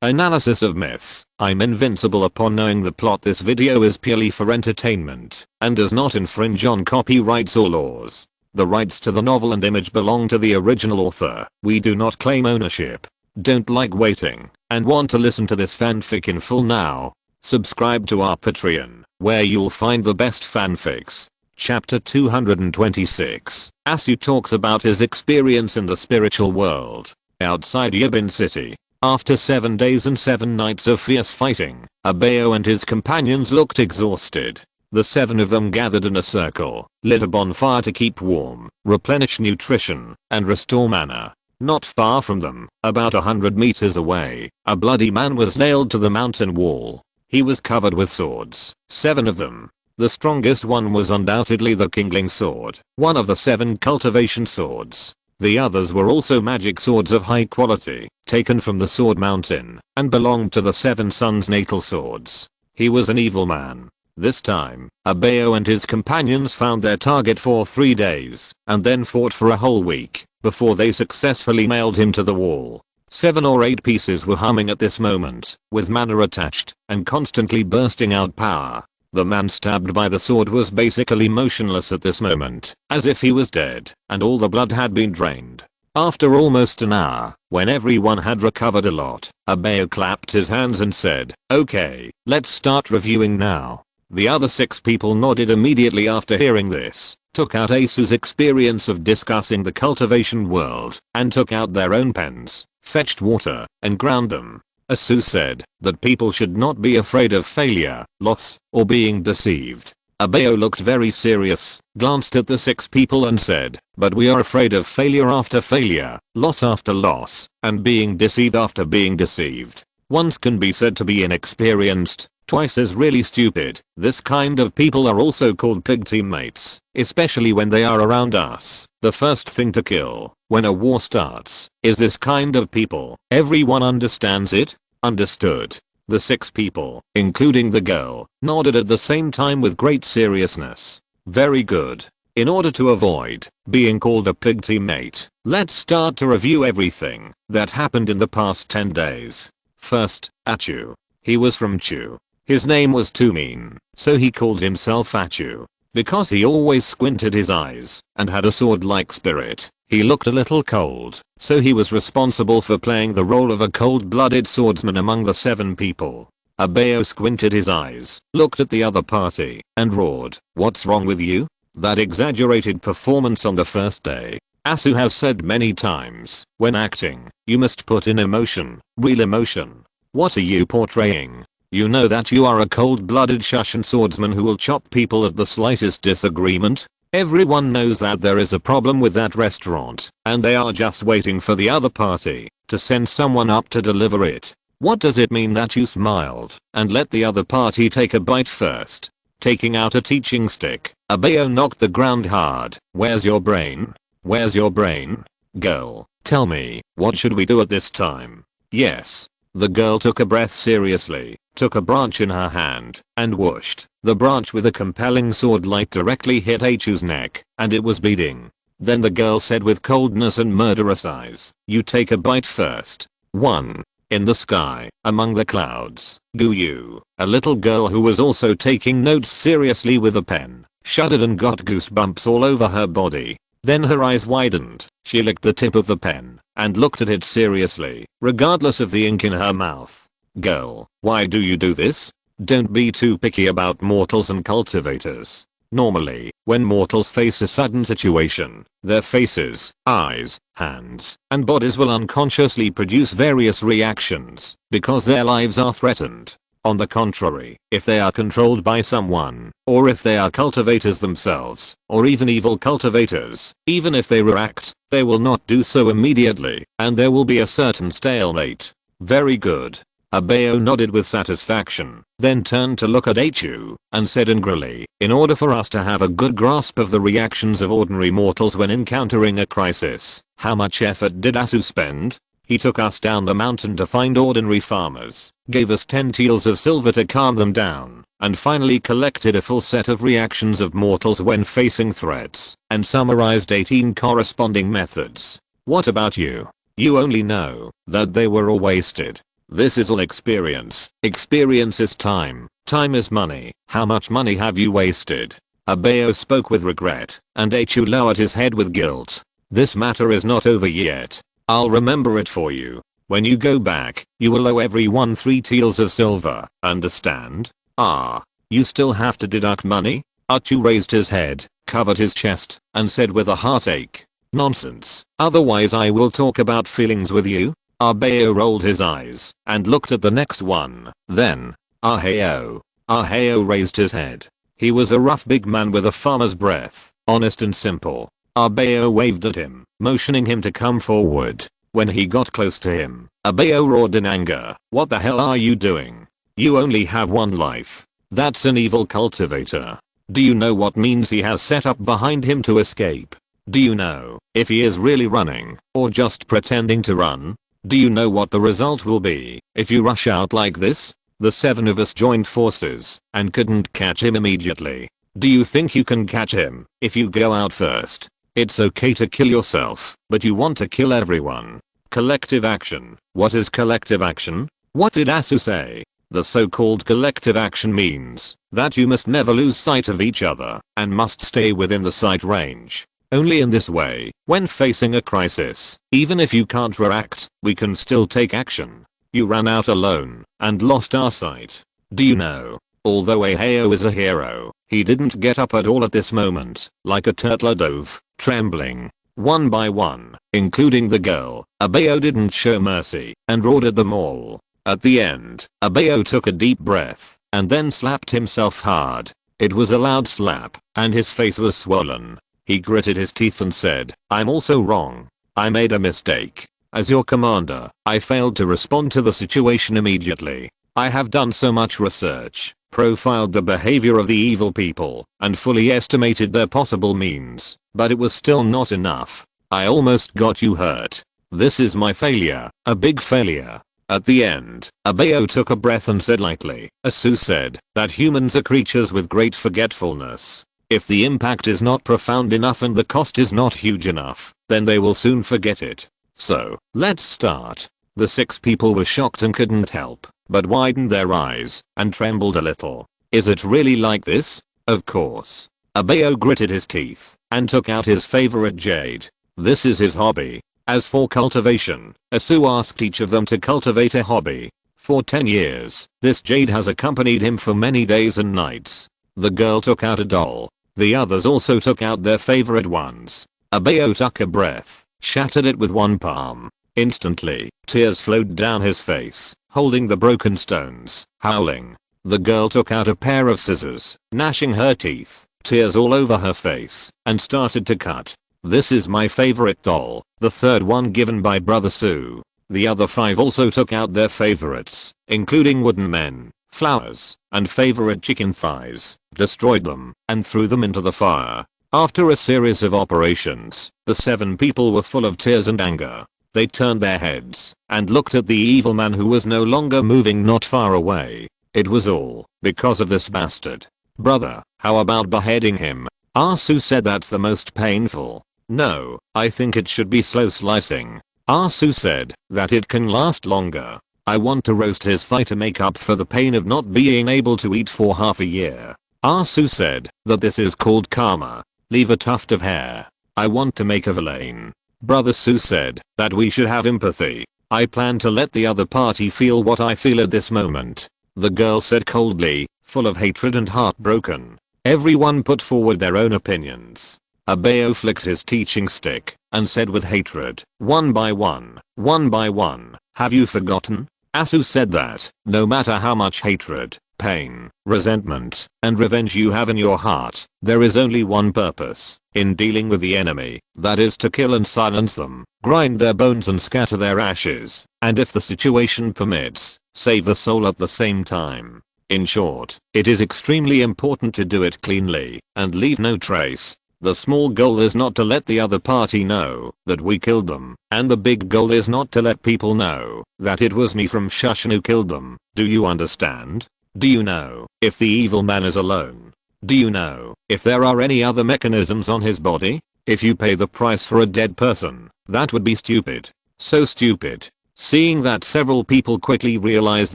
Analysis of myths. I'm invincible upon knowing the plot. This video is purely for entertainment and does not infringe on copyrights or laws. The rights to the novel and image belong to the original author. We do not claim ownership. Don't like waiting and want to listen to this fanfic in full now? Subscribe to our Patreon, where you'll find the best fanfics. Chapter 226. Asu talks about his experience in the spiritual world. Outside Yibin City. After 7 days and 7 nights of fierce fighting, Abeo and his companions looked exhausted. The 7 of them gathered in a circle, lit a bonfire to keep warm, replenish nutrition, and restore mana. Not far from them, about 100 meters away, a bloody man was nailed to the mountain wall. He was covered with swords, 7 of them. The strongest one was undoubtedly the Kingling sword, one of the 7 cultivation swords. The others were also magic swords of high quality, taken from the Sword Mountain, and belonged to the 7 Sons' natal swords. He was an evil man. This time, Abeo and his companions found their target for 3 days, and then fought for a whole week, before they successfully nailed him to the wall. 7 or 8 pieces were humming at this moment, with mana attached, and constantly bursting out power. The man stabbed by the sword was basically motionless at this moment, as if he was dead, and all the blood had been drained. After almost an hour, when everyone had recovered a lot, Abeo clapped his hands and said, "Okay, let's start reviewing now." The other 6 people nodded immediately after hearing this, took out Asu's experience of discussing the cultivation world, and took out their own pens, fetched water, and ground them. Asu said that people should not be afraid of failure, loss, or being deceived. Abeo looked very serious, glanced at the 6 people and said, "But we are afraid of failure after failure, loss after loss, and being deceived after being deceived. Once can be said to be inexperienced, twice is really stupid. This kind of people are also called pig teammates, especially when they are around us. The first thing to kill, when a war starts, is this kind of people. Everyone understands it?" Understood. The 6 people, including the girl, nodded at the same time with great seriousness. Very good. In order to avoid being called a pig teammate, let's start to review everything that happened in the past 10 days. First, Achu. He was from Chu. His name was too mean, so he called himself Achu. Because he always squinted his eyes and had a sword-like spirit, he looked a little cold, so he was responsible for playing the role of a cold-blooded swordsman among the 7 people. Abeo squinted his eyes, looked at the other party, and roared, "What's wrong with you? That exaggerated performance on the first day." Asu has said many times, when acting, you must put in emotion, real emotion. What are you portraying? You know that you are a cold-blooded Shushan swordsman who will chop people at the slightest disagreement? Everyone knows that there is a problem with that restaurant, and they are just waiting for the other party to send someone up to deliver it. What does it mean that you smiled and let the other party take a bite first? Taking out a teaching stick, Abeo knocked the ground hard. Where's your brain? Where's your brain? Girl, tell me, what should we do at this time? Yes. The girl took a breath seriously, took a branch in her hand, and whooshed. The branch with a compelling sword light directly hit Achu's neck, and it was bleeding. Then the girl said with coldness and murderous eyes, "You take a bite first." 1. In the sky, among the clouds, Guyu, a little girl who was also taking notes seriously with a pen, shuddered and got goosebumps all over her body. Then her eyes widened, she licked the tip of the pen, and looked at it seriously, regardless of the ink in her mouth. Girl, why do you do this? Don't be too picky about mortals and cultivators. Normally, when mortals face a sudden situation, their faces, eyes, hands, and bodies will unconsciously produce various reactions, because their lives are threatened. On the contrary, if they are controlled by someone, or if they are cultivators themselves, or even evil cultivators, even if they react, they will not do so immediately, and there will be a certain stalemate. Very good. Abeo nodded with satisfaction, then turned to look at Achu, and said angrily, "In order for us to have a good grasp of the reactions of ordinary mortals when encountering a crisis, how much effort did Asu spend? He took us down the mountain to find ordinary farmers, gave us 10 teals of silver to calm them down, and finally collected a full set of reactions of mortals when facing threats, and summarized 18 corresponding methods. What about you? You only know that they were all wasted. This is all experience. Experience is time. Time is money. How much money have you wasted? Abeo spoke with regret, and Achu lowered his head with guilt. This matter is not over yet. I'll remember it for you. When you go back, you will owe everyone 3 taels of silver, understand? Ah. You still have to deduct money? Achu raised his head, covered his chest, and said with a heartache. Nonsense. Otherwise I will talk about feelings with you. Abeo rolled his eyes, and looked at the next one. Then, Aheo. Aheo raised his head. He was a rough big man with a farmer's breath, honest and simple. Abeo waved at him, motioning him to come forward. When he got close to him, Abeo roared in anger. What the hell are you doing? You only have one life. That's an evil cultivator. Do you know what means he has set up behind him to escape? Do you know if he is really running or just pretending to run? Do you know what the result will be if you rush out like this? The 7 of us joined forces and couldn't catch him immediately. Do you think you can catch him if you go out first? It's okay to kill yourself, but you want to kill everyone. Collective action. What is collective action? What did Asu say? The so-called collective action means that you must never lose sight of each other and must stay within the sight range. Only in this way, when facing a crisis, even if you can't react, we can still take action. You ran out alone and lost our sight. Do you know? Although Aheo is a hero, he didn't get up at all at this moment, like a turtle dove, trembling. One by one, including the girl, Abeo didn't show mercy and roared at them all. At the end, Abeo took a deep breath and then slapped himself hard. It was a loud slap, and his face was swollen. He gritted his teeth and said, I'm also wrong. I made a mistake. As your commander, I failed to respond to the situation immediately. I have done so much research, profiled the behavior of the evil people, and fully estimated their possible means, but it was still not enough. I almost got you hurt. This is my failure, a big failure. At the end, Abeo took a breath and said lightly, Asu said that humans are creatures with great forgetfulness. If the impact is not profound enough and the cost is not huge enough, then they will soon forget it. So, let's start. The 6 people were shocked and couldn't help but widened their eyes and trembled a little. Is it really like this? Of course. Abeo gritted his teeth and took out his favorite jade. This is his hobby. As for cultivation, Asu asked each of them to cultivate a hobby. For 10 years, this jade has accompanied him for many days and nights. The girl took out a doll. The others also took out their favorite ones. Abeo took a breath, shattered it with one palm. Instantly, tears flowed down his face, holding the broken stones, howling. The girl took out a pair of scissors, gnashing her teeth, tears all over her face, and started to cut. This is my favorite doll, the 3rd one given by Brother Sue. The other 5 also took out their favorites, including wooden men, flowers, and favorite chicken thighs, destroyed them, and threw them into the fire. After a series of operations, the 7 people were full of tears and anger. They turned their heads and looked at the evil man who was no longer moving not far away. It was all because of this bastard. Brother, how about beheading him? Asu said that's the most painful. No, I think it should be slow slicing. Asu said that it can last longer. I want to roast his thigh to make up for the pain of not being able to eat for half a year. Asu said that this is called karma. Leave a tuft of hair. I want to make a villain. Brother Sue said that we should have empathy. I plan to let the other party feel what I feel at this moment. The girl said coldly, full of hatred and heartbroken. Everyone put forward their own opinions. Abeo flicked his teaching stick and said with hatred, one by one, have you forgotten? Asu said that no matter how much hatred, pain, resentment, and revenge you have in your heart, there is only one purpose in dealing with the enemy, that is to kill and silence them, grind their bones and scatter their ashes, and if the situation permits, save the soul at the same time. In short, it is extremely important to do it cleanly and leave no trace. The small goal is not to let the other party know that we killed them, and the big goal is not to let people know that it was me from Shushan who killed them. Do you understand? Do you know if the evil man is alone? Do you know if there are any other mechanisms on his body? If you pay the price for a dead person, that would be stupid. So stupid. Seeing that several people quickly realized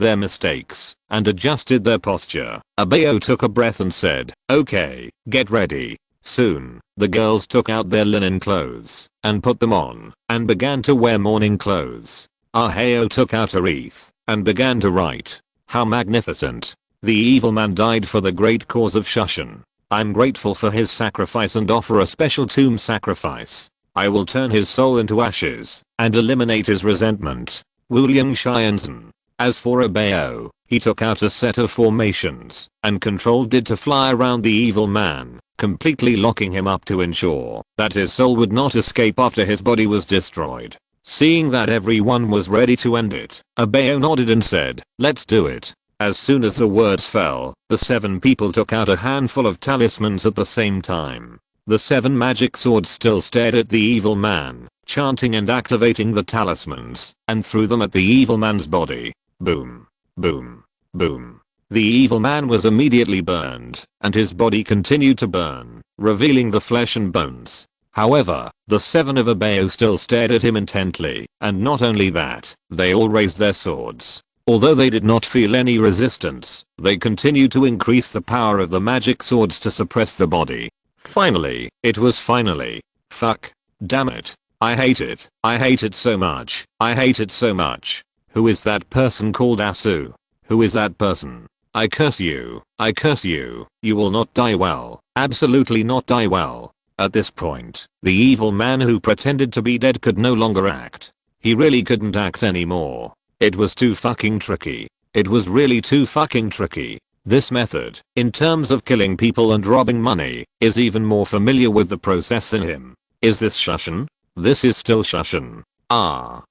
their mistakes and adjusted their posture, Abeo took a breath and said, "Okay, get ready." Soon, the girls took out their linen clothes and put them on and began to wear mourning clothes. Aheo took out a wreath and began to write, "How magnificent. The evil man died for the great cause of Shushan. I'm grateful for his sacrifice and offer a special tomb sacrifice. I will turn his soul into ashes and eliminate his resentment. Wuliang Xianzhen." As for Abeo, he took out a set of formations and controlled it to fly around the evil man, completely locking him up to ensure that his soul would not escape after his body was destroyed. Seeing that everyone was ready to end it, Abeo nodded and said, "Let's do it." As soon as the words fell, the 7 people took out a handful of talismans at the same time. The 7 magic swords still stared at the evil man, chanting and activating the talismans, and threw them at the evil man's body. Boom. Boom. Boom. The evil man was immediately burned, and his body continued to burn, revealing the flesh and bones. However, the 7 of Abeo still stared at him intently, and not only that, they all raised their swords. Although they did not feel any resistance, they continued to increase the power of the magic swords to suppress the body. Finally, it was finally. Fuck. Damn it. I hate it. I hate it so much. I hate it so much. Who is that person called Asu? Who is that person? I curse you. I curse you. You will not die well. Absolutely not die well. At this point, the evil man who pretended to be dead could no longer act. He really couldn't act anymore. It was too fucking tricky. It was really too fucking tricky. This method, in terms of killing people and robbing money, is even more familiar with the process than him. Is this Shushan? This is still Shushan. I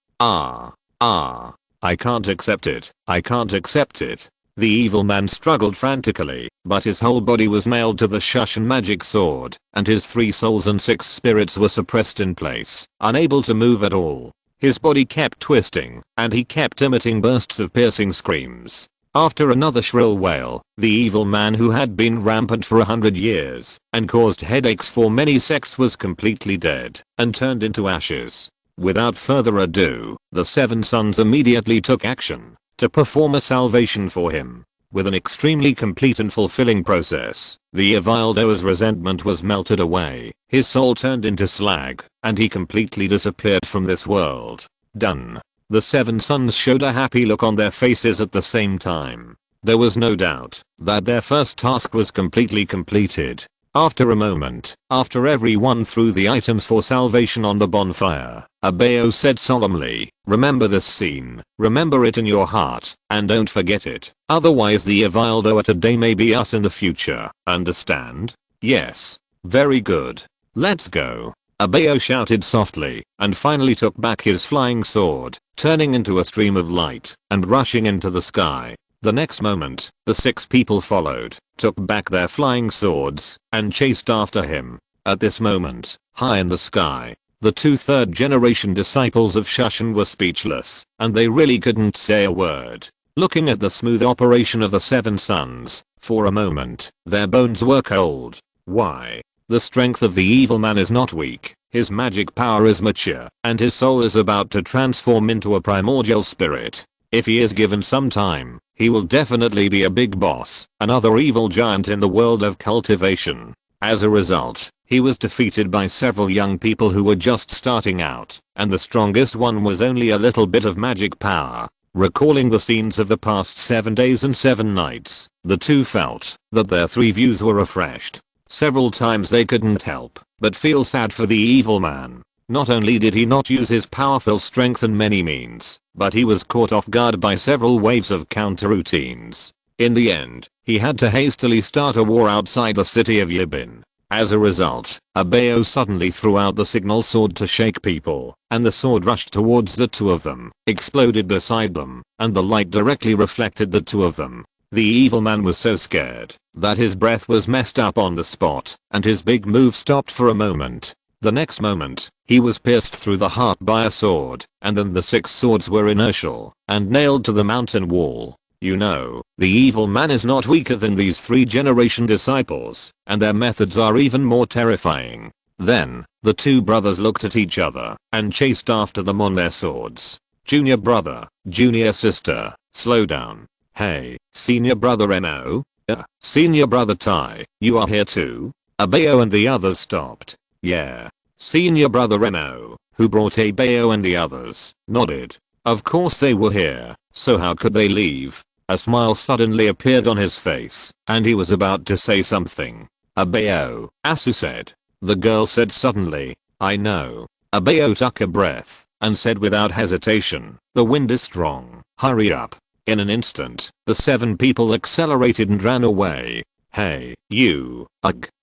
can't accept it. I can't accept it. The evil man struggled frantically, but his whole body was nailed to the Shushan magic sword, and his 3 souls and 6 spirits were suppressed in place, unable to move at all. His body kept twisting, and he kept emitting bursts of piercing screams. After another shrill wail, the evil man who had been rampant for 100 years and caused headaches for many sects was completely dead and turned into ashes. Without further ado, the 7 sons immediately took action to perform a salvation for him. With an extremely complete and fulfilling process, the Evildoer's resentment was melted away, his soul turned into slag, and he completely disappeared from this world. Done. The 7 sons showed a happy look on their faces at the same time. There was no doubt that their first task was completely completed. After a moment, after everyone threw the items for salvation on the bonfire, Abeo said solemnly, "Remember this scene, remember it in your heart, and don't forget it. Otherwise the Evildoer today may be us in the future, understand?" "Yes. Very good. Let's go." Abeo shouted softly, and finally took back his flying sword, turning into a stream of light, and rushing into the sky. The next moment, the 6 people followed, took back their flying swords, and chased after him. At this moment, high in the sky, the 2 third-generation disciples of Shushan were speechless, and they really couldn't say a word. Looking at the smooth operation of the 7 sons, for a moment, their bones were cold. Why? The strength of the evil man is not weak, his magic power is mature, and his soul is about to transform into a primordial spirit. If he is given some time, he will definitely be a big boss, another evil giant in the world of cultivation. As a result, he was defeated by several young people who were just starting out, and the strongest one was only a little bit of magic power. Recalling the scenes of the past 7 days and 7 nights, the 2 felt that their 3 views were refreshed. Several times they couldn't help but feel sad for the evil man. Not only did he not use his powerful strength and many means, but he was caught off guard by several waves of counter-routines. In the end, he had to hastily start a war outside the city of Yibin. As a result, Abeo suddenly threw out the signal sword to shake people, and the sword rushed towards the 2 of them, exploded beside them, and the light directly reflected the 2 of them. The evil man was so scared that his breath was messed up on the spot, and his big move stopped for a moment. The next moment, he was pierced through the heart by a sword, and then the 6 swords were inertial and nailed to the mountain wall. You know, the evil man is not weaker than these 3-generation disciples, and their methods are even more terrifying. Then, the 2 brothers looked at each other and chased after them on their swords. Junior brother, junior sister, slow down. Hey, senior brother Mo? Senior brother Tai, you are here too? Abayo and the others stopped. Yeah. Senior brother Mo, who brought Abayo and the others, nodded. Of course they were here, so how could they leave? A smile suddenly appeared on his face, and he was about to say something. Abayo, Asu said. The girl said suddenly, I know. Abayo took a breath, and said without hesitation, the wind is strong, hurry up. In an instant, the 7 people accelerated and ran away. Hey, you,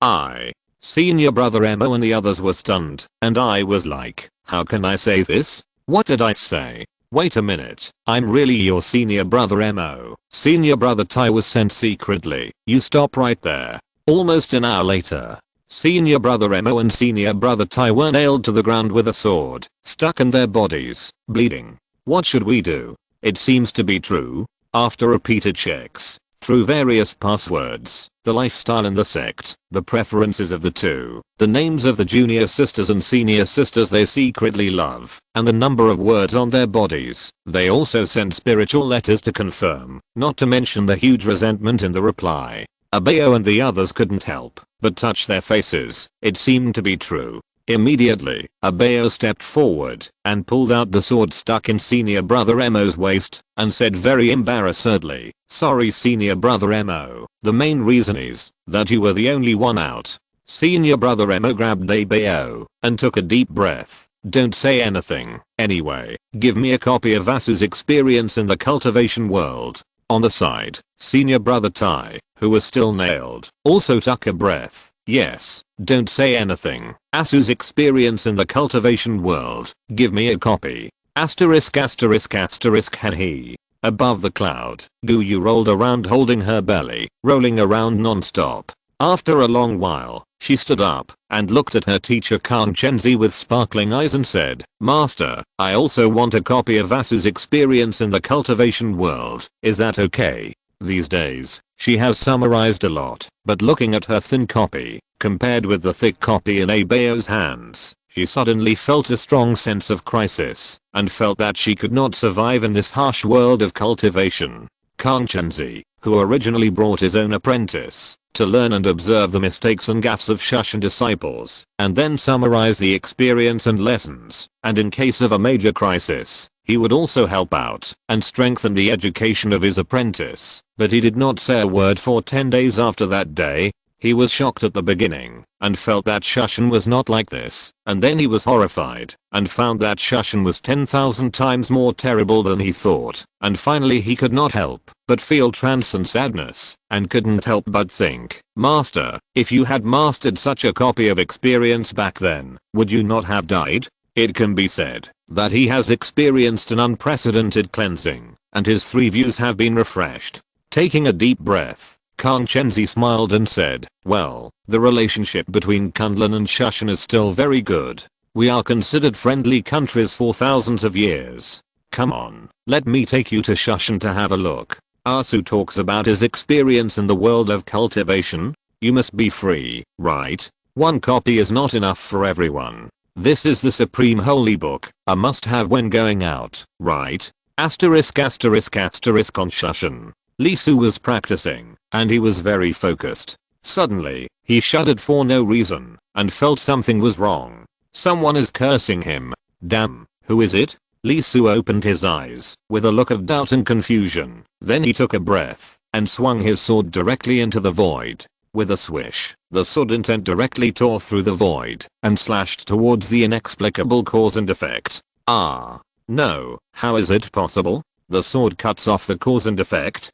I. Senior brother Mo and the others were stunned, and I was like, how can I say this? What did I say? Wait a minute, I'm really your senior brother Mo. Senior brother Tai was sent secretly. You stop right there. Almost an hour later, senior brother Mo and senior brother Tai were nailed to the ground with a sword, stuck in their bodies, bleeding. What should we do? It seems to be true. After repeated checks, through various passwords, the lifestyle in the sect, the preferences of the two, the names of the junior sisters and senior sisters they secretly love, and the number of words on their bodies, they also sent spiritual letters to confirm, not to mention the huge resentment in the reply. Abayo and the others couldn't help but touch their faces. It seemed to be true. Immediately, Abayo stepped forward and pulled out the sword stuck in senior brother Mo's waist and said very embarrassedly, sorry senior brother Mo, the main reason is that you were the only one out. Senior brother Mo grabbed Abayo and took a deep breath. Don't say anything. Anyway, give me a copy of Asu's experience in the cultivation world. On the side, senior brother Tai, who was still nailed, also took a breath. Yes, don't say anything. Asu's experience in the cultivation world. Give me a copy. Asterisk asterisk asterisk had he. Above the cloud, Guyu rolled around holding her belly, rolling around non-stop. After a long while, she stood up and looked at her teacher Kang Chenzi with sparkling eyes and said, Master, I also want a copy of Asu's experience in the cultivation world. Is that okay? These days, she has summarized a lot, but looking at her thin copy, compared with the thick copy in Abayo's hands, she suddenly felt a strong sense of crisis, and felt that she could not survive in this harsh world of cultivation. Kang Chenzi, who originally brought his own apprentice, to learn and observe the mistakes and gaffes of Shushan disciples, and then summarize the experience and lessons, and in case of a major crisis, he would also help out and strengthen the education of his apprentice, but he did not say a word for 10 days after that day. He was shocked at the beginning and felt that Shushan was not like this, and then he was horrified and found that Shushan was 10,000 times more terrible than he thought, and finally he could not help but feel trance and sadness, and couldn't help but think, Master, if you had mastered such a copy of experience back then, would you not have died? It can be said that he has experienced an unprecedented cleansing, and his 3 views have been refreshed. Taking a deep breath, Kang Chenzi smiled and said, well, the relationship between Kunlun and Shushan is still very good. We are considered friendly countries for thousands of years. Come on, let me take you to Shushan to have a look. Asu talks about his experience in the world of cultivation. You must be free, right? One copy is not enough for everyone. This is the supreme holy book, a must-have when going out, right? Asterisk asterisk asterisk on Shushan. Li Su was practicing, and he was very focused. Suddenly, he shuddered for no reason, and felt something was wrong. Someone is cursing him. Damn, who is it? Li Su opened his eyes, with a look of doubt and confusion. Then he took a breath, and swung his sword directly into the void. With a swish, the sword intent directly tore through the void, and slashed towards the inexplicable cause and effect. Ah. No, how is it possible? The sword cuts off the cause and effect.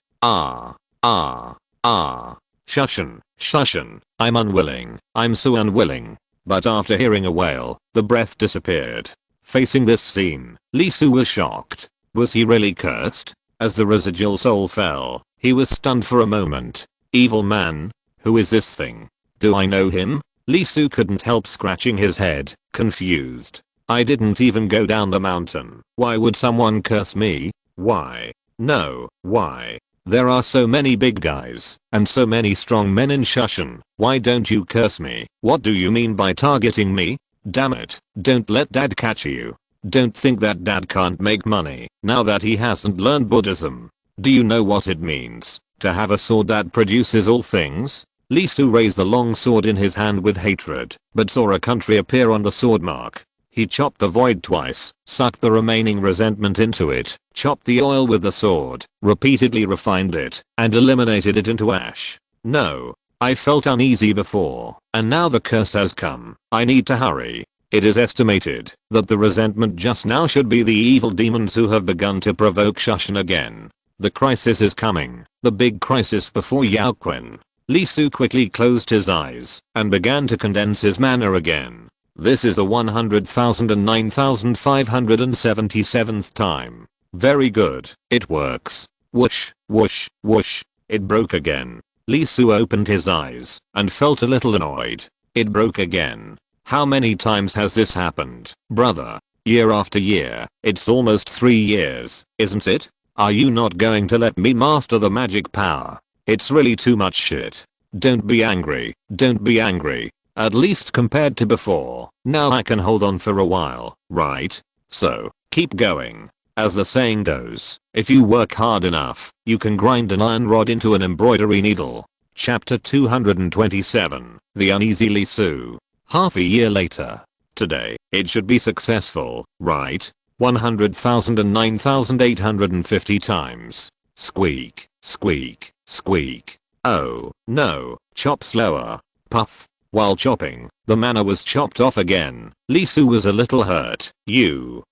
Shushan, I'm unwilling, I'm so unwilling. But after hearing a wail, the breath disappeared. Facing this scene, Li Su was shocked. Was he really cursed? As the residual soul fell, he was stunned for a moment. Evil man? Who is this thing? Do I know him? Li Su couldn't help scratching his head, confused. I didn't even go down the mountain. Why would someone curse me? Why? No, why? There are so many big guys, and so many strong men in Shushan. Why don't you curse me? What do you mean by targeting me? Damn it, don't let dad catch you. Don't think that dad can't make money now that he hasn't learned Buddhism. Do you know what it means to have a sword that produces all things? Lee Su raised the long sword in his hand with hatred, but saw a country appear on the sword mark. He chopped the void twice, sucked the remaining resentment into it, chopped the oil with the sword, repeatedly refined it, and eliminated it into ash. No. I felt uneasy before, and now the curse has come. I need to hurry. It is estimated that the resentment just now should be the evil demons who have begun to provoke Shushan again. The crisis is coming, the big crisis before Yaoquen. Lee Su quickly closed his eyes and began to condense his mana again. This is the 100,009,577th time. Very good, it works. Whoosh, whoosh, whoosh. It broke again. Lee Su opened his eyes and felt a little annoyed. It broke again. How many times has this happened, brother? Year after year. It's almost 3 years, isn't it? Are you not going to let me master the magic power? It's really too much shit. Don't be angry. Don't be angry. At least compared to before, now I can hold on for a while, right? So, keep going. As the saying goes, if you work hard enough, you can grind an iron rod into an embroidery needle. Chapter 227, The Uneasy Lee Su. Half a year later. Today, it should be successful, right? 100,009,850 times. Squeak, squeak, squeak. Oh, no, chop slower. Puff. While chopping, the mana was chopped off again. Lee Su was a little hurt.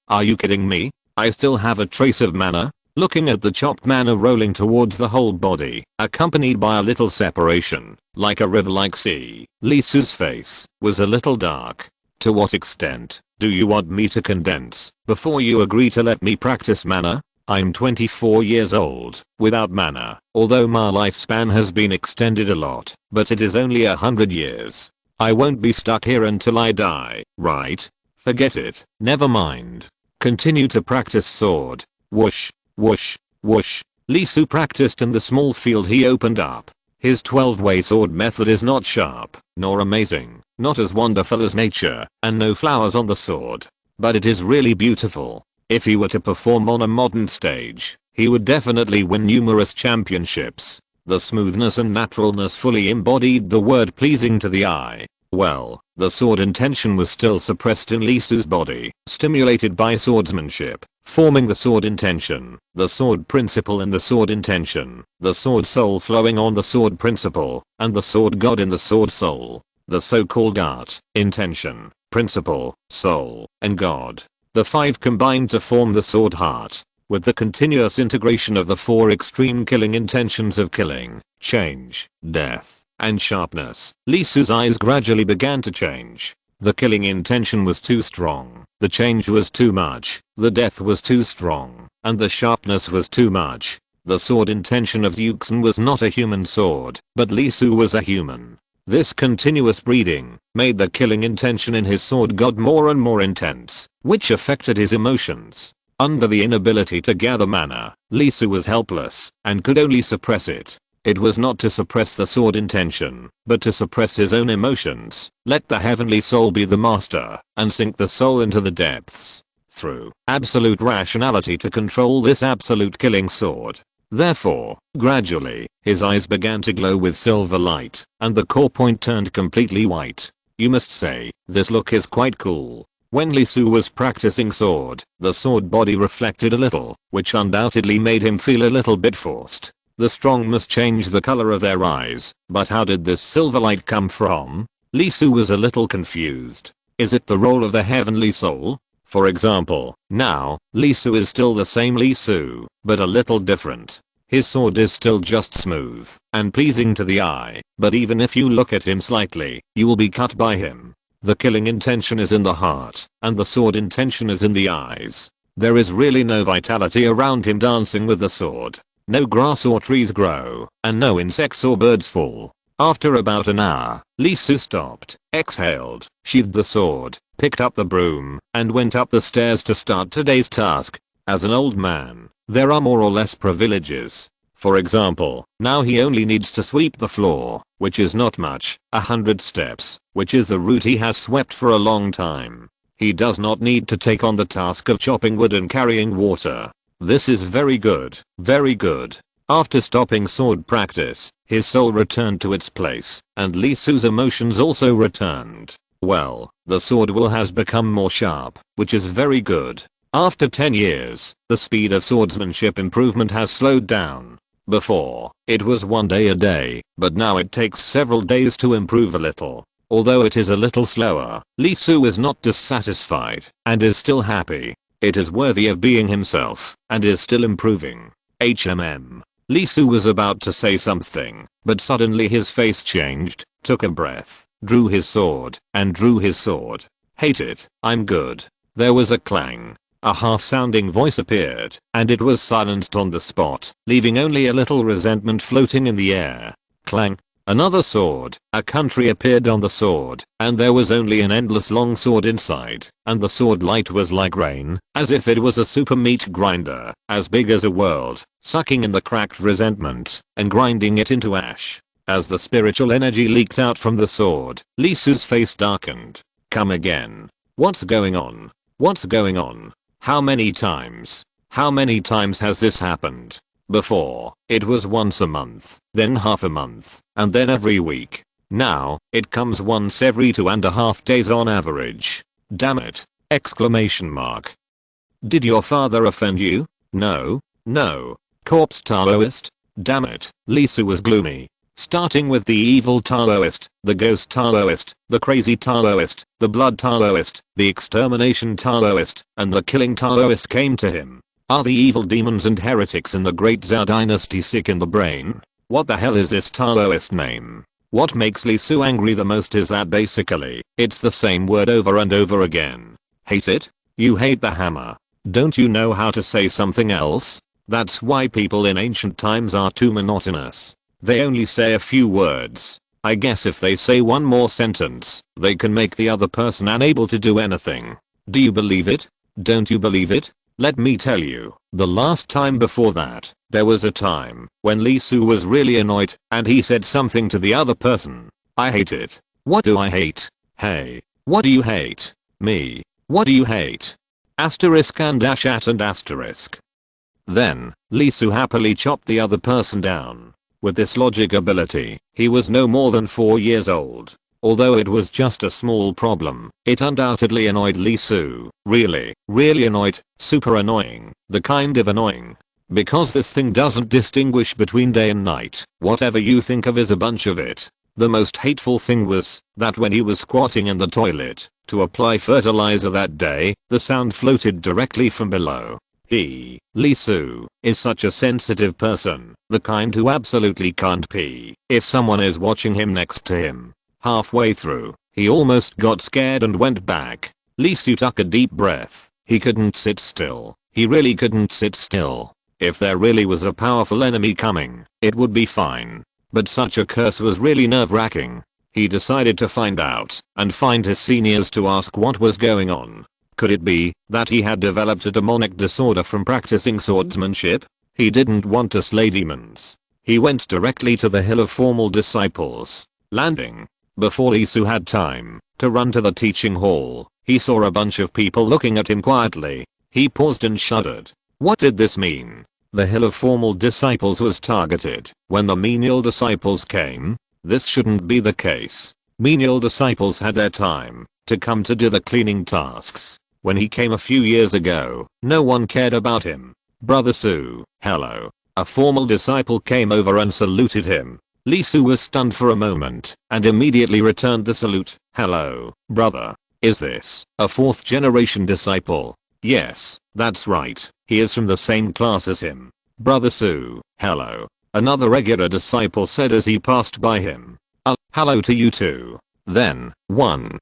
Are you kidding me? I still have a trace of mana? Looking at the chopped mana rolling towards the whole body, accompanied by a little separation, like a river-like sea, Lee Su's face was a little dark. To what extent do you want me to condense before you agree to let me practice mana? I'm 24 years old, without mana, although my lifespan has been extended a lot, but it is only 100 years. I won't be stuck here until I die, right? Forget it, never mind. Continue to practice sword. Whoosh, whoosh, whoosh. Lee Su practiced in the small field he opened up. His 12-way sword method is not sharp, nor amazing, not as wonderful as nature, and no flowers on the sword. But it is really beautiful. If he were to perform on a modern stage, he would definitely win numerous championships. The smoothness and naturalness fully embodied the word pleasing to the eye. Well, the sword intention was still suppressed in Lee Su's body, stimulated by swordsmanship, forming the sword intention, the sword principle in the sword intention, the sword soul flowing on the sword principle, and the sword god in the sword soul. The so-called art, intention, principle, soul, and god. The 5 combined to form the sword heart, with the continuous integration of the 4 extreme killing intentions of killing, change, death, and sharpness. Lee Su's eyes gradually began to change. The killing intention was too strong, the change was too much, the death was too strong, and the sharpness was too much. The sword intention of Yuxin was not a human sword, but Lee Su was a human. This continuous breeding made the killing intention in his sword god more and more intense, which affected his emotions. Under the inability to gather mana, Lee Su was helpless and could only suppress it. It was not to suppress the sword intention, but to suppress his own emotions. Let the heavenly soul be the master and sink the soul into the depths. Through absolute rationality to control this absolute killing sword. Therefore, gradually, his eyes began to glow with silver light, and the core point turned completely white. You must say, this look is quite cool. When Lee Su was practicing sword, the sword body reflected a little, which undoubtedly made him feel a little bit forced. The strong must change the color of their eyes, but how did this silver light come from? Lee Su was a little confused. Is it the role of the heavenly soul? For example, now, Lee Su is still the same Lee Su, but a little different. His sword is still just smooth and pleasing to the eye, but even if you look at him slightly, you will be cut by him. The killing intention is in the heart, and the sword intention is in the eyes. There is really no vitality around him dancing with the sword. No grass or trees grow, and no insects or birds fall. After about an hour, Lee Su stopped, exhaled, sheathed the sword, picked up the broom, and went up the stairs to start today's task. As an old man, there are more or less privileges. For example, now he only needs to sweep the floor, which is not much, 100 steps, which is the route he has swept for a long time. He does not need to take on the task of chopping wood and carrying water. This is very good, very good. After stopping sword practice, his soul returned to its place, and Lee Su's emotions also returned. Well, the sword will has become more sharp, which is very good. After 10 years, the speed of swordsmanship improvement has slowed down. Before, it was one day a day, but now it takes several days to improve a little. Although it is a little slower, Lee Su is not dissatisfied, and is still happy. It is worthy of being himself, and is still improving. Lee Su was about to say something, but suddenly his face changed, took a breath, drew his sword, and drew his sword. Hate it, I'm good. There was a clang. A half-sounding voice appeared, and it was silenced on the spot, leaving only a little resentment floating in the air. Clang. Another sword, a country appeared on the sword, and there was only an endless long sword inside, and the sword light was like rain, as if it was a super meat grinder, as big as a world, sucking in the cracked resentment, and grinding it into ash. As the spiritual energy leaked out from the sword, Lee Su's face darkened. Come again. What's going on? What's going on? How many times? How many times has this happened? Before, it was once a month, then half a month, and then every week. Now, it comes once every 2.5 days on average. Damn it! Exclamation mark. Did your father offend you? No, no. Corpse Taoist? Damn it, Lee Su was gloomy. Starting with the evil Taoist, the ghost Taoist, the crazy Taoist, the blood Taoist, the extermination Taoist, and the killing Taoist came to him. Are the evil demons and heretics in the Great Zhao dynasty sick in the brain? What the hell is this Taoist name? What makes Lee Su angry the most is that basically, it's the same word over and over again. Hate it? You hate the hammer. Don't you know how to say something else? That's why people in ancient times are too monotonous. They only say a few words. I guess if they say one more sentence, they can make the other person unable to do anything. Do you believe it? Don't you believe it? Let me tell you, the last time before that, there was a time when Lee Su was really annoyed and he said something to the other person. I hate it. What do I hate? Hey, what do you hate? Me. What do you hate? Asterisk and dash at and asterisk. Then, Lee Su happily chopped the other person down. With this logic ability, he was no more than 4 years old. Although it was just a small problem, it undoubtedly annoyed Lee Su. Really, really annoyed, super annoying, the kind of annoying. Because this thing doesn't distinguish between day and night, whatever you think of is a bunch of it. The most hateful thing was that when he was squatting in the toilet to apply fertilizer that day, the sound floated directly from below. Lee Su, is such a sensitive person, the kind who absolutely can't pee if someone is watching him next to him. Halfway through, he almost got scared and went back. Lee Su took a deep breath. He couldn't sit still. He really couldn't sit still. If there really was a powerful enemy coming, it would be fine. But such a curse was really nerve-wracking. He decided to find out and find his seniors to ask what was going on. Could it be that he had developed a demonic disorder from practicing swordsmanship? He didn't want to slay demons. He went directly to the Hill of Formal Disciples. Landing. Before Lee Su had time to run to the teaching hall, he saw a bunch of people looking at him quietly. He paused and shuddered. What did this mean? The Hill of Formal Disciples was targeted when the menial disciples came. This shouldn't be the case. Menial disciples had their time to come to do the cleaning tasks. When he came a few years ago, no one cared about him. Brother Su, hello. A formal disciple came over and saluted him. Lee Su was stunned for a moment and immediately returned the salute. Hello, brother. Is this a 4th generation disciple? Yes, that's right. He is from the same class as him. Brother Su, hello. Another regular disciple said as he passed by him. Hello to you too. Then, one,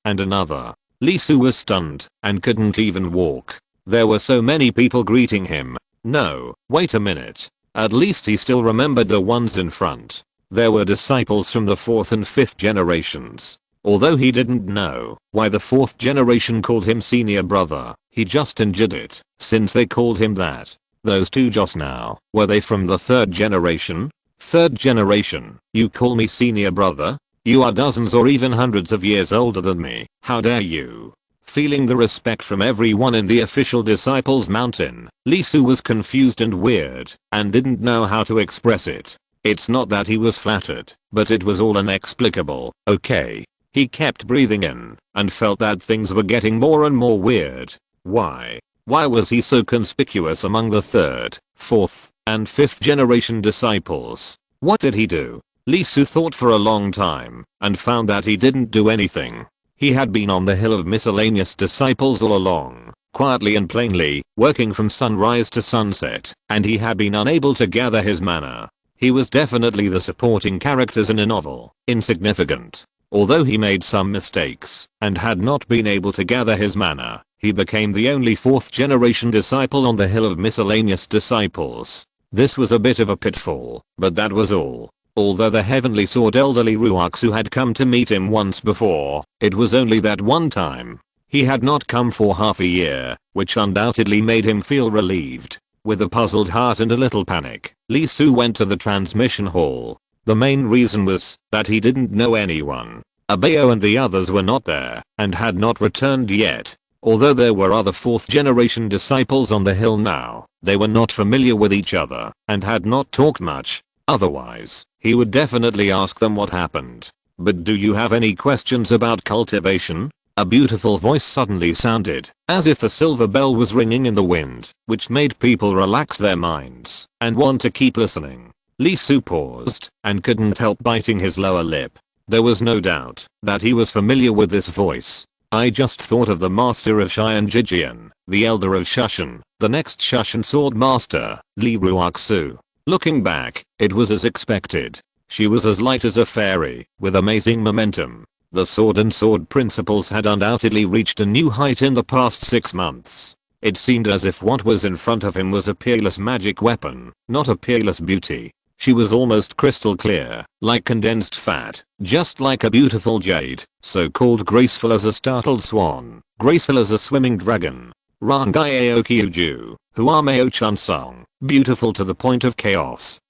and another. Lee Su was stunned and couldn't even walk. There were so many people greeting him. No, wait a minute. At least he still remembered the ones in front. There were disciples from the 4th and 5th generations. Although he didn't know why the 4th generation called him senior brother, he just enjoyed it, since they called him that. Those two just now, were they from the 3rd generation? 3rd generation, you call me senior brother? You are dozens or even hundreds of years older than me. How dare you? Feeling the respect from everyone in the official disciples mountain, Lee Su was confused and weird, and didn't know how to express it. It's not that he was flattered, but it was all inexplicable, okay? He kept breathing in, and felt that things were getting more and more weird. Why? Why was he so conspicuous among the 3rd, 4th, and 5th generation disciples? What did he do? Lee Su thought for a long time, and found that he didn't do anything. He had been on the hill of miscellaneous disciples all along, quietly and plainly, working from sunrise to sunset, and he had been unable to gather his mana. He was definitely the supporting characters in a novel, insignificant. Although he made some mistakes, and had not been able to gather his mana, he became the only 4th generation disciple on the hill of miscellaneous disciples. This was a bit of a pitfall, but that was all. Although the heavenly sword elderly Ruaksu had come to meet him once before, it was only that one time. He had not come for half a year, which undoubtedly made him feel relieved. With a puzzled heart and a little panic, Lee Su went to the transmission hall. The main reason was that he didn't know anyone. Abayo and the others were not there, and had not returned yet. Although there were other 4th generation disciples on the hill now, they were not familiar with each other, and had not talked much. Otherwise, he would definitely ask them what happened. But do you have any questions about cultivation? A beautiful voice suddenly sounded, as if a silver bell was ringing in the wind, which made people relax their minds, and want to keep listening. Lee Su paused, and couldn't help biting his lower lip. There was no doubt that he was familiar with this voice. I just thought of the master of Cheyenne Jijian, the elder of Shushan, the next Shushan sword master, Lee Ruaksu. Looking back, it was as expected. She was as light as a fairy, with amazing momentum. The sword and sword principles had undoubtedly reached a new height in the past 6 months. It seemed as if what was in front of him was a peerless magic weapon, not a peerless beauty. She was almost crystal clear, like condensed fat, just like a beautiful jade, so-called graceful as a startled swan, graceful as a swimming dragon. Rangaeo Kyuju, Huameo Chunsong, beautiful to the point of chaos.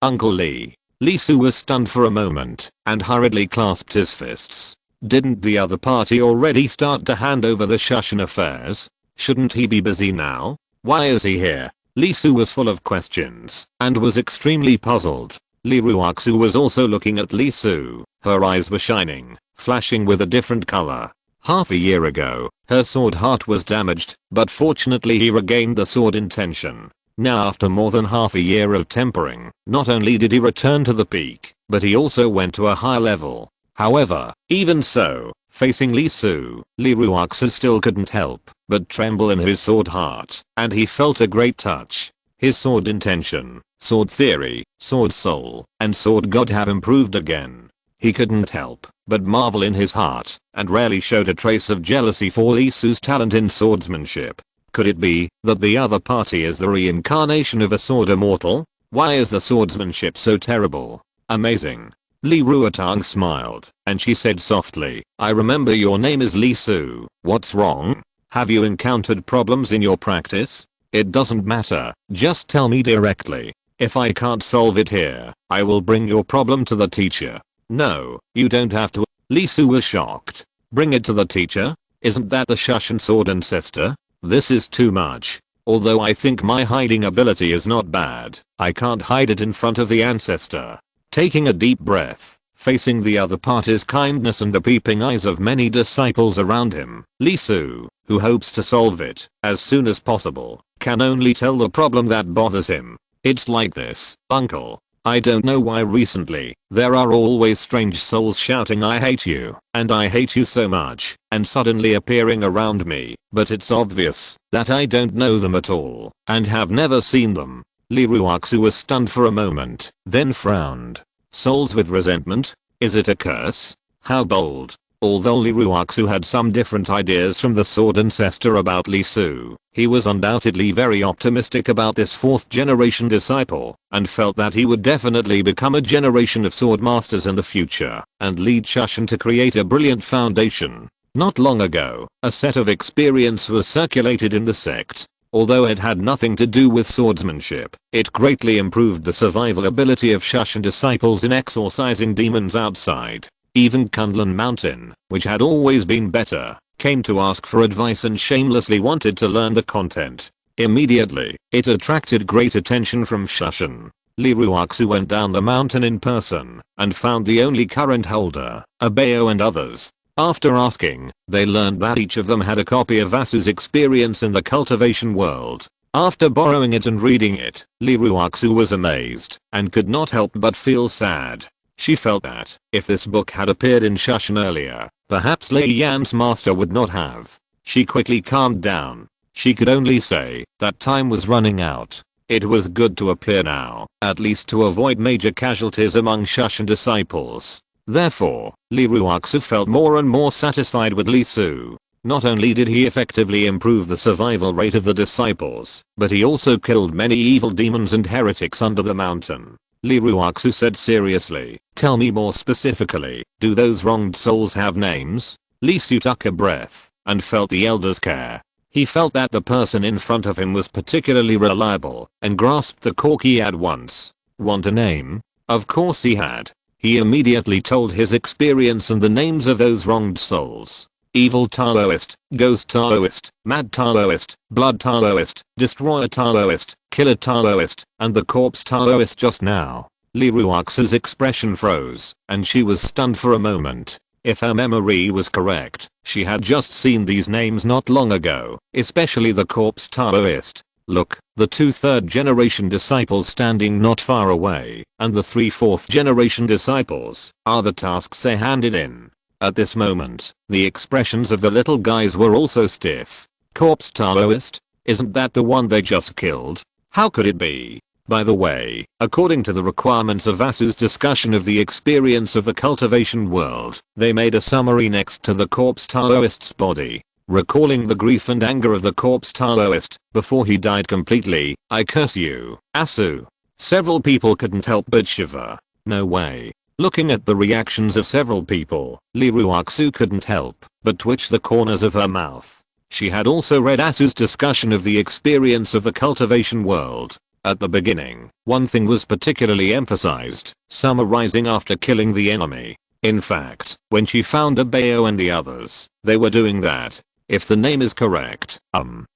Uncle Lee. Lee Su was stunned for a moment, and hurriedly clasped his fists. Didn't the other party already start to hand over the Shushan affairs? Shouldn't he be busy now? Why is he here? Lee Su was full of questions, and was extremely puzzled. Lee Ruaksu was also looking at Lee Su. Her eyes were shining, flashing with a different color. Half a year ago, her sword heart was damaged, but fortunately he regained the sword intention. Now after more than half a year of tempering, not only did he return to the peak, but he also went to a higher level. However, even so, facing Lee Su, Lee Ruaksu still couldn't help but tremble in his sword heart, and he felt a great touch. His sword intention, sword theory, sword soul, and sword god have improved again. He couldn't help but marvel in his heart, and rarely showed a trace of jealousy for Lee Su's talent in swordsmanship. Could it be that the other party is the reincarnation of a sword immortal? Why is the swordsmanship so terrible? Amazing. Lee Ruatang smiled, and she said softly, I remember your name is Lee Su. What's wrong? Have you encountered problems in your practice? It doesn't matter, just tell me directly. If I can't solve it here, I will bring your problem to the teacher. No, you don't have to. Lee Su was shocked. Bring it to the teacher? Isn't that the Shushan sword ancestor? This is too much. Although I think my hiding ability is not bad, I can't hide it in front of the ancestor. Taking a deep breath, facing the other party's kindness and the peeping eyes of many disciples around him, Lee Su, who hopes to solve it as soon as possible, can only tell the problem that bothers him. It's like this, uncle. I don't know why recently, there are always strange souls shouting I hate you, and I hate you so much, and suddenly appearing around me, but it's obvious that I don't know them at all, and have never seen them. Lee Ruaksu was stunned for a moment, then frowned. Souls with resentment? Is it a curse? How bold. Although Lee Ruaksu had some different ideas from the sword ancestor about Lee Su, he was undoubtedly very optimistic about this 4th generation disciple, and felt that he would definitely become a generation of sword masters in the future, and lead Shushan to create a brilliant foundation. Not long ago, a set of experience was circulated in the sect. Although it had nothing to do with swordsmanship, it greatly improved the survival ability of Shushan disciples in exorcising demons outside. Even Kunlun Mountain, which had always been better, came to ask for advice and shamelessly wanted to learn the content. Immediately, it attracted great attention from Shushan. Liruaksu went down the mountain in person and found the only current holder, Abayo and others. After asking, they learned that each of them had a copy of Vasu's experience in the cultivation world. After borrowing it and reading it, Liruaksu was amazed and could not help but feel sad. She felt that, if this book had appeared in Shushan earlier, perhaps Lei Yan's master would not have. She quickly calmed down. She could only say that time was running out. It was good to appear now, at least to avoid major casualties among Shushan disciples. Therefore, Liruaksu felt more and more satisfied with Li Su. Not only did he effectively improve the survival rate of the disciples, but he also killed many evil demons and heretics under the mountain. Liruaksu said seriously, "Tell me more specifically, do those wronged souls have names?" Li Su took a breath and felt the elder's care. He felt that the person in front of him was particularly reliable and grasped the corky at once. Want a name? Of course he had. He immediately told his experience and the names of those wronged souls. Evil Taoist, Ghost Taoist, Mad Taoist, Blood Taoist, Destroyer Taoist, Killer Taoist, and the Corpse Taoist just now. Liruaksu's expression froze, and she was stunned for a moment. If her memory was correct, she had just seen these names not long ago, especially the Corpse Taoist. Look, the 2 third-generation disciples standing not far away, and the 3 fourth-generation disciples, are the tasks they handed in. At this moment, the expressions of the little guys were also stiff. Corpse Taoist? Isn't that the one they just killed? How could it be? By the way, according to the requirements of Vasu's discussion of the experience of the cultivation world, they made a summary next to the Corpse Taoist's body. Recalling the grief and anger of the Corpse Taoist before he died completely, "I curse you, Asu." Several people couldn't help but shiver. No way. Looking at the reactions of several people, Liruaksu couldn't help but twitch the corners of her mouth. She had also read Asu's discussion of the experience of the cultivation world. At the beginning, one thing was particularly emphasized, summarizing after killing the enemy. In fact, when she found Abayo and the others, they were doing that. If the name is correct,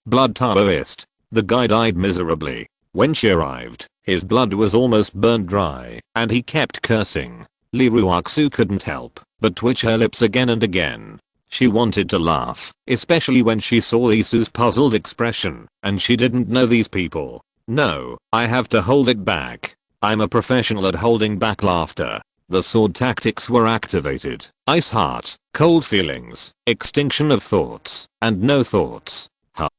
Blood Taoist, the guy died miserably. When she arrived, his blood was almost burned dry, and he kept cursing. Liruaksu couldn't help but twitch her lips again and again. She wanted to laugh, especially when she saw Isu's puzzled expression, and she didn't know these people. No, I have to hold it back. I'm a professional at holding back laughter. The sword tactics were activated. Ice heart, cold feelings, extinction of thoughts, and no thoughts.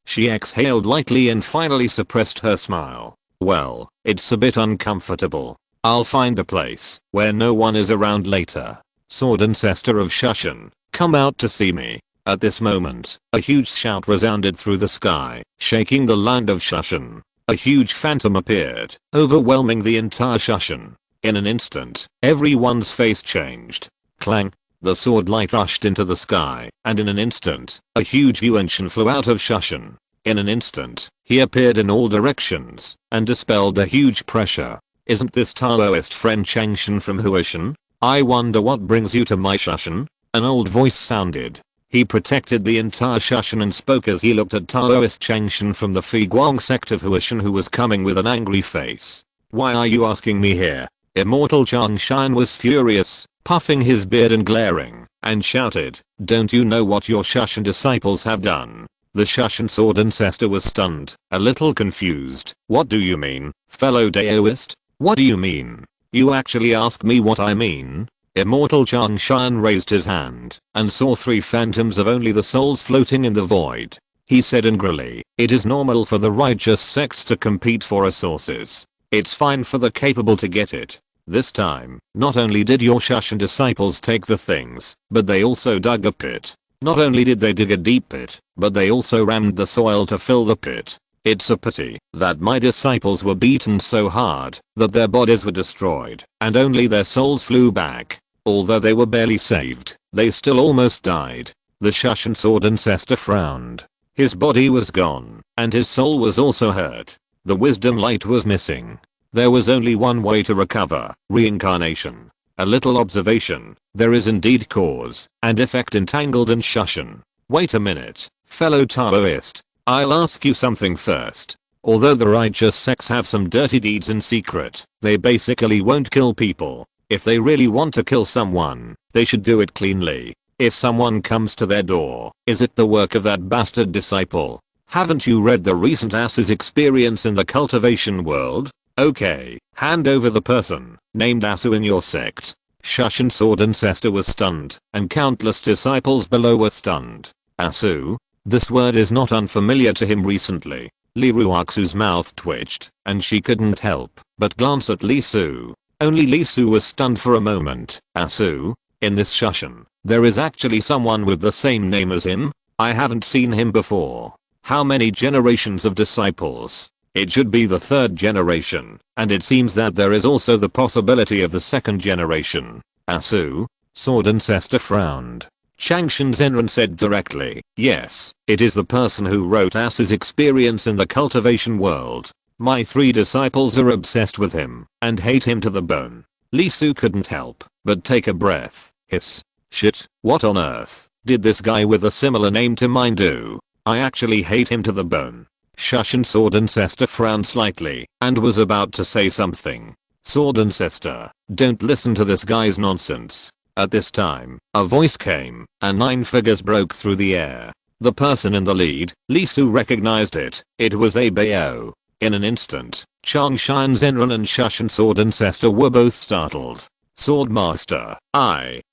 She exhaled lightly and finally suppressed her smile. Well, it's a bit uncomfortable. I'll find a place where no one is around later. Sword ancestor of Shushan, come out to see me. At this moment, a huge shout resounded through the sky, shaking the land of Shushan. A huge phantom appeared, overwhelming the entire Shushan. In an instant, everyone's face changed. Clang! The sword light rushed into the sky, and in an instant, a huge Yuanshan flew out of Shushan. In an instant, he appeared in all directions, and dispelled the huge pressure. Isn't this Taoist friend Changshan from Huashan? I wonder what brings you to my Shushan? An old voice sounded. He protected the entire Shushan and spoke as he looked at Taoist Changshan from the Figuang sect of Huashan, who was coming with an angry face. Why are you asking me here? Immortal Changshan was furious, puffing his beard and glaring, and shouted, "Don't you know what your Shushan disciples have done?" The Shushan sword ancestor was stunned, a little confused. What do you mean, fellow Daoist? What do you mean? You actually ask me what I mean? Immortal Changshan raised his hand and saw 3 phantoms of only the souls floating in the void. He said angrily, "It is normal for the righteous sects to compete for resources. It's fine for the capable to get it. This time, not only did your Shushan disciples take the things, but they also dug a pit. Not only did they dig a deep pit, but they also rammed the soil to fill the pit. It's a pity that my disciples were beaten so hard that their bodies were destroyed, and only their souls flew back. Although they were barely saved, they still almost died." The Shushan sword ancestor frowned. His body was gone, and his soul was also hurt. The wisdom light was missing. There was only one way to recover: reincarnation. A little observation: there is indeed cause and effect entangled in Shushan. Wait a minute, fellow Taoist. I'll ask you something first. Although the righteous sects have some dirty deeds in secret, they basically won't kill people. If they really want to kill someone, they should do it cleanly. If someone comes to their door, is it the work of that bastard disciple? Haven't you read the recent Ass's experience in the cultivation world? Okay, hand over the person named Asu in your sect. Shushan Sword Ancestor was stunned, and countless disciples below were stunned. Asu? This word is not unfamiliar to him recently. Li Ruoxu's mouth twitched, and she couldn't help but glance at Li Su. Only Li Su was stunned for a moment. Asu? In this Shushan, there is actually someone with the same name as him? I haven't seen him before. How many generations of disciples? It should be the third generation, and it seems that there is also the possibility of the second generation. Asu? Sword Ancestor frowned. Changshan Zenran said directly, yes, it is the person who wrote Asu's experience in the cultivation world. My 3 disciples are obsessed with him, and hate him to the bone. Li Su couldn't help but take a breath. Hiss. Shit, what on earth did this guy with a similar name to mine do? I actually hate him to the bone. Shushan Sword Ancestor frowned slightly and was about to say something. Sword Ancestor, don't listen to this guy's nonsense. At this time, a voice came, and 9 figures broke through the air. The person in the lead, Li Su recognized it. It was Abao. In an instant, Changshan Zenran and Shushan Sword Ancestor were both startled. Swordmaster,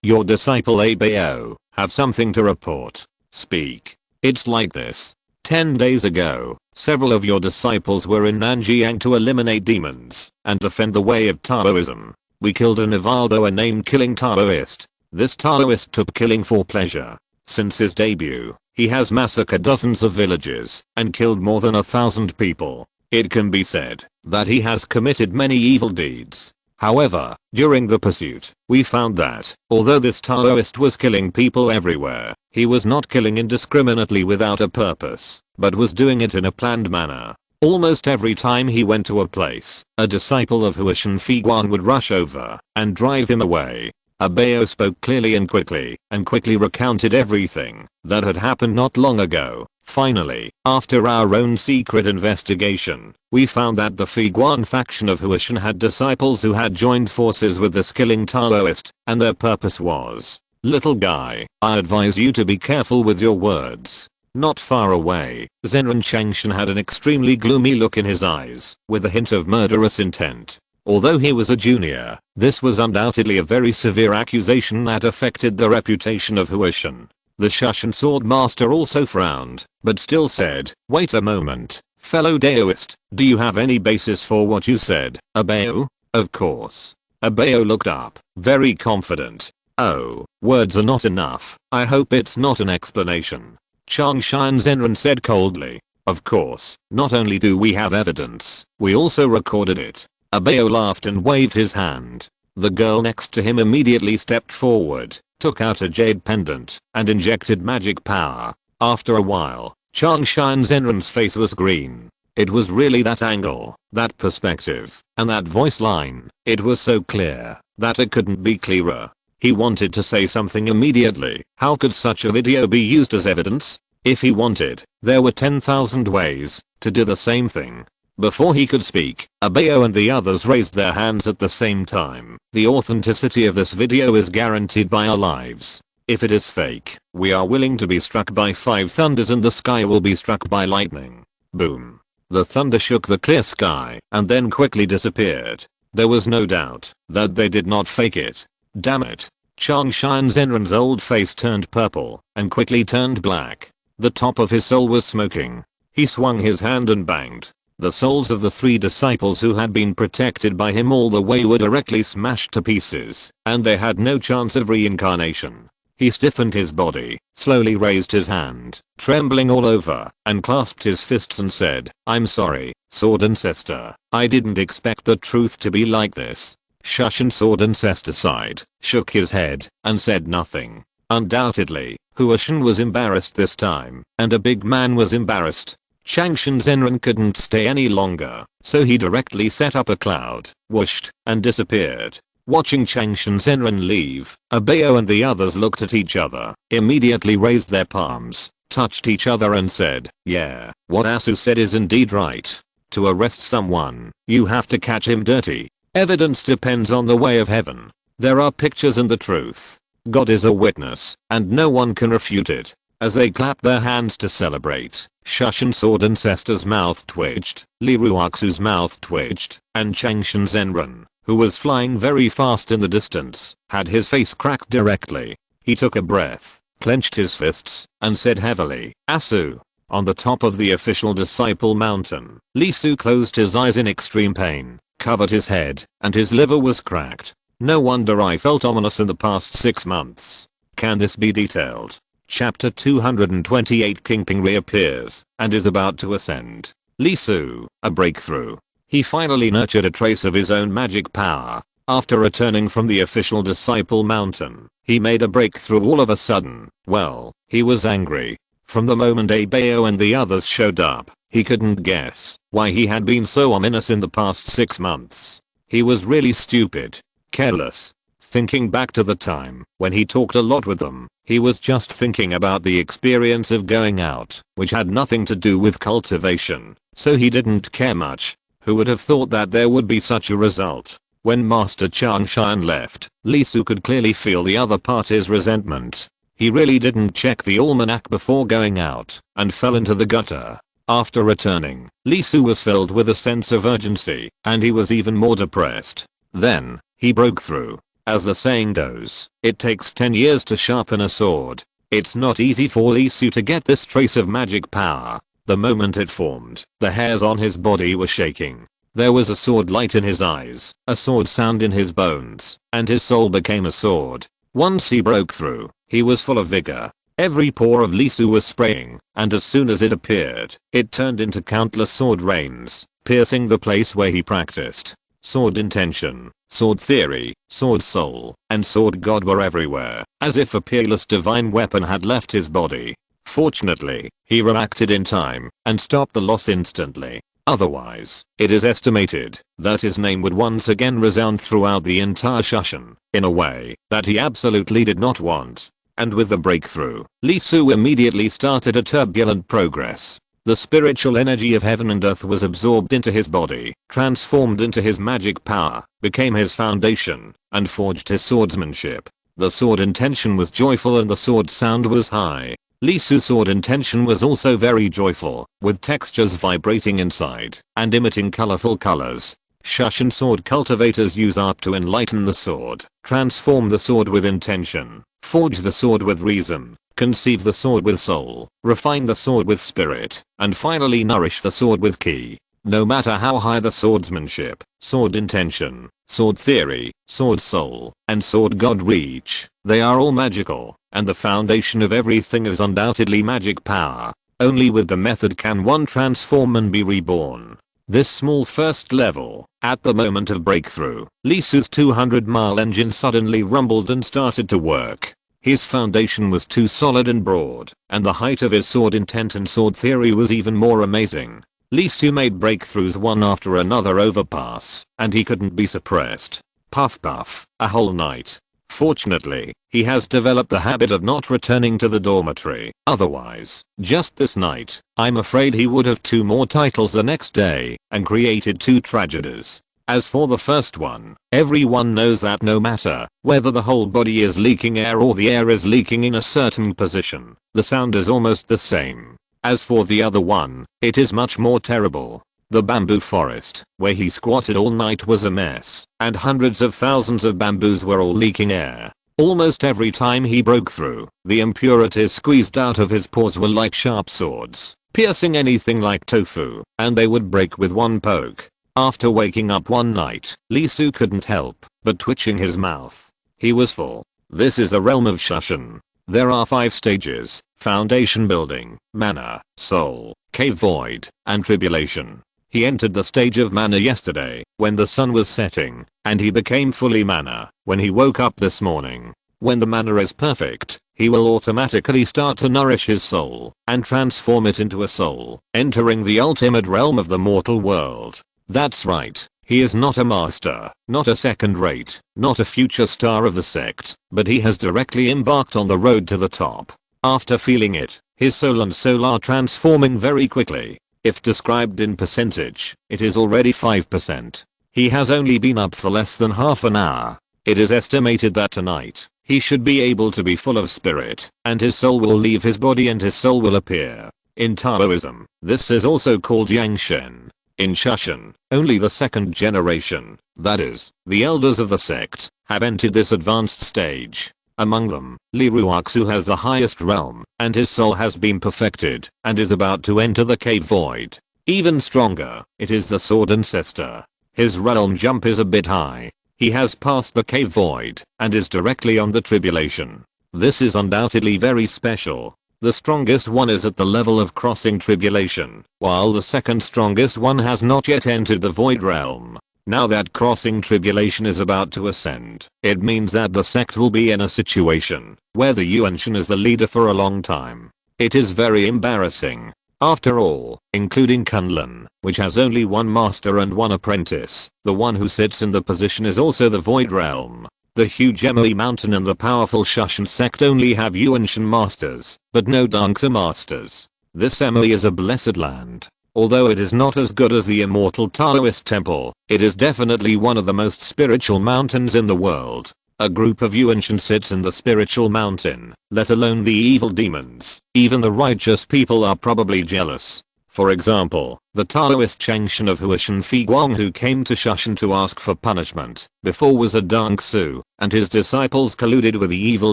your disciple Abao, have something to report. Speak. It's like this. 10 days ago, several of your disciples were in Nanjiang to eliminate demons and defend the way of Taoism. We killed an Ivaldo, a name-killing Taoist. This Taoist took killing for pleasure. Since his debut, he has massacred dozens of villages and killed more than 1,000 people. It can be said that he has committed many evil deeds. However, during the pursuit, we found that, although this Taoist was killing people everywhere, he was not killing indiscriminately without a purpose, but was doing it in a planned manner. Almost every time he went to a place, a disciple of Huashan Figuan would rush over and drive him away. Abao spoke clearly and quickly recounted everything that had happened not long ago. Finally, after our own secret investigation, we found that the Figuan faction of Huashan had disciples who had joined forces with this killing Taoist, and their purpose was, little guy, I advise you to be careful with your words. Not far away, Zenran Changshan had an extremely gloomy look in his eyes, with a hint of murderous intent. Although he was a junior, this was undoubtedly a very severe accusation that affected the reputation of Huashan. The Shushan Sword Master also frowned, but still said, wait a moment, fellow Daoist, do you have any basis for what you said, Abao? Of course. Abao looked up, very confident. Oh, words are not enough. I hope it's not an explanation. Changshan Zenran said coldly. Of course, not only do we have evidence, we also recorded it. Abao laughed and waved his hand. The girl next to him immediately stepped forward, took out a jade pendant, and injected magic power. After a while, Changshan Zenran's face was green. It was really that angle, that perspective, and that voice line. It was so clear that it couldn't be clearer. He wanted to say something immediately. How could such a video be used as evidence? If he wanted, there were 10,000 ways to do the same thing. Before he could speak, Abao and the others raised their hands at the same time. The authenticity of this video is guaranteed by our lives. If it is fake, we are willing to be struck by 5 thunders and the sky will be struck by lightning. Boom. The thunder shook the clear sky and then quickly disappeared. There was no doubt that they did not fake it. Damn it. Changshan Zenran's old face turned purple and quickly turned black. The top of his soul was smoking. He swung his hand and banged. The souls of the 3 disciples who had been protected by him all the way were directly smashed to pieces, and they had no chance of reincarnation. He stiffened his body, slowly raised his hand, trembling all over, and clasped his fists and said, I'm sorry, Sword Ancestor. I didn't expect the truth to be like this. Shushan Sword Ancestor sighed, shook his head, and said nothing. Undoubtedly, Huashan was embarrassed this time, and a big man was embarrassed. Changshan Zenran couldn't stay any longer, so he directly set up a cloud, whooshed, and disappeared. Watching Changshan Zenran leave, Abayo and the others looked at each other, immediately raised their palms, touched each other and said, "Yeah, what Asu said is indeed right. To arrest someone, you have to catch him dirty. Evidence depends on the way of heaven. There are pictures and the truth. God is a witness, and no one can refute it." As they clapped their hands to celebrate, Shushan Sword Ancestor's mouth twitched, Li Ruoxu's mouth twitched, and Changshan Zenran, who was flying very fast in the distance, had his face cracked directly. He took a breath, clenched his fists, and said heavily, "Asu." On the top of the official disciple mountain, Li Su closed his eyes in extreme pain, covered his head, and his liver was cracked. No wonder I felt ominous in the past 6 months. Can this be detailed? Chapter 228. Kingping reappears and is about to ascend. Li Su, a breakthrough. He finally nurtured a trace of his own magic power. After returning from the official disciple mountain, he made a breakthrough all of a sudden. Well, he was angry. From the moment Abayo and the others showed up, he couldn't guess why he had been so ominous in the past 6 months. He was really stupid, careless. Thinking back to the time when he talked a lot with them, he was just thinking about the experience of going out, which had nothing to do with cultivation, so he didn't care much. Who would have thought that there would be such a result? When Master Changshan left, Li Su could clearly feel the other party's resentment. He really didn't check the almanac before going out, and fell into the gutter. After returning, Li Su was filled with a sense of urgency, and he was even more depressed. Then, he broke through. As the saying goes, it takes 10 years to sharpen a sword. It's not easy for Li Su to get this trace of magic power. The moment it formed, the hairs on his body were shaking. There was a sword light in his eyes, a sword sound in his bones, and his soul became a sword. Once he broke through, he was full of vigor. Every pore of Li Su was spraying, and as soon as it appeared, it turned into countless sword rains, piercing the place where he practiced. Sword intention, sword theory, sword soul, and sword god were everywhere, as if a peerless divine weapon had left his body. Fortunately, he reacted in time, and stopped the loss instantly. Otherwise, it is estimated that his name would once again resound throughout the entire Shushan, in a way that he absolutely did not want. And with the breakthrough, Li Su immediately started a turbulent progress. The spiritual energy of heaven and earth was absorbed into his body, transformed into his magic power, became his foundation, and forged his swordsmanship. The sword intention was joyful and the sword sound was high. Li Su's sword intention was also very joyful, with textures vibrating inside, and emitting colorful colors. Shushan sword cultivators use art to enlighten the sword, transform the sword with intention, forge the sword with reason, conceive the sword with soul, refine the sword with spirit, and finally nourish the sword with ki. No matter how high the swordsmanship, sword intention, sword theory, sword soul, and sword god reach, they are all magical, and the foundation of everything is undoubtedly magic power. Only with the method can one transform and be reborn. This small first level, at the moment of breakthrough, Li Su's 200-mile engine suddenly rumbled and started to work. His foundation was too solid and broad, and the height of his sword intent and sword theory was even more amazing. Li Su made breakthroughs one after another overpass, and he couldn't be suppressed. Puff puff, a whole night. Fortunately, he has developed the habit of not returning to the dormitory. Otherwise, just this night, I'm afraid he would have 2 more titles the next day, and created 2 tragedies. As for the first one, everyone knows that no matter whether the whole body is leaking air or the air is leaking in a certain position, the sound is almost the same. As for the other one, it is much more terrible. The bamboo forest, where he squatted all night, was a mess, and hundreds of thousands of bamboos were all leaking air. Almost every time he broke through, the impurities squeezed out of his pores were like sharp swords, piercing anything like tofu, and they would break with one poke. After waking up one night, Li Su couldn't help but twitching his mouth. He was full. This is the realm of Shushan. There are 5 stages: foundation building, mana, soul, cave void, and tribulation. He entered the stage of mana yesterday, when the sun was setting, and he became fully mana when he woke up this morning. When the mana is perfect, he will automatically start to nourish his soul, and transform it into a soul, entering the ultimate realm of the mortal world. That's right, He is not a master, not a second rate, not a future star of the sect, but he has directly embarked on the road to the top. After feeling it, his soul and soul are transforming very quickly. If described in percentage, it is already 5%. He has only been up for less than half an hour. It is estimated that tonight, he should be able to be full of spirit, and his soul will leave his body and his soul will appear. In Taoism, this is also called Yangshen. In Shushan, only the second generation, that is, the elders of the sect, have entered this advanced stage. Among them, Li Ruoxu has the highest realm, and his soul has been perfected, and is about to enter the cave void. Even stronger, it is the sword ancestor. His realm jump is a bit high. He has passed the cave void, and is directly on the tribulation. This is undoubtedly very special. The strongest one is at the level of crossing tribulation, while the second strongest one has not yet entered the void realm. Now that crossing tribulation is about to ascend, it means that the sect will be in a situation where the Yuanshan is the leader for a long time. It is very embarrassing. After all, including Kunlun, which has only one master and one apprentice, the one who sits in the position is also the void realm. The huge Emily Mountain and the powerful Shushan sect only have Yuanshan masters, but no Dangsa masters. This Emily is a blessed land. Although it is not as good as the immortal Taoist temple, it is definitely one of the most spiritual mountains in the world. A group of Yuanshan sits in the spiritual mountain, let alone the evil demons. Even the righteous people are probably jealous. For example, the Taoist Changshan of Huashan Figuang who came to Shushan to ask for punishment, before was a Dangsu, and his disciples colluded with the evil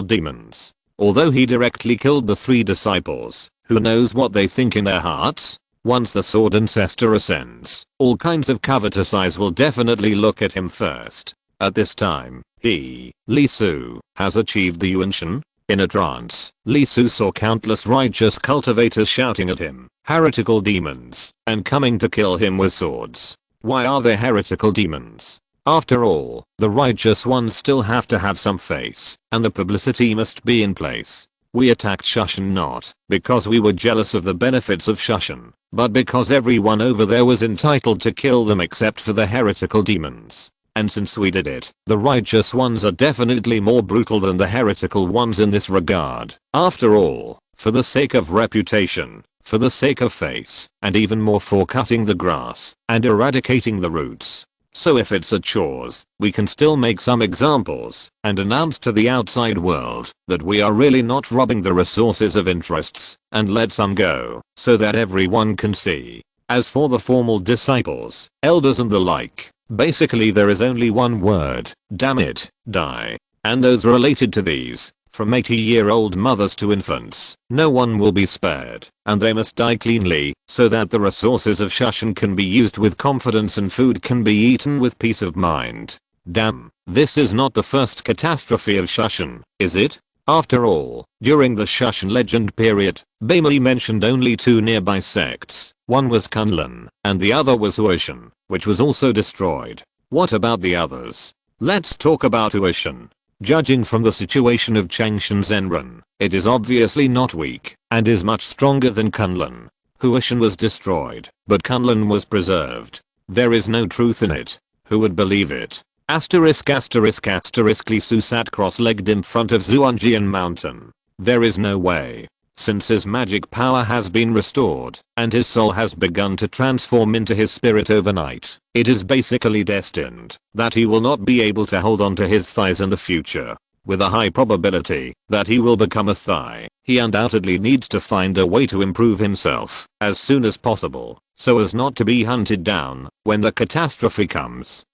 demons. Although he directly killed the 3 disciples, who knows what they think in their hearts? Once the sword ancestor ascends, all kinds of covetous eyes will definitely look at him first. At this time, he, Li Su, has achieved the Yuanshan. In a trance, Li Su saw countless righteous cultivators shouting at him, heretical demons, and coming to kill him with swords. Why are they heretical demons? After all, the righteous ones still have to have some face, and the publicity must be in place. We attacked Shushan not because we were jealous of the benefits of Shushan, but because everyone over there was entitled to kill them except for the heretical demons. And since we did it, the righteous ones are definitely more brutal than the heretical ones in this regard. After all, for the sake of reputation, for the sake of face, and even more for cutting the grass and eradicating the roots. So if it's a chores, we can still make some examples and announce to the outside world that we are really not robbing the resources of interests, and let some go so that everyone can see. As for the formal disciples, elders and the like, basically there is only one word, damn it, die. And those related to these, from 80-year-old mothers to infants, no one will be spared, and they must die cleanly, so that the resources of Shushan can be used with confidence and food can be eaten with peace of mind. Damn, this is not the first catastrophe of Shushan, is it? After all, during the Shushan legend period, Baimei mentioned only 2 nearby sects. One was Kunlun, and the other was Huashan, which was also destroyed. What about the others? Let's talk about Huashan. Judging from the situation of Changshan Zenran, it is obviously not weak, and is much stronger than Kunlun. Huashan was destroyed, but Kunlun was preserved. There is no truth in it. Who would believe it? Asterisk asterisk asterisk Li Su sat cross-legged in front of Zhuangjian Mountain. There is no way. Since his magic power has been restored, and his soul has begun to transform into his spirit overnight, it is basically destined that he will not be able to hold on to his thighs in the future. With a high probability that he will become a thigh, he undoubtedly needs to find a way to improve himself as soon as possible, so as not to be hunted down when the catastrophe comes.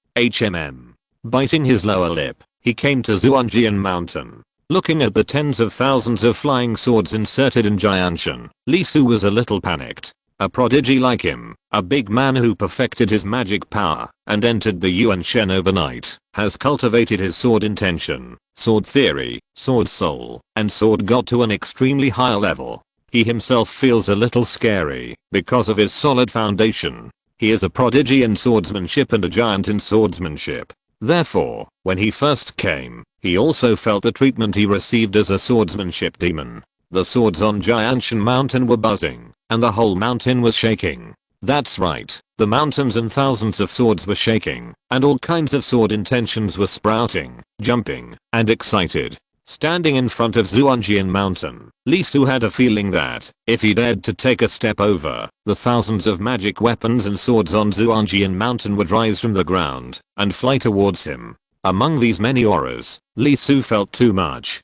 Biting his lower lip, he came to Zhuangjian Mountain. Looking at the tens of thousands of flying swords inserted in Jianshan, Li Su was a little panicked. A prodigy like him, a big man who perfected his magic power and entered the Yuanshan overnight, has cultivated his sword intention, sword theory, sword soul, and sword god to an extremely high level. He himself feels a little scary because of his solid foundation. He is a prodigy in swordsmanship and a giant in swordsmanship. Therefore, when he first came, he also felt the treatment he received as a swordsmanship demon. The swords on Jianshan Mountain were buzzing, and the whole mountain was shaking. That's right, the mountains and thousands of swords were shaking, and all kinds of sword intentions were sprouting, jumping, and excited. Standing in front of Xuanjian Mountain, Li Su had a feeling that, if he dared to take a step over, the thousands of magic weapons and swords on Xuanjian Mountain would rise from the ground, and fly towards him. Among these many auras, Li Su felt too much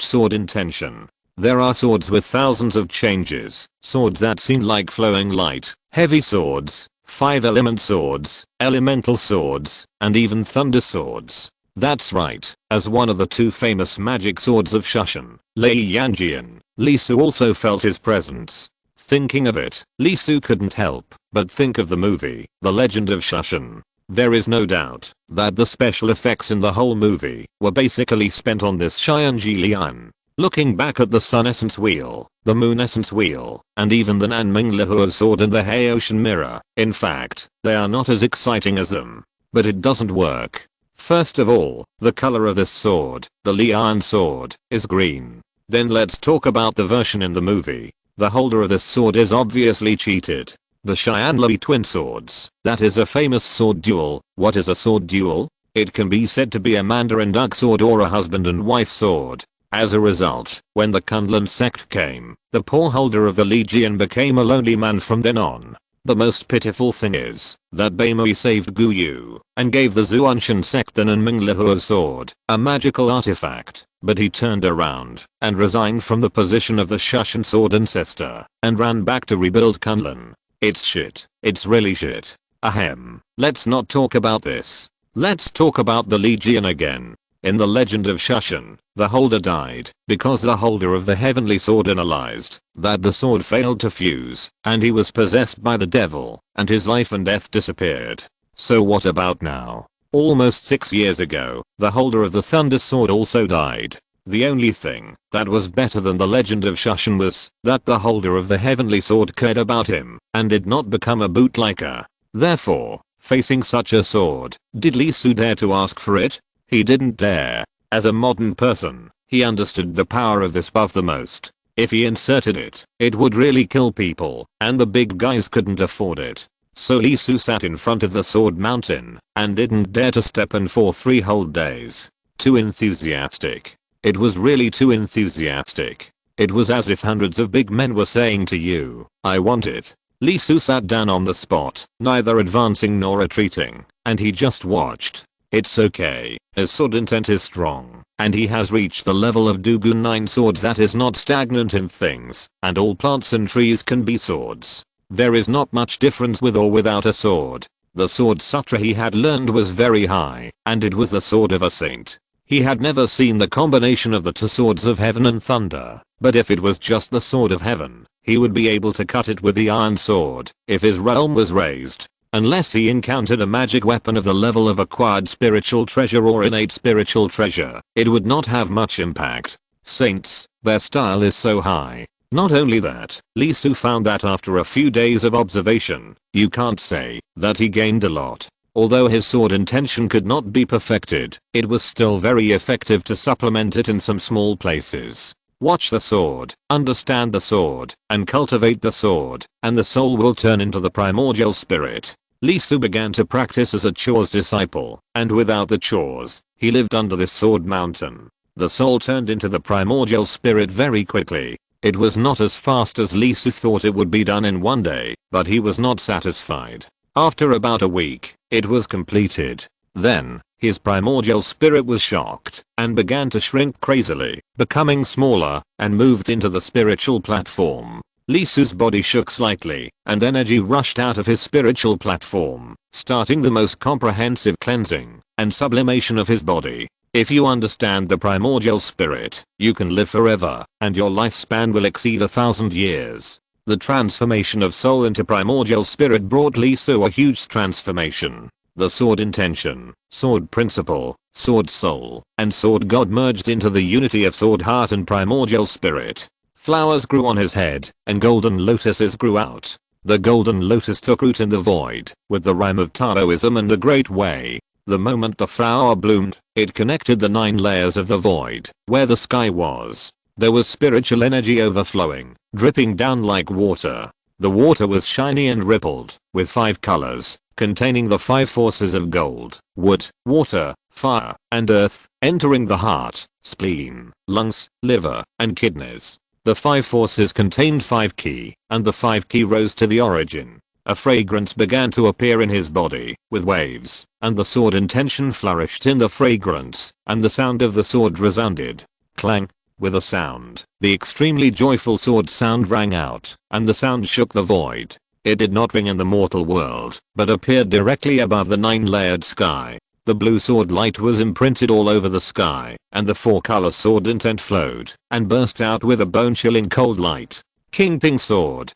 sword intention. There are swords with thousands of changes, swords that seem like flowing light, heavy swords, 5-element swords, elemental swords, and even thunder swords. That's right, as one of the two famous magic swords of Shushan, Lei Yanjian, Li Su also felt his presence. Thinking of it, Li Su couldn't help but think of the movie, The Legend of Shushan. There is no doubt that the special effects in the whole movie were basically spent on this Xianji Lian. Looking back at the Sun Essence Wheel, the Moon Essence Wheel, and even the Nanming Lihuo Sword and the Hei Ocean Mirror, in fact, they are not as exciting as them. But it doesn't work. First of all, the color of this sword, the Lian sword, is green. Then let's talk about the version in the movie. The holder of this sword is obviously cheated. The Xianlui twin swords, that is a famous sword duel. What is a sword duel? It can be said to be a Mandarin duck sword or a husband and wife sword. As a result, when the Kunlun sect came, the poor holder of the Legion became a lonely man from then on. The most pitiful thing is that Beimui saved Gu Yu and gave the Xuanshan sect the Nanming Lihuo sword, a magical artifact, but he turned around and resigned from the position of the Shushan sword ancestor and ran back to rebuild Kunlun. It's shit. It's really shit. Ahem. Let's not talk about this. Let's talk about the Legion again. In the Legend of Shushan, the holder died because the holder of the heavenly sword analyzed that the sword failed to fuse and he was possessed by the devil and his life and death disappeared. So what about now? Almost 6 years ago, the holder of the thunder sword also died. The only thing that was better than the Legend of Shushan was that the holder of the heavenly sword cared about him and did not become a bootlicker. Therefore, facing such a sword, did Li Su dare to ask for it? He didn't dare. As a modern person, he understood the power of this buff the most. If he inserted it, it would really kill people, and the big guys couldn't afford it. So Li Su sat in front of the sword mountain, and didn't dare to step in for 3 whole days. Too enthusiastic. It was really too enthusiastic. It was as if hundreds of big men were saying to you, I want it. Li Su sat down on the spot, neither advancing nor retreating, and he just watched. It's okay, his sword intent is strong, and he has reached the level of Dugun 9 swords that is not stagnant in things, and all plants and trees can be swords. There is not much difference with or without a sword. The sword sutra he had learned was very high, and it was the sword of a saint. He had never seen the combination of the 2 swords of heaven and thunder, but if it was just the sword of heaven, he would be able to cut it with the iron sword if his realm was raised. Unless he encountered a magic weapon of the level of acquired spiritual treasure or innate spiritual treasure, it would not have much impact. Saints, their style is so high. Not only that, Li Su found that after a few days of observation, you can't say that he gained a lot. Although his sword intention could not be perfected, it was still very effective to supplement it in some small places. Watch the sword, understand the sword, and cultivate the sword, and the soul will turn into the primordial spirit. Li Su began to practice as a chore's disciple, and without the chores, he lived under this sword mountain. The soul turned into the primordial spirit very quickly. It was not as fast as Li Su thought it would be done in one day, but he was not satisfied. After about a week, it was completed. Then, his primordial spirit was shocked and began to shrink crazily, becoming smaller, and moved into the spiritual platform. Li Su's body shook slightly, and energy rushed out of his spiritual platform, starting the most comprehensive cleansing and sublimation of his body. If you understand the primordial spirit, you can live forever, and your lifespan will exceed 1,000 years. The transformation of soul into primordial spirit brought Li Su a huge transformation. The sword intention, sword principle, sword soul, and sword god merged into the unity of sword heart and primordial spirit. Flowers grew on his head, and golden lotuses grew out. The golden lotus took root in the void, with the rhyme of Taoism and the Great Way. The moment the flower bloomed, it connected the 9 layers of the void, where the sky was. There was spiritual energy overflowing, dripping down like water. The water was shiny and rippled, with 5 colors, containing the 5 forces of gold, wood, water, fire, and earth, entering the heart, spleen, lungs, liver, and kidneys. The 5 forces contained 5 ki, and the 5 ki rose to the origin. A fragrance began to appear in his body, with waves, and the sword intention flourished in the fragrance, and the sound of the sword resounded. Clang. With a sound, the extremely joyful sword sound rang out, and the sound shook the void. It did not ring in the mortal world, but appeared directly above the 9-layered sky. The blue sword light was imprinted all over the sky, and the 4-color sword intent flowed, and burst out with a bone-chilling cold light. King Ping sword,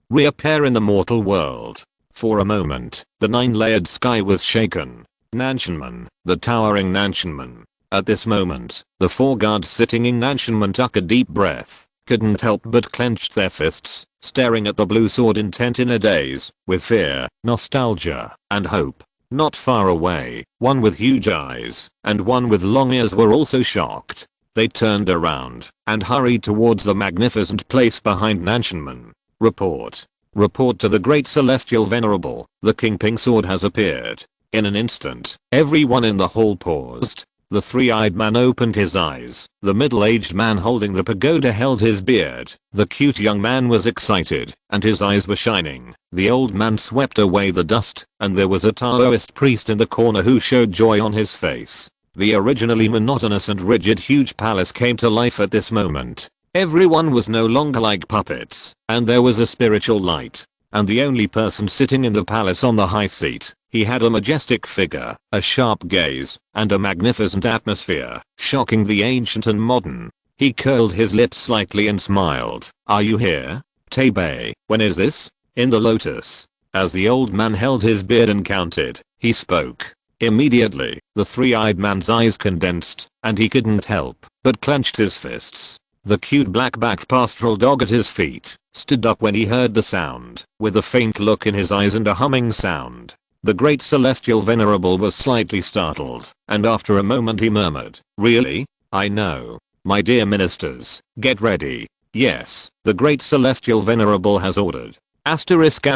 reappear in the mortal world. For a moment, the 9-layered sky was shaken. Nanshanman, the towering Nanshanman. At this moment, the 4 guards sitting in Nanshanman took a deep breath, couldn't help but clenched their fists, staring at the blue sword intent in a daze, with fear, nostalgia, and hope. Not far away, one with huge eyes, and one with long ears were also shocked. They turned around, and hurried towards the magnificent place behind Nanshanman. Report to the great celestial venerable, the King Ping sword has appeared. In an instant, everyone in the hall paused. The 3-eyed man opened his eyes, the middle-aged man holding the pagoda held his beard, the cute young man was excited, and his eyes were shining. The old man swept away the dust, and there was a Taoist priest in the corner who showed joy on his face. The originally monotonous and rigid huge palace came to life at this moment. Everyone was no longer like puppets, and there was a spiritual light. And the only person sitting in the palace on the high seat, he had a majestic figure, a sharp gaze, and a magnificent atmosphere, shocking the ancient and modern. He curled his lips slightly and smiled. Are you here? Taipei, when is this? In the lotus. As the old man held his beard and counted, he spoke. Immediately, the 3-eyed man's eyes condensed, and he couldn't help but clenched his fists. The cute black-backed pastoral dog at his feet stood up when he heard the sound, with a faint look in his eyes and a humming sound. The great celestial venerable was slightly startled, and after a moment he murmured, really? I know. My dear ministers, get ready. Yes, the great celestial venerable has ordered. Asterisk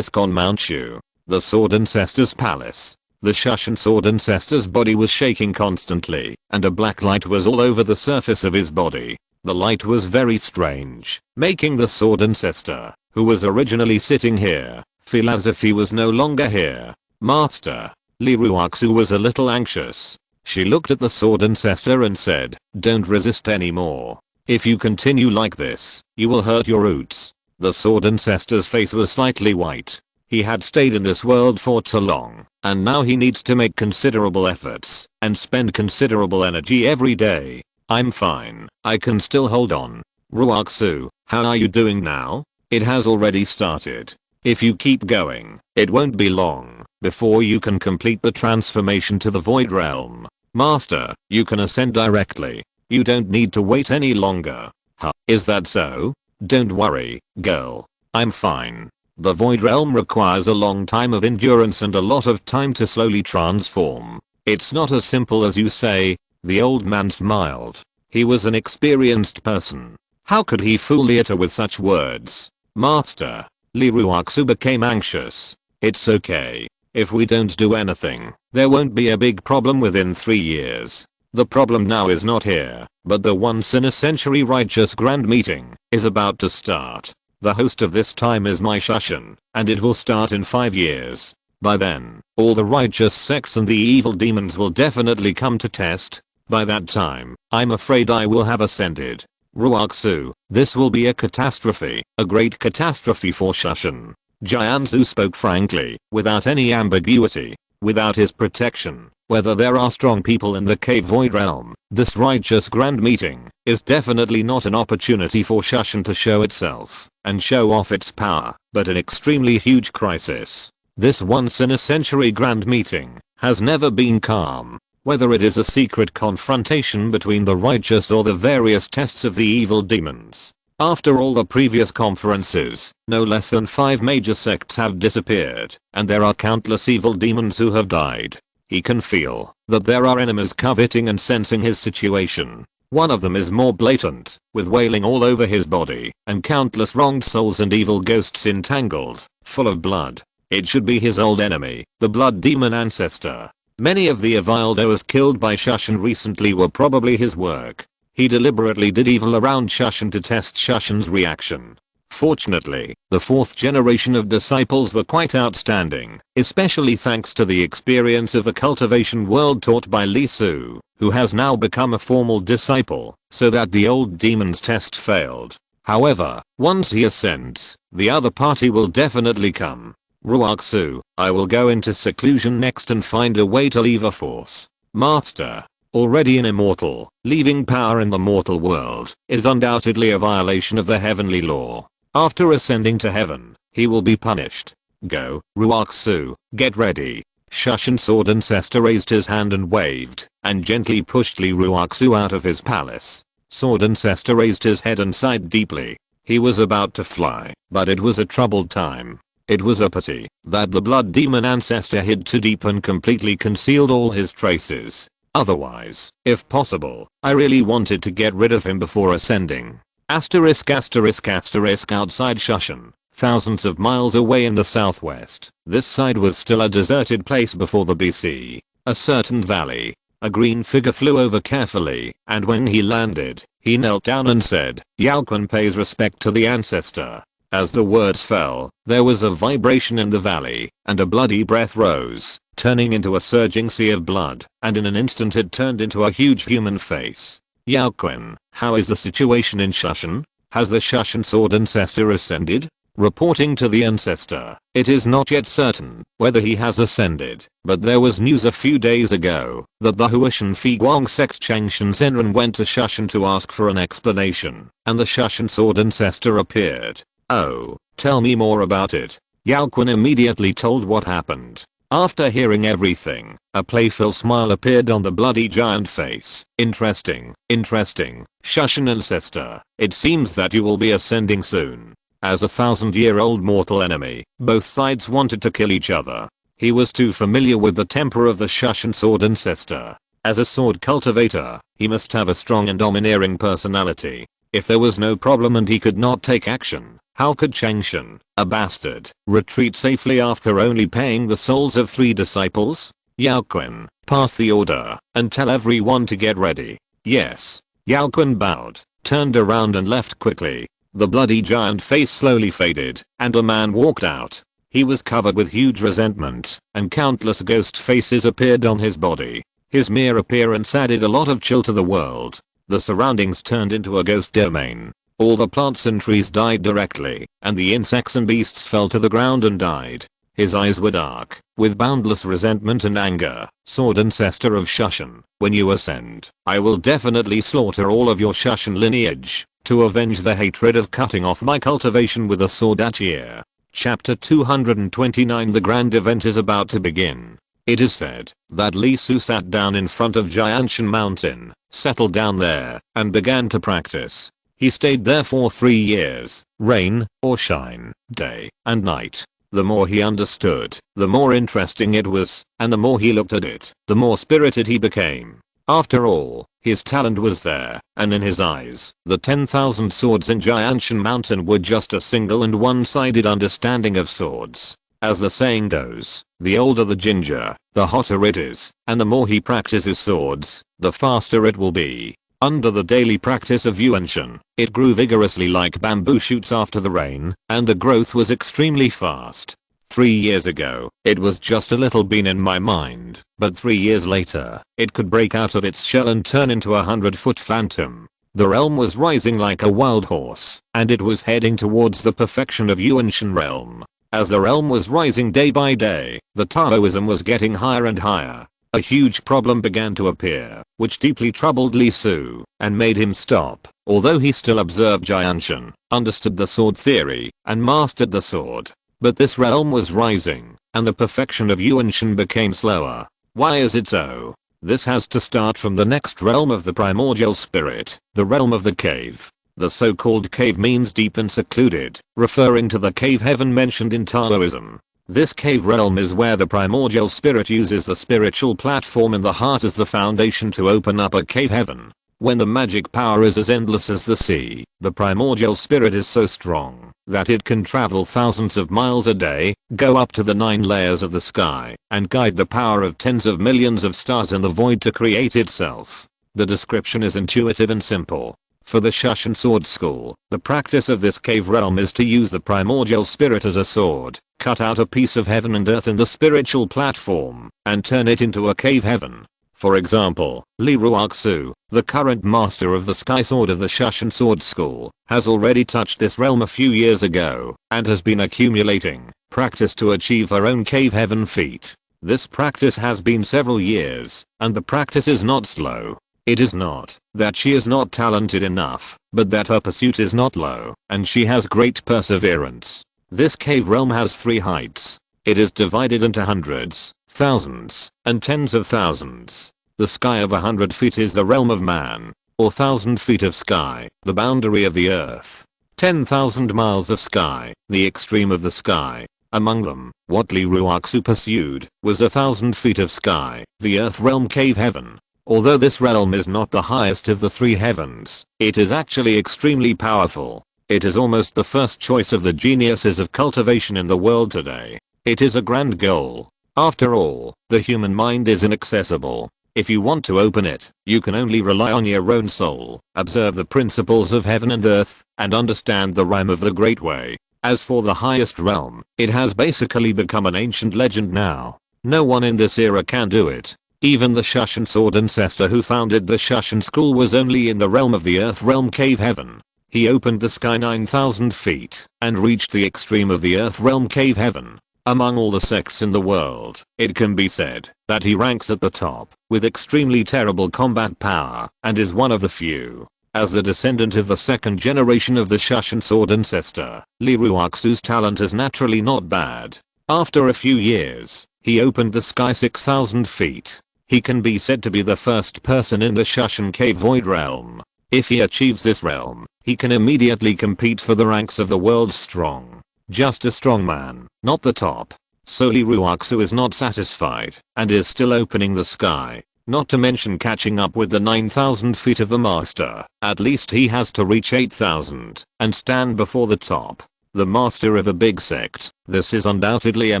on Mount Shu, the sword ancestor's palace. The Shushan sword ancestor's body was shaking constantly, and a black light was all over the surface of his body. The light was very strange, making the sword ancestor, who was originally sitting here, feel as if he was no longer here. Master, Li Ruoxu was a little anxious. She looked at the sword ancestor and said, don't resist anymore. If you continue like this, you will hurt your roots. The sword ancestor's face was slightly white. He had stayed in this world for too long, and now he needs to make considerable efforts, and spend considerable energy every day. I'm fine, I can still hold on. Ruoxu, how are you doing now? It has already started. If you keep going, it won't be long before you can complete the transformation to the void realm. Master, you can ascend directly. You don't need to wait any longer. Huh, is that so? Don't worry, girl. I'm fine. The void realm requires a long time of endurance and a lot of time to slowly transform. It's not as simple as you say. The old man smiled. He was an experienced person. How could he fool Leota with such words? Master, Li Ruoxu became anxious. It's okay. If we don't do anything, there won't be a big problem within 3 years. The problem now is not here, but the once in a century righteous grand meeting is about to start. The host of this time is my Shushan, and it will start in 5 years. By then, all the righteous sects and the evil demons will definitely come to test. By that time, I'm afraid I will have ascended. Ruoxu, this will be a catastrophe, a great catastrophe for Shushan. Jianzu spoke frankly, without any ambiguity. Without his protection, whether there are strong people in the cave void realm, this righteous grand meeting is definitely not an opportunity for Shushan to show itself and show off its power, but an extremely huge crisis. This once in a century grand meeting has never been calm. Whether it is a secret confrontation between the righteous or the various tests of the evil demons. After all the previous conferences, no less than 5 major sects have disappeared, and there are countless evil demons who have died. He can feel that there are enemies coveting and sensing his situation. One of them is more blatant, with wailing all over his body, and countless wronged souls and evil ghosts entangled, full of blood. It should be his old enemy, the blood demon ancestor. Many of the Evildoers killed by Shushan recently were probably his work. He deliberately did evil around Shushan to test Shushan's reaction. Fortunately, the fourth generation of disciples were quite outstanding, especially thanks to the experience of the cultivation world taught by Li Su, who has now become a formal disciple, so that the old demon's test failed. However, once he ascends, the other party will definitely come. Ruaksu, I will go into seclusion next and find a way to leave a force. Master. Already an immortal, leaving power in the mortal world is undoubtedly a violation of the heavenly law. After ascending to heaven, he will be punished. Go, Ruaksu, get ready. Shushan Sword Ancestor raised his hand and waved, and gently pushed Li Ruaksu out of his palace. Sword Ancestor raised his head and sighed deeply. He was about to fly, but it was a troubled time. It was a pity that the blood demon ancestor hid too deep and completely concealed all his traces. Otherwise, if possible, I really wanted to get rid of him before ascending. Asterisk asterisk asterisk outside Shushan, thousands of miles away in the southwest. This side was still a deserted place before the BC. A certain valley. A green figure flew over carefully, and when he landed, he knelt down and said, Yaoquan pays respect to the ancestor. As the words fell, there was a vibration in the valley, and a bloody breath rose, turning into a surging sea of blood, and in an instant it turned into a huge human face. Yaoquan, how is the situation in Shushan? Has the Shushan Sword Ancestor ascended? Reporting to the ancestor, it is not yet certain whether he has ascended, but there was news a few days ago that the Huashan Figuang sect Changshan Zenran went to Shushan to ask for an explanation, and the Shushan Sword Ancestor appeared. Oh, tell me more about it. Yaoquan immediately told what happened. After hearing everything, a playful smile appeared on the bloody giant face. Interesting, interesting. Shushan Ancestor, it seems that you will be ascending soon. As a 1,000-year-old mortal enemy, both sides wanted to kill each other. He was too familiar with the temper of the Shushan Sword Ancestor. As a sword cultivator, he must have a strong and domineering personality. If there was no problem and he could not take action, how could Changshan, a bastard, retreat safely after only paying the souls of 3 disciples? Yaoquan, pass the order, and tell everyone to get ready. Yes. Yaoquan bowed, turned around and left quickly. The bloody giant face slowly faded, and a man walked out. He was covered with huge resentment, and countless ghost faces appeared on his body. His mere appearance added a lot of chill to the world. The surroundings turned into a ghost domain. All the plants and trees died directly, and the insects and beasts fell to the ground and died. His eyes were dark, with boundless resentment and anger. Sword Ancestor of Shushan, when you ascend, I will definitely slaughter all of your Shushan lineage, to avenge the hatred of cutting off my cultivation with a sword at year. Chapter 229. The grand event is about to begin. It is said that Li Su sat down in front of Jianshan Mountain, settled down there, and began to practice. He stayed there for 3 years, rain or shine, day and night. The more he understood, the more interesting it was, and the more he looked at it, the more spirited he became. After all, his talent was there, and in his eyes, the 10,000 swords in Jianshan Mountain were just a single and one-sided understanding of swords. As the saying goes, the older the ginger, the hotter it is, and the more he practices swords, the faster it will be. Under the daily practice of Yuanshan, it grew vigorously like bamboo shoots after the rain, and the growth was extremely fast. 3 years ago, it was just a little bean in my mind, but 3 years later, it could break out of its shell and turn into a 100-foot phantom. The realm was rising like a wild horse, and it was heading towards the perfection of Yuanshan realm. As the realm was rising day by day, the Taoism was getting higher and higher. A huge problem began to appear, which deeply troubled Li Su, and made him stop. Although he still observed Jianshan, understood the sword theory, and mastered the sword. But this realm was rising, and the perfection of Yuanshan became slower. Why is it so? This has to start from the next realm of the primordial spirit, the realm of the cave. The so-called cave means deep and secluded, referring to the cave heaven mentioned in Taoism. This cave realm is where the primordial spirit uses the spiritual platform in the heart as the foundation to open up a cave heaven. When the magic power is as endless as the sea, the primordial spirit is so strong that it can travel thousands of miles a day, go up to the 9 layers of the sky, and guide the power of tens of millions of stars in the void to create itself. The description is intuitive and simple. For the Shushan Sword School, the practice of this cave realm is to use the primordial spirit as a sword, cut out a piece of heaven and earth in the spiritual platform, and turn it into a cave heaven. For example, Li Ruoxu, the current master of the Sky Sword of the Shushan Sword School, has already touched this realm a few years ago, and has been accumulating practice to achieve her own cave heaven feat. This practice has been several years, and the practice is not slow. It is not that she is not talented enough, but that her pursuit is not low, and she has great perseverance. This cave realm has 3 heights. It is divided into hundreds, thousands, and tens of thousands. The sky of 100 feet is the realm of man, or 1,000 feet of sky, the boundary of the earth. 10,000 miles of sky, the extreme of the sky. Among them, what Li Ruoxu pursued was 1,000 feet of sky, the earth realm cave heaven. Although this realm is not the highest of the 3 heavens, it is actually extremely powerful. It is almost the first choice of the geniuses of cultivation in the world today. It is a grand goal. After all, the human mind is inaccessible. If you want to open it, you can only rely on your own soul, observe the principles of heaven and earth, and understand the rhyme of the Great Way. As for the highest realm, it has basically become an ancient legend now. No one in this era can do it. Even the Shushan Sword ancestor who founded the Shushan School was only in the realm of the earth realm cave heaven. He opened the sky 9,000 feet and reached the extreme of the earth realm cave heaven. Among all the sects in the world, it can be said that he ranks at the top, with extremely terrible combat power, and is one of the few. As the descendant of the 2nd generation of the Shushan Sword ancestor, Li Ruoxu's talent is naturally not bad. After a few years, he opened the sky 6,000 feet. He can be said to be the first person in the Shushan Cave Void realm. If he achieves this realm, he can immediately compete for the ranks of the world's strong. Just a strong man, not the top. So Li Ruoxu is not satisfied, and is still opening the sky. Not to mention catching up with the 9,000 feet of the master. At least he has to reach 8,000, and stand before the top. The master of a big sect. This is undoubtedly a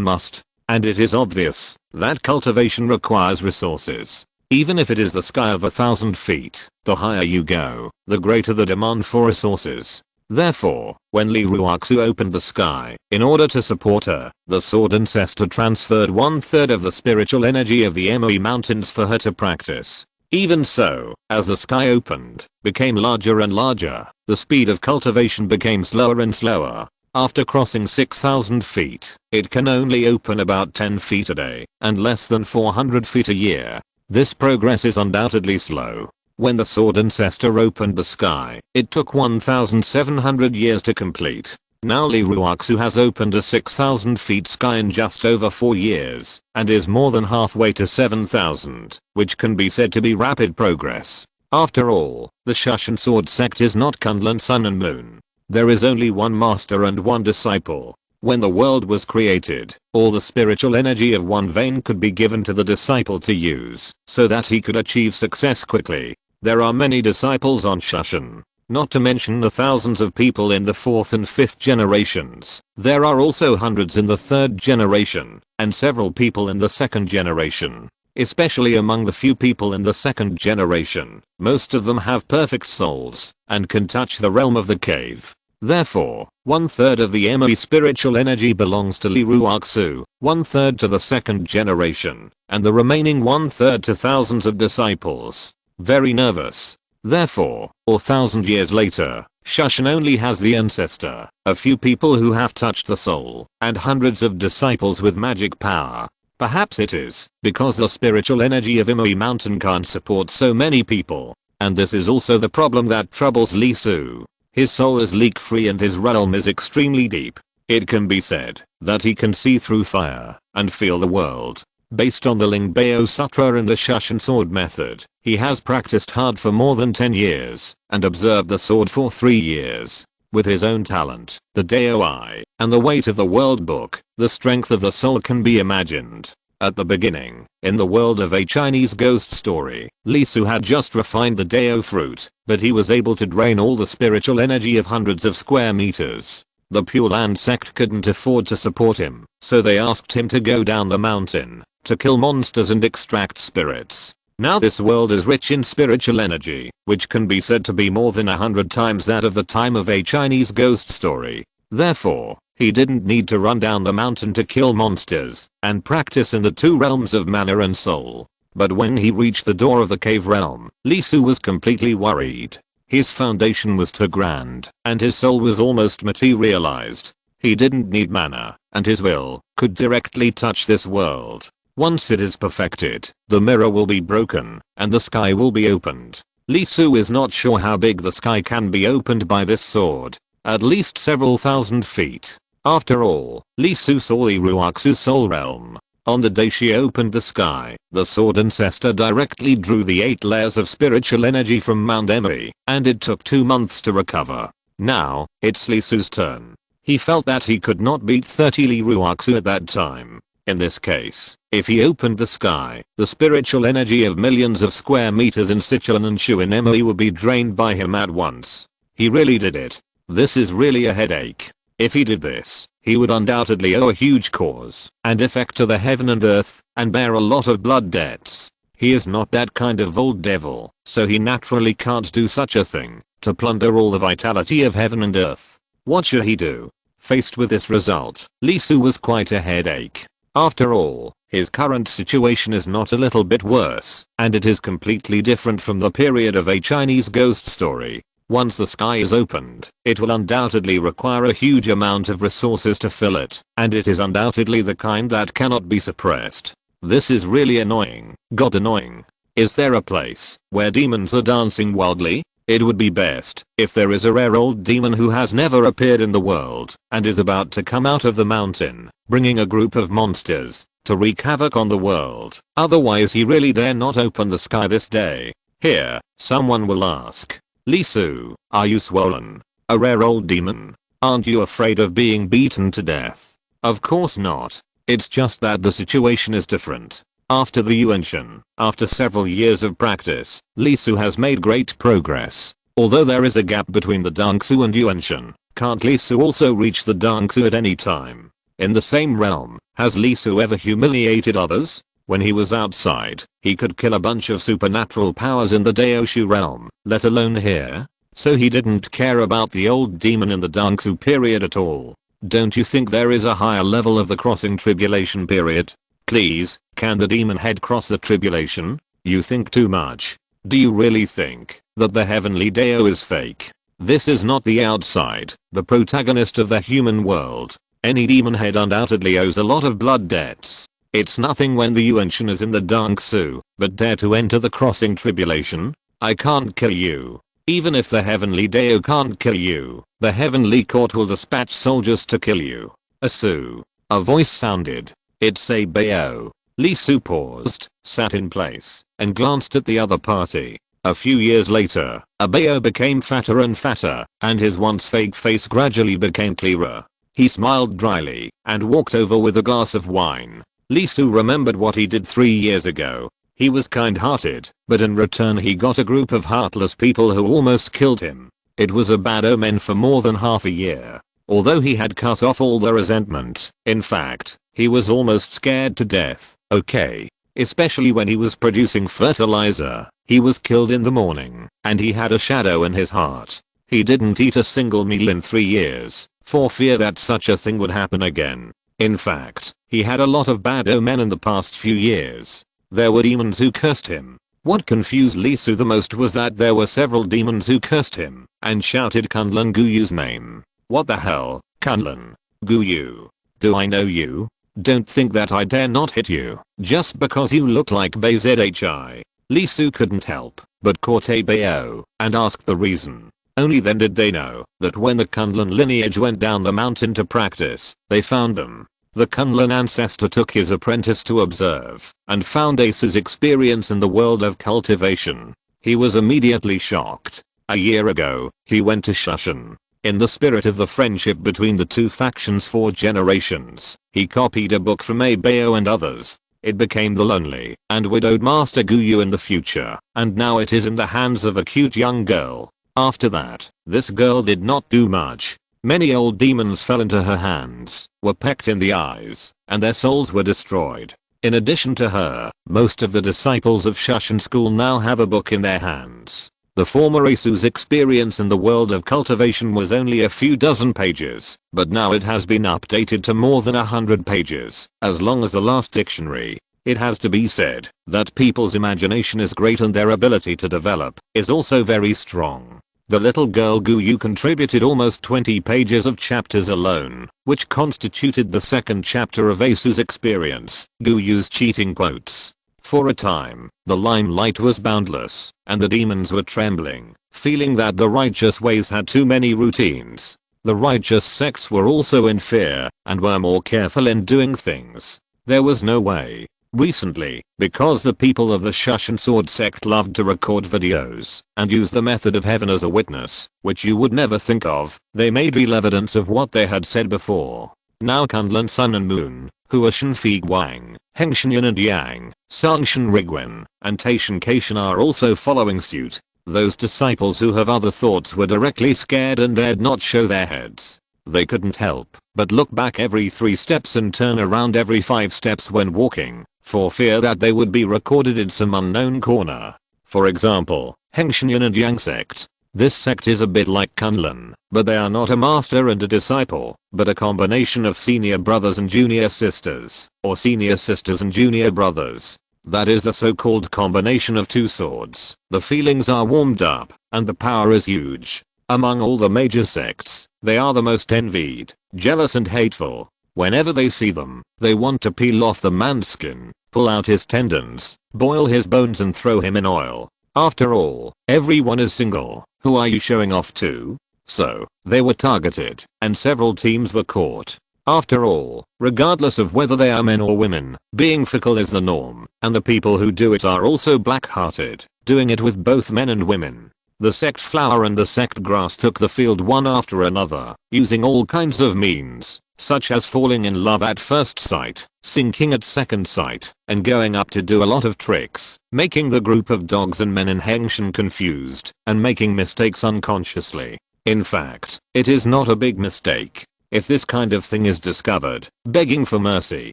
must. And it is obvious that cultivation requires resources. Even if it is the sky of 1,000 feet, the higher you go, the greater the demand for resources. Therefore, when Li Ruoxu opened the sky, in order to support her, the sword ancestor transferred 1/3 of the spiritual energy of the Emoe mountains for her to practice. Even so, as the sky opened, became larger and larger, the speed of cultivation became slower and slower. After crossing 6,000 feet, it can only open about 10 feet a day, and less than 400 feet a year. This progress is undoubtedly slow. When the sword ancestor opened the sky, it took 1,700 years to complete. Now Li Ruoxu has opened a 6,000 feet sky in just over 4 years, and is more than halfway to 7,000, which can be said to be rapid progress. After all, the Shushan Sword sect is not Kunlun Sun and Moon. There is only one master and one disciple. When the world was created, all the spiritual energy of one vein could be given to the disciple to use, so that he could achieve success quickly. There are many disciples on Shushan, not to mention the thousands of people in the 4th and 5th generations. There are also hundreds in the 3rd generation, and several people in the 2nd generation. Especially among the few people in the 2nd generation, most of them have perfect souls, and can touch the realm of the cave. Therefore, 1/3 of the Emoe spiritual energy belongs to Li Ruoxu, 1/3 to the 2nd generation, and the remaining 1/3 to thousands of disciples. Very nervous. Therefore, 1,000 years later, Shushan only has the ancestor, a few people who have touched the soul, and hundreds of disciples with magic power. Perhaps it is because the spiritual energy of Emoe Mountain can't support so many people. And this is also the problem that troubles Li Su. His soul is leak free and his realm is extremely deep. It can be said that he can see through fire and feel the world. Based on the Lingbao Sutra and the Shushan Sword method, he has practiced hard for more than 10 years and observed the sword for 3 years. With his own talent, the Dao, and the weight of the world book, the strength of the soul can be imagined. At the beginning, in the world of a Chinese ghost story, Li Su had just refined the Dao fruit, but he was able to drain all the spiritual energy of hundreds of square meters. The Pure Land sect couldn't afford to support him, so they asked him to go down the mountain, to kill monsters and extract spirits. Now this world is rich in spiritual energy, which can be said to be more than 100 times that of the time of a Chinese ghost story. Therefore, he didn't need to run down the mountain to kill monsters and practice in the two realms of mana and soul. But when he reached the door of the cave realm, Li Su was completely worried. His foundation was too grand, and his soul was almost materialized. He didn't need mana, and his will could directly touch this world. Once it is perfected, the mirror will be broken, and the sky will be opened. Li Su is not sure how big the sky can be opened by this sword. At least several thousand feet. After all, Li Su saw Iruaksu's soul realm. On the day she opened the sky, the sword ancestor directly drew the 8 layers of spiritual energy from Mount Emery, and it took 2 months to recover. Now, it's Li Su's turn. He felt that he could not beat 30 Iruaksu at that time. In this case, if he opened the sky, the spiritual energy of millions of square meters in Sichuan and Shuin Emery would be drained by him at once. He really did it. This is really a headache. If he did this, he would undoubtedly owe a huge cause and effect to the heaven and earth, and bear a lot of blood debts. He is not that kind of old devil, so he naturally can't do such a thing, to plunder all the vitality of heaven and earth. What should he do? Faced with this result, Li Su was quite a headache. After all, his current situation is not a little bit worse, and it is completely different from the period of a Chinese ghost story. Once the sky is opened, it will undoubtedly require a huge amount of resources to fill it, and it is undoubtedly the kind that cannot be suppressed. This is really annoying. God annoying. Is there a place where demons are dancing wildly? It would be best if there is a rare old demon who has never appeared in the world and is about to come out of the mountain, bringing a group of monsters to wreak havoc on the world. Otherwise he really dare not open the sky this day. Here, someone will ask. Li Su, are you swollen? A rare old demon? Aren't you afraid of being beaten to death? Of course not. It's just that the situation is different. After the Yuanshan, after several years of practice, Li Su has made great progress. Although there is a gap between the Dangsu and Yuanshan, can't Li Su also reach the Dangsu at any time? In the same realm, has Li Su ever humiliated others? When he was outside, he could kill a bunch of supernatural powers in the Daoshu realm, let alone here. So he didn't care about the old demon in the Dangsu period at all. Don't you think there is a higher level of the crossing tribulation period? Please, can the demon head cross the tribulation? You think too much. Do you really think that the heavenly Dao is fake? This is not the outside, the protagonist of the human world. Any demon head undoubtedly owes a lot of blood debts. It's nothing when the Yuanshan is in the Dangsu, but dare to enter the crossing tribulation? I can't kill you. Even if the heavenly Dao can't kill you, the heavenly court will dispatch soldiers to kill you. Asu. A voice sounded. It's a Bao. Li Su paused, sat in place, and glanced at the other party. A few years later, a Bao became fatter and fatter, and his once fake face gradually became clearer. He smiled dryly, and walked over with a glass of wine. Li Su remembered what he did 3 years ago. He was kind-hearted, but in return he got a group of heartless people who almost killed him. It was a bad omen for more than half a year. Although he had cut off all the resentment, in fact, he was almost scared to death. Okay. Especially when he was producing fertilizer. He was killed in the morning, and he had a shadow in his heart. He didn't eat a single meal in 3 years, for fear that such a thing would happen again. In fact, he had a lot of bad omen in the past few years. There were demons who cursed him. What confused Li Su the most was that there were several demons who cursed him and shouted Kunlun Guyu's name. What the hell, Kunlun Guyu? Do I know you? Don't think that I dare not hit you just because you look like BZHI. Li Su couldn't help but caught a Bao and asked the reason. Only then did they know that when the Kunlun lineage went down the mountain to practice, they found them. The Kunlun ancestor took his apprentice to observe and found Ace's experience in the world of cultivation. He was immediately shocked. A year ago, he went to Shushan. In the spirit of the friendship between the two factions for generations, he copied a book from a Bao and others. It became the lonely and widowed Master Guyu in the future, and now it is in the hands of a cute young girl. After that, this girl did not do much. Many old demons fell into her hands, were pecked in the eyes, and their souls were destroyed. In addition to her, most of the disciples of Shushan school now have a book in their hands. The former Isu's experience in the world of cultivation was only a few dozen pages, but now it has been updated to more than 100 pages, as long as the last dictionary. It has to be said that people's imagination is great and their ability to develop is also very strong. The little girl Guyu contributed almost 20 pages of chapters alone, which constituted the second chapter of Isu's experience, Guyu's cheating quotes. For a time, the limelight was boundless, and the demons were trembling, feeling that the righteous ways had too many routines. The righteous sects were also in fear, and were more careful in doing things. There was no way. Recently, because the people of the Shushan Sword sect loved to record videos, and use the method of heaven as a witness, which you would never think of, they made real evidence of what they had said before. Now Kunlun Sun and Moon, Huashan Fig Wang, Hengshan Yin and Yang, Sangshan Rigwen, and Taishan Kaishan are also following suit. Those disciples who have other thoughts were directly scared and dared not show their heads. They couldn't help but look back every 3 steps and turn around every 5 steps when walking, for fear that they would be recorded in some unknown corner. For example, Hengshan Yin and Yang sect. This sect is a bit like Kunlun, but they are not a master and a disciple, but a combination of senior brothers and junior sisters, or senior sisters and junior brothers. That is the so-called combination of 2 swords. The feelings are warmed up, and the power is huge. Among all the major sects, they are the most envied, jealous and hateful. Whenever they see them, they want to peel off the man's skin, pull out his tendons, boil his bones and throw him in oil. After all, everyone is single. Who are you showing off to? So, they were targeted, and several teams were caught. After all, regardless of whether they are men or women, being fickle is the norm, and the people who do it are also black-hearted, doing it with both men and women. The sect flower and the sect grass took the field one after another, using all kinds of means, such as falling in love at first sight, sinking at second sight, and going up to do a lot of tricks, making the group of dogs and men in Hengshan confused, and making mistakes unconsciously. In fact, it is not a big mistake. If this kind of thing is discovered, begging for mercy,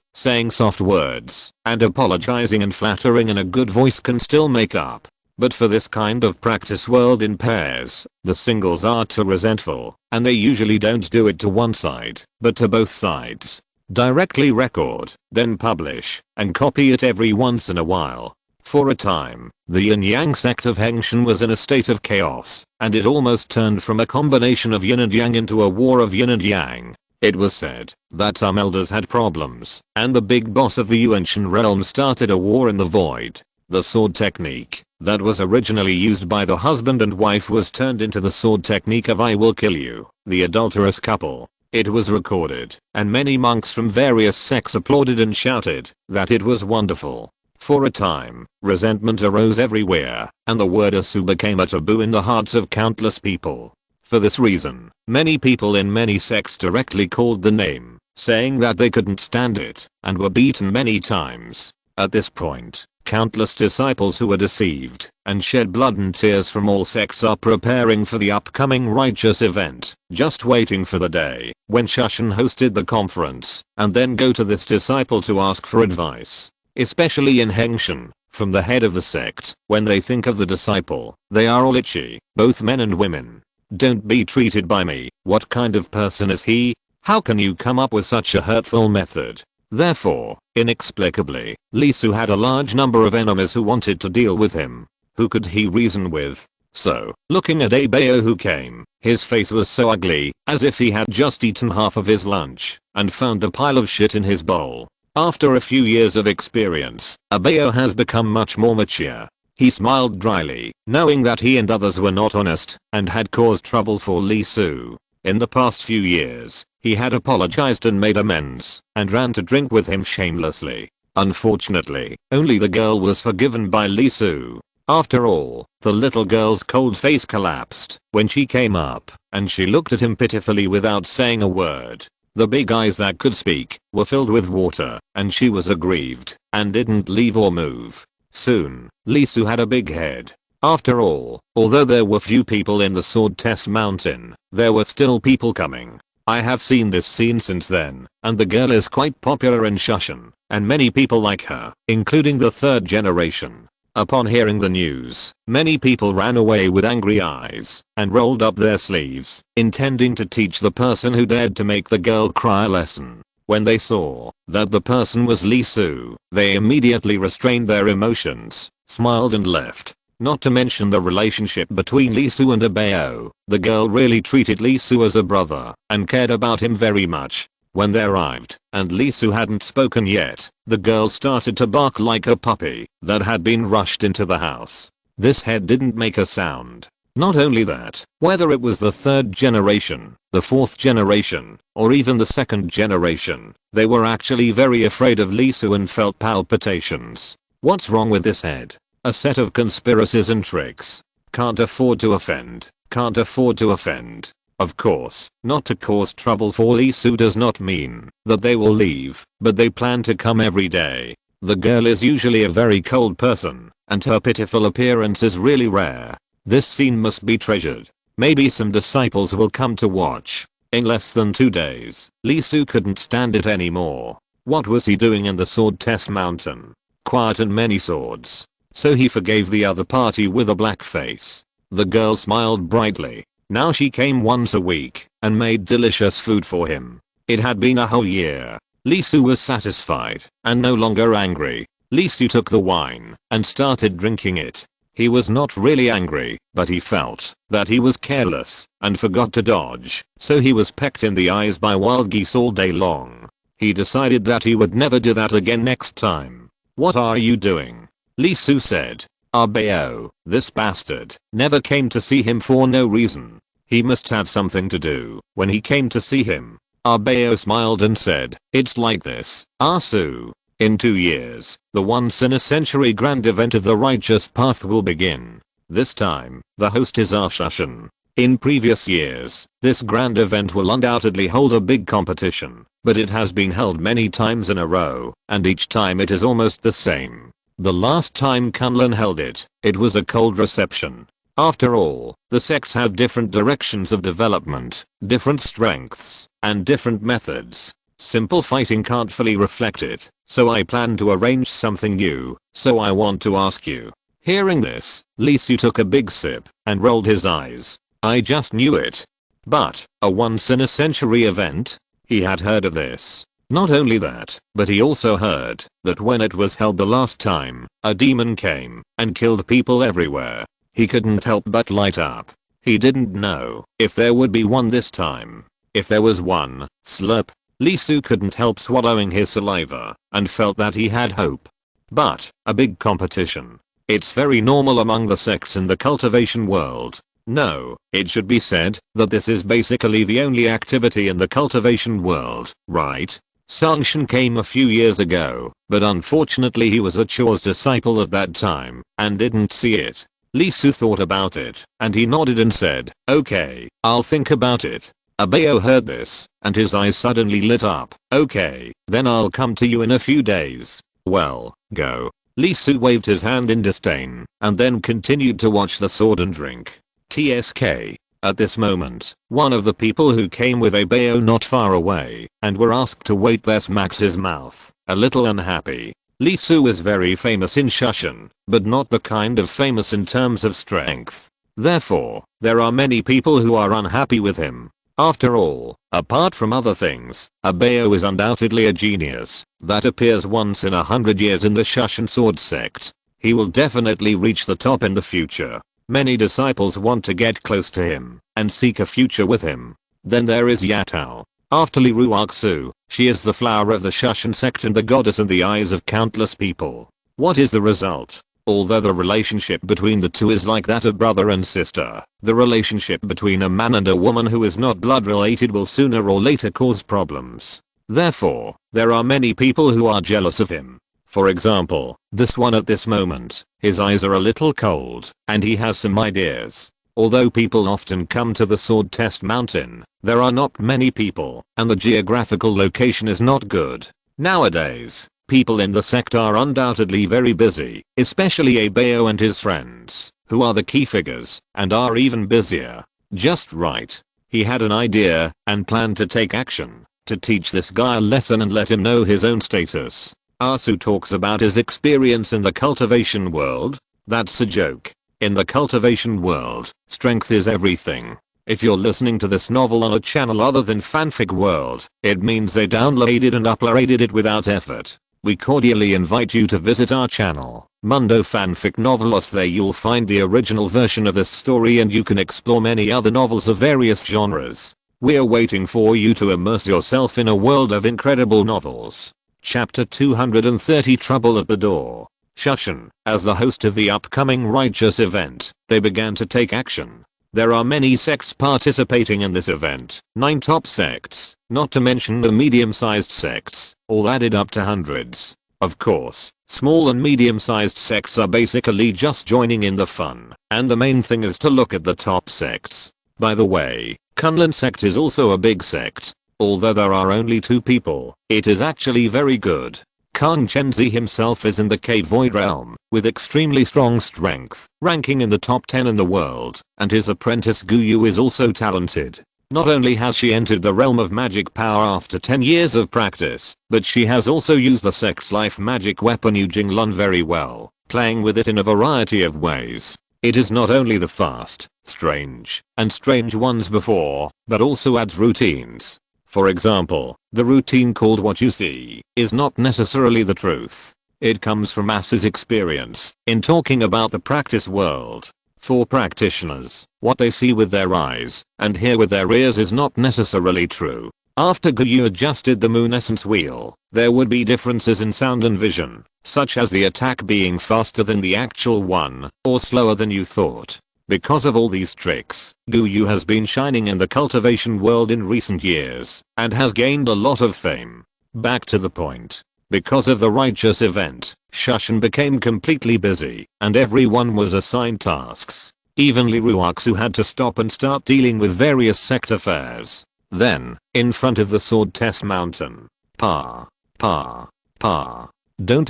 saying soft words, and apologizing and flattering in a good voice can still make up. But for this kind of practice world in pairs, the singles are too resentful, and they usually don't do it to one side, but to both sides. Directly record, then publish, and copy it every once in a while. For a time, the Yin Yang sect of Hengshan was in a state of chaos, and it almost turned from a combination of Yin and Yang into a war of Yin and Yang. It was said that some elders had problems, and the big boss of the Yuanshan realm started a war in the void. The sword technique that was originally used by the husband and wife was turned into the sword technique of I will kill you, the adulterous couple. It was recorded, and many monks from various sects applauded and shouted that it was wonderful. For a time, resentment arose everywhere, and the word Asu became a taboo in the hearts of countless people. For this reason, many people in many sects directly called the name, saying that they couldn't stand it, and were beaten many times. At this point, countless disciples who were deceived and shed blood and tears from all sects are preparing for the upcoming righteous event, just waiting for the day when Shushan hosted the conference, and then go to this disciple to ask for advice. Especially in Hengshan, from the head of the sect, when they think of the disciple, they are all itchy, both men and women. Don't be treated by me. What kind of person is he? How can you come up with such a hurtful method? Therefore, inexplicably, Lisu had a large number of enemies who wanted to deal with him. Who could he reason with? So, looking at Abeo who came, his face was so ugly, as if he had just eaten half of his lunch, and found a pile of shit in his bowl. After a few years of experience, Abeo has become much more mature. He smiled dryly, knowing that he and others were not honest, and had caused trouble for Lisu. In the past few years, he had apologized and made amends, and ran to drink with him shamelessly. Unfortunately, only the girl was forgiven by Lisu. After all, the little girl's cold face collapsed when she came up, and she looked at him pitifully without saying a word. The big eyes that could speak were filled with water, and she was aggrieved and didn't leave or move. Soon, Lee Su had a big head. After all, although there were few people in the Sword Test Mountain, there were still people coming. I have seen this scene since then, and the girl is quite popular in Shushan, and many people like her, including the third generation. Upon hearing the news, many people ran away with angry eyes and rolled up their sleeves, intending to teach the person who dared to make the girl cry a lesson. When they saw that the person was Lee Su, they immediately restrained their emotions, smiled and left. Not to mention the relationship between Lee Su and Abeo, the girl really treated Lee Su as a brother and cared about him very much. When they arrived, and Lee Su hadn't spoken yet, the girl started to bark like a puppy that had been rushed into the house. This head didn't make a sound. Not only that, whether it was the third generation, the fourth generation, or even the second generation, they were actually very afraid of Lee Su and felt palpitations. What's wrong with this head? A set of conspiracies and tricks. Can't afford to offend. Can't afford to offend. Of course, not to cause trouble for Lee Su does not mean that they will leave, but they plan to come every day. The girl is usually a very cold person, and her pitiful appearance is really rare. This scene must be treasured. Maybe some disciples will come to watch. In less than 2 days, Lee Su couldn't stand it anymore. What was he doing in the Sword Test Mountain? Quiet and many swords. So he forgave the other party with a black face. The girl smiled brightly. Now she came once a week and made delicious food for him. It had been a whole year. Lee Su was satisfied and no longer angry. Lee Su took the wine and started drinking it. He was not really angry, but he felt that he was careless and forgot to dodge, so he was pecked in the eyes by wild geese all day long. He decided that he would never do that again next time. "What are you doing?" Lee Su said. Abeo, this bastard, never came to see him for no reason. He must have something to do when he came to see him. Abeo smiled and said, "It's like this, Su. In 2 years, the once-in-a-century grand event of the righteous path will begin. This time, the host is Shushan. In previous years, this grand event will undoubtedly hold a big competition, but it has been held many times in a row, and each time it is almost the same. The last time Kunlun held it, it was a cold reception. After all, the sects have different directions of development, different strengths, and different methods. Simple fighting can't fully reflect it, so I plan to arrange something new, so I want to ask you." Hearing this, Lee Su took a big sip and rolled his eyes. I just knew it. But, a once-in-a-century event? He had heard of this. Not only that, but he also heard that when it was held the last time, a demon came and killed people everywhere. He couldn't help but light up. He didn't know if there would be one this time. If there was one, slurp. Lee Su couldn't help swallowing his saliva and felt that he had hope. But, a big competition. It's very normal among the sects in the cultivation world. No, it should be said that this is basically the only activity in the cultivation world, right? Sangshan came a few years ago, but unfortunately he was a Cho's disciple at that time and didn't see it. Lee Su thought about it, and he nodded and said, "Okay, I'll think about it." Abeo heard this, and his eyes suddenly lit up. "Okay, then I'll come to you in a few days." "Well, go." Lee Su waved his hand in disdain, and then continued to watch the sword and drink. TSK. At this moment, one of the people who came with Abeo not far away, and were asked to wait there smacked his mouth, a little unhappy. Lee Su is very famous in Shushan, but not the kind of famous in terms of strength. Therefore, there are many people who are unhappy with him. After all, apart from other things, Abeo is undoubtedly a genius that appears once in 100 years in the Shushan sword sect. He will definitely reach the top in the future. Many disciples want to get close to him and seek a future with him. Then there is Yatao. After Li Ruoxu, she is the flower of the Shushan sect and the goddess in the eyes of countless people. What is the result? Although the relationship between the two is like that of brother and sister, the relationship between a man and a woman who is not blood related will sooner or later cause problems. Therefore, there are many people who are jealous of him. For example, this one at this moment, his eyes are a little cold, and he has some ideas. Although people often come to the sword test mountain, there are not many people, and the geographical location is not good. Nowadays, people in the sect are undoubtedly very busy, especially Abeo and his friends, who are the key figures, and are even busier. Just right. He had an idea, and planned to take action, to teach this guy a lesson and let him know his own status. Asu talks about his experience in the cultivation world. That's a joke. In the cultivation world, strength is everything. If you're listening to this novel on a channel other than Fanfic World, it means they downloaded and uploaded it without effort. We cordially invite you to visit our channel, Mundo Fanfic Novelos. There you'll find the original version of this story and you can explore many other novels of various genres. We're waiting for you to immerse yourself in a world of incredible novels. Chapter 230, Trouble at the Door. Shushan, as the host of the upcoming righteous event, they began to take action. There are many sects participating in this event, 9 top sects, not to mention the medium-sized sects, all added up to hundreds. Of course, small and medium-sized sects are basically just joining in the fun, and the main thing is to look at the top sects. By the way, Kunlun sect is also a big sect. Although there are only 2 people, it is actually very good. Kang Chenzi himself is in the Cave Void realm, with extremely strong strength, ranking in the top 10 in the world, and his apprentice Guyu is also talented. Not only has she entered the realm of magic power after 10 years of practice, but she has also used the sect's life magic weapon Yujing Lun very well, playing with it in a variety of ways. It is not only the fast, strange ones before, but also adds routines. For example, the routine called What You See is not necessarily the truth. It comes from Asu's experience in talking about the practice world. For practitioners, what they see with their eyes and hear with their ears is not necessarily true. After Guyu adjusted the moon essence wheel, there would be differences in sound and vision, such as the attack being faster than the actual one, or slower than you thought. Because of all these tricks, Guyu has been shining in the cultivation world in recent years, and has gained a lot of fame. Back to the point. Because of the righteous event, Shushan became completely busy, and everyone was assigned tasks. Even Liruaksu had to stop and start dealing with various sect affairs. Then, in front of the sword test mountain. Don't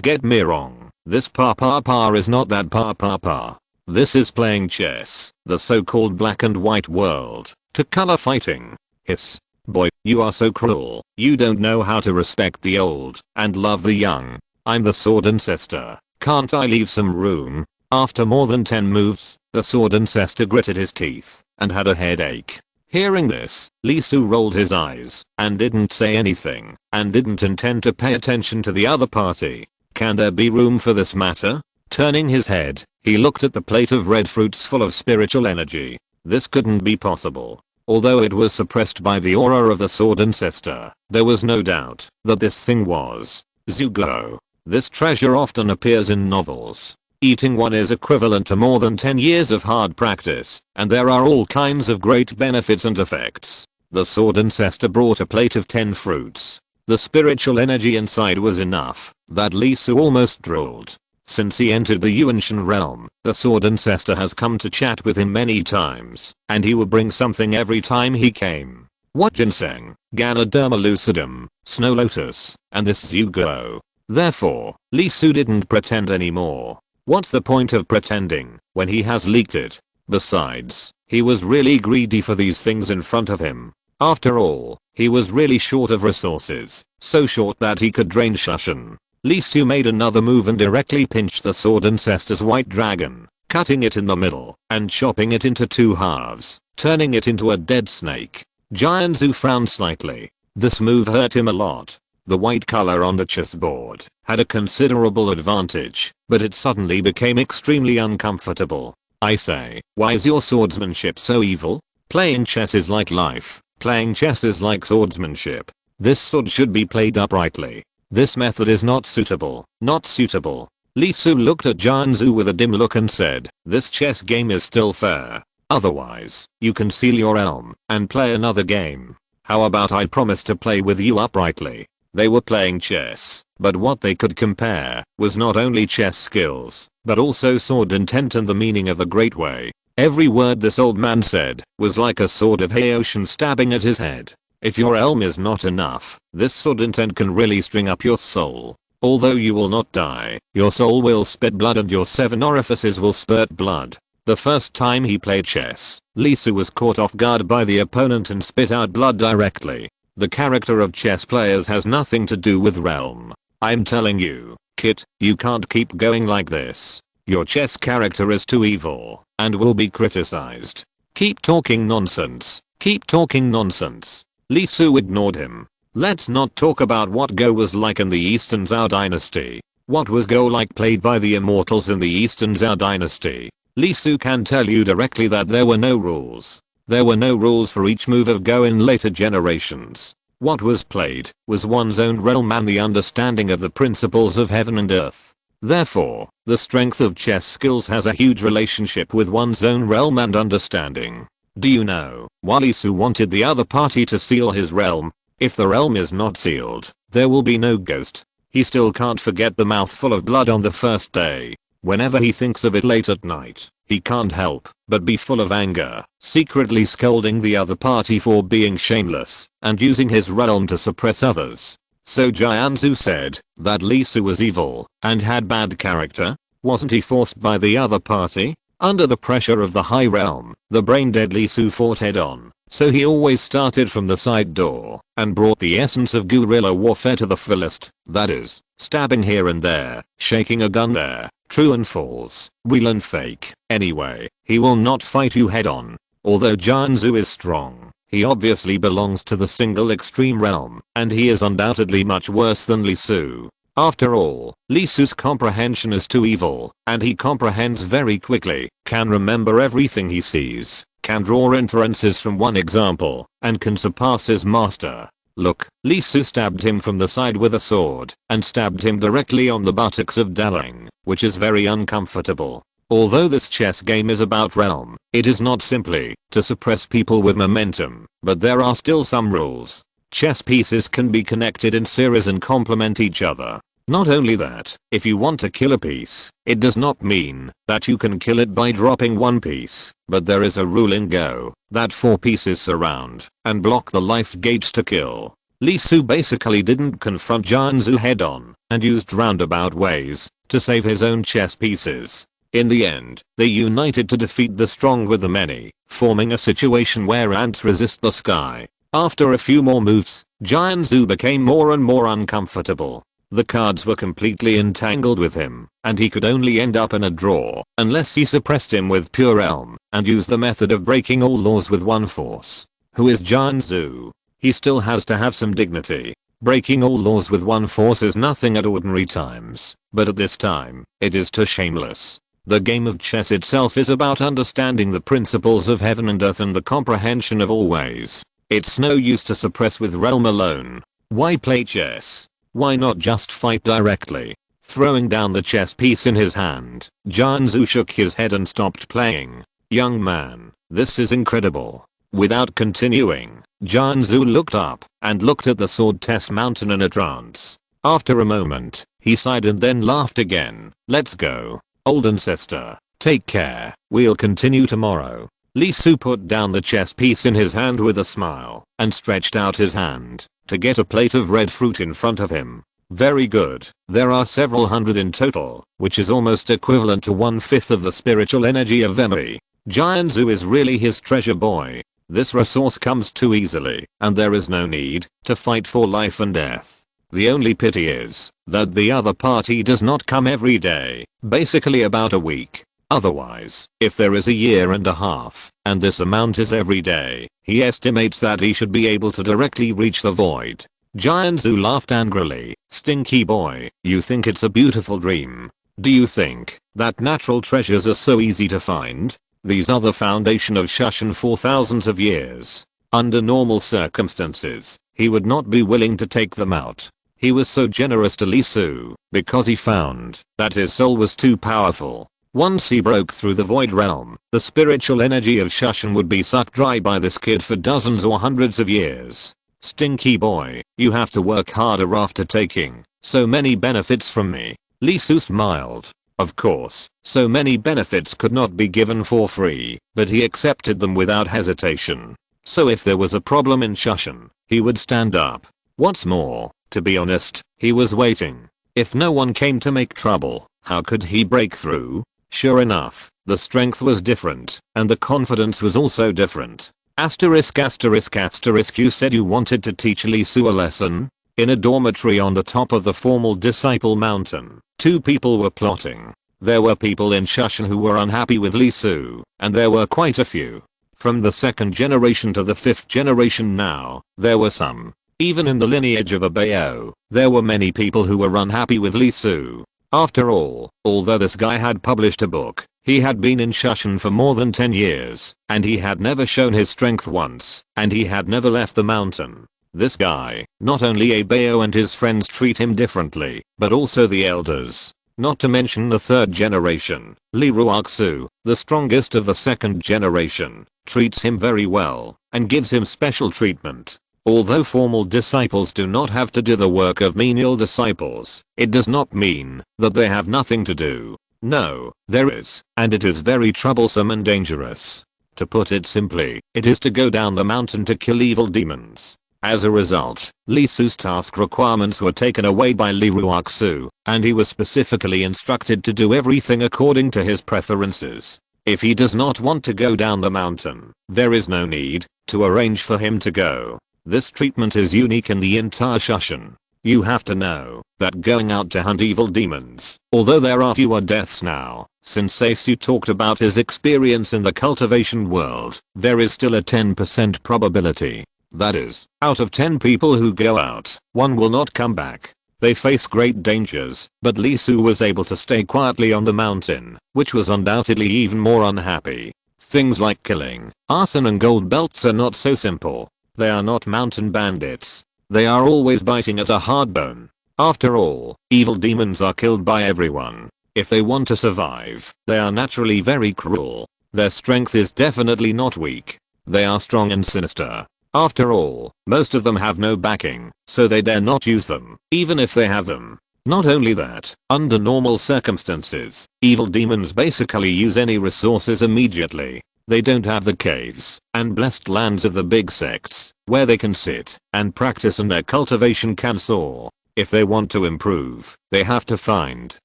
get me wrong, this is not that This is playing chess, the so-called black and white world, to color fighting. Hiss. Boy, you are so cruel, you don't know how to respect the old, and love the young. I'm the sword ancestor, can't I leave some room? After more than 10 moves, the sword ancestor gritted his teeth, and had a headache. Hearing this, Lee Su rolled his eyes, and didn't say anything, and didn't intend to pay attention to the other party. Can there be room for this matter? Turning his head, he looked at the plate of red fruits full of spiritual energy. This couldn't be possible. Although it was suppressed by the aura of the sword ancestor, there was no doubt that this thing was Zugo. This treasure often appears in novels. Eating one is equivalent to more than 10 years of hard practice, and there are all kinds of great benefits and effects. The sword ancestor brought a plate of 10 fruits. The spiritual energy inside was enough that Lee Su almost drooled. Since he entered the Yuanshan realm, the sword ancestor has come to chat with him many times, and he would bring something every time he came. What ginseng, Ganoderma lucidum, snow lotus, and this Zugo. Therefore, Lee Su didn't pretend anymore. What's the point of pretending when he has leaked it? Besides, he was really greedy for these things in front of him. After all, he was really short of resources, so short that he could drain Shushan. Lee Su made another move and directly pinched the sword ancestor's white dragon, cutting it in the middle and chopping it into 2 halves, turning it into a dead snake. Giant Zhu frowned slightly. This move hurt him a lot. The white color on the chessboard had a considerable advantage, but it suddenly became extremely uncomfortable. I say, why is your swordsmanship so evil? Playing chess is like life. Playing chess is like swordsmanship. This sword should be played uprightly. This method is not suitable. Not suitable. Lee Su looked at Jian Zhu with a dim look and said, this chess game is still fair. Otherwise, you can seal your elm and play another game. How about I promise to play with you uprightly? They were playing chess, but what they could compare was not only chess skills, but also sword intent and the meaning of the great way. Every word this old man said was like a sword of ocean stabbing at his head. If your realm is not enough, this sword intent can really string up your soul. Although you will not die, your soul will spit blood and your 7 orifices will spurt blood. The first time he played chess, Lee Su was caught off guard by the opponent and spit out blood directly. The character of chess players has nothing to do with realm. I'm telling you, kid, you can't keep going like this. Your chess character is too evil and will be criticized. Keep talking nonsense. Keep talking nonsense. Lee Su ignored him. Let's not talk about what Go was like in the Eastern Zhou dynasty. What was Go like played by the immortals in the Eastern Zhou dynasty? Lee Su can tell you directly that there were no rules. There were no rules for each move of Go in later generations. What was played was one's own realm and the understanding of the principles of heaven and earth. Therefore, the strength of chess skills has a huge relationship with one's own realm and understanding. Do you know why Lee Su wanted the other party to seal his realm? If the realm is not sealed, there will be no ghost. He still can't forget the mouthful of blood on the first day. Whenever he thinks of it late at night, he can't help but be full of anger, secretly scolding the other party for being shameless and using his realm to suppress others. So Jianzhu said that Lee Su was evil and had bad character. Wasn't he forced by the other party? Under the pressure of the high realm, the brain-dead Lee Su fought head-on, so he always started from the side door and brought the essence of guerrilla warfare to the fullest, that is, stabbing here and there, shaking a gun there, true and false, real and fake. Anyway, he will not fight you head-on. Although Jianzhu is strong, he obviously belongs to the single extreme realm, and he is undoubtedly much worse than Lee Su. After all, Lee Su's comprehension is too evil, and he comprehends very quickly, can remember everything he sees, can draw inferences from one example, and can surpass his master. Look, Lee Su stabbed him from the side with a sword, and stabbed him directly on the buttocks of Daling, which is very uncomfortable. Although this chess game is about realm, it is not simply to suppress people with momentum, but there are still some rules. Chess pieces can be connected in series and complement each other. Not only that, if you want to kill a piece, it does not mean that you can kill it by dropping one piece, but there is a rule in Go that 4 pieces surround and block the life gates to kill. Lee Su basically didn't confront Jianzhu head-on and used roundabout ways to save his own chess pieces. In the end, they united to defeat the strong with the many, forming a situation where ants resist the sky. After a few more moves, Jianzhu became more and more uncomfortable. The cards were completely entangled with him, and he could only end up in a draw unless he suppressed him with pure elm and used the method of breaking all laws with one force. Who is Jianzhu? He still has to have some dignity. Breaking all laws with one force is nothing at ordinary times, but at this time, it is too shameless. The game of chess itself is about understanding the principles of heaven and earth and the comprehension of all ways. It's no use to suppress with realm alone. Why play chess? Why not just fight directly? Throwing down the chess piece in his hand, Jianzhu shook his head and stopped playing. Young man, this is incredible. Without continuing, Jianzhu looked up and looked at the sword test mountain in a trance. After a moment, he sighed and then laughed again. Let's go. Old ancestor, take care, we'll continue tomorrow. Lee Su put down the chess piece in his hand with a smile and stretched out his hand to get a plate of red fruit in front of him. Very good, there are several hundred in total, which is almost equivalent to 1/5 of the spiritual energy of memory. Jianzhu is really his treasure boy. This resource comes too easily, and there is no need to fight for life and death. The only pity is that the other party does not come every day, basically about a week. Otherwise, if there is a year and a half, and this amount is every day, he estimates that he should be able to directly reach the void. Jianzhu laughed angrily. Stinky boy, you think it's a beautiful dream? Do you think that natural treasures are so easy to find? These are the foundation of Shushan for thousands of years. Under normal circumstances, he would not be willing to take them out. He was so generous to Lee Su because he found that his soul was too powerful. Once he broke through the void realm, the spiritual energy of Shushan would be sucked dry by this kid for dozens or hundreds of years. Stinky boy, you have to work harder after taking so many benefits from me. Lee Su smiled. Of course, so many benefits could not be given for free, but he accepted them without hesitation. So if there was a problem in Shushan, he would stand up. What's more, to be honest, he was waiting. If no one came to make trouble, how could he break through? Sure enough, the strength was different, and the confidence was also different. Asterisk asterisk asterisk you said you wanted to teach Lee Su a lesson? In a dormitory on the top of the formal disciple mountain, two people were plotting. There were people in Shushan who were unhappy with Lee Su, and there were quite a few. From the 2nd generation to the 5th generation now, there were some. Even in the lineage of Abayo, there were many people who were unhappy with Lee Su. After all, although this guy had published a book, he had been in Shushan for more than 10 years, and he had never shown his strength once, and he had never left the mountain. This guy, not only Abayo and his friends treat him differently, but also the elders. Not to mention the 3rd generation, Lee Ruoxu, the strongest of the 2nd generation, treats him very well, and gives him special treatment. Although formal disciples do not have to do the work of menial disciples, it does not mean that they have nothing to do. No, there is, and it is very troublesome and dangerous. To put it simply, it is to go down the mountain to kill evil demons. As a result, Lee Su's task requirements were taken away by Lee Ruoxu, and he was specifically instructed to do everything according to his preferences. If he does not want to go down the mountain, there is no need to arrange for him to go. This treatment is unique in the entire Shushan. You have to know that going out to hunt evil demons, although there are fewer deaths now, since Seisu talked about his experience in the cultivation world, there is still a 10% probability. That is, out of 10 people who go out, 1 will not come back. They face great dangers, but Lee Su was able to stay quietly on the mountain, which was undoubtedly even more unhappy. Things like killing, arson and gold belts are not so simple. They are not mountain bandits. They are always biting at a hard bone. After all, evil demons are killed by everyone. If they want to survive, they are naturally very cruel. Their strength is definitely not weak. They are strong and sinister. After all, most of them have no backing, so they dare not use them, even if they have them. Not only that, under normal circumstances, evil demons basically use any resources immediately. They don't have the caves and blessed lands of the big sects, where they can sit and practice and their cultivation can soar. If they want to improve, they have to find,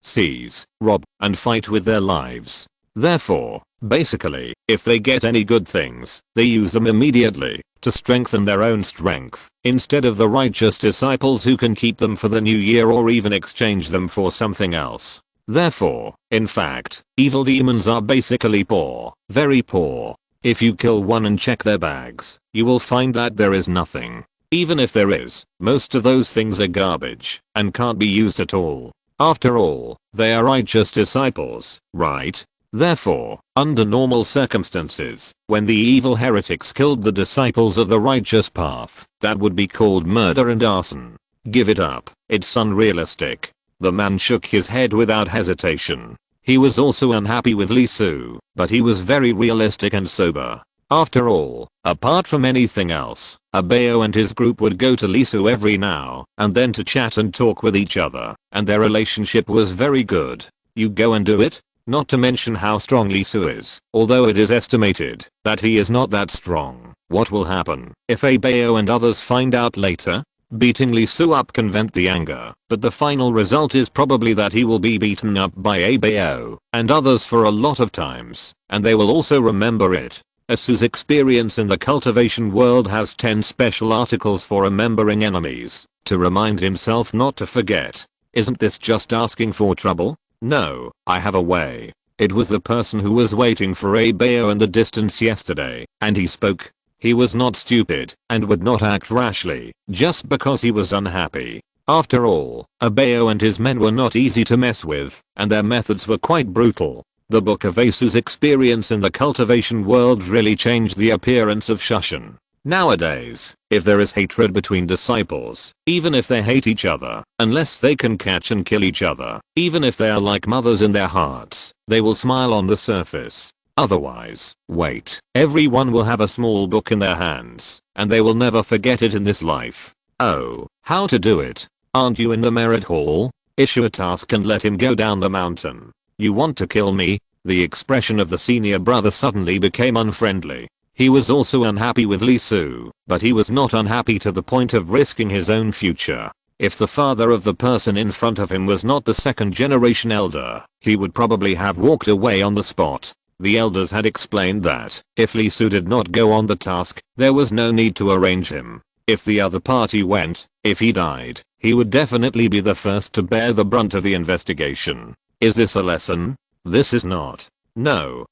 seize, rob, and fight with their lives. Therefore, basically, if they get any good things, they use them immediately to strengthen their own strength, instead of the righteous disciples who can keep them for the new year or even exchange them for something else. Therefore, in fact, evil demons are basically poor, very poor. If you kill one and check their bags, you will find that there is nothing. Even if there is, most of those things are garbage and can't be used at all. After all, they are righteous disciples, right? Therefore, under normal circumstances, when the evil heretics killed the disciples of the righteous path, that would be called murder and arson. Give it up, it's unrealistic. The man shook his head without hesitation. He was also unhappy with Lee Su, but he was very realistic and sober. After all, apart from anything else, Abayo and his group would go to Lee Su every now and then to chat and talk with each other, and their relationship was very good. You go and do it? Not to mention how strong Lee Su is, although it is estimated that he is not that strong. What will happen if Abayo and others find out later? Beating Lee Su up can vent the anger, but the final result is probably that he will be beaten up by Abayo and others for a lot of times, and they will also remember it. Asu's experience in the cultivation world has 10 special articles for remembering enemies, to remind himself not to forget. Isn't this just asking for trouble? No, I have a way. It was the person who was waiting for Abayo in the distance yesterday, and he spoke. He was not stupid, and would not act rashly, just because he was unhappy. After all, Abayo and his men were not easy to mess with, and their methods were quite brutal. The book of Asu's experience in the cultivation world really changed the appearance of Shushan. Nowadays, if there is hatred between disciples, even if they hate each other, unless they can catch and kill each other, even if they are like mothers in their hearts, they will smile on the surface. Otherwise, wait, everyone will have a small book in their hands, and they will never forget it in this life. Oh, how to do it? Aren't you in the merit hall? Issue a task and let him go down the mountain. You want to kill me? The expression of the senior brother suddenly became unfriendly. He was also unhappy with Lee Soo, but he was not unhappy to the point of risking his own future. If the father of the person in front of him was not the second generation elder, he would probably have walked away on the spot. The elders had explained that if Lee Soo did not go on the task, there was no need to arrange him. If the other party went, if he died, he would definitely be the first to bear the brunt of the investigation. Is this a lesson? This is not. No,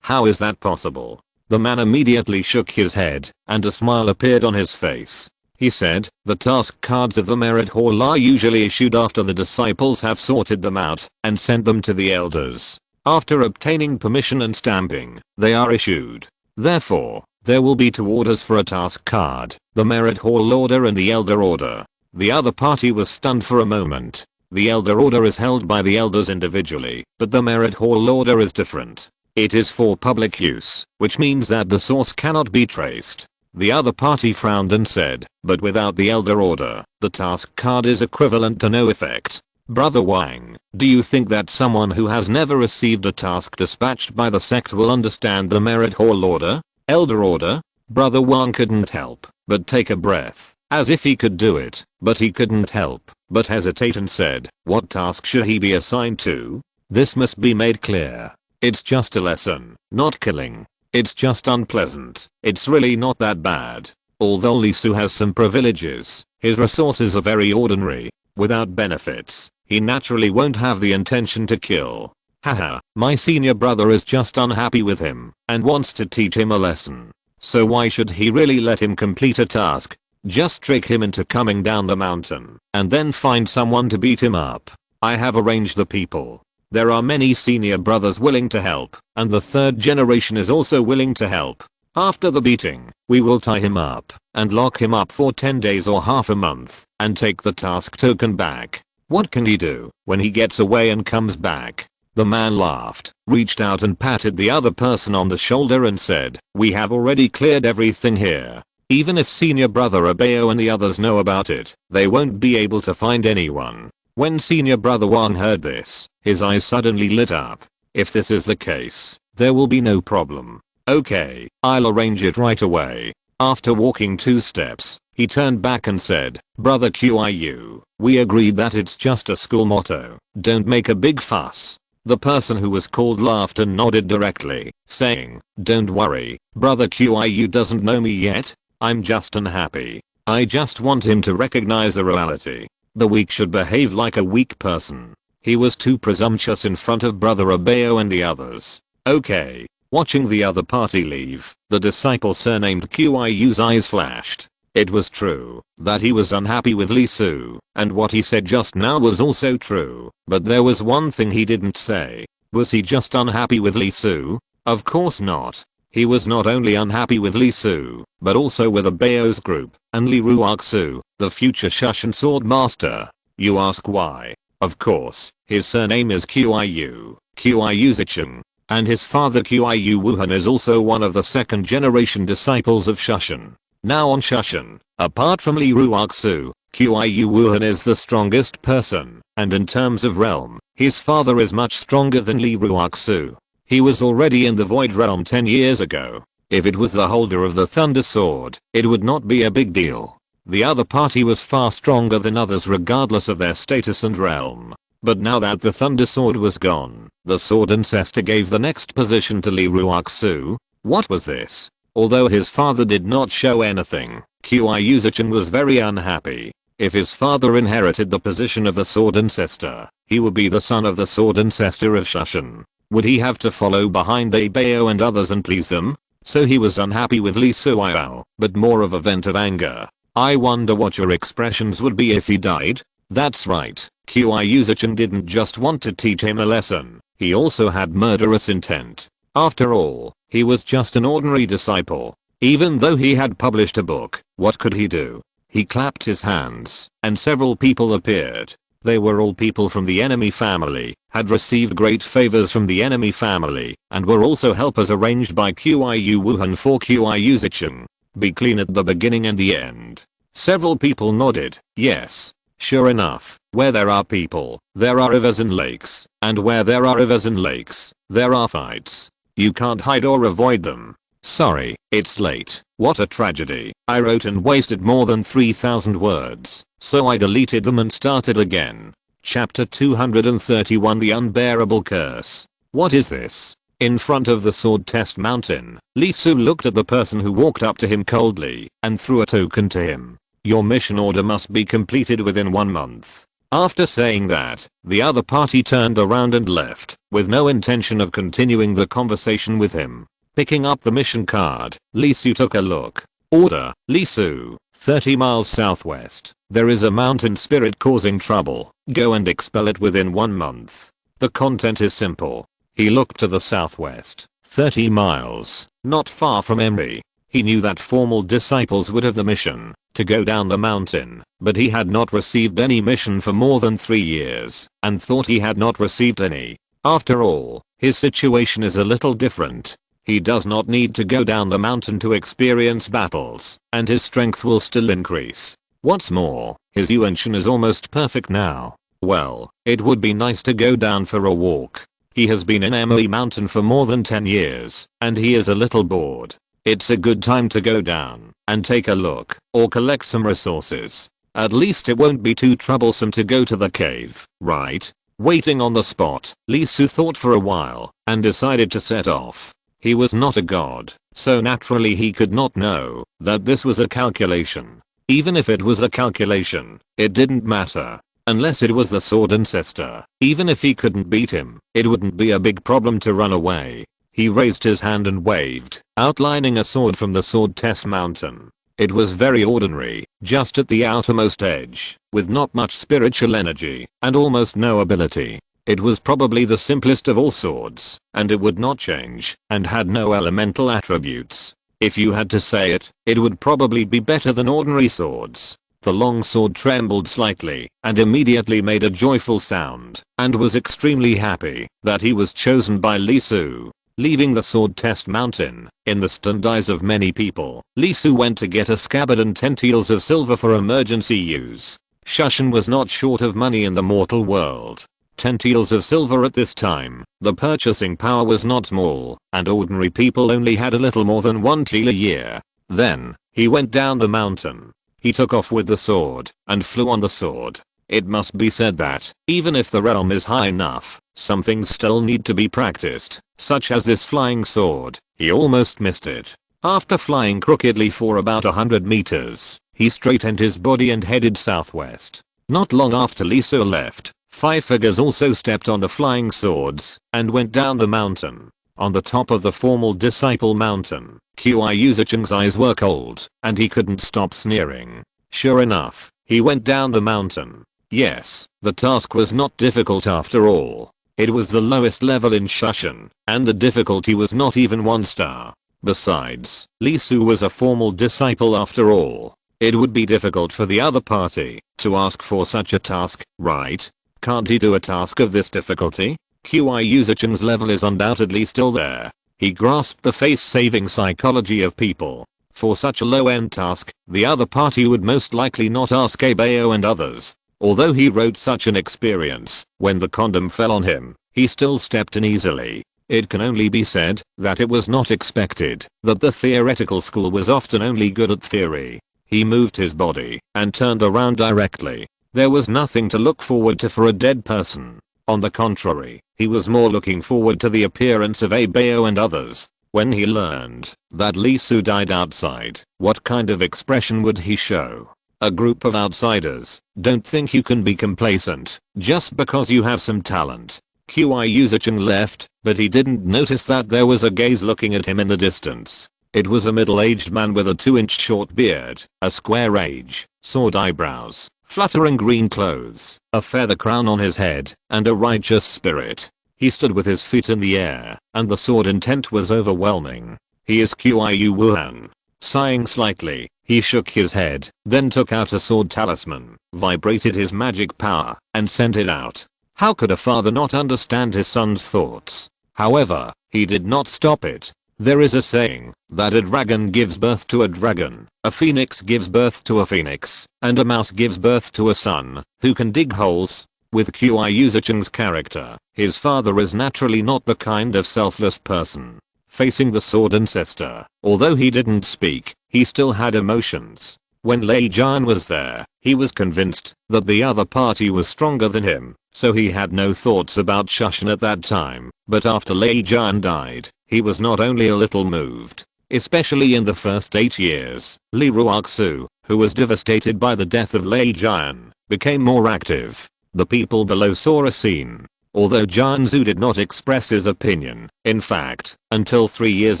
how is that possible? The man immediately shook his head, and a smile appeared on his face. He said, the task cards of the merit hall are usually issued after the disciples have sorted them out and sent them to the elders. After obtaining permission and stamping, they are issued. Therefore, there will be 2 orders for a task card, the merit hall order and the elder order. The other party was stunned for a moment. The elder order is held by the elders individually, but the merit hall order is different. It is for public use, which means that the source cannot be traced. The other party frowned and said, but without the elder order, the task card is equivalent to no effect. Brother Wang, do you think that someone who has never received a task dispatched by the sect will understand the merit hall order? Elder order? Brother Wang couldn't help but take a breath, as if he could do it, but he couldn't help but hesitate and said, what task should he be assigned to? This must be made clear. It's just a lesson, not killing. It's just unpleasant. It's really not that bad. Although Lee Soo has some privileges, his resources are very ordinary. Without benefits, he naturally won't have the intention to kill. Haha, my senior brother is just unhappy with him and wants to teach him a lesson. So why should he really let him complete a task? Just trick him into coming down the mountain and then find someone to beat him up. I have arranged the people. There are many senior brothers willing to help, and the 3rd generation is also willing to help. After the beating, we will tie him up and lock him up for 10 days or half a month and take the task token back. What can he do when he gets away and comes back? The man laughed, reached out and patted the other person on the shoulder and said, we have already cleared everything here. Even if senior brother Abeo and the others know about it, they won't be able to find anyone. When senior brother Wang heard this, his eyes suddenly lit up. If this is the case, there will be no problem. Okay, I'll arrange it right away. After walking 2 steps, he turned back and said, Brother Qiu, we agreed that it's just a school motto. Don't make a big fuss. The person who was called laughed and nodded directly, saying, don't worry, Brother Qiu doesn't know me yet. I'm just unhappy. I just want him to recognize the reality. The weak should behave like a weak person. He was too presumptuous in front of Brother Abeo and the others. Okay. Watching the other party leave, the disciple surnamed Qiu's eyes flashed. It was true that he was unhappy with Lee Soo, and what he said just now was also true, but there was one thing he didn't say. Was he just unhappy with Lee Soo? Of course not. He was not only unhappy with Lee Soo, but also with Abeo's group, and Lee Ruoxu, the future Shushan sword master. You ask why? Of course, his surname is Qiu Zicheng, and his father Qiu Wuhan is also one of the 2nd generation disciples of Shushan. Now on Shushan, apart from Lee Ruoxu, Qiu Wuhan is the strongest person, and in terms of realm, his father is much stronger than Lee Ruoxu. He was already in the Void Realm 10 years ago. If it was the holder of the Thunder Sword, it would not be a big deal. The other party was far stronger than others regardless of their status and realm. But now that the Thunder Sword was gone, the Sword Ancestor gave the next position to Lee Ruoxu. What was this? Although his father did not show anything, Qiu Zicheng was very unhappy. If his father inherited the position of the Sword Ancestor, he would be the son of the Sword Ancestor of Shushan. Would he have to follow behind Abeo and others and please them? So he was unhappy with Lee Soo, but more of a vent of anger. I wonder what your expressions would be if he died? That's right, Qiu Zicheng didn't just want to teach him a lesson, he also had murderous intent. After all, he was just an ordinary disciple. Even though he had published a book, what could he do? He clapped his hands, and several people appeared. They were all people from the enemy family, had received great favors from the enemy family, and were also helpers arranged by Qiu Wuhan for Qiu Zicheng. Be clean at the beginning and the end. Several people nodded, yes. Sure enough, Where there are people, there are rivers and lakes, and where there are rivers and lakes, there are fights. You can't hide or avoid them. Sorry, it's late. What a tragedy. I wrote and wasted more than 3,000 words, so I deleted them and started again. Chapter 231, The Unbearable Curse. What is this? In front of the sword test mountain, Lee Su looked at the person who walked up to him coldly and threw a token to him. Your mission order must be completed within 1 month. After saying that, the other party turned around and left, with no intention of continuing the conversation with him. Picking up the mission card, Lee Su took a look. Order, Lee Su, 30 miles southwest. There is a mountain spirit causing trouble. Go and expel it within 1 month. The content is simple. He looked to the southwest. 30 miles, not far from Emery. He knew that formal disciples would have the mission to go down the mountain, but he had not received any mission for more than 3 years, and thought he had not received any. After all, his situation is a little different. He does not need to go down the mountain to experience battles, and his strength will still increase. What's more, his Yuanshan is almost perfect now. Well, it would be nice to go down for a walk. He has been in Emily Mountain for more than 10 years, and he is a little bored. It's a good time to go down and take a look, or collect some resources. At least it won't be too troublesome to go to the cave, right? Waiting on the spot, Lee Su thought for a while, and decided to set off. He was not a god, so naturally he could not know that this was a calculation. Even if it was a calculation, it didn't matter. Unless it was the sword ancestor. Even if he couldn't beat him, it wouldn't be a big problem to run away. He raised his hand and waved, outlining a sword from the sword test mountain. It was very ordinary, just at the outermost edge, with not much spiritual energy, and almost no ability. It was probably the simplest of all swords, and it would not change, and had no elemental attributes. If you had to say it, it would probably be better than ordinary swords. The long sword trembled slightly, and immediately made a joyful sound, and was extremely happy that he was chosen by Lee Su. Leaving the sword test mountain, in the stunned eyes of many people, Lee Su went to get a scabbard and 10 taels of silver for emergency use. Shushan was not short of money in the mortal world. 10 taels of silver at this time, the purchasing power was not small, and ordinary people only had a little more than 1 tael a year. Then, he went down the mountain. He took off with the sword, and flew on the sword. It must be said that, even if the realm is high enough, some things still need to be practiced, such as this flying sword. He almost missed it. After flying crookedly for about 100 meters, he straightened his body and headed southwest. Not long after Lee Su left, 5 figures also stepped on the flying swords, and went down the mountain. On the top of the formal disciple mountain, Qi Yuzicheng's eyes were cold, and he couldn't stop sneering. Sure enough, he went down the mountain. Yes, the task was not difficult after all. It was the lowest level in Shushan, and the difficulty was not even 1 star. Besides, Lee Su was a formal disciple after all. It would be difficult for the other party to ask for such a task, right? Can't he do a task of this difficulty? Qi Yuzicheng's level is undoubtedly still there. He grasped the face-saving psychology of people. For such a low-end task, the other party would most likely not ask Abeo and others. Although he wrote such an experience, when the condom fell on him, he still stepped in easily. It can only be said that it was not expected that the theoretical school was often only good at theory. He moved his body and turned around directly. There was nothing to look forward to for a dead person. On the contrary, he was more looking forward to the appearance of Abeo and others. When he learned that Lee Su died outside, what kind of expression would he show? A group of outsiders don't think you can be complacent just because you have some talent. Qi Yuzicheng left, but he didn't notice that there was a gaze looking at him in the distance. It was a middle-aged man with a 2-inch short beard, a square age, sword eyebrows, fluttering green clothes, a feather crown on his head, and a righteous spirit. He stood with his feet in the air, and the sword intent was overwhelming. He is Qi Wuhan. Sighing slightly, he shook his head, then took out a sword talisman, vibrated his magic power, and sent it out. How could a father not understand his son's thoughts? However, he did not stop it. There is a saying that a dragon gives birth to a dragon, a phoenix gives birth to a phoenix, and a mouse gives birth to a son who can dig holes. With Qiyu Zicheng's character, his father is naturally not the kind of selfless person. Facing the sword ancestor, although he didn't speak, he still had emotions. When Lei Jian was there, he was convinced that the other party was stronger than him, so he had no thoughts about Shushan at that time. But after Lei Jian died, he was not only a little moved, especially in the first 8 years. Li Ruoxu, who was devastated by the death of Lei Jian, became more active. The people below saw a scene. Although Jianzhu did not express his opinion, in fact, until 3 years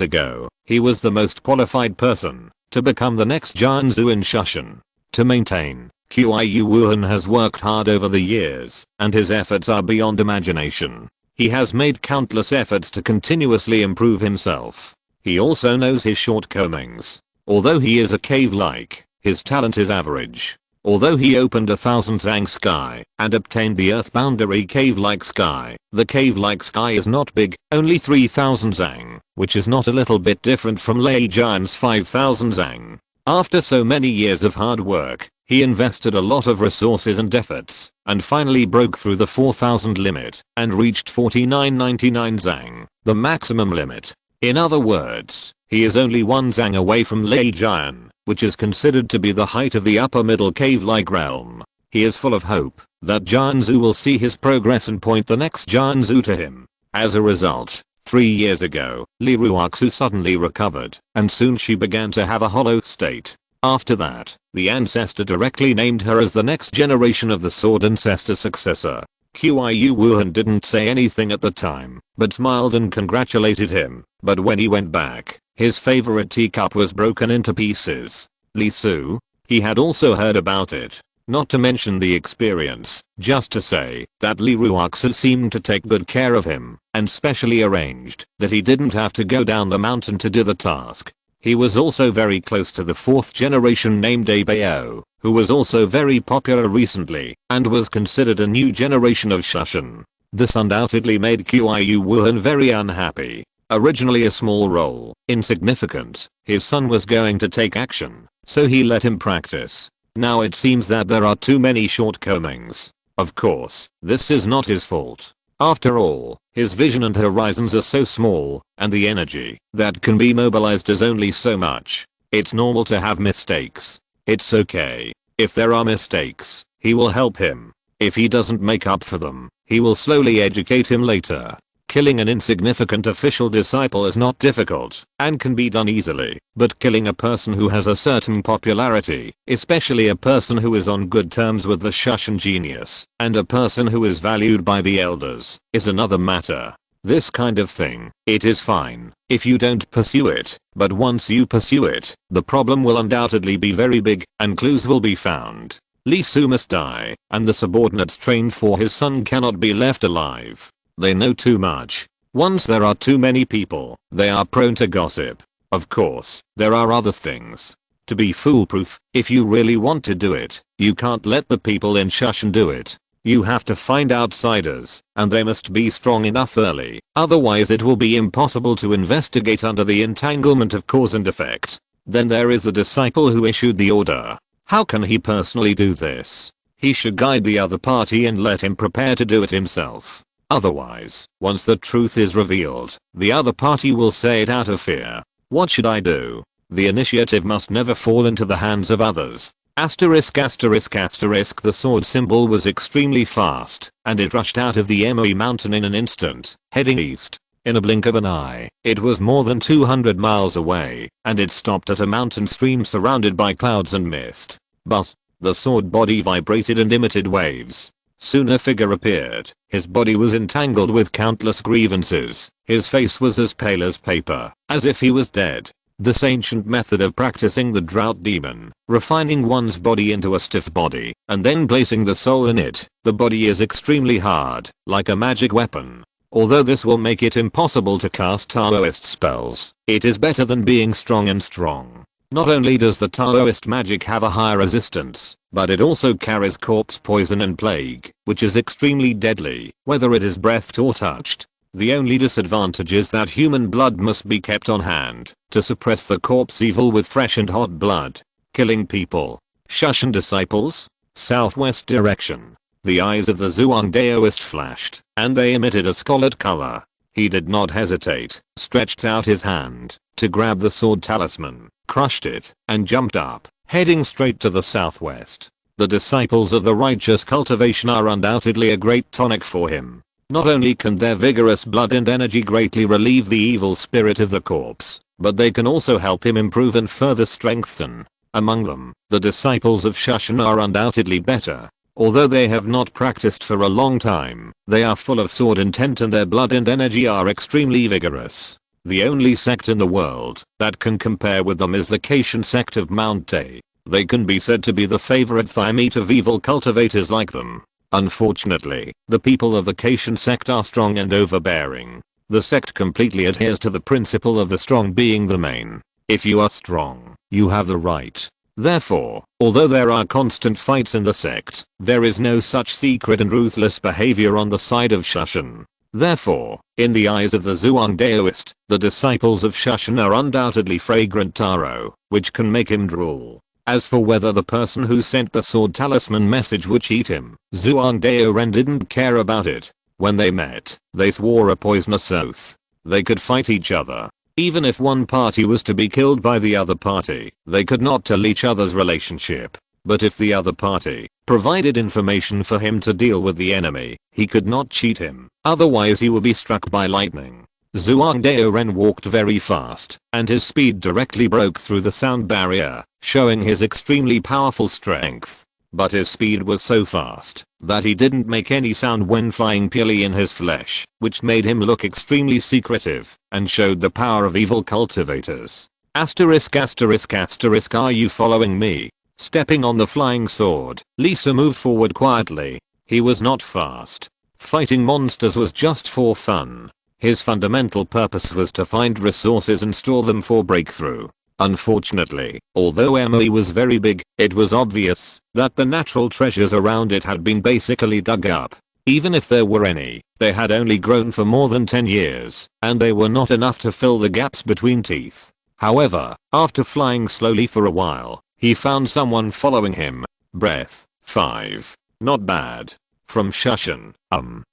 ago, he was the most qualified person to become the next Jianzhu in Shushan. To maintain, Qiyu Wuhan has worked hard over the years, and his efforts are beyond imagination. He has made countless efforts to continuously improve himself. He also knows his shortcomings. Although he is a cave-like, his talent is average. Although he opened 1,000 Zhang sky and obtained the earth boundary cave-like sky, the cave-like sky is not big, only 3,000 Zhang, which is not a little bit different from Lei Jian's 5,000 Zhang. After so many years of hard work, he invested a lot of resources and efforts, and finally broke through the 4,000 limit and reached 4999 Zhang, the maximum limit. In other words, he is only 1 Zhang away from Lei Jian, which is considered to be the height of the upper middle cave-like realm. He is full of hope that Jianzhu will see his progress and point the next Jianzhu to him. As a result, 3 years ago, Li Ruoxu suddenly recovered, and soon she began to have a hollow state. After that, the ancestor directly named her as the next generation of the sword ancestor successor. Qiyu Wuhan didn't say anything at the time, but smiled and congratulated him. But when he went back, his favorite teacup was broken into pieces. Li Su, he had also heard about it. Not to mention the experience, just to say that Li Ruoxu seemed to take good care of him, and specially arranged that he didn't have to go down the mountain to do the task. He was also very close to the 4th generation named Abao, who was also very popular recently, and was considered a new generation of Shushan. This undoubtedly made Qiyu Wuhan very unhappy. Originally a small role, insignificant, his son was going to take action, so he let him practice. Now it seems that there are too many shortcomings. Of course, this is not his fault. After all, his vision and horizons are so small, and the energy that can be mobilized is only so much. It's normal to have mistakes. It's okay. If there are mistakes, he will help him. If he doesn't make up for them, he will slowly educate him later. Killing an insignificant official disciple is not difficult and can be done easily, but killing a person who has a certain popularity, especially a person who is on good terms with the Shushan genius, and a person who is valued by the elders, is another matter. This kind of thing, it is fine if you don't pursue it, but once you pursue it, the problem will undoubtedly be very big, and clues will be found. Li Su must die, and the subordinates trained for his son cannot be left alive. They know too much. Once there are too many people, they are prone to gossip. Of course, there are other things. To be foolproof, if you really want to do it, you can't let the people in Shushan do it. You have to find outsiders, and they must be strong enough early, otherwise it will be impossible to investigate under the entanglement of cause and effect. Then there is the disciple who issued the order. How can he personally do this? He should guide the other party and let him prepare to do it himself. Otherwise, once the truth is revealed, the other party will say it out of fear. What should I do? The initiative must never fall into the hands of others. Asterisk asterisk asterisk. The sword symbol was extremely fast, and it rushed out of the Emoe mountain in an instant, heading east. In a blink of an eye, it was more than 200 miles away, and it stopped at a mountain stream surrounded by clouds and mist. But the sword body vibrated and emitted waves. Soon a figure appeared. His body was entangled with countless grievances. His face was as pale as paper, as if he was dead. This ancient method of practicing the drought demon, refining one's body into a stiff body, and then placing the soul in it. The body is extremely hard, like a magic weapon. Although this will make it impossible to cast Taoist spells, it is better than being strong and strong. Not only does the Taoist magic have a higher resistance, but it also carries corpse poison and plague, which is extremely deadly, whether it is breathed or touched. The only disadvantage is that human blood must be kept on hand to suppress the corpse evil with fresh and hot blood. Killing people. Shushan disciples. Southwest direction. The eyes of the Zhuangdaoist flashed, and they emitted a scarlet color. He did not hesitate, stretched out his hand to grab the sword talisman, crushed it, and jumped up, heading straight to the southwest. The disciples of the righteous cultivation are undoubtedly a great tonic for him. Not only can their vigorous blood and energy greatly relieve the evil spirit of the corpse, but they can also help him improve and further strengthen. Among them, the disciples of Shushan are undoubtedly better. Although they have not practiced for a long time, they are full of sword intent and their blood and energy are extremely vigorous. The only sect in the world that can compare with them is the Cation sect of Mount Tay. They can be said to be the favorite thigh meat of evil cultivators like them. Unfortunately, the people of the Cation sect are strong and overbearing. The sect completely adheres to the principle of the strong being the main. If you are strong, you have the right. Therefore, although there are constant fights in the sect, there is no such secret and ruthless behavior on the side of Shushan. Therefore, in the eyes of the Zhuangdaoist, the disciples of Shushan are undoubtedly fragrant taro, which can make him drool. As for whether the person who sent the sword talisman message would cheat him, Zhuangdao Ren didn't care about it. When they met, they swore a poisonous oath. They could fight each other. Even if one party was to be killed by the other party, they could not tell each other's relationship. But if the other party provided information for him to deal with the enemy, he could not cheat him, otherwise he would be struck by lightning. Zhuangdao Ren walked very fast, and his speed directly broke through the sound barrier, showing his extremely powerful strength. But his speed was so fast that he didn't make any sound when flying purely in his flesh, which made him look extremely secretive and showed the power of evil cultivators. Asterisk asterisk asterisk, are you following me? Stepping on the flying sword, Lisa moved forward quietly. He was not fast. Fighting monsters was just for fun. His fundamental purpose was to find resources and store them for breakthrough. Unfortunately, although Emily was very big, it was obvious that the natural treasures around it had been basically dug up. Even if there were any, they had only grown for more than 10 years, and they were not enough to fill the gaps between teeth. However, after flying slowly for a while, he found someone following him. Breath. 5. Not bad. From Shushan.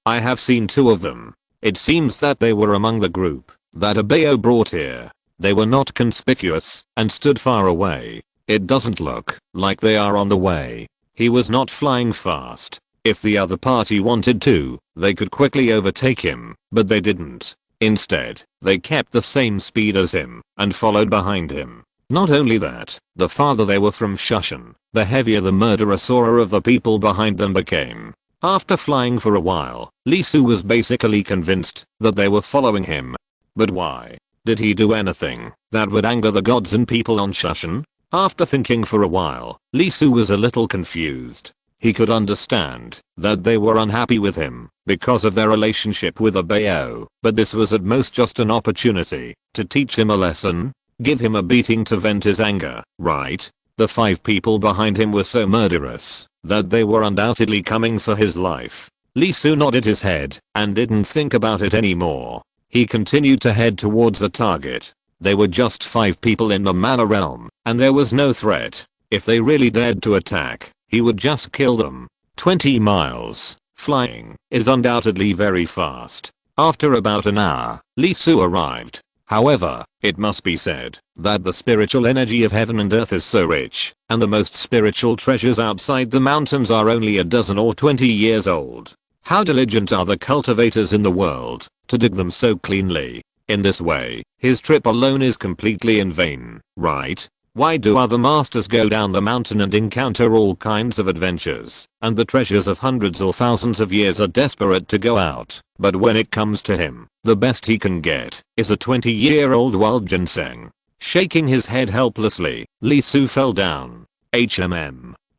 I have seen 2 of them. It seems that they were among the group that Abeo brought here. They were not conspicuous and stood far away. It doesn't look like they are on the way. He was not flying fast. If the other party wanted to, they could quickly overtake him, but they didn't. Instead, they kept the same speed as him and followed behind him. Not only that, the farther they were from Shushan, the heavier the murderous aura of the people behind them became. After flying for a while, Li Su was basically convinced that they were following him. But why? Did he do anything that would anger the gods and people on Shushan? After thinking for a while, Li Su was a little confused. He could understand that they were unhappy with him because of their relationship with Abeo, but this was at most just an opportunity to teach him a lesson, give him a beating to vent his anger, right? The 5 people behind him were so murderous that they were undoubtedly coming for his life. Li Su nodded his head and didn't think about it anymore. He continued to head towards the target. They were just 5 people in the Mana realm, and there was no threat. If they really dared to attack, he would just kill them. 20 miles. Flying is undoubtedly very fast. After about an hour, Li Su arrived. However, it must be said that the spiritual energy of heaven and earth is so rich, and the most spiritual treasures outside the mountains are only a dozen or 20 years old. How diligent are the cultivators in the world to dig them so cleanly. In this way, his trip alone is completely in vain, right? Why do other masters go down the mountain and encounter all kinds of adventures, and the treasures of hundreds or thousands of years are desperate to go out, but when it comes to him, the best he can get is a 20-year-old wild ginseng. Shaking his head helplessly, Li Su fell down.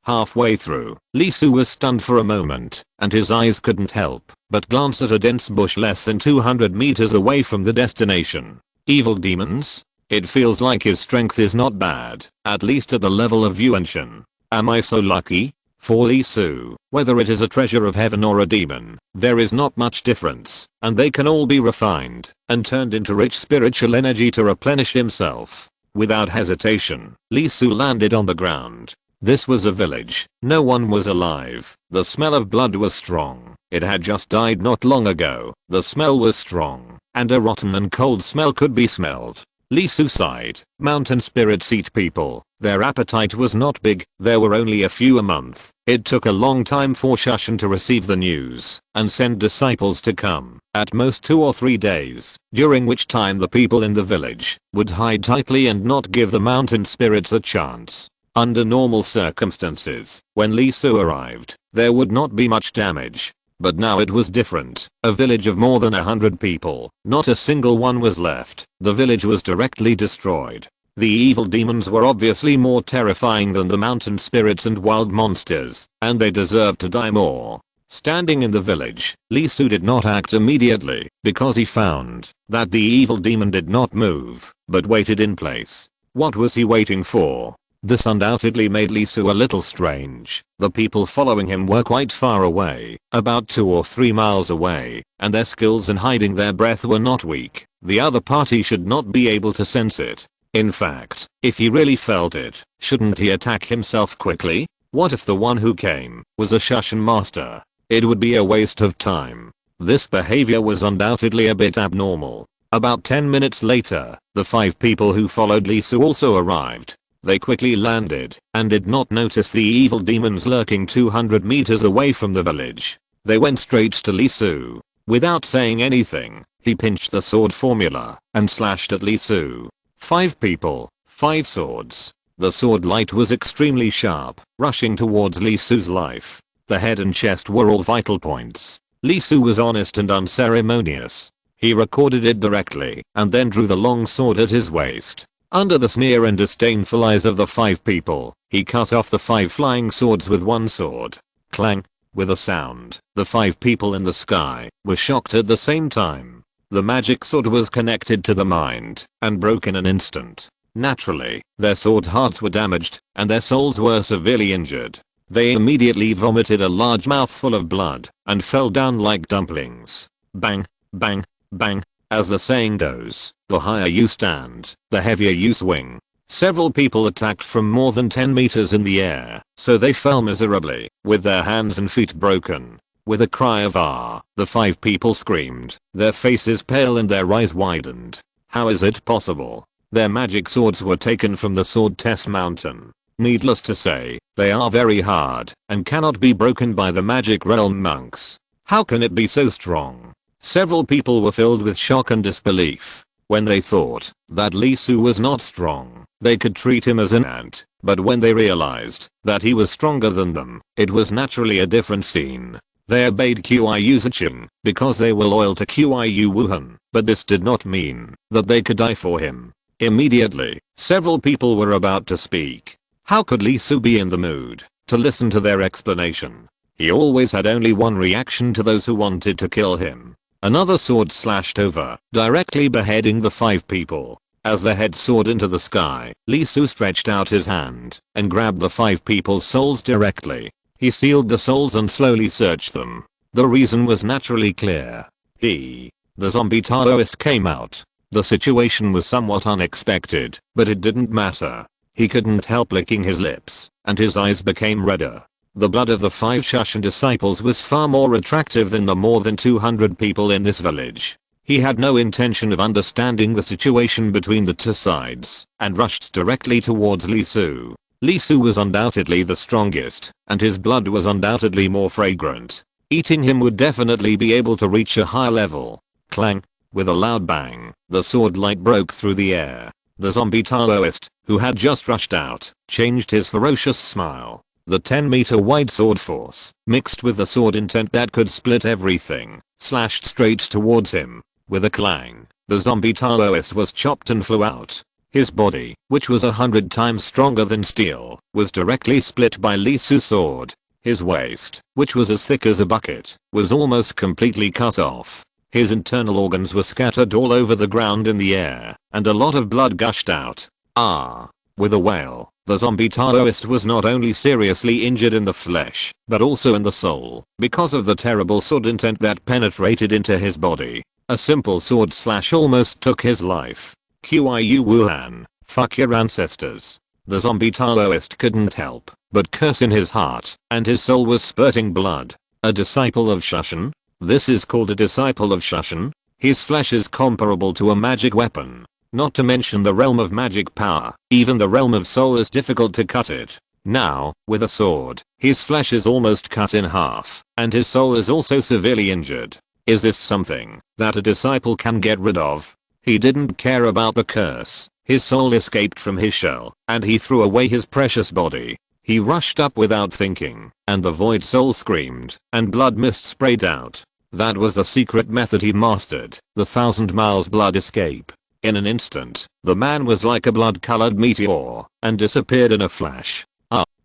Halfway through, Li Su was stunned for a moment, and his eyes couldn't help but glance at a dense bush less than 200 meters away from the destination. Evil demons? It feels like his strength is not bad, at least at the level of Yuanshan. Am I so lucky? For Lee Su, whether it is a treasure of heaven or a demon, there is not much difference, and they can all be refined and turned into rich spiritual energy to replenish himself. Without hesitation, Lee Su landed on the ground. This was a village. No one was alive. The smell of blood was strong. It had just died not long ago. The smell was strong, and a rotten and cold smell could be smelled. Lee Su sighed. Mountain spirits eat people. Their appetite was not big. There were only a few a month. It took a long time for Shushan to receive the news and send disciples to come, at most 2 or 3 days, during which time the people in the village would hide tightly and not give the mountain spirits a chance. Under normal circumstances, when Lee Su arrived, there would not be much damage. But now it was different. A village of more than 100 people, not a single one was left. The village was directly destroyed. The evil demons were obviously more terrifying than the mountain spirits and wild monsters, and they deserved to die more. Standing in the village, Lee Su did not act immediately, because he found that the evil demon did not move, but waited in place. What was he waiting for? This undoubtedly made Lee Su a little strange. The people following him were quite far away, about 2 or 3 miles away, and their skills in hiding their breath were not weak. The other party should not be able to sense it. In fact, if he really felt it, shouldn't he attack himself quickly? What if the one who came was a Shushan master? It would be a waste of time. This behavior was undoubtedly a bit abnormal. About 10 minutes later, the 5 people who followed Lee Su also arrived. They quickly landed and did not notice the evil demons lurking 200 meters away from the village. They went straight to Lee Su. Without saying anything, he pinched the sword formula and slashed at Lee Su. 5 people, 5 swords. The sword light was extremely sharp, rushing towards Lee Su's life. The head and chest were all vital points. Lee Su was honest and unceremonious. He recorded it directly and then drew the long sword at his waist. Under the sneer and disdainful eyes of the 5 people, he cut off the 5 flying swords with one sword. Clang! With a sound, the 5 people in the sky were shocked at the same time. The magic sword was connected to the mind and broke in an instant. Naturally, their sword hearts were damaged and their souls were severely injured. They immediately vomited a large mouthful of blood and fell down like dumplings. Bang, bang, bang. As the saying goes, the higher you stand, the heavier you swing. Several people attacked from more than 10 meters in the air, so they fell miserably, with their hands and feet broken. With a cry of "Ah!" the 5 people screamed, their faces pale and their eyes widened. How is it possible? Their magic swords were taken from the Sword Test Mountain. Needless to say, they are very hard and cannot be broken by the Magic Realm monks. How can it be so strong? Several people were filled with shock and disbelief. When they thought that Lee Su was not strong, they could treat him as an ant. But when they realized that he was stronger than them, it was naturally a different scene. They obeyed Qiu Zicheng because they were loyal to Qiu Wuhan, but this did not mean that they could die for him. Immediately, several people were about to speak. How could Lee Su be in the mood to listen to their explanation? He always had only one reaction to those who wanted to kill him. Another sword slashed over, directly beheading the 5 people. As the head soared into the sky, Lee Su stretched out his hand and grabbed the 5 people's souls directly. He sealed the souls and slowly searched them. The reason was naturally clear. The zombie Taoist came out. The situation was somewhat unexpected, but it didn't matter. He couldn't help licking his lips, and his eyes became redder. The blood of the 5 Shushan disciples was far more attractive than the more than 200 people in this village. He had no intention of understanding the situation between the 2 sides, and rushed directly towards Lee Su. Lee Su was undoubtedly the strongest, and his blood was undoubtedly more fragrant. Eating him would definitely be able to reach a high level. Clang! With a loud bang, the sword light broke through the air. The zombie Taoist, who had just rushed out, changed his ferocious smile. The 10-meter wide sword force, mixed with the sword intent that could split everything, slashed straight towards him. With a clang, the zombie Taoist was chopped and flew out. His body, which was 100 times stronger than steel, was directly split by Lee Su's sword. His waist, which was as thick as a bucket, was almost completely cut off. His internal organs were scattered all over the ground in the air, and a lot of blood gushed out. Ah! With a wail, The zombie Taoist was not only seriously injured in the flesh, but also in the soul, because of the terrible sword intent that penetrated into his body. A simple sword slash almost took his life. Qiu Wuhan, fuck your ancestors. The zombie Taoist couldn't help but curse in his heart, and his soul was spurting blood. A disciple of Shushan? This is called a disciple of Shushan? His flesh is comparable to a magic weapon. Not to mention the realm of magic power, even the realm of soul is difficult to cut it. Now, with a sword, his flesh is almost cut in half, and his soul is also severely injured. Is this something that a disciple can get rid of? He didn't care about the curse. His soul escaped from his shell, and he threw away his precious body. He rushed up without thinking, and the void soul screamed, and blood mist sprayed out. That was the secret method he mastered, the 1,000 miles blood escape. In an instant, the man was like a blood-colored meteor, and disappeared in a flash.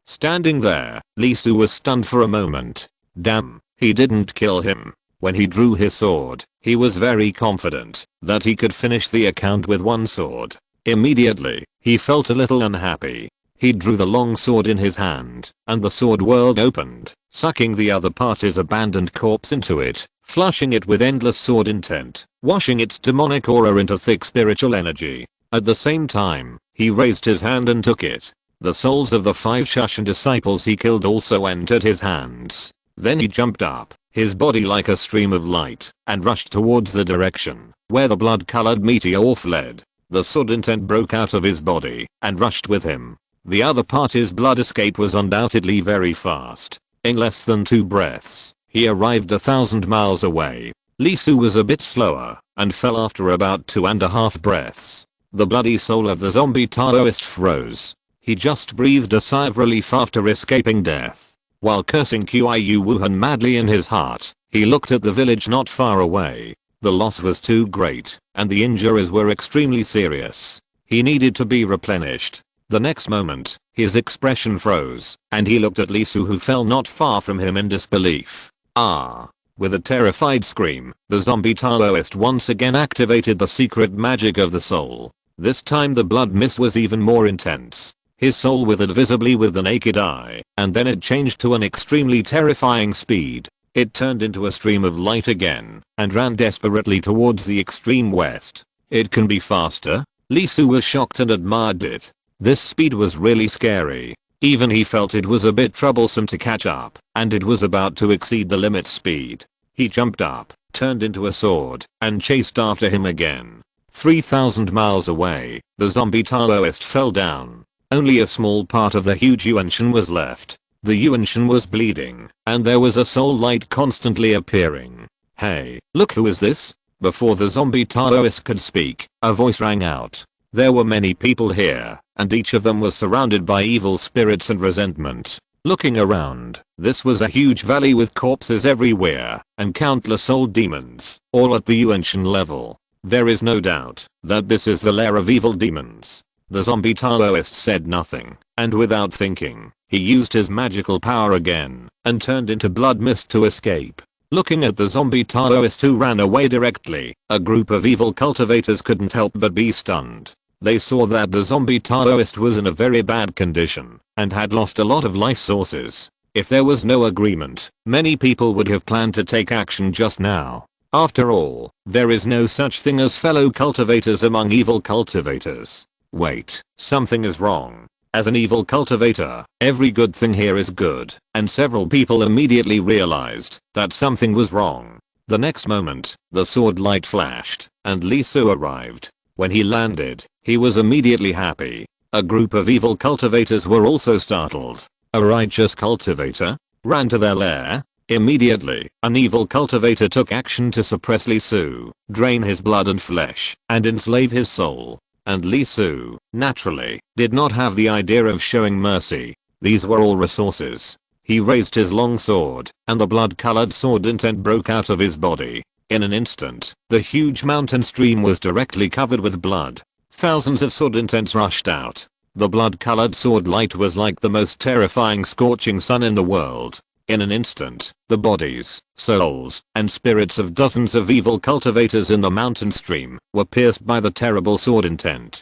Standing there, Li Su was stunned for a moment. Damn, he didn't kill him. When he drew his sword, he was very confident that he could finish the account with one sword. Immediately, he felt a little unhappy. He drew the long sword in his hand, and the sword world opened, sucking the other party's abandoned corpse into it, flushing it with endless sword intent, washing its demonic aura into thick spiritual energy. At the same time, he raised his hand and took it. The souls of the 5 Shushan disciples he killed also entered his hands. Then he jumped up, his body like a stream of light, and rushed towards the direction where the blood-colored meteor fled. The sword intent broke out of his body and rushed with him. The other party's blood escape was undoubtedly very fast. In less than 2 breaths, he arrived 1,000 miles away. Li Su was a bit slower and fell after about 2.5 breaths. The bloody soul of the zombie Taoist froze. He just breathed a sigh of relief after escaping death. While cursing Qiu Wuhan madly in his heart, he looked at the village not far away. The loss was too great, and the injuries were extremely serious. He needed to be replenished. The next moment, his expression froze, and he looked at Li Su, who fell not far from him, in disbelief. With a terrified scream, the zombie Taoist once again activated the secret magic of the soul. This time the blood mist was even more intense. His soul withered visibly with the naked eye, and then it changed to an extremely terrifying speed. It turned into a stream of light again, and ran desperately towards the extreme west. It can be faster? Li Su was shocked and admired it. This speed was really scary. Even he felt it was a bit troublesome to catch up, and it was about to exceed the limit speed. He jumped up, turned into a sword, and chased after him again. 3,000 miles away, the zombie Taoist fell down. Only a small part of the huge Yuanshan was left. The Yuanshan was bleeding, and there was a soul light constantly appearing. Hey, look, who is this? Before the zombie Taoist could speak, a voice rang out. There were many people here, and each of them was surrounded by evil spirits and resentment. Looking around, this was a huge valley with corpses everywhere, and countless soul demons, all at the Yuanshan level. There is no doubt that this is the lair of evil demons. The zombie Taoist said nothing, and without thinking, he used his magical power again, and turned into blood mist to escape. Looking at the zombie Taoist, who ran away directly, a group of evil cultivators couldn't help but be stunned. They saw that the zombie Taoist was in a very bad condition, and had lost a lot of life sources. If there was no agreement, many people would have planned to take action just now. After all, there is no such thing as fellow cultivators among evil cultivators. Wait, something is wrong. As an evil cultivator, every good thing here is good, and several people immediately realized that something was wrong. The next moment, the sword light flashed, and Li Su arrived. When he landed, he was immediately happy. A group of evil cultivators were also startled. A righteous cultivator ran to their lair. Immediately, an evil cultivator took action to suppress Li Su, drain his blood and flesh, and enslave his soul. And Li Su, naturally, did not have the idea of showing mercy. These were all resources. He raised his long sword, and the blood-colored sword intent broke out of his body. In an instant, the huge mountain stream was directly covered with blood. Thousands of sword intents rushed out. The blood-colored sword light was like the most terrifying scorching sun in the world. In an instant, the bodies, souls, and spirits of dozens of evil cultivators in the mountain stream were pierced by the terrible sword intent.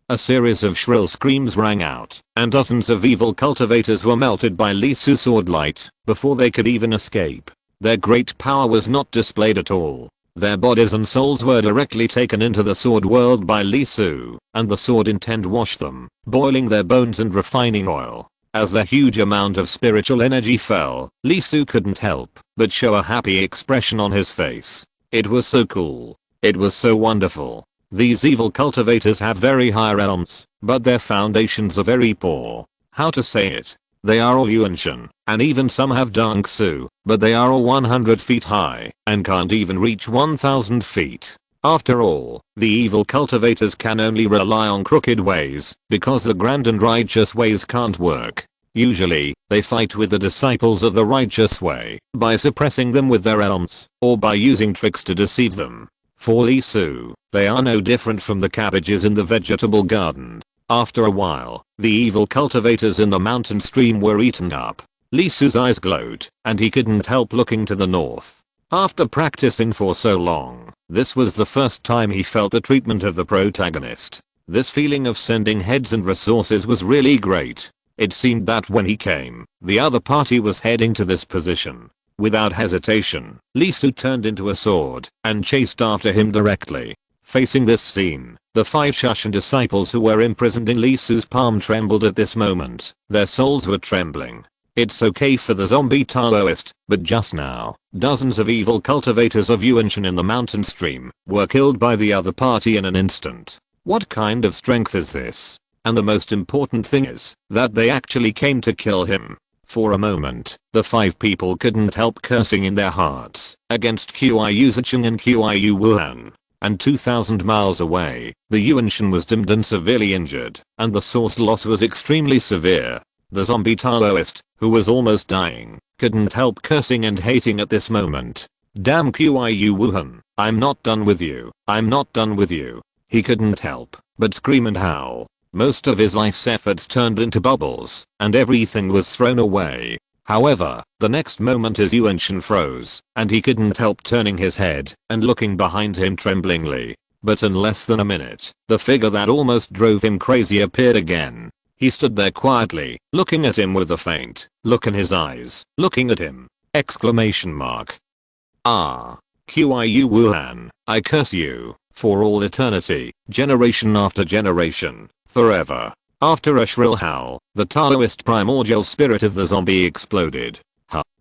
A series of shrill screams rang out, and dozens of evil cultivators were melted by Lee Su's sword light before they could even escape. Their great power was not displayed at all. Their bodies and souls were directly taken into the sword world by Lee Su, and the sword intent washed them, boiling their bones and refining oil. As the huge amount of spiritual energy fell, Lee Su couldn't help but show a happy expression on his face. It was so cool. It was so wonderful. These evil cultivators have very high realms, but their foundations are very poor. How to say it? They are all Yuanshan, and even some have Dunk Su, but they are all 100 feet high, and can't even reach 1000 feet. After all, the evil cultivators can only rely on crooked ways, because the grand and righteous ways can't work. Usually, they fight with the disciples of the righteous way, by suppressing them with their realms, or by using tricks to deceive them. For Lee Su, they are no different from the cabbages in the vegetable garden. After a while, the evil cultivators in the mountain stream were eaten up. Lee Su's eyes glowed, and he couldn't help looking to the north. After practicing for so long, this was the first time he felt the treatment of the protagonist. This feeling of sending heads and resources was really great. It seemed that when he came, the other party was heading to this position. Without hesitation, Lee Su turned into a sword and chased after him directly. Facing this scene, the 5 Shushan disciples who were imprisoned in Lee Su's palm trembled at this moment. Their souls were trembling. It's okay for the zombie Taoist, but just now, dozens of evil cultivators of Yuanshan in the mountain stream were killed by the other party in an instant. What kind of strength is this? And the most important thing is that they actually came to kill him. For a moment, the 5 people couldn't help cursing in their hearts against Qiu Zicheng and Qiu Wuhan. And 2,000 miles away, the Yuanshan was dimmed and severely injured, and the source loss was extremely severe. The zombie Taoist, who was almost dying, couldn't help cursing and hating at this moment. Damn Qiu Wuhan, I'm not done with you, I'm not done with you. He couldn't help but scream and howl. Most of his life's efforts turned into bubbles, and everything was thrown away. However, the next moment his Yuanshan froze, and he couldn't help turning his head and looking behind him tremblingly. But in less than a minute, the figure that almost drove him crazy appeared again. He stood there quietly, looking at him with a faint look in his eyes, looking at him! Exclamation mark. Ah. Qiu Wuhan, I curse you, for all eternity, generation after generation. Forever. After a shrill howl, the Taoist primordial spirit of the zombie exploded.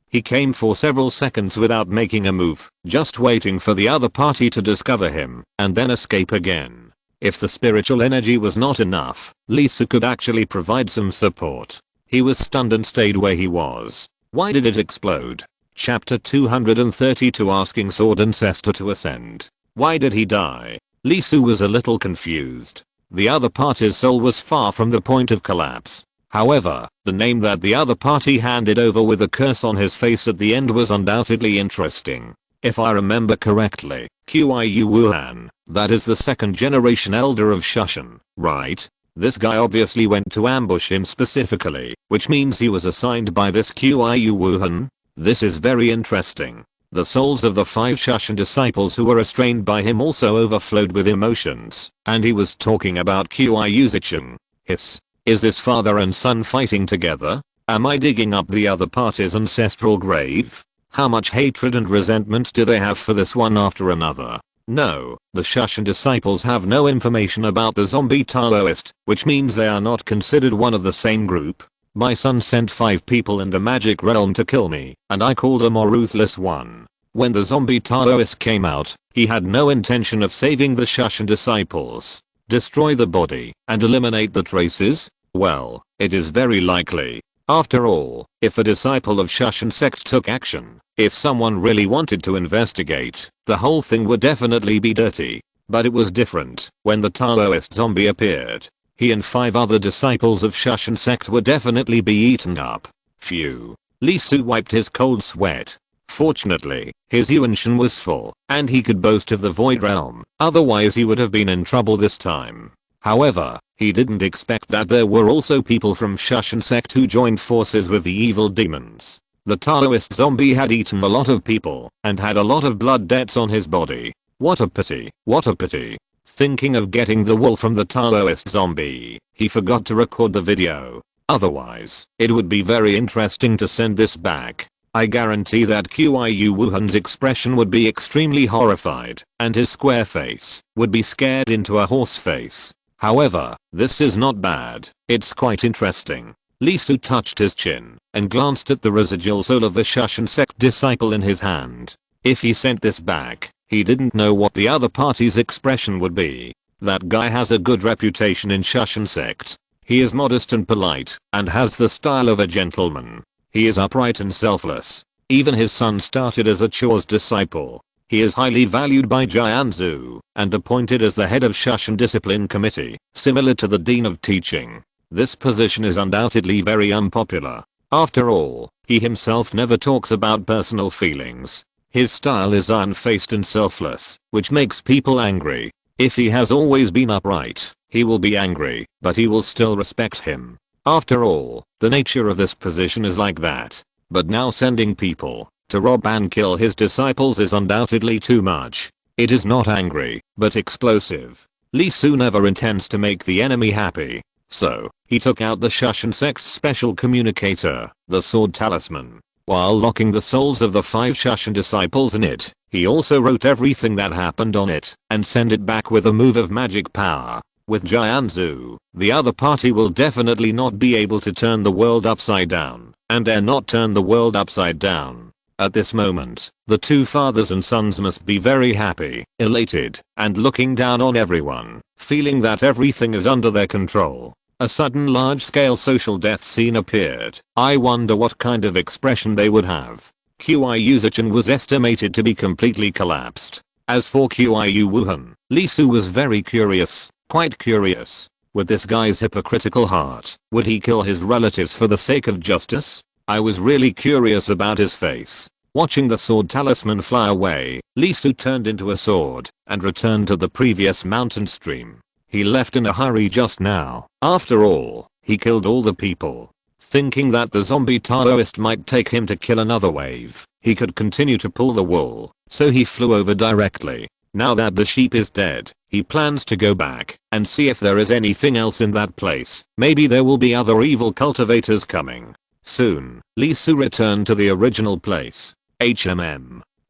He came for several seconds without making a move, just waiting for the other party to discover him, and then escape again. If the spiritual energy was not enough, Lee Su could actually provide some support. He was stunned and stayed where he was. Why did it explode? Chapter 232 Asking Sword Ancestor to Ascend. Why did he die? Lee Su was a little confused. The other party's soul was far from the point of collapse. However, the name that the other party handed over with a curse on his face at the end was undoubtedly interesting. If I remember correctly, Qiu Wuhan, that is the 2nd generation elder of Shushan, right? This guy obviously went to ambush him specifically, which means he was assigned by this Qiu Wuhan. This is very interesting. The souls of the 5 Shushan disciples who were restrained by him also overflowed with emotions, and he was talking about Qiu Zicheng. Hiss. Is this father and son fighting together? Am I digging up the other party's ancestral grave? How much hatred and resentment do they have for this one after another? No, the Shushan disciples have no information about the zombie Taoist, which means they are not considered one of the same group. My son sent 5 people in the magic realm to kill me, and I called them a ruthless one. When the zombie Taoist came out, he had no intention of saving the Shushan disciples. Destroy the body and eliminate the traces? Well, it is very likely. After all, if a disciple of Shushan sect took action, if someone really wanted to investigate, the whole thing would definitely be dirty. But it was different when the Taoist zombie appeared. He and 5 other disciples of Shushan sect would definitely be eaten up. Phew. Lee Su wiped his cold sweat. Fortunately, his Yuanshan was full, and he could boast of the Void Realm, otherwise he would have been in trouble this time. However, he didn't expect that there were also people from Shushan sect who joined forces with the evil demons. The Taoist zombie had eaten a lot of people, and had a lot of blood debts on his body. What a pity, what a pity. Thinking of getting the wool from the Taoist zombie, he forgot to record the video. Otherwise, it would be very interesting to send this back. I guarantee that Qiu Wuhan's expression would be extremely horrified, and his square face would be scared into a horse face. However, this is not bad, it's quite interesting. Li Su touched his chin and glanced at the residual soul of the Shushan sect disciple in his hand. If he sent this back, he didn't know what the other party's expression would be. That guy has a good reputation in Shushan sect. He is modest and polite, and has the style of a gentleman. He is upright and selfless. Even his son started as a chores disciple. He is highly valued by Jianzhu, and appointed as the head of Shushan Discipline Committee, similar to the Dean of Teaching. This position is undoubtedly very unpopular. After all, he himself never talks about personal feelings. His style is iron-faced and selfless, which makes people angry. If he has always been upright, he will be angry, but he will still respect him. After all, the nature of this position is like that. But now sending people to rob and kill his disciples is undoubtedly too much. It is not angry, but explosive. Li Su never intends to make the enemy happy. So, he took out the Shushan sect's special communicator, the sword talisman. While locking the souls of the 5 Shushan disciples in it, he also wrote everything that happened on it, and sent it back with a move of magic power. With Jianzhu, the other party will definitely not be able to turn the world upside down, and dare not turn the world upside down. At this moment, the 2 fathers and sons must be very happy, elated, and looking down on everyone, feeling that everything is under their control. A sudden large-scale social death scene appeared. I wonder what kind of expression they would have. Qiu Zichen was estimated to be completely collapsed. As for Qiu Wuhan, Li Su was very curious, quite curious. With this guy's hypocritical heart, would he kill his relatives for the sake of justice? I was really curious about his face. Watching the sword talisman fly away, Li Su turned into a sword and returned to the previous mountain stream. He left in a hurry just now. After all, he killed all the people. Thinking that the zombie Taoist might take him to kill another wave, he could continue to pull the wool, so he flew over directly. Now that the sheep is dead, he plans to go back and see if there is anything else in that place. Maybe there will be other evil cultivators coming. Soon, Li Su returned to the original place.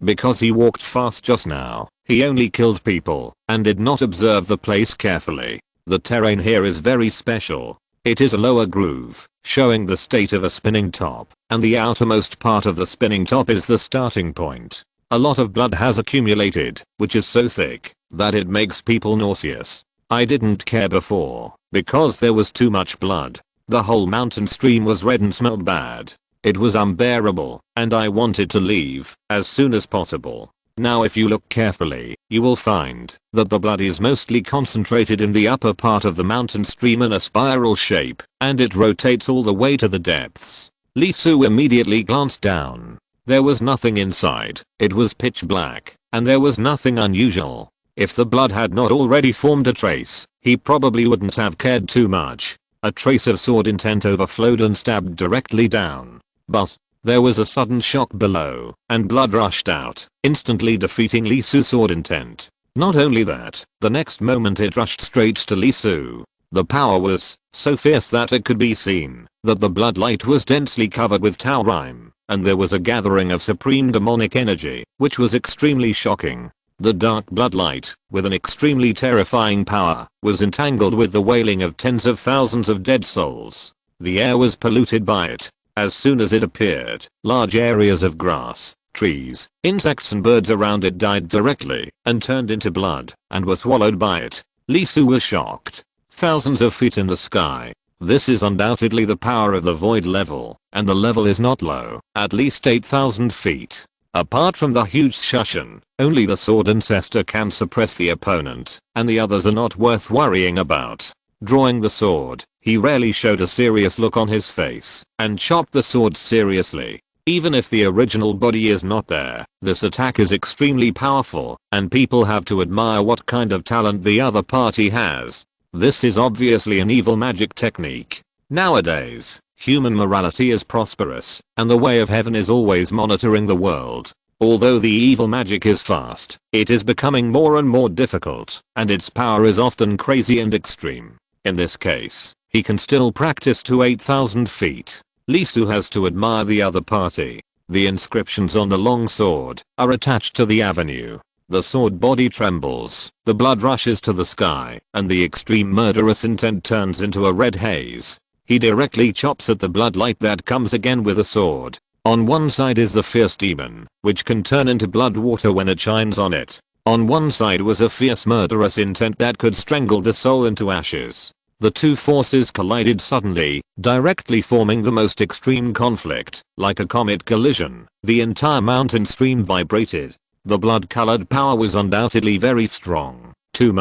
Because he walked fast just now, he only killed people and did not observe the place carefully. The terrain here is very special. It is a lower groove, showing the state of a spinning top, and the outermost part of the spinning top is the starting point. A lot of blood has accumulated, which is so thick that it makes people nauseous. I didn't care before, because there was too much blood. The whole mountain stream was red and smelled bad. It was unbearable, and I wanted to leave as soon as possible. Now if you look carefully, you will find that the blood is mostly concentrated in the upper part of the mountain stream in a spiral shape, and it rotates all the way to the depths. Li Su immediately glanced down. There was nothing inside. It was pitch black, and there was nothing unusual. If the blood had not already formed a trace, he probably wouldn't have cared too much. A trace of sword intent overflowed and stabbed directly down. But there was a sudden shock below, and blood rushed out, instantly defeating Li Su's sword intent. Not only that, the next moment it rushed straight to Li Su. The power was so fierce that it could be seen that the bloodlight was densely covered with taurine, and there was a gathering of supreme demonic energy, which was extremely shocking. The dark bloodlight, with an extremely terrifying power, was entangled with the wailing of tens of thousands of dead souls. The air was polluted by it. As soon as it appeared, large areas of grass, trees, insects and birds around it died directly and turned into blood and were swallowed by it. Li Su was shocked. Thousands of feet in the sky. This is undoubtedly the power of the void level, and the level is not low, at least 8,000 feet. Apart from the huge Shushan, only the sword ancestor can suppress the opponent, and the others are not worth worrying about. Drawing the sword, he rarely showed a serious look on his face, and chopped the sword seriously. Even if the original body is not there, this attack is extremely powerful, and people have to admire what kind of talent the other party has. This is obviously an evil magic technique. Nowadays, human morality is prosperous, and the way of heaven is always monitoring the world. Although the evil magic is fast, it is becoming more and more difficult, and its power is often crazy and extreme. In this case, he can still practice to 8,000 feet. Lee Su has to admire the other party. The inscriptions on the long sword are attached to the avenue. The sword body trembles, the blood rushes to the sky, and the extreme murderous intent turns into a red haze. He directly chops at the bloodlight that comes again with a sword. On one side is the fierce demon, which can turn into blood water when it shines on it. On one side was a fierce murderous intent that could strangle the soul into ashes. The two forces collided suddenly, directly forming the most extreme conflict. Like a comet collision, the entire mountain stream vibrated. The blood-colored power was undoubtedly very strong. Too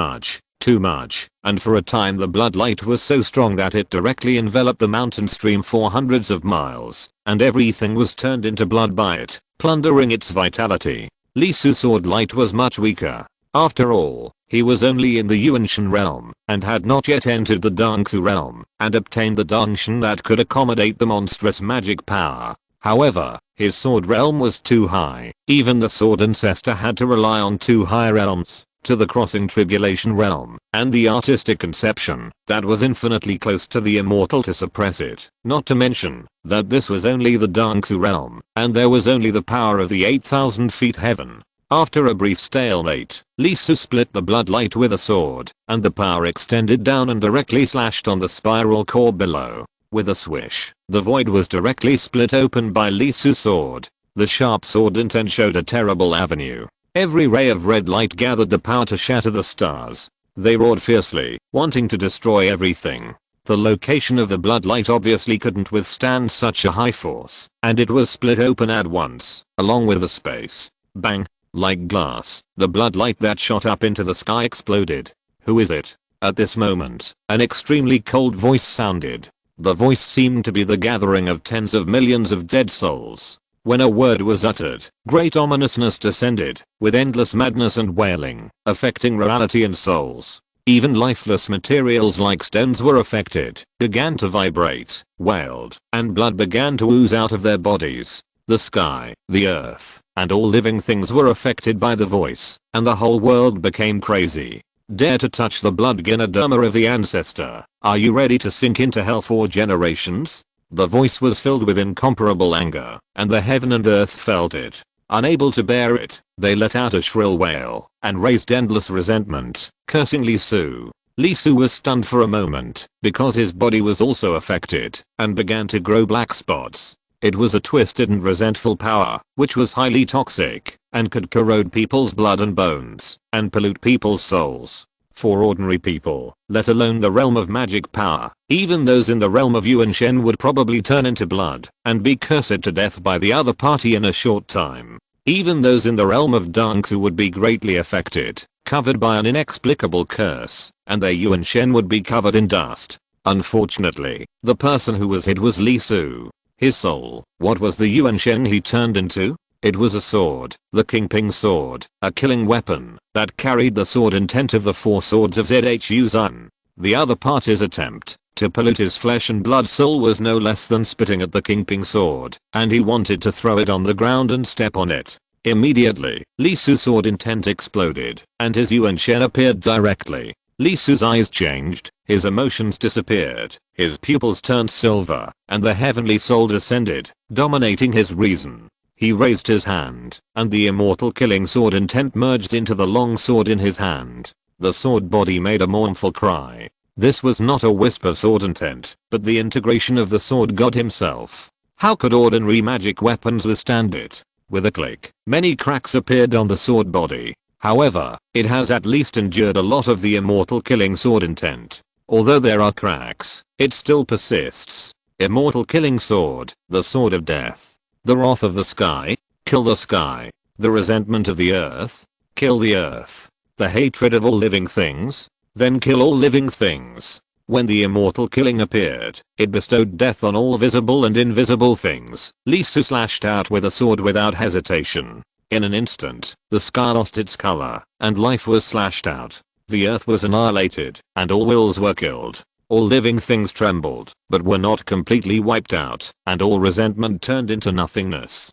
much, and for a time the bloodlight was so strong that it directly enveloped the mountain stream for hundreds of miles, and everything was turned into blood by it, plundering its vitality. Lee Su's sword light was much weaker. After all, he was only in the Yuanshan realm, and had not yet entered the Dangsu realm, and obtained the Dangshan that could accommodate the monstrous magic power. However, his sword realm was too high. Even the sword ancestor had to rely on two higher realms, to the crossing tribulation realm, and the artistic conception, that was infinitely close to the immortal to suppress it. Not to mention, that this was only the Dangsu realm, and there was only the power of the 8,000 feet heaven. After a brief stalemate, Lee Su split the bloodlight with a sword, and the power extended down and directly slashed on the spiral core below. With a swish, the void was directly split open by Lee Su's sword. The sharp sword intent showed a terrible avenue. Every ray of red light gathered the power to shatter the stars. They roared fiercely, wanting to destroy everything. The location of the bloodlight obviously couldn't withstand such a high force, and it was split open at once, along with the space. Bang! Like glass, the bloodlight that shot up into the sky exploded. Who is it? At this moment, an extremely cold voice sounded. The voice seemed to be the gathering of tens of millions of dead souls. When a word was uttered, great ominousness descended, with endless madness and wailing, affecting reality and souls. Even lifeless materials like stones were affected, began to vibrate, wailed, and blood began to ooze out of their bodies. The sky, the earth, and all living things were affected by the voice, and the whole world became crazy. Dare to touch the blood Gynoderma of the ancestor. Are you ready to sink into hell for generations? The voice was filled with incomparable anger, and the heaven and earth felt it. Unable to bear it, they let out a shrill wail, and raised endless resentment, cursing Lee Su. Lee Su was stunned for a moment, because his body was also affected, and began to grow black spots. It was a twisted and resentful power, which was highly toxic, and could corrode people's blood and bones, and pollute people's souls. For ordinary people, let alone the realm of magic power, even those in the realm of Yuanshen would probably turn into blood, and be cursed to death by the other party in a short time. Even those in the realm of Dangsu would be greatly affected, covered by an inexplicable curse, and their Yuanshen would be covered in dust. Unfortunately, the person who was hit was Lee Su. His soul, what was the Yuanshen he turned into? It was a sword, the Kingping sword, a killing weapon, that carried the sword intent of the four swords of Zhu Zun. The other party's attempt, to pollute his flesh and blood soul was no less than spitting at the Kingping sword, and he wanted to throw it on the ground and step on it. Immediately, Lee Su's sword intent exploded, and his Yuanshen appeared directly. Lee Su's eyes changed, his emotions disappeared, his pupils turned silver, and the heavenly soul descended, dominating his reason. He raised his hand, and the immortal killing sword intent merged into the long sword in his hand. The sword body made a mournful cry. This was not a wisp of sword intent, but the integration of the sword god himself. How could ordinary magic weapons withstand it? With a click, many cracks appeared on the sword body. However, it has at least endured a lot of the immortal killing sword intent. Although there are cracks, it still persists. Immortal killing sword, the sword of death. The wrath of the sky, kill the sky. The resentment of the earth, kill the earth. The hatred of all living things, then kill all living things. When the immortal killing appeared, it bestowed death on all visible and invisible things. Lee Su slashed out with a sword without hesitation. In an instant, the sky lost its color, and life was slashed out. The earth was annihilated, and all wills were killed. All living things trembled, but were not completely wiped out, and all resentment turned into nothingness.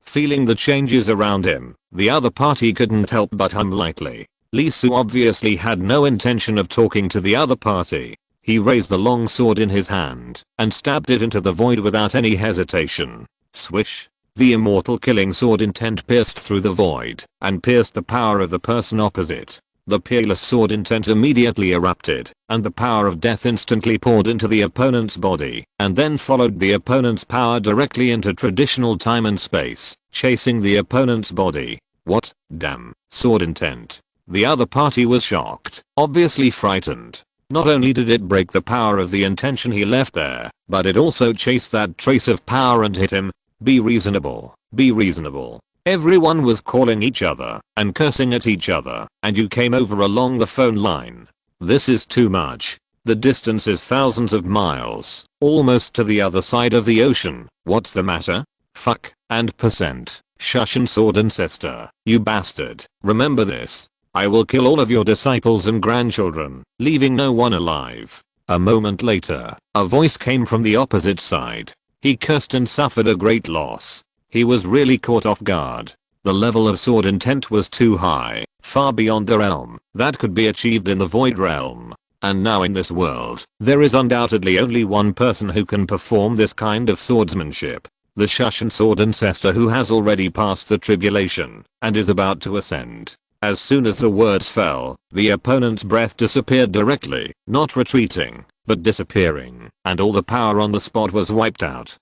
Feeling the changes around him, the other party couldn't help but hum lightly. Lee Su obviously had no intention of talking to the other party. He raised the long sword in his hand and stabbed it into the void without any hesitation. Swish! The immortal killing sword intent pierced through the void and pierced the power of the person opposite. The peerless sword intent immediately erupted, and the power of death instantly poured into the opponent's body, and then followed the opponent's power directly into traditional time and space, chasing the opponent's body. What? Damn. Sword intent. The other party was shocked, obviously frightened. Not only did it break the power of the intention he left there, but it also chased that trace of power and hit him. Be reasonable. Be reasonable. Everyone was calling each other and cursing at each other, and you came over along the phone line. This is too much. The distance is thousands of miles, almost to the other side of the ocean. What's the matter? Fuck, and percent. Shush and sword ancestor, you bastard. Remember this. I will kill all of your disciples and grandchildren, leaving no one alive. A moment later, a voice came from the opposite side. He cursed and suffered a great loss. He was really caught off guard. The level of sword intent was too high, far beyond the realm that could be achieved in the void realm. And now in this world, there is undoubtedly only one person who can perform this kind of swordsmanship. The Shushan sword ancestor who has already passed the tribulation and is about to ascend. As soon as the words fell, the opponent's breath disappeared directly, not retreating, but disappearing, and all the power on the spot was wiped out.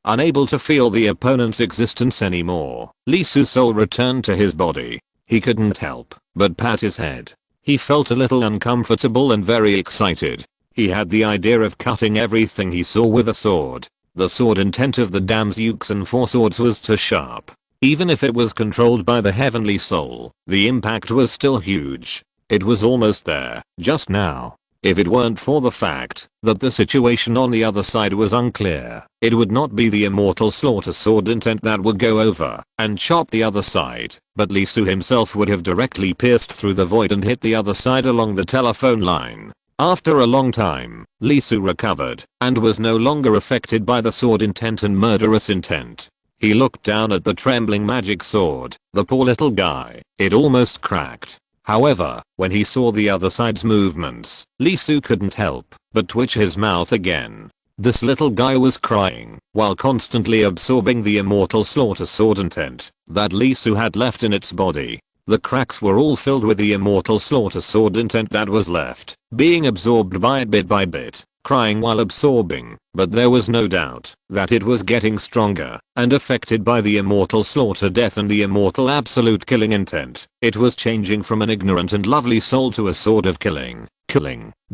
Unable to feel the opponent's existence anymore, Lee Su's soul returned to his body. He couldn't help but pat his head. He felt a little uncomfortable and very excited. He had the idea of cutting everything he saw with a sword. The sword intent of the damned Yuxin Four Swords was too sharp. Even if it was controlled by the heavenly soul, the impact was still huge. It was almost there, just now. If it weren't for the fact that the situation on the other side was unclear, it would not be the immortal slaughter sword intent that would go over and chop the other side, but Lee Su himself would have directly pierced through the void and hit the other side along the telephone line. After a long time, Lee Su recovered and was no longer affected by the sword intent and murderous intent. He looked down at the trembling magic sword. The poor little guy, it almost cracked. However, when he saw the other side's movements, Lee Su couldn't help but twitch his mouth again. This little guy was crying while constantly absorbing the immortal slaughter sword intent that Lee Su had left in its body. The cracks were all filled with the immortal slaughter sword intent that was left, being absorbed by it bit by bit, crying while absorbing, but there was no doubt that it was getting stronger and affected by the immortal slaughter death and the immortal absolute killing intent. It was changing from an ignorant and lovely soul to a sword of killing,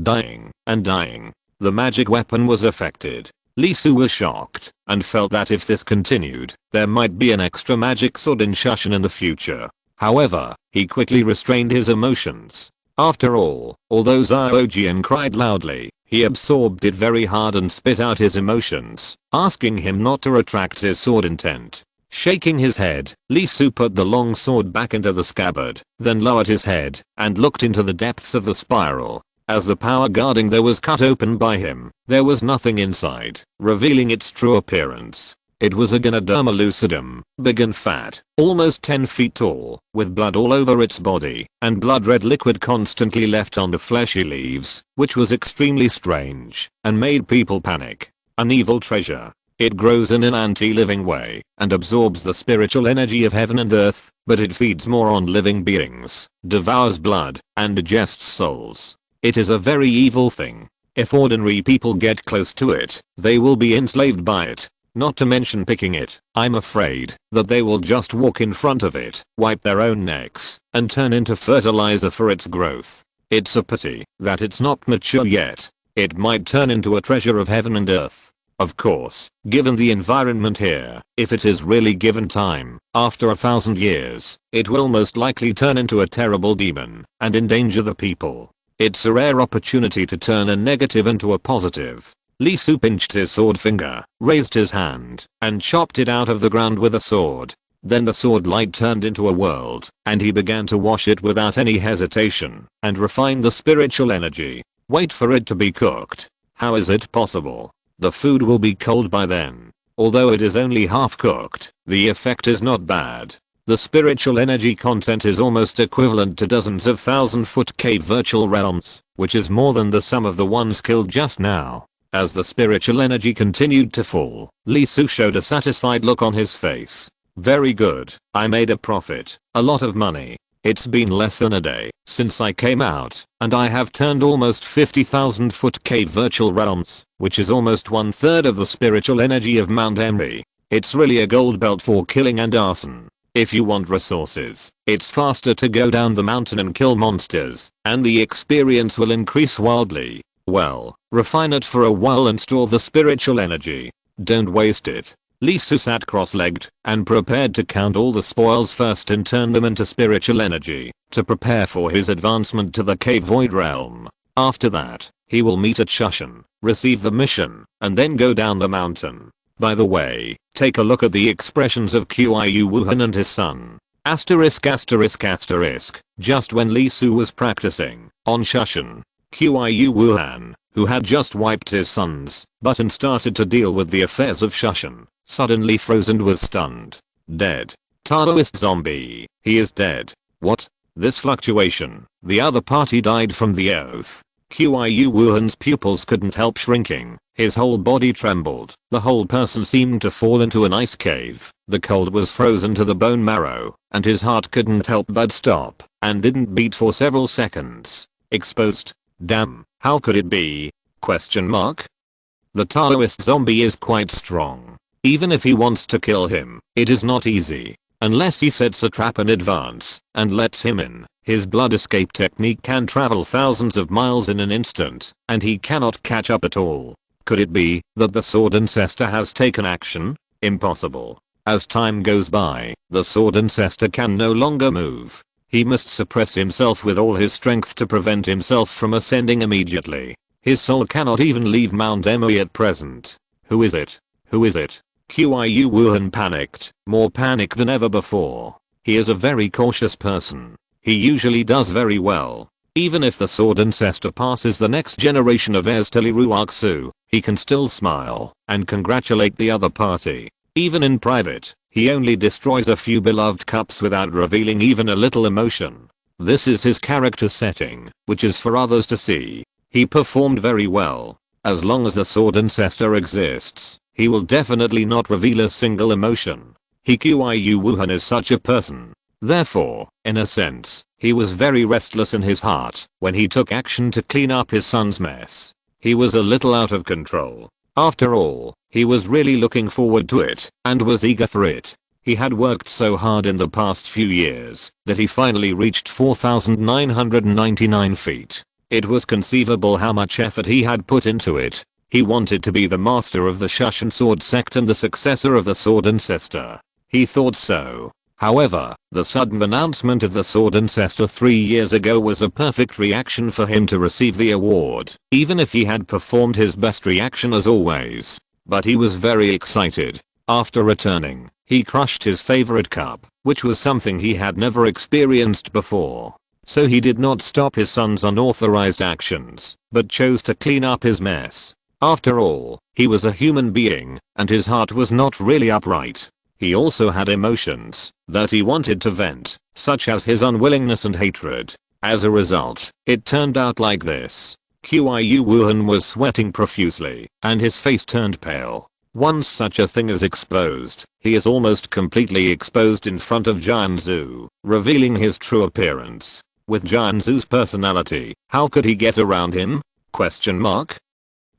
dying, and dying. The magic weapon was affected. Lee Su was shocked and felt that if this continued, there might be an extra magic sword in Shushan in the future. However, he quickly restrained his emotions. After all, although Xiaojian cried loudly, he absorbed it very hard and spit out his emotions, asking him not to retract his sword intent. Shaking his head, Lee Su put the long sword back into the scabbard, then lowered his head and looked into the depths of the spiral. As the power guarding there was cut open by him, there was nothing inside, revealing its true appearance. It was a Ganoderma lucidum, big and fat, almost 10 feet tall, with blood all over its body, and blood red liquid constantly left on the fleshy leaves, which was extremely strange, and made people panic. An evil treasure. It grows in an anti-living way, and absorbs the spiritual energy of heaven and earth, but it feeds more on living beings, devours blood, and digests souls. It is a very evil thing. If ordinary people get close to it, they will be enslaved by it. Not to mention picking it. I'm afraid that they will just walk in front of it, wipe their own necks, and turn into fertilizer for its growth. It's a pity that it's not mature yet. It might turn into a treasure of heaven and earth. Of course, given the environment here, if it is really given time, after 1,000 years, it will most likely turn into a terrible demon and endanger the people. It's a rare opportunity to turn a negative into a positive. Lee Su pinched his sword finger, raised his hand, and chopped it out of the ground with a sword. Then the sword light turned into a world, and he began to wash it without any hesitation, and refine the spiritual energy. Wait for it to be cooked. How is it possible? The food will be cold by then. Although it is only half cooked, the effect is not bad. The spiritual energy content is almost equivalent to dozens of 1,000-foot cave virtual realms, which is more than the sum of the ones killed just now. As the spiritual energy continued to fall, Lee Su showed a satisfied look on his face. Very good, I made a profit, a lot of money. It's been less than a day since I came out, and I have turned almost 50,000-foot cave virtual realms, which is almost 1/3 of the spiritual energy of Mount Emery. It's really a gold belt for killing and arson. If you want resources, it's faster to go down the mountain and kill monsters, and the experience will increase wildly. Well, refine it for a while and store the spiritual energy. Don't waste it. Lee Su sat cross-legged and prepared to count all the spoils first and turn them into spiritual energy to prepare for his advancement to the cave void realm. After that, he will meet at Shushan, receive the mission, and then go down the mountain. By the way, take a look at the expressions of Qiyu Wuhan and his son. Asterisk asterisk asterisk. Just when Lee Su was practicing on Shushan, Qiyu Wuhan, who had just wiped his son's butt and started to deal with the affairs of Shushan, suddenly froze and was stunned. Dead. Taoist zombie. He is dead. What? This fluctuation. The other party died from the oath. Qiyu Wuhan's pupils couldn't help shrinking. His whole body trembled. The whole person seemed to fall into an ice cave. The cold was frozen to the bone marrow, and his heart couldn't help but stop, and didn't beat for several seconds. Exposed. Damn, how could it be? Question mark? The Taoist zombie is quite strong. Even if he wants to kill him, it is not easy. Unless he sets a trap in advance and lets him in, his blood escape technique can travel thousands of miles in an instant, and he cannot catch up at all. Could it be that the Sword Ancestor has taken action? Impossible. As time goes by, the Sword Ancestor can no longer move. He must suppress himself with all his strength to prevent himself from ascending immediately. His soul cannot even leave Mount Emery at present. Who is it? Who is it? Qiyu Wuhan panicked, more panic than ever before. He is a very cautious person. He usually does very well. Even if the Sword Ancestor passes the next generation of heirs to Li Ruoxu, he can still smile and congratulate the other party. Even in private, he only destroys a few beloved cups without revealing even a little emotion. This is his character setting, which is for others to see. He performed very well. As long as the Sword Ancestor exists, he will definitely not reveal a single emotion. Qiyu Wuhan is such a person. Therefore, in a sense, he was very restless in his heart when he took action to clean up his son's mess. He was a little out of control. After all, he was really looking forward to it and was eager for it. He had worked so hard in the past few years that he finally reached 4,999 feet. It was conceivable how much effort he had put into it. He wanted to be the master of the Shushan sword sect and the successor of the Sword Ancestor. He thought so. However, the sudden announcement of the Sword Ancestor 3 years ago was a perfect reaction for him to receive the award, even if he had performed his best reaction as always. But he was very excited. After returning, he crushed his favorite cup, which was something he had never experienced before. So he did not stop his son's unauthorized actions, but chose to clean up his mess. After all, he was a human being, and his heart was not really upright. He also had emotions that he wanted to vent, such as his unwillingness and hatred. As a result, it turned out like this. Qiyu Wuhan was sweating profusely, and his face turned pale. Once such a thing is exposed, he is almost completely exposed in front of Jianzhu, revealing his true appearance. With Jianzhu's personality, how could he get around him? Question mark?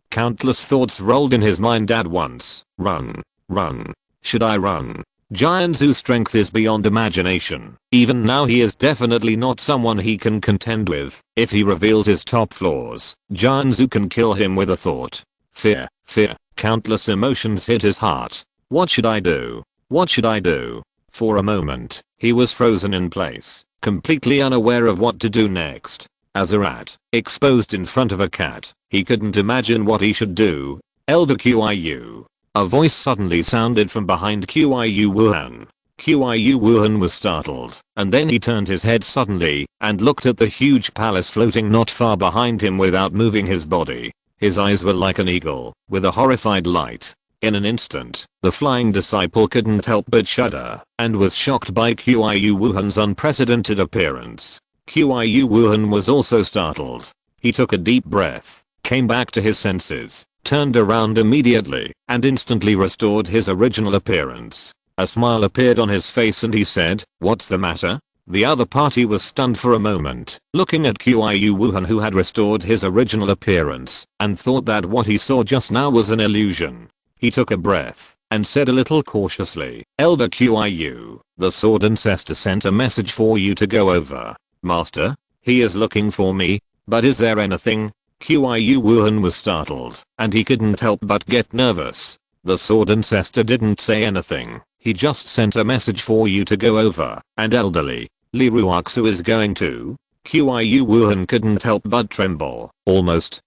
Countless thoughts rolled in his mind at once. Run. Run. Should I run? Jianzhu's strength is beyond imagination. Even now he is definitely not someone he can contend with. If he reveals his top flaws, Jianzhu can kill him with a thought. Fear. Fear. Countless emotions hit his heart. What should I do? What should I do? For a moment, he was frozen in place, completely unaware of what to do next. As a rat, exposed in front of a cat, he couldn't imagine what he should do. Elder Qiyu. A voice suddenly sounded from behind Qiyu Wuhan. Qiyu Wuhan was startled, and then he turned his head suddenly and looked at the huge palace floating not far behind him without moving his body. His eyes were like an eagle, with a horrified light. In an instant, the flying disciple couldn't help but shudder and was shocked by Qiu Wuhan's unprecedented appearance. Qiu Wuhan was also startled. He took a deep breath, came back to his senses, turned around immediately, and instantly restored his original appearance. A smile appeared on his face and he said, "What's the matter?" The other party was stunned for a moment, looking at Qiu Wuhan, who had restored his original appearance, and thought that what he saw just now was an illusion. He took a breath, and said a little cautiously, "Elder Qiu, the sword ancestor sent a message for you to go over." "Master? He is looking for me, but is there anything?" Qiu Wuhan was startled, and he couldn't help but get nervous. The sword ancestor didn't say anything. He just sent a message for you to go over, and elderly Li Ruoxu is going to. Qiu Wuhan couldn't help but tremble.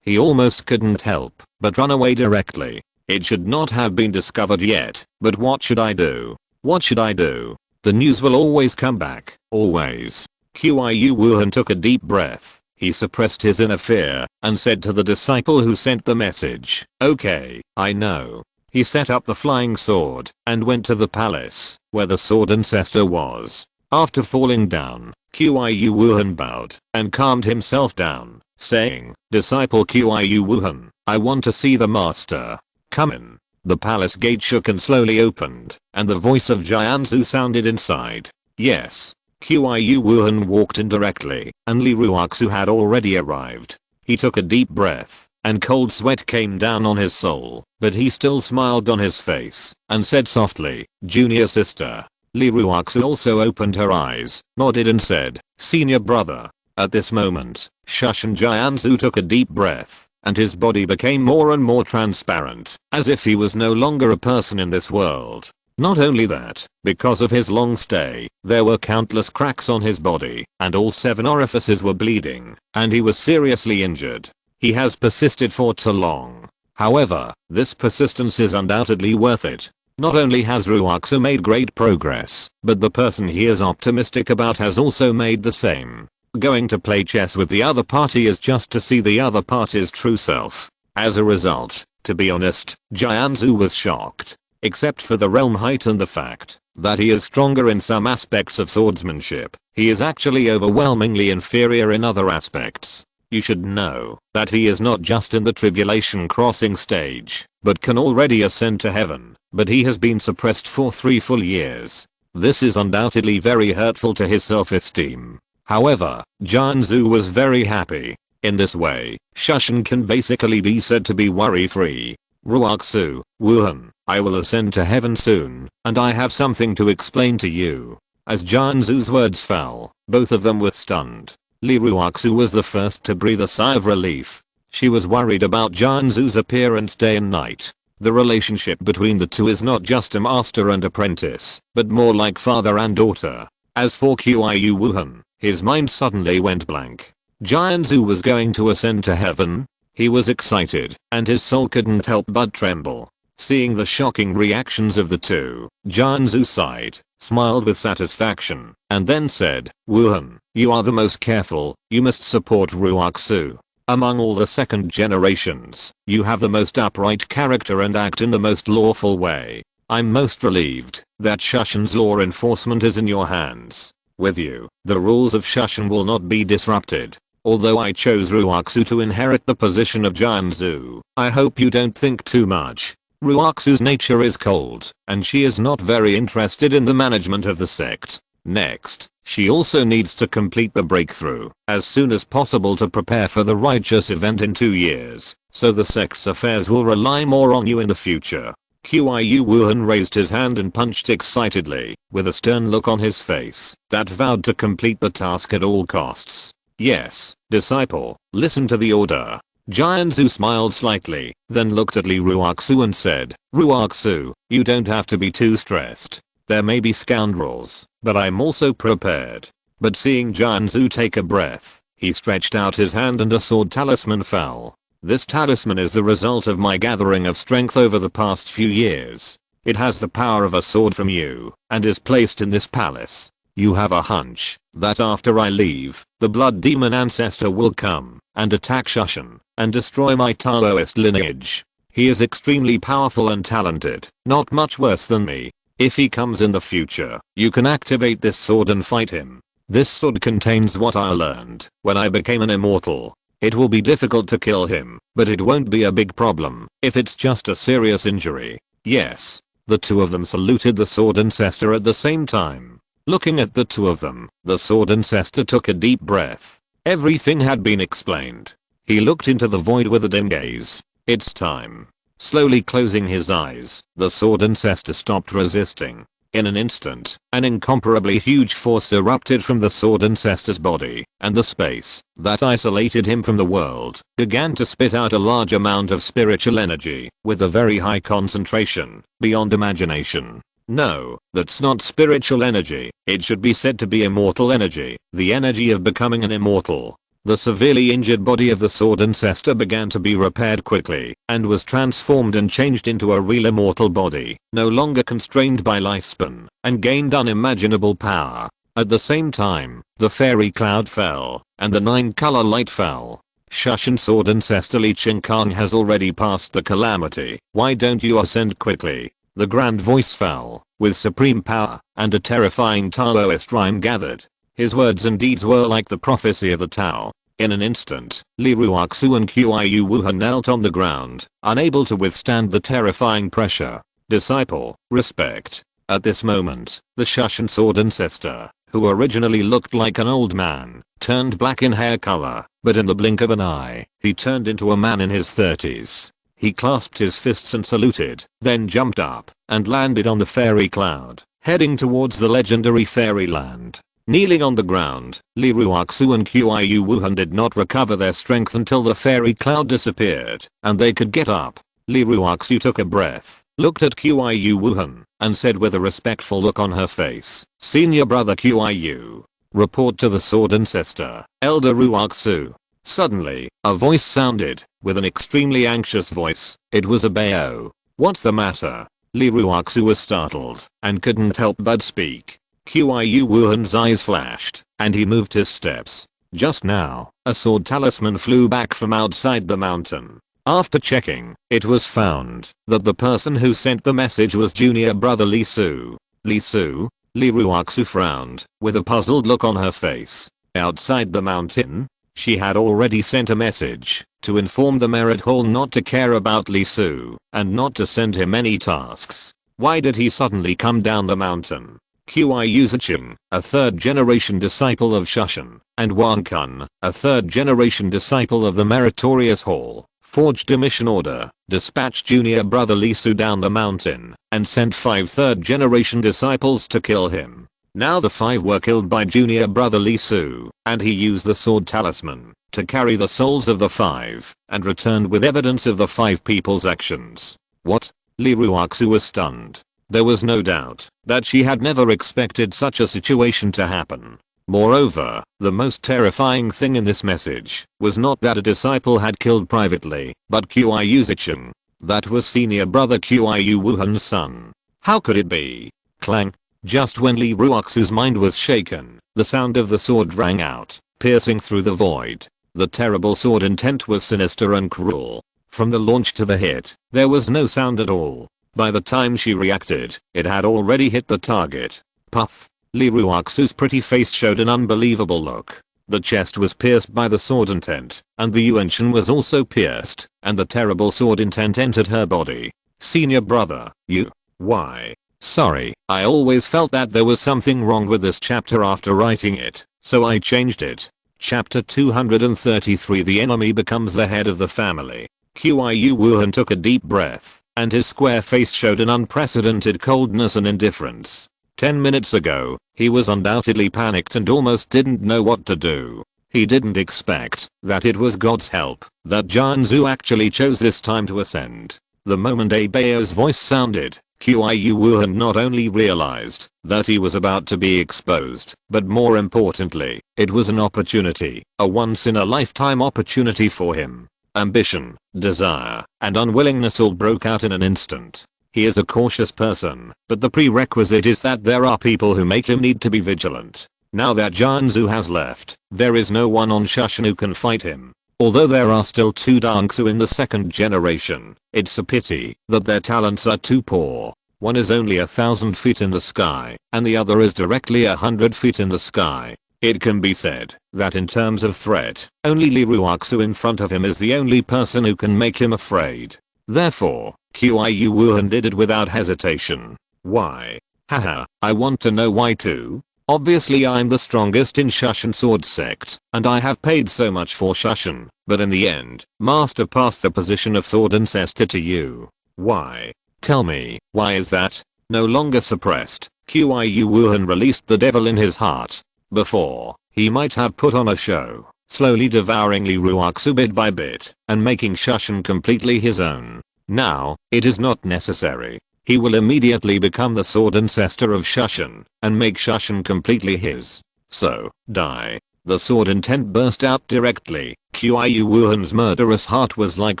He almost couldn't help but run away directly. It should not have been discovered yet, but what should I do? What should I do? The news will always come back, always. Qiu Wuhan took a deep breath. He suppressed his inner fear and said to the disciple who sent the message, "Okay, I know." He set up the flying sword and went to the palace where the sword ancestor was. After falling down, Qiu Wuhan bowed and calmed himself down, saying, "Disciple Qiu Wuhan, I want to see the master. Come in." The palace gate shook and slowly opened, and the voice of Jianzhu sounded inside. "Yes." Qiu Wuhan walked in directly, and Li Ruoxu had already arrived. He took a deep breath, and cold sweat came down on his soul, but he still smiled on his face, and said softly, "Junior sister." Li Ruoxu also opened her eyes, nodded and said, "Senior brother." At this moment, Shushan Jianzhu took a deep breath, and his body became more and more transparent, as if he was no longer a person in this world. Not only that, because of his long stay, there were countless cracks on his body, and all 7 orifices were bleeding, and he was seriously injured. He has persisted for too long. However, this persistence is undoubtedly worth it. Not only has Ruoxu made great progress, but the person he is optimistic about has also made the same. Going to play chess with the other party is just to see the other party's true self. As a result, to be honest, Jianzhu was shocked. Except for the realm height and the fact that he is stronger in some aspects of swordsmanship, he is actually overwhelmingly inferior in other aspects. You should know that he is not just in the tribulation crossing stage, but can already ascend to heaven, but he has been suppressed for 3 full years. This is undoubtedly very hurtful to his self-esteem. However, Jianzhu was very happy. In this way, Shushan can basically be said to be worry-free. "Ruoxu, Wuhan, I will ascend to heaven soon, and I have something to explain to you." As Jianzhu's words fell, both of them were stunned. Li Ruoxu was the first to breathe a sigh of relief. She was worried about Jianzhu's appearance day and night. The relationship between the two is not just a master and apprentice, but more like father and daughter. As for Qiu Wuhan, his mind suddenly went blank. Jianzhu was going to ascend to heaven? He was excited, and his soul couldn't help but tremble. Seeing the shocking reactions of the two, Jianzhu sighed, smiled with satisfaction, and then said, "Wuhan, you are the most careful, you must support Ruoxu. Among all the second generations, you have the most upright character and act in the most lawful way. I'm most relieved that Shushan's law enforcement is in your hands. With you, the rules of Shushan will not be disrupted. Although I chose Ruoxu to inherit the position of Jianzhu, I hope you don't think too much. Ruoxu's nature is cold, and she is not very interested in the management of the sect. Next, she also needs to complete the breakthrough as soon as possible to prepare for the righteous event in 2 years, so the sect's affairs will rely more on you in the future." Qiu Wuhan raised his hand and punched excitedly, with a stern look on his face that vowed to complete the task at all costs. "Yes, disciple, listen to the order." Jianzhu smiled slightly, then looked at Li Ruoxu and said, "Ruoxu, you don't have to be too stressed. There may be scoundrels, but I'm also prepared." But seeing Jianzhu take a breath, he stretched out his hand and a sword talisman fell. "This talisman is the result of my gathering of strength over the past few years. It has the power of a sword from you, and is placed in this palace. You have a hunch that after I leave, the blood demon ancestor will come and attack Shushan and destroy my Taoist lineage." He is extremely powerful and talented, not much worse than me. If he comes in the future, you can activate this sword and fight him. This sword contains what I learned when I became an immortal. It will be difficult to kill him, but it won't be a big problem if it's just a serious injury. Yes. The two of them saluted the sword ancestor at the same time. Looking at the two of them, the sword ancestor took a deep breath. Everything had been explained. He looked into the void with a dim gaze. It's time. Slowly closing his eyes, the sword ancestor stopped resisting. In an instant, an incomparably huge force erupted from the sword ancestor's body, and the space that isolated him from the world began to spit out a large amount of spiritual energy with a very high concentration, beyond imagination. No, that's not spiritual energy. It should be said to be immortal energy, the energy of becoming an immortal. The severely injured body of the sword ancestor began to be repaired quickly and was transformed and changed into a real immortal body, no longer constrained by lifespan, and gained unimaginable power. At the same time, the fairy cloud fell, and the 9-color light fell. Shushan sword ancestor Li Qingkang has already passed the calamity. Why don't you ascend quickly? The grand voice fell, with supreme power, and a terrifying Taoist rhyme gathered. His words and deeds were like the prophecy of the Tao. In an instant, Li Ruoxu and Qiyu Wuhan knelt on the ground, unable to withstand the terrifying pressure. Disciple, respect. At this moment, the Shushan sword ancestor, who originally looked like an old man, turned black in hair color, but in the blink of an eye, he turned into a man in his 30s. He clasped his fists and saluted, then jumped up and landed on the fairy cloud, heading towards the legendary fairyland. Kneeling on the ground, Li Ruoxu and Qiyu Wuhan did not recover their strength until the fairy cloud disappeared, and they could get up. Li Ruoxu took a breath, looked at Qiyu Wuhan, and said with a respectful look on her face, "Senior brother Qiyu. Report to the sword ancestor, Elder Ruoxu." Suddenly, a voice sounded, with an extremely anxious voice. It was a Bao. "What's the matter?" Li Ruoxu was startled, and couldn't help but speak. Qiyu Wuhan's eyes flashed, and he moved his steps. Just now, a sword talisman flew back from outside the mountain. After checking, it was found that the person who sent the message was junior brother Li Su. Li Su? Li Ruoxu frowned, with a puzzled look on her face. Outside the mountain? She had already sent a message to inform the merit hall not to care about Li Su, and not to send him any tasks. Why did he suddenly come down the mountain? Qiyu Zicheng, a third-generation disciple of Shushan, and Wan Kun, a third-generation disciple of the Meritorious Hall, forged a mission order, dispatched junior brother Li Su down the mountain, and sent 5 third-generation disciples to kill him. Now the 5 were killed by junior brother Li Su, and he used the sword talisman to carry the souls of the 5, and returned with evidence of the 5 people's actions. What? Li Ruoxu was stunned. There was no doubt that she had never expected such a situation to happen. Moreover, the most terrifying thing in this message was not that a disciple had killed privately, but Qiyu Zicheng. That was senior brother Qiyu Wuhan's son. How could it be? Clang. Just when Li Ruoxu's mind was shaken, the sound of the sword rang out, piercing through the void. The terrible sword intent was sinister and cruel. From the launch to the hit, there was no sound at all. By the time she reacted, it had already hit the target. Puff. Li Ruoxu's pretty face showed an unbelievable look. The chest was pierced by the sword intent, and the Yuanshan was also pierced, and the terrible sword intent entered her body. Senior brother, you? Why? Sorry, I always felt that there was something wrong with this chapter after writing it, so I changed it. Chapter 233 The enemy becomes the head of the family. Qiyu Wuhan took a deep breath, and his square face showed an unprecedented coldness and indifference. 10 minutes ago, he was undoubtedly panicked and almost didn't know what to do. He didn't expect that it was God's help that Jianzhu actually chose this time to ascend. The moment a Bao's voice sounded, Qiyu Wuhan not only realized that he was about to be exposed, but more importantly, it was an opportunity, a once-in-a-lifetime opportunity for him. Ambition, desire, and unwillingness all broke out in an instant. He is a cautious person, but the prerequisite is that there are people who make him need to be vigilant. Now that Jianzhu has left, there is no one on Shushan who can fight him. Although there are still 2 Danksu in the second generation, it's a pity that their talents are too poor. One is only 1,000 feet in the sky, and the other is directly 100 feet in the sky. It can be said that in terms of threat, only Lee Ruoxu in front of him is the only person who can make him afraid. Therefore, Qiu Wuhan did it without hesitation. Why? Haha, I want to know why too. Obviously I'm the strongest in Shushan sword sect, and I have paid so much for Shushan, but in the end, Master passed the position of sword ancestor to you. Why? Tell me, why is that? No longer suppressed, Qiu Wuhan released the devil in his heart. Before, he might have put on a show, slowly devouring Lee Ruoxu bit by bit, and making Shushan completely his own. Now, it is not necessary. He will immediately become the sword ancestor of Shushan, and make Shushan completely his. So, die. The sword intent burst out directly. Qiu Wuhan's murderous heart was like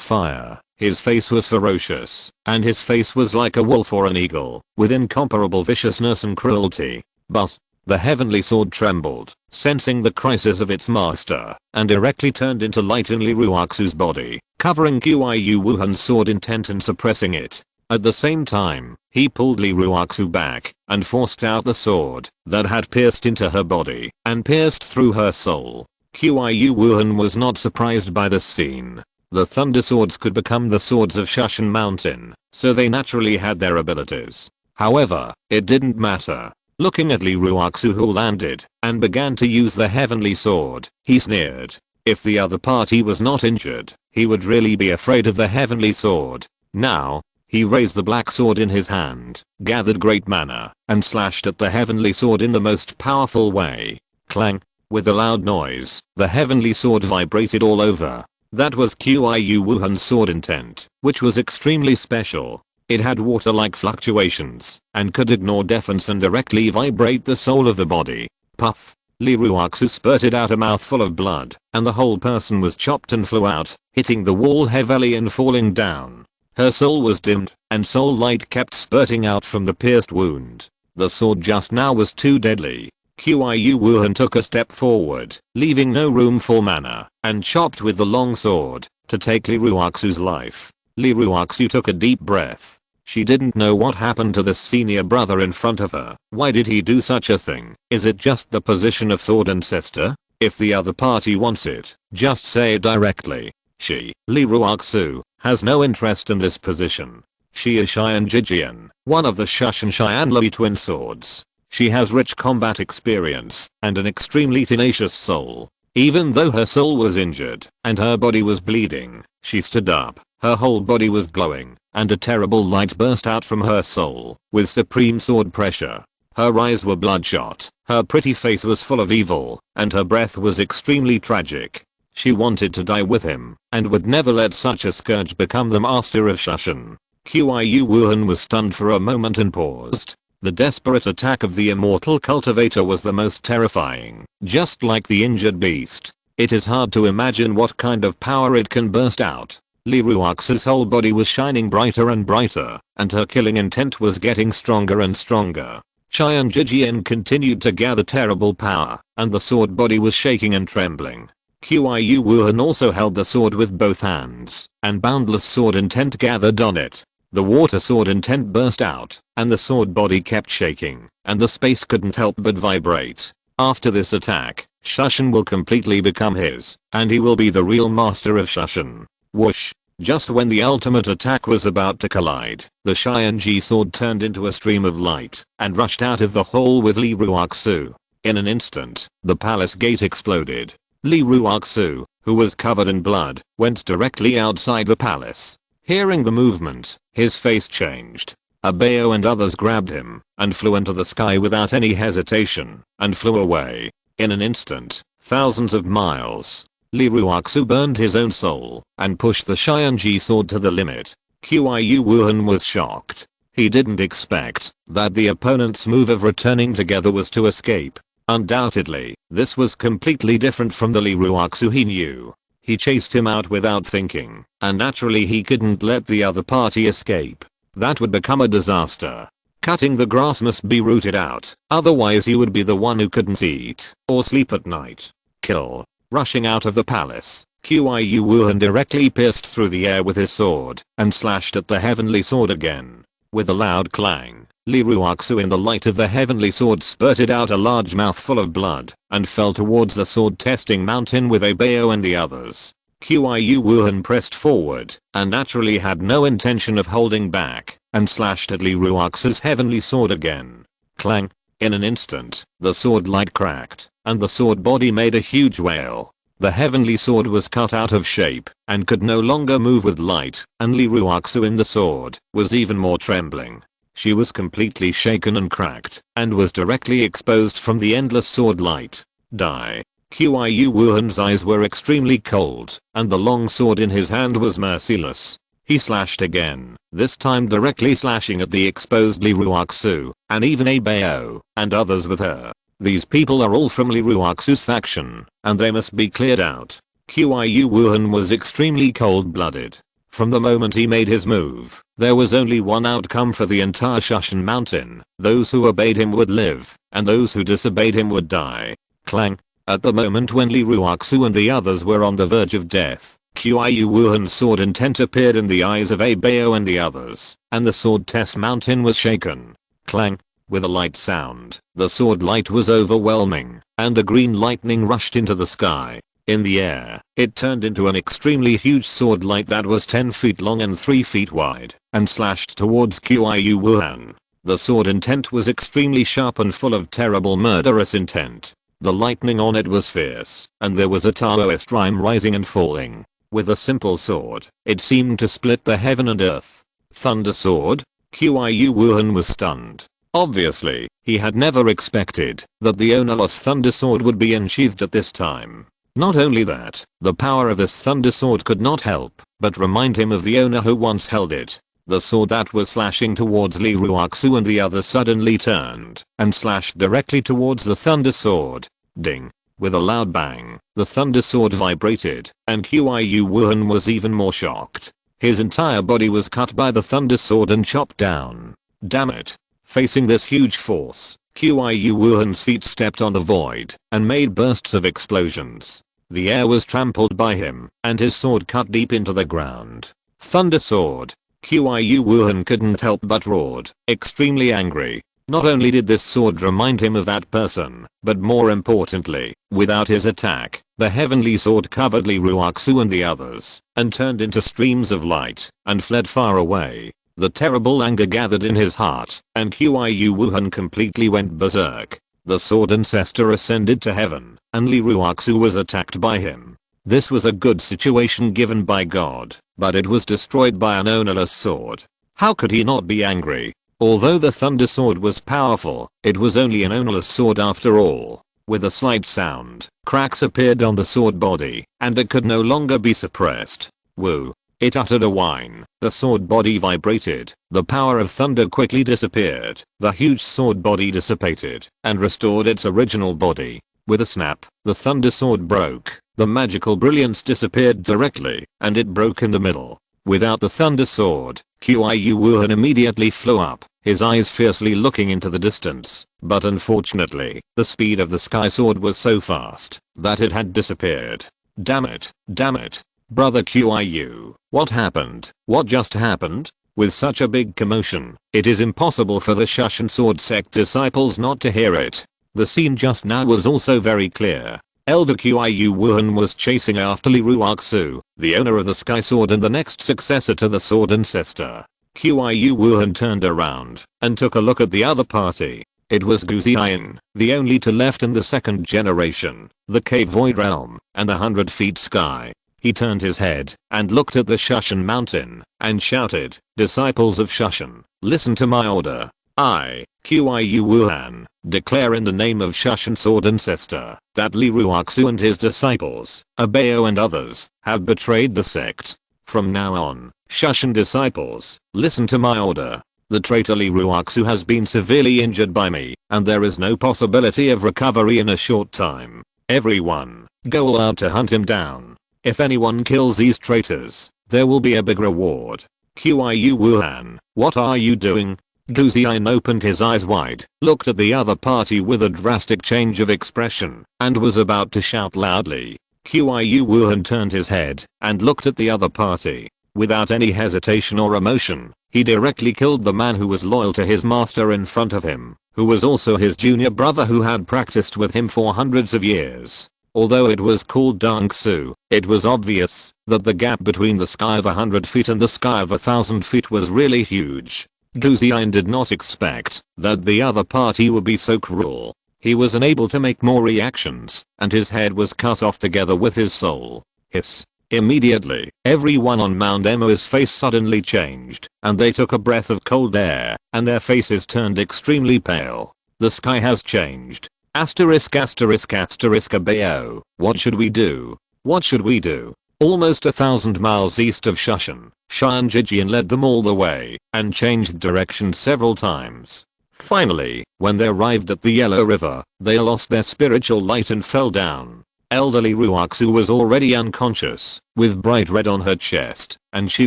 fire. His face was ferocious, and his face was like a wolf or an eagle, with incomparable viciousness and cruelty. But, the heavenly sword trembled, sensing the crisis of its master, and directly turned into light in Lee Ruoxu's body, covering Qiu Wuhan's sword intent and suppressing it. At the same time, he pulled Lee Ruoxu back, and forced out the sword that had pierced into her body, and pierced through her soul. Qiu Wuhan was not surprised by this scene. The Thunder Swords could become the swords of Shushan Mountain, so they naturally had their abilities. However, it didn't matter. Looking at Lee Ruoxu who landed, and began to use the heavenly sword, he sneered. If the other party was not injured, he would really be afraid of the heavenly sword. Now, he raised the black sword in his hand, gathered great mana, and slashed at the heavenly sword in the most powerful way. Clang! With a loud noise, the heavenly sword vibrated all over. That was Qiu Wuhan's sword intent, which was extremely special. It had water-like fluctuations, and could ignore defense and directly vibrate the soul of the body. Puff! Lee Ruoxu spurted out a mouthful of blood, and the whole person was chopped and flew out, hitting the wall heavily and falling down. Her soul was dimmed, and soul light kept spurting out from the pierced wound. The sword just now was too deadly. Qiu Wuhan took a step forward, leaving no room for mana, and chopped with the long sword, to take Lee Ruoxu's life. Lee Ruoxu took a deep breath. She didn't know what happened to this senior brother in front of her. Why did he do such a thing? Is it just the position of sword ancestor? If the other party wants it, just say it directly. She, Lee Ruoxu, has no interest in this position. She is Cheyenne Jijian, one of the Shushan Cheyenne Lui twin swords. She has rich combat experience, and an extremely tenacious soul. Even though her soul was injured, and her body was bleeding, she stood up. Her whole body was glowing, and a terrible light burst out from her soul, with supreme sword pressure. Her eyes were bloodshot, her pretty face was full of evil, and her breath was extremely tragic. She wanted to die with him, and would never let such a scourge become the master of Shushan. Qiu Wuhan was stunned for a moment and paused. The desperate attack of the immortal cultivator was the most terrifying, just like the injured beast. It is hard to imagine what kind of power it can burst out. Lee Ruoxu's whole body was shining brighter and brighter, and her killing intent was getting stronger and stronger. Cheyenne Jijian continued to gather terrible power, and the sword body was shaking and trembling. Qiu Wuhan also held the sword with both hands, and boundless sword intent gathered on it. The water sword intent burst out, and the sword body kept shaking, and the space couldn't help but vibrate. After this attack, Shushan will completely become his, and he will be the real master of Shushan. Whoosh! Just when the ultimate attack was about to collide, the Cheyenne Ji sword turned into a stream of light, and rushed out of the hole with Lee Ruoxu. In an instant, the palace gate exploded. Lee Ruoxu, who was covered in blood, went directly outside the palace. Hearing the movement, his face changed. Abeo and others grabbed him, and flew into the sky without any hesitation, and flew away. In an instant, thousands of miles. Lee Ruoxu burned his own soul, and pushed the Cheyenne Ji sword to the limit. Qiu Wuhan was shocked. He didn't expect that the opponent's move of returning together was to escape. Undoubtedly, this was completely different from the Lee Ruoxu he knew. He chased him out without thinking, and naturally he couldn't let the other party escape. That would become a disaster. Cutting the grass must be rooted out, otherwise he would be the one who couldn't eat or sleep at night. Kill. Rushing out of the palace, Qiyu Wuhan directly pierced through the air with his sword and slashed at the heavenly sword again. With a loud clang, Li Ruoxu in the light of the heavenly sword spurted out a large mouthful of blood and fell towards the sword testing mountain with Abeo and the others. Qiyu Wuhan pressed forward and naturally had no intention of holding back and slashed at Li Ruoxu's heavenly sword again. Clang! In an instant, the sword light cracked and the sword body made a huge wail. The heavenly sword was cut out of shape and could no longer move with light, and Li Ruoxu in the sword was even more trembling. She was completely shaken and cracked and was directly exposed from the endless sword light. Die. Qiyu Wuhan's eyes were extremely cold and the long sword in his hand was merciless. He slashed again, this time directly slashing at the exposed Li Ruoxu and even Abeo and others with her. These people are all from Li Ruoxu's faction, and they must be cleared out. Qiyu Wuhan was extremely cold-blooded. From the moment he made his move, there was only one outcome for the entire Shushan Mountain. Those who obeyed him would live, and those who disobeyed him would die. Clang! At the moment when Li Ruoxu and the others were on the verge of death, Qiyu Wuhan's sword intent appeared in the eyes of Abeo and the others, and the sword test mountain was shaken. Clang! With a light sound, the sword light was overwhelming, and the green lightning rushed into the sky. In the air, it turned into an extremely huge sword light that was 10 feet long and 3 feet wide, and slashed towards Qiyu Wuhan. The sword intent was extremely sharp and full of terrible murderous intent. The lightning on it was fierce, and there was a Taoist rhyme rising and falling. With a simple sword, it seemed to split the heaven and earth. Thunder sword? Qiyu Wuhan was stunned. Obviously, he had never expected that the ownerless thunder sword would be unsheathed at this time. Not only that, the power of this thunder sword could not help but remind him of the owner who once held it. The sword that was slashing towards Li Ruoxu and the others suddenly turned and slashed directly towards the thunder sword. Ding! With a loud bang, the thunder sword vibrated, and Qiyu Wuhan was even more shocked. His entire body was cut by the thunder sword and chopped down. Damn it! Facing this huge force, Qiyu Wuhan's feet stepped on the void and made bursts of explosions. The air was trampled by him, and his sword cut deep into the ground. Thunder sword. Qiyu Wuhan couldn't help but roared, extremely angry. Not only did this sword remind him of that person, but more importantly, without his attack, the heavenly sword covered Li Ruoxu and the others, and turned into streams of light, and fled far away. The terrible anger gathered in his heart, and Qiyu Wuhan completely went berserk. The sword ancestor ascended to heaven, and Li Ruoxu was attacked by him. This was a good situation given by God, but it was destroyed by an ownerless sword. How could he not be angry? Although the thunder sword was powerful, it was only an ownerless sword after all. With a slight sound, cracks appeared on the sword body, and it could no longer be suppressed. Woo! It uttered a whine, the sword body vibrated, the power of thunder quickly disappeared, the huge sword body dissipated, and restored its original body. With a snap, the thunder sword broke, the magical brilliance disappeared directly, and it broke in the middle. Without the thunder sword, Qiyu Wuhan immediately flew up, his eyes fiercely looking into the distance, but unfortunately, the speed of the sky sword was so fast that it had disappeared. Damn it, damn it. Brother Qiyu, what happened? What just happened? With such a big commotion, it is impossible for the Shushan Sword Sect disciples not to hear it. The scene just now was also very clear. Elder Qiyu Wuhan was chasing after Li Ruoxu, the owner of the Sky Sword and the next successor to the Sword Ancestor. Qiyu Wuhan turned around and took a look at the other party. It was Guzian, the only two left in the second generation, the Cave Void Realm, and the 100 feet sky. He turned his head and looked at the Shushan Mountain and shouted, "Disciples of Shushan, listen to my order. I, Qiyu Wuhan, declare in the name of Shushan Sword Ancestor that Li Ruoxu and his disciples, Abeo and others, have betrayed the sect. From now on, Shushan disciples, listen to my order. The traitor Li Ruoxu has been severely injured by me, and there is no possibility of recovery in a short time. Everyone, go all out to hunt him down. If anyone kills these traitors, there will be a big reward." Qiyu Wuhan, what are you doing? Guzian opened his eyes wide, looked at the other party with a drastic change of expression, and was about to shout loudly. Qiu Wuhan turned his head and looked at the other party. Without any hesitation or emotion, he directly killed the man who was loyal to his master in front of him, who was also his junior brother who had practiced with him for hundreds of years. Although it was called Dong Su, it was obvious that the gap between the sky of 100 feet and the sky of 1,000 feet was really huge. Gu Ziyan did not expect that the other party would be so cruel. He was unable to make more reactions, and his head was cut off together with his soul. Hiss. Immediately, everyone on Mount Emo's face suddenly changed, and they took a breath of cold air, and their faces turned extremely pale. The sky has changed. Asterisk asterisk asterisk Bao. What should we do? What should we do? Almost 1,000 miles east of Shushan, Shan Jijian led them all the way, and changed direction several times. Finally, when they arrived at the Yellow River, they lost their spiritual light and fell down. Elderly Ruoxu was already unconscious, with bright red on her chest, and she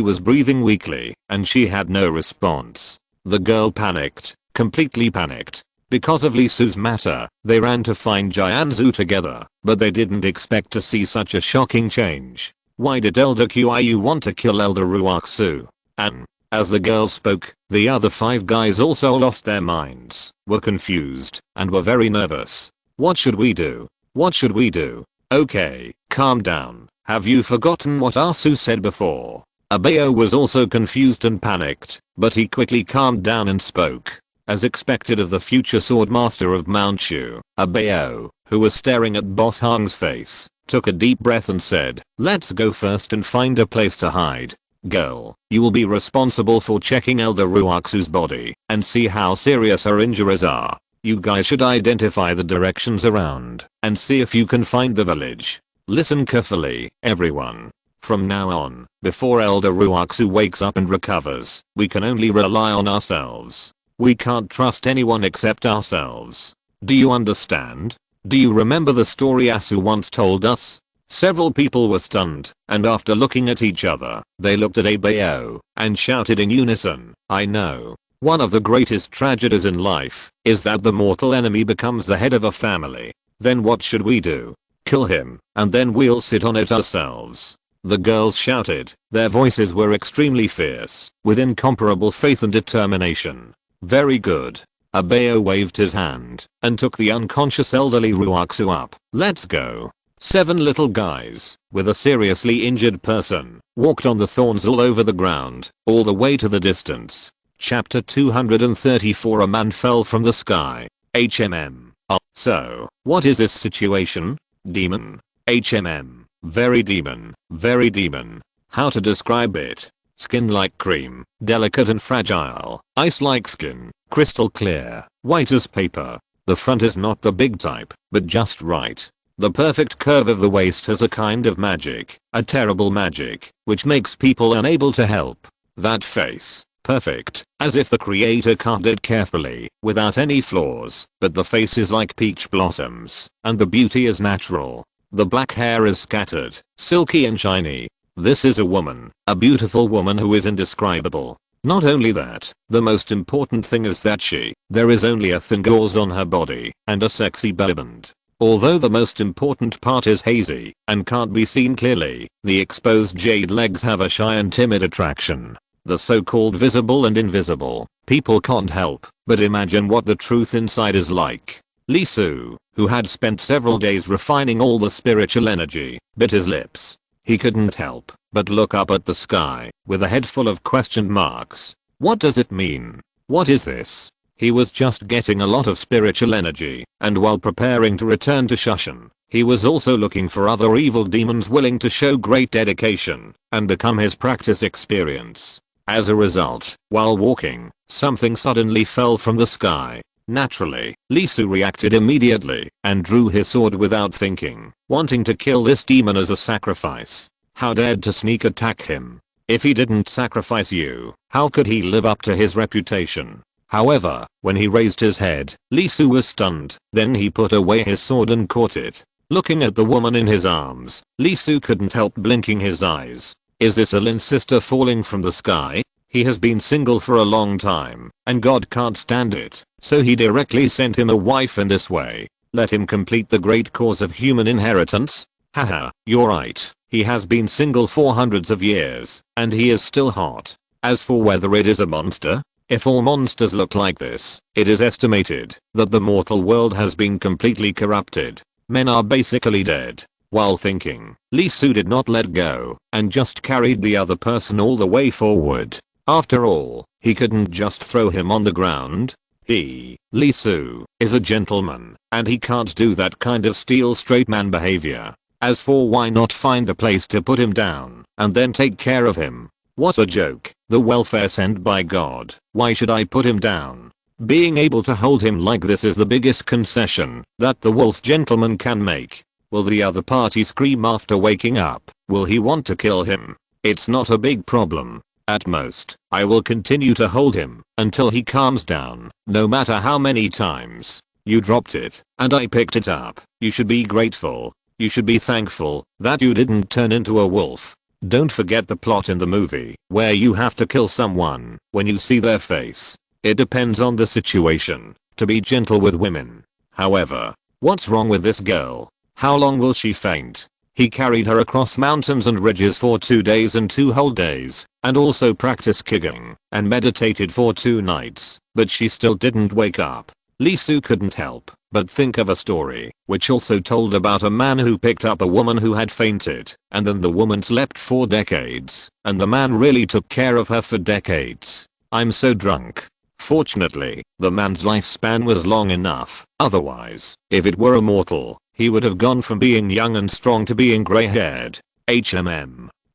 was breathing weakly, and she had no response. The girl panicked, completely panicked. Because of Li Su's matter, they ran to find Jianzhu together, but they didn't expect to see such a shocking change. Why did Elder Qiu want to kill Elder Ruoxu? And, as the girl spoke, the other 5 guys also lost their minds, were confused, and were very nervous. What should we do? What should we do? Okay, calm down. Have you forgotten what Asu said before? Abeo was also confused and panicked, but he quickly calmed down and spoke. As expected of the future sword master of Mount Shu, Abeo, who was staring at Boss Hong's face, took a deep breath and said, "Let's go first and find a place to hide. Girl, you will be responsible for checking Elder Ruoxu's body and see how serious her injuries are. You guys should identify the directions around and see if you can find the village. Listen carefully, everyone. From now on, before Elder Ruoxu wakes up and recovers, we can only rely on ourselves. We can't trust anyone except ourselves. Do you understand? Do you remember the story Asu once told us?" Several people were stunned, and after looking at each other, they looked at Abeo and shouted in unison, "I know. One of the greatest tragedies in life is that the mortal enemy becomes the head of a family. Then what should we do? Kill him, and then we'll sit on it ourselves." The girls shouted. Their voices were extremely fierce, with incomparable faith and determination. "Very good." Abeo waved his hand and took the unconscious elderly Ruoxu up. "Let's go." 7 little guys, with a seriously injured person, walked on the thorns all over the ground, all the way to the distance. Chapter 234. A man fell from the sky. HMM. So, what is this situation? Demon. HMM. Very demon. Very demon. How to describe it? Skin like cream, delicate and fragile, ice like skin, crystal clear, white as paper. The front is not the big type, but just right. The perfect curve of the waist has a kind of magic, a terrible magic, which makes people unable to help. That face, perfect, as if the creator carved it carefully, without any flaws, but the face is like peach blossoms, and the beauty is natural. The black hair is scattered, silky and shiny. This is a woman, a beautiful woman who is indescribable. Not only that, the most important thing is that there is only a thin gauze on her body, and a sexy bellyband. Although the most important part is hazy, and can't be seen clearly, the exposed jade legs have a shy and timid attraction. The so-called visible and invisible, people can't help but imagine what the truth inside is like. Li Su, who had spent several days refining all the spiritual energy, bit his lips. He couldn't help but look up at the sky, with a head full of question marks. What does it mean? What is this? He was just getting a lot of spiritual energy, and while preparing to return to Shushan, he was also looking for other evil demons willing to show great dedication, and become his practice experience. As a result, while walking, something suddenly fell from the sky. Naturally, Li Su reacted immediately, and drew his sword without thinking, wanting to kill this demon as a sacrifice. How dared to sneak attack him? If he didn't sacrifice you, how could he live up to his reputation? However, when he raised his head, Li Su was stunned, then he put away his sword and caught it. Looking at the woman in his arms, Li Su couldn't help blinking his eyes. Is this Lin's sister falling from the sky? He has been single for a long time, and God can't stand it, so he directly sent him a wife in this way. Let him complete the great cause of human inheritance. Haha, you're right. He has been single for hundreds of years, and he is still hot. As for whether it is a monster, if all monsters look like this, it is estimated that the mortal world has been completely corrupted. Men are basically dead. While thinking, Lee Soo did not let go, and just carried the other person all the way forward. After all, he couldn't just throw him on the ground. Lee Soo, is a gentleman, and he can't do that kind of steel straight man behavior. As for why not find a place to put him down, and then take care of him? What a joke, the welfare sent by God. Why should I put him down? Being able to hold him like this is the biggest concession that the wolf gentleman can make. Will the other party scream after waking up? Will he want to kill him? It's not a big problem. At most, I will continue to hold him until he calms down, no matter how many times. You dropped it, and I picked it up. You should be grateful. You should be thankful that you didn't turn into a wolf. Don't forget the plot in the movie, where you have to kill someone when you see their face. It depends on the situation, to be gentle with women. However, what's wrong with this girl? How long will she faint? He carried her across mountains and ridges for 2 days and 2 whole days, and also practiced kicking, and meditated for 2 nights, but she still didn't wake up. Lee Soo couldn't help but think of a story, which also told about a man who picked up a woman who had fainted, and then the woman slept for decades, and the man really took care of her for decades. I'm so drunk. Fortunately, the man's lifespan was long enough, otherwise, if it were immortal, he would have gone from being young and strong to being gray-haired.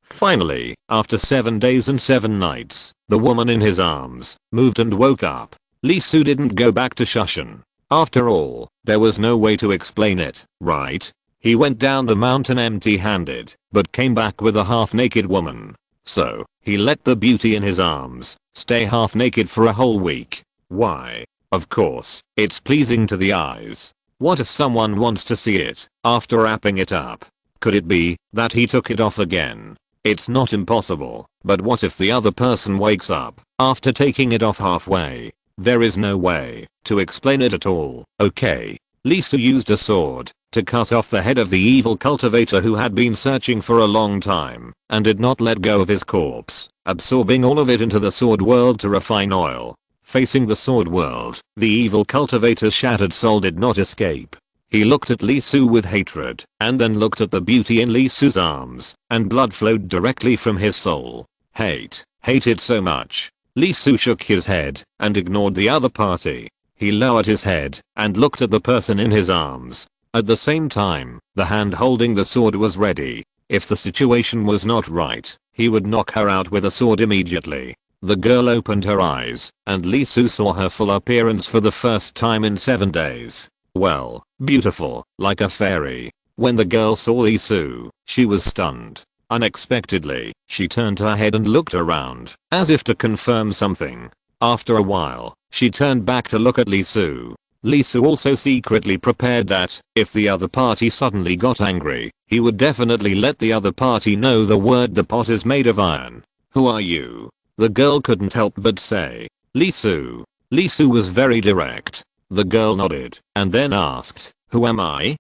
Finally, after 7 days and 7 nights, the woman in his arms moved and woke up. Lee Soo didn't go back to Shushan. After all, there was no way to explain it, right? He went down the mountain empty-handed, but came back with a half-naked woman. So, he let the beauty in his arms stay half-naked for a whole week. Why? Of course, it's pleasing to the eyes. What if someone wants to see it after wrapping it up? Could it be that he took it off again? It's not impossible, but what if the other person wakes up after taking it off halfway? There is no way to explain it at all. Okay. Lee Soo used a sword to cut off the head of the evil cultivator who had been searching for a long time and did not let go of his corpse, absorbing all of it into the sword world to refine oil. Facing the sword world, the evil cultivator's shattered soul did not escape. He looked at Lee Soo with hatred, and then looked at the beauty in Lee Soo's arms, and blood flowed directly from his soul. Hated so much. Lee Soo shook his head and ignored the other party. He lowered his head and looked at the person in his arms. At the same time, the hand holding the sword was ready. If the situation was not right, he would knock her out with a sword immediately. The girl opened her eyes, and Lee Soo saw her full appearance for the first time in 7 days. Well, beautiful, like a fairy. When the girl saw Lee Soo, she was stunned. Unexpectedly, she turned her head and looked around, as if to confirm something. After a while, she turned back to look at Lee Soo. Lee Soo also secretly prepared that, if the other party suddenly got angry, he would definitely let the other party know the pot is made of iron. Who are you? The girl couldn't help but say. Lee Soo. Lee Soo was very direct. The girl nodded, and then asked, who am I? ?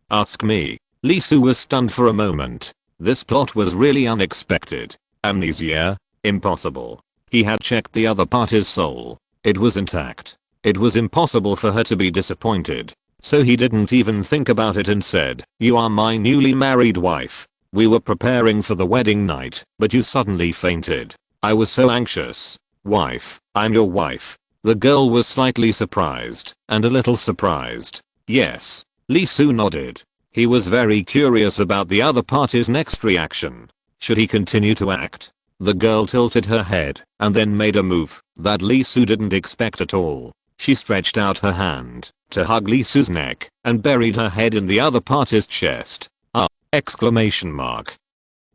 Ask me. Lee Soo was stunned for a moment. This plot was really unexpected. Amnesia? Impossible. He had checked the other party's soul. It was intact. It was impossible for her to be disappointed. So he didn't even think about it and said, you are my newly married wife. We were preparing for the wedding night, but you suddenly fainted. I was so anxious. Wife, I'm your wife. The girl was slightly surprised, and a little surprised. Yes. Lee Soo nodded. He was very curious about the other party's next reaction. Should he continue to act? The girl tilted her head, and then made a move that Lee Soo didn't expect at all. She stretched out her hand to hug Lee Soo's neck, and buried her head in the other party's chest. Exclamation mark.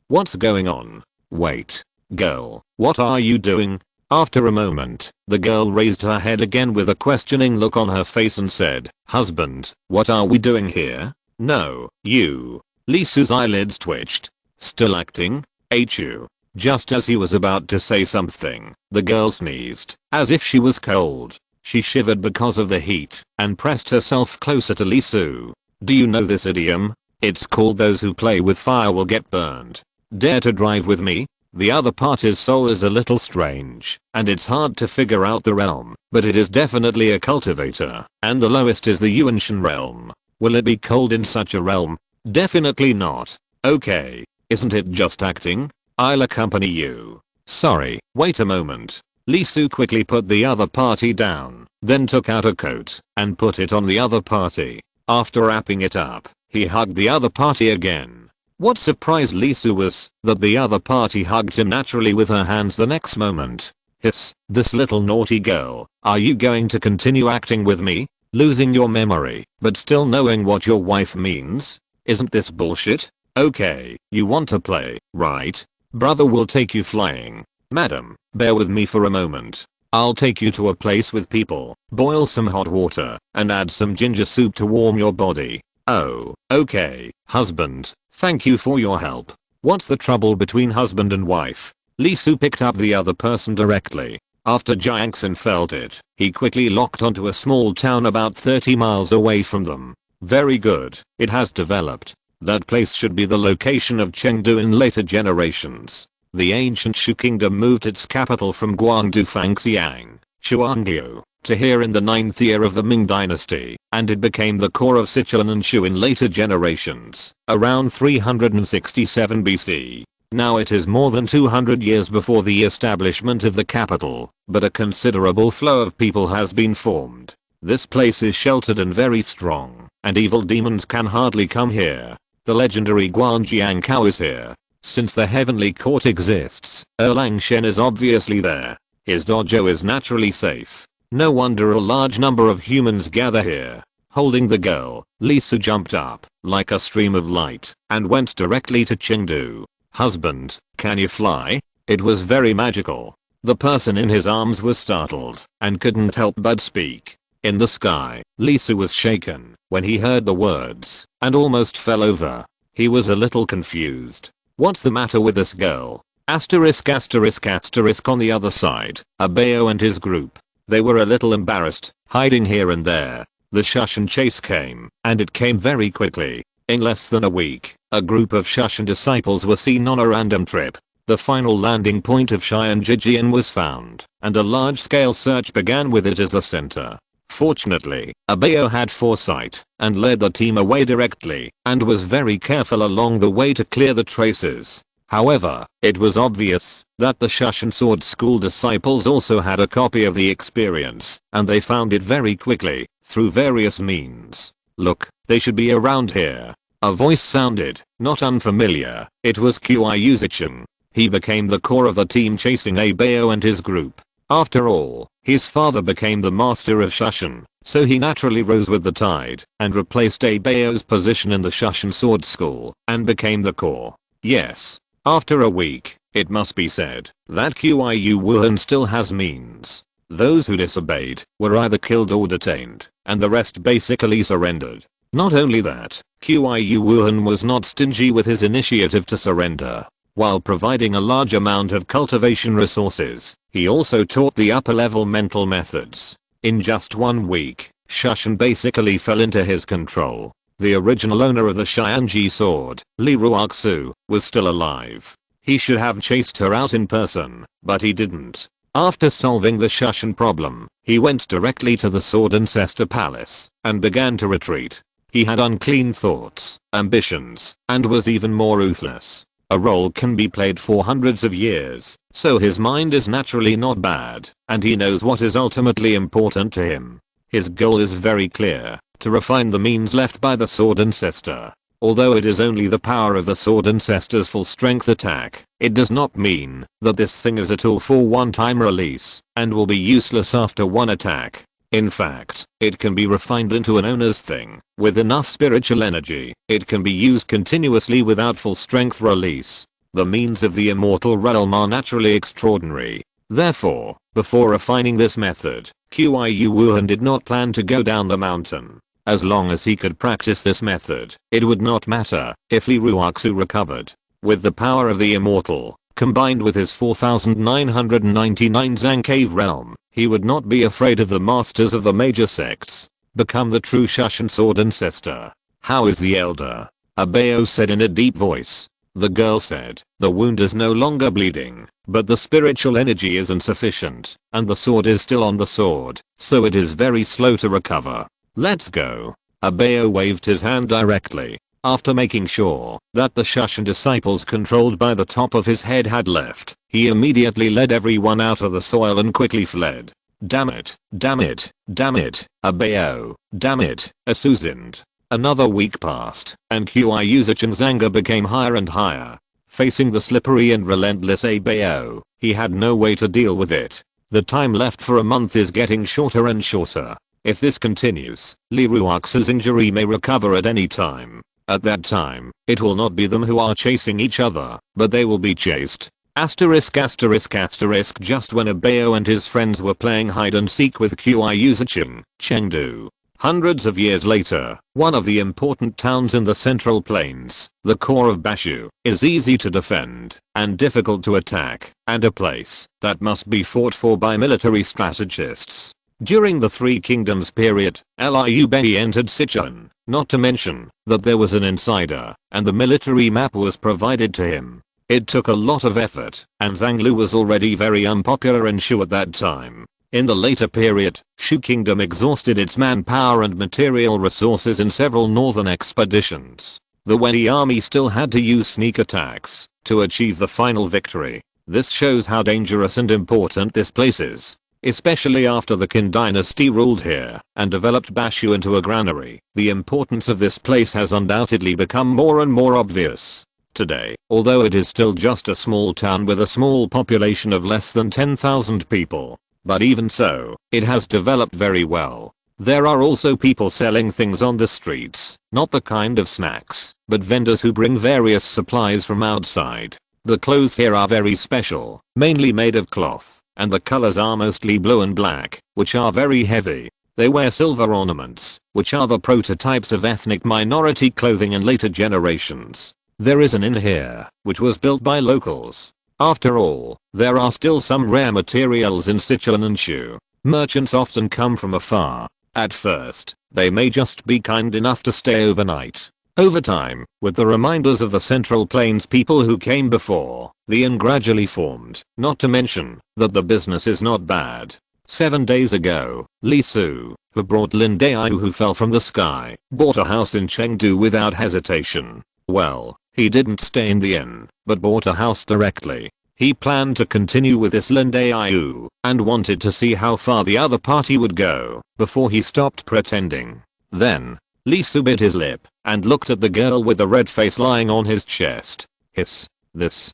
What's going on? Wait. Girl, what are you doing? After a moment, the girl raised her head again with a questioning look on her face and said, husband, what are we doing here? No, you. Lee Soo's eyelids twitched. Still acting? You. Just as he was about to say something, the girl sneezed, as if she was cold. She shivered because of the heat and pressed herself closer to Lee Su. Do you know this idiom? It's called those who play with fire will get burned. Dare to drive with me? The other party's soul is a little strange, and it's hard to figure out the realm, but it is definitely a cultivator, and the lowest is the Yuanshan realm. Will it be cold in such a realm? Definitely not. Okay, isn't it just acting? I'll accompany you. Sorry, wait a moment. Lee Su quickly put the other party down, then took out a coat and put it on the other party. After wrapping it up, he hugged the other party again. What surprised Lee Su was that the other party hugged him naturally with her hands the next moment. Hiss, this little naughty girl, are you going to continue acting with me? Losing your memory, but still knowing what your wife means? Isn't this bullshit? Okay, you want to play, right? Brother will take you flying. Madam, bear with me for a moment. I'll take you to a place with people, boil some hot water, and add some ginger soup to warm your body. Oh, okay, husband. Thank you for your help. What's the trouble between husband and wife? Lee Su picked up the other person directly. After Jiangxin felt it, he quickly locked onto a small town about 30 miles away from them. Very good, it has developed. That place should be the location of Chengdu in later generations. The ancient Shu kingdom moved its capital from Guangdu Fangxiang, Chuangyu, to here in the 9th year of the Ming dynasty, and it became the core of Sichuan and Shu in later generations, around 367 BC. Now it is more than 200 years before the establishment of the capital, but a considerable flow of people has been formed. This place is sheltered and very strong, and evil demons can hardly come here. The legendary Guanjiang Cow is here. Since the heavenly court exists, Erlang Shen is obviously there. His dojo is naturally safe. No wonder a large number of humans gather here. Holding the girl, Lee Su jumped up, like a stream of light, and went directly to Chengdu. Husband, can you fly? It was very magical. The person in his arms was startled, and couldn't help but speak. In the sky, Lee Su was shaken, when he heard the words, and almost fell over. He was a little confused. What's the matter with this girl? Asterisk asterisk asterisk on the other side, Abeo and his group. They were a little embarrassed, hiding here and there. The Shushan chase came, and it came very quickly. In less than a week, a group of Shushan disciples were seen on a random trip. The final landing point of Xianjijian was found, and a large-scale search began with it as a center. Fortunately, Abeo had foresight, and led the team away directly, and was very careful along the way to clear the traces. However, it was obvious that the Shushan Sword School disciples also had a copy of the experience, and they found it very quickly, through various means. Look, they should be around here. A voice sounded, not unfamiliar. It was Qiyu Zicheng. He became the core of the team chasing Abeo and his group. After all, his father became the master of Shushan, so he naturally rose with the tide, and replaced Abeo's position in the Shushan Sword School, and became the core. Yes. After a week, it must be said that Qiyu Wuhan still has means. Those who disobeyed were either killed or detained, and the rest basically surrendered. Not only that, Qiyu Wuhan was not stingy with his initiative to surrender. While providing a large amount of cultivation resources, he also taught the upper-level mental methods. In just 1 week, Shushan basically fell into his control. The original owner of the Xianji sword, Li Ruoxu, was still alive. He should have chased her out in person, but he didn't. After solving the Shushan problem, he went directly to the Sword Ancestor Palace, and began to retreat. He had unclean thoughts, ambitions, and was even more ruthless. A role can be played for hundreds of years, so his mind is naturally not bad, and he knows what is ultimately important to him. His goal is very clear, to refine the means left by the Sword Ancestor. Although it is only the power of the Sword Ancestor's full strength attack, it does not mean that this thing is a tool for one-time release, and will be useless after one attack. In fact, it can be refined into an owner's thing. With enough spiritual energy, it can be used continuously without full strength release. The means of the immortal realm are naturally extraordinary. Therefore, before refining this method, Qiyu Wuhan did not plan to go down the mountain. As long as he could practice this method, it would not matter if Li Ruoxu recovered. With the power of the immortal, Combined with his 4999 Zang cave realm, he would not be afraid of the masters of the major sects. Become the true Shushan sword ancestor. How is the elder? Abeo said in a deep voice. The girl said, the wound is no longer bleeding, but the spiritual energy is insufficient, and the sword is still on the sword, so it is very slow to recover. Let's go. Abeo waved his hand directly. After making sure that the Shushan disciples controlled by the top of his head had left, he immediately led everyone out of the soil and quickly fled. Damn it, damn it, damn it, Abeo, damn it, Asuzind. Another week passed, and Qiuzichan's anger became higher and higher. Facing the slippery and relentless Abeo, he had no way to deal with it. The time left for a month is getting shorter and shorter. If this continues, Liruax's injury may recover at any time. At that time, it will not be them who are chasing each other, but they will be chased. Asterisk asterisk asterisk. Just when Abeo and his friends were playing hide and seek with Qiuzichan, Chengdu. Hundreds of years later, one of the important towns in the Central Plains, the core of Bashu, is easy to defend and difficult to attack, and a place that must be fought for by military strategists. During the Three Kingdoms period, Liu Bei entered Sichuan, not to mention that there was an insider, and the military map was provided to him. It took a lot of effort, and Zhang Lu was already very unpopular in Shu at that time. In the later period, Shu Kingdom exhausted its manpower and material resources in several northern expeditions. The Wei army still had to use sneak attacks to achieve the final victory. This shows how dangerous and important this place is. Especially after the Qin dynasty ruled here and developed Bashu into a granary, the importance of this place has undoubtedly become more and more obvious. Today, although it is still just a small town with a small population of less than 10,000 people, but even so, it has developed very well. There are also people selling things on the streets, not the kind of snacks, but vendors who bring various supplies from outside. The clothes here are very special, mainly made of cloth, and the colors are mostly blue and black, which are very heavy. They wear silver ornaments, which are the prototypes of ethnic minority clothing in later generations. There is an inn here, which was built by locals. After all, there are still some rare materials in Sichuan and Shu. Merchants often come from afar. At first, they may just be kind enough to stay overnight. Over time, with the reminders of the Central Plains people who came before, the inn gradually formed, not to mention that the business is not bad. 7 days ago, Li Su, who brought Lin Daiyu who fell from the sky, bought a house in Chengdu without hesitation. Well, he didn't stay in the inn, but bought a house directly. He planned to continue with this Lin Daiyu, and wanted to see how far the other party would go, before he stopped pretending. Then, Li Su bit his lip, and looked at the girl with the red face lying on his chest. Hiss. This.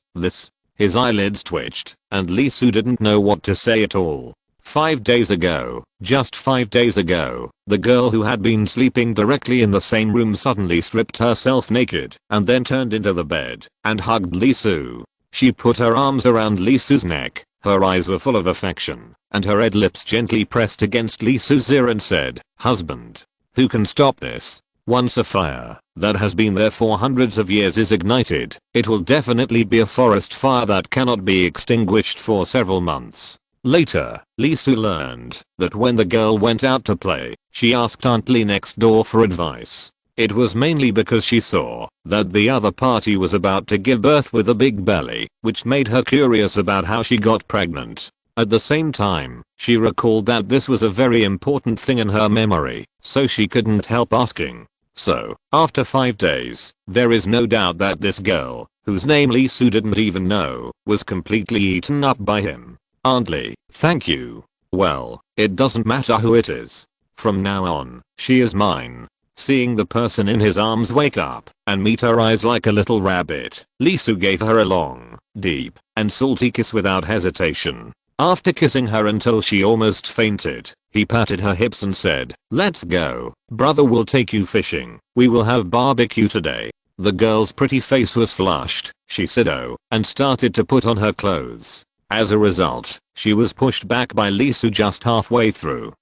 His eyelids twitched, and Li Su didn't know what to say at all. 5 days ago, just 5 days ago, the girl who had been sleeping directly in the same room suddenly stripped herself naked and then turned into the bed and hugged Li Su. She put her arms around Li Su's neck, her eyes were full of affection, and her red lips gently pressed against Li Su's ear and said, "Husband, who can stop this? Once a fire that has been there for hundreds of years is ignited, it will definitely be a forest fire that cannot be extinguished for several months." Later, Li Su learned that when the girl went out to play, she asked Aunt Li next door for advice. It was mainly because she saw that the other party was about to give birth with a big belly, which made her curious about how she got pregnant. At the same time, she recalled that this was a very important thing in her memory, so she couldn't help asking. So, after 5 days, there is no doubt that this girl, whose name Li Su didn't even know, was completely eaten up by him. Aunt Li, thank you. Well, it doesn't matter who it is. From now on, she is mine. Seeing the person in his arms wake up and meet her eyes like a little rabbit, Li Su gave her a long, deep, and salty kiss without hesitation. After kissing her until she almost fainted, he patted her hips and said, "Let's go. Brother will take you fishing. We will have barbecue today." The girl's pretty face was flushed. She said oh, and started to put on her clothes. As a result, she was pushed back by Li Su just halfway through.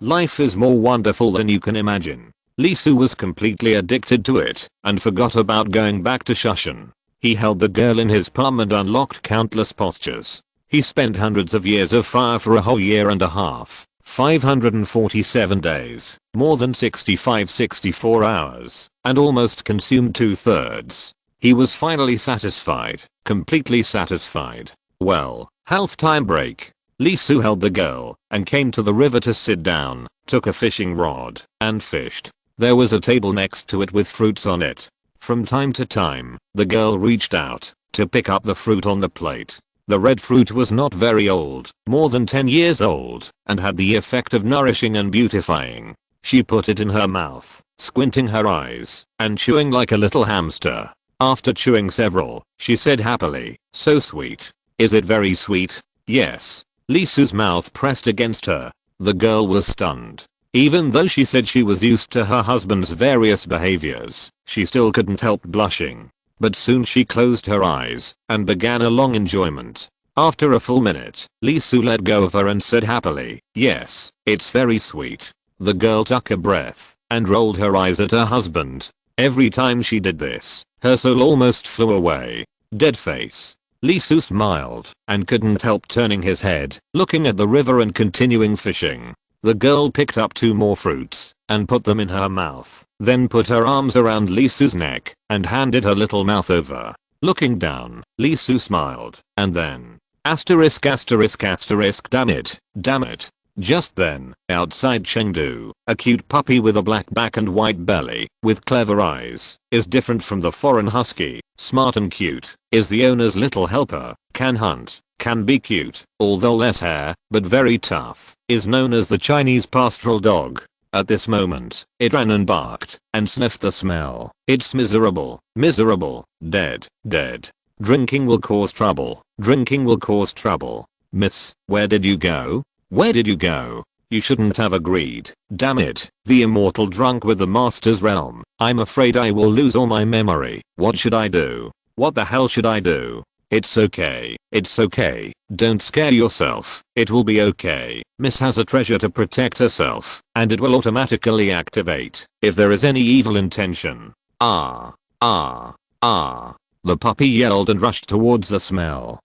Life is more wonderful than you can imagine. Li Su was completely addicted to it and forgot about going back to Shushan. He held the girl in his palm and unlocked countless postures. He spent hundreds of years of fire for a whole year and a half, 547 days, more than 64 hours, and almost consumed 2/3. He was finally satisfied, completely satisfied. Well, half-time break. Lee Soo held the girl and came to the river to sit down, took a fishing rod, and fished. There was a table next to it with fruits on it. From time to time, the girl reached out to pick up the fruit on the plate. The red fruit was not very old, more than 10 years old, and had the effect of nourishing and beautifying. She put it in her mouth, squinting her eyes, and chewing like a little hamster. After chewing several, she said happily, "So sweet." "Is it very sweet?" "Yes." Lee Soo's mouth pressed against her. The girl was stunned. Even though she said she was used to her husband's various behaviors, she still couldn't help blushing. But soon she closed her eyes and began a long enjoyment. After a full minute, Lee Soo let go of her and said happily, "Yes, it's very sweet." The girl took a breath and rolled her eyes at her husband. Every time she did this, her soul almost flew away. Dead face. Lee Soo smiled and couldn't help turning his head, looking at the river and continuing fishing. The girl picked up 2 more fruits and put them in her mouth, then put her arms around Lee Soo's neck and handed her little mouth over. Looking down, Lee Soo smiled, and then asterisk asterisk asterisk damn it. Just then, outside Chengdu, a cute puppy with a black back and white belly, with clever eyes, is different from the foreign husky, smart and cute, is the owner's little helper, can hunt, can be cute, although less hair, but very tough, is known as the Chinese pastoral dog. At this moment, it ran and barked, and sniffed the smell. It's miserable, dead. Drinking will cause trouble, Miss, where did you go? You shouldn't have agreed. Damn it, the immortal drunk with the master's realm. I'm afraid I will lose all my memory. What should I do? What the hell should I do? It's okay. Don't scare yourself. It will be okay. Miss has a treasure to protect herself, and it will automatically activate if there is any evil intention. Ah. The puppy yelled and rushed towards the smell.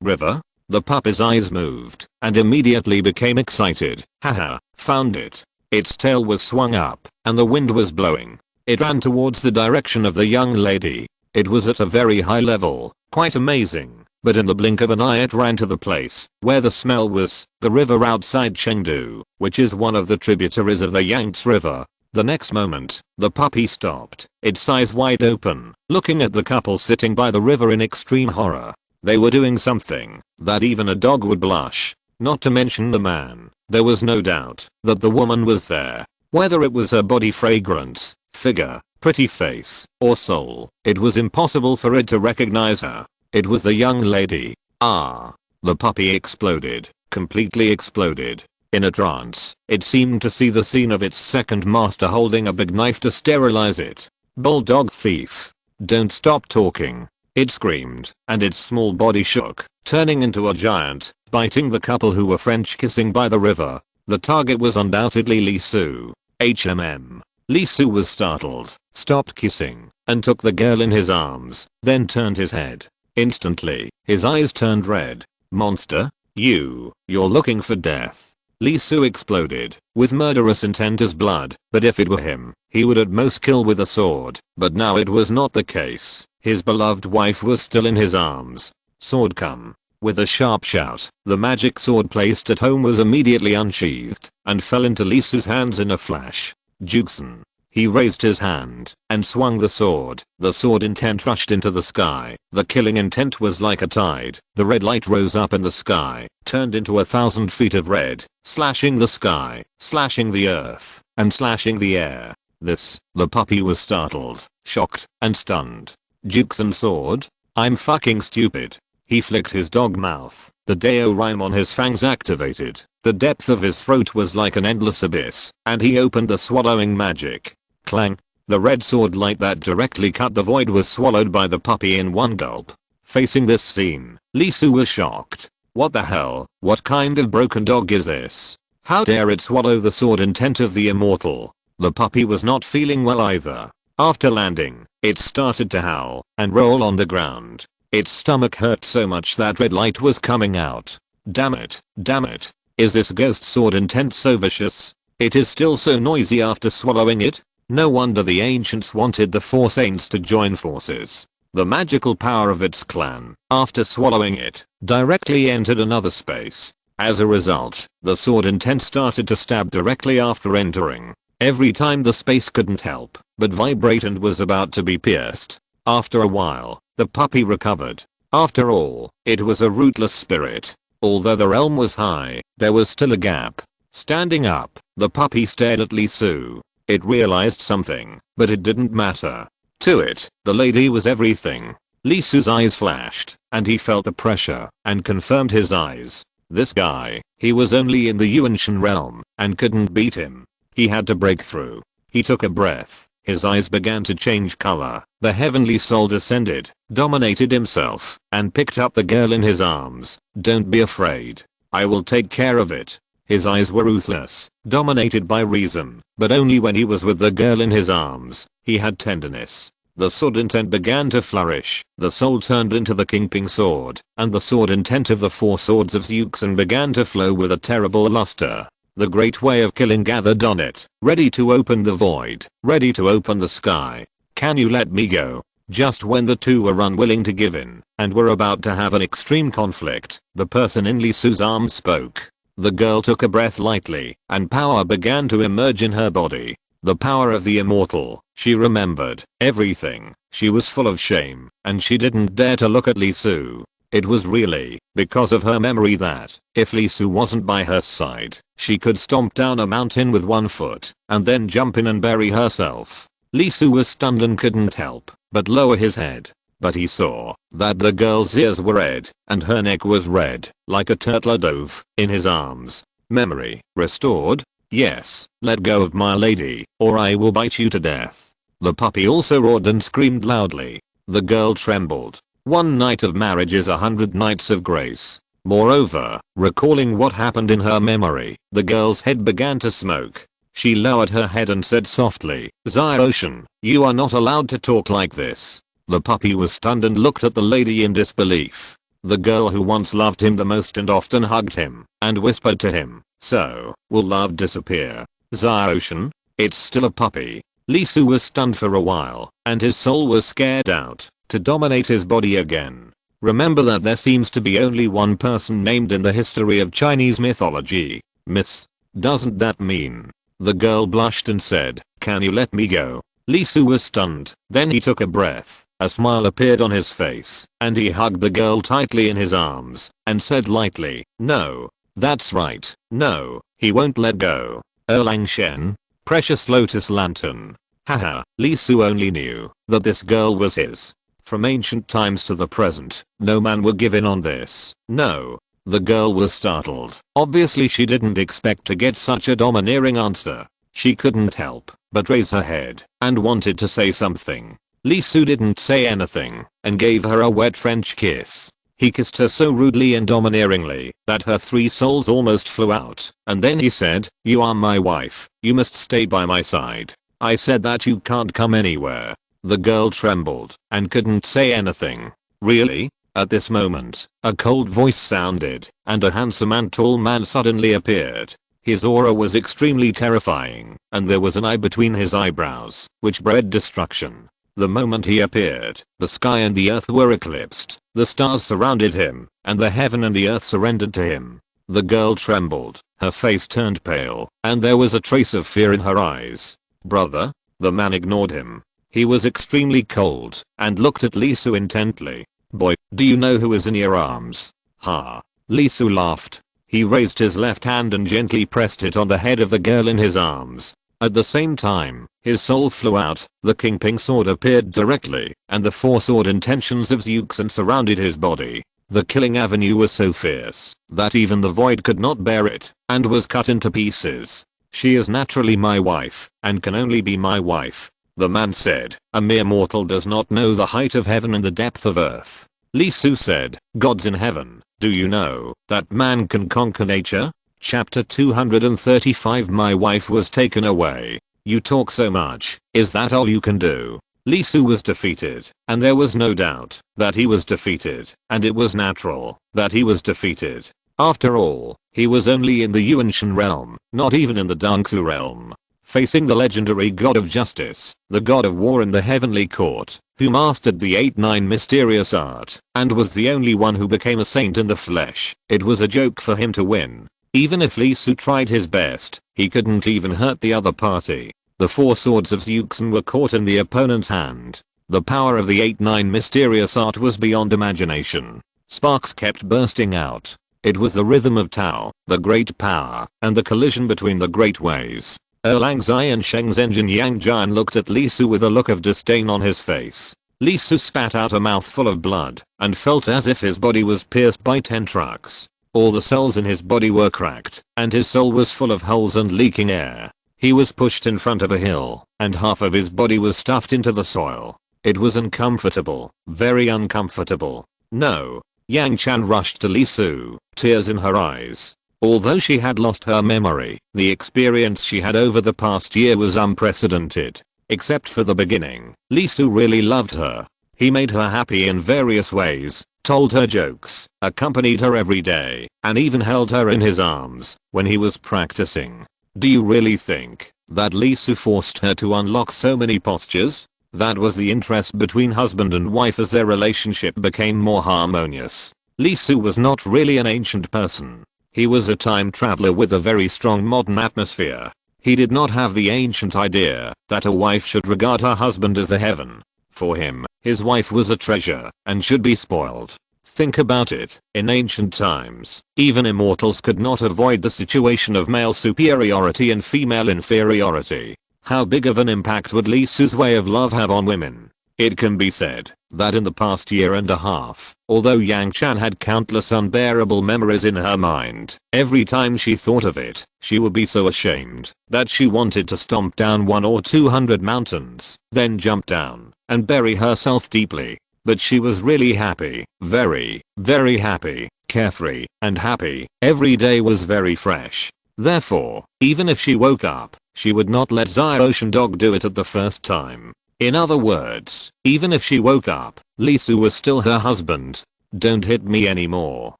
River? The puppy's eyes moved and immediately became excited. Haha, found it. Its tail was swung up and the wind was blowing. It ran towards the direction of the young lady. It was at a very high level, quite amazing, but in the blink of an eye it ran to the place where the smell was, the river outside Chengdu, which is one of the tributaries of the Yangtze River. The next moment, the puppy stopped, its eyes wide open, looking at the couple sitting by the river in extreme horror. They were doing something that even a dog would blush, not to mention the man. There was no doubt that the woman was there. Whether it was her body fragrance, figure, pretty face, or soul, it was impossible for it to recognize her. It was the young lady. Ah. The puppy exploded, completely exploded. In a trance, it seemed to see the scene of its second master holding a big knife to sterilize it. Bulldog thief. Don't stop talking. It screamed, and its small body shook, turning into a giant, biting the couple who were French kissing by the river. The target was undoubtedly Lee Soo. Lee Soo was startled, stopped kissing, and took the girl in his arms, then turned his head. Instantly, his eyes turned red. Monster? You're looking for death. Lee Soo exploded, with murderous intent as blood, but if it were him, he would at most kill with a sword, but now it was not the case. His beloved wife was still in his arms. Sword come. With a sharp shout, the magic sword placed at home was immediately unsheathed, and fell into Lee Soo's hands in a flash. Jukesen. He raised his hand and swung the sword. The sword intent rushed into the sky. The killing intent was like a tide. The red light rose up in the sky, turned into 1,000 feet of red, slashing the sky, slashing the earth, and slashing the air. The puppy was startled, shocked, and stunned. Jukesen sword? I'm fucking stupid. He flicked his dog mouth. The Dao rhyme on his fangs activated. The depth of his throat was like an endless abyss, and he opened the swallowing magic. Clang. The red sword light that directly cut the void was swallowed by the puppy in one gulp. Facing this scene, Lee Soo was shocked. What the hell? What kind of broken dog is this? How dare it swallow the sword intent of the immortal? The puppy was not feeling well either. After landing, it started to howl and roll on the ground. Its stomach hurt so much that red light was coming out. Damn it, damn it. Is this ghost sword intent so vicious? It is still so noisy after swallowing it? No wonder the ancients wanted the four saints to join forces. The magical power of its clan, after swallowing it, directly entered another space. As a result, the sword intent started to stab directly after entering. Every time the space couldn't help but vibrate and was about to be pierced. After a while, the puppy recovered. After all, it was a rootless spirit. Although the realm was high, there was still a gap. Standing up, the puppy stared at Lee Su. It realized something, but it didn't matter. To it, the lady was everything. Lee Su's eyes flashed, and he felt the pressure, and confirmed his eyes. This guy, he was only in the Yuanshan realm, and couldn't beat him. He had to break through. He took a breath. His eyes began to change color. The heavenly soul descended, dominated himself, and picked up the girl in his arms. Don't be afraid. I will take care of it. His eyes were ruthless, dominated by reason, but only when he was with the girl in his arms. He had tenderness. The sword intent began to flourish. The soul turned into the Kingping sword, and the sword intent of the four swords of Xuxin began to flow with a terrible luster. The great way of killing gathered on it, ready to open the void, ready to open the sky. Can you let me go? Just when the two were unwilling to give in, and were about to have an extreme conflict, the person in Lee Su's arms spoke. The girl took a breath lightly, and power began to emerge in her body. The power of the immortal. She remembered everything. She was full of shame, and she didn't dare to look at Lee Su. It was really because of her memory that, if Lee Su wasn't by her side, she could stomp down a mountain with one foot, and then jump in and bury herself. Lee Su was stunned and couldn't help but lower his head. But he saw that the girl's ears were red, and her neck was red, like a turtle dove, in his arms. Memory restored? Yes, let go of my lady, or I will bite you to death. The puppy also roared and screamed loudly. The girl trembled. 1 night of marriage is 100 nights of grace. Moreover, recalling what happened in her memory, the girl's head began to smoke. She lowered her head and said softly, "Xiaoshan, you are not allowed to talk like this." The puppy was stunned and looked at the lady in disbelief. The girl who once loved him the most and often hugged him, and whispered to him, "So, will love disappear? Xiaoshan? It's still a puppy." Lee Su was stunned for a while, and his soul was scared out to dominate his body again. Remember that there seems to be only one person named in the history of Chinese mythology. Miss. Doesn't that mean? The girl blushed and said, "Can you let me go?" Lee Su was stunned. Then he took a breath. A smile appeared on his face, and he hugged the girl tightly in his arms, and said lightly, "No. That's right. No, he won't let go." Erlang Shen. Precious lotus lantern. Haha, Lee Su only knew that this girl was his. From ancient times to the present, no man would give in on this. No. The girl was startled. Obviously she didn't expect to get such a domineering answer. She couldn't help but raise her head and wanted to say something. Lee Su didn't say anything and gave her a wet French kiss. He kissed her so rudely and domineeringly that her 3 souls almost flew out, and then he said, "You are my wife. You must stay by my side. I said that you can't come anywhere." The girl trembled and couldn't say anything. Really? At this moment, a cold voice sounded, and a handsome and tall man suddenly appeared. His aura was extremely terrifying, and there was an eye between his eyebrows, which bred destruction. The moment he appeared, the sky and the earth were eclipsed, the stars surrounded him, and the heaven and the earth surrendered to him. The girl trembled, her face turned pale, and there was a trace of fear in her eyes. "Brother?" The man ignored him. He was extremely cold, and looked at Lee Su intently. "Boy, do you know who is in your arms?" "Ha." Lee Su laughed. He raised his left hand and gently pressed it on the head of the girl in his arms. At the same time, his soul flew out, the Kingping sword appeared directly, and the 4 sword intentions of Xuxin surrounded his body. The killing avenue was so fierce that even the void could not bear it, and was cut into pieces. "She is naturally my wife, and can only be my wife," the man said. "A mere mortal does not know the height of heaven and the depth of earth." Lee Su said, "Gods in heaven, do you know that man can conquer nature?" Chapter 235. My wife was taken away. You talk so much, is that all you can do? Lee Su was defeated, and there was no doubt that he was defeated, and it was natural that he was defeated. After all, he was only in the Yuanshan realm, not even in the Dangsu realm, facing the legendary god of justice, the god of war in the heavenly court, who mastered the 8-9 mysterious art, and was the only one who became a saint in the flesh. It was a joke for him to win. Even if Lee Su tried his best, he couldn't even hurt the other party. The 4 swords of Xuxin were caught in the opponent's hand. The power of the 8-9 mysterious art was beyond imagination. Sparks kept bursting out. It was the rhythm of Tao, the great power, and the collision between the great ways. Erlang Zai and Sheng Zhenjin Yang Jian looked at Lee Su with a look of disdain on his face. Lee Su spat out a mouthful of blood and felt as if his body was pierced by 10 trucks. All the cells in his body were cracked, and his soul was full of holes and leaking air. He was pushed in front of a hill, and half of his body was stuffed into the soil. It was uncomfortable, very uncomfortable. No. Yang Chan rushed to Lee Su, tears in her eyes. Although she had lost her memory, the experience she had over the past year was unprecedented. Except for the beginning, Lee Su really loved her. He made her happy in various ways, told her jokes, accompanied her every day, and even held her in his arms when he was practicing. Do you really think that Lee Su forced her to unlock so many postures? That was the interest between husband and wife as their relationship became more harmonious. Lee Su was not really an ancient person. He was a time traveler with a very strong modern atmosphere. He did not have the ancient idea that a wife should regard her husband as a heaven. For him, his wife was a treasure and should be spoiled. Think about it, in ancient times, even immortals could not avoid the situation of male superiority and female inferiority. How big of an impact would Lee Su's way of love have on women? It can be said that in the past year and a half, although Yang Chan had countless unbearable memories in her mind, every time she thought of it, she would be so ashamed that she wanted to stomp down 100 or 200 mountains, then jump down and bury herself deeply. But she was really happy, very, very happy, carefree, and happy. Every day was very fresh. Therefore, even if she woke up, she would not let Zai Ocean Dog do it at the first time. In other words, even if she woke up, Lee Su was still her husband. Don't hit me anymore,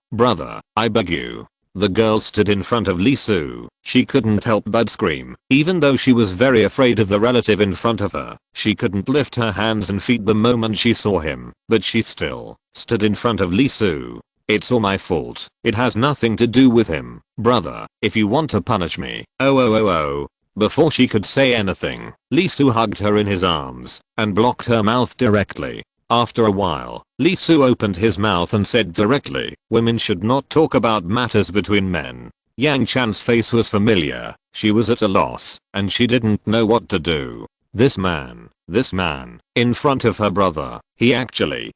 brother, I beg you. The girl stood in front of Lee Su. She couldn't help but scream. Even though she was very afraid of the relative in front of her, she couldn't lift her hands and feet the moment she saw him, but she still stood in front of Lee Su. It's all my fault. It has nothing to do with him, brother, if you want to punish me. Oh. Before she could say anything, Lee Su hugged her in his arms and blocked her mouth directly. After a while, Lee Su opened his mouth and said directly, women should not talk about matters between men. Yang Chan's face was familiar. She was at a loss, and she didn't know what to do. This man, in front of her brother, he actually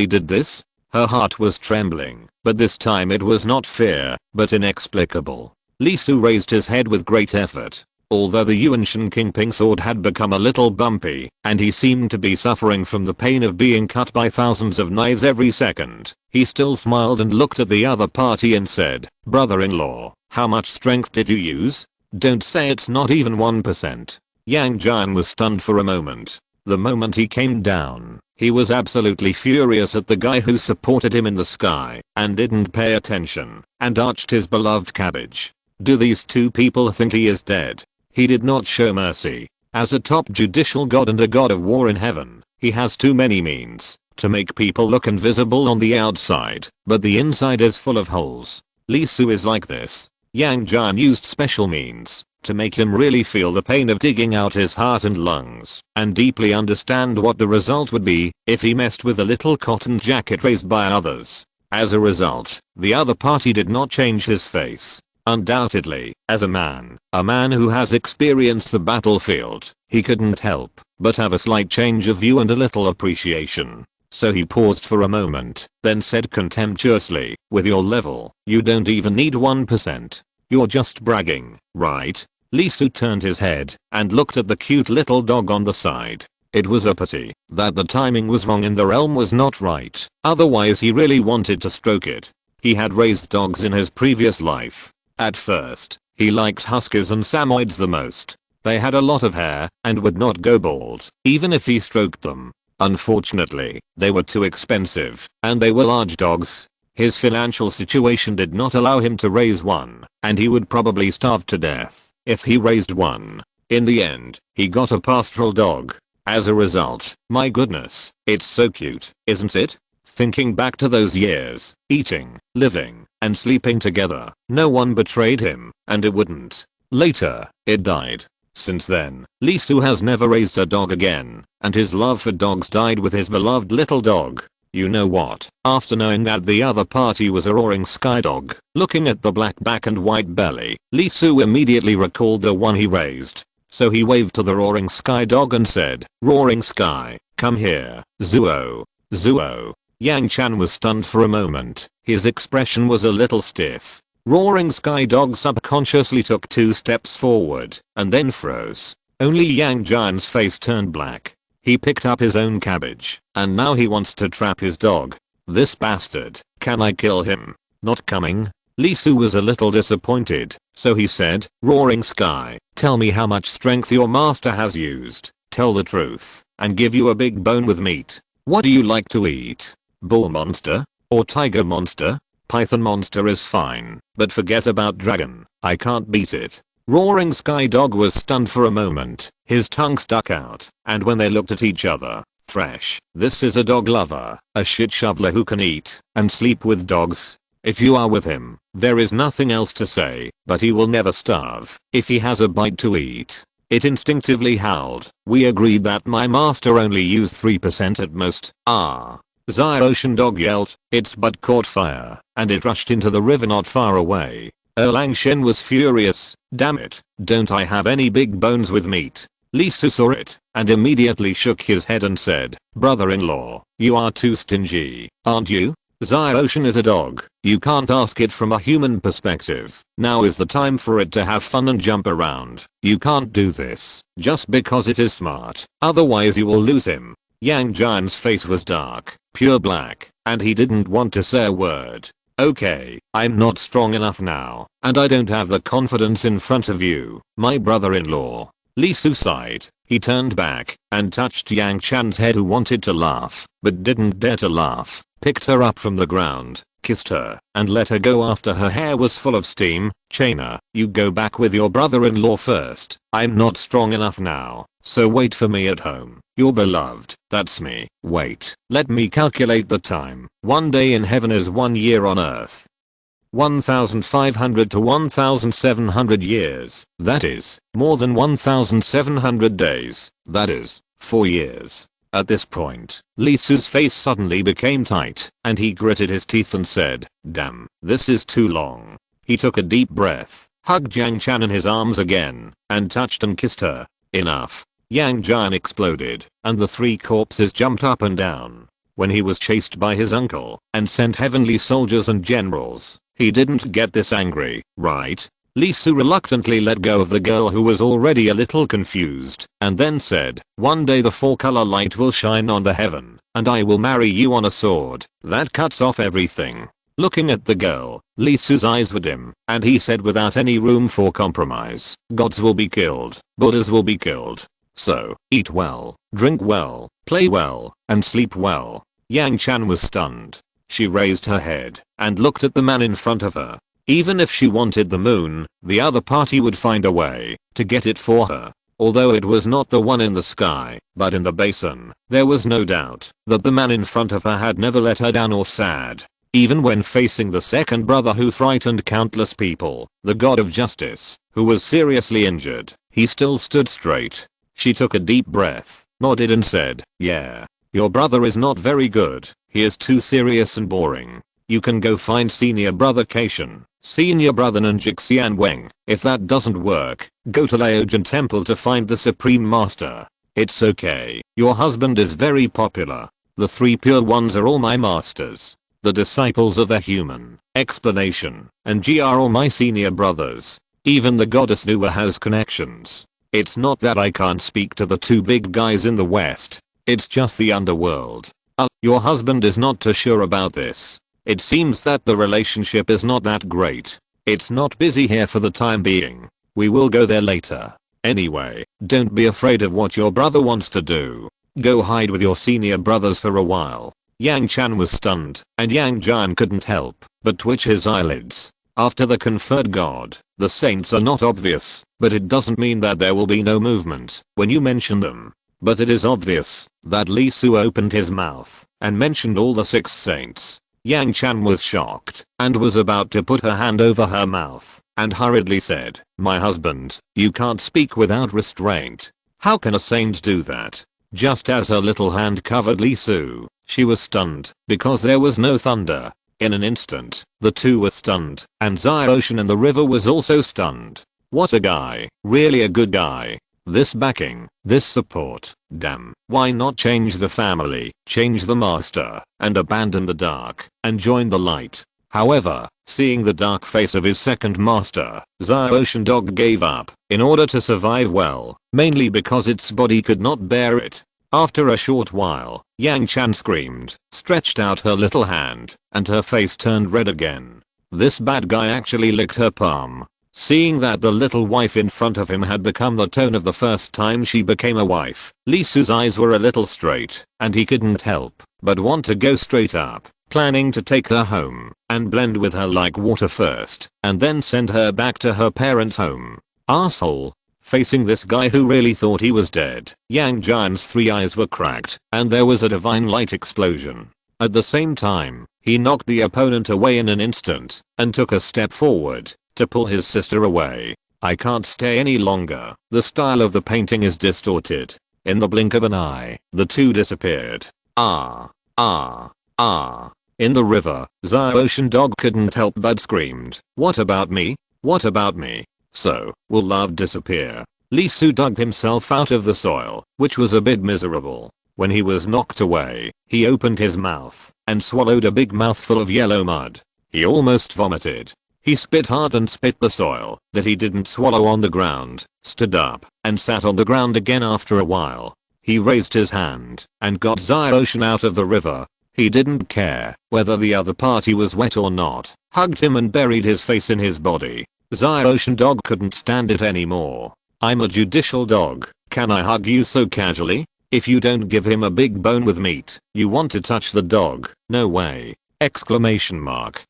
did this? Her heart was trembling, but this time it was not fear, but inexplicable. Lee Su raised his head with great effort. Although the Yuanshan Kingping sword had become a little bumpy, and he seemed to be suffering from the pain of being cut by thousands of knives every second, he still smiled and looked at the other party and said, brother-in-law, how much strength did you use? Don't say it's not even 1%. Yang Jian was stunned for a moment. The moment he came down, he was absolutely furious at the guy who supported him in the sky and didn't pay attention and arched his beloved cabbage. Do these two people think he is dead? He did not show mercy. As a top judicial god and a god of war in heaven, he has too many means to make people look invisible on the outside, but the inside is full of holes. Lee Su is like this. Yang Jian used special means to make him really feel the pain of digging out his heart and lungs, and deeply understand what the result would be if he messed with a little cotton jacket raised by others. As a result, the other party did not change his face. Undoubtedly, as a man who has experienced the battlefield, he couldn't help but have a slight change of view and a little appreciation. So he paused for a moment, then said contemptuously, with your level, you don't even need 1%. You're just bragging, right? Lee Su turned his head and looked at the cute little dog on the side. It was a pity that the timing was wrong and the realm was not right. Otherwise he really wanted to stroke it. He had raised dogs in his previous life. At first, he liked huskies and samoyeds the most. They had a lot of hair and would not go bald, even if he stroked them. Unfortunately, they were too expensive, and they were large dogs. His financial situation did not allow him to raise one, and he would probably starve to death if he raised one. In the end, he got a pastoral dog. As a result, my goodness, it's so cute, isn't it? Thinking back to those years, eating, living, and sleeping together, no one betrayed him, and it wouldn't. Later, it died. Since then, Lee Soo has never raised a dog again, and his love for dogs died with his beloved little dog. You know what? After knowing that the other party was a roaring sky dog, looking at the black back and white belly, Lee Soo immediately recalled the one he raised. So he waved to the roaring sky dog and said, "Roaring sky, come here, Zuo. Zuo." Yang Chan was stunned for a moment. His expression was a little stiff. Roaring sky dog subconsciously took 2 steps forward and then froze. Only Yang Chan's face turned black. He picked up his own cabbage, and now he wants to trap his dog. This bastard, can I kill him? Not coming. Lee Soo was a little disappointed, so he said, "Roaring sky, tell me how much strength your master has used. Tell the truth, and give you a big bone with meat. What do you like to eat? Bull monster? Or tiger monster? Python monster is fine, but forget about dragon, I can't beat it." Roaring sky dog was stunned for a moment, his tongue stuck out, and when they looked at each other, fresh. This is a dog lover, a shit shoveler who can eat and sleep with dogs. If you are with him, there is nothing else to say, but he will never starve if he has a bite to eat. It instinctively howled. We agreed that my master only used 3% at most. Ah. Ocean dog yelled, its butt caught fire, and it rushed into the river not far away. Erlang Shen was furious. Damn it, don't I have any big bones with meat? Lee Soo saw it, and immediately shook his head and said, "Brother-in-law, you are too stingy, aren't you? Ocean is a dog, you can't ask it from a human perspective. Now is the time for it to have fun and jump around. You can't do this, just because it is smart, otherwise you will lose him." Yang Chan's face was dark, pure black, and he didn't want to say a word. "Okay, I'm not strong enough now, and I don't have the confidence in front of you, my brother-in-law." Lee Soo sighed. He turned back and touched Yang Chan's head, who wanted to laugh, but didn't dare to laugh, picked her up from the ground, kissed her, and let her go after her hair was full of steam. "Chaina, you go back with your brother-in-law first. I'm not strong enough now, so wait for me at home. Your beloved, that's me. Wait, let me calculate the time. 1 day in heaven is 1 year on earth. 1,500 to 1,700 years, that is, more than 1,700 days, that is, 4 years. At this point, Lee Soo's face suddenly became tight, and he gritted his teeth and said, "Damn, this is too long." He took a deep breath, hugged Yang Chan in his arms again, and touched and kissed her. Enough. Yang Chan exploded, and the 3 corpses jumped up and down. When he was chased by his uncle and sent heavenly soldiers and generals, he didn't get this angry, right? Lee Soo reluctantly let go of the girl, who was already a little confused, and then said, "One day the 4-color light will shine on the heaven, and I will marry you on a sword that cuts off everything." Looking at the girl, Lee Soo's eyes were dim, and he said without any room for compromise, "Gods will be killed, Buddhas will be killed. So, eat well, drink well, play well, and sleep well." Yang Chan was stunned. She raised her head and looked at the man in front of her. Even if she wanted the moon, the other party would find a way to get it for her. Although it was not the one in the sky, but in the basin, there was no doubt that the man in front of her had never let her down or sad. Even when facing the second brother who frightened countless people, the god of justice, who was seriously injured, he still stood straight. She took a deep breath, nodded and said, "Yeah, your brother is not very good. He is too serious and boring. You can go find senior brother Kaishan, senior brother Nanjixian Weng. If that doesn't work, go to Laojian temple to find the supreme master. It's okay, your husband is very popular. The 3 pure ones are all my masters. The disciples of a human explanation and G are all my senior brothers. Even the goddess Nuwa has connections. It's not that I can't speak to the 2 big guys in the west. It's just the underworld. Your husband is not too sure about this. It seems that the relationship is not that great. It's not busy here for the time being. We will go there later." Anyway, don't be afraid of what your brother wants to do. Go hide with your senior brothers for a while. Yang Chan was stunned, and Yang Jian couldn't help but twitch his eyelids. After the conferred god, the saints are not obvious, but it doesn't mean that there will be no movement when you mention them. But it is obvious that Li Su opened his mouth and mentioned all the 6 saints. Yang Chan was shocked and was about to put her hand over her mouth and hurriedly said, "My husband, you can't speak without restraint. How can a saint do that?" Just as her little hand covered Li Su, she was stunned because there was no thunder. In an instant, the two were stunned, and Ocean in the river was also stunned. What a guy, really a good guy. This backing, this support, damn. Why not change the family, change the master, and abandon the dark, and join the light? However, seeing the dark face of his second master, Ocean Dog gave up, in order to survive well, mainly because its body could not bear it. After a short while, Yang Chan screamed, stretched out her little hand, and her face turned red again. This bad guy actually licked her palm. Seeing that the little wife in front of him had become the tone of the first time she became a wife, Li Su's eyes were a little straight, and he couldn't help but want to go straight up, planning to take her home and blend with her like water first, and then send her back to her parents' home. Asshole. Facing this guy who really thought he was dead, Yang Jian's 3 eyes were cracked, and there was a divine light explosion. At the same time, he knocked the opponent away in an instant, and took a step forward to pull his sister away. I can't stay any longer. The style of the painting is distorted. In the blink of an eye, the two disappeared. Ah. In the river, Ocean Dog couldn't help but screamed, "What about me? What about me?" So, will love disappear? Li Su dug himself out of the soil, which was a bit miserable. When he was knocked away, he opened his mouth and swallowed a big mouthful of yellow mud. He almost vomited. He spit hard and spit the soil that he didn't swallow on the ground, stood up, and sat on the ground again after a while. He raised his hand and got Ocean out of the river. He didn't care whether the other party was wet or not, hugged him and buried his face in his body. Ocean Dog couldn't stand it anymore. "I'm a judicial dog, can I hug you so casually? If you don't give him a big bone with meat, you want to touch the dog, no way!" Exclamation mark.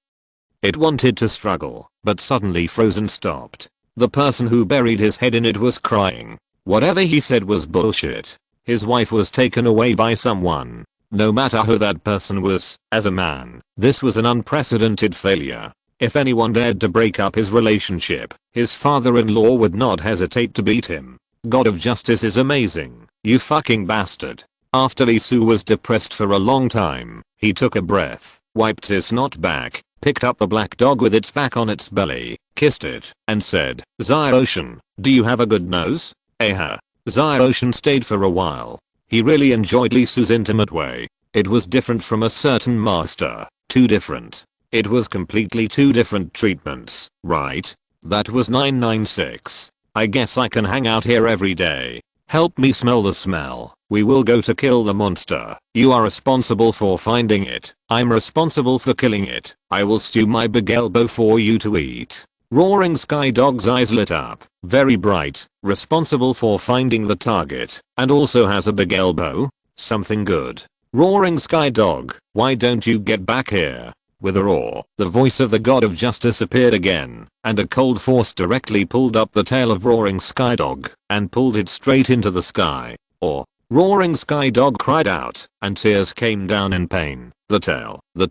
It wanted to struggle, but suddenly froze and stopped. The person who buried his head in it was crying. Whatever he said was bullshit. His wife was taken away by someone. No matter who that person was, as a man, this was an unprecedented failure. If anyone dared to break up his relationship, his father-in-law would not hesitate to beat him. God of Justice is amazing, you fucking bastard. After Li Su was depressed for a long time, he took a breath, wiped his snot back, picked up the black dog with its back on its belly, kissed it, and said, "Ocean, do you have a good nose?" Ocean stayed for a while. He really enjoyed Li Su's intimate way. It was different from a certain master, too different. It was completely 2 different treatments, right? That was 996. I guess I can hang out here every day. Help me smell the smell. We will go to kill the monster. You are responsible for finding it. I'm responsible for killing it. I will stew my big elbow for you to eat. Roaring Sky Dog's eyes lit up, very bright, responsible for finding the target, and also has a big elbow? Something good. Roaring Sky Dog, why don't you get back here? With a roar, the voice of the God of Justice appeared again, and a cold force directly pulled up the tail of Roaring Sky Dog, and pulled it straight into the sky. Roaring Sky Dog cried out, and tears came down in pain. The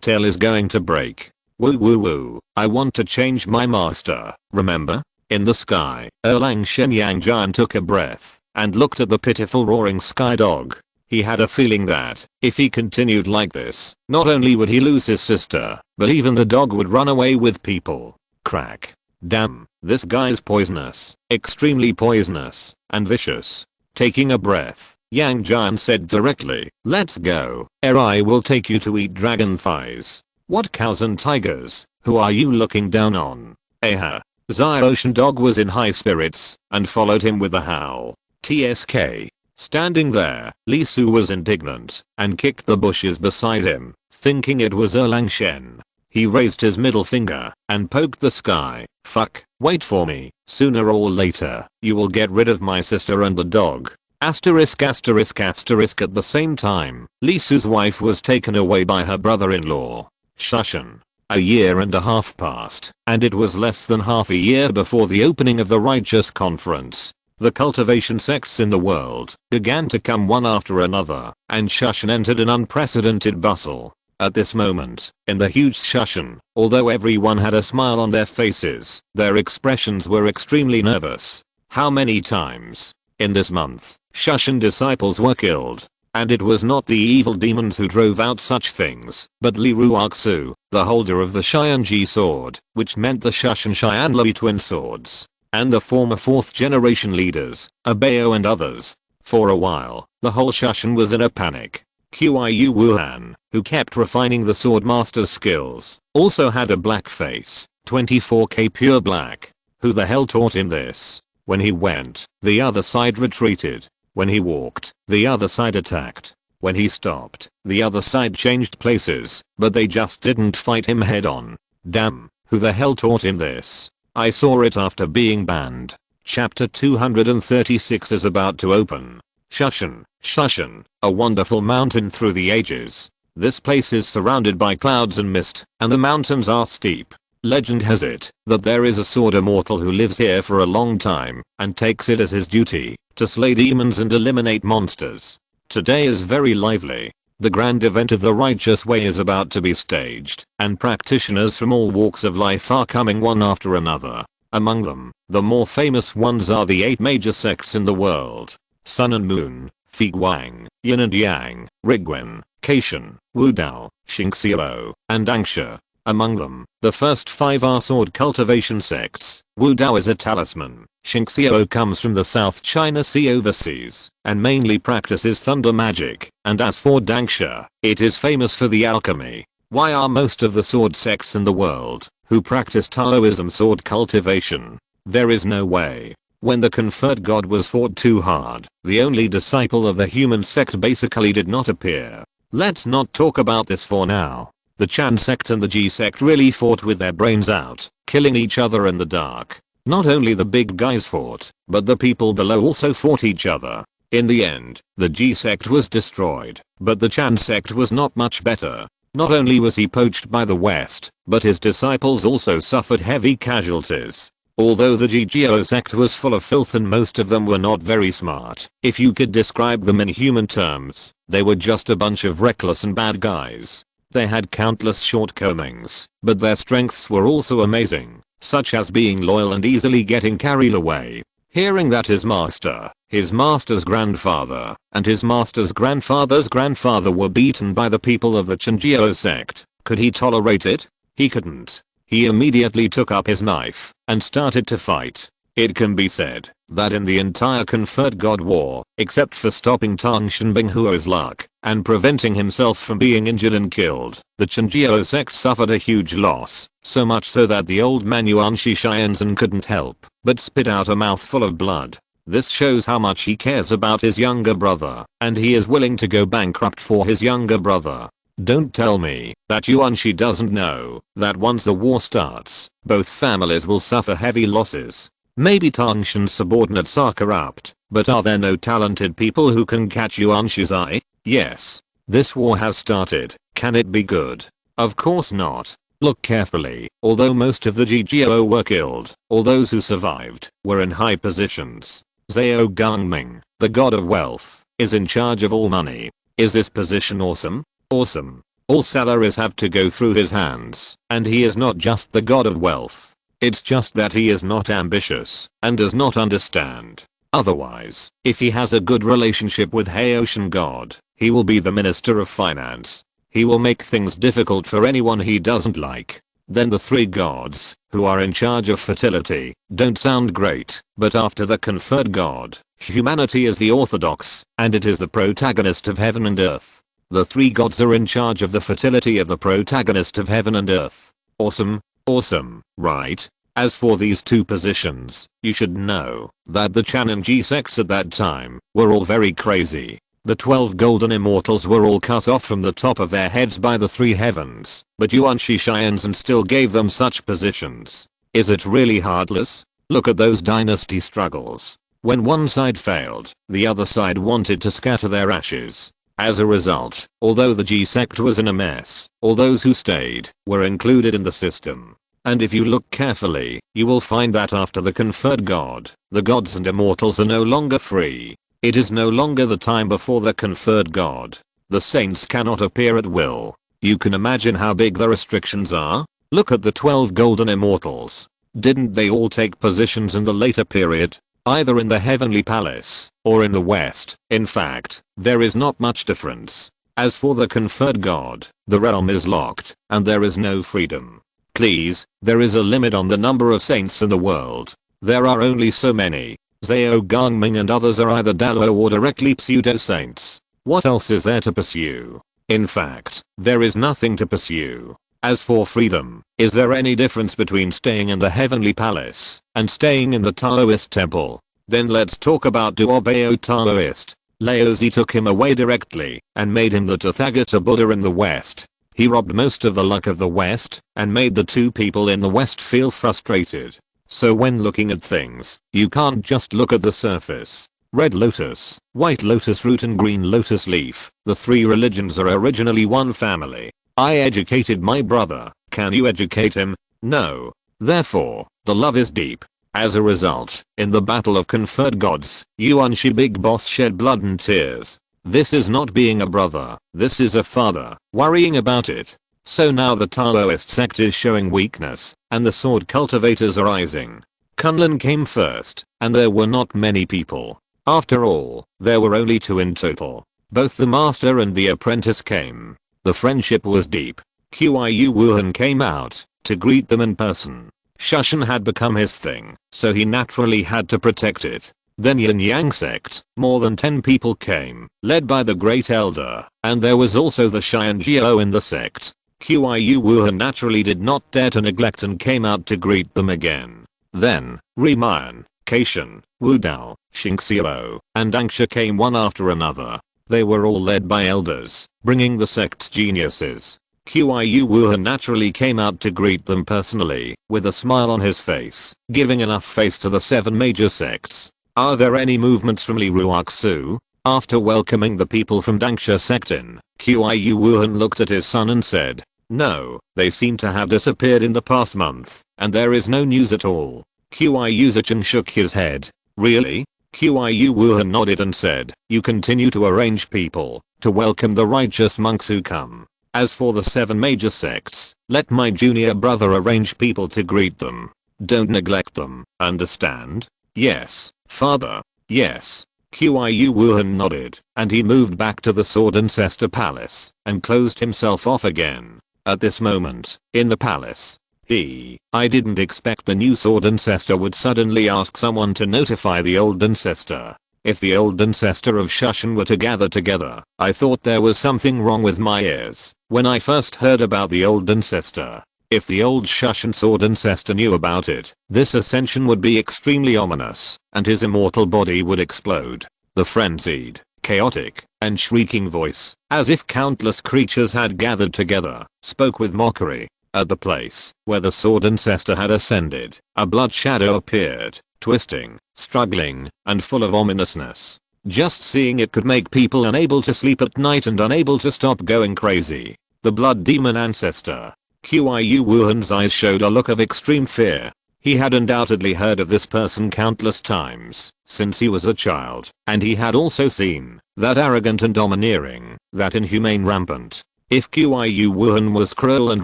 tail is going to break. Woo woo woo, I want to change my master, remember? In the sky, Erlang Shen Yang Jian took a breath, and looked at the pitiful Roaring Sky Dog. He had a feeling that, if he continued like this, not only would he lose his sister, but even the dog would run away with people. Crack. Damn, this guy's poisonous, extremely poisonous, and vicious. Taking a breath, Yang Jian said directly, "Let's go, or I will take you to eat dragon thighs." "What cows and tigers, who are you looking down on?" Ocean Dog was in high spirits, and followed him with a howl. TSK. Standing there, Li Su was indignant, and kicked the bushes beside him, thinking it was Erlang Shen. He raised his middle finger and poked the sky. Fuck, wait for me. Sooner or later, you will get rid of my sister and the dog. Asterisk asterisk asterisk. At the same time, Li Su's wife was taken away by her brother-in-law. Shushan. A year and a half passed, and it was less than half a year before the opening of the Righteous Conference. The cultivation sects in the world began to come one after another, and Shushan entered an unprecedented bustle. At this moment, in the huge Shushan, although everyone had a smile on their faces, their expressions were extremely nervous. How many times, in this month, Shushan disciples were killed? And it was not the evil demons who drove out such things, but Li Ruoxu, the holder of the Xianji sword, which meant the Shushan Xianlui twin swords, and the former 4th generation leaders, Abao and others. For a while, the whole Shushan was in a panic. Qiu Wuhan, who kept refining the swordmaster's skills, also had a black face, 24K pure black. Who the hell taught him this? When he went, the other side retreated. When he walked, the other side attacked. When he stopped, the other side changed places, but they just didn't fight him head on. Damn, who the hell taught him this? I saw it after being banned. Chapter 236 is about to open. Shushan, a wonderful mountain through the ages. This place is surrounded by clouds and mist, and the mountains are steep. Legend has it that there is a sword immortal who lives here for a long time and takes it as his duty to slay demons and eliminate monsters. Today is very lively. The grand event of the Righteous Way is about to be staged, and practitioners from all walks of life are coming one after another. Among them, the more famous ones are the 8 major sects in the world: Sun and Moon, Figuang, Yin and Yang, Rigwen, Caitian, Wudao, Xingxiao, and Angsha. Among them, the first 5 are sword cultivation sects. Wudao is a talisman. Xingxiao comes from the South China Sea overseas and mainly practices thunder magic. And as for Dangsha, it is famous for the alchemy. Why are most of the sword sects in the world who practice Taoism sword cultivation? There is no way. When the conferred god was fought too hard, the only disciple of the human sect basically did not appear. Let's not talk about this for now. The Chan sect and the Ji sect really fought with their brains out, killing each other in the dark. Not only the big guys fought, but the people below also fought each other. In the end, the Ji sect was destroyed, but the Chan sect was not much better. Not only was he poached by the West, but his disciples also suffered heavy casualties. Although the Jigeo sect was full of filth and most of them were not very smart, if you could describe them in human terms, they were just a bunch of reckless and bad guys. They had countless shortcomings, but their strengths were also amazing, such as being loyal and easily getting carried away. Hearing that his master, his master's grandfather, and his master's grandfather's grandfather were beaten by the people of the Changio sect, could he tolerate it? He couldn't. He immediately took up his knife and started to fight. It can be said that in the entire conferred god war, except for stopping Tang Shenbinghuo's luck and preventing himself from being injured and killed, the Changio sect suffered a huge loss, so much so that the old man Yuan Shixianzhen couldn't help but spit out a mouthful of blood. This shows how much he cares about his younger brother, and he is willing to go bankrupt for his younger brother. Don't tell me that Yuan Shi doesn't know that once the war starts, both families will suffer heavy losses. Maybe Tangshan's subordinates are corrupt, but are there no talented people who can catch Yuan Shi's eye? Yes. This war has started. Can it be good? Of course not. Look carefully. Although most of the Jigeo were killed, all those who survived were in high positions. Zhao Gangming, the god of wealth, is in charge of all money. Is this position awesome? Awesome. All salaries have to go through his hands, and he is not just the god of wealth. It's just that he is not ambitious and does not understand. Otherwise, if he has a good relationship with Haoshan God, he will be the Minister of Finance. He will make things difficult for anyone he doesn't like. Then the 3 gods, who are in charge of fertility, don't sound great, but after the conferred god, humanity is the orthodox, and it is the protagonist of heaven and earth. The 3 gods are in charge of the fertility of the protagonist of heaven and earth. Awesome. Awesome, right? As for these 2 positions, you should know that the Chan and Ji sects at that time were all very crazy. The 12 golden immortals were all cut off from the top of their heads by the three heavens, but Yuan Shi Xians and still gave them such positions. Is it really heartless? Look at those dynasty struggles. When one side failed, the other side wanted to scatter their ashes. As a result, although the G sect was in a mess, all those who stayed were included in the system. And if you look carefully, you will find that after the conferred god, the gods and immortals are no longer free. It is no longer the time before the conferred god. The saints cannot appear at will. You can imagine how big the restrictions are? Look at the 12 golden immortals. Didn't they all take positions in the later period? Either in the heavenly palace, or in the west. In fact, there is not much difference. As for the conferred god, the realm is locked, and there is no freedom. Please, there is a limit on the number of saints in the world. There are only so many. Zhao Gangming and others are either Dalo or directly pseudo-saints. What else is there to pursue? In fact, there is nothing to pursue. As for freedom, is there any difference between staying in the heavenly palace and staying in the Taoist temple? Then let's talk about Duobao Taoist. Laozi took him away directly and made him the Tathagata Buddha in the West. He robbed most of the luck of the West and made the two people in the West feel frustrated. So when looking at things, you can't just look at the surface. Red lotus, white lotus root and green lotus leaf, the three religions are originally one family. I educated my brother, can you educate him? No. Therefore, the love is deep. As a result, in the battle of conferred gods, Yuan Shi Big Boss shed blood and tears. This is not being a brother, this is a father, worrying about it. So now the Taoist sect is showing weakness, and the sword cultivators are rising. Kunlun came first, and there were not many people. After all, there were only 2 in total. Both the master and the apprentice came. The friendship was deep. Qiyu Wuhan came out to greet them in person. Shushan had become his thing, so he naturally had to protect it. Then Yin Yang sect, more than 10 people came, led by the Great Elder, and there was also the Xianjiao in the sect. Qiyu Wuhan naturally did not dare to neglect and came out to greet them again. Then, Rimian, Kaishan, Wu Dao, Xingxiao, and Angsha came one after another. They were all led by elders, bringing the sect's geniuses. Qiyu Wuhan naturally came out to greet them personally, with a smile on his face, giving enough face to the 7 major sects. Are there any movements from Li Ruoxu? After welcoming the people from Dangsha sect in, Qiyu Wuhan looked at his son and said, no, they seem to have disappeared in the past month, and there is no news at all. Qiyu Zichen shook his head. Really? Qiyu Wuhan nodded and said, you continue to arrange people to welcome the righteous monks who come. As for the 7 major sects, let my junior brother arrange people to greet them. Don't neglect them, understand? Yes, father. Yes. Qiyu Wuhan nodded, and he moved back to the Sword Ancestor Palace and closed himself off again. At this moment, in the palace, I didn't expect the new Sword Ancestor would suddenly ask someone to notify the old Ancestor. If the old Ancestor of Shushan were to gather together, I thought there was something wrong with my ears when I first heard about the old Ancestor. If the old Shushan Sword Ancestor knew about it, this ascension would be extremely ominous, and his immortal body would explode. The frenzied, chaotic, and shrieking voice, as if countless creatures had gathered together, spoke with mockery. At the place where the Sword Ancestor had ascended, a blood shadow appeared, twisting, struggling, and full of ominousness. Just seeing it could make people unable to sleep at night and unable to stop going crazy. The blood demon ancestor. Qiyu Wuhan's eyes showed a look of extreme fear. He had undoubtedly heard of this person countless times since he was a child, and he had also seen that arrogant and domineering, that inhumane rampant. If Qiyu Wuhan was cruel and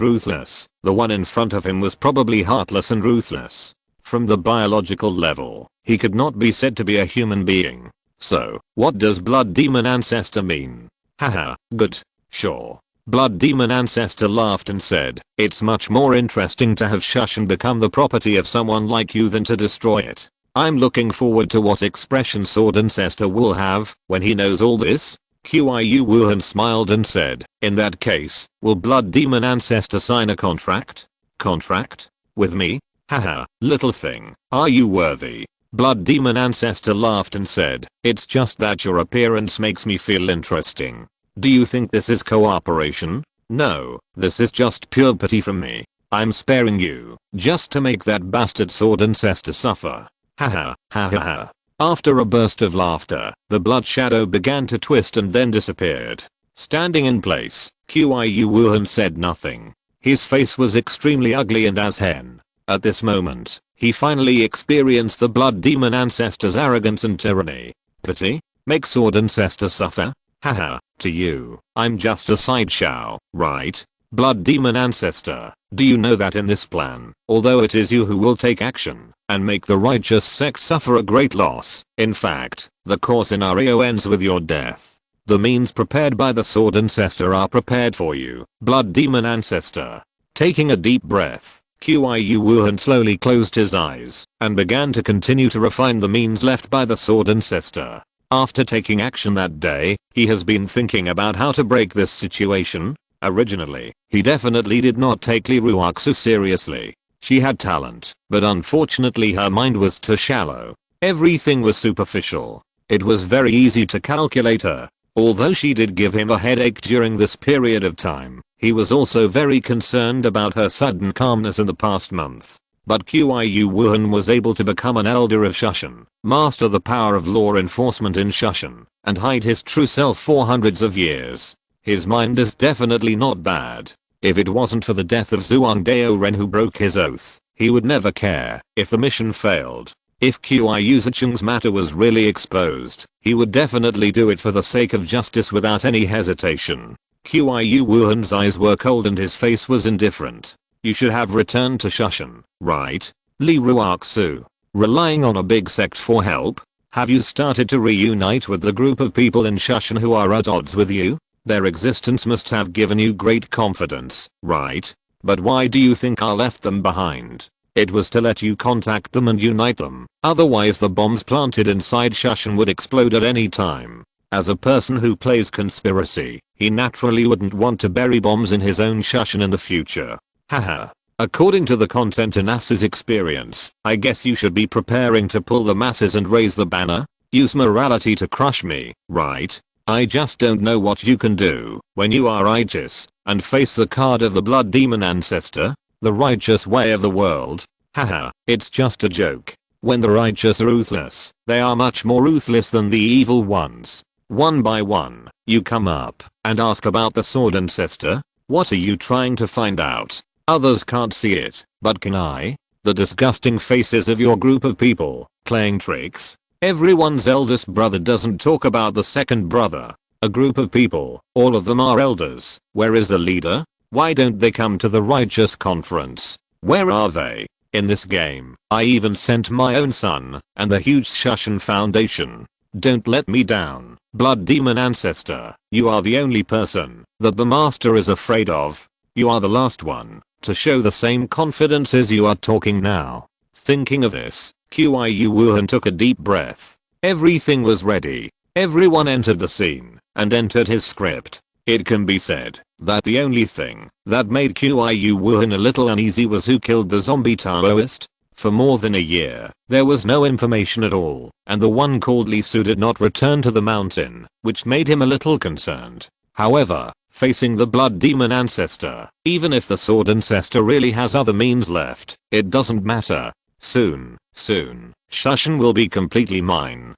ruthless, the one in front of him was probably heartless and ruthless. From the biological level, he could not be said to be a human being. So, what does Blood Demon Ancestor mean? Haha, good. Sure. Blood Demon Ancestor laughed and said, it's much more interesting to have Shushan become the property of someone like you than to destroy it. I'm looking forward to what expression Sword Ancestor will have when he knows all this. Qiyu Wuhan smiled and said, in that case, will Blood Demon Ancestor sign a contract? Contract? With me? Haha, little thing, are you worthy? Blood demon ancestor laughed and said, "It's just that your appearance makes me feel interesting. Do you think this is cooperation? No, this is just pure pity from me. I'm sparing you, just to make that bastard sword ancestor suffer." Haha, ha ha ha. After a burst of laughter, the blood shadow began to twist and then disappeared. Standing in place, Qiyu Wuhan said nothing. His face was extremely ugly and as hen. At this moment, he finally experienced the blood demon ancestor's arrogance and tyranny. Pity? Make sword ancestor suffer? Haha, to you, I'm just a sideshow, right? Blood demon ancestor, do you know that in this plan, although it is you who will take action and make the righteous sect suffer a great loss, in fact, the core scenario ends with your death. The means prepared by the sword ancestor are prepared for you, blood demon ancestor. Taking a deep breath, Qiyu Wuhan slowly closed his eyes and began to continue to refine the means left by the sword ancestor. After taking action that day, he has been thinking about how to break this situation. Originally, he definitely did not take Li Ruoxu seriously. She had talent, but unfortunately her mind was too shallow. Everything was superficial. It was very easy to calculate her. Although she did give him a headache during this period of time, he was also very concerned about her sudden calmness in the past month. But Qiyu Wuhan was able to become an elder of Shushan, master the power of law enforcement in Shushan, and hide his true self for hundreds of years. His mind is definitely not bad. If it wasn't for the death of Zhuang Daoren who broke his oath, he would never care if the mission failed. If Qiyu Zicheng's matter was really exposed, he would definitely do it for the sake of justice without any hesitation. Qiyu Wuhan's eyes were cold and his face was indifferent. You should have returned to Shushan, right? Li Ruoxu. Relying on a big sect for help? Have you started to reunite with the group of people in Shushan who are at odds with you? Their existence must have given you great confidence, right? But why do you think I left them behind? It was to let you contact them and unite them, otherwise the bombs planted inside Shushan would explode at any time. As a person who plays conspiracy, he naturally wouldn't want to bury bombs in his own Shushan in the future. Haha. According to the content in As's experience, I guess you should be preparing to pull the masses and raise the banner? Use morality to crush me, right? I just don't know what you can do when you are righteous and face the card of the blood demon ancestor, the righteous way of the world. Haha, it's just a joke. When the righteous are ruthless, they are much more ruthless than the evil ones. One by one, you come up and ask about the sword ancestor. What are you trying to find out? Others can't see it, but can I? The disgusting faces of your group of people, playing tricks. Everyone's eldest brother doesn't talk about the second brother. A group of people, all of them are elders. Where is the leader? Why don't they come to the righteous conference? Where are they? In this game, I even sent my own son and the huge Shushan Foundation. Don't let me down, blood demon ancestor. You are the only person that the master is afraid of. You are the last one to show the same confidence as you are talking now. Thinking of this, Qiyu Wuhan took a deep breath. Everything was ready. Everyone entered the scene and entered his script. It can be said that the only thing that made Qiyu Wuhan a little uneasy was who killed the zombie Taoist. For more than a year, there was no information at all, and the one called Li Su did not return to the mountain, which made him a little concerned. However, facing the blood demon ancestor, even if the sword ancestor really has other means left, it doesn't matter. Soon, Shushan will be completely mine.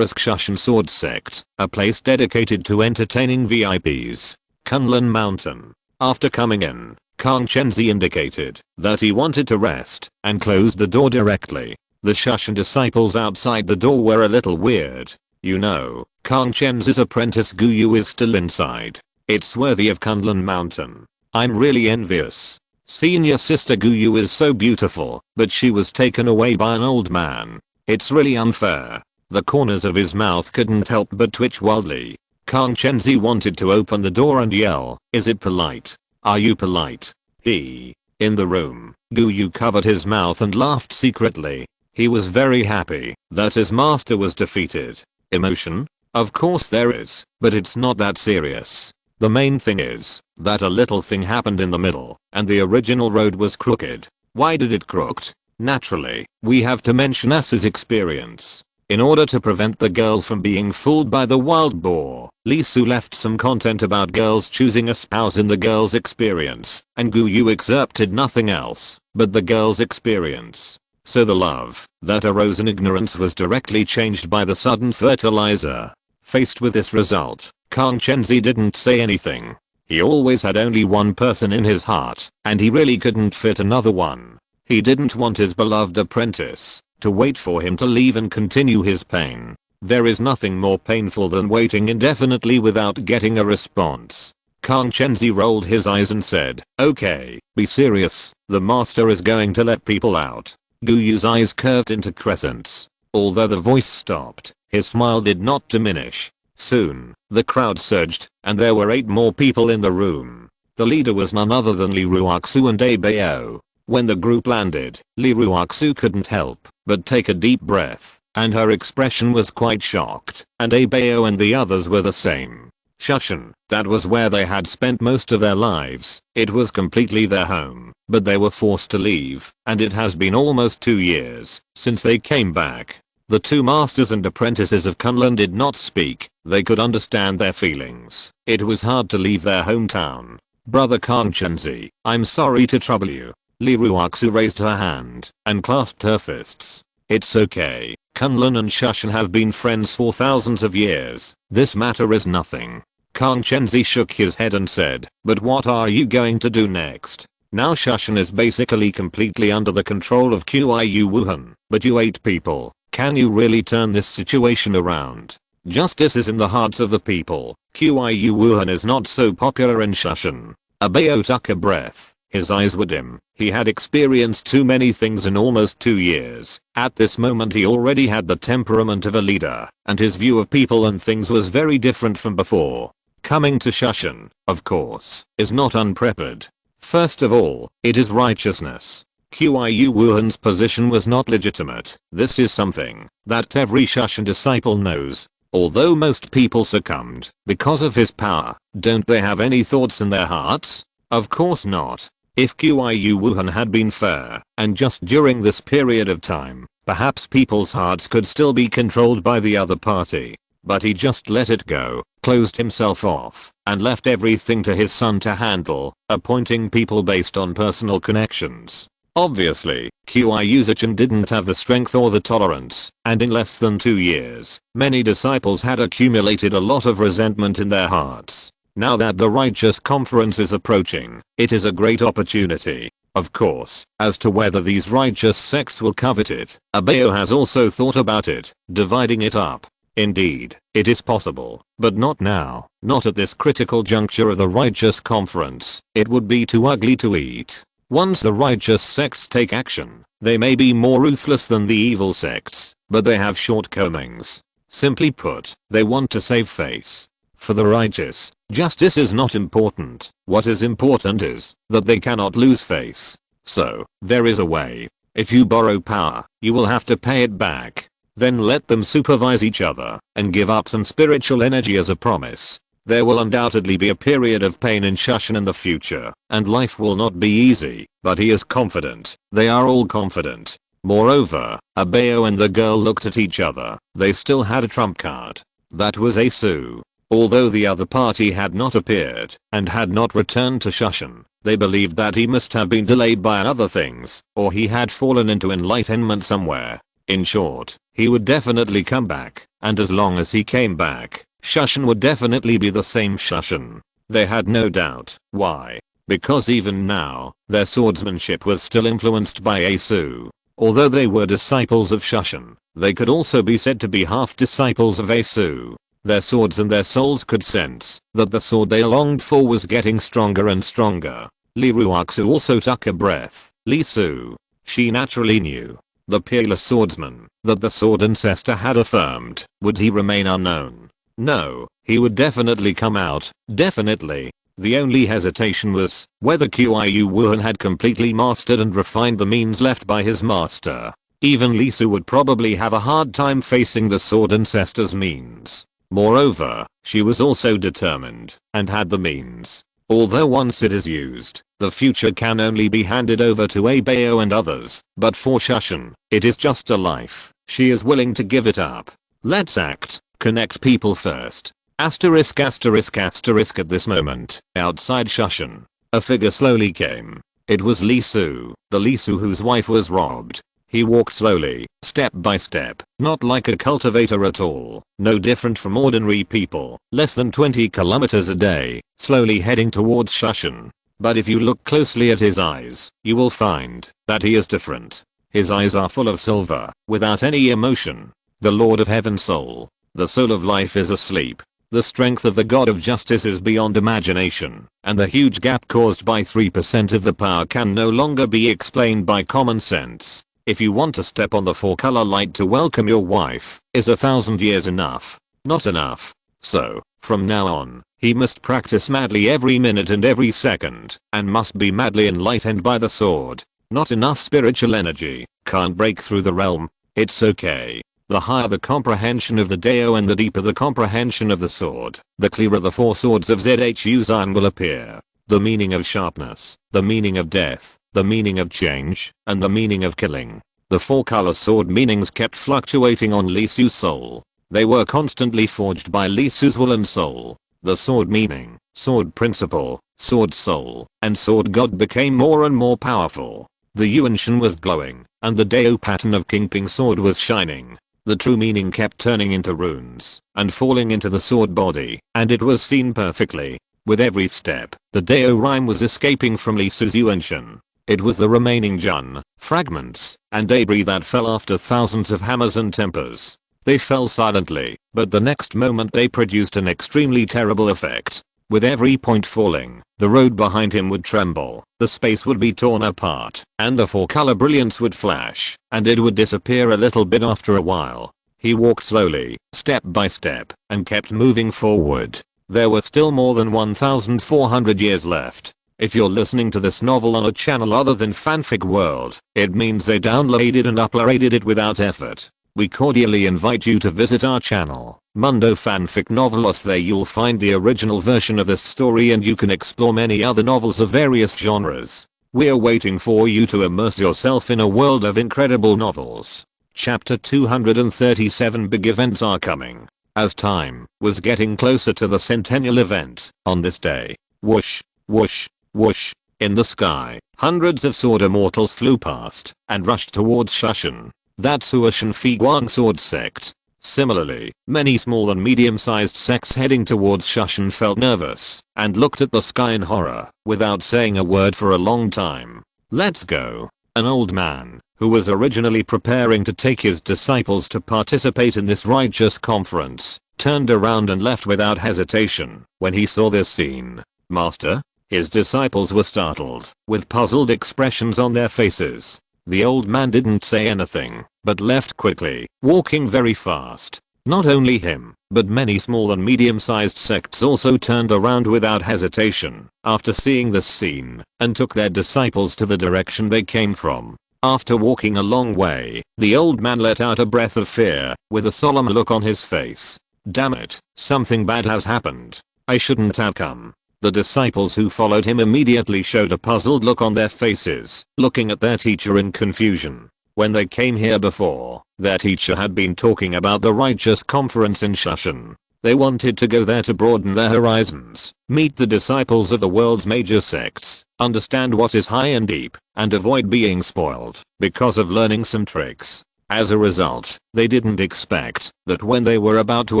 Shushan Sword Sect, a place dedicated to entertaining VIPs. Kunlun Mountain. After coming in, Kang Chenzi indicated that he wanted to rest and closed the door directly. The Shushan disciples outside the door were a little weird. You know, Kang Chenzi's apprentice Guyu is still inside. It's worthy of Kunlun Mountain. I'm really envious. Senior sister Guyu is so beautiful, but she was taken away by an old man. It's really unfair. The corners of his mouth couldn't help but twitch wildly. Kang Chenzi wanted to open the door and yell, "Is it polite? Are you polite?" In the room, Guyu covered his mouth and laughed secretly. He was very happy that his master was defeated. Emotion? Of course there is, but it's not that serious. The main thing is that a little thing happened in the middle, and the original road was crooked. Why did it crooked? Naturally, we have to mention Asu's experience. In order to prevent the girl from being fooled by the wild boar, Lee Su left some content about girls choosing a spouse in the girl's experience, and Gu Yu excerpted nothing else but the girl's experience. So the love that arose in ignorance was directly changed by the sudden fertilizer. Faced with this result, Kang Chenzi didn't say anything. He always had only one person in his heart, and he really couldn't fit another one. He didn't want his beloved apprentice to wait for him to leave and continue his pain. There is nothing more painful than waiting indefinitely without getting a response. Kang Chenzi rolled his eyes and said, "Okay, be serious, the master is going to let people out." Gu Yu's eyes curved into crescents. Although the voice stopped, his smile did not diminish. Soon, the crowd surged, and there were 8 more people in the room. The leader was none other than Li Ruoxu and Abao. When the group landed, Li Ruoxu couldn't help but take a deep breath, and her expression was quite shocked, and Abao and the others were the same. Shushan, that was where they had spent most of their lives. It was completely their home, but they were forced to leave, and it has been almost 2 years since they came back. The 2 masters and apprentices of Kunlun did not speak. They could understand their feelings. It was hard to leave their hometown. Brother Kang Chenzi, I'm sorry to trouble you. Li Ruoxu raised her hand and clasped her fists. It's okay. Kunlun and Shushan have been friends for thousands of years. This matter is nothing. Kang Chenzi shook his head and said, but what are you going to do next? Now Shushan is basically completely under the control of Qiu Wuhan, but you 8 people. Can you really turn this situation around? Justice is in the hearts of the people. Qiu Wuhan is not so popular in Shushan. Abao took a breath. His eyes were dim. He had experienced too many things in almost 2 years. At this moment he already had the temperament of a leader, and his view of people and things was very different from before. Coming to Shushan, of course, is not unprepared. First of all, it is righteousness. Qiu Wuhan's position was not legitimate. This is something that every Shushan disciple knows. Although most people succumbed because of his power, don't they have any thoughts in their hearts? Of course not. If Qiu Wuhan had been fair, and just during this period of time, perhaps people's hearts could still be controlled by the other party. But he just let it go, closed himself off, and left everything to his son to handle, appointing people based on personal connections. Obviously, Qiu Zichan didn't have the strength or the tolerance, and in less than 2 years, many disciples had accumulated a lot of resentment in their hearts. Now that the righteous conference is approaching, it is a great opportunity. Of course, as to whether these righteous sects will covet it, Abao has also thought about it, dividing it up. Indeed, it is possible, but not now, not at this critical juncture of the righteous conference. It would be too ugly to eat. Once the righteous sects take action, they may be more ruthless than the evil sects, but they have shortcomings. Simply put, they want to save face. For the righteous, justice is not important. What is important is that they cannot lose face. So, there is a way. If you borrow power, you will have to pay it back. Then let them supervise each other and give up some spiritual energy as a promise. There will undoubtedly be a period of pain in Shushan in the future, and life will not be easy, but he is confident. They are all confident. Moreover, Abao and the girl looked at each other. They still had a trump card. That was Asu. Although the other party had not appeared and had not returned to Shushan, they believed that he must have been delayed by other things, or he had fallen into enlightenment somewhere. In short, he would definitely come back, and as long as he came back, Shushan would definitely be the same Shushan. They had no doubt. Why? Because even now, their swordsmanship was still influenced by Asu. Although they were disciples of Shushan, they could also be said to be half disciples of Asu. Their swords and their souls could sense that the sword they longed for was getting stronger and stronger. Li Ruoxu also took a breath. Li Su. She naturally knew, the peerless swordsman, that the sword ancestor had affirmed. Would he remain unknown? No, he would definitely come out, definitely. The only hesitation was whether Qiu Wuhan had completely mastered and refined the means left by his master. Even Li Su would probably have a hard time facing the sword ancestor's means. Moreover, she was also determined and had the means. Although once it is used, the future can only be handed over to Abayo and others, but for Shushan, it is just a life. She is willing to give it up. Let's act, connect people first. Asterisk asterisk asterisk at this moment, outside Shushan, a figure slowly came. It was Lee Su, the Lee Su whose wife was robbed. He walked slowly, step by step, not like a cultivator at all, no different from ordinary people, less than 20 kilometers a day, slowly heading towards Shushan. But if you look closely at his eyes, you will find that he is different. His eyes are full of silver, without any emotion. The Lord of Heaven's soul, the soul of life is asleep. The strength of the God of Justice is beyond imagination, and the huge gap caused by 3% of the power can no longer be explained by common sense. If you want to step on the 4-color light to welcome your wife, is 1,000 years enough? Not enough. So, from now on, he must practice madly every minute and every second, and must be madly enlightened by the sword. Not enough spiritual energy, can't break through the realm. It's okay. The higher the comprehension of the Dao and the deeper the comprehension of the sword, the clearer the 4 swords of Zhu Zion will appear. The meaning of sharpness, the meaning of death, the meaning of change, and the meaning of killing. The 4-color sword meanings kept fluctuating on Lee Su's soul. They were constantly forged by Lee Su's will and soul. The sword meaning, sword principle, sword soul, and sword god became more and more powerful. The Yuanshan was glowing, and the Dao pattern of King Ping's sword was shining. The true meaning kept turning into runes, and falling into the sword body, and it was seen perfectly. With every step, the Dao rhyme was escaping from Lee Su's Yuanshan. It was the remaining Jun, fragments, and debris that fell after thousands of hammers and tempers. They fell silently, but the next moment they produced an extremely terrible effect. With every point falling, the road behind him would tremble, the space would be torn apart, and the 4-color brilliance would flash, and it would disappear a little bit after a while. He walked slowly, step by step, and kept moving forward. There were still more than 1,400 years left. If you're listening to this novel on a channel other than Fanfic World, it means they downloaded and uploaded it without effort. We cordially invite you to visit our channel, Mundo Fanfic Novelos. There you'll find the original version of this story and you can explore many other novels of various genres. We're waiting for you to immerse yourself in a world of incredible novels. Chapter 237. Big events are coming. As time was getting closer to the centennial event, on this day, whoosh, whoosh, whoosh, in the sky, hundreds of sword immortals flew past and rushed towards Shushan. That's Huashan Figuang sword sect. Similarly, many small and medium-sized sects heading towards Shushan felt nervous and looked at the sky in horror without saying a word for a long time. Let's go. An old man, who was originally preparing to take his disciples to participate in this righteous conference, turned around and left without hesitation when he saw this scene. Master? His disciples were startled, with puzzled expressions on their faces. The old man didn't say anything, but left quickly, walking very fast. Not only him, but many small and medium-sized sects also turned around without hesitation after seeing this scene, and took their disciples to the direction they came from. After walking a long way, the old man let out a breath of fear, with a solemn look on his face. Damn it, something bad has happened. I shouldn't have come. The disciples who followed him immediately showed a puzzled look on their faces, looking at their teacher in confusion. When they came here before, their teacher had been talking about the righteous conference in Shushan. They wanted to go there to broaden their horizons, meet the disciples of the world's major sects, understand what is high and deep, and avoid being spoiled because of learning some tricks. As a result, they didn't expect that when they were about to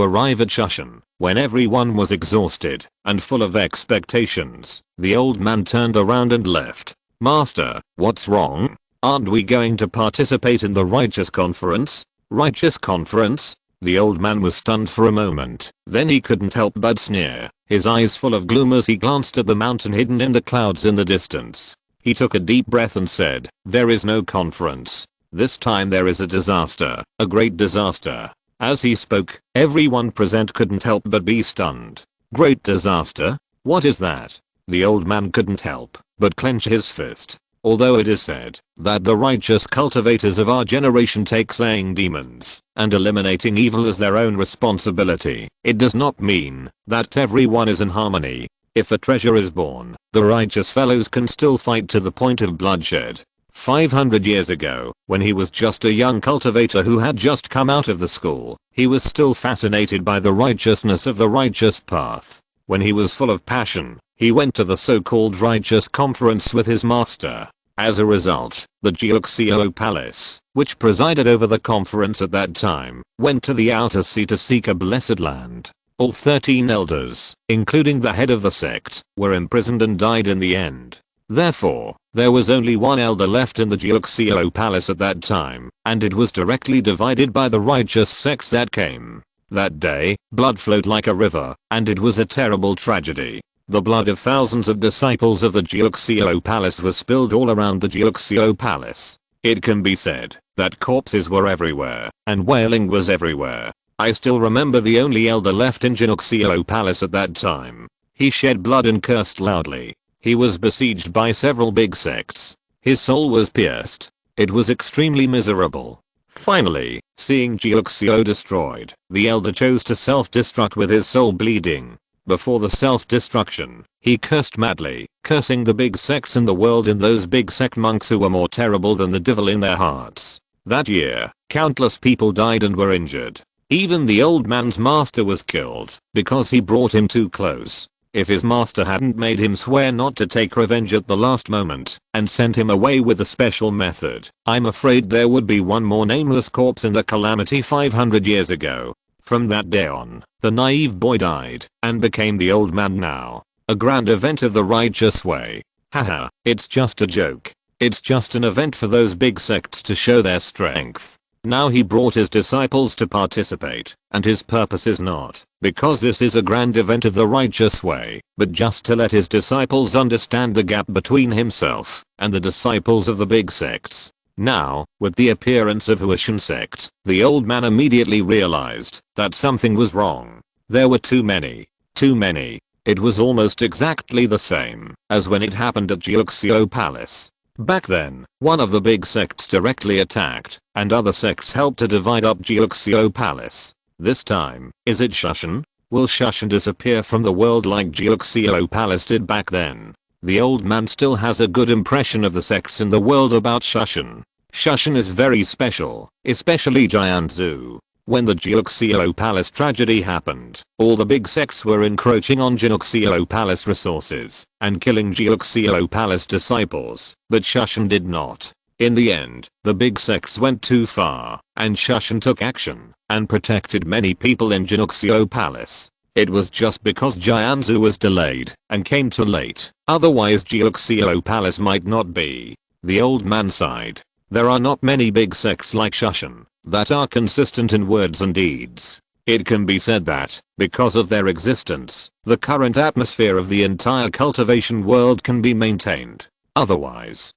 arrive at Shushan, when everyone was exhausted and full of expectations, the old man turned around and left. Master, what's wrong? Aren't we going to participate in the righteous conference? Righteous conference? The old man was stunned for a moment, then he couldn't help but sneer, his eyes full of gloom as he glanced at the mountain hidden in the clouds in the distance. He took a deep breath and said, there is no conference. This time there is a disaster, a great disaster. As he spoke, everyone present couldn't help but be stunned. Great disaster? What is that? The old man couldn't help but clench his fist. Although it is said that the righteous cultivators of our generation take slaying demons and eliminating evil as their own responsibility, it does not mean that everyone is in harmony. If a treasure is born, the righteous fellows can still fight to the point of bloodshed. 500 years ago, when he was just a young cultivator who had just come out of the school, he was still fascinated by the righteousness of the righteous path. When he was full of passion, he went to the so-called righteous conference with his master. As a result, the Gyuxio Palace, which presided over the conference at that time, went to the outer sea to seek a blessed land. All 13 elders, including the head of the sect, were imprisoned and died in the end. Therefore, there was only one elder left in the Gyuxio Palace at that time, and it was directly divided by the righteous sects that came. That day, blood flowed like a river, and it was a terrible tragedy. The blood of thousands of disciples of the Gyuxio Palace was spilled all around the Gyuxio Palace. It can be said that corpses were everywhere, and wailing was everywhere. I still remember the only elder left in Gyuxio Palace at that time. He shed blood and cursed loudly. He was besieged by several big sects. His soul was pierced. It was extremely miserable. Finally, seeing Gyuxio destroyed, the elder chose to self-destruct with his soul bleeding. Before the self-destruction, he cursed madly, cursing the big sects in the world and those big sect monks who were more terrible than the devil in their hearts. That year, countless people died and were injured. Even the old man's master was killed because he brought him too close. If his master hadn't made him swear not to take revenge at the last moment and sent him away with a special method, I'm afraid there would be one more nameless corpse in the calamity 500 years ago. From that day on, the naive boy died and became the old man now. A grand event of the righteous way. Haha, it's just a joke. It's just an event for those big sects to show their strength. Now he brought his disciples to participate, and his purpose is not because this is a grand event of the righteous way, but just to let his disciples understand the gap between himself and the disciples of the big sects. Now, with the appearance of Huashan sect, the old man immediately realized that something was wrong. There were too many. Too many. It was almost exactly the same as when it happened at Gyuxio Palace. Back then, one of the big sects directly attacked, and other sects helped to divide up Gyuxio Palace. This time, is it Shushan? Will Shushan disappear from the world like Gyuxio Palace did back then? The old man still has a good impression of the sects in the world about Shushan. Shushan is very special, especially Jianzhu. When the Gyuxio Palace tragedy happened, all the big sects were encroaching on Gyuxio Palace resources and killing Gyuxio Palace disciples, but Shushan did not. In the end, the big sects went too far, and Shushan took action and protected many people in Gyuxio Palace. It was just because Jianzhu was delayed and came too late, otherwise Gyuxio Palace might not be. The old man sighed. There are not many big sects like Shushan that are consistent in words and deeds. It can be said that, because of their existence, the current atmosphere of the entire cultivation world can be maintained. Otherwise,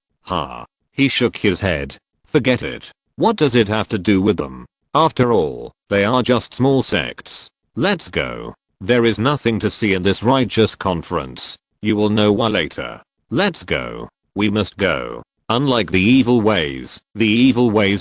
he shook his head. Forget it. What does it have to do with them? After all, they are just small sects. Let's go. There is nothing to see in this righteous conference. You will know why later. Let's go. We must go. Unlike the evil ways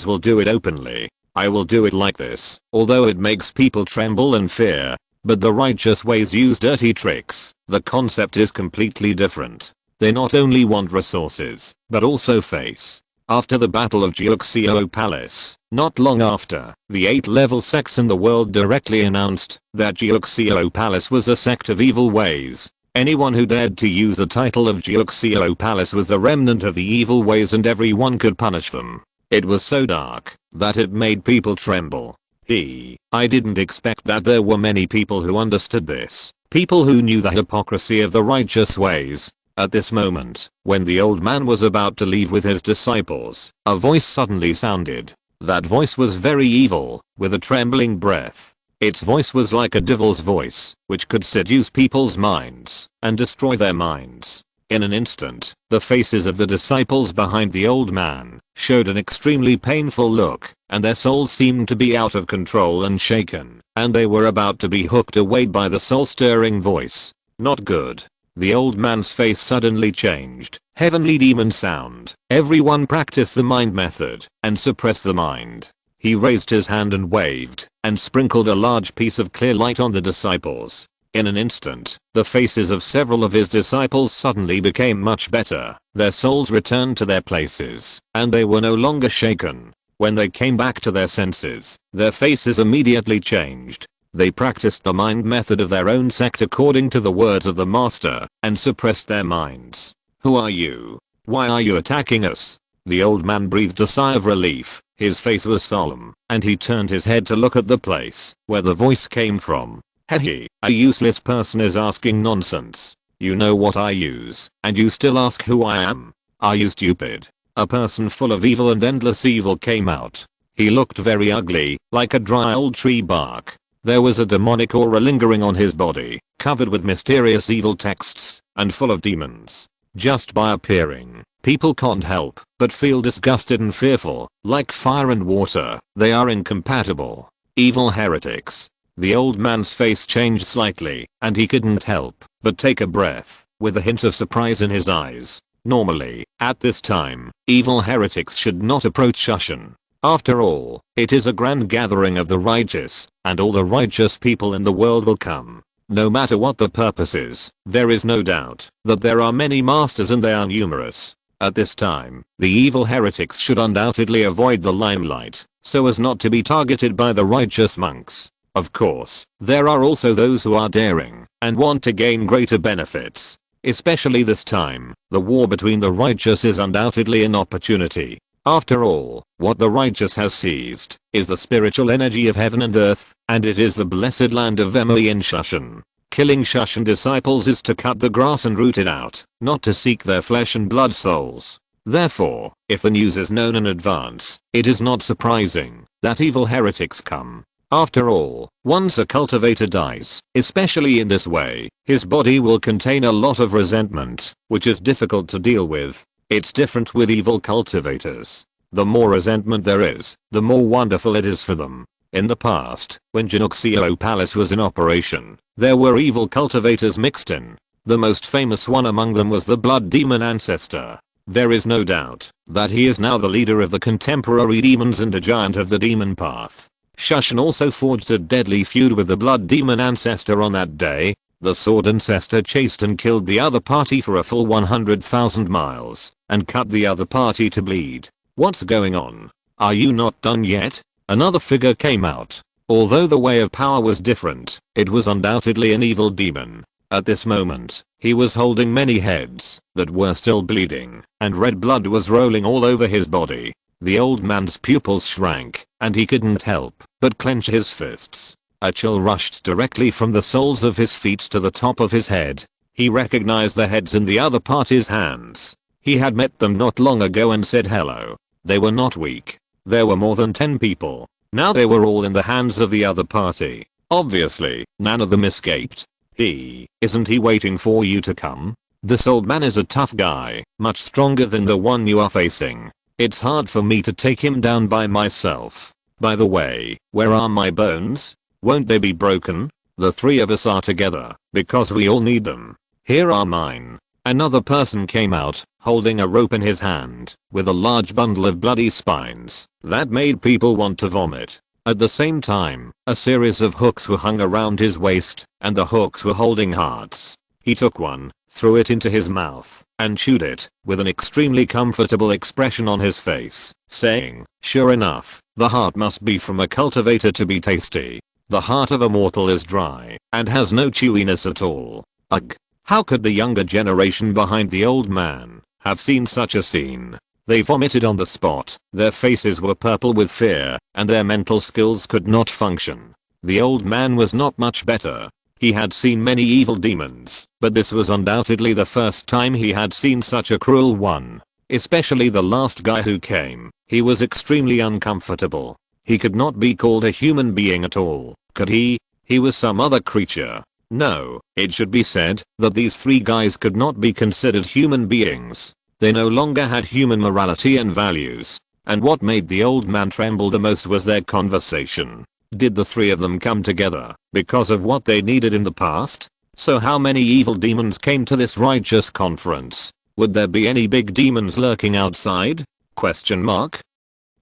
will do it openly. I will do it like this, although it makes people tremble and fear. But the righteous ways use dirty tricks. The concept is completely different. They not only want resources, but also face. After the Battle of Gyuxio Palace, not long after, the 8-level sects in the world directly announced that Gyuxio Palace was a sect of evil ways. Anyone who dared to use the title of Gyuxio Palace was a remnant of the evil ways and everyone could punish them. It was so dark that it made people tremble. I didn't expect that there were many people who understood this. People who knew the hypocrisy of the righteous ways. At this moment, when the old man was about to leave with his disciples, a voice suddenly sounded. That voice was very evil, with a trembling breath. Its voice was like a devil's voice, which could seduce people's minds and destroy their minds. In an instant, the faces of the disciples behind the old man showed an extremely painful look, and their souls seemed to be out of control and shaken, and they were about to be hooked away by the soul-stirring voice. Not good. The old man's face suddenly changed. Heavenly demon sound. Everyone practice the mind method and suppress the mind. He raised his hand and waved, and sprinkled a large piece of clear light on the disciples. In an instant, the faces of several of his disciples suddenly became much better, their souls returned to their places, and they were no longer shaken. When they came back to their senses, their faces immediately changed. They practiced the mind method of their own sect according to the words of the master, and suppressed their minds. Who are you? Why are you attacking us? The old man breathed a sigh of relief, his face was solemn, and he turned his head to look at the place where the voice came from. Hehe, a useless person is asking nonsense. You know what I use, and you still ask who I am? Are you stupid? A person full of evil and endless evil came out. He looked very ugly, like a dry old tree bark. There was a demonic aura lingering on his body, covered with mysterious evil texts, and full of demons. Just by appearing, people can't help but feel disgusted and fearful, like fire and water. They are incompatible. Evil heretics. The old man's face changed slightly, and he couldn't help but take a breath, with a hint of surprise in his eyes. Normally, at this time, evil heretics should not approach Shushan. After all, it is a grand gathering of the righteous, and all the righteous people in the world will come. No matter what the purpose is, there is no doubt that there are many masters and they are numerous. At this time, the evil heretics should undoubtedly avoid the limelight, so as not to be targeted by the righteous monks. Of course, there are also those who are daring and want to gain greater benefits. Especially this time, the war between the righteous is undoubtedly an opportunity. After all, what the righteous has seized is the spiritual energy of heaven and earth, and it is the blessed land of Emily in Shushan. Killing Shushan disciples is to cut the grass and root it out, not to seek their flesh and blood souls. Therefore, if the news is known in advance, it is not surprising that evil heretics come. After all, once a cultivator dies, especially in this way, his body will contain a lot of resentment, which is difficult to deal with. It's different with evil cultivators. The more resentment there is, the more wonderful it is for them. In the past, when Jinoxio Palace was in operation, there were evil cultivators mixed in. The most famous one among them was the blood demon ancestor. There is no doubt that he is now the leader of the contemporary demons and a giant of the demon path. Shushan also forged a deadly feud with the blood demon ancestor on that day. The sword ancestor chased and killed the other party for a full 100,000 miles, and cut the other party to bleed. What's going on? Are you not done yet? Another figure came out. Although the way of power was different, it was undoubtedly an evil demon. At this moment, he was holding many heads that were still bleeding, and red blood was rolling all over his body. The old man's pupils shrank, and he couldn't help but clench his fists. A chill rushed directly from the soles of his feet to the top of his head. He recognized the heads in the other party's hands. He had met them not long ago and said hello. They were not weak. There were more than 10 people. Now they were all in the hands of the other party. Obviously, none of them escaped. Isn't he waiting for you to come? This old man is a tough guy, much stronger than the one you are facing. It's hard for me to take him down by myself. By the way, where are my bones? Won't they be broken? The three of us are together, because we all need them. Here are mine. Another person came out, holding a rope in his hand, with a large bundle of bloody spines, that made people want to vomit. At the same time, a series of hooks were hung around his waist, and the hooks were holding hearts. He took one, threw it into his mouth, and chewed it, with an extremely comfortable expression on his face, saying, "Sure enough, the heart must be from a cultivator to be tasty. The heart of a mortal is dry, and has no chewiness at all." Ugh. How could the younger generation behind the old man have seen such a scene? They vomited on the spot, their faces were purple with fear, and their mental skills could not function. The old man was not much better. He had seen many evil demons, but this was undoubtedly the first time he had seen such a cruel one. Especially the last guy who came. He was extremely uncomfortable. He could not be called a human being at all, could he? He was some other creature. No, it should be said that these three guys could not be considered human beings. They no longer had human morality and values. And what made the old man tremble the most was their conversation. Did the three of them come together because of what they needed in the past? So how many evil demons came to this righteous conference? Would there be any big demons lurking outside? Question mark.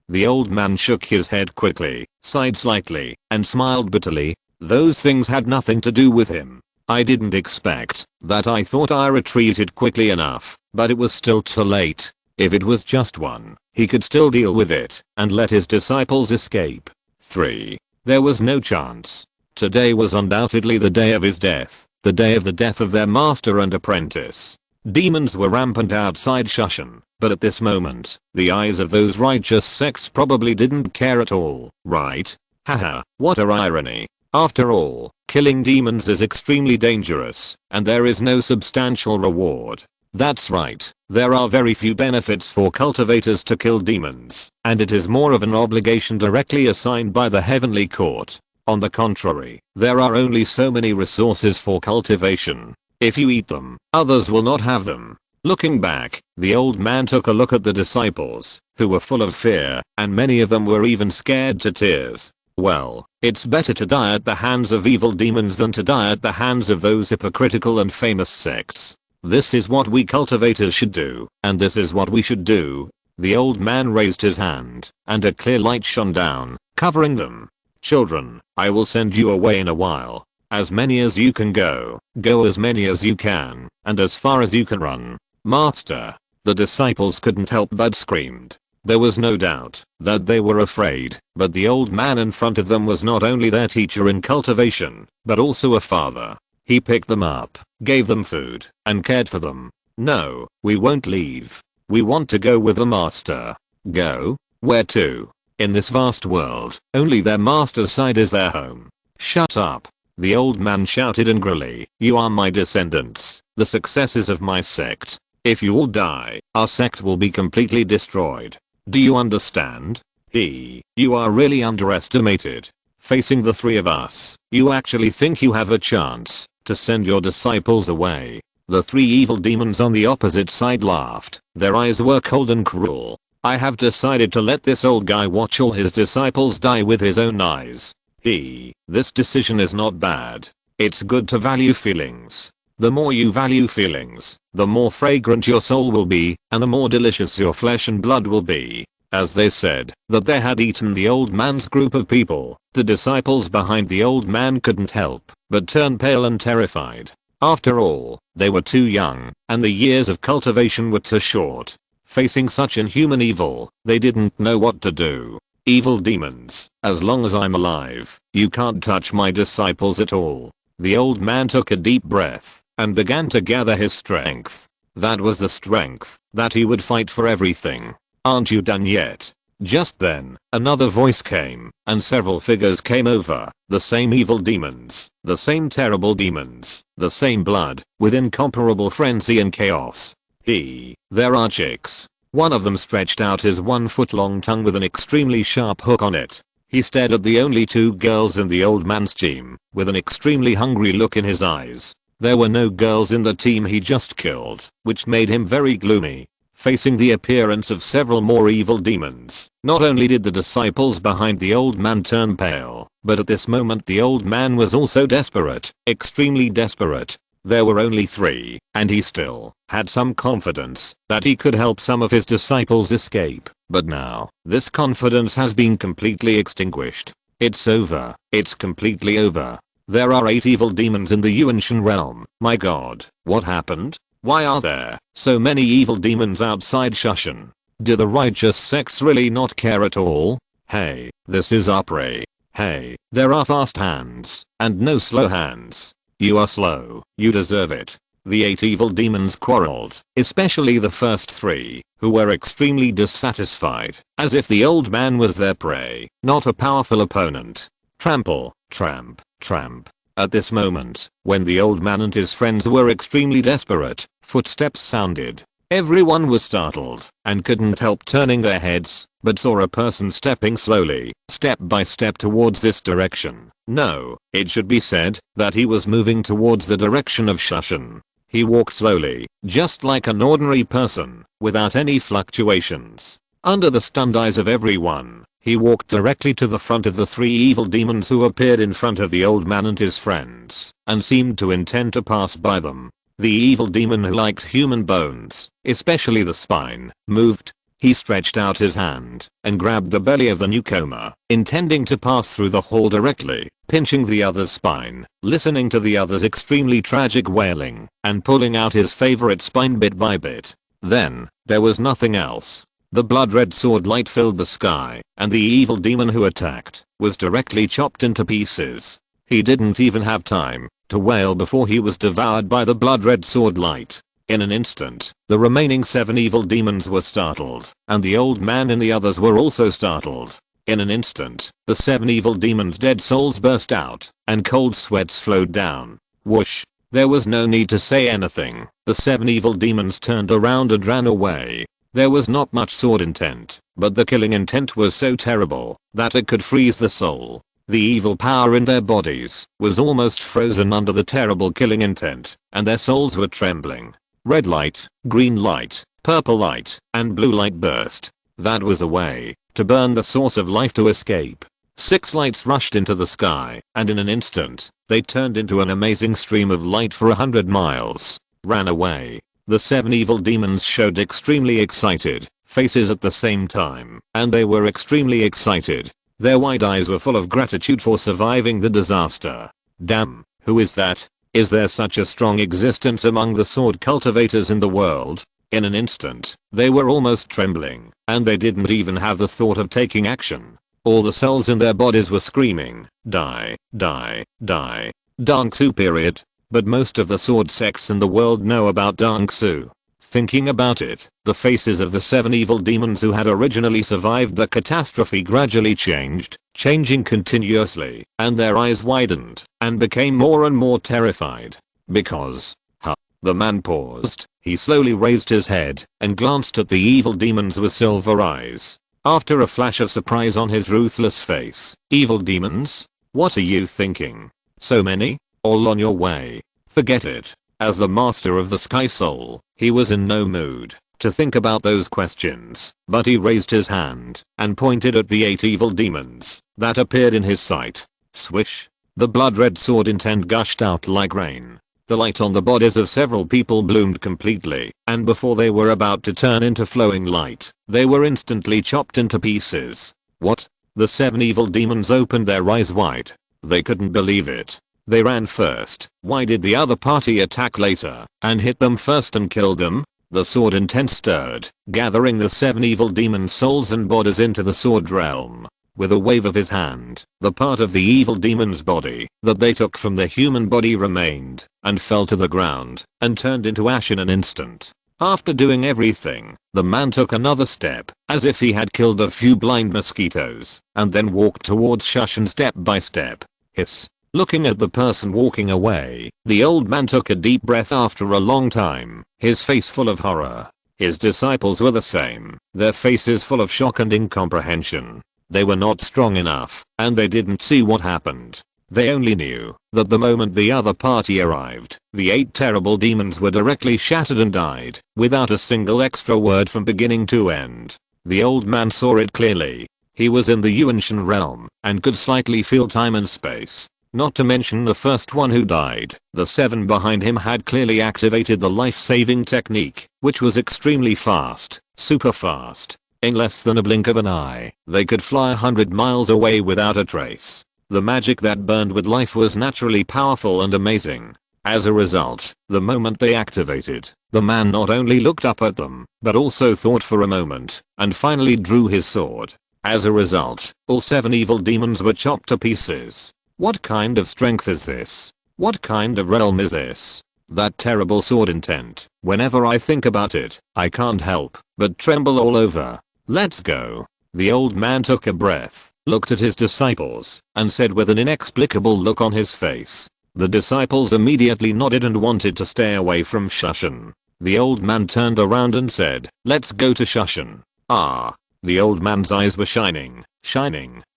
The old man shook his head quickly, sighed slightly, and smiled bitterly. Those things had nothing to do with him. I didn't expect that. I thought I retreated quickly enough, but it was still too late. If it was just one, he could still deal with it and let his disciples escape. 3. There was no chance. Today was undoubtedly the day of his death, the day of the death of their master and apprentice. Demons were rampant outside Shushan, but at this moment, the eyes of those righteous sects probably didn't care at all, right? Haha, what a irony. After all, killing demons is extremely dangerous, and there is no substantial reward. That's right, there are very few benefits for cultivators to kill demons, and it is more of an obligation directly assigned by the heavenly court. On the contrary, there are only so many resources for cultivation. If you eat them, others will not have them. Looking back, the old man took a look at the disciples, who were full of fear, and many of them were even scared to tears. Well, it's better to die at the hands of evil demons than to die at the hands of those hypocritical and famous sects. This is what we cultivators should do, and this is what we should do. The old man raised his hand, and a clear light shone down, covering them. Children, I will send you away in a while. As many as you can go as many as you can, and as far as you can run. Master. The disciples couldn't help but screamed. There was no doubt that they were afraid, but the old man in front of them was not only their teacher in cultivation, but also a father. He picked them up, gave them food, and cared for them. No, we won't leave. We want to go with the master. Go? Where to? In this vast world, only their master's side is their home. Shut up. The old man shouted angrily. You are my descendants, the successors of my sect. If you all die, our sect will be completely destroyed. Do you understand? You are really underestimated. Facing the three of us, you actually think you have a chance to send your disciples away. The three evil demons on the opposite side laughed. Their eyes were cold and cruel. I have decided to let this old guy watch all his disciples die with his own eyes. This decision is not bad. It's good to value feelings. The more you value feelings, the more fragrant your soul will be, and the more delicious your flesh and blood will be. As they said that they had eaten the old man's group of people, the disciples behind the old man couldn't help but turn pale and terrified. After all, they were too young, and the years of cultivation were too short. Facing such inhuman evil, they didn't know what to do. Evil demons, as long as I'm alive, you can't touch my disciples at all. The old man took a deep breath and began to gather his strength. That was the strength that he would fight for everything. Aren't you done yet? Just then, another voice came, and several figures came over. The same evil demons, the same terrible demons, the same blood, with incomparable frenzy and chaos. There are chicks. One of them stretched out his 1-foot-long tongue with an extremely sharp hook on it. He stared at the only two girls in the old man's team, with an extremely hungry look in his eyes. There were no girls in the team he just killed, which made him very gloomy. Facing the appearance of several more evil demons, not only did the disciples behind the old man turn pale, but at this moment the old man was also desperate, extremely desperate. There were only 3, and he still had some confidence that he could help some of his disciples escape. But now, this confidence has been completely extinguished. It's over. It's completely over. There are 8 evil demons in the Yuanshan realm. My god, what happened? Why are there so many evil demons outside Shushan? Do the righteous sects really not care at all? Hey, this is our prey. Hey, there are fast hands, and no slow hands. You are slow, you deserve it. The 8 evil demons quarreled, especially the first 3, who were extremely dissatisfied, as if the old man was their prey, not a powerful opponent. Trample, tramp, tramp. At this moment, when the old man and his friends were extremely desperate, footsteps sounded. Everyone was startled, and couldn't help turning their heads, but saw a person stepping slowly, step by step towards this direction. No, it should be said that he was moving towards the direction of Shushan. He walked slowly, just like an ordinary person, without any fluctuations. Under the stunned eyes of everyone, he walked directly to the front of the 3 evil demons who appeared in front of the old man and his friends, and seemed to intend to pass by them. The evil demon who liked human bones, especially the spine, moved. He stretched out his hand and grabbed the belly of the newcomer, intending to pass through the hole directly, pinching the other's spine, listening to the other's extremely tragic wailing, and pulling out his favorite spine bit by bit. Then, there was nothing else. The blood-red sword light filled the sky, and the evil demon who attacked was directly chopped into pieces. He didn't even have time to wail before he was devoured by the blood-red sword light. In an instant, the remaining 7 evil demons were startled, and the old man and the others were also startled. In an instant, the 7 evil demons' dead souls burst out, and cold sweats flowed down. Whoosh. There was no need to say anything. The 7 evil demons turned around and ran away. There was not much sword intent, but the killing intent was so terrible that it could freeze the soul. The evil power in their bodies was almost frozen under the terrible killing intent, and their souls were trembling. Red light, green light, purple light, and blue light burst. That was a way to burn the source of life to escape. 6 lights rushed into the sky, and in an instant, they turned into an amazing stream of light for 100 miles. Ran away. The 7 evil demons showed extremely excited faces at the same time, and they were extremely excited. Their wide eyes were full of gratitude for surviving the disaster. Damn, who is that? Is there such a strong existence among the sword cultivators in the world? In an instant, they were almost trembling, and they didn't even have the thought of taking action. All the cells in their bodies were screaming, die, die, die. Dangsu period. But most of the sword sects in the world know about Dangsu. Thinking about it, the faces of the 7 evil demons who had originally survived the catastrophe gradually changed, changing continuously, and their eyes widened and became more and more terrified. Because, the man paused, he slowly raised his head and glanced at the evil demons with silver eyes. After a flash of surprise on his ruthless face, evil demons? What are you thinking? So many? All on your way? Forget it. As the master of the Sky Soul, he was in no mood to think about those questions, but he raised his hand and pointed at the 8 evil demons that appeared in his sight. Swish. The blood-red sword intent gushed out like rain. The light on the bodies of several people bloomed completely, and before they were about to turn into flowing light, they were instantly chopped into pieces. What? The 7 evil demons opened their eyes wide. They couldn't believe it. They ran first. Why did the other party attack later and hit them first and kill them? The sword intent stirred, gathering the 7 evil demon souls and bodies into the sword realm. With a wave of his hand, the part of the evil demon's body that they took from the human body remained and fell to the ground and turned into ash in an instant. After doing everything, the man took another step, as if he had killed a few blind mosquitoes, and then walked towards Shushan step by step. Hiss. Looking at the person walking away, the old man took a deep breath after a long time, his face full of horror. His disciples were the same, their faces full of shock and incomprehension. They were not strong enough, and they didn't see what happened. They only knew that the moment the other party arrived, the 8 terrible demons were directly shattered and died, without a single extra word from beginning to end. The old man saw it clearly. He was in the Yuanshan realm, and could slightly feel time and space. Not to mention the first one who died. The 7 behind him had clearly activated the life-saving technique, which was extremely fast, super fast. In less than a blink of an eye, they could fly 100 miles away without a trace. The magic that burned with life was naturally powerful and amazing. As a result, the moment they activated, the man not only looked up at them, but also thought for a moment, and finally drew his sword. As a result, all 7 evil demons were chopped to pieces. What kind of strength is this? What kind of realm is this? That terrible sword intent. Whenever I think about it, I can't help but tremble all over. Let's go. The old man took a breath, looked at his disciples, and said with an inexplicable look on his face. The disciples immediately nodded and wanted to stay away from Shushan. The old man turned around and said, let's go to Shushan. Ah. The old man's eyes were shining.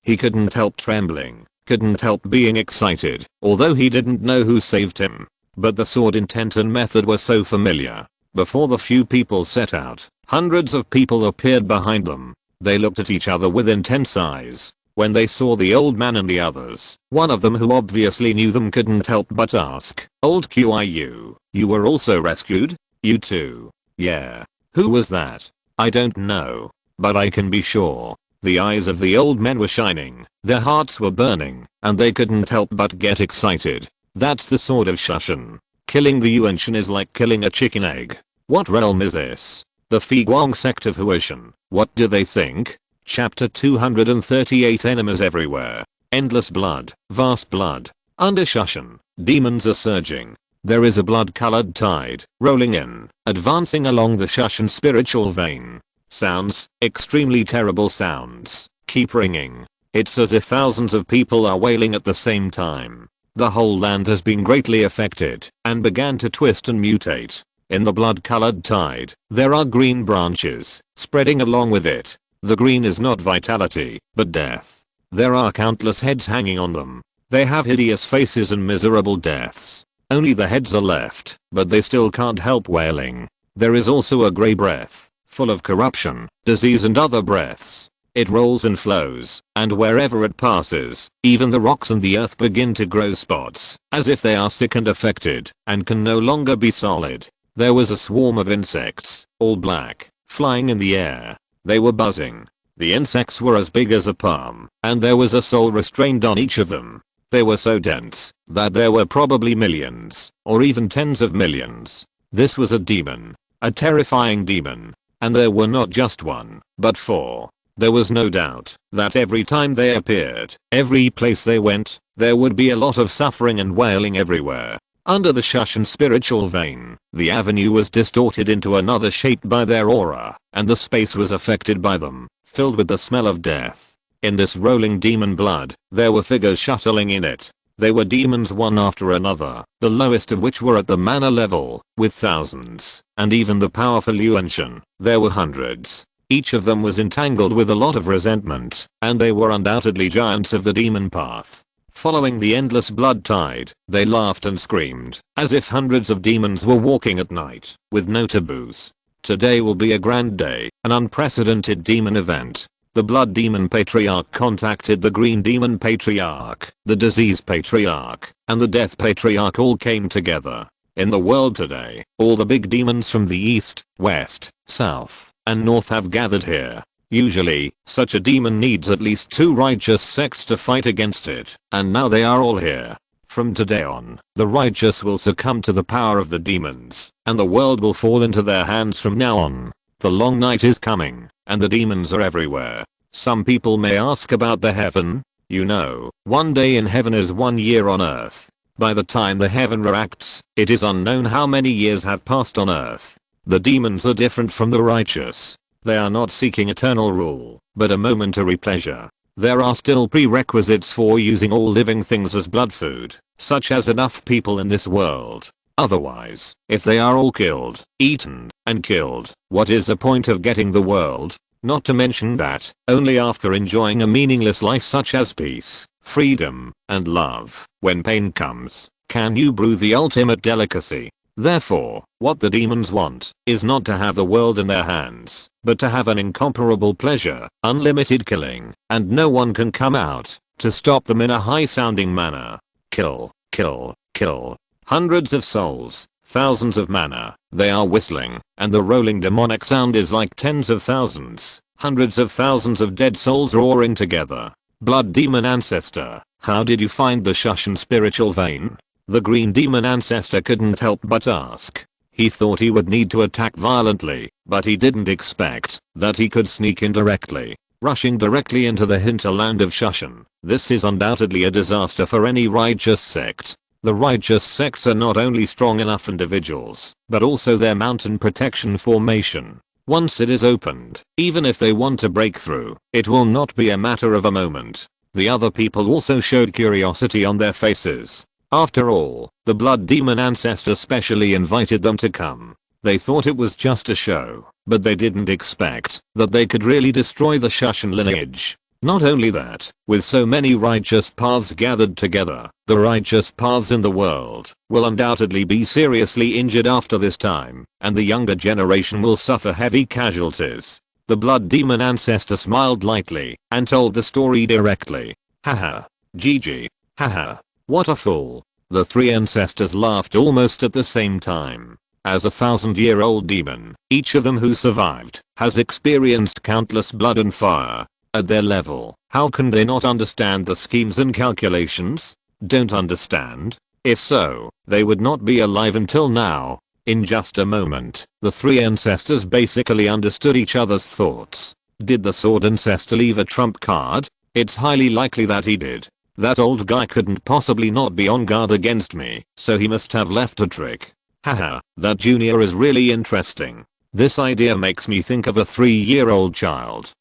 He couldn't help trembling. Couldn't help being excited, although he didn't know who saved him. But the sword intent and method were so familiar. Before the few people set out, hundreds of people appeared behind them. They looked at each other with intense eyes. When they saw the old man and the others, one of them who obviously knew them couldn't help but ask, Old QIU, you were also rescued? You too? Yeah. Who was that? I don't know. but I can be sure. The eyes of the old men were shining, their hearts were burning, and they couldn't help but get excited. That's the sword of Shushan. Killing the Yuanshan is like killing a chicken egg. What realm is this? The Figuang sect of Huashan. What do they think? Chapter 238. Enemies everywhere. Endless blood, vast blood. Under Shushan, demons are surging. There is a blood-colored tide, rolling in, advancing along the Shushan spiritual vein. Sounds, extremely terrible sounds, keep ringing. It's as if thousands of people are wailing at the same time. The whole land has been greatly affected, and began to twist and mutate. In the blood-colored tide, there are green branches, spreading along with it. The green is not vitality, but death. There are countless heads hanging on them. They have hideous faces and miserable deaths. Only the heads are left, but they still can't help wailing. There is also a grey breath, full of corruption, disease and other breaths. It rolls and flows, and wherever it passes, even the rocks and the earth begin to grow spots, as if they are sick and affected, and can no longer be solid. There was a swarm of insects, all black, flying in the air. They were buzzing. The insects were as big as a palm, and there was a soul restrained on each of them. They were so dense that there were probably millions, or even tens of millions. This was a demon, a terrifying demon, and there were not just one, but four. There was no doubt that every time they appeared, every place they went, there would be a lot of suffering and wailing everywhere. Under the Shushan spiritual vein, the avenue was distorted into another shape by their aura, and the space was affected by them, filled with the smell of death. In this rolling demon blood, there were figures shuttling in it. They were demons one after another, the lowest of which were at the mana level, with thousands, and even the powerful Yuanshan, there were hundreds. Each of them was entangled with a lot of resentment, and they were undoubtedly giants of the demon path. Following the endless blood tide, they laughed and screamed, as if hundreds of demons were walking at night, with no taboos. Today will be a grand day, an unprecedented demon event. The blood demon patriarch contacted the green demon patriarch, the disease patriarch, and the death patriarch all came together. In the world today, all the big demons from the east, west, south, and north have gathered here. Usually, such a demon needs at least 2 righteous sects to fight against it, and now they are all here. From today on, the righteous will succumb to the power of the demons, and the world will fall into their hands from now on. The long night is coming, and the demons are everywhere. Some people may ask about the heaven. You know, one day in heaven is 1 year on earth. By the time the heaven reacts, it is unknown how many years have passed on earth. The demons are different from the righteous. They are not seeking eternal rule, but a momentary pleasure. There are still prerequisites for using all living things as blood food, such as enough people in this world. Otherwise, if they are all killed, eaten, and killed, what is the point of getting the world? Not to mention that, only after enjoying a meaningless life such as peace, freedom, and love, when pain comes, can you brew the ultimate delicacy. Therefore, what the demons want is not to have the world in their hands, but to have an incomparable pleasure, unlimited killing, and no one can come out to stop them in a high-sounding manner. Kill, kill, kill. Hundreds of souls, thousands of mana, they are whistling, and the rolling demonic sound is like tens of thousands, hundreds of thousands of dead souls roaring together. Blood demon ancestor, how did you find the Shushan spiritual vein? The green demon ancestor couldn't help but ask. He thought he would need to attack violently, but he didn't expect that he could sneak in directly, rushing directly into the hinterland of Shushan. This is undoubtedly a disaster for any righteous sect. The righteous sects are not only strong enough individuals, but also their mountain protection formation. Once it is opened, even if they want to break through, it will not be a matter of a moment. The other people also showed curiosity on their faces. After all, the blood demon ancestor specially invited them to come. They thought it was just a show, but they didn't expect that they could really destroy the Shushan lineage. Not only that, with so many righteous paths gathered together, the righteous paths in the world will undoubtedly be seriously injured after this time, and the younger generation will suffer heavy casualties. The blood demon ancestor smiled lightly and told the story directly. Haha. GG. Haha. What a fool. The 3 ancestors laughed almost at the same time. as a 1,000-year-old demon. Each of them who survived has experienced countless blood and fire. At their level, how can they not understand the schemes and calculations? Don't understand? If so, they would not be alive until now. In just a moment, the three ancestors basically understood each other's thoughts. Did the sword ancestor leave a trump card? It's highly likely that he did. That old guy couldn't possibly not be on guard against me, so he must have left a trick. Haha, that junior is really interesting. This idea makes me think of a 3-year-old child.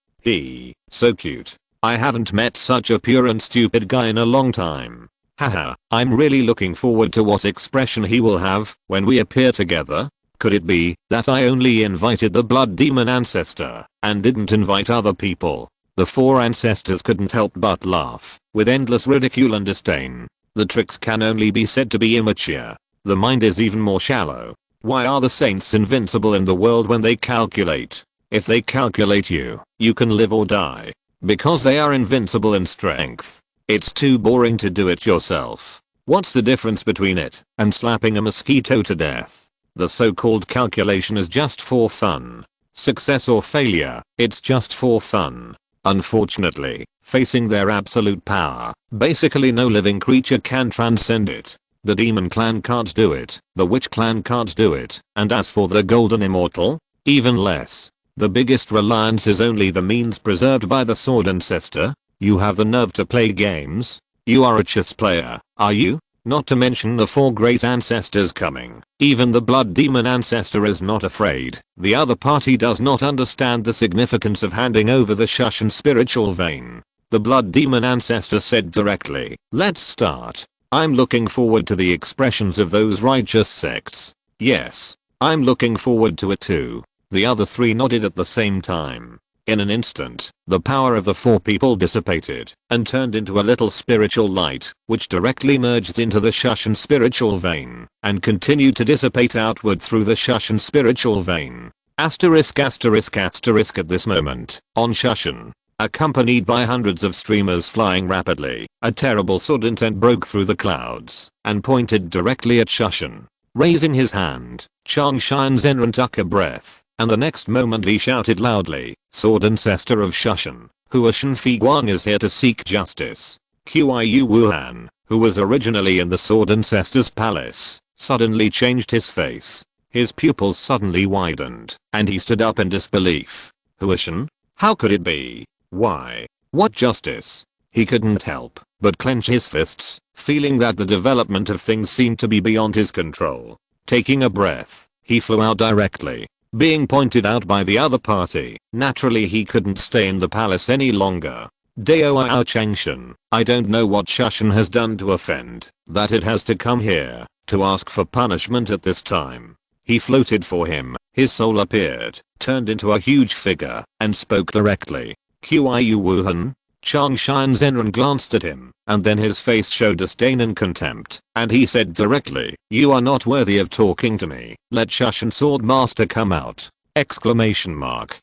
So cute. I haven't met such a pure and stupid guy in a long time. Haha, I'm really looking forward to what expression he will have when we appear together. Could it be that I only invited the blood demon ancestor and didn't invite other people? The four ancestors couldn't help but laugh, with endless ridicule and disdain. The tricks can only be said to be immature. The mind is even more shallow. Why are the saints invincible in the world when they calculate? If they calculate you, you can live or die. Because they are invincible in strength. It's too boring to do it yourself. What's the difference between it and slapping a mosquito to death? The so-called calculation is just for fun. Success or failure, it's just for fun. Unfortunately, facing their absolute power, basically no living creature can transcend it. The demon clan can't do it, the witch clan can't do it, and as for the golden immortal, even less. The biggest reliance is only the means preserved by the sword ancestor. You have the nerve to play games? You are a chess player, are you? Not to mention the four great ancestors coming. Even the blood demon ancestor is not afraid. The other party does not understand the significance of handing over the Shushan spiritual vein. The blood demon ancestor said directly, "Let's start. I'm looking forward to the expressions of those righteous sects." Yes, I'm looking forward to it too. The other three nodded at the same time. In an instant, the power of the four people dissipated and turned into a little spiritual light, which directly merged into the Shushan spiritual vein and continued to dissipate outward through the Shushan spiritual vein. Asterisk asterisk asterisk at this moment, on Shushan, accompanied by hundreds of streamers flying rapidly, a terrible sword intent broke through the clouds and pointed directly at Shushan. Raising his hand, Changshan Zenran took a breath. And the next moment he shouted loudly, "Sword ancestor of Shushan, Huashan Figuang is here to seek justice." Qiu Wuhan, who was originally in the sword ancestor's palace, suddenly changed his face. His pupils suddenly widened, and he stood up in disbelief. Huashan? How could it be? Why? What justice? He couldn't help but clench his fists, feeling that the development of things seemed to be beyond his control. Taking a breath, he flew out directly. Being pointed out by the other party, naturally he couldn't stay in the palace any longer. Dao Changshan, I don't know what Shushan has done to offend, that it has to come here, to ask for punishment at this time. He floated for him, his soul appeared, turned into a huge figure, and spoke directly. Qiu Wuhan? Changshan Zenran glanced at him, and then his face showed disdain and contempt, and he said directly, "You are not worthy of talking to me. Let Shushan Swordmaster come out!" Exclamation mark.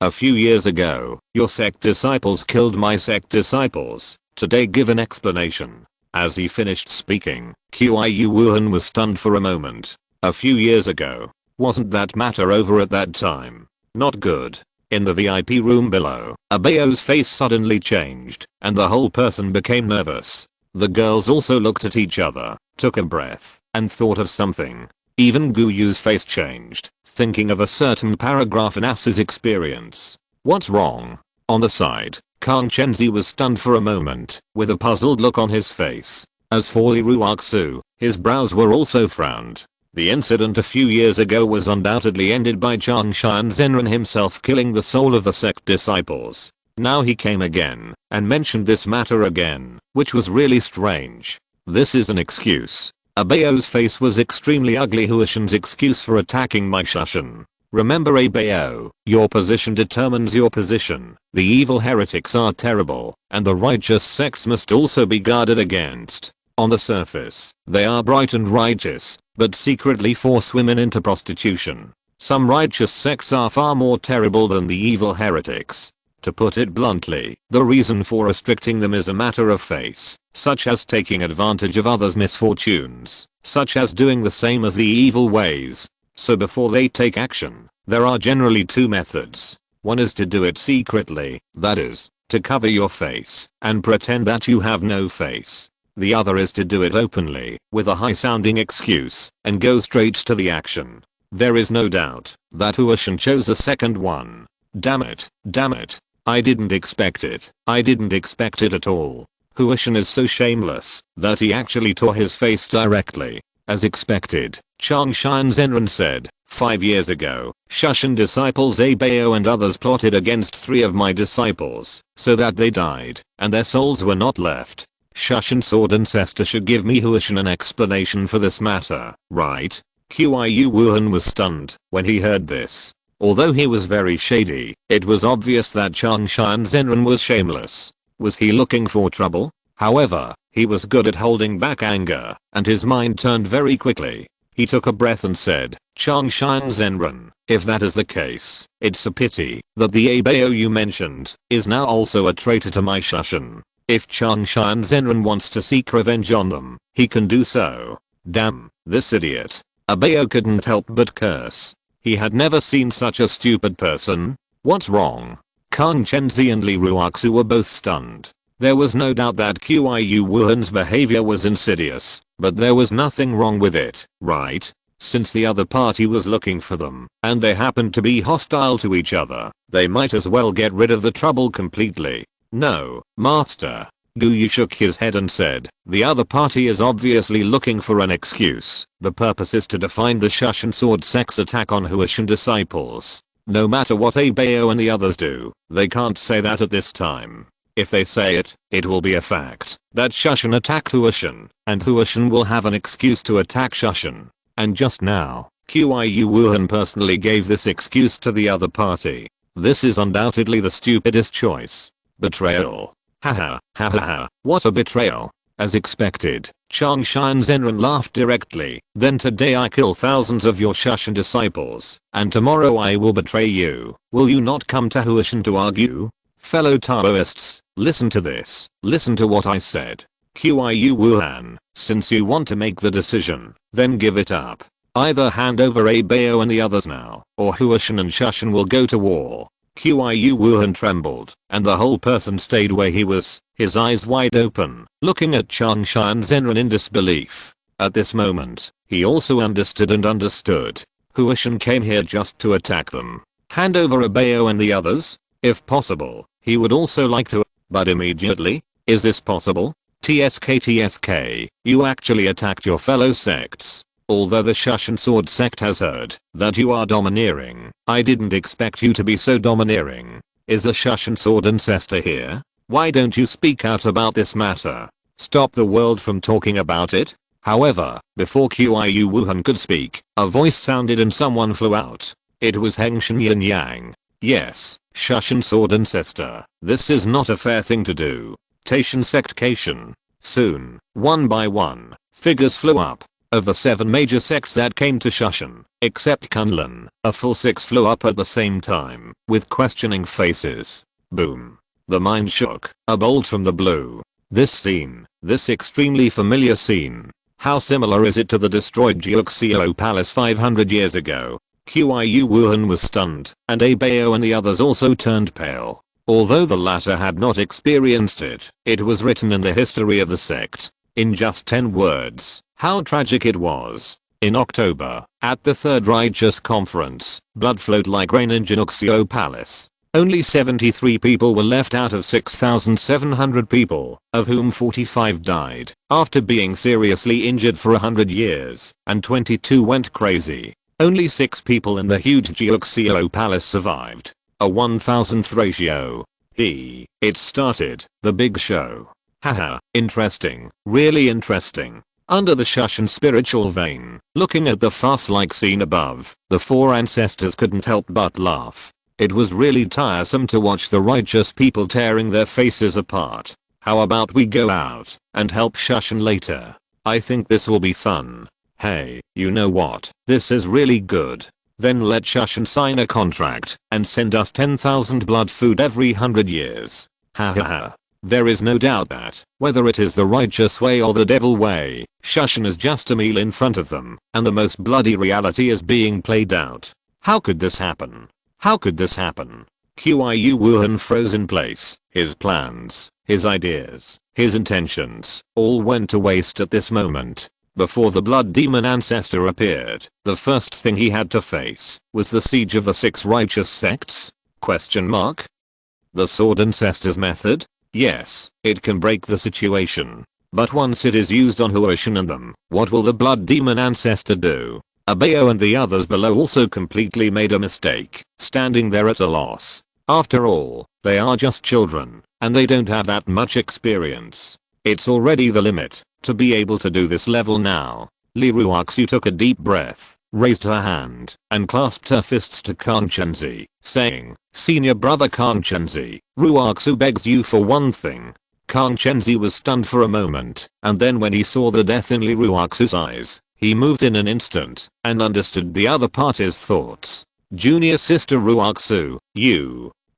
A few years ago, your sect disciples killed my sect disciples. Today give an explanation. As he finished speaking, Qiu Wuhan was stunned for a moment. A few years ago. Wasn't that matter over at that time? Not good. In the VIP room below, Abayo's face suddenly changed, and the whole person became nervous. The girls also looked at each other, took a breath, and thought of something. Even Guyu's face changed, thinking of a certain paragraph in As's experience. What's wrong? On the side, Kang Chenzi was stunned for a moment, with a puzzled look on his face. As for Li Ruoxu, his brows were also frowned. The incident a few years ago was undoubtedly ended by Changshan Zenran himself killing the soul of the sect disciples. Now he came again, and mentioned this matter again, which was really strange. This is an excuse. Abayo's face was extremely ugly. Huashan's excuse for attacking my Shushan. Remember Abayo, your position determines your position. The evil heretics are terrible, and the righteous sects must also be guarded against. On the surface, they are bright and righteous, but secretly force women into prostitution. Some righteous sects are far more terrible than the evil heretics. To put it bluntly, the reason for restricting them is a matter of face, such as taking advantage of others' misfortunes, such as doing the same as the evil ways. So before they take action, there are generally two methods. One is to do it secretly, that is, to cover your face and pretend that you have no face. The other is to do it openly, with a high-sounding excuse, and go straight to the action. There is no doubt that Huishan chose the second one. Damn it, damn it. I didn't expect it. I didn't expect it at all. Huishan is so shameless that he actually tore his face directly. As expected, Changshan Zenran said, 5 years ago, Shushan disciples Abeo and others plotted against 3 of my disciples, so that they died, and their souls were not left. Shushan Sword Ancestor should give me Huishan an explanation for this matter, right? Qiyu Wuhan was stunned when he heard this. Although he was very shady, it was obvious that Changshan Zenran was shameless. Was he looking for trouble? However, he was good at holding back anger, and his mind turned very quickly. He took a breath and said, Changshan Zenran, if that is the case, it's a pity that the Abeo you mentioned is now also a traitor to my Shushan. If Changshan Zenran wants to seek revenge on them, he can do so. Damn, this idiot. Abeo couldn't help but curse. He had never seen such a stupid person. What's wrong? Kang Chenzi and Li Ruoxu were both stunned. There was no doubt that Qiyu Wuhan's behavior was insidious, but there was nothing wrong with it, right? Since the other party was looking for them, and they happened to be hostile to each other, they might as well get rid of the trouble completely. No, master. Guyu shook his head and said, the other party is obviously looking for an excuse. The purpose is to define the Shushan Sword Sect's attack on Huishan disciples. No matter what Abeo and the others do, they can't say that at this time. If they say it, it will be a fact that Shushan attacked Huishan, and Huishan will have an excuse to attack Shushan. And just now, Qiyu Wuhan personally gave this excuse to the other party. This is undoubtedly the stupidest choice. Betrayal. Haha, ha ha ha, what a betrayal. As expected, Changshan Zenran laughed directly. Then today I kill thousands of your Shushan disciples, and tomorrow I will betray you. Will you not come to Huishan to argue? Fellow Taoists, listen to this. Listen to what I said. Qiyu Wuhan, since you want to make the decision, then give it up. Either hand over Abeo and the others now, or Huishan and Shushan will go to war. Qiyu Wuhan trembled, and the whole person stayed where he was, his eyes wide open, looking at Changshan Zenran in disbelief. At this moment, he also understood and understood. Huishan came here just to attack them. Hand over Abeo and the others? If possible, he would also like to, but immediately? Is this possible? TSK, you actually attacked your fellow sects. Although the Shushan Sword Sect has heard that you are domineering, I didn't expect you to be so domineering. Is a Shushan Sword Ancestor here? Why don't you speak out about this matter? Stop the world from talking about it? However, before Qiyu Wuhan could speak, a voice sounded and someone flew out. It was Hengshan Yin Yang. Yes, Shushan Sword Ancestor, this is not a fair thing to do. Taishan Sect Cation. Soon, one by one, figures flew up. Of the 7 major sects that came to Shushan, except Kunlun, a full 6 flew up at the same time, with questioning faces. Boom. The mind shook, a bolt from the blue. This scene, this extremely familiar scene. How similar is it to the destroyed Jiuxio Palace 500 years ago? Qiyu Wuhan was stunned, and Abeo and the others also turned pale. Although the latter had not experienced it, it was written in the history of the sect. In just 10 words, how tragic it was. In October, at the Third Righteous Conference, blood flowed like rain in Jiuxio Palace. Only 73 people were left out of 6,700 people, of whom 45 died after being seriously injured for 100 years, and 22 went crazy. Only 6 people in the huge Jiuxio Palace survived. A 1,000th ratio. It started, the big show. Haha, interesting, really interesting. Under the Shushan spiritual vein, looking at the farce-like scene above, the 4 ancestors couldn't help but laugh. It was really tiresome to watch the righteous people tearing their faces apart. How about we go out and help Shushan later? I think this will be fun. Hey, you know what? This is really good. Then let Shushan sign a contract and send us 10,000 blood food every 100 years. Ha ha ha. There is no doubt that, whether it is the righteous way or the devil way, Shushan is just a meal in front of them, and the most bloody reality is being played out. How could this happen? How could this happen? Qiu Wuhan froze in place. His plans, his ideas, his intentions, all went to waste at this moment. Before the blood demon ancestor appeared, the first thing he had to face was the siege of the 6 righteous sects? The sword ancestor's method? Yes, it can break the situation. But once it is used on Huoshan and them, what will the blood demon ancestor do? Abayo and the others below also completely made a mistake, standing there at a loss. After all, they are just children, and they don't have that much experience. It's already the limit, to be able to do this level now. Li Ruoxu took a deep breath, raised her hand, and clasped her fists to Kanchenzi, saying, "Senior brother Kanchenzi, Ruoxu begs you for one thing." Kanchenzi was stunned for a moment, and then when he saw the death in Li Ruoxu's eyes, he moved in an instant, and understood the other party's thoughts. "Junior sister Ruoxu,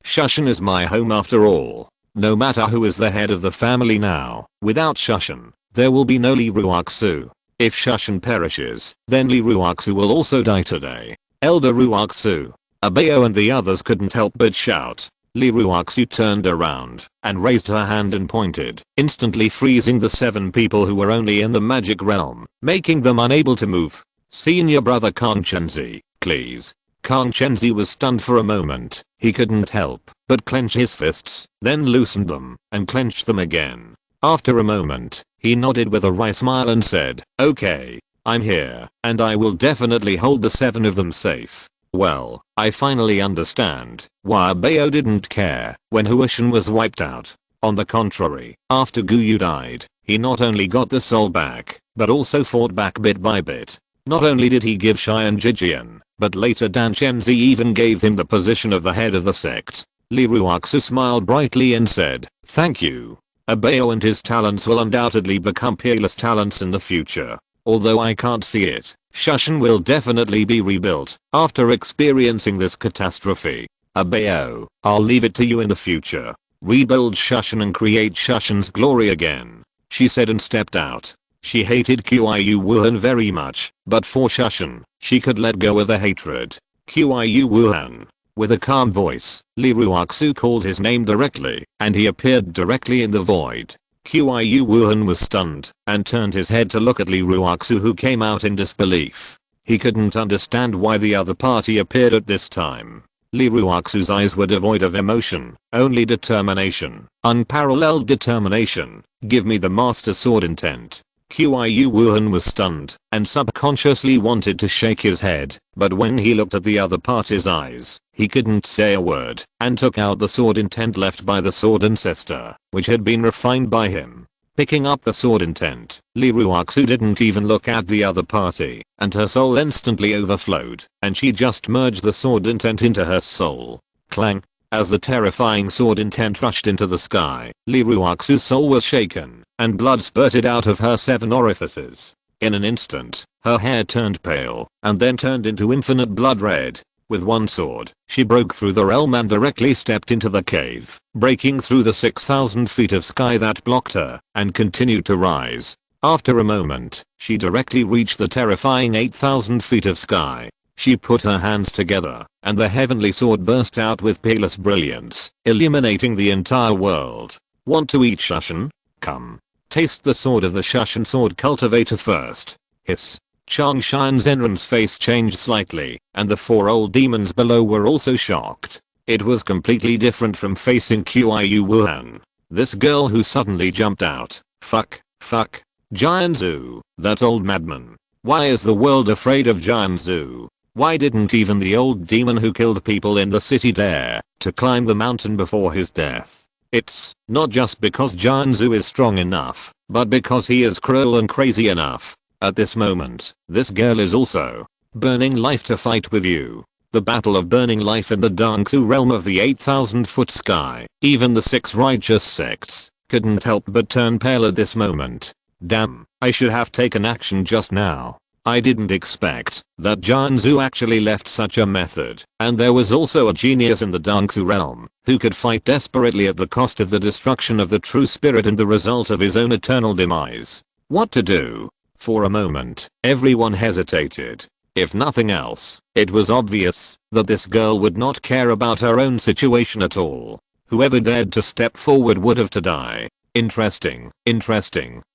Shushan is my home after all. No matter who is the head of the family now, without Shushan, there will be no Li Ruoxu. If Shushan perishes, then Li Ruoxu will also die today. Elder Ruoxu." Abayo and the others couldn't help but shout. Li Ruoxu turned around and raised her hand and pointed, instantly freezing the 7 people who were only in the magic realm, making them unable to move. "Senior brother Kanchenzi, please." Kanchenzi was stunned for a moment. He couldn't help but clench his fists, then loosened them and clenched them again. After a moment, he nodded with a wry smile and said, "Okay, I'm here, and I will definitely hold the 7 of them safe." Well, I finally understand why Abayo didn't care when Huoshan was wiped out. On the contrary, after Guyu died, he not only got the soul back, but also fought back bit by bit. Not only did he give Shian Jijian, but later Dan Shenzi even gave him the position of the head of the sect. Li Ruoxu smiled brightly and said, "Thank you. Abayo and his talents will undoubtedly become peerless talents in the future. Although I can't see it, Shushan will definitely be rebuilt after experiencing this catastrophe. Abayo, I'll leave it to you in the future. Rebuild Shushan and create Shushan's glory again," she said and stepped out. She hated Qiu Wuhan very much, but for Shushan, she could let go of the hatred. "Qiu Wuhan." With a calm voice, Li Ruoxu called his name directly, and he appeared directly in the void. Qiu Wuhan was stunned, and turned his head to look at Li Ruoxu, who came out in disbelief. He couldn't understand why the other party appeared at this time. Li Ruoxu's eyes were devoid of emotion, only determination, unparalleled determination. "Give me the master sword intent." Qiu Wuhan was stunned, and subconsciously wanted to shake his head, but when he looked at the other party's eyes, he couldn't say a word, and took out the sword intent left by the sword ancestor, which had been refined by him. Picking up the sword intent, Li Ruoxu didn't even look at the other party, and her soul instantly overflowed, and she just merged the sword intent into her soul. Clang! As the terrifying sword intent rushed into the sky, Li Ruoxu's soul was shaken, and blood spurted out of her 7 orifices. In an instant, her hair turned pale, and then turned into infinite blood red. With one sword, she broke through the realm and directly stepped into the cave, breaking through the 6,000 feet of sky that blocked her, and continued to rise. After a moment, she directly reached the terrifying 8,000 feet of sky. She put her hands together, and the heavenly sword burst out with peerless brilliance, illuminating the entire world. "Want to eat Shushan? Come. Taste the sword of the Shushan sword cultivator first." Hiss. Chang Shan Zenran's face changed slightly, and the 4 old demons below were also shocked. It was completely different from facing Qiu Wuhan. This girl who suddenly jumped out. Fuck. Jianzhu, that old madman. Why is the world afraid of Jianzhu? Why didn't even the old demon who killed people in the city dare to climb the mountain before his death? It's not just because Jianzhu is strong enough, but because he is cruel and crazy enough. At this moment, this girl is also burning life to fight with you. The battle of burning life in the Dangsu realm of the 8,000-foot sky. Even the 6 righteous sects couldn't help but turn pale at this moment. Damn, I should have taken action just now. I didn't expect that Jianzhu actually left such a method, and there was also a genius in the Dangsu realm who could fight desperately at the cost of the destruction of the true spirit and the result of his own eternal demise. What to do? For a moment, everyone hesitated. If nothing else, it was obvious that this girl would not care about her own situation at all. Whoever dared to step forward would have to die. Interesting,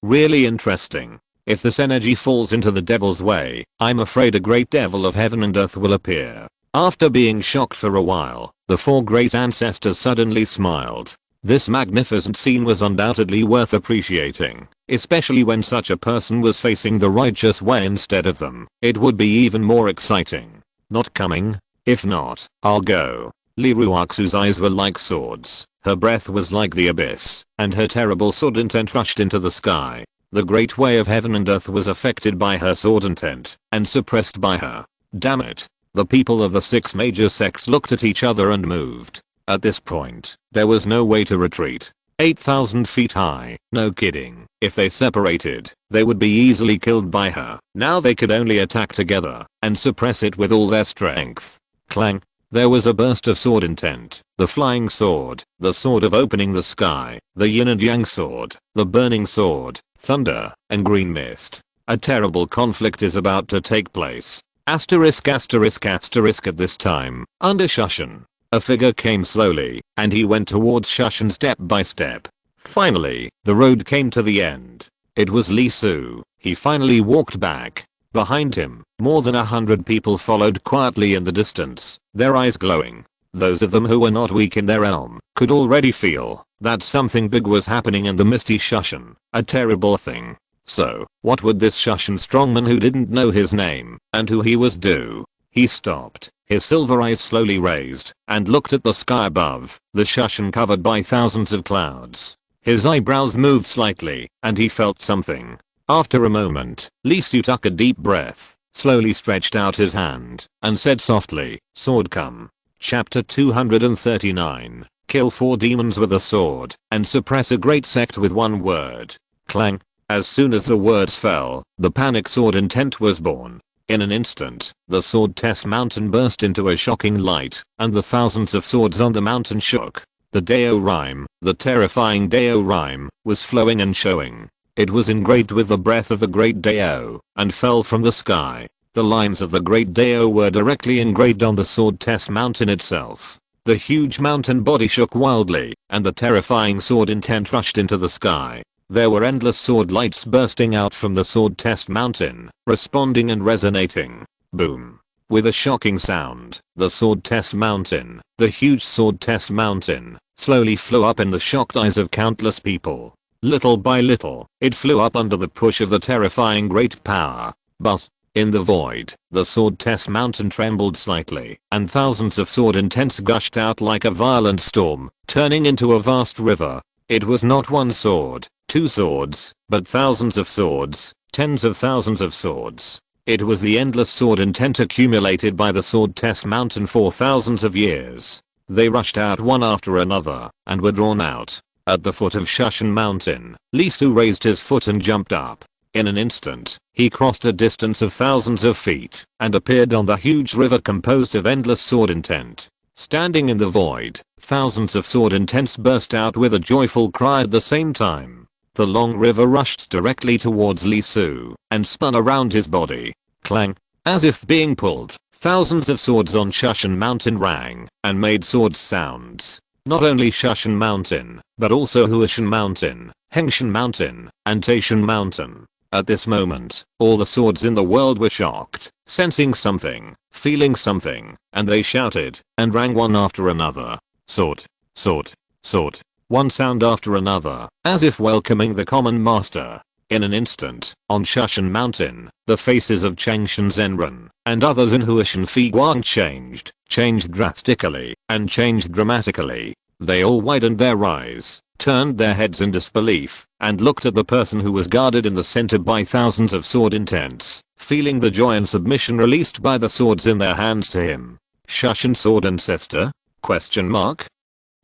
really interesting. If this energy falls into the devil's way, I'm afraid a great devil of heaven and earth will appear. After being shocked for a while, the four great ancestors suddenly smiled. This magnificent scene was undoubtedly worth appreciating, especially when such a person was facing the righteous way instead of them. It would be even more exciting. Not coming? If not, I'll go. Li Ruoxu's eyes were like swords, her breath was like the abyss, and her terrible sword intent rushed into the sky. The great way of heaven and earth was affected by her sword intent, and suppressed by her. Damn it. The people of the 6 major sects looked at each other and moved. At this point, there was no way to retreat. 8,000 feet high, no kidding. If they separated, they would be easily killed by her. Now they could only attack together, and suppress it with all their strength. Clang. There was a burst of sword intent, the flying sword, the sword of opening the sky, the yin and yang sword, the burning sword, thunder, and green mist. A terrible conflict is about to take place. Asterisk at this time, under Shushan. A figure came slowly, and he went towards Shushan step by step. Finally, the road came to the end. It was Li Su. He finally walked back. Behind him, more than 100 people followed quietly in the distance, their eyes glowing. Those of them who were not weak in their realm could already feel that something big was happening in the misty Shushan, a terrible thing. So, what would this Shushan strongman who didn't know his name and who he was do? He stopped, his silver eyes slowly raised, and looked at the sky above, the Shushan covered by thousands of clouds. His eyebrows moved slightly, and he felt something. After a moment, Li Su took a deep breath, slowly stretched out his hand, and said softly, "Sword come." Chapter 239. Kill 4 demons with a sword, and suppress a great sect with one word. Clang. As soon as the words fell, the panic sword intent was born. In an instant, the sword test mountain burst into a shocking light, and the thousands of swords on the mountain shook. The Dao rhyme, the terrifying Dao rhyme, was flowing and showing. It was engraved with the breath of the great Dao, and fell from the sky. The lines of the great Dao were directly engraved on the sword test mountain itself. The huge mountain body shook wildly, and the terrifying sword intent rushed into the sky. There were endless sword lights bursting out from the sword test mountain, responding and resonating. Boom. With a shocking sound, the sword test mountain, the huge sword test mountain, slowly flew up in the shocked eyes of countless people. Little by little, it flew up under the push of the terrifying great power. But, in the void, the sword test mountain trembled slightly, and thousands of sword intents gushed out like a violent storm, turning into a vast river. It was not one sword, 2 swords, but thousands of swords, tens of thousands of swords. It was the endless sword intent accumulated by the sword test mountain for thousands of years. They rushed out one after another, and were drawn out. At the foot of Shushan Mountain, Li Su raised his foot and jumped up. In an instant, he crossed a distance of thousands of feet, and appeared on the huge river composed of endless sword intent. Standing in the void, thousands of sword intents burst out with a joyful cry at the same time. The long river rushed directly towards Li Su, and spun around his body. Clang. As if being pulled, thousands of swords on Shushan Mountain rang, and made sword sounds. Not only Shushan Mountain, but also Huashan Mountain, Hengshan Mountain, and Taishan Mountain. At this moment, all the swords in the world were shocked, sensing something, feeling something, and they shouted, and rang one after another. Sword, sword, sword. One sound after another, as if welcoming the common master. In an instant, on Shushan Mountain, the faces of Changshan Zenran, and others in Huashan Figuang changed drastically, and changed dramatically. They all widened their eyes, turned their heads in disbelief, and looked at the person who was guarded in the center by thousands of sword intents, feeling the joy and submission released by the swords in their hands to him. Shushan Sword Ancestor? Question mark?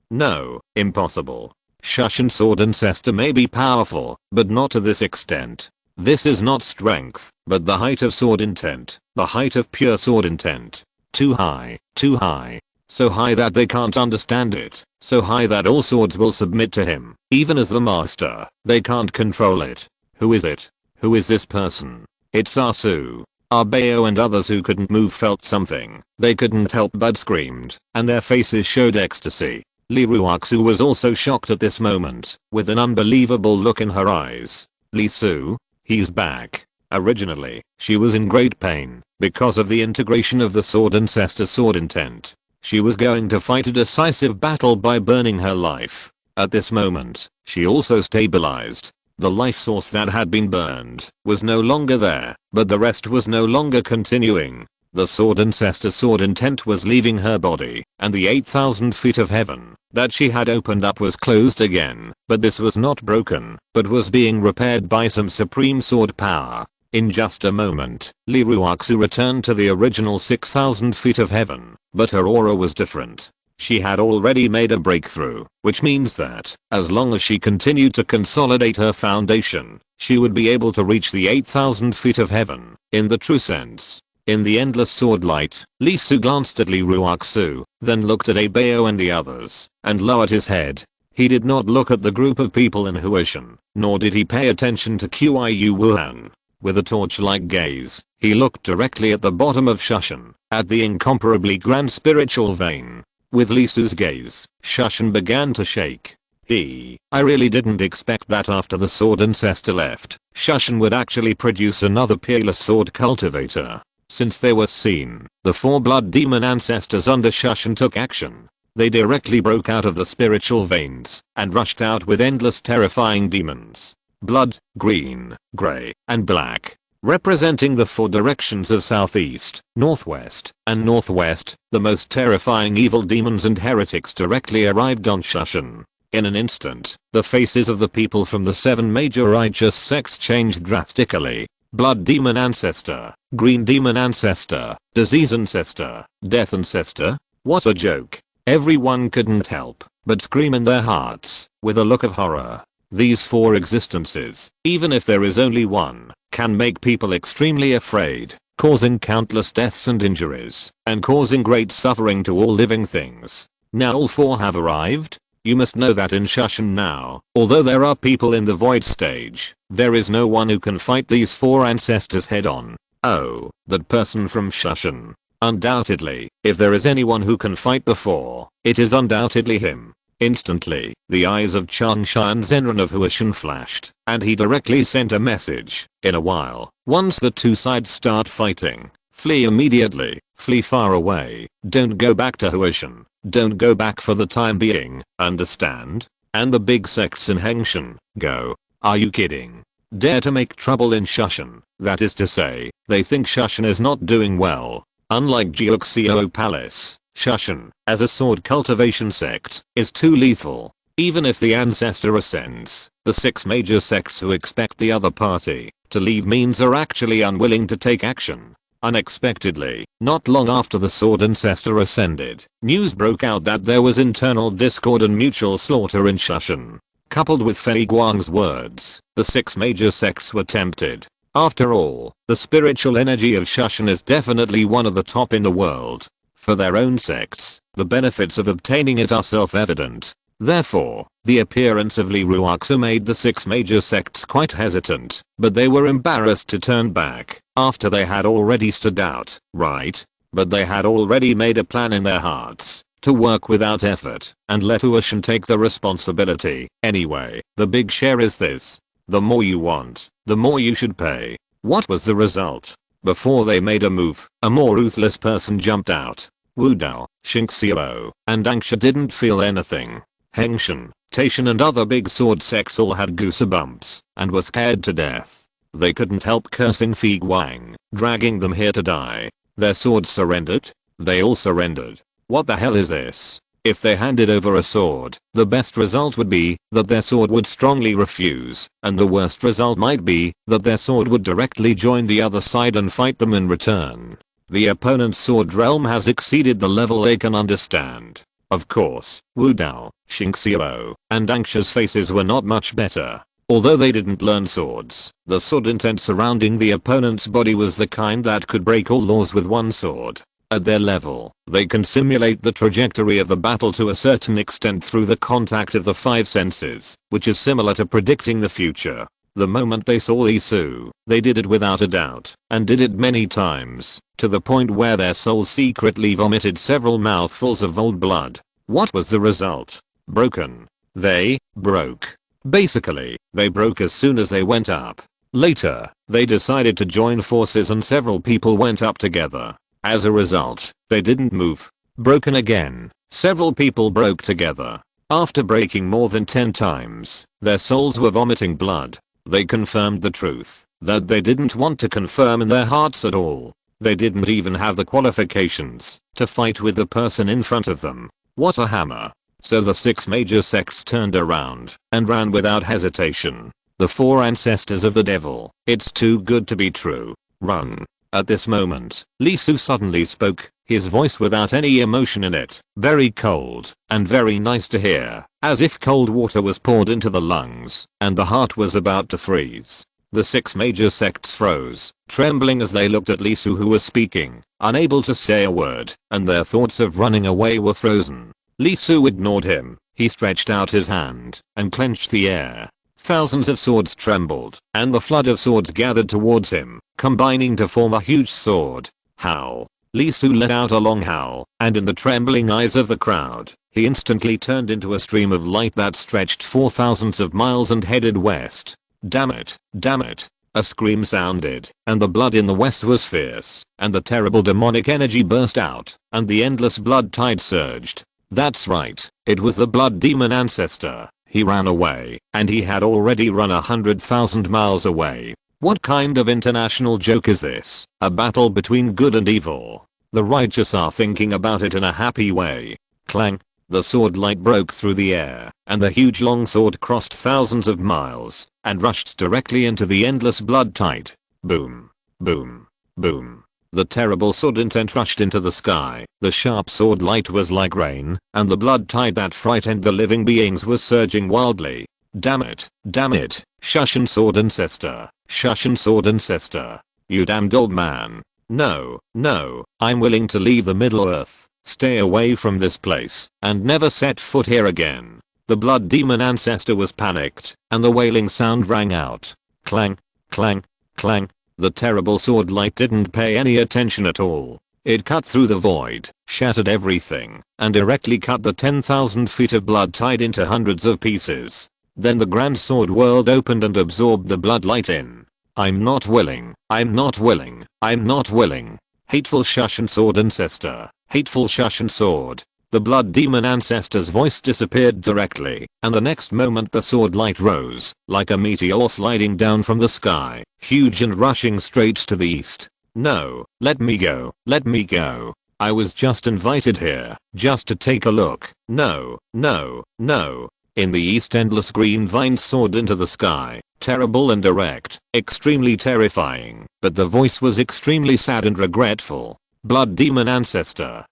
No, impossible. Shushan Sword Ancestor may be powerful, but not to this extent. This is not strength, but the height of sword intent, the height of pure sword intent. Too high, too high. So high that they can't understand it, so high that all swords will submit to him, even as the master. They can't control it. Who is it? Who is this person? It's Asu. Arbeo and others who couldn't move felt something. They couldn't help but screamed, and their faces showed ecstasy. Liruaksu was also shocked at this moment, with an unbelievable look in her eyes. Lisu? He's back. Originally, she was in great pain, because of the integration of the sword ancestor sword intent. She was going to fight a decisive battle by burning her life. At this moment, she also stabilized. The life source that had been burned was no longer there, but the rest was no longer continuing. The sword ancestor sword intent was leaving her body, and the 8,000 feet of heaven that she had opened up was closed again, but this was not broken, but was being repaired by some supreme sword power. In just a moment, Liruaksu returned to the original 6,000 feet of heaven, but her aura was different. She had already made a breakthrough, which means that, as long as she continued to consolidate her foundation, she would be able to reach the 8,000 feet of heaven, in the true sense. In the endless sword light, Lisu glanced at Liruaksu, then looked at Abeo and the others, and lowered his head. He did not look at the group of people in Huishan, nor did he pay attention to Qiyu Wuhan. With a torch-like gaze, he looked directly at the bottom of Shushan, at the incomparably grand spiritual vein. With Lisu's gaze, Shushan began to shake. I really didn't expect that after the sword ancestor left, Shushan would actually produce another peerless sword cultivator. Since they were seen, the 4 blood demon ancestors under Shushan took action. They directly broke out of the spiritual veins, and rushed out with endless terrifying demons. Blood, green, grey, and black. Representing the 4 directions of southeast, northwest, and northwest, the most terrifying evil demons and heretics directly arrived on Shushan. In an instant, the faces of the people from the 7 major righteous sects changed drastically. Blood demon ancestor, green demon ancestor, disease ancestor, death ancestor? What a joke. Everyone couldn't help but scream in their hearts, with a look of horror. These 4 existences, even if there is only one, can make people extremely afraid, causing countless deaths and injuries, and causing great suffering to all living things. Now all 4 have arrived? You must know that in Shushan now, although there are people in the void stage, there is no one who can fight these 4 ancestors head on. Oh, that person from Shushan. Undoubtedly, if there is anyone who can fight the 4, it is undoubtedly him. Instantly, the eyes of Changsha and Zenran of Huishan flashed, and he directly sent a message. In a while, once the 2 sides start fighting, flee immediately, flee far away, don't go back to Huishan, don't go back for the time being, understand? And the big sects in Hengshan, go. Are you kidding? Dare to make trouble in Shushan, that is to say, they think Shushan is not doing well. Unlike Jiuxiao Palace, Shushan, as a sword cultivation sect, is too lethal. Even if the ancestor ascends, the 6 major sects who expect the other party to leave means are actually unwilling to take action. Unexpectedly, not long after the sword ancestor ascended, news broke out that there was internal discord and mutual slaughter in Shushan. Coupled with Fei Guang's words, the 6 major sects were tempted. After all, the spiritual energy of Shushan is definitely one of the top in the world. For their own sects, the benefits of obtaining it are self-evident. Therefore, the appearance of Liruaksu made the 6 major sects quite hesitant, but they were embarrassed to turn back, after they had already stood out, right? But they had already made a plan in their hearts, to work without effort, and let Huishan take the responsibility. Anyway, the big share is this. The more you want, the more you should pay. What was the result? Before they made a move, a more ruthless person jumped out. Wu Dao, Xingxiao, and Angsha didn't feel anything. Hengshan, Taishan and other big sword sects all had goosebumps, and were scared to death. They couldn't help cursing Fei Guang, dragging them here to die. Their swords surrendered? They all surrendered. What the hell is this? If they handed over a sword, the best result would be that their sword would strongly refuse, and the worst result might be that their sword would directly join the other side and fight them in return. The opponent's sword realm has exceeded the level they can understand. Of course, Wu Dao, Xingxiao, and Angsha's faces were not much better. Although they didn't learn swords, the sword intent surrounding the opponent's body was the kind that could break all laws with one sword. At their level, they can simulate the trajectory of the battle to a certain extent through the contact of the five senses, which is similar to predicting the future. The moment they saw Lee Su, they did it without a doubt, and did it many times, to the point where their souls secretly vomited several mouthfuls of old blood. What was the result? Broken. They broke. Basically, they broke as soon as they went up. Later, they decided to join forces and several people went up together. As a result, they didn't move. Broken again. Several people broke together. After breaking more than 10 times, their souls were vomiting blood. They confirmed the truth that they didn't want to confirm in their hearts at all. They didn't even have the qualifications to fight with the person in front of them. What a hammer. So the 6 major sects turned around and ran without hesitation. The 4 ancestors of the devil. It's too good to be true. Run. At this moment, Lee Su suddenly spoke, his voice without any emotion in it, very cold and very nice to hear, as if cold water was poured into the lungs and the heart was about to freeze. The 6 major sects froze, trembling as they looked at Lee Su who was speaking, unable to say a word, and their thoughts of running away were frozen. Lee Su ignored him. He stretched out his hand and clenched the air. Thousands of swords trembled, and the flood of swords gathered towards him, combining to form a huge sword. Howl. Lee Su let out a long howl, and in the trembling eyes of the crowd, he instantly turned into a stream of light that stretched for thousands of miles and headed west. Damn it, damn it. A scream sounded, and the blood in the west was fierce, and the terrible demonic energy burst out, and the endless blood tide surged. That's right, it was the blood demon ancestor. He ran away, and he had already run 100,000 miles away. What kind of international joke is this? A battle between good and evil. The righteous are thinking about it in a happy way. Clang. The sword light broke through the air, and the huge long sword crossed thousands of miles, and rushed directly into the endless blood tide. Boom. Boom. Boom. The terrible sword intent rushed into the sky. The sharp sword light was like rain, and the blood tide that frightened the living beings was surging wildly. Damn it. Damn it. Shushan sword ancestor. Shushan sword ancestor. You damned old man. No, no, I'm willing to leave the Middle Earth, stay away from this place, and never set foot here again. The blood demon ancestor was panicked, and the wailing sound rang out. Clang, clang, clang. The terrible sword light didn't pay any attention at all. It cut through the void, shattered everything, and directly cut the 10,000 feet of blood tide into hundreds of pieces. Then the grand sword world opened and absorbed the blood light in. I'm not willing, I'm not willing, I'm not willing. Hateful Shushan sword ancestor, hateful Shushan sword. The blood demon ancestor's voice disappeared directly, and the next moment the sword light rose, like a meteor sliding down from the sky, huge and rushing straight to the east. No, let me go, let me go. I was just invited here, just to take a look. No, no, no. In the east endless green vines soared into the sky, terrible and direct, extremely terrifying, but the voice was extremely sad and regretful. Blood demon ancestor,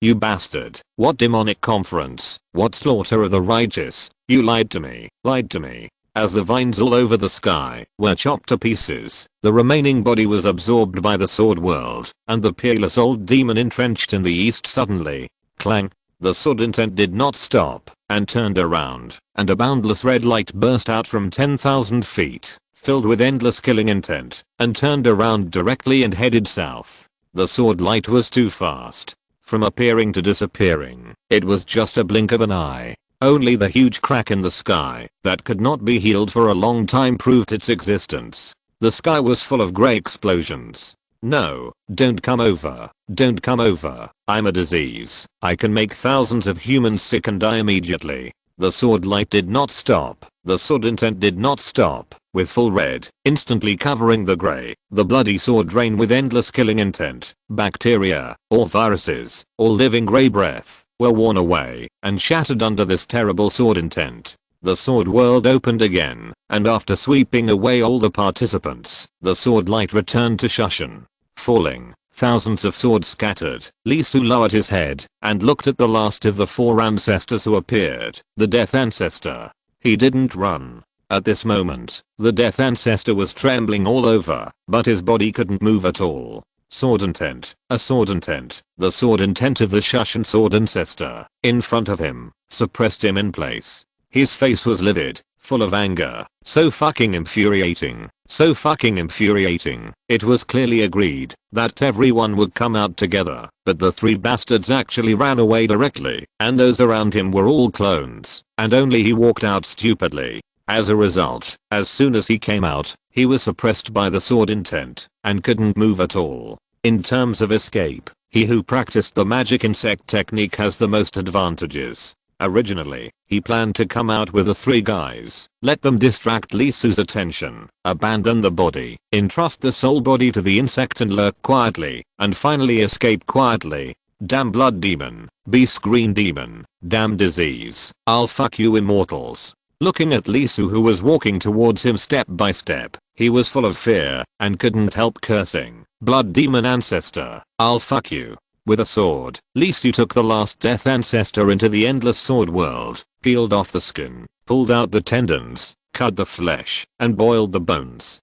you bastard. What demonic conference, what slaughter of the righteous, you lied to me, lied to me. As the vines all over the sky were chopped to pieces, the remaining body was absorbed by the sword world, and the peerless old demon entrenched in the east suddenly. Clang. The sword intent did not stop, and turned around, and a boundless red light burst out from 10,000 feet. Filled with endless killing intent, and turned around directly and headed south. The sword light was too fast. From appearing to disappearing, it was just a blink of an eye. Only the huge crack in the sky that could not be healed for a long time proved its existence. The sky was full of grey explosions. No, don't come over, don't come over. I'm a disease. I can make thousands of humans sick and die immediately. The sword light did not stop. The sword intent did not stop. With full red, instantly covering the grey, the bloody sword rain with endless killing intent, bacteria, or viruses, or living grey breath, were worn away, and shattered under this terrible sword intent. The sword world opened again, and after sweeping away all the participants, the sword light returned to Shushan. Falling, thousands of swords scattered. Lee Su lowered his head, and looked at the last of the 4 ancestors who appeared, the death ancestor. He didn't run. At this moment, the death ancestor was trembling all over, but his body couldn't move at all. Sword intent, a sword intent, the sword intent of the Shushan sword ancestor, in front of him, suppressed him in place. His face was livid, full of anger, so fucking infuriating, so fucking infuriating. It was clearly agreed that everyone would come out together, but the three bastards actually ran away directly, and those around him were all clones, and only he walked out stupidly. As a result, as soon as he came out, he was suppressed by the sword intent, and couldn't move at all. In terms of escape, he who practiced the magic insect technique has the most advantages. Originally, he planned to come out with the three guys, let them distract Lee Su's attention, abandon the body, entrust the soul body to the insect and lurk quietly, and finally escape quietly. Damn blood demon, beast green demon, damn disease, I'll fuck you immortals. Looking at Lee Su, who was walking towards him step by step, he was full of fear and couldn't help cursing. Blood demon ancestor, I'll fuck you. With a sword, Lee Su took the last death ancestor into the endless sword world, peeled off the skin, pulled out the tendons, cut the flesh, and boiled the bones.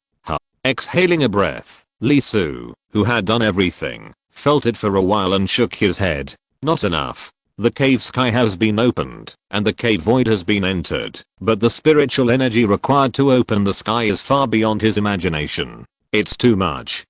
Exhaling a breath, Lee Su, who had done everything, felt it for a while and shook his head. Not enough. The cave sky has been opened, and the cave void has been entered, but the spiritual energy required to open the sky is far beyond his imagination. It's too much,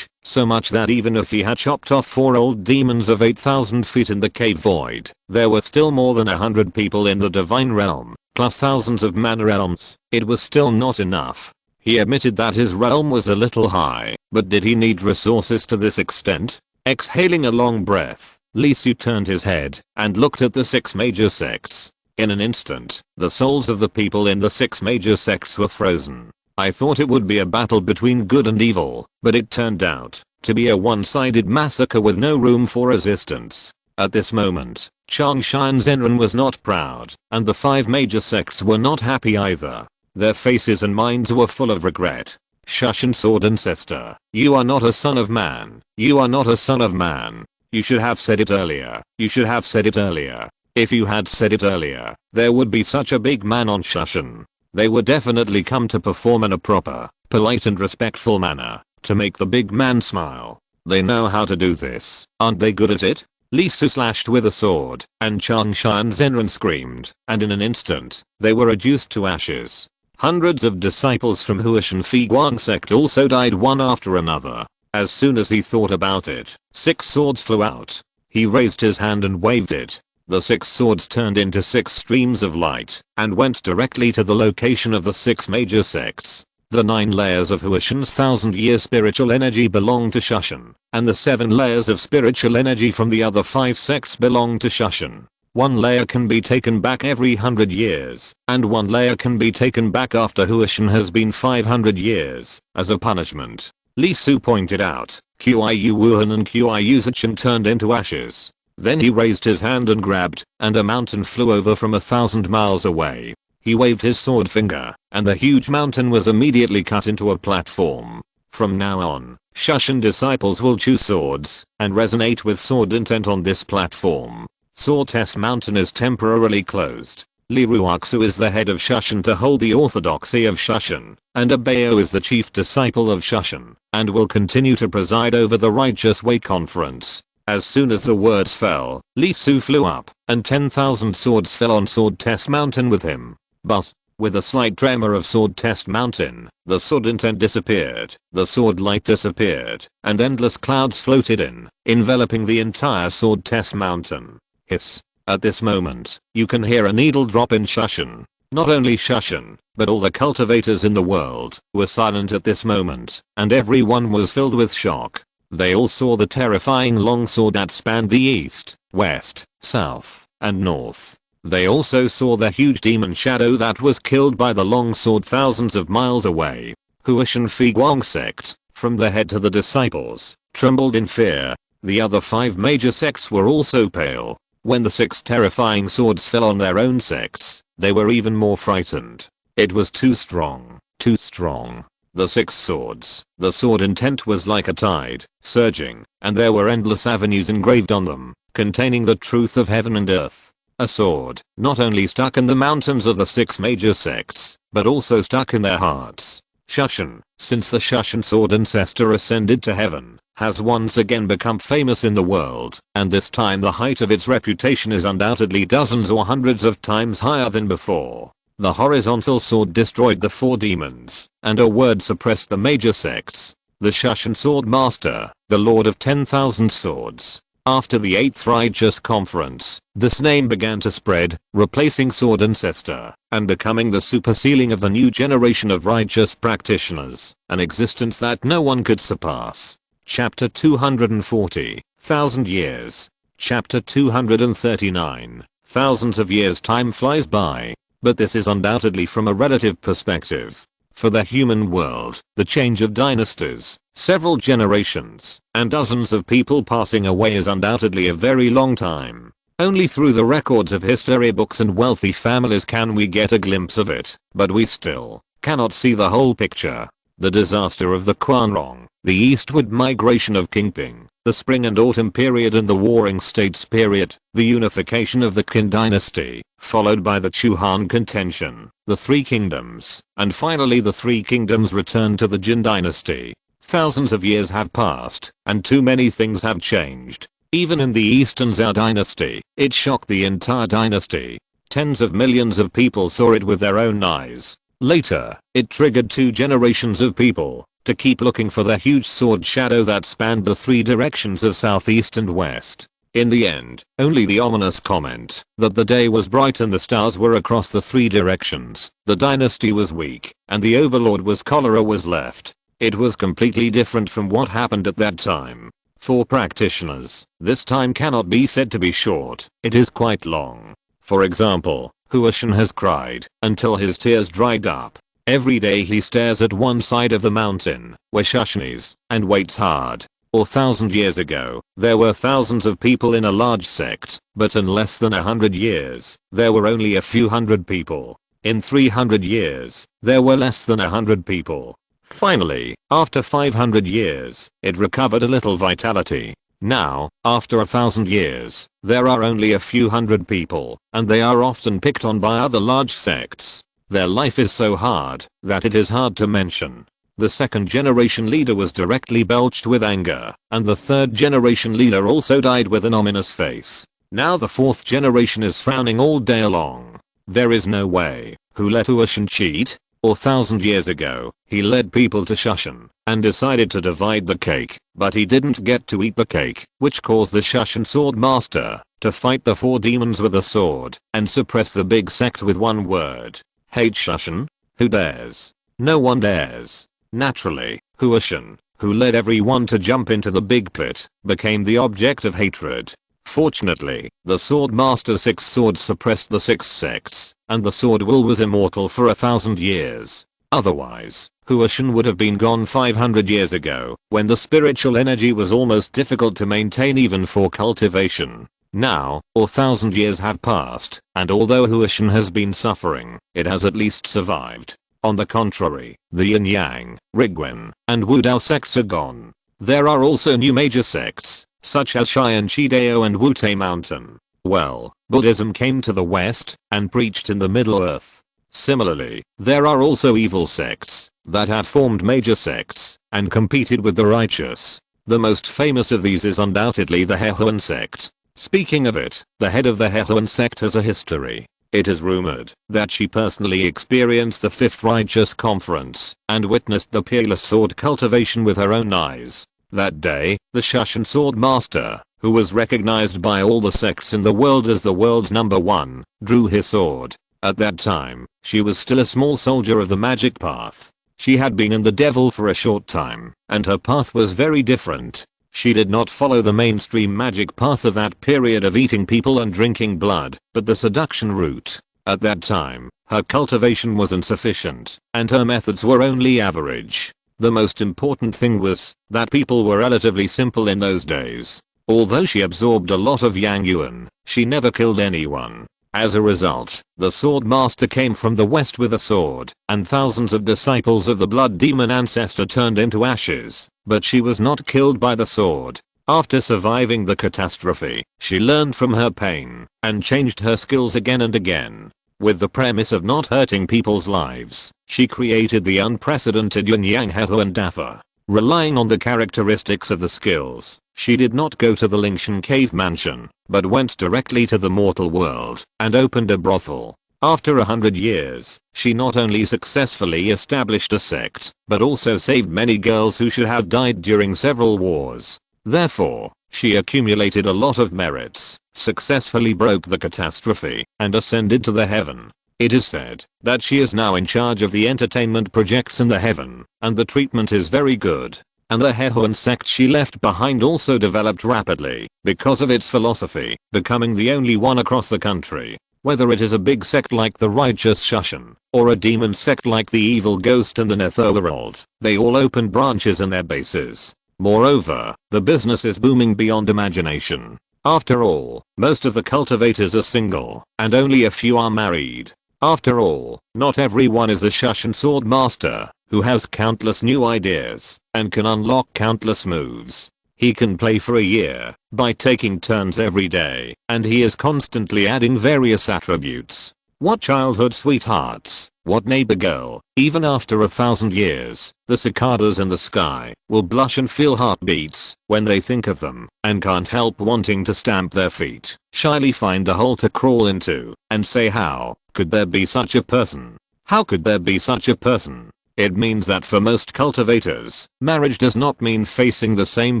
so much that even if he had chopped off 4 old demons of 8,000 feet in the cave void, there were still more than 100 people in the divine realm, plus thousands of mana realms. It was still not enough. He admitted that his realm was a little high, but did he need resources to this extent? Exhaling a long breath, Lee Su turned his head and looked at the 6 major sects. In an instant, the souls of the people in the 6 major sects were frozen. I thought it would be a battle between good and evil, but it turned out to be a one-sided massacre with no room for resistance. At this moment, Changshan Zenran was not proud, and the 5 major sects were not happy either. Their faces and minds were full of regret. Shushan sword ancestor, you are not a son of man. You are not a son of man. You should have said it earlier. You should have said it earlier. If you had said it earlier, there would be such a big man on Shushan. They would definitely come to perform in a proper, polite and respectful manner, to make the big man smile. They know how to do this, aren't they good at it? Lee Su slashed with a sword, and Changshan Zenran screamed, and in an instant, they were reduced to ashes. Hundreds of disciples from Huashan Figuang sect also died one after another. As soon as he thought about it, 6 swords flew out. He raised his hand and waved it. The 6 swords turned into 6 streams of light and went directly to the location of the 6 major sects. The 9 layers of Huashan's 1000-year spiritual energy belong to Shushan, and the 7 layers of spiritual energy from the other 5 sects belong to Shushan. 1 layer can be taken back every 100 years, and 1 layer can be taken back after Huashan has been 500 years, as a punishment. Lee Su pointed out, Qiu Wuhan and Qiu Zichan turned into ashes. Then he raised his hand and grabbed, and a mountain flew over from 1,000 miles away. He waved his sword finger, and the huge mountain was immediately cut into a platform. From now on, Shushan disciples will choose swords, and resonate with sword intent on this platform. Sword Test Mountain is temporarily closed. Li Ruoxu is the head of Shushan to hold the orthodoxy of Shushan, and Abayo is the chief disciple of Shushan, and will continue to preside over the Righteous Way Conference. As soon as the words fell, Lee Su flew up, and 10,000 swords fell on Sword Test Mountain with him. But, with a slight tremor of Sword Test Mountain, the sword intent disappeared, the sword light disappeared, and endless clouds floated in, enveloping the entire Sword Test Mountain. Hiss. At this moment, you can hear a needle drop in Shushan. Not only Shushan, but all the cultivators in the world were silent at this moment, and everyone was filled with shock. They all saw the terrifying long sword that spanned the east, west, south, and north. They also saw the huge demon shadow that was killed by the long sword thousands of miles away. Huashan Figuang sect, from the head to the disciples, trembled in fear. The other 5 major sects were also pale. When the 6 terrifying swords fell on their own sects, they were even more frightened. It was too strong, too strong. The 6 swords, the sword intent was like a tide, surging, and there were endless avenues engraved on them, containing the truth of heaven and earth. A sword, not only stuck in the mountains of the 6 major sects, but also stuck in their hearts. Shushan, since the Shushan sword ancestor ascended to heaven, has once again become famous in the world, and this time the height of its reputation is undoubtedly dozens or hundreds of times higher than before. The horizontal sword destroyed the 4 demons, and a word suppressed the major sects. The Shushan sword master, the lord of 10,000 swords. After the 8th Righteous Conference, this name began to spread, replacing Sword Ancestor, and becoming the supersealing of the new generation of righteous practitioners, an existence that no one could surpass. Chapter 240, 1000 years. Chapter 239, thousands of years. Time flies by, but this is undoubtedly from a relative perspective. For the human world, the change of dynasties, several generations, and dozens of people passing away is undoubtedly a very long time. Only through the records of history books and wealthy families can we get a glimpse of it, but we still cannot see the whole picture. The disaster of the Quanrong, the eastward migration of Qingping, the spring and autumn period and the warring states period, the unification of the Qin dynasty, followed by the Chu Han contention, the 3 kingdoms, and finally the 3 kingdoms returned to the Jin dynasty. Thousands of years have passed, and too many things have changed. Even in the Eastern Zhou dynasty, it shocked the entire dynasty. Tens of millions of people saw it with their own eyes. Later, it triggered 2 generations of people to keep looking for the huge sword shadow that spanned the 3 directions of southeast and west. In the end, only the ominous comment that the day was bright and the stars were across the 3 directions, the dynasty was weak, and the overlord was cholera was left. It was completely different from what happened at that time. For practitioners, this time cannot be said to be short, it is quite long. For example, Huashan has cried until his tears dried up. Every day he stares at one side of the mountain, where Shushan is, and waits hard. Or 1000 years ago, there were thousands of people in a large sect, but in less than 100 years, there were only a few hundred people. In 300 years, there were less than 100 people. Finally, after 500 years, it recovered a little vitality. Now, after 1000 years, there are only a few hundred people, and they are often picked on by other large sects. Their life is so hard that it is hard to mention. The 2nd generation leader was directly belched with anger, and the 3rd generation leader also died with an ominous face. Now the 4th generation is frowning all day long. There is no way. Who let Huashan cheat? Or 1000 years ago, he led people to Shushan and decided to divide the cake, but he didn't get to eat the cake, which caused the Shushan sword master to fight the 4 demons with a sword and suppress the big sect with one word. Hate Shushan? Who dares? No one dares. Naturally, Huashan, who led everyone to jump into the big pit, became the object of hatred. Fortunately, the sword master's 6 swords suppressed the 6 sects, and the sword will was immortal for 1000 years. Otherwise, Huashan would have been gone 500 years ago, when the spiritual energy was almost difficult to maintain even for cultivation. Now, 1000 years have passed, and although Huashan has been suffering, it has at least survived. On the contrary, the Yin Yang, Rigwen, and Wu Dao sects are gone. There are also new major sects, such as Cheyenne Chidao and Wutei Mountain. Well, Buddhism came to the west and preached in the Middle Earth. Similarly, there are also evil sects that have formed major sects and competed with the righteous. The most famous of these is undoubtedly the Hehuan sect. Speaking of it, the head of the Hehuan sect has a history. It is rumored that she personally experienced the 5th Righteous Conference and witnessed the peerless sword cultivation with her own eyes. That day, the Shushan sword master, who was recognized by all the sects in the world as the world's #1, drew his sword. At that time, she was still a small soldier of the magic path. She had been in the devil for a short time, and her path was very different. She did not follow the mainstream magic path of that period of eating people and drinking blood, but the seduction route. At that time, her cultivation was insufficient, and her methods were only average. The most important thing was that people were relatively simple in those days. Although she absorbed a lot of Yang Yuan, she never killed anyone. As a result, the sword master came from the west with a sword, and thousands of disciples of the blood demon ancestor turned into ashes, but she was not killed by the sword. After surviving the catastrophe, she learned from her pain and changed her skills again and again. With the premise of not hurting people's lives, she created the unprecedented Yin Yang Hehu and Dafa. Relying on the characteristics of the skills, she did not go to the Lingshan cave mansion, but went directly to the mortal world and opened a brothel. After 100 years, she not only successfully established a sect, but also saved many girls who should have died during several wars. Therefore, she accumulated a lot of merits, successfully broke the catastrophe, and ascended to the heaven. It is said that she is now in charge of the entertainment projects in the heaven, and the treatment is very good. And the Hehuan sect she left behind also developed rapidly because of its philosophy, becoming the only one across the country. Whether it is a big sect like the righteous Shushan, or a demon sect like the evil ghost and the Netherworld, they all opened branches in their bases. Moreover, the business is booming beyond imagination. After all, most of the cultivators are single, and only a few are married. After all, not everyone is a Shushan sword master, who has countless new ideas, and can unlock countless moves. He can play for a year, by taking turns every day, and he is constantly adding various attributes. What childhood sweethearts, what neighbor girl, even after 1,000 years, the cicadas in the sky will blush and feel heartbeats when they think of them, and can't help wanting to stamp their feet, shyly find a hole to crawl into, and say how could there be such a person? How could there be such a person? It means that for most cultivators, marriage does not mean facing the same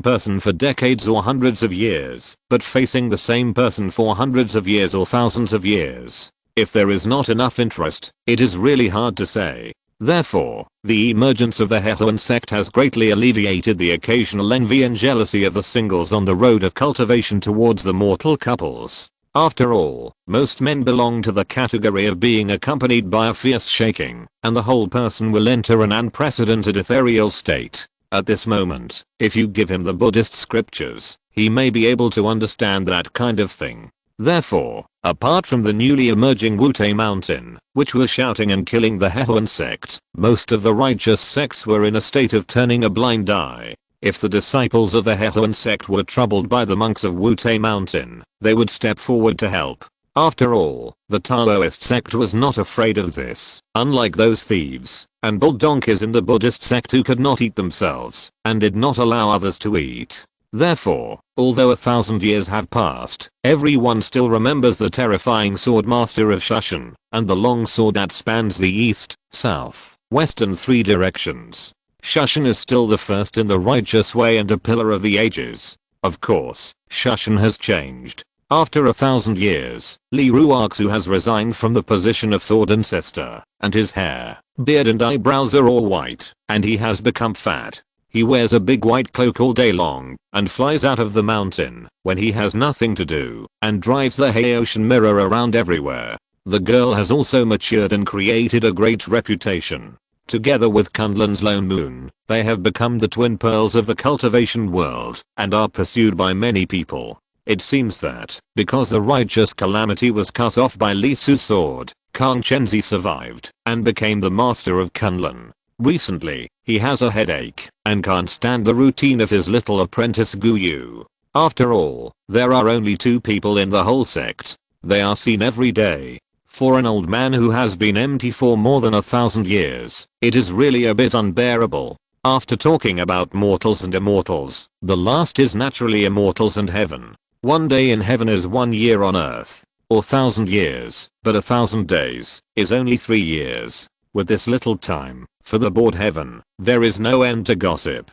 person for decades or hundreds of years, but facing the same person for hundreds of years or thousands of years. If there is not enough interest, it is really hard to say. Therefore, the emergence of the Hehuan sect has greatly alleviated the occasional envy and jealousy of the singles on the road of cultivation towards the mortal couples. After all, most men belong to the category of being accompanied by a fierce shaking, and the whole person will enter an unprecedented ethereal state. At this moment, if you give him the Buddhist scriptures, he may be able to understand that kind of thing. Therefore, apart from the newly emerging Wutei Mountain, which was shouting and killing the Hehuan sect, most of the righteous sects were in a state of turning a blind eye. If the disciples of the Hehuan sect were troubled by the monks of Wutei Mountain, they would step forward to help. After all, the Taoist sect was not afraid of this, unlike those thieves and bull donkeys in the Buddhist sect who could not eat themselves and did not allow others to eat. Therefore, although 1,000 years have passed, everyone still remembers the terrifying sword master of Shushan and the long sword that spans the east, south, west and 3 directions. Shushan is still the first in the righteous way and a pillar of the ages. Of course, Shushan has changed. After 1,000 years, Li Ruoxu has resigned from the position of sword ancestor, and his hair, beard and eyebrows are all white, and he has become fat. He wears a big white cloak all day long, and flies out of the mountain when he has nothing to do, and drives the Haoshan mirror around everywhere. The girl has also matured and created a great reputation. Together with Kunlun's lone moon, they have become the twin pearls of the cultivation world, and are pursued by many people. It seems that, because the righteous calamity was cut off by Li Su's sword, Kang Chenzi survived, and became the master of Kunlun. Recently, he has a headache, and can't stand the routine of his little apprentice Gu Yu. After all, there are only 2 people in the whole sect. They are seen every day. For an old man who has been empty for more than 1,000 years, it is really a bit unbearable. After talking about mortals and immortals, the last is naturally immortals and heaven. One day in heaven is 1 year on earth, or 1,000 years, but 1,000 days is only 3 years. With this little time, for the bored heaven, there is no end to gossip.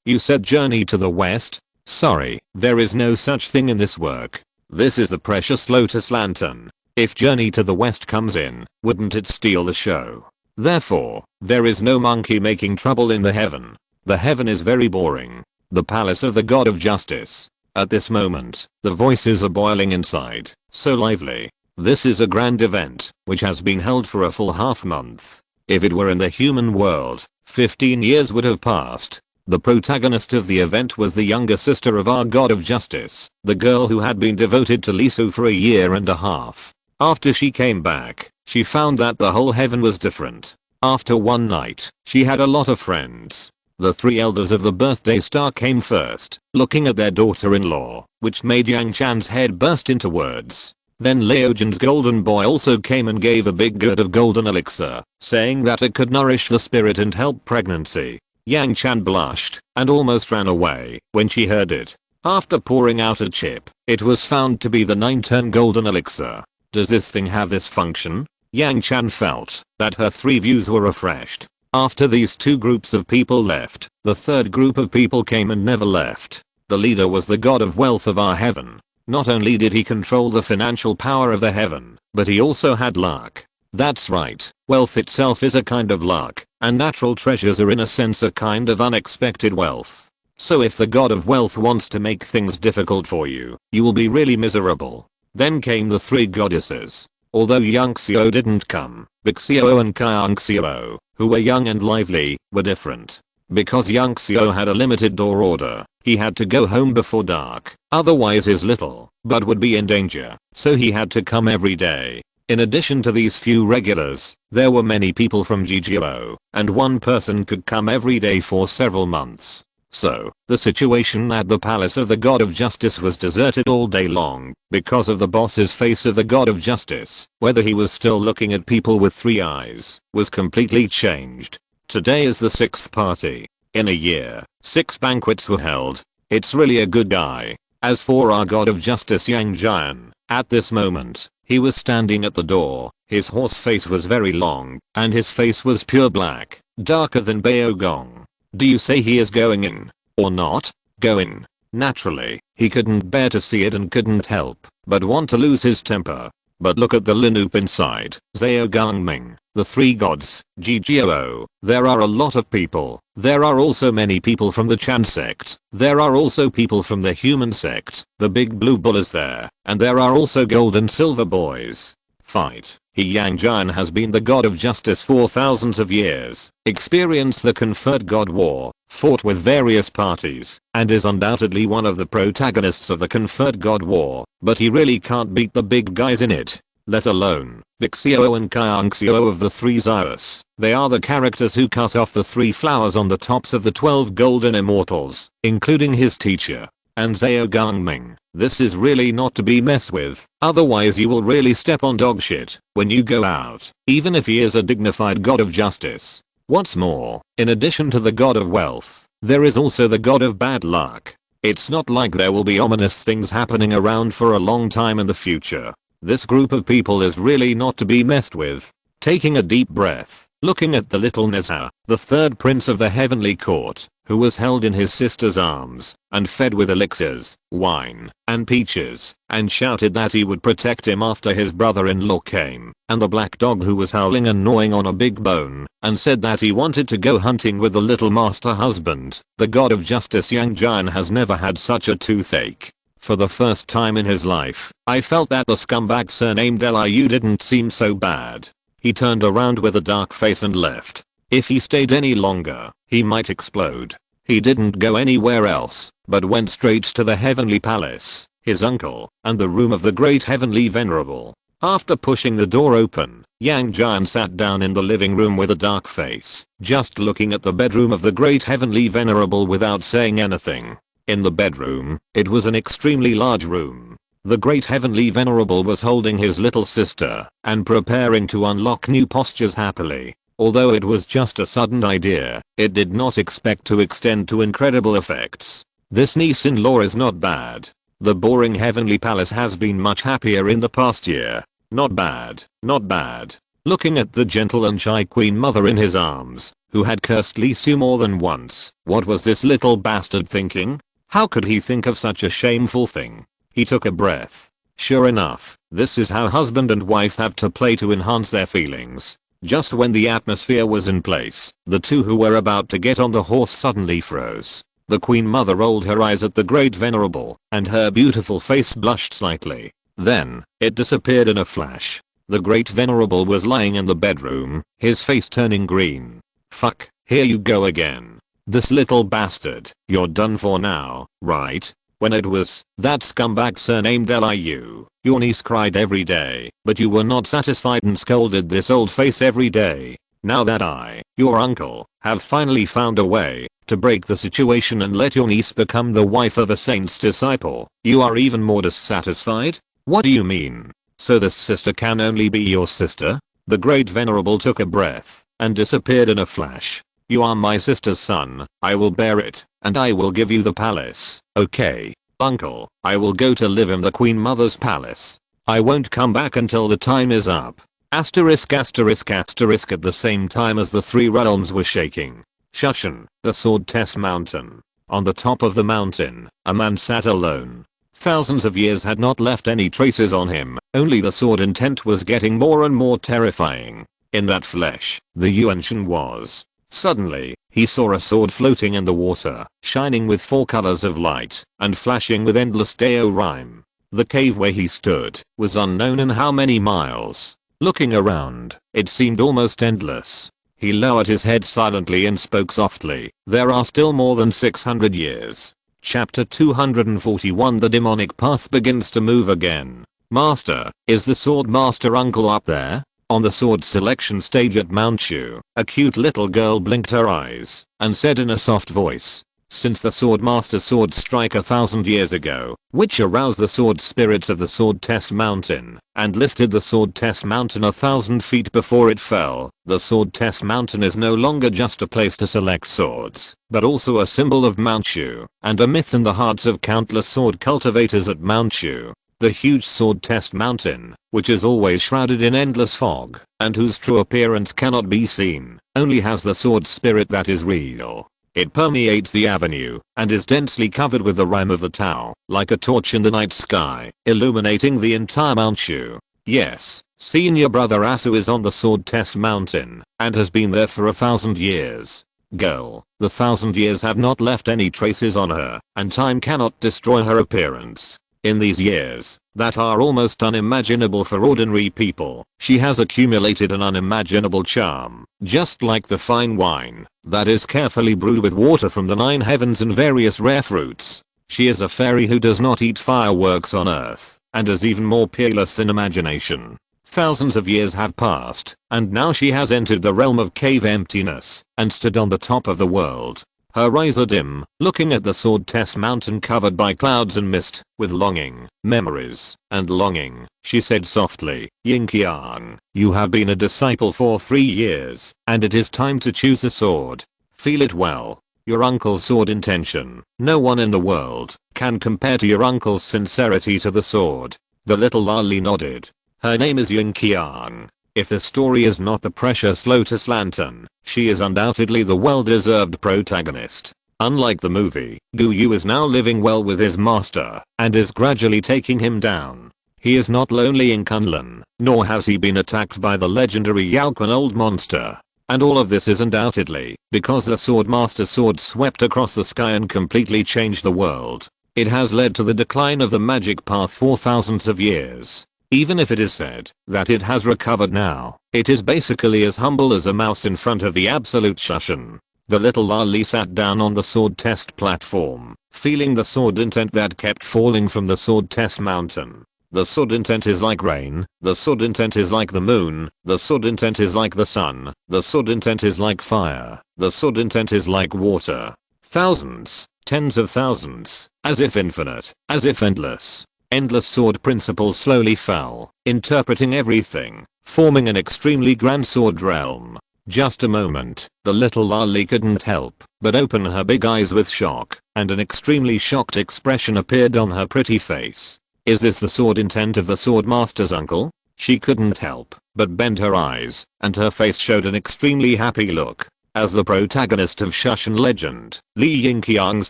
You said journey to the west? Sorry, there is no such thing in this work. This is the precious lotus lantern. If Journey to the West comes in, wouldn't it steal the show? Therefore, there is no monkey making trouble in the heaven. The heaven is very boring. The palace of the god of justice. At this moment, the voices are boiling inside, so lively. This is a grand event, which has been held for a full half month. If it were in the human world, 15 years would have passed. The protagonist of the event was the younger sister of our god of justice, the girl who had been devoted to Li Su for a year and a half. After she came back, she found that the whole heaven was different. After one night, she had a lot of friends. The three elders of the birthday star came first, looking at their daughter-in-law, which made Yang Chan's head burst into words. Then Liu Jin's golden boy also came and gave a big gourd of golden elixir, saying that it could nourish the spirit and help pregnancy. Yang Chan blushed and almost ran away when she heard it. After pouring out a chip, it was found to be the 9-turn golden elixir. Does this thing have this function? Yang Chan felt that her three views were refreshed. After these two groups of people left, the third group of people came and never left. The leader was the god of wealth of our heaven. Not only did he control the financial power of the heaven, but he also had luck. That's right, wealth itself is a kind of luck, and natural treasures are in a sense a kind of unexpected wealth. So if the god of wealth wants to make things difficult for you, you will be really miserable. Then came the three goddesses. Although Yang Xiao didn't come, Big Xiao and Yang Xiao, who were young and lively, were different. Because Yang Xiao had a limited door order, he had to go home before dark, otherwise his little bud would be in danger, so he had to come every day. In addition to these few regulars, there were many people from GGO, and one person could come every day for several months. So, the situation at the palace of the god of justice was deserted all day long, because of the boss's face of the god of justice. Whether he was still looking at people with three eyes, was completely changed. Today is the 6th party. In a year, 6 banquets were held. It's really a good guy. As for our god of justice Yang Jian, at this moment, he was standing at the door. His horse face was very long, and his face was pure black, darker than Baogong. Do you say he is going in? Or not? Go in. Naturally, he couldn't bear to see it and couldn't help but want to lose his temper. But look at the Linup inside. Zhao Gangming, the three gods, GGO. There are a lot of people. There are also many people from the Chan sect. There are also people from the human sect. The big blue bull is there. And there are also gold and silver boys. Fight. He Yang Jian has been the god of justice for thousands of years, experienced the conferred god war, fought with various parties, and is undoubtedly one of the protagonists of the conferred god war, but he really can't beat the big guys in it. Let alone Big Xiao and Yang Xiao of the three Zeus. They are the characters who cut off the 3 flowers on the tops of the 12 golden immortals, including his teacher. And Zhao Gangming, this is really not to be messed with, otherwise you will really step on dog shit when you go out, even if he is a dignified god of justice. What's more, in addition to the god of wealth, there is also the god of bad luck. It's not like there will be ominous things happening around for a long time in the future. This group of people is really not to be messed with. Taking a deep breath, looking at the little Nizha, the third prince of the heavenly court, who was held in his sister's arms, and fed with elixirs, wine, and peaches, and shouted that he would protect him after his brother-in-law came, and the black dog who was howling and gnawing on a big bone, and said that he wanted to go hunting with the little master husband. The god of justice Yang Jian has never had such a toothache. For the first time in his life, I felt that the scumbag surnamed Liu didn't seem so bad. He turned around with a dark face and left. If he stayed any longer, he might explode. He didn't go anywhere else, but went straight to the heavenly palace, his uncle, and the room of the great heavenly venerable. After pushing the door open, Yang Jian sat down in the living room with a dark face, just looking at the bedroom of the great heavenly venerable without saying anything. In the bedroom, it was an extremely large room. The great heavenly venerable was holding his little sister and preparing to unlock new postures happily. Although it was just a sudden idea, it did not expect to extend to incredible effects. This niece-in-law is not bad. The boring heavenly palace has been much happier in the past year. Not bad, not bad. Looking at the gentle and shy queen mother in his arms, who had cursed Lisu more than once, what was this little bastard thinking? How could he think of such a shameful thing? He took a breath. Sure enough, this is how husband and wife have to play to enhance their feelings. Just when the atmosphere was in place, the two who were about to get on the horse suddenly froze. The queen mother rolled her eyes at the great venerable, and her beautiful face blushed slightly. Then, it disappeared in a flash. The great venerable was lying in the bedroom, his face turning green. Fuck, here you go again. This little bastard, you're done for now, right? When it was that scumbag surnamed Liu, your niece cried every day, but you were not satisfied and scolded this old face every day. Now that I, your uncle, have finally found a way To break the situation and let your niece become the wife of a saint's disciple, you are even more dissatisfied? What do you mean? So this sister can only be your sister? The great venerable took a breath and disappeared in a flash. You are my sister's son, I will bear it, and I will give you the palace, okay? Uncle, I will go to live in the Queen Mother's palace. I won't come back until the time is up. Asterisk asterisk asterisk at the same time as the three realms were shaking. Shushan, the sword test mountain. On the top of the mountain, a man sat alone. Thousands of years had not left any traces on him, only the sword intent was getting more and more terrifying. In that flesh, the Yuanshan was. Suddenly, he saw a sword floating in the water, shining with 4 colors of light, and flashing with endless Deo rhyme. The cave where he stood was unknown in how many miles. Looking around, it seemed almost endless. He lowered his head silently and spoke softly, there are still more than 600 years. Chapter 241 The demonic path begins to move again. Master, is the sword master uncle up there? On the sword selection stage at Mount Shu, a cute little girl blinked her eyes and said in a soft voice, since the sword master sword strike 1,000 years ago, which aroused the sword spirits of the sword test mountain and lifted the sword test mountain 1,000 feet before it fell, the sword test mountain is no longer just a place to select swords, but also a symbol of Mount Shu and a myth in the hearts of countless sword cultivators at Mount Shu. The huge sword test mountain, which is always shrouded in endless fog, and whose true appearance cannot be seen, only has the sword spirit that is real. It permeates the avenue, and is densely covered with the rime of the Tao, like a torch in the night sky, illuminating the entire Mount Shu. Yes, senior brother Asu is on the sword test mountain, and has been there for 1,000 years. Girl, the 1,000 years have not left any traces on her, and time cannot destroy her appearance. In these years, that are almost unimaginable for ordinary people, she has accumulated an unimaginable charm, just like the fine wine that is carefully brewed with water from the 9 heavens and various rare fruits. She is a fairy who does not eat fireworks on earth, and is even more peerless than imagination. Thousands of years have passed, and now she has entered the realm of cave emptiness, and stood on the top of the world. Her eyes are dim, looking at the sword test mountain covered by clouds and mist, with longing, memories, and longing. She said softly, Yinqiang, you have been a disciple for 3 years, and it is time to choose a sword. Feel it well. Your uncle's sword intention, no one in the world can compare to your uncle's sincerity to the sword. The little loli nodded. Her name is Yinqiang. If the story is not the precious lotus lantern, she is undoubtedly the well-deserved protagonist. Unlike the movie, Gu Yu is now living well with his master, and is gradually taking him down. He is not lonely in Kunlun, nor has he been attacked by the legendary Yaoquan old monster. And all of this is undoubtedly because the sword master's sword swept across the sky and completely changed the world. It has led to the decline of the magic path for thousands of years. Even if it is said that it has recovered now, it is basically as humble as a mouse in front of the absolute Shushan. The little loli sat down on the sword test platform, feeling the sword intent that kept falling from the sword test mountain. The sword intent is like rain, the sword intent is like the moon, the sword intent is like the sun, the sword intent is like fire, the sword intent is like water. Thousands, tens of thousands, as if infinite, as if endless. Endless sword principles slowly fell, interpreting everything, forming an extremely grand sword realm. Just a moment, the little loli couldn't help but open her big eyes with shock, and an extremely shocked expression appeared on her pretty face. Is this the sword intent of the sword master's uncle? She couldn't help but bend her eyes, and her face showed an extremely happy look. As the protagonist of Shushan legend, Li Yinqiang's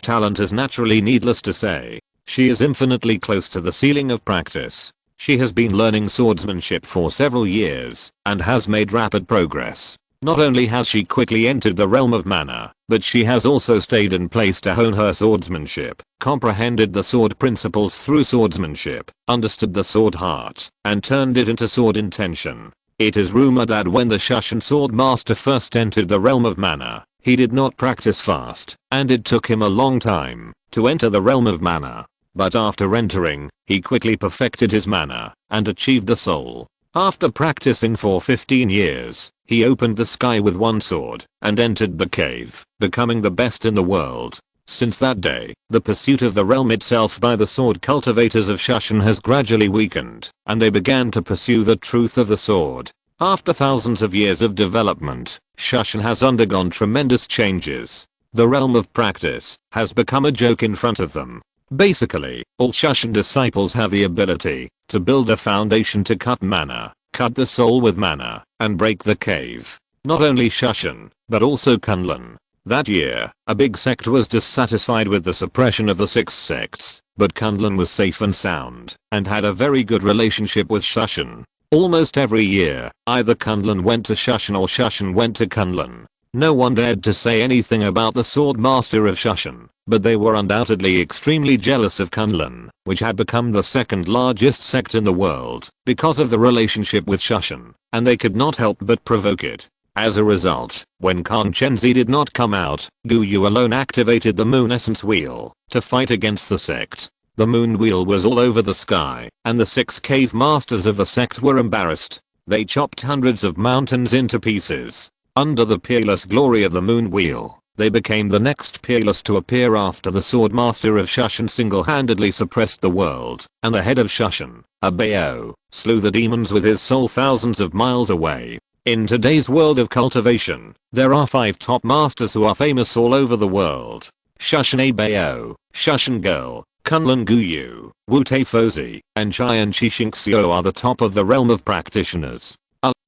talent is naturally needless to say. She is infinitely close to the ceiling of practice. She has been learning swordsmanship for several years and has made rapid progress. Not only has she quickly entered the realm of mana, but she has also stayed in place to hone her swordsmanship, comprehended the sword principles through swordsmanship, understood the sword heart, and turned it into sword intention. It is rumored that when the Shushan sword master first entered the realm of mana, he did not practice fast, and it took him a long time to enter the realm of mana. But after entering, he quickly perfected his mana and achieved the soul. After practicing for 15 years, He opened the sky with one sword and entered the cave, becoming the best in the world. Since that day, the pursuit of the realm itself by the sword cultivators of Shushan has gradually weakened, and they began to pursue the truth of the sword. After thousands of years of development, Shushan has undergone tremendous changes. The realm of practice has become a joke in front of them. Basically, all Shushan disciples have the ability to build a foundation to cut mana, cut the soul with mana, and break the cave. Not only Shushan, but also Kunlun. That year, a big sect was dissatisfied with the suppression of the 6 sects, but Kunlun was safe and sound, and had a very good relationship with Shushan. Almost every year, either Kunlun went to Shushan or Shushan went to Kunlun. No one dared to say anything about the sword master of Shushan, but they were undoubtedly extremely jealous of Kunlun, which had become the second largest sect in the world, because of the relationship with Shushan, and they could not help but provoke it. As a result, when Khan Chenzi did not come out, Guyu alone activated the moon essence wheel to fight against the sect. The moon wheel was all over the sky, and the 6 cave masters of the sect were embarrassed. They chopped hundreds of mountains into pieces. Under the peerless glory of the moon wheel, they became the next peerless to appear after the sword master of Shushan single-handedly suppressed the world, and the head of Shushan, Abeo, slew the demons with his soul thousands of miles away. In today's world of cultivation, there are 5 top masters who are famous all over the world. Shushan Abeo, Shushan Girl, Kunlun Guyu, Wu-Tai Fozi, and Chai Shishinxio are the top of the realm of practitioners.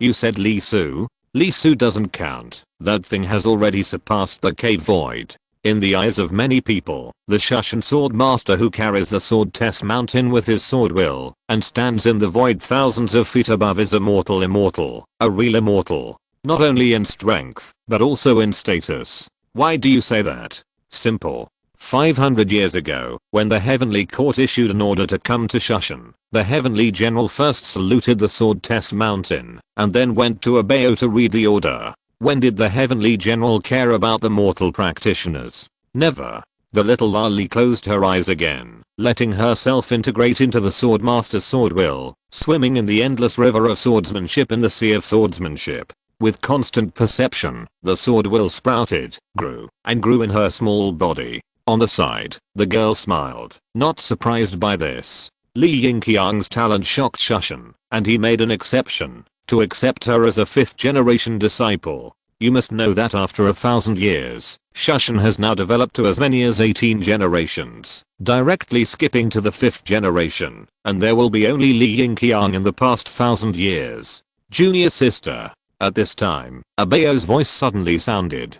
You said Li Su? Li Su doesn't count. That thing has already surpassed the cave void. In the eyes of many people, the Shushan sword master who carries the sword Tess mountain with his sword will, and stands in the void thousands of feet above is immortal, a real immortal. Not only in strength, but also in status. Why do you say that? Simple. 500 years ago, when the Heavenly Court issued an order to come to Shushan, the Heavenly General first saluted the sword Tess mountain, and then went to Abeo to read the order. When did the Heavenly General care about the mortal practitioners? Never. The little Lali closed her eyes again, letting herself integrate into the Swordmaster's sword will, swimming in the endless river of swordsmanship in the sea of swordsmanship. With constant perception, the sword will sprouted, grew, and grew in her small body. On the side, the girl smiled, not surprised by this. Li Yingqiang's talent shocked Shushan, and he made an exception to accept her as a 5th generation disciple. You must know that after 1,000 years, Shushan has now developed to as many as 18 generations, directly skipping to the 5th generation, and there will be only Li Yingqiang in the past 1,000 years. Junior sister. At this time, Abeo's voice suddenly sounded.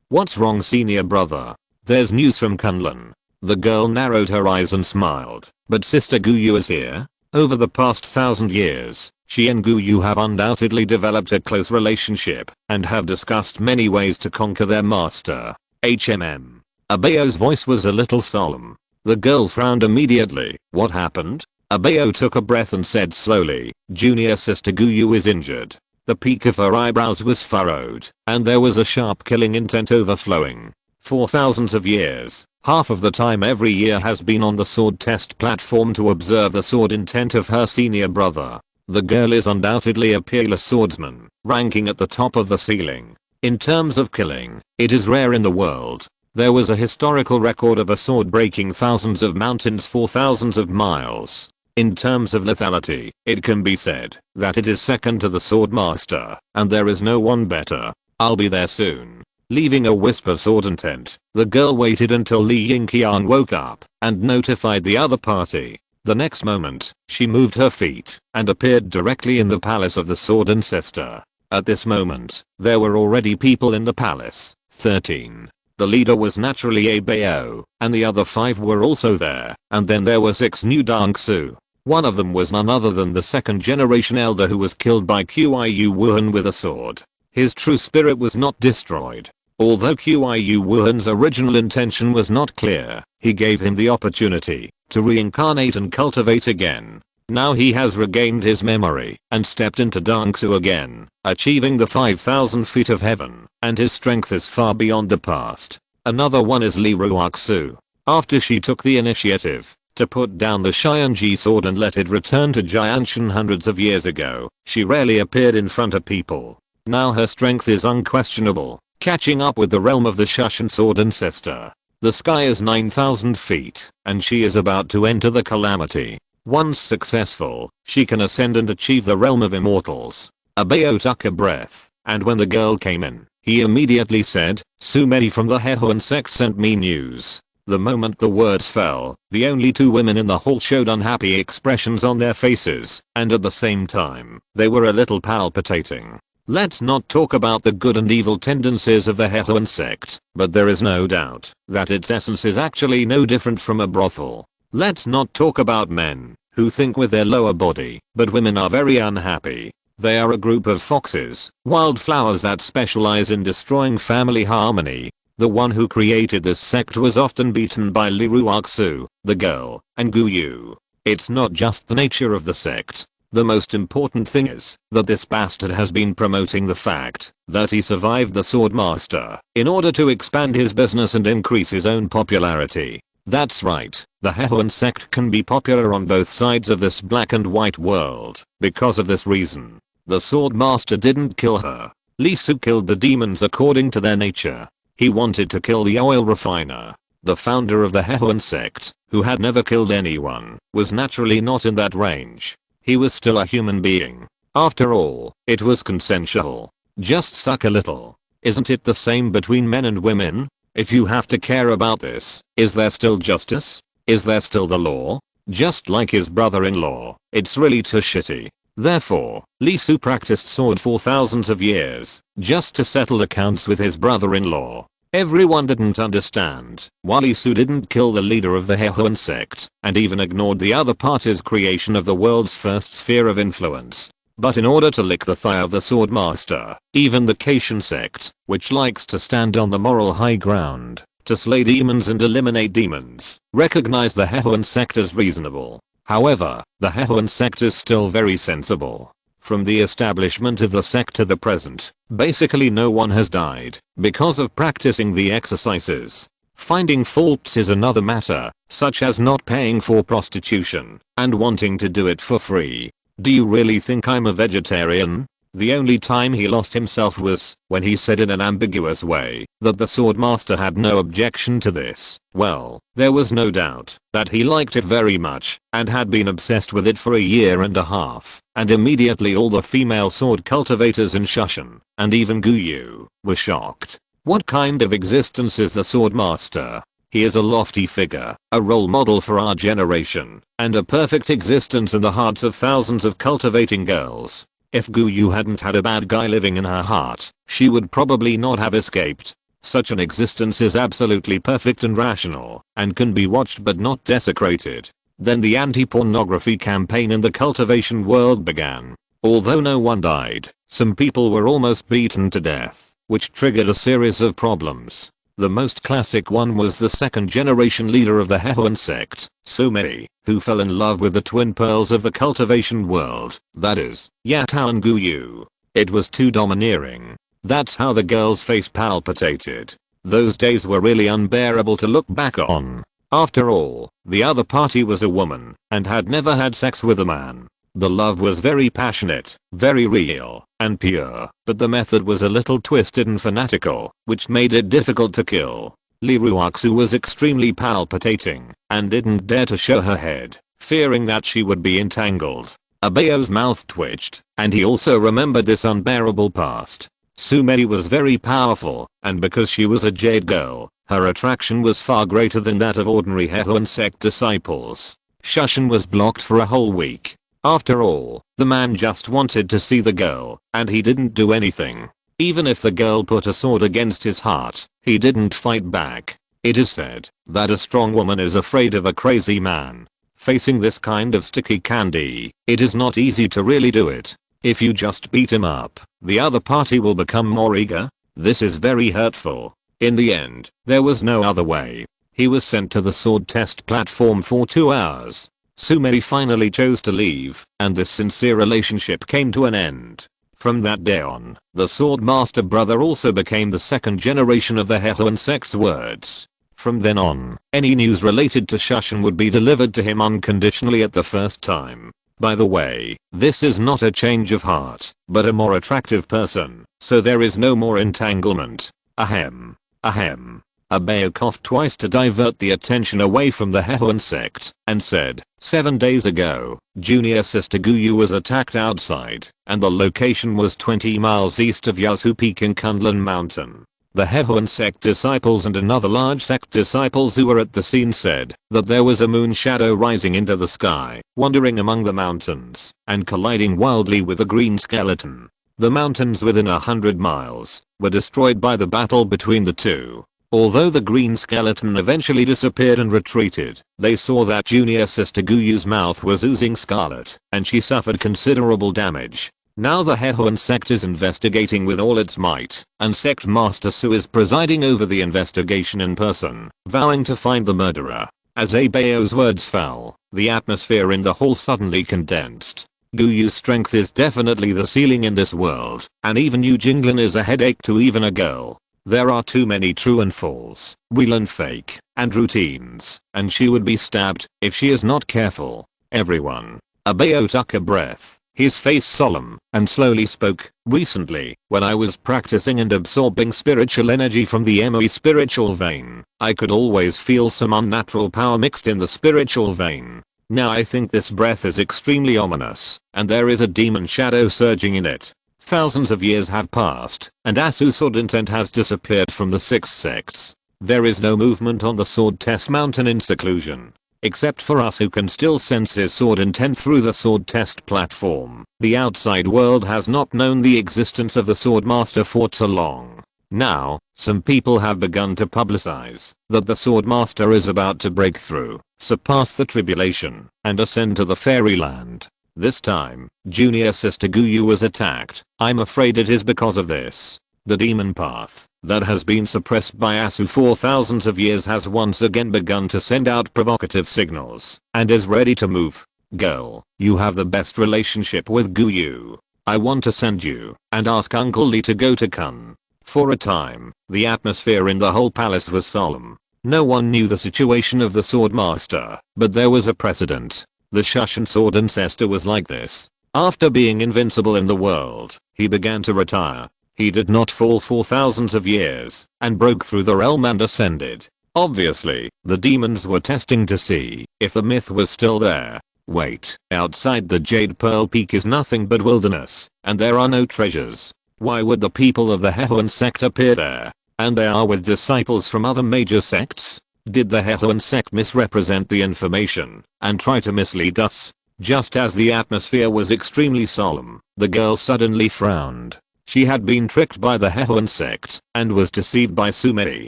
What's wrong, senior brother? There's news from Kunlun. The girl narrowed her eyes and smiled. But Sister Guyu is here? Over the past 1,000 years, she and Guyu have undoubtedly developed a close relationship and have discussed many ways to conquer their master. Abeo's voice was a little solemn. The girl frowned immediately. What happened? Abeo took a breath and said slowly, Junior Sister Guyu is injured. The peak of her eyebrows was furrowed, and there was a sharp killing intent overflowing. For thousands of years, half of the time every year has been on the sword test platform to observe the sword intent of her senior brother. The girl is undoubtedly a peerless swordsman, ranking at the top of the ceiling. In terms of killing, it is rare in the world. There was a historical record of a sword breaking thousands of mountains for thousands of miles. In terms of lethality, it can be said that it is second to the sword master, and there is no one better. I'll be there soon. Leaving a wisp of sword intent, the girl waited until Li Yingqiang woke up and notified the other party. The next moment, she moved her feet and appeared directly in the palace of the sword ancestor. At this moment, there were already people in the palace, 13. The leader was naturally Abeo, and the other 5 were also there, and then there were 6 new Dangsu. One of them was none other than the 2nd generation elder who was killed by Qiyu Wuhan with a sword. His true spirit was not destroyed. Although Qiyu Wuhan's original intention was not clear, he gave him the opportunity to reincarnate and cultivate again. Now he has regained his memory and stepped into Dangsu again, achieving the 5,000 feet of heaven, and his strength is far beyond the past. Another one is Li Ruoxu. After she took the initiative, to put down the Xianji sword and let it return to Jianshan hundreds of years ago. She rarely appeared in front of people. Now her strength is unquestionable, catching up with the realm of the Shushan sword ancestor. The sky is 9,000 feet, and she is about to enter the calamity. Once successful, she can ascend and achieve the realm of immortals. Abayo took a breath, and when the girl came in, he immediately said, "Sumedi from the Hehuan sect sent me news." The moment the words fell, the only two women in the hall showed unhappy expressions on their faces, and at the same time, they were a little palpitating. Let's not talk about the good and evil tendencies of the Hehuan sect, but there is no doubt that its essence is actually no different from a brothel. Let's not talk about men who think with their lower body, but women are very unhappy. They are a group of foxes, wildflowers that specialize in destroying family harmony. The one who created this sect was often beaten by Li Ruoxu, the girl, and Gu Yu. It's not just the nature of the sect. The most important thing is that this bastard has been promoting the fact that he survived the sword master in order to expand his business and increase his own popularity. That's right, the Hehuan sect can be popular on both sides of this black and white world. Because of this reason, the sword master didn't kill her. Li Su killed the demons according to their nature. He wanted to kill the oil refiner. The founder of the Hehuan sect, who had never killed anyone, was naturally not in that range. He was still a human being. After all, it was consensual. Just suck a little. Isn't it the same between men and women? If you have to care about this, is there still justice? Is there still the law? Just like his brother-in-law, it's really too shitty. Therefore, Li Su practiced sword for thousands of years, just to settle accounts with his brother-in-law. Everyone didn't understand why Li Su didn't kill the leader of the Hehuan sect, and even ignored the other party's creation of the world's first sphere of influence. But in order to lick the thigh of the sword master, even the Caitian sect, which likes to stand on the moral high ground, to slay demons and eliminate demons, recognized the Hehuan sect as reasonable. However, the Hehuan sect is still very sensible. From the establishment of the sect to the present, basically no one has died because of practicing the exercises. Finding faults is another matter, such as not paying for prostitution and wanting to do it for free. Do you really think I'm a vegetarian? The only time he lost himself was when he said in an ambiguous way that the sword master had no objection to this. Well, there was no doubt that he liked it very much and had been obsessed with it for a year and a half, and immediately all the female sword cultivators in Shushan, and even Gu Yu, were shocked. What kind of existence is the sword master? He is a lofty figure, a role model for our generation, and a perfect existence in the hearts of thousands of cultivating girls. If Gu Yu hadn't had a bad guy living in her heart, she would probably not have escaped. Such an existence is absolutely perfect and rational, and can be watched but not desecrated. Then the anti-pornography campaign in the cultivation world began. Although no one died, some people were almost beaten to death, which triggered a series of problems. The most classic one was the second generation leader of the Hehuan sect, Sumedi, who fell in love with the twin pearls of the cultivation world, that is, Yatao and Gu Yu. It was too domineering. That's how the girl's face palpitated. Those days were really unbearable to look back on. After all, the other party was a woman, and had never had sex with a man. The love was very passionate, very real, and pure, but the method was a little twisted and fanatical, which made it difficult to kill. Li Ruoxu was extremely palpitating, and didn't dare to show her head, fearing that she would be entangled. Abayo's mouth twitched, and he also remembered this unbearable past. Sumedi was very powerful, and because she was a jade girl, her attraction was far greater than that of ordinary Hehuan sect disciples. Shushan was blocked for a whole week. After all, the man just wanted to see the girl, and he didn't do anything. Even if the girl put a sword against his heart, he didn't fight back. It is said that a strong woman is afraid of a crazy man. Facing this kind of sticky candy, it is not easy to really do it. If you just beat him up, the other party will become more eager. This is very hurtful. In the end, there was no other way. He was sent to the sword test platform for 2 hours. Sumedi finally chose to leave, and this sincere relationship came to an end. From that day on, the sword master brother also became the second generation of the Hehuan sect's words. From then on, any news related to Shushan would be delivered to him unconditionally at the first time. By the way, this is not a change of heart, but a more attractive person, so there is no more entanglement. Ahem. Ahem. Abeo coughed twice to divert the attention away from the Hehuan sect, and said, 7 days ago, Junior Sister Guyu was attacked outside, and the location was 20 miles east of Yasu Peak in Kunlun Mountain. The Hehuan sect disciples and another large sect disciples who were at the scene said that there was a moon shadow rising into the sky, wandering among the mountains, and colliding wildly with a green skeleton. The mountains within 100 miles were destroyed by the battle between the two. Although the green skeleton eventually disappeared and retreated, they saw that Junior Sister Guyu's mouth was oozing scarlet, and she suffered considerable damage. Now the Hehuan sect is investigating with all its might, and Sect Master Su is presiding over the investigation in person, vowing to find the murderer. As Abeo's words fell, the atmosphere in the hall suddenly condensed. Guyu's strength is definitely the ceiling in this world, and even Yu Jinglin is a headache to even a girl. There are too many true and false, real and fake, and routines, and she would be stabbed if she is not careful. Everyone. Abeo took a breath, his face solemn, and slowly spoke. Recently, when I was practicing and absorbing spiritual energy from the MOE spiritual vein, I could always feel some unnatural power mixed in the spiritual vein. Now I think this breath is extremely ominous, and there is a demon shadow surging in it. Thousands of years have passed, and Asu's sword intent has disappeared from the 6 sects. There is no movement on the sword test mountain in seclusion. Except for us who can still sense his sword intent through the sword test platform. The outside world has not known the existence of the sword master for too long. Now, some people have begun to publicize that the sword master is about to break through, surpass the tribulation, and ascend to the fairyland. This time, Junior Sister Guyu was attacked. I'm afraid it is because of this. The demon path that has been suppressed by Asu for thousands of years has once again begun to send out provocative signals and is ready to move. Girl, you have the best relationship with Guyu. I want to send you and ask Uncle Lee to go to Kun. For a time, the atmosphere in the whole palace was solemn. No one knew the situation of the sword master, but there was a precedent. The Shushan sword ancestor was like this. After being invincible in the world, he began to retire. He did not fall for thousands of years, and broke through the realm and ascended. Obviously, the demons were testing to see if the myth was still there. Wait, outside the Jade Pearl Peak is nothing but wilderness, and there are no treasures. Why would the people of the Hehuan sect appear there? And they are with disciples from other major sects? Did the Hehuan sect misrepresent the information and try to mislead us? Just as the atmosphere was extremely solemn, the girl suddenly frowned. She had been tricked by the Hehuan sect and was deceived by Sumei.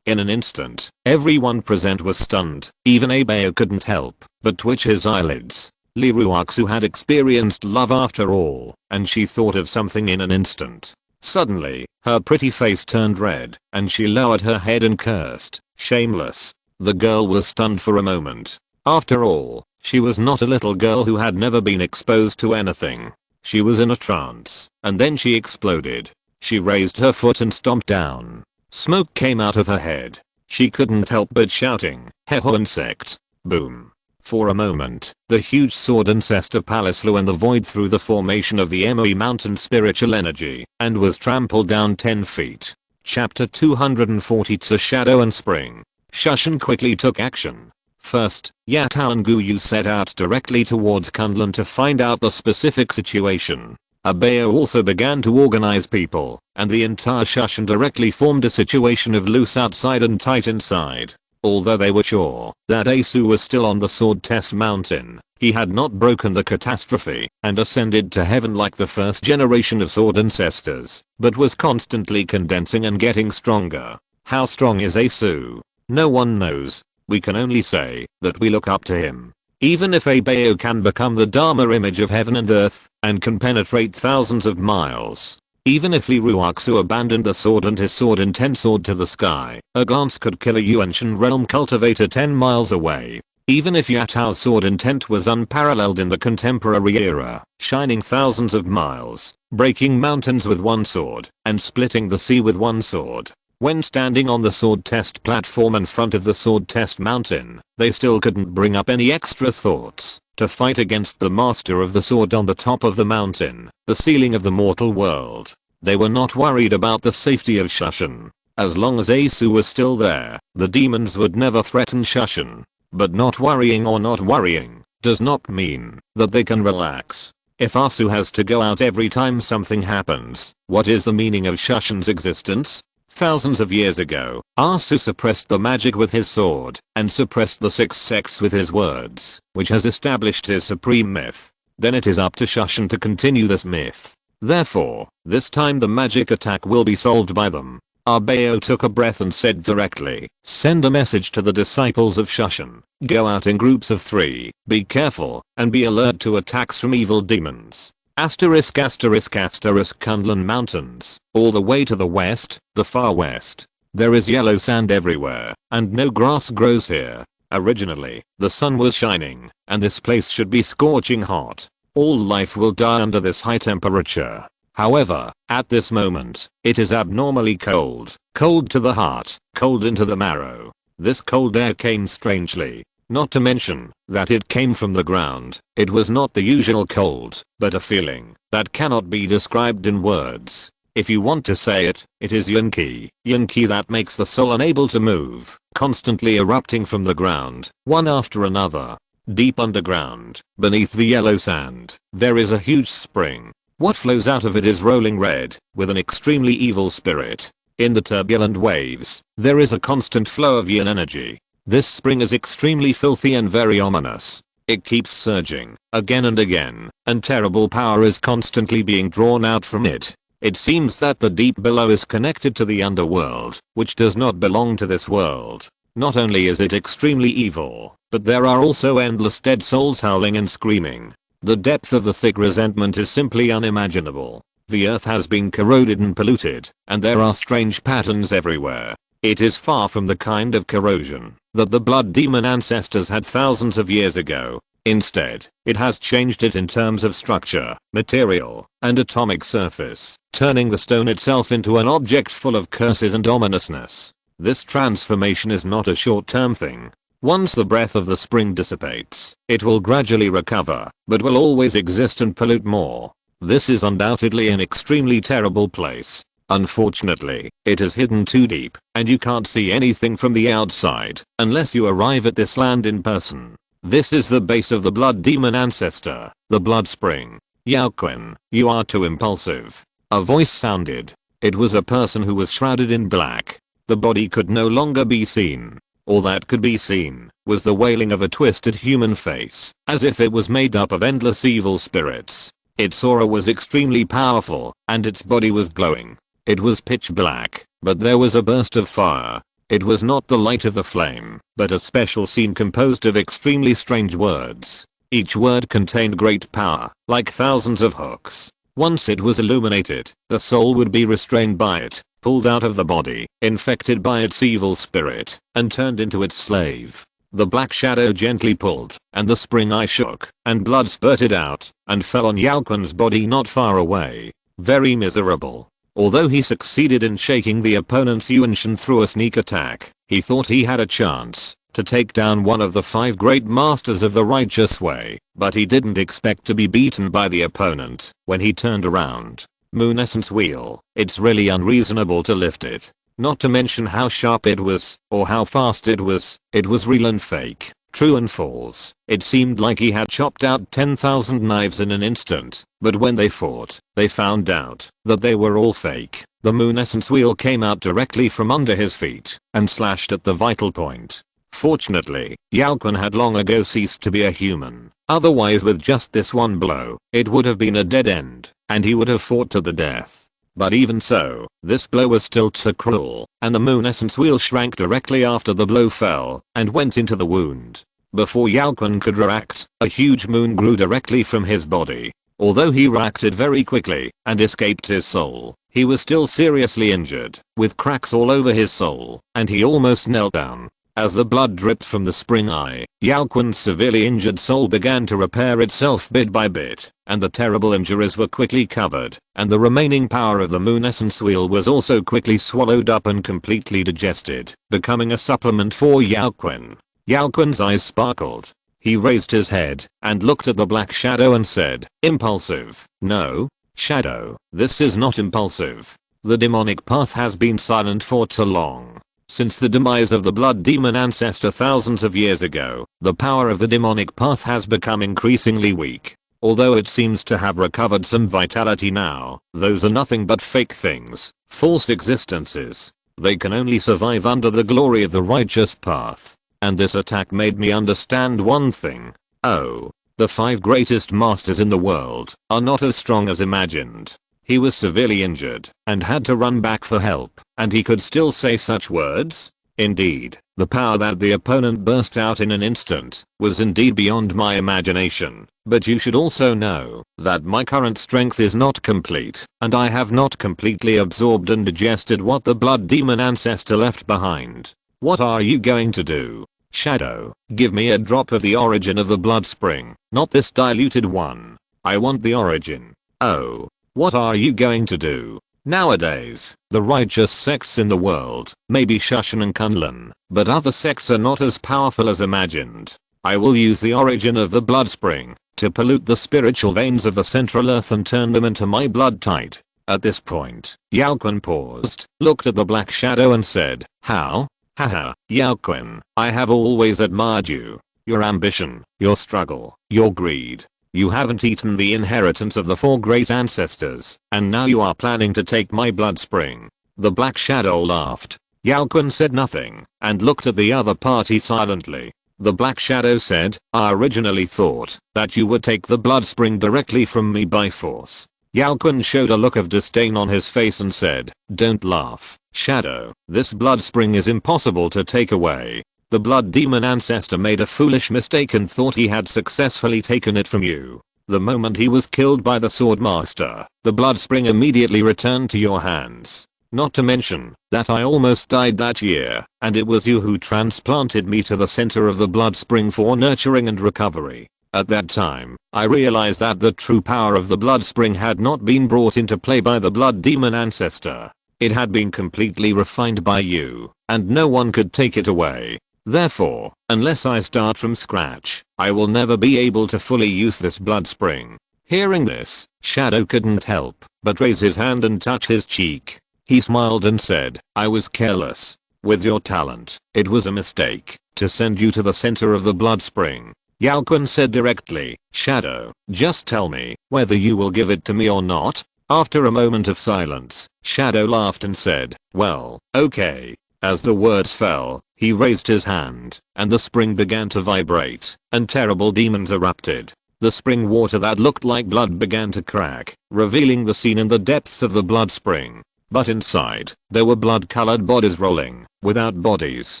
In an instant, everyone present was stunned. Even Abeo couldn't help but twitch his eyelids. Li Ruoxu had experienced love after all, and she thought of something in an instant. Suddenly, her pretty face turned red, and she lowered her head and cursed, "Shameless." The girl was stunned for a moment. After all, she was not a little girl who had never been exposed to anything. She was in a trance, and then she exploded. She raised her foot and stomped down. Smoke came out of her head. She couldn't help but shouting, "Hehuan sect." Boom. For a moment, the huge sword ancestor palace flew in the void through the formation of the MOE mountain spiritual energy, and was trampled down 10 feet. Chapter 242 Shadow and Spring. Shushan quickly took action. First, Yatao and Guyu set out directly towards Kunlun to find out the specific situation. Abeo also began to organize people, and the entire Shushan directly formed a situation of loose outside and tight inside. Although they were sure that Asu was still on the sword test mountain, he had not broken the catastrophe and ascended to heaven like the first generation of sword ancestors, but was constantly condensing and getting stronger. How strong is Asu? No one knows. We can only say that we look up to him. Even if Abeo can become the Dharma image of heaven and earth, and can penetrate thousands of miles. Even if Li Ruoxu abandoned the sword and his sword intent soared to the sky, a glance could kill a Yuanshan realm cultivator 10 miles away. Even if Yatao's sword intent was unparalleled in the contemporary era, shining thousands of miles, breaking mountains with one sword, and splitting the sea with one sword. When standing on the sword test platform in front of the sword test mountain, they still couldn't bring up any extra thoughts to fight against the master of the sword on the top of the mountain, the ceiling of the mortal world. They were not worried about the safety of Shushan. As long as Asu was still there, the demons would never threaten Shushan. But not worrying or not worrying does not mean that they can relax. If Asu has to go out every time something happens, what is the meaning of Shushan's existence? Thousands of years ago, Asu suppressed the magic with his sword, and suppressed the 6 sects with his words, which has established his supreme myth. Then it is up to Shushan to continue this myth. Therefore, this time the magic attack will be solved by them. Arbeo took a breath and said directly, "Send a message to the disciples of Shushan. Go out in groups of 3, be careful, and be alert to attacks from evil demons. Kundlan Mountains, all the way to the west, the far west. There is yellow sand everywhere, and no grass grows here. Originally, the sun was shining, and this place should be scorching hot. All life will die under this high temperature. However, at this moment, it is abnormally cold, cold to the heart, cold into the marrow. This cold air came strangely. Not to mention that it came from the ground. It was not the usual cold, but a feeling that cannot be described in words. If you want to say it, it is Yunki. Yunki that makes the soul unable to move, constantly erupting from the ground, one after another. Deep underground, beneath the yellow sand, there is a huge spring. What flows out of it is rolling red, with an extremely evil spirit. In the turbulent waves, there is a constant flow of yin energy. This spring is extremely filthy and very ominous. It keeps surging, again and again, and terrible power is constantly being drawn out from it. It seems that the deep below is connected to the underworld, which does not belong to this world. Not only is it extremely evil, but there are also endless dead souls howling and screaming. The depth of the thick resentment is simply unimaginable. The earth has been corroded and polluted, and there are strange patterns everywhere. It is far from the kind of corrosion that the blood demon ancestors had thousands of years ago. Instead, it has changed it in terms of structure, material, and atomic surface, turning the stone itself into an object full of curses and ominousness. This transformation is not a short-term thing. Once the breath of the spring dissipates, it will gradually recover, but will always exist and pollute more. This is undoubtedly an extremely terrible place. Unfortunately, it is hidden too deep, and you can't see anything from the outside unless you arrive at this land in person. This is the base of the blood demon ancestor, the blood spring. Yaoquin, you are too impulsive. A voice sounded. It was a person who was shrouded in black. The body could no longer be seen. All that could be seen was the wailing of a twisted human face, as if it was made up of endless evil spirits. Its aura was extremely powerful, and its body was glowing. It was pitch black, but there was a burst of fire. It was not the light of the flame, but a special scene composed of extremely strange words. Each word contained great power, like thousands of hooks. Once it was illuminated, the soul would be restrained by it, pulled out of the body, infected by its evil spirit, and turned into its slave. The black shadow gently pulled, and the spring eye shook, and blood spurted out, and fell on Yaoquin's body not far away. Very miserable. Although he succeeded in shaking the opponent's Yuanshan through a sneak attack, he thought he had a chance to take down one of the 5 great masters of the righteous way, but he didn't expect to be beaten by the opponent when he turned around. Moon essence wheel, it's really unreasonable to lift it. Not to mention how sharp it was, or how fast it was real and fake, true and false. It seemed like he had chopped out 10,000 knives in an instant, but when they fought, they found out that they were all fake. The moon essence wheel came out directly from under his feet, and slashed at the vital point. Fortunately, Yaoquin had long ago ceased to be a human. Otherwise with just this one blow, it would have been a dead end, and he would have fought to the death. But even so, this blow was still too cruel, and the moon essence wheel shrank directly after the blow fell, and went into the wound. Before Yaoquin could react, a huge moon grew directly from his body. Although he reacted very quickly, and escaped his soul, he was still seriously injured, with cracks all over his soul, and he almost knelt down. As the blood dripped from the spring eye, Yao Kun's severely injured soul began to repair itself bit by bit, and the terrible injuries were quickly covered, and the remaining power of the moon essence wheel was also quickly swallowed up and completely digested, becoming a supplement for Yao Kun. Yao Kun's eyes sparkled. He raised his head and looked at the black shadow and said, "Impulsive. No, shadow, this is not impulsive. The demonic path has been silent for too long. Since the demise of the blood demon ancestor thousands of years ago, the power of the demonic path has become increasingly weak. Although it seems to have recovered some vitality now, those are nothing but fake things, false existences. They can only survive under the glory of the righteous path. And this attack made me understand one thing. Oh, the 5 greatest masters in the world are not as strong as imagined." He was severely injured and had to run back for help, and he could still say such words? Indeed, the power that the opponent burst out in an instant was indeed beyond my imagination. But you should also know that my current strength is not complete, and I have not completely absorbed and digested what the blood demon ancestor left behind. What are you going to do? Shadow, give me a drop of the origin of the blood spring, not this diluted one. I want the origin. Oh. What are you going to do? Nowadays, the righteous sects in the world may be Shushan and Kunlun, but other sects are not as powerful as imagined. I will use the origin of the blood spring to pollute the spiritual veins of the central earth and turn them into my blood tide. At this point, Yao Kun paused, looked at the black shadow and said, "How? Haha, Yao Kun, I have always admired you. Your ambition, your struggle, your greed. You haven't eaten the inheritance of the 4 great ancestors, and now you are planning to take my blood spring." The black shadow laughed. Yao Kun said nothing, and looked at the other party silently. The black shadow said, "I originally thought that you would take the blood spring directly from me by force." Yao Kun showed a look of disdain on his face and said, "Don't laugh, Shadow. This blood spring is impossible to take away. The blood demon ancestor made a foolish mistake and thought he had successfully taken it from you. The moment he was killed by the sword master, the blood spring immediately returned to your hands. Not to mention that I almost died that year, and it was you who transplanted me to the center of the blood spring for nurturing and recovery. At that time, I realized that the true power of the blood spring had not been brought into play by the blood demon ancestor. It had been completely refined by you, and no one could take it away. Therefore, unless I start from scratch, I will never be able to fully use this blood spring." Hearing this, Shadow couldn't help but raise his hand and touch his cheek. He smiled and said, "I was careless. With your talent, it was a mistake to send you to the center of the blood spring." Yao Kun said directly, "Shadow, just tell me whether you will give it to me or not." After a moment of silence, Shadow laughed and said, "Well, okay." As the words fell, he raised his hand, and the spring began to vibrate, and terrible demons erupted. The spring water that looked like blood began to crack, revealing the scene in the depths of the blood spring. But inside, there were blood-colored bodies rolling, without bodies,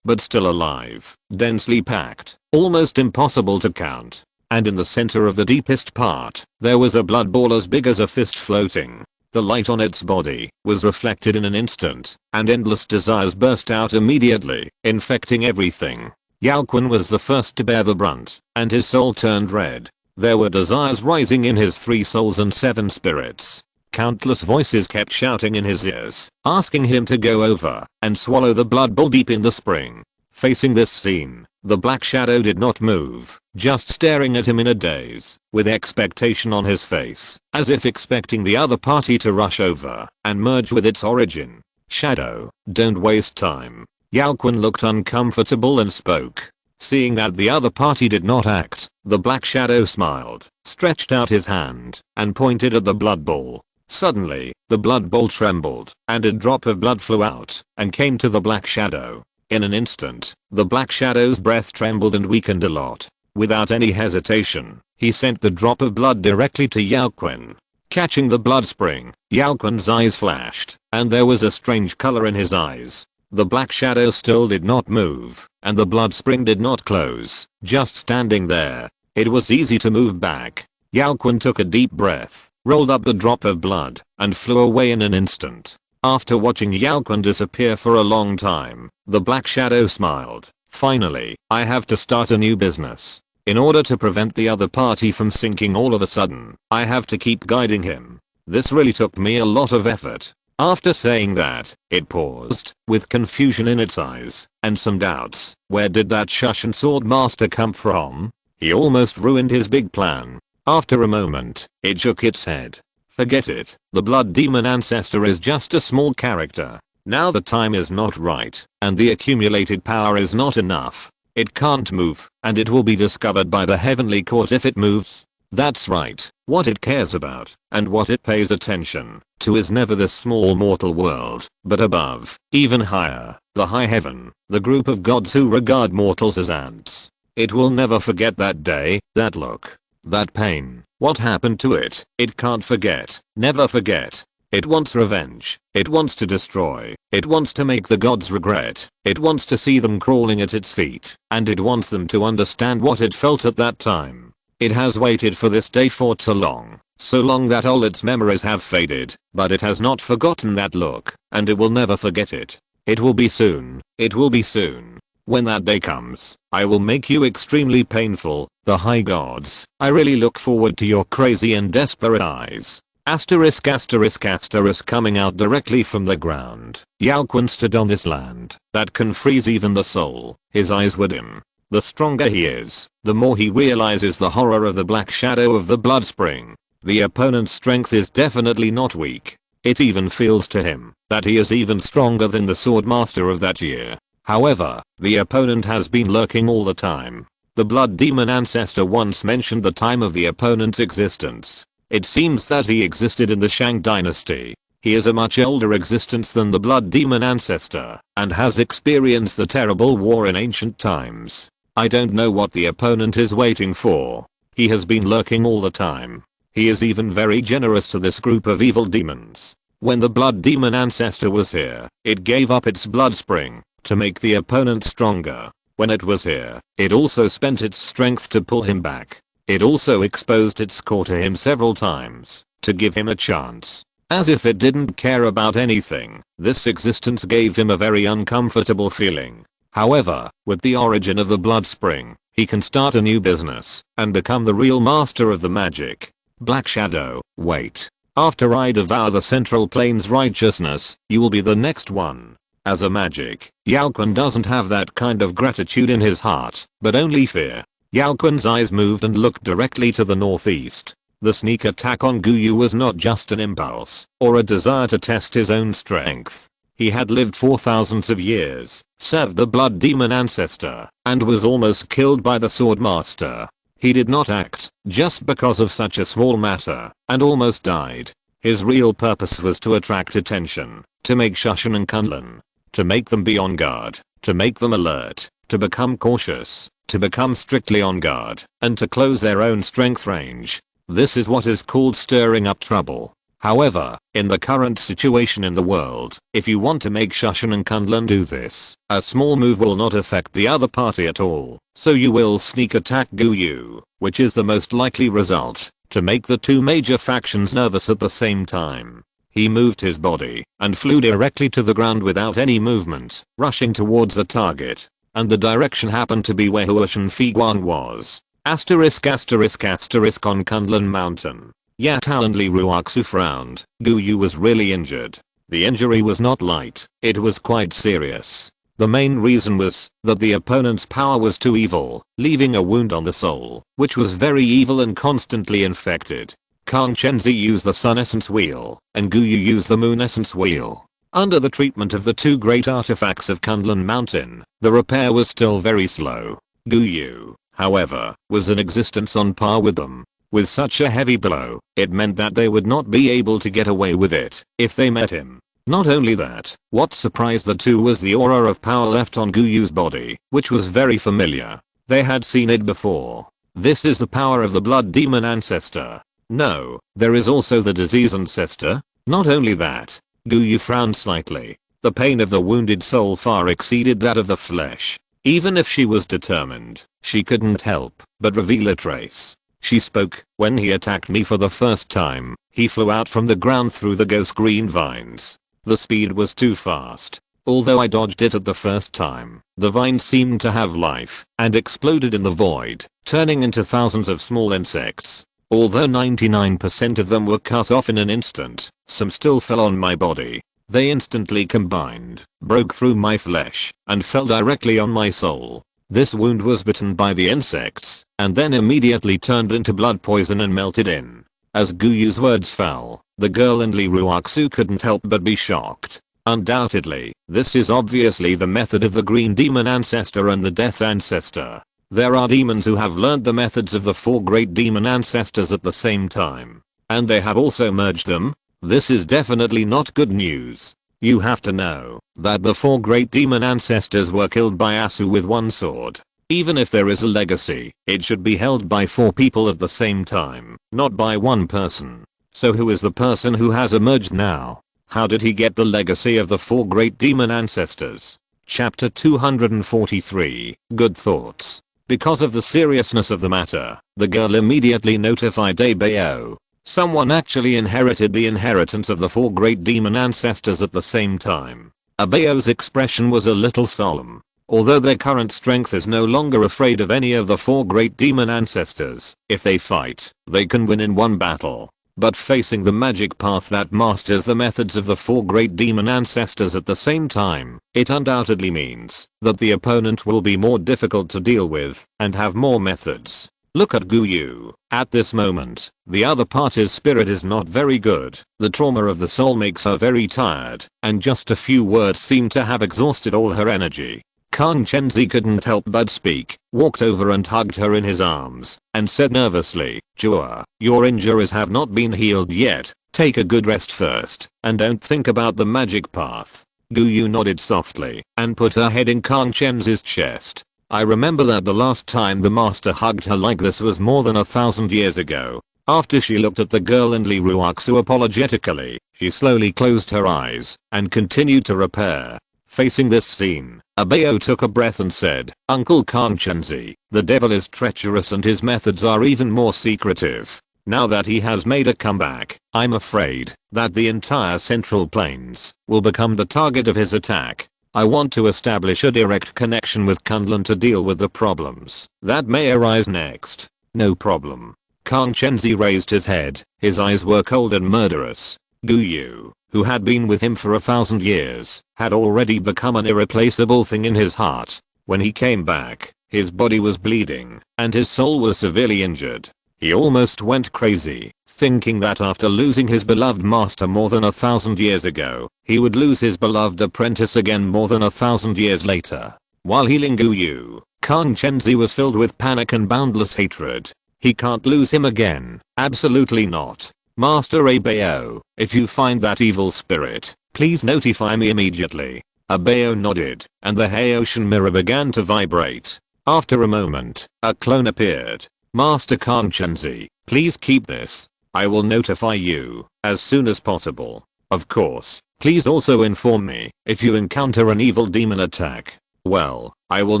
but still alive, densely packed, almost impossible to count. And in the center of the deepest part, there was a blood ball as big as a fist floating. The light on its body was reflected in an instant, and endless desires burst out immediately, infecting everything. Yao Kun was the first to bear the brunt, and his soul turned red. There were desires rising in his 3 souls and 7 spirits. Countless voices kept shouting in his ears, asking him to go over and swallow the blood bowl deep in the spring. Facing this scene, the black shadow did not move, just staring at him in a daze, with expectation on his face, as if expecting the other party to rush over and merge with its origin. "Shadow, don't waste time." Yao Kun looked uncomfortable and spoke. Seeing that the other party did not act, the black shadow smiled, stretched out his hand, and pointed at the blood bowl. Suddenly, the blood bowl trembled, and a drop of blood flew out and came to the black shadow. In an instant, the black shadow's breath trembled and weakened a lot. Without any hesitation, he sent the drop of blood directly to Yao Kun. Catching the blood spring, Yao Kun's eyes flashed, and there was a strange color in his eyes. The black shadow still did not move, and the blood spring did not close, just standing there. It was easy to move back. Yao Kun took a deep breath, rolled up the drop of blood, and flew away in an instant. After watching Yao Kun disappear for a long time, the black shadow smiled. Finally, I have to start a new business. In order to prevent the other party from sinking all of a sudden, I have to keep guiding him. This really took me a lot of effort. After saying that, it paused, with confusion in its eyes, and some doubts. Where did that Shushan sword master come from? He almost ruined his big plan. After a moment, it shook its head. Forget it, the blood demon ancestor is just a small character. Now the time is not right, and the accumulated power is not enough. It can't move, and it will be discovered by the heavenly court if it moves. That's right, what it cares about, and what it pays attention to is never this small mortal world, but above, even higher, the high heaven, the group of gods who regard mortals as ants. It will never forget that day, that look, that pain. What happened to it? It can't forget, never forget. It wants revenge. It wants to destroy. It wants to make the gods regret. It wants to see them crawling at its feet. And it wants them to understand what it felt at that time. It has waited for this day for too long. So long that all its memories have faded. But it has not forgotten that look. And it will never forget it. It will be soon. It will be soon. When that day comes, I will make you extremely painful, the high gods. I really look forward to your crazy and desperate eyes. Asterisk asterisk asterisk coming out directly from the ground. Yao Kun stood on this land that can freeze even the soul. His eyes were dim. The stronger he is, the more he realizes the horror of the black shadow of the blood spring. The opponent's strength is definitely not weak. It even feels to him that he is even stronger than the sword master of that year. However, the opponent has been lurking all the time. The blood demon ancestor once mentioned the time of the opponent's existence. It seems that he existed in the Shang dynasty. He is a much older existence than the blood demon ancestor, and has experienced the terrible war in ancient times. I don't know what the opponent is waiting for. He has been lurking all the time. He is even very generous to this group of evil demons. When the blood demon ancestor was here, it gave up its blood spring to make the opponent stronger. When it was here, it also spent its strength to pull him back. It also exposed its core to him several times to give him a chance. As if it didn't care about anything, this existence gave him a very uncomfortable feeling. However, with the origin of the blood spring, he can start a new business and become the real master of the magic. Black Shadow, wait. After I devour the Central Plains righteousness, you will be the next one. As a magic, Yao Kun doesn't have that kind of gratitude in his heart, but only fear. Yao Kun's eyes moved and looked directly to the northeast. The sneak attack on Guyu was not just an impulse, or a desire to test his own strength. He had lived for thousands of years, served the blood demon ancestor, and was almost killed by the sword master. He did not act, just because of such a small matter, and almost died. His real purpose was to attract attention, to make Shushan and Kunlun, to make them be on guard, to make them alert, to become cautious, to become strictly on guard, and to close their own strength range. This is what is called stirring up trouble. However, in the current situation in the world, if you want to make Shushan and Kunlun do this, a small move will not affect the other party at all, so you will sneak attack Guyu, which is the most likely result, to make the two major factions nervous at the same time. He moved his body and flew directly to the ground without any movement, rushing towards the target. And the direction happened to be where Huashan Figuan was. Asterisk asterisk asterisk on Kunlun Mountain. Yatalonli Ruaksu frowned. Guyu was really injured. The injury was not light, it was quite serious. The main reason was that the opponent's power was too evil, leaving a wound on the soul, which was very evil and constantly infected. Kang Chenzi used the Sun Essence Wheel, and Guyu used the Moon Essence Wheel. Under the treatment of the two great artifacts of Kunlun Mountain, the repair was still very slow. Guyu, however, was in existence on par with them. With such a heavy blow, it meant that they would not be able to get away with it if they met him. Not only that, what surprised the two was the aura of power left on Guyu's body, which was very familiar. They had seen it before. This is the power of the blood demon ancestor. No, there is also the disease ancestor. Not only that, Guyu frowned slightly. The pain of the wounded soul far exceeded that of the flesh. Even if she was determined, she couldn't help but reveal a trace. She spoke. When he attacked me for the first time, he flew out from the ground through the ghost green vines. The speed was too fast. Although I dodged it at the first time, the vine seemed to have life and exploded in the void, turning into thousands of small insects. Although 99% of them were cut off in an instant, some still fell on my body. They instantly combined, broke through my flesh, and fell directly on my soul. This wound was bitten by the insects, and then immediately turned into blood poison and melted in. As Guyu's words fell, the girl and Lee Ruaksu couldn't help but be shocked. Undoubtedly, this is obviously the method of the Green Demon Ancestor and the Death Ancestor. There are demons who have learned the methods of the 4 great demon ancestors at the same time. And they have also merged them. This is definitely not good news. You have to know that the 4 great demon ancestors were killed by Asu with one sword. Even if there is a legacy, it should be held by 4 people at the same time, not by one person. So who is the person who has emerged now? How did he get the legacy of the 4 great demon ancestors? Chapter 243, Good Thoughts. Because of the seriousness of the matter, the girl immediately notified Abeo. Someone actually inherited the inheritance of the 4 great demon ancestors at the same time. Abeo's expression was a little solemn. Although their current strength is no longer afraid of any of the 4 great demon ancestors, if they fight, they can win in one battle. But facing the magic path that masters the methods of the 4 great demon ancestors at the same time, it undoubtedly means that the opponent will be more difficult to deal with and have more methods. Look at Guyu. At this moment, the other party's spirit is not very good. The trauma of the soul makes her very tired, and just a few words seem to have exhausted all her energy. Kang Chenzi couldn't help but speak, walked over and hugged her in his arms, and said nervously, "Jua, your injuries have not been healed yet. Take a good rest first, and don't think about the magic path." Guyu nodded softly, and put her head in Kang Chenzi's chest. I remember that the last time the master hugged her like this was more than 1,000 years ago. After she looked at the girl and Lee Ruaksu apologetically, she slowly closed her eyes, and continued to repair. Facing this scene, Abeo took a breath and said, "Uncle Kang Chenzi, the devil is treacherous and his methods are even more secretive. Now that he has made a comeback, I'm afraid that the entire Central Plains will become the target of his attack. I want to establish a direct connection with Kunlun to deal with the problems that may arise next." "No problem." Kang Chenzi raised his head, his eyes were cold and murderous. Guyu, who had been with him for 1,000 years, had already become an irreplaceable thing in his heart. When he came back, his body was bleeding, and his soul was severely injured. He almost went crazy, thinking that after losing his beloved master more than 1,000 years ago, he would lose his beloved apprentice again more than 1,000 years later. While healing Guyu, Kang Chenzi was filled with panic and boundless hatred. He can't lose him again, absolutely not. "Master Abeo, if you find that evil spirit, please notify me immediately." Abeo nodded, and the Haoshan mirror began to vibrate. After a moment, a clone appeared. "Master Kang Chenzi, please keep this. I will notify you as soon as possible. Of course, please also inform me if you encounter an evil demon attack." "Well, I will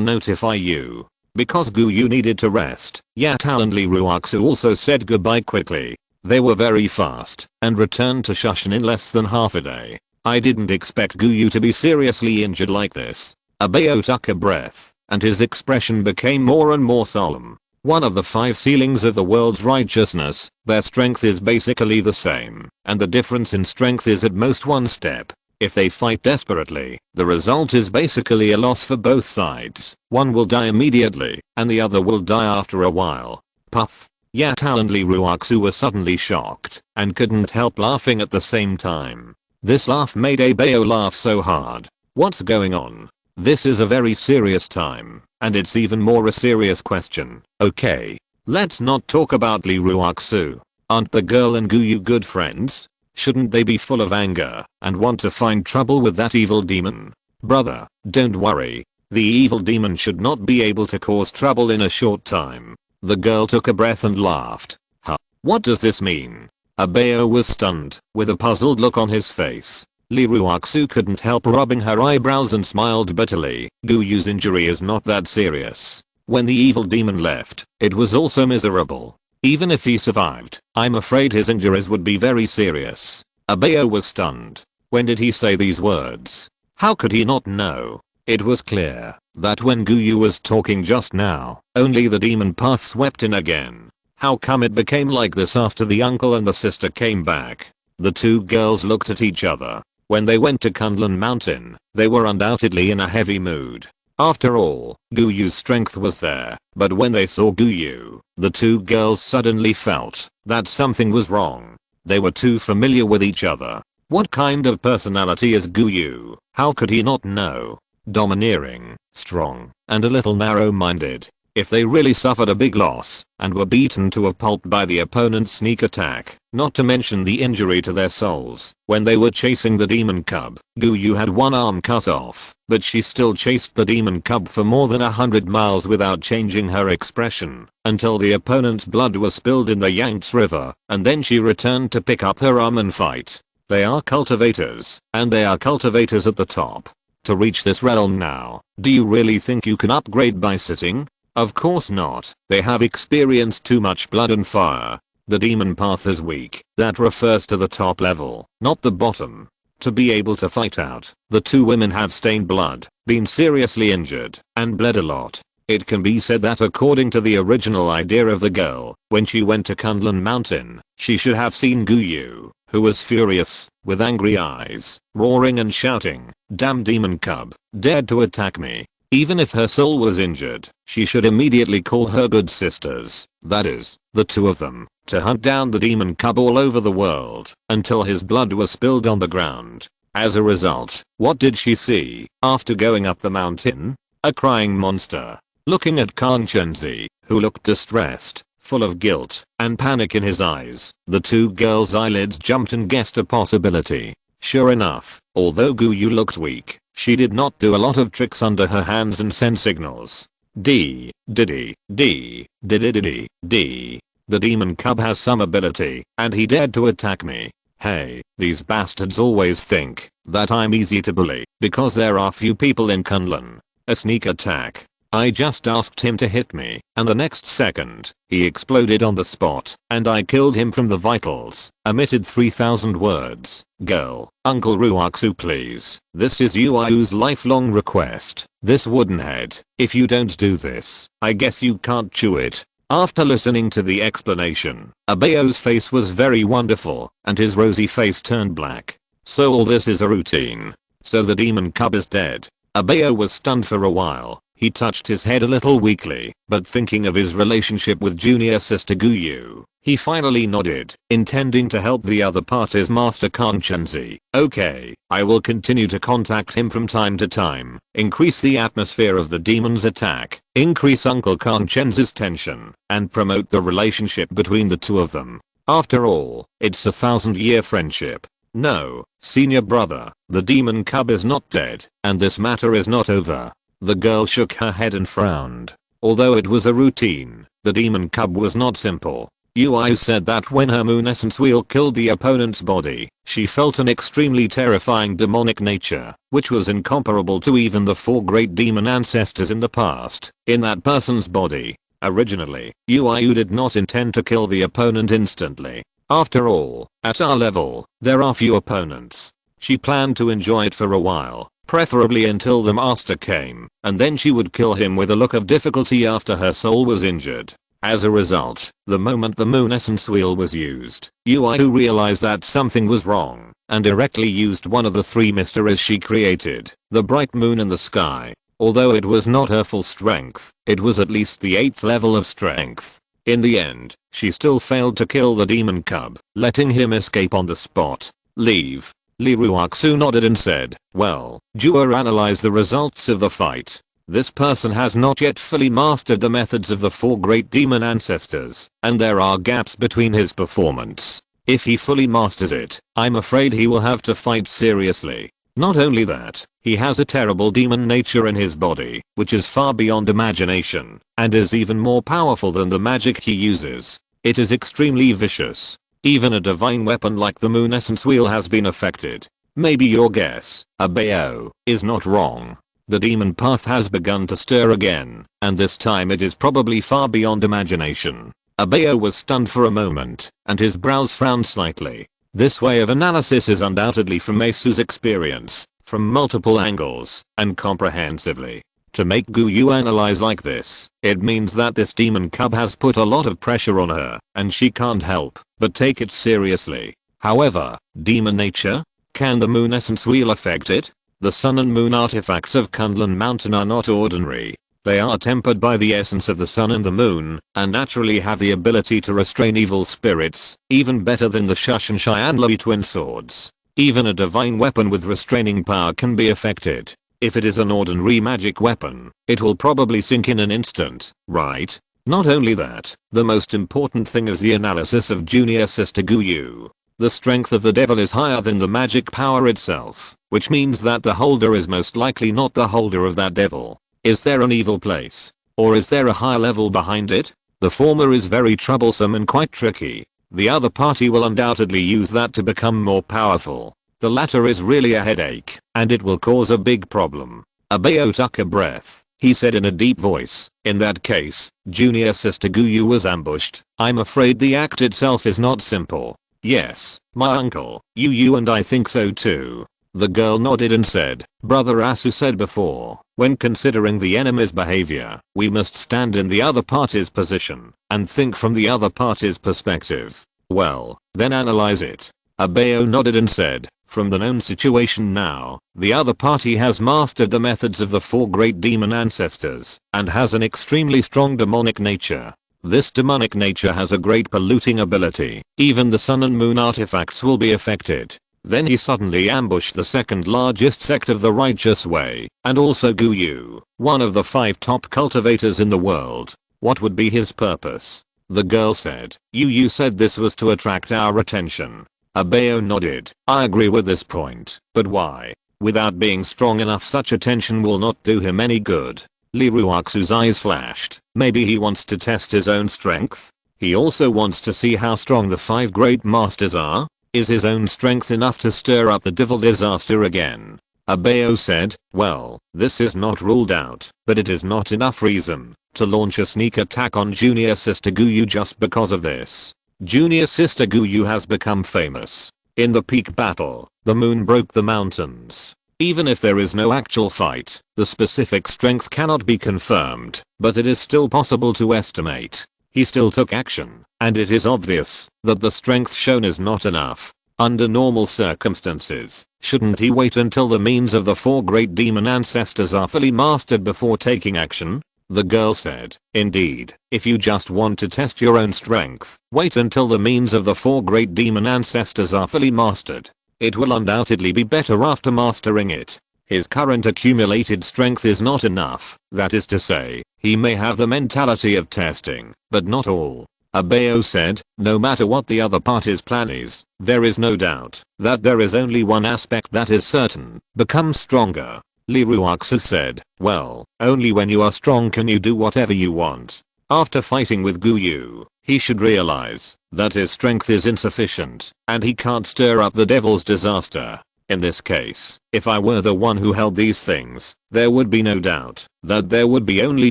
notify you." Because Guyu needed to rest, Yatal and Lee Ruaksu also said goodbye quickly. They were very fast and returned to Shushan in less than half a day. I didn't expect Guyu to be seriously injured like this. Abeo took a breath, and his expression became more and more solemn. One of the 5 ceilings of the world's righteousness, their strength is basically the same, and the difference in strength is at most 1 step. If they fight desperately, the result is basically a loss for both sides. One will die immediately, and the other will die after a while. Puff. Yatal and Lee Ruaksu were suddenly shocked, and couldn't help laughing at the same time. This laugh made Abeo laugh so hard. "What's going on? This is a very serious time, and it's even more a serious question." "Okay, let's not talk about Lee Ruaksu. Aren't the girl and Guyu good friends? Shouldn't they be full of anger and want to find trouble with that evil demon?" "Brother, don't worry. The evil demon should not be able to cause trouble in a short time." The girl took a breath and laughed. "Huh? What does this mean?" Abeo was stunned, with a puzzled look on his face. Lee Ruaksu couldn't help rubbing her eyebrows and smiled bitterly. "Guyu's injury is not that serious. When the evil demon left, it was also miserable. Even if he survived, I'm afraid his injuries would be very serious." Abeo was stunned. When did he say these words? How could he not know? It was clear that when Guyu was talking just now, only the demon path swept in again. How come it became like this after the uncle and the sister came back? The two girls looked at each other. When they went to Kunlun Mountain, they were undoubtedly in a heavy mood. After all, Guyu's strength was there, but when they saw Guyu, the two girls suddenly felt that something was wrong. They were too familiar with each other. What kind of personality is Guyu? How could he not know? Domineering, strong, and a little narrow-minded. If they really suffered a big loss and were beaten to a pulp by the opponent's sneak attack, not to mention the injury to their souls, when they were chasing the demon cub, Guyu had one arm cut off, but she still chased the demon cub for more than 100 miles without changing her expression, until the opponent's blood was spilled in the Yangtze River, and then she returned to pick up her arm and fight. They are cultivators, and they are cultivators at the top. To reach this realm now, do you really think you can upgrade by sitting? Of course not. They have experienced too much blood and fire. The demon path is weak. That refers to the top level, not the bottom. To be able to fight out, the two women have stained blood, been seriously injured, and bled a lot. It can be said that according to the original idea of the girl, when she went to Kunlun Mountain, she should have seen Guyu, who was furious, with angry eyes, roaring and shouting, "Damn demon cub, dared to attack me." Even if her soul was injured, she should immediately call her good sisters, that is, the two of them, to hunt down the demon cub all over the world until his blood was spilled on the ground. As a result, what did she see after going up the mountain? A crying monster. Looking at Kanchenzi, who looked distressed, full of guilt and panic in his eyes, the two girls' eyelids jumped and guessed a possibility. Sure enough, although Guyu looked weak, she did not do a lot of tricks under her hands and send signals. D. Diddy. D. Diddy. D. The demon cub has some ability, and he dared to attack me. Hey, these bastards always think that I'm easy to bully because there are few people in Kunlun. A sneak attack. I just asked him to hit me, and the next second, he exploded on the spot, and I killed him from the vitals. Emitted 3000 words. Girl, Uncle Ruaksu please. This is Yuayu's lifelong request. This wooden head. If you don't do this, I guess you can't chew it. After listening to the explanation, Abeo's face was very wonderful, and his rosy face turned black. So all this is a routine. So the demon cub is dead. Abeo was stunned for a while. He touched his head a little weakly, but thinking of his relationship with junior sister Guyu, he finally nodded, intending to help the other party's master Kanchenzi. Okay, I will continue to contact him from time to time, increase the atmosphere of the demon's attack, increase Uncle Kanchenzi's tension, and promote the relationship between the two of them. After all, it's a 1000-year friendship. No, senior brother, the demon cub is not dead, and this matter is not over. The girl shook her head and frowned. Although it was a routine, the demon cub was not simple. Yuayu said that when her moon essence wheel killed the opponent's body, she felt an extremely terrifying demonic nature, which was incomparable to even the 4 great demon ancestors in the past, in that person's body. Originally, Yuayu did not intend to kill the opponent instantly. After all, at our level, there are few opponents. She planned to enjoy it for a while, preferably until the master came, and then she would kill him with a look of difficulty after her soul was injured. As a result, the moment the moon essence wheel was used, Yuayu realized that something was wrong, and directly used one of the 3 mysteries she created, the bright moon in the sky. Although it was not her full strength, it was at least the 8th level of strength. In the end, she still failed to kill the demon cub, letting him escape on the spot. Leave. Li Ruaksu nodded and said, well, Jua analyzed the results of the fight. This person has not yet fully mastered the methods of the 4 great demon ancestors, and there are gaps between his performance. If he fully masters it, I'm afraid he will have to fight seriously. Not only that, he has a terrible demon nature in his body, which is far beyond imagination, and is even more powerful than the magic he uses. It is extremely vicious. Even a divine weapon like the moon essence wheel has been affected. Maybe your guess, Abeo, is not wrong. The demon path has begun to stir again, and this time it is probably far beyond imagination. Abeo was stunned for a moment, and his brows frowned slightly. This way of analysis is undoubtedly from Meisu's experience. from multiple angles, and comprehensively. To make Guyu analyze like this, it means that this demon cub has put a lot of pressure on her, and she can't help but take it seriously. However, demon nature? Can the moon essence wheel affect it? The sun and moon artifacts of Kunlun Mountain are not ordinary. They are tempered by the essence of the sun and the moon, and naturally have the ability to restrain evil spirits, even better than the Shush and Cheyenne twin swords. Even a divine weapon with restraining power can be affected. If it is an ordinary magic weapon, it will probably sink in an instant, right? Not only that, the most important thing is the analysis of junior sister Guyu. The strength of the devil is higher than the magic power itself, which means that the holder is most likely not the holder of that devil. Is there an evil place? Or is there a higher level behind it? The former is very troublesome and quite tricky. The other party will undoubtedly use that to become more powerful. The latter is really a headache, and it will cause a big problem. Abayo took a breath. He said in a deep voice, in that case, junior sister Guyu was ambushed. I'm afraid the act itself is not simple. Yes, my uncle, you and I think so too. The girl nodded and said, Brother Asu said before, when considering the enemy's behavior, we must stand in the other party's position, and think from the other party's perspective. Well, then analyze it. Abayo nodded and said, from the known situation now, the other party has mastered the methods of the four great demon ancestors, and has an extremely strong demonic nature. This demonic nature has a great polluting ability. Even the sun and moon artifacts will be affected. Then he suddenly ambushed the second largest sect of the righteous way, and also Guyu, one of the 5 top cultivators in the world. What would be his purpose? The girl said, you said this was to attract our attention. Abayo nodded. I agree with this point, but why? Without being strong enough, such attention will not do him any good. Liruaksu's eyes flashed. Maybe he wants to test his own strength? He also wants to see how strong the 5 great masters are? Is his own strength enough to stir up the devil disaster again? Abayo said, well, this is not ruled out, but it is not enough reason to launch a sneak attack on junior sister Guyu just because of this. Junior sister Guyu has become famous. In the peak battle, the moon broke the mountains. Even if there is no actual fight, the specific strength cannot be confirmed, but it is still possible to estimate. He still took action, and it is obvious that the strength shown is not enough. Under normal circumstances, shouldn't he wait until the means of the 4 great demon ancestors are fully mastered before taking action? The girl said, indeed, if you just want to test your own strength, wait until the means of the 4 great demon ancestors are fully mastered. It will undoubtedly be better after mastering it. His current accumulated strength is not enough, that is to say, he may have the mentality of testing, but not all. Abayo said, no matter what the other party's plan is, there is no doubt that there is only one aspect that is certain, become stronger. Liruaksu said, well, only when you are strong can you do whatever you want. After fighting with Guyu, he should realize that his strength is insufficient, and he can't stir up the devil's disaster. In this case, if I were the one who held these things, there would be no doubt that there would be only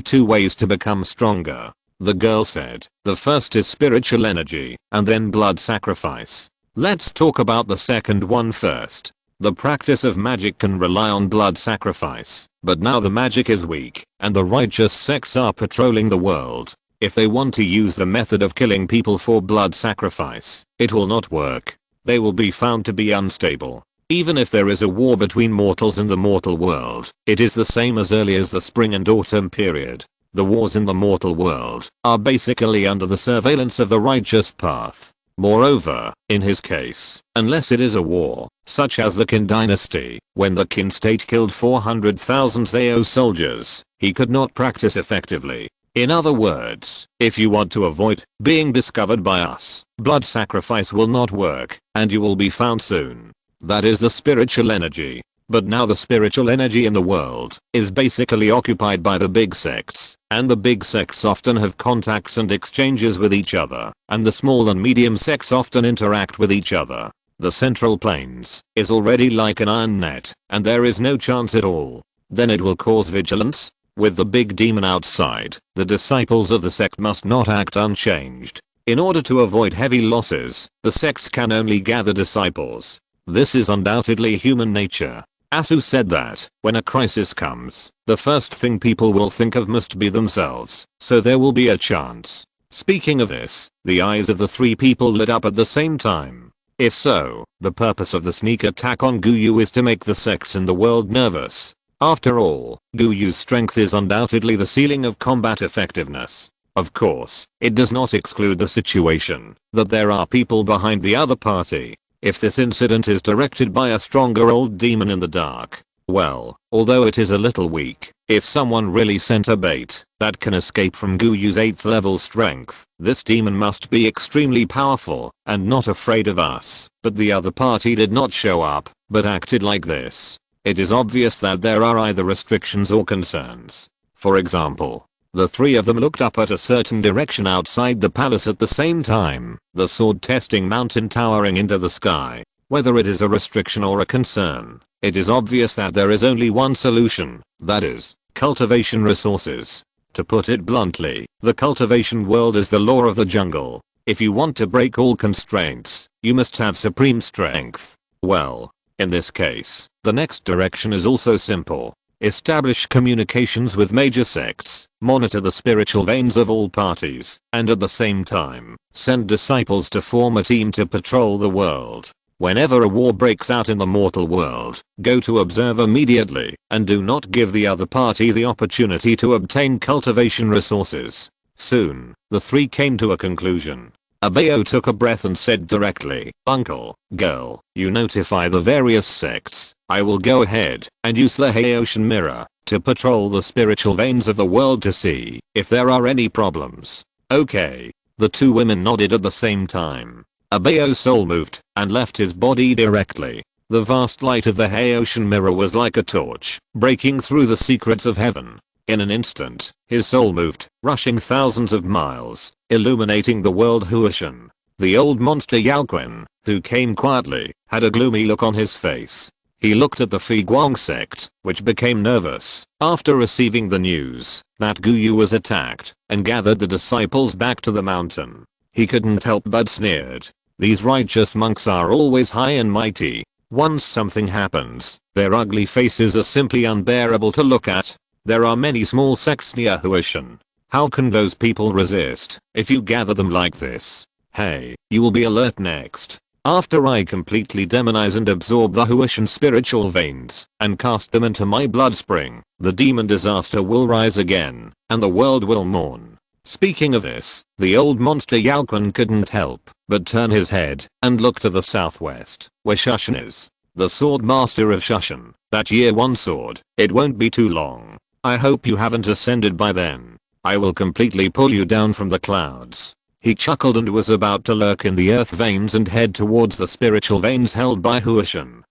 2 ways to become stronger. The girl said, the first is spiritual energy, and then blood sacrifice. Let's talk about the second one first. The practice of magic can rely on blood sacrifice, but now the magic is weak, and the righteous sects are patrolling the world. If they want to use the method of killing people for blood sacrifice, it will not work. They will be found to be unstable. Even if there is a war between mortals in the mortal world, it is the same as early as the spring and autumn period. The wars in the mortal world are basically under the surveillance of the righteous path. Moreover, in his case, unless it is a war, such as the Qin dynasty, when the Qin state killed 400,000 Zhao soldiers, he could not practice effectively. In other words, if you want to avoid being discovered by us, blood sacrifice will not work, and you will be found soon. That is the spiritual energy. But now the spiritual energy in the world is basically occupied by the big sects, and the big sects often have contacts and exchanges with each other, and the small and medium sects often interact with each other. The central plains is already like an iron net, and there is no chance at all. Then it will cause vigilance. With the big demon outside, the disciples of the sect must not act unchanged. In order to avoid heavy losses, the sects can only gather disciples. This is undoubtedly human nature. Asu said that, when a crisis comes, the first thing people will think of must be themselves, so there will be a chance. Speaking of this, the eyes of the three people lit up at the same time. If so, the purpose of the sneak attack on Guyu is to make the sects in the world nervous. After all, Guyu's strength is undoubtedly the ceiling of combat effectiveness. Of course, it does not exclude the situation that there are people behind the other party. If this incident is directed by a stronger old demon in the dark, well, although it is a little weak, if someone really sent a bait that can escape from Guyu's 8th level strength, this demon must be extremely powerful and not afraid of us. But the other party did not show up, but acted like this. It is obvious that there are either restrictions or concerns. For example, the three of them looked up at a certain direction outside the palace at the same time, the sword-testing mountain towering into the sky. Whether it is a restriction or a concern, it is obvious that there is only one solution, that is, cultivation resources. To put it bluntly, the cultivation world is the law of the jungle. If you want to break all constraints, you must have supreme strength. Well, in this case, the next direction is also simple. Establish communications with major sects, monitor the spiritual veins of all parties, and at the same time, send disciples to form a team to patrol the world. Whenever a war breaks out in the mortal world, go to observe immediately, and do not give the other party the opportunity to obtain cultivation resources. Soon, the three came to a conclusion. Abayo took a breath and said directly, "Uncle, girl, you notify the various sects. I will go ahead and use the Haotian mirror to patrol the spiritual veins of the world to see if there are any problems." Okay. The two women nodded at the same time. Abayo's soul moved and left his body directly. The vast light of the Haotian mirror was like a torch, breaking through the secrets of heaven. In an instant, his soul moved, rushing thousands of miles, illuminating the world Huashan. The old monster Yaoquan, who came quietly, had a gloomy look on his face. He looked at the Figuang sect, which became nervous after receiving the news that Guyu was attacked, and gathered the disciples back to the mountain. He couldn't help but sneered. These righteous monks are always high and mighty. Once something happens, their ugly faces are simply unbearable to look at. There are many small sects near Huashan. How can those people resist if you gather them like this? Hey, you will be alert next. After I completely demonize and absorb the Huashan spiritual veins and cast them into my blood spring, the demon disaster will rise again, and the world will mourn. Speaking of this, the old monster Yaoquan couldn't help but turn his head and look to the southwest, where Shushan is. The sword master of Shushan, that year one sword, it won't be too long. I hope you haven't ascended by then. I will completely pull you down from the clouds. He chuckled and was about to lurk in the earth veins and head towards the spiritual veins held by Huashan.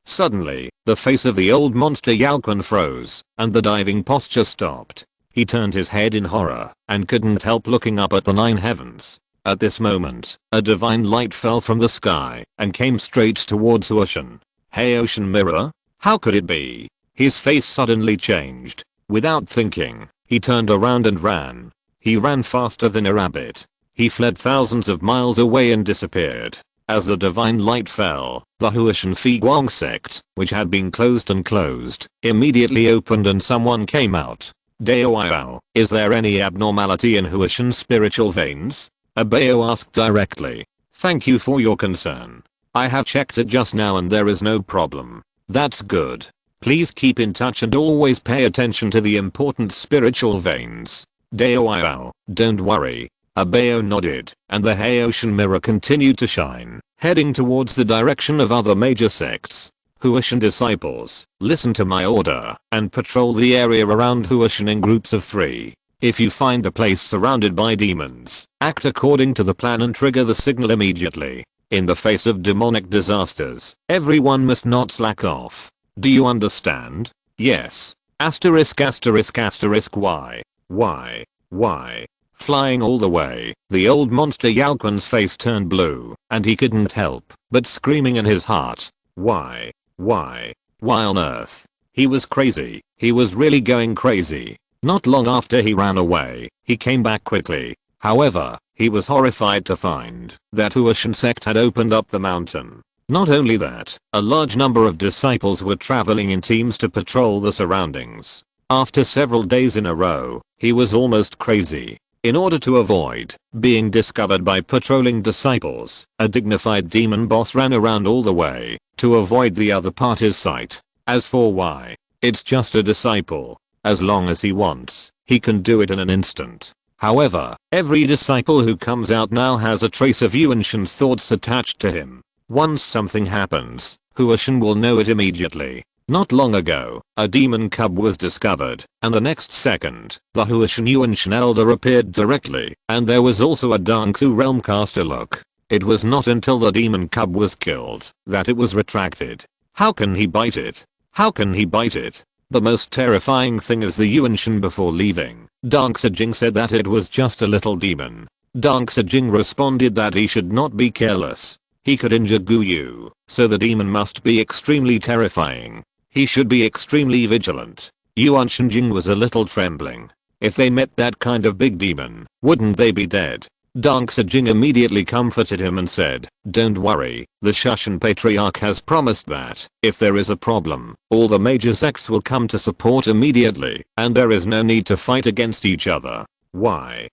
Suddenly, the face of the old monster Yaoquan froze, and the diving posture stopped. He turned his head in horror, and couldn't help looking up at the 9 heavens. At this moment, a divine light fell from the sky, and came straight towards Huashan. Haotian mirror? How could it be? His face suddenly changed. Without thinking, he turned around and ran. He ran faster than a rabbit. He fled thousands of miles away and disappeared. As the divine light fell, the Huashan Figuang sect, which had been closed and closed, immediately opened and someone came out. Daoyao, is there any abnormality in Huashan's spiritual veins? Abayo asked directly. Thank you for your concern. I have checked it just now and there is no problem. That's good. Please keep in touch and always pay attention to the important spiritual veins. Daoyao, don't worry. Abayo nodded, and the Haotian mirror continued to shine, heading towards the direction of other major sects. Huashan disciples, listen to my order, and patrol the area around Huashan in groups of 3. If you find a place surrounded by demons, act according to the plan and trigger the signal immediately. In the face of demonic disasters, everyone must not slack off. Do you understand? Yes. Asterisk asterisk asterisk why? Why? Flying all the way, the old monster Yaoquan's face turned blue, and he couldn't help but screaming in his heart. Why on earth? He was crazy. He was really going crazy. Not long after he ran away, he came back quickly. However, he was horrified to find that Huashan sect had opened up the mountain. Not only that, a large number of disciples were traveling in teams to patrol the surroundings. After several days in a row, he was almost crazy. In order to avoid being discovered by patrolling disciples, a dignified demon boss ran around all the way to avoid the other party's sight. As for why, it's just a disciple. As long as he wants, he can do it in an instant. However, every disciple who comes out now has a trace of Yuanshan's thoughts attached to him. Once something happens, Huashan will know it immediately. Not long ago, a demon cub was discovered, and the next second, the Huashan Yuanshan elder appeared directly, and there was also a Dangsu realmcaster look. It was not until the demon cub was killed that it was retracted. How can he bite it? How can he bite it? The most terrifying thing is the Yuanshan before leaving. Dangsajing said that it was just a little demon. Dangsajing responded that he should not be careless. He could injure Guyu, so the demon must be extremely terrifying. He should be extremely vigilant. Yuan Shenjing was a little trembling. If they met that kind of big demon, wouldn't they be dead? Dangsajing immediately comforted him and said, "Don't worry, the Shushan Patriarch has promised that, if there is a problem, all the major sects will come to support immediately, and there is no need to fight against each other." Why?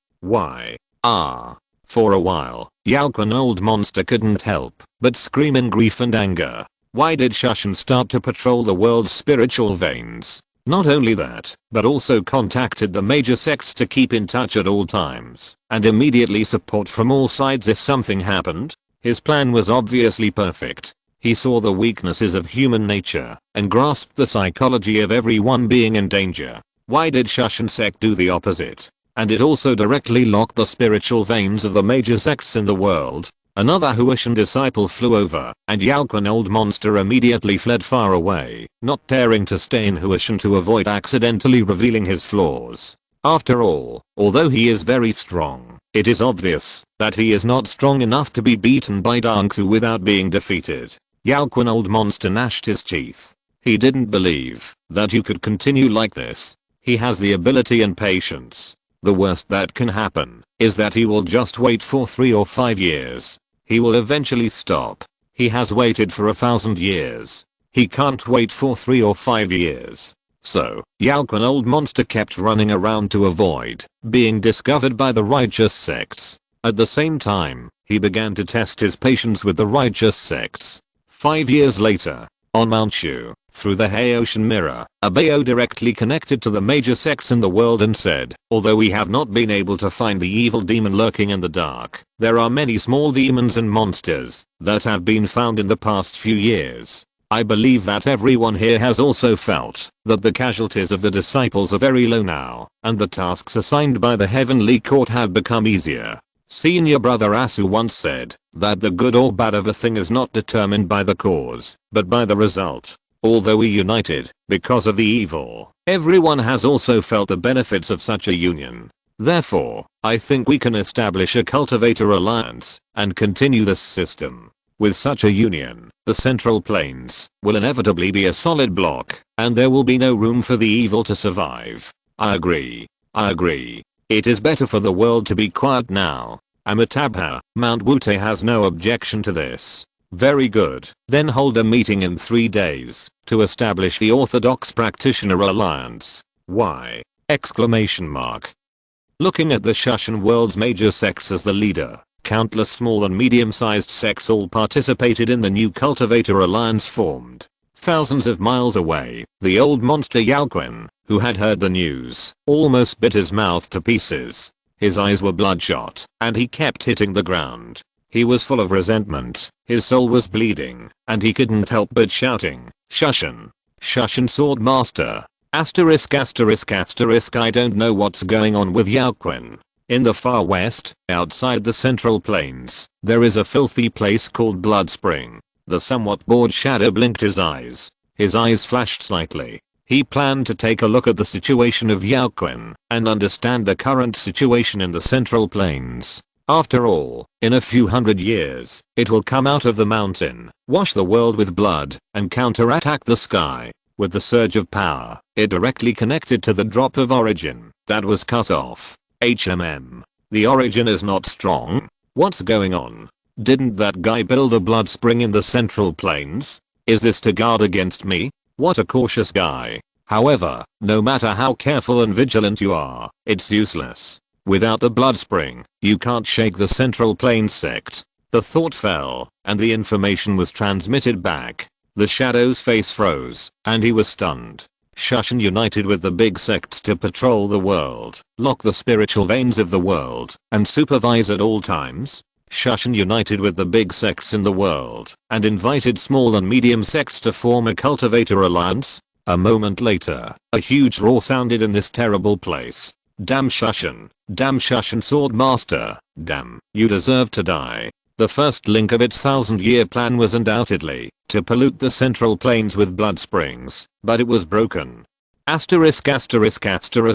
For a while, Yaoquan old monster couldn't help but scream in grief and anger. Why did Shushan start to patrol the world's spiritual veins? Not only that, but also contacted the major sects to keep in touch at all times, and immediately support from all sides if something happened? His plan was obviously perfect. He saw the weaknesses of human nature, and grasped the psychology of everyone being in danger. Why did Shushan sect do the opposite? And it also directly locked the spiritual veins of the major sects in the world. Another Huashan disciple flew over, and Yaoquan old monster immediately fled far away, not daring to stay in Huashan to avoid accidentally revealing his flaws. After all, although he is very strong, it is obvious that he is not strong enough to be beaten by Dangsu without being defeated. Yaoquan old monster gnashed his teeth. He didn't believe that you could continue like this. He has the ability and patience. The worst that can happen is that he will just wait for 3 or 5 years. He will eventually stop. He has waited for 1,000 years. He can't wait for 3 or 5 years. So, Yaoquan old monster kept running around to avoid being discovered by the righteous sects. At the same time, he began to test his patience with the righteous sects. 5 years later, on Mount Shu, through the Haoshan mirror, a Bao directly connected to the major sects in the world and said, "Although we have not been able to find the evil demon lurking in the dark, there are many small demons and monsters that have been found in the past few years. I believe that everyone here has also felt that the casualties of the disciples are very low now, and the tasks assigned by the heavenly court have become easier." Senior brother Asu once said that the good or bad of a thing is not determined by the cause, but by the result. Although we united because of the evil, everyone has also felt the benefits of such a union. Therefore, I think we can establish a cultivator alliance and continue this system. With such a union, the Central Plains will inevitably be a solid block, and there will be no room for the evil to survive. I agree. It is better for the world to be quiet now. Amitabha, Mount Wute has no objection to this. Very good. Then hold a meeting in 3 days to establish the Orthodox Practitioner Alliance. Why? Exclamation mark. Looking at the Shushan world's major sects as the leader, countless small and medium-sized sects all participated in the new Cultivator Alliance formed. Thousands of miles away, the old monster Yaoquan, who had heard the news, almost bit his mouth to pieces. His eyes were bloodshot, and he kept hitting the ground. He was full of resentment, his soul was bleeding, and he couldn't help but shouting, "Shushan! Shushan Sword Master! Asterisk asterisk asterisk I don't know what's going on with Yaoquan." In the far west, outside the Central Plains, there is a filthy place called Blood Spring. The somewhat bored shadow blinked his eyes. His eyes flashed slightly. He planned to take a look at the situation of Yaoquan and understand the current situation in the Central Plains. After all, in a few hundred years, it will come out of the mountain, wash the world with blood, and counterattack the sky. With the surge of power, it directly connected to the drop of origin that was cut off. The origin is not strong? What's going on? Didn't that guy build a blood spring in the Central Plains? Is this to guard against me? What a cautious guy. However, no matter how careful and vigilant you are, it's useless. Without the blood spring, you can't shake the Central Plains sect. The thought fell, and the information was transmitted back. The Shadow's face froze, and he was stunned. Shushan united with the big sects to patrol the world, lock the spiritual veins of the world, and supervise at all times. Shushan united with the big sects in the world, and invited small and medium sects to form a cultivator alliance. A moment later, a huge roar sounded in this terrible place. Damn Shushan Sword Master, damn, you deserve to die. The first link of its 1,000-year plan was undoubtedly to pollute the Central Plains with blood springs, but it was broken.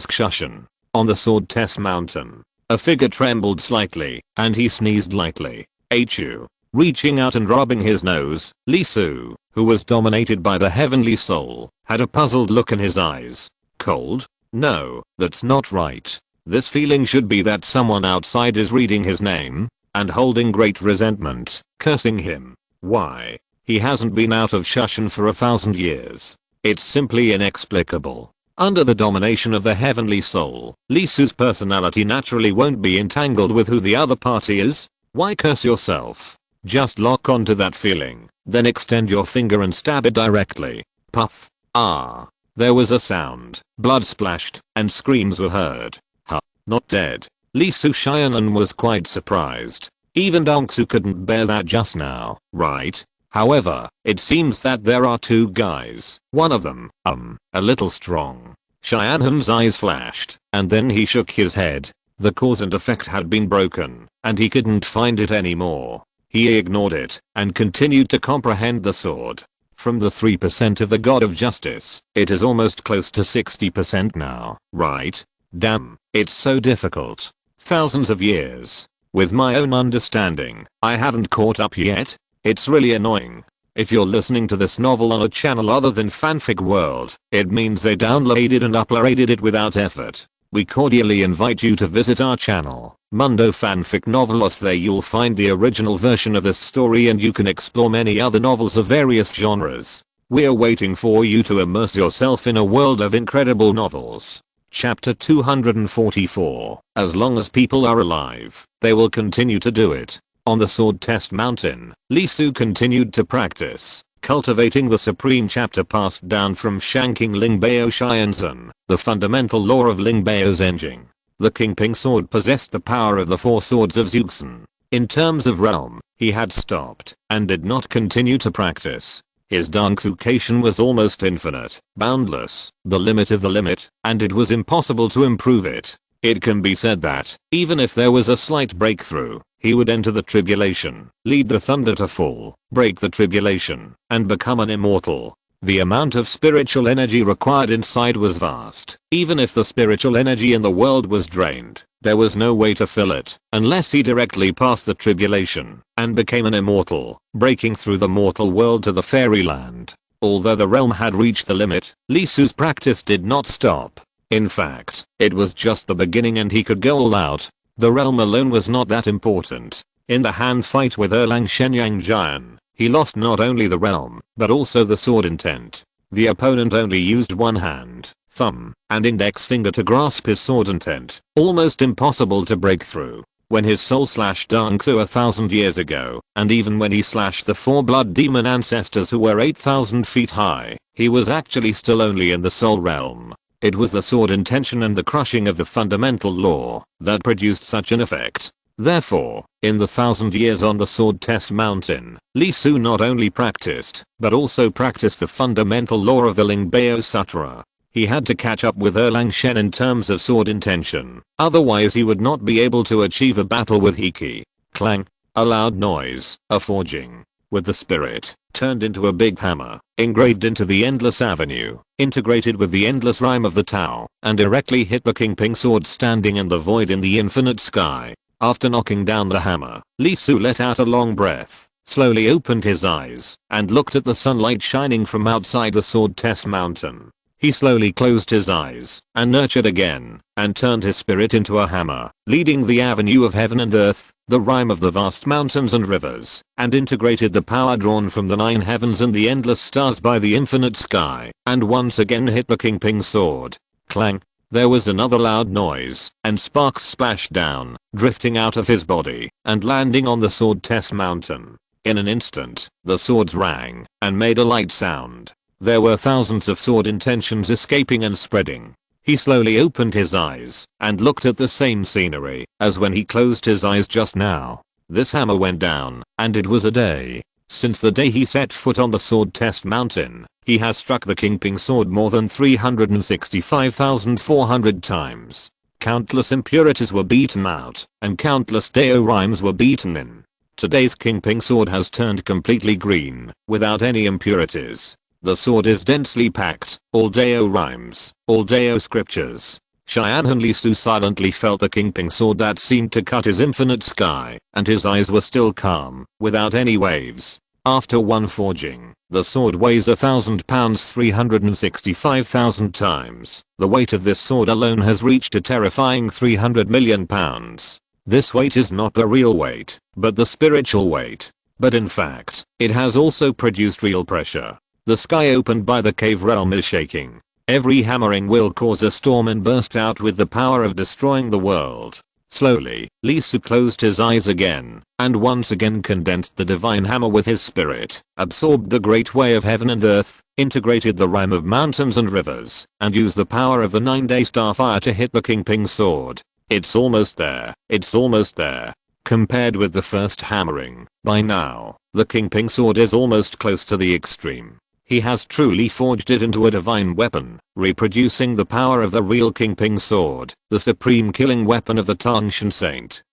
Shushan. On the Sword Test Mountain, a figure trembled slightly, and he sneezed lightly. Achoo. Reaching out and rubbing his nose, Li Su, who was dominated by the heavenly soul, had a puzzled look in his eyes. Cold? No, that's not right. This feeling should be that someone outside is reading his name and holding great resentment, cursing him. Why? He hasn't been out of Shushan for 1,000 years. It's simply inexplicable. Under the domination of the heavenly soul, Li Su's personality naturally won't be entangled with who the other party is. Why curse yourself? Just lock onto that feeling, then extend your finger and stab it directly. Puff. Ah. There was a sound, blood splashed, and screams were heard. Huh. Not dead. Li Su Xiaonan was quite surprised. Even Dongsu couldn't bear that just now, right? However, it seems that there are two guys. One of them, a little strong. Xianan's eyes flashed, and then he shook his head. The cause and effect had been broken, and he couldn't find it anymore. He ignored it, and continued to comprehend the sword. From the 3% of the God of Justice, it is almost close to 60% now, right? Damn, it's so difficult. Thousands of years. With my own understanding, I haven't caught up yet. It's really annoying. If you're listening to this novel on a channel other than Fanfic World, it means they downloaded and uploaded it without effort. We cordially invite you to visit our channel, Mundo Fanfic Novelos. There you'll find the original version of this story and you can explore many other novels of various genres. We're waiting for you to immerse yourself in a world of incredible novels. Chapter 244. As long as people are alive, they will continue to do it. On the Sword Test Mountain, Li Su continued to practice, cultivating the supreme chapter passed down from Shanking Lingbao Xianzhen, the fundamental law of Lingbao's engine. The Kingping sword possessed the power of the four swords of Zuxan. In terms of realm, he had stopped and did not continue to practice. His Dongsucation was almost infinite, boundless, the limit of the limit, and it was impossible to improve it. It can be said that, even if there was a slight breakthrough, he would enter the tribulation, lead the thunder to fall, break the tribulation, and become an immortal. The amount of spiritual energy required inside was vast. Even if the spiritual energy in the world was drained, there was no way to fill it, unless he directly passed the tribulation, and became an immortal, breaking through the mortal world to the fairyland. Although the realm had reached the limit, Li Su's practice did not stop. In fact, it was just the beginning and he could go all out. The realm alone was not that important. In the hand fight with Erlang Shenyang Jian, he lost not only the realm, but also the sword intent. The opponent only used one hand, thumb, and index finger to grasp his sword intent, almost impossible to break through. When his soul slashed Dongsu 1,000 years ago, and even when he slashed the four blood demon ancestors who were 8,000 feet high, he was actually still only in the soul realm. It was the sword intention and the crushing of the fundamental law that produced such an effect. Therefore, in the 1,000 years on the Sword Test Mountain, Li Su not only practiced, but also practiced the fundamental law of the Lingbao Sutra. He had to catch up with Erlang Shen in terms of sword intention, otherwise he would not be able to achieve a battle with Hiki. Clang. A loud noise, a forging. With the spirit, turned into a big hammer, engraved into the endless avenue, integrated with the endless rhyme of the Tao, and directly hit the Kingping sword standing in the void in the infinite sky. After knocking down the hammer, Li Su let out a long breath, slowly opened his eyes, and looked at the sunlight shining from outside the Sword Test Mountain. He slowly closed his eyes and nurtured again and turned his spirit into a hammer, leading the avenue of heaven and earth, the rhyme of the vast mountains and rivers, and integrated the power drawn from the 9 heavens and the endless stars by the infinite sky, and once again hit the Kingping's sword. Clang. There was another loud noise, and sparks splashed down, drifting out of his body, and landing on the sword test mountain. In an instant, the swords rang, and made a light sound. There were thousands of sword intentions escaping and spreading. He slowly opened his eyes, and looked at the same scenery, as when he closed his eyes just now. This hammer went down, and it was a day. Since the day he set foot on the sword test mountain, he has struck the Kingping sword more than 365,400 times. Countless impurities were beaten out, and countless Deo rhymes were beaten in. Today's Kingping sword has turned completely green, without any impurities. The sword is densely packed, all Deo rhymes, all Deo scriptures. Cheyenne and Lisu silently felt the Kingping sword that seemed to cut his infinite sky, and his eyes were still calm, without any waves. After one forging, the sword weighs 1,000 pounds 365,000 times. The weight of this sword alone has reached a terrifying 300 million pounds. This weight is not the real weight, but the spiritual weight. But in fact, it has also produced real pressure. The sky opened by the cave realm is shaking. Every hammering will cause a storm and burst out with the power of destroying the world. Slowly, Lisu closed his eyes again, and once again condensed the divine hammer with his spirit, absorbed the great way of heaven and earth, integrated the rhyme of mountains and rivers, and used the power of the 9-day starfire to hit the Kingping sword. It's almost there, it's almost there. Compared with the first hammering, by now, the Kingping sword is almost close to the extreme. He has truly forged it into a divine weapon, reproducing the power of the real Kingping sword, the supreme killing weapon of the Tangshan Saint.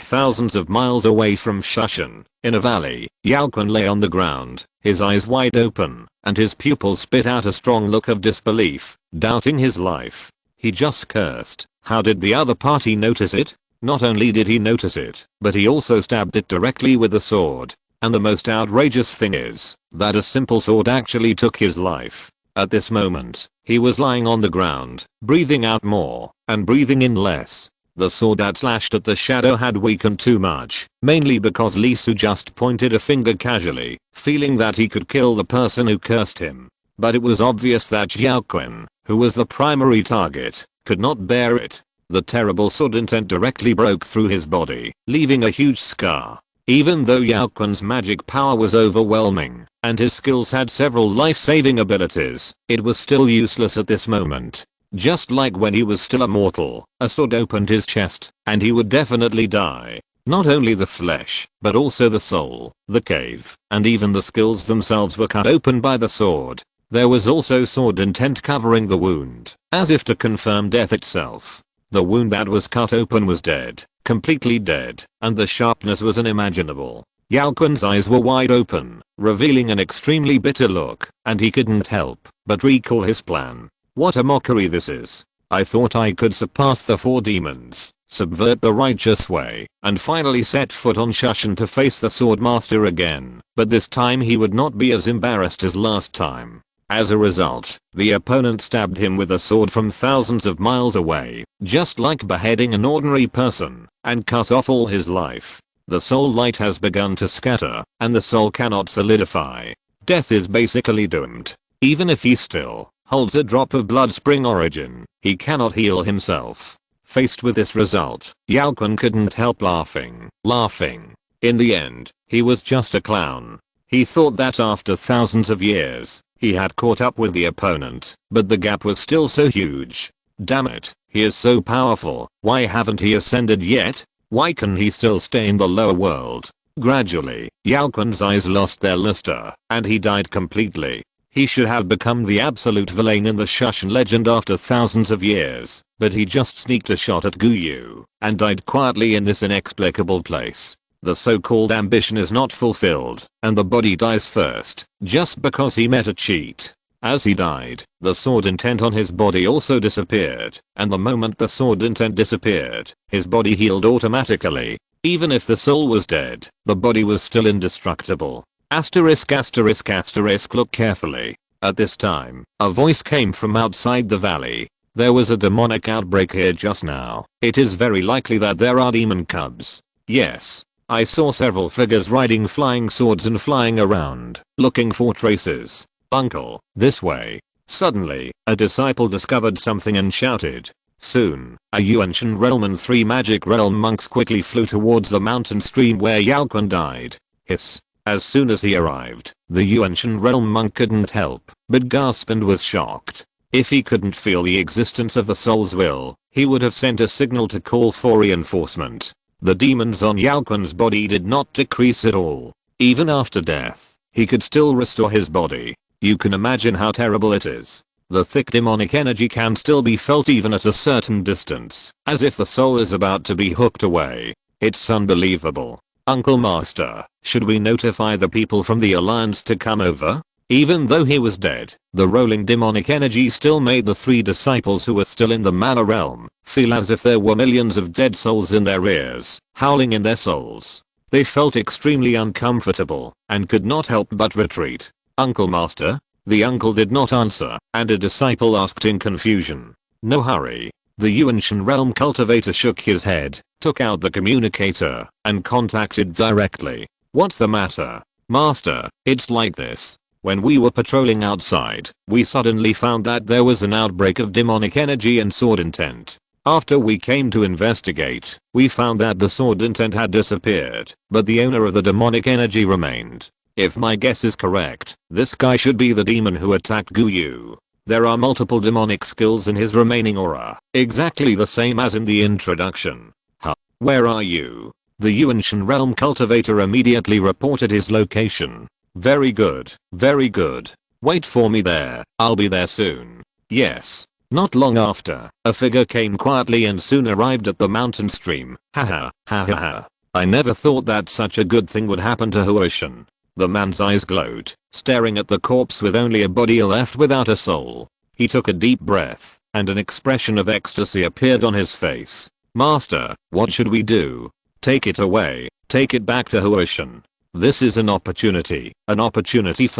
Thousands of miles away from Shushan, in a valley, Yao Kun lay on the ground, his eyes wide open, and his pupils spit out a strong look of disbelief, doubting his life. He just cursed. How did the other party notice it? Not only did he notice it, but he also stabbed it directly with the sword. And the most outrageous thing is that a simple sword actually took his life. At this moment, he was lying on the ground, breathing out more, and breathing in less. The sword that slashed at the shadow had weakened too much, mainly because Lisu just pointed a finger casually, feeling that he could kill the person who cursed him. But it was obvious that Xiaoqun, who was the primary target, could not bear it. The terrible sword intent directly broke through his body, leaving a huge scar. Even though Yaokun's magic power was overwhelming, and his skills had several life-saving abilities, it was still useless at this moment. Just like when he was still a mortal, a sword opened his chest, and he would definitely die. Not only the flesh, but also the soul, the cave, and even the skills themselves were cut open by the sword. There was also sword intent covering the wound, as if to confirm death itself. The wound that was cut open was dead. Completely dead, and the sharpness was unimaginable. Yaokun's eyes were wide open, revealing an extremely bitter look, and he couldn't help but recall his plan. What a mockery this is. I thought I could surpass the 4 demons, subvert the righteous way, and finally set foot on Shushan to face the sword master again, but this time he would not be as embarrassed as last time. As a result, the opponent stabbed him with a sword from thousands of miles away, just like beheading an ordinary person, and cut off all his life. The soul light has begun to scatter, and the soul cannot solidify. Death is basically doomed. Even if he still holds a drop of blood spring origin, he cannot heal himself. Faced with this result, Yaokun couldn't help laughing. In the end, he was just a clown. He thought that after thousands of years, he had caught up with the opponent, but the gap was still so huge. Damn it, he is so powerful, why haven't he ascended yet? Why can he still stay in the lower world? Gradually, Yaokun's eyes lost their luster, and he died completely. He should have become the absolute villain in the Shushan legend after thousands of years, but he just sneaked a shot at Guyu, and died quietly in this inexplicable place. The so-called ambition is not fulfilled, and the body dies first, just because he met a cheat. As he died, the sword intent on his body also disappeared, and the moment the sword intent disappeared, his body healed automatically. Even if the soul was dead, the body was still indestructible. Look carefully. At this time, a voice came from outside the valley. There was a demonic outbreak here just now. It is very likely that there are demon cubs. Yes. I saw several figures riding flying swords and flying around, looking for traces. Uncle, this way. Suddenly, a disciple discovered something and shouted. Soon, a ancient realm and 3 magic realm monks quickly flew towards the mountain stream where Yaoquan died. Hiss. As soon as he arrived, the ancient realm monk couldn't help but gasp and was shocked. If he couldn't feel the existence of the soul's will, he would have sent a signal to call for reinforcement. The demons on Yaoquan's body did not decrease at all. Even after death, he could still restore his body. You can imagine how terrible it is. The thick demonic energy can still be felt even at a certain distance, as if the soul is about to be hooked away. It's unbelievable. Uncle Master, should we notify the people from the Alliance to come over? Even though he was dead, the rolling demonic energy still made the 3 disciples who were still in the mana realm feel as if there were millions of dead souls in their ears, howling in their souls. They felt extremely uncomfortable and could not help but retreat. Uncle Master? The uncle did not answer, and a disciple asked in confusion. No hurry. The Yuanshan realm cultivator shook his head, took out the communicator, and contacted directly. What's the matter? Master, it's like this. When we were patrolling outside, we suddenly found that there was an outbreak of demonic energy and sword intent. After we came to investigate, we found that the sword intent had disappeared, but the owner of the demonic energy remained. If my guess is correct, this guy should be the demon who attacked Guyu. There are multiple demonic skills in his remaining aura, exactly the same as in the introduction. Huh? Where are you? The Yuanshan realm cultivator immediately reported his location. Very good, very good. Wait for me there, I'll be there soon. Yes. Not long after, a figure came quietly and soon arrived at the mountain stream. Haha, ha ha ha. I never thought that such a good thing would happen to Huoshan. The man's eyes glowed, staring at the corpse with only a body left without a soul. He took a deep breath, and an expression of ecstasy appeared on his face. Master, what should we do? Take it away, take it back to Huoshan. This is an opportunity for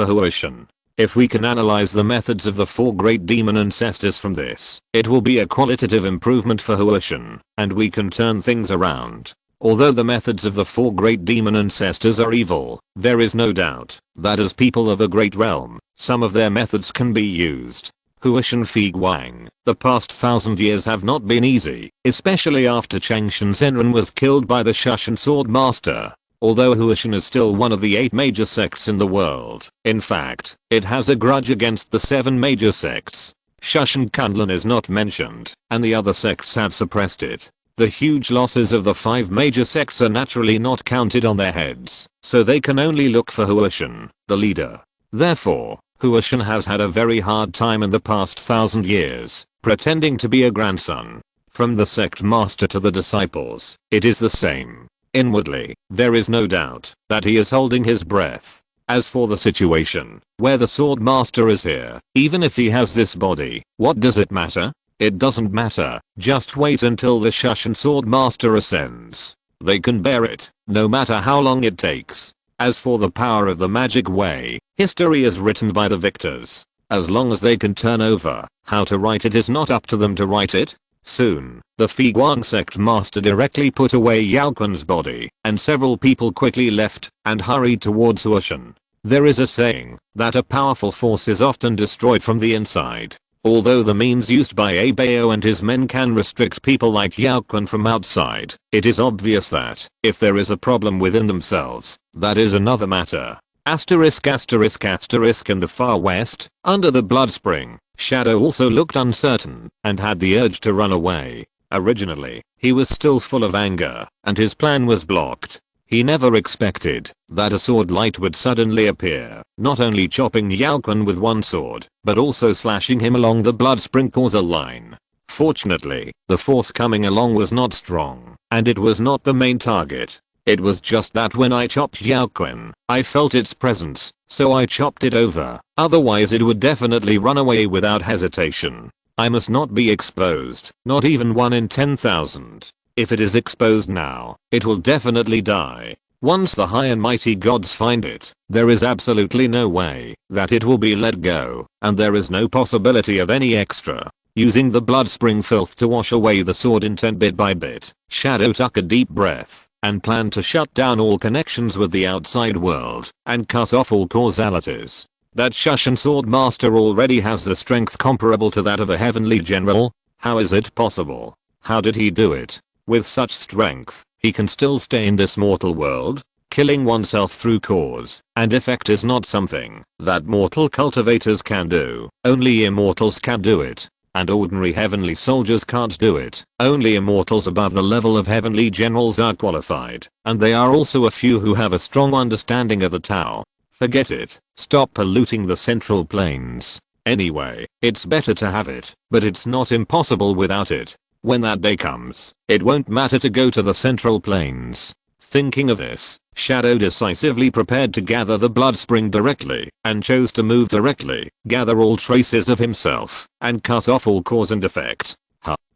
Huoshan. If we can analyze the methods of the 4 great demon ancestors from this, it will be a qualitative improvement for Huoshan, and we can turn things around. Although the methods of the 4 great demon ancestors are evil, there is no doubt that as people of a great realm, some of their methods can be used. Huoshan Fig Wang, the past 1000 years have not been easy, especially after Changshan Senran was killed by the Shushan Sword Master. Although Huoshan is still one of the 8 major sects in the world, in fact, it has a grudge against the 7 major sects. Shushan Kunlun is not mentioned, and the other sects have suppressed it. The huge losses of the 5 major sects are naturally not counted on their heads, so they can only look for Huoshan, the leader. Therefore, Huoshan has had a very hard time in the past 1000 years, pretending to be a grandson. From the sect master to the disciples, it is the same. Inwardly, there is no doubt that he is holding his breath. As for the situation, where the sword master is here, even if he has this body, what does it matter? It doesn't matter, just wait until the Shushan sword master ascends. They can bear it, no matter how long it takes. As for the power of the magic way, history is written by the victors. As long as they can turn over, how to write it is not up to them to write it. Soon, the Figuan sect master directly put away Yaoquan's body, and several people quickly left and hurried towards Huoshan. There is a saying that a powerful force is often destroyed from the inside. Although the means used by Abeo and his men can restrict people like Yaoquan from outside, it is obvious that, if there is a problem within themselves, that is another matter. Asterisk asterisk asterisk in the far west, under the blood spring, Shadow also looked uncertain and had the urge to run away. Originally, he was still full of anger, and his plan was blocked. He never expected that a sword light would suddenly appear, not only chopping Yaoquan with one sword, but also slashing him along the blood spring causal line. Fortunately, the force coming along was not strong, and it was not the main target. It was just that when I chopped Yaoquan, I felt its presence, so I chopped it over, otherwise it would definitely run away without hesitation. I must not be exposed, not even 1 in 10,000. If it is exposed now, it will definitely die. Once the high and mighty gods find it, there is absolutely no way that it will be let go, and there is no possibility of any extra. Using the blood spring filth to wash away the sword intent bit by bit, Shadow took a deep breath and planned to shut down all connections with the outside world and cut off all causalities. That Shushan sword master already has the strength comparable to that of a heavenly general. How is it possible? How did he do it? With such strength, he can still stay in this mortal world? Killing oneself through cause and effect is not something that mortal cultivators can do. Only immortals can do it. And ordinary heavenly soldiers can't do it. Only immortals above the level of heavenly generals are qualified. And they are also a few who have a strong understanding of the Tao. Forget it. Stop polluting the central plains. Anyway, it's better to have it, but it's not impossible without it. When that day comes, it won't matter to go to the central plains. Thinking of this, Shadow decisively prepared to gather the blood spring directly, and chose to move directly, gather all traces of himself, and cut off all cause and effect.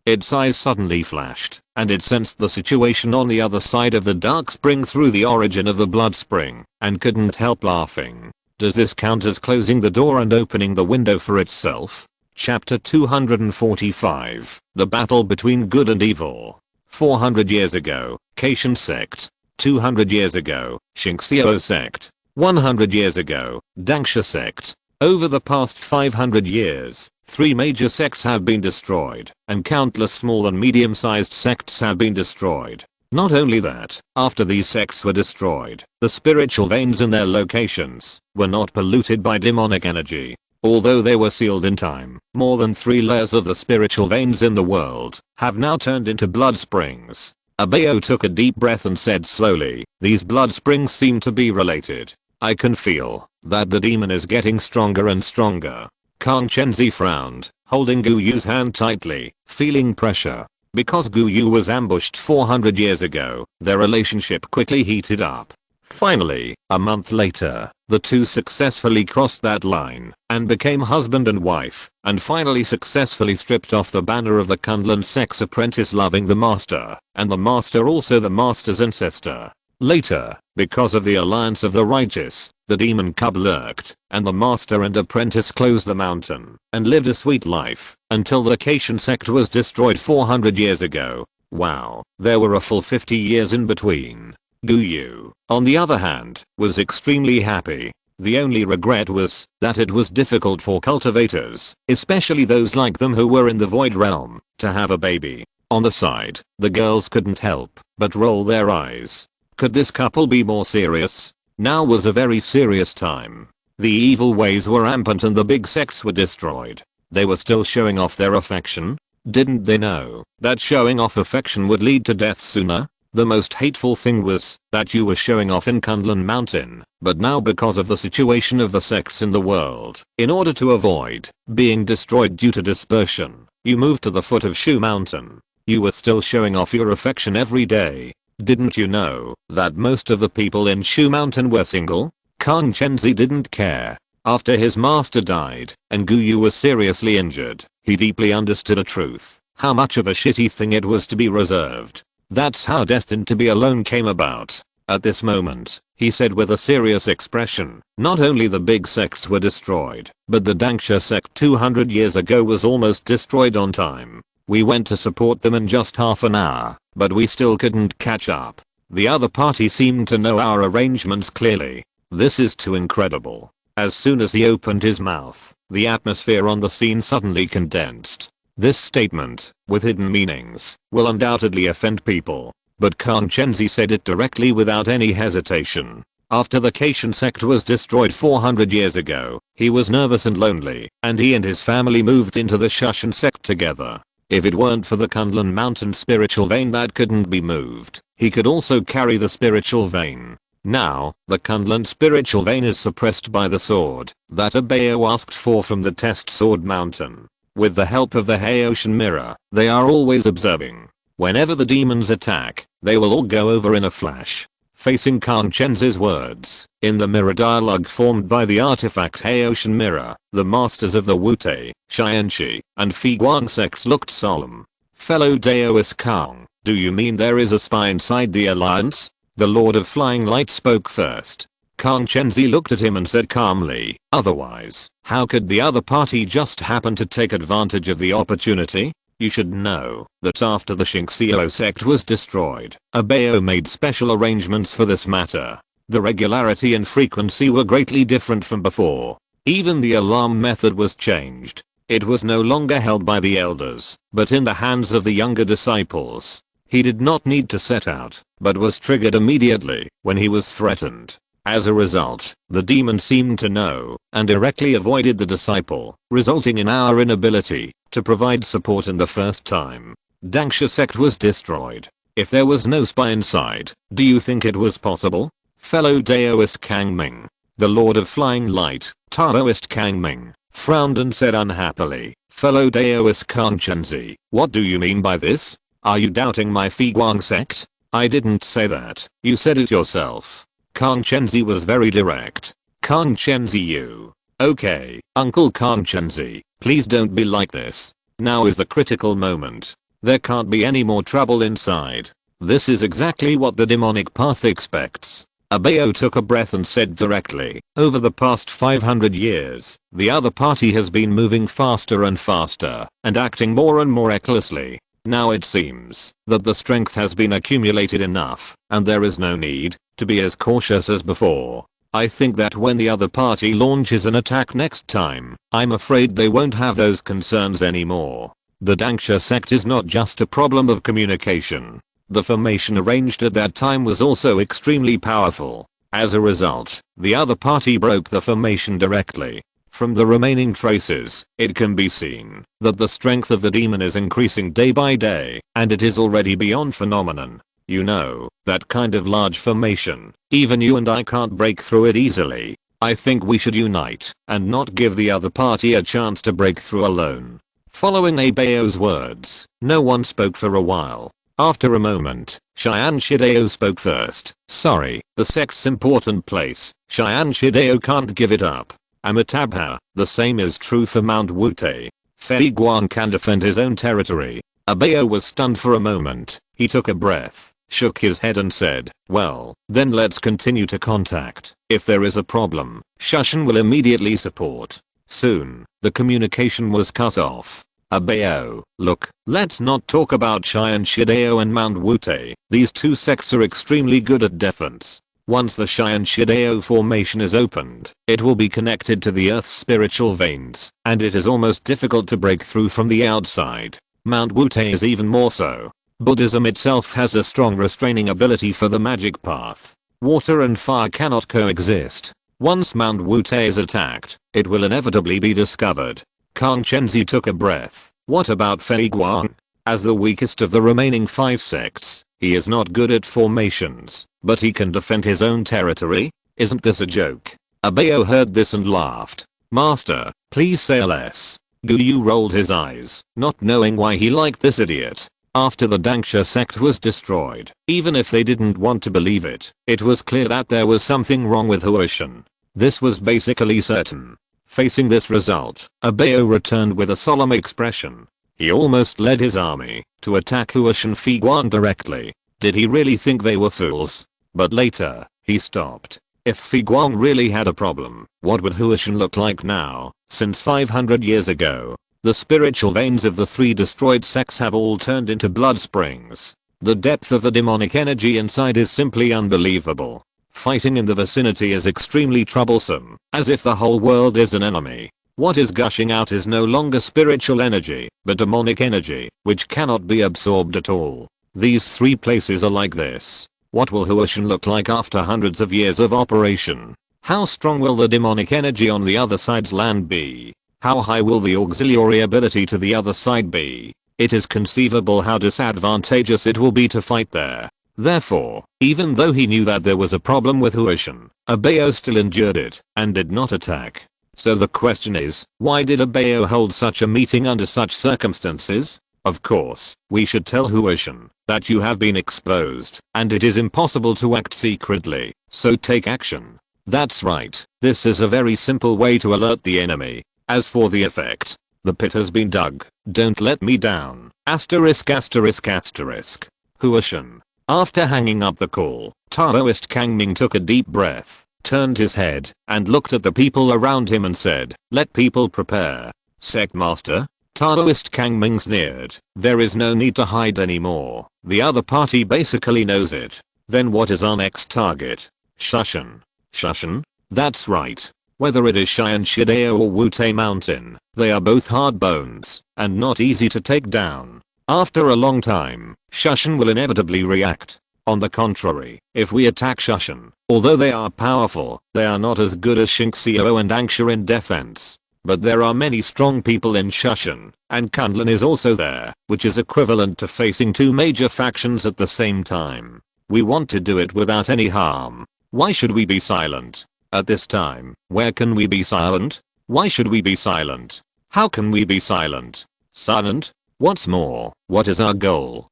Its eyes suddenly flashed, and it sensed the situation on the other side of the dark spring through the origin of the blood spring, and couldn't help laughing. Does this count as closing the door and opening the window for itself? Chapter 245, The Battle Between Good and Evil. 400 years ago, Caitian sect. 200 years ago, Xingxiao sect. 100 years ago, Dangsha sect. Over the past 500 years, 3 major sects have been destroyed, and countless small and medium-sized sects have been destroyed. Not only that, after these sects were destroyed, the spiritual veins in their locations were not polluted by demonic energy. Although they were sealed in time, more than 3 layers of the spiritual veins in the world have now turned into blood springs. Abayo took a deep breath and said slowly, these blood springs seem to be related. I can feel that the demon is getting stronger and stronger. Kang Chenzi frowned, holding Gu Yu's hand tightly, feeling pressure. Because Gu Yu was ambushed 400 years ago, their relationship quickly heated up. Finally, a month later, the two successfully crossed that line and became husband and wife, and finally successfully stripped off the banner of the Kunlun sex apprentice loving the master, and the master also the master's ancestor. Later, because of the alliance of the righteous, the demon cub lurked, and the master and apprentice closed the mountain and lived a sweet life until the Caitian sect was destroyed 400 years ago. Wow, there were a full 50 years in between. Gu Yu, on the other hand, was extremely happy. The only regret was that it was difficult for cultivators, especially those like them who were in the void realm, to have a baby. On the side, the girls couldn't help but roll their eyes. Could this couple be more serious? Now was a very serious time. The evil ways were rampant and the big sects were destroyed. They were still showing off their affection? Didn't they know that showing off affection would lead to death sooner? The most hateful thing was that you were showing off in Kunlun Mountain, but now because of the situation of the sects in the world, in order to avoid being destroyed due to dispersion, you moved to the foot of Shu Mountain. You were still showing off your affection every day. Didn't you know that most of the people in Shu Mountain were single? Kang Chenzi didn't care. After his master died and Gu Yu was seriously injured, he deeply understood a truth, how much of a shitty thing it was to be reserved. That's how destined to be alone came about. At this moment, he said with a serious expression, not only the big sects were destroyed, but the Dangsha sect 200 years ago was almost destroyed on time. We went to support them in just half an hour, but we still couldn't catch up. The other party seemed to know our arrangements clearly. This is too incredible. As soon as he opened his mouth, the atmosphere on the scene suddenly condensed. This statement, with hidden meanings, will undoubtedly offend people, but Kang Chenzi said it directly without any hesitation. After the Caitian sect was destroyed 400 years ago, he was nervous and lonely, and he and his family moved into the Shushan sect together. If it weren't for the Kunlun Mountain spiritual vein that couldn't be moved, he could also carry the spiritual vein. Now, the Kunlun spiritual vein is suppressed by the sword that Abayo asked for from the test sword mountain. With the help of the Haoshan mirror, they are always observing. Whenever the demons attack, they will all go over in a flash. Facing Kang Chenzi's words, in the mirror dialogue formed by the artifact Haoshan mirror, the masters of the Wutei, Xianxi, and Figuang sects looked solemn. Fellow Daoist Kang, do you mean there is a spy inside the alliance? The Lord of Flying Light spoke first. Khan Chenzi looked at him and said calmly, otherwise, how could the other party just happen to take advantage of the opportunity? You should know that after the Shinxio sect was destroyed, Abayo made special arrangements for this matter. The regularity and frequency were greatly different from before. Even the alarm method was changed. It was no longer held by the elders, but in the hands of the younger disciples. He did not need to set out, but was triggered immediately when he was threatened. As a result, the demon seemed to know and directly avoided the disciple, resulting in our inability to provide support in the first time. Dangsha sect was destroyed. If there was no spy inside, do you think it was possible? Fellow Daoist Kangming. The Lord of Flying Light, Taoist Kangming, frowned and said unhappily, fellow Daoist Khan Chenzi, what do you mean by this? Are you doubting my Figuang sect? I didn't say that, you said it yourself. Khan Chenzi was very direct. Khan Chenzi you. Okay, Uncle Khan Chenzi, please don't be like this. Now is the critical moment. There can't be any more trouble inside. This is exactly what the demonic path expects. Abayo took a breath and said directly, over the past 500 years, the other party has been moving faster and faster, and acting more and more recklessly. Now it seems that the strength has been accumulated enough, and there is no need to be as cautious as before. I think that when the other party launches an attack next time, I'm afraid they won't have those concerns anymore. The Dangsha sect is not just a problem of communication. The formation arranged at that time was also extremely powerful. As a result, the other party broke the formation directly. From the remaining traces, it can be seen that the strength of the demon is increasing day by day, and it is already beyond phenomenon. You know, that kind of large formation, even you and I can't break through it easily. I think we should unite, and not give the other party a chance to break through alone. Following Abayo's words, no one spoke for a while. After a moment, Cheyenne Shideo spoke first. Sorry, the sect's important place. Cheyenne Shideo can't give it up. Amitabha, the same is true for Mount Wute. Fei Guan can defend his own territory. Abayo was stunned for a moment. He took a breath, shook his head and said, well, then let's continue to contact. If there is a problem, Shushan will immediately support. Soon, the communication was cut off. Abayo, look, let's not talk about Cheyenne Shideo and Mount Wute. These two sects are extremely good at defense. Once the Cheyenne Shideo formation is opened, it will be connected to the Earth's spiritual veins, and it is almost difficult to break through from the outside. Mount Wute is even more so. Buddhism itself has a strong restraining ability for the magic path. Water and fire cannot coexist. Once Mount Wute is attacked, it will inevitably be discovered. Khan Chenzi took a breath. What about Fei Guan? As the weakest of the remaining 5 sects, he is not good at formations, but he can defend his own territory? Isn't this a joke? Abayo heard this and laughed. Master, please say less. Guyu rolled his eyes, not knowing why he liked this idiot. After the Dangsha sect was destroyed, even if they didn't want to believe it, it was clear that there was something wrong with Huishan. This was basically certain. Facing this result, Abayo returned with a solemn expression. He almost led his army to attack Huishan Figuan directly. Did he really think they were fools? But later, he stopped. If Figuan really had a problem, what would Huishan look like now? Since 500 years ago, the spiritual veins of the 3 destroyed sects have all turned into blood springs. The depth of the demonic energy inside is simply unbelievable. Fighting in the vicinity is extremely troublesome, as if the whole world is an enemy. What is gushing out is no longer spiritual energy, but demonic energy, which cannot be absorbed at all. These 3 places are like this. What will Huishan look like after hundreds of years of operation? How strong will the demonic energy on the other side's land be? How high will the auxiliary ability to the other side be? It is conceivable how disadvantageous it will be to fight there. Therefore, even though he knew that there was a problem with Huishan, Abayo still endured it and did not attack. So the question is, why did Abayo hold such a meeting under such circumstances? Of course, we should tell Huishan that you have been exposed and it is impossible to act secretly, so take action. That's right, this is a very simple way to alert the enemy. As for the effect, the pit has been dug, don't let me down. Asterisk asterisk asterisk. Huishan. After hanging up the call, Taoist Kangming took a deep breath, turned his head, and looked at the people around him and said, "Let people prepare." "Sect Master?" Taoist Kangming sneered. "There is no need to hide anymore. The other party basically knows it. Then what is our next target?" "Shushan." "Shushan?" "That's right. Whether it is Cheyenne Shideo or Wutei Mountain, they are both hard bones, and not easy to take down. After a long time, Shushan will inevitably react. On the contrary, if we attack Shushan, although they are powerful, they are not as good as Shinxio and Angsha in defense. But there are many strong people in Shushan, and Kunlun is also there, which is equivalent to facing two major factions at the same time. We want to do it without any harm. Why should we be silent? At this time, where can we be silent? Why should we be silent? How can we be silent? Silent? What's more, what is our goal?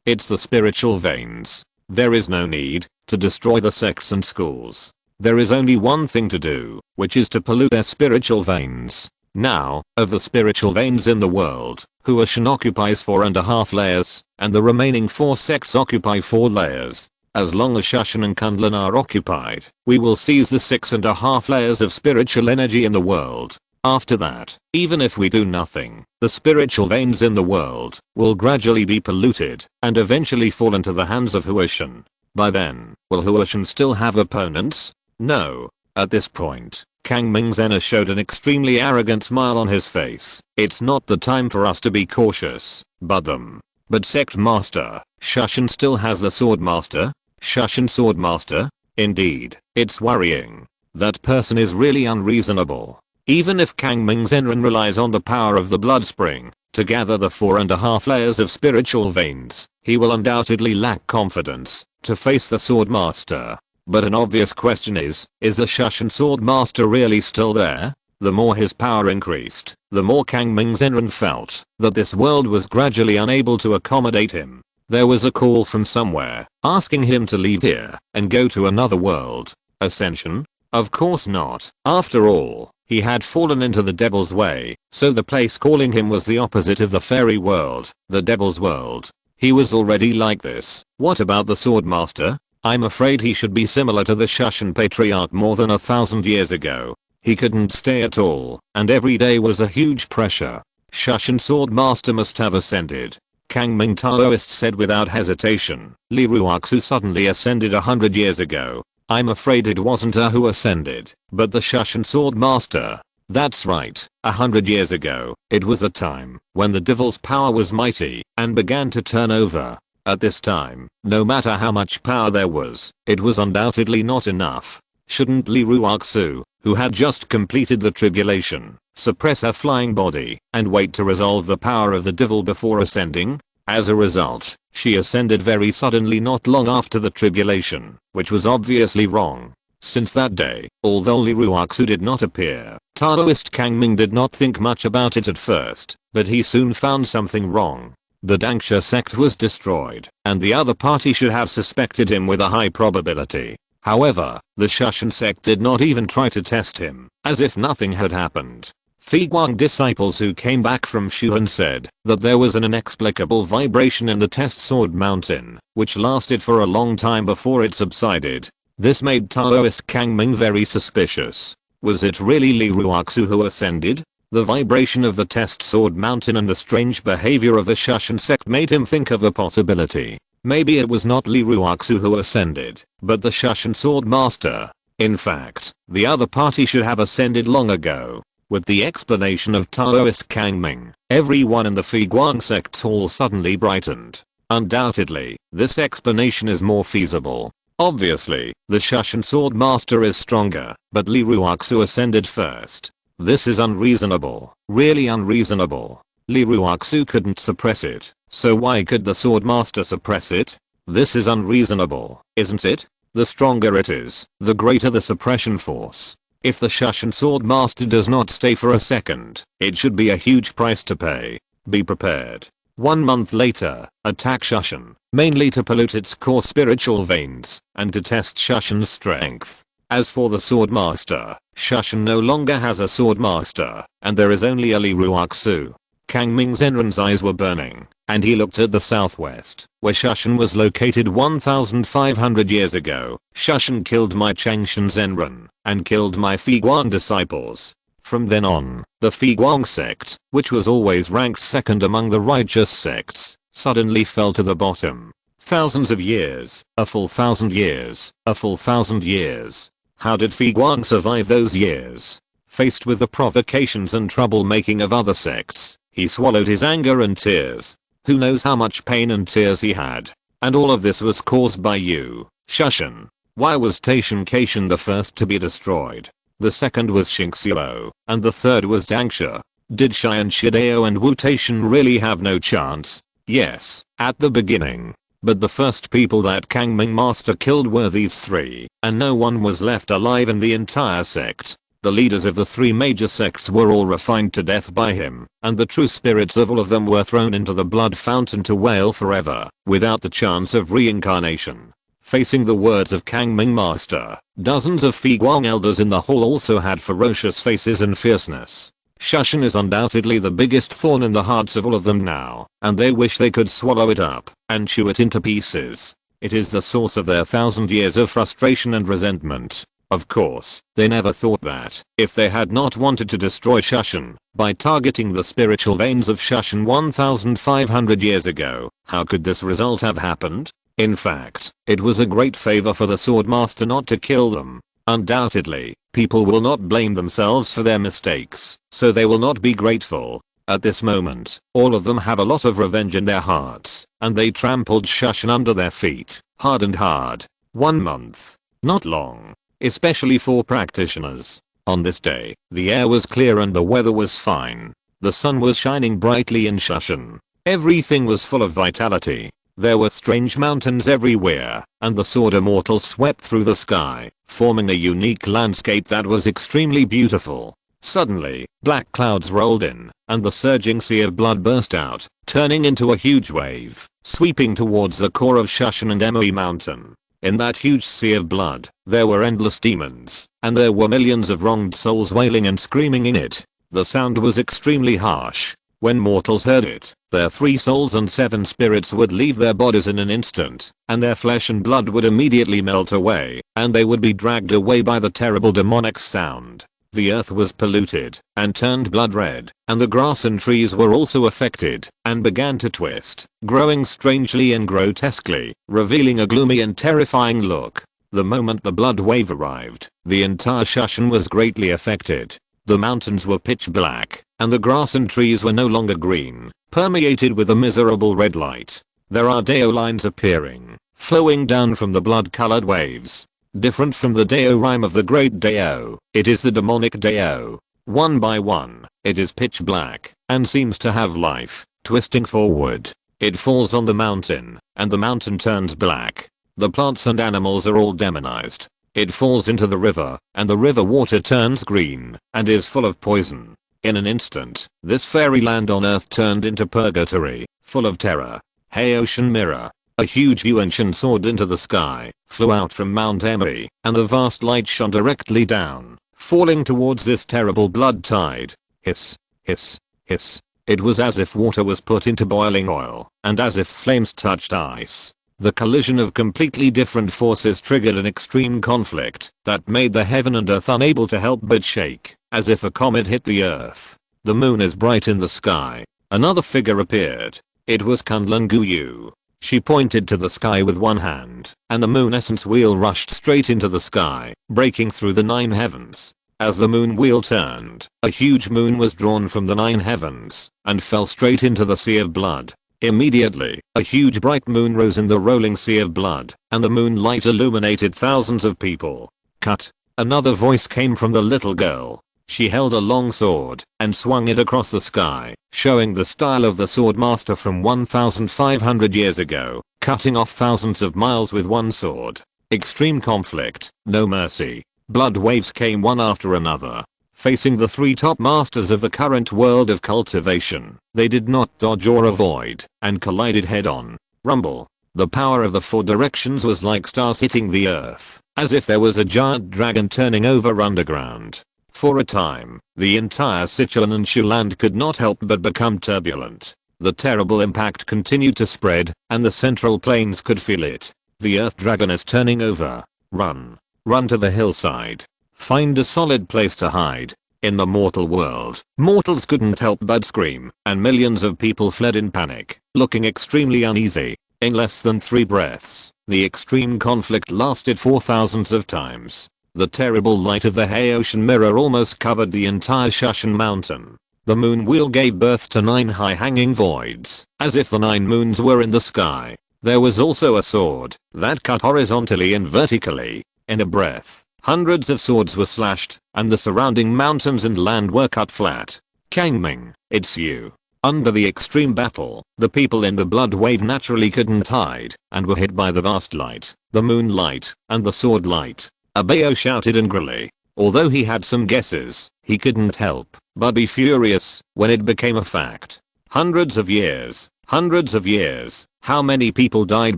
It's the spiritual veins. There is no need to destroy the sects and schools. There is only one thing to do, which is to pollute their spiritual veins. Now, of the spiritual veins in the world, Huashan occupies 4.5 layers, and the remaining 4 sects occupy 4 layers. As long as Shushan and Kunlun are occupied, we will seize the 6.5 layers of spiritual energy in the world. After that, even if we do nothing, the spiritual veins in the world will gradually be polluted and eventually fall into the hands of Huashan. By then, will Huashan still have opponents? No. At this point, Kangming Zena showed an extremely arrogant smile on his face. "It's not the time for us to be cautious, But Sect Master, Shushan still has the Sword Master? Shushan Sword Master? Indeed, it's worrying. That person is really unreasonable." Even if Kangming Zenran relies on the power of the blood spring to gather the 4.5 layers of spiritual veins, he will undoubtedly lack confidence to face the Sword Master. But an obvious question is the Shushan Sword Master really still there? The more his power increased, the more Kangming Zenran felt that this world was gradually unable to accommodate him. There was a call from somewhere asking him to leave here and go to another world. Ascension? Of course not. After all, he had fallen into the devil's way, so the place calling him was the opposite of the fairy world, the devil's world. He was already like this. What about the Sword Master? I'm afraid he should be similar to the Shushan Patriarch more than 1,000 years ago. He couldn't stay at all, and every day was a huge pressure. Shushan Sword Master must have ascended. Kangming Taoist said without hesitation. Li Ruoxu suddenly ascended 100 years ago. I'm afraid it wasn't who ascended, but the Shushan Sword Master. That's right, 100 years ago, it was a time when the devil's power was mighty and began to turn over. At this time, no matter how much power there was, it was undoubtedly not enough. Shouldn't Li Ruoxu, who had just completed the tribulation, suppress her flying body and wait to resolve the power of the devil before ascending? As a result, she ascended very suddenly not long after the tribulation, which was obviously wrong. Since that day, although Li Ruoxu did not appear, Taoist Kangming did not think much about it at first, but he soon found something wrong. The Dangsha sect was destroyed, and the other party should have suspected him with a high probability. However, the Shushan sect did not even try to test him, as if nothing had happened. Figuang disciples who came back from Shuhan said that there was an inexplicable vibration in the test sword mountain, which lasted for a long time before it subsided. This made Taoist Kangming very suspicious. Was it really Li Ruoxu who ascended? The vibration of the test sword mountain and the strange behavior of the Shushan sect made him think of a possibility. Maybe it was not Li Ruoxu who ascended, but the Shushan sword master. In fact, the other party should have ascended long ago. With the explanation of Taoist Kangming, everyone in the Figuang sect's hall suddenly brightened. Undoubtedly, this explanation is more feasible. Obviously, the Shushan sword master is stronger, but Li Ruoxu ascended first. This is unreasonable, really unreasonable. Li Ruoxu couldn't suppress it, so why could the sword master suppress it? This is unreasonable, isn't it? The stronger it is, the greater the suppression force. If the Shushan sword master does not stay for a second, it should be a huge price to pay. Be prepared. 1 month later, attack Shushan, mainly to pollute its core spiritual veins, and to test Shushan's strength. As for the sword master, Shushan no longer has a sword master, and there is only a Li Ruoxu. Kang Ming Zenran's eyes were burning, and he looked at the southwest, where Shushan was located 1500 years ago. Shushan killed my Changshan Zenran, and killed my Figuang disciples. From then on, the Figuang sect, which was always ranked second among the righteous sects, suddenly fell to the bottom. Thousands of years, a full 1,000 years, a full 1,000 years. How did Figuang survive those years? Faced with the provocations and troublemaking of other sects, he swallowed his anger and tears. Who knows how much pain and tears he had. And all of this was caused by you, Shushan. Why was Taishan Kaishan the first to be destroyed? The second was Xingxiu, and the third was Dangsha. Did Shai and Shideo and Wu Taishan really have no chance? Yes, at the beginning. But the first people that Kang Ming Master killed were these three, and no one was left alive in the entire sect. The leaders of the three major sects were all refined to death by him, and the true spirits of all of them were thrown into the blood fountain to wail forever, without the chance of reincarnation. Facing the words of Kang Ming Master, dozens of Figuang elders in the hall also had ferocious faces and fierceness. Shushan is undoubtedly the biggest thorn in the hearts of all of them now, and they wish they could swallow it up and chew it into pieces. It is the source of their 1,000 years of frustration and resentment. Of course, they never thought that, if they had not wanted to destroy Shushan, by targeting the spiritual veins of Shushan 1,500 years ago, how could this result have happened? In fact, it was a great favor for the Swordmaster not to kill them. Undoubtedly, people will not blame themselves for their mistakes, so they will not be grateful. At this moment, all of them have a lot of revenge in their hearts, and they trampled Shushan under their feet, hard and hard. 1 month. Not long. Especially for practitioners. On this day, the air was clear and the weather was fine. The sun was shining brightly in Shushan. Everything was full of vitality. There were strange mountains everywhere, and the sword immortal swept through the sky, forming a unique landscape that was extremely beautiful. Suddenly, black clouds rolled in, and the surging sea of blood burst out, turning into a huge wave, sweeping towards the core of Shushan and Emoi Mountain. In that huge sea of blood, there were endless demons, and there were millions of wronged souls wailing and screaming in it. The sound was extremely harsh. When mortals heard it, their 3 souls and 7 spirits would leave their bodies in an instant, and their flesh and blood would immediately melt away, and they would be dragged away by the terrible demonic sound. The earth was polluted, and turned blood red, and the grass and trees were also affected, and began to twist, growing strangely and grotesquely, revealing a gloomy and terrifying look. The moment the blood wave arrived, the entire Shushan was greatly affected. The mountains were pitch black, and the grass and trees were no longer green, permeated with a miserable red light. There are Dao lines appearing, flowing down from the blood-colored waves. Different from the Dao rhyme of the great Dao, it is the demonic Dao. One by one, it is pitch black, and seems to have life, twisting forward. It falls on the mountain, and the mountain turns black. The plants and animals are all demonized. It falls into the river, and the river water turns green, and is full of poison. In an instant, this fairyland on earth turned into purgatory, full of terror. Hey ocean mirror. A huge Yuanshan soared into the sky, flew out from Mount Emoi, and a vast light shone directly down, falling towards this terrible blood tide. Hiss, hiss, hiss. It was as if water was put into boiling oil, and as if flames touched ice. The collision of completely different forces triggered an extreme conflict that made the heaven and earth unable to help but shake, as if a comet hit the earth. The moon is bright in the sky. Another figure appeared. It was Kunlun Guyu. She pointed to the sky with one hand, and the moon essence wheel rushed straight into the sky, breaking through the 9 heavens. As the moon wheel turned, a huge moon was drawn from the 9 heavens, and fell straight into the sea of blood. Immediately, a huge bright moon rose in the rolling sea of blood, and the moonlight illuminated thousands of people. Cut. Another voice came from the little girl. She held a long sword, and swung it across the sky, showing the style of the swordmaster from 1,500 years ago, cutting off thousands of miles with one sword. Extreme conflict, no mercy. Blood waves came one after another. Facing the 3 top masters of the current world of cultivation, they did not dodge or avoid, and collided head-on. Rumble. The power of the 4 directions was like stars hitting the earth, as if there was a giant dragon turning over underground. For a time, the entire Sichuan and Shu land could not help but become turbulent. The terrible impact continued to spread, and the central plains could feel it. The earth dragon is turning over. Run. Run to the hillside. Find a solid place to hide. In the mortal world, mortals couldn't help but scream, and millions of people fled in panic, looking extremely uneasy. In less than 3 breaths, the extreme conflict lasted for thousands of times. The terrible light of the Hay Ocean Mirror almost covered the entire Shushan Mountain. The moon wheel gave birth to 9 high-hanging voids, as if the 9 moons were in the sky. There was also a sword that cut horizontally and vertically. In a breath, hundreds of swords were slashed, and the surrounding mountains and land were cut flat. Kangming, it's you. Under the extreme battle, the people in the blood wave naturally couldn't hide, and were hit by the vast light, the moonlight, and the sword light. Abayo shouted angrily. Although he had some guesses, he couldn't help but be furious when it became a fact. Hundreds of years. How many people died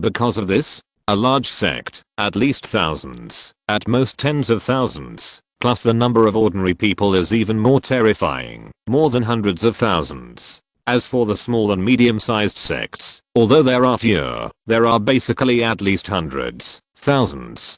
because of this? A large sect, at least thousands, at most tens of thousands, plus the number of ordinary people is even more terrifying, more than hundreds of thousands. As for the small and medium-sized sects, although there are fewer, there are basically at least hundreds, thousands,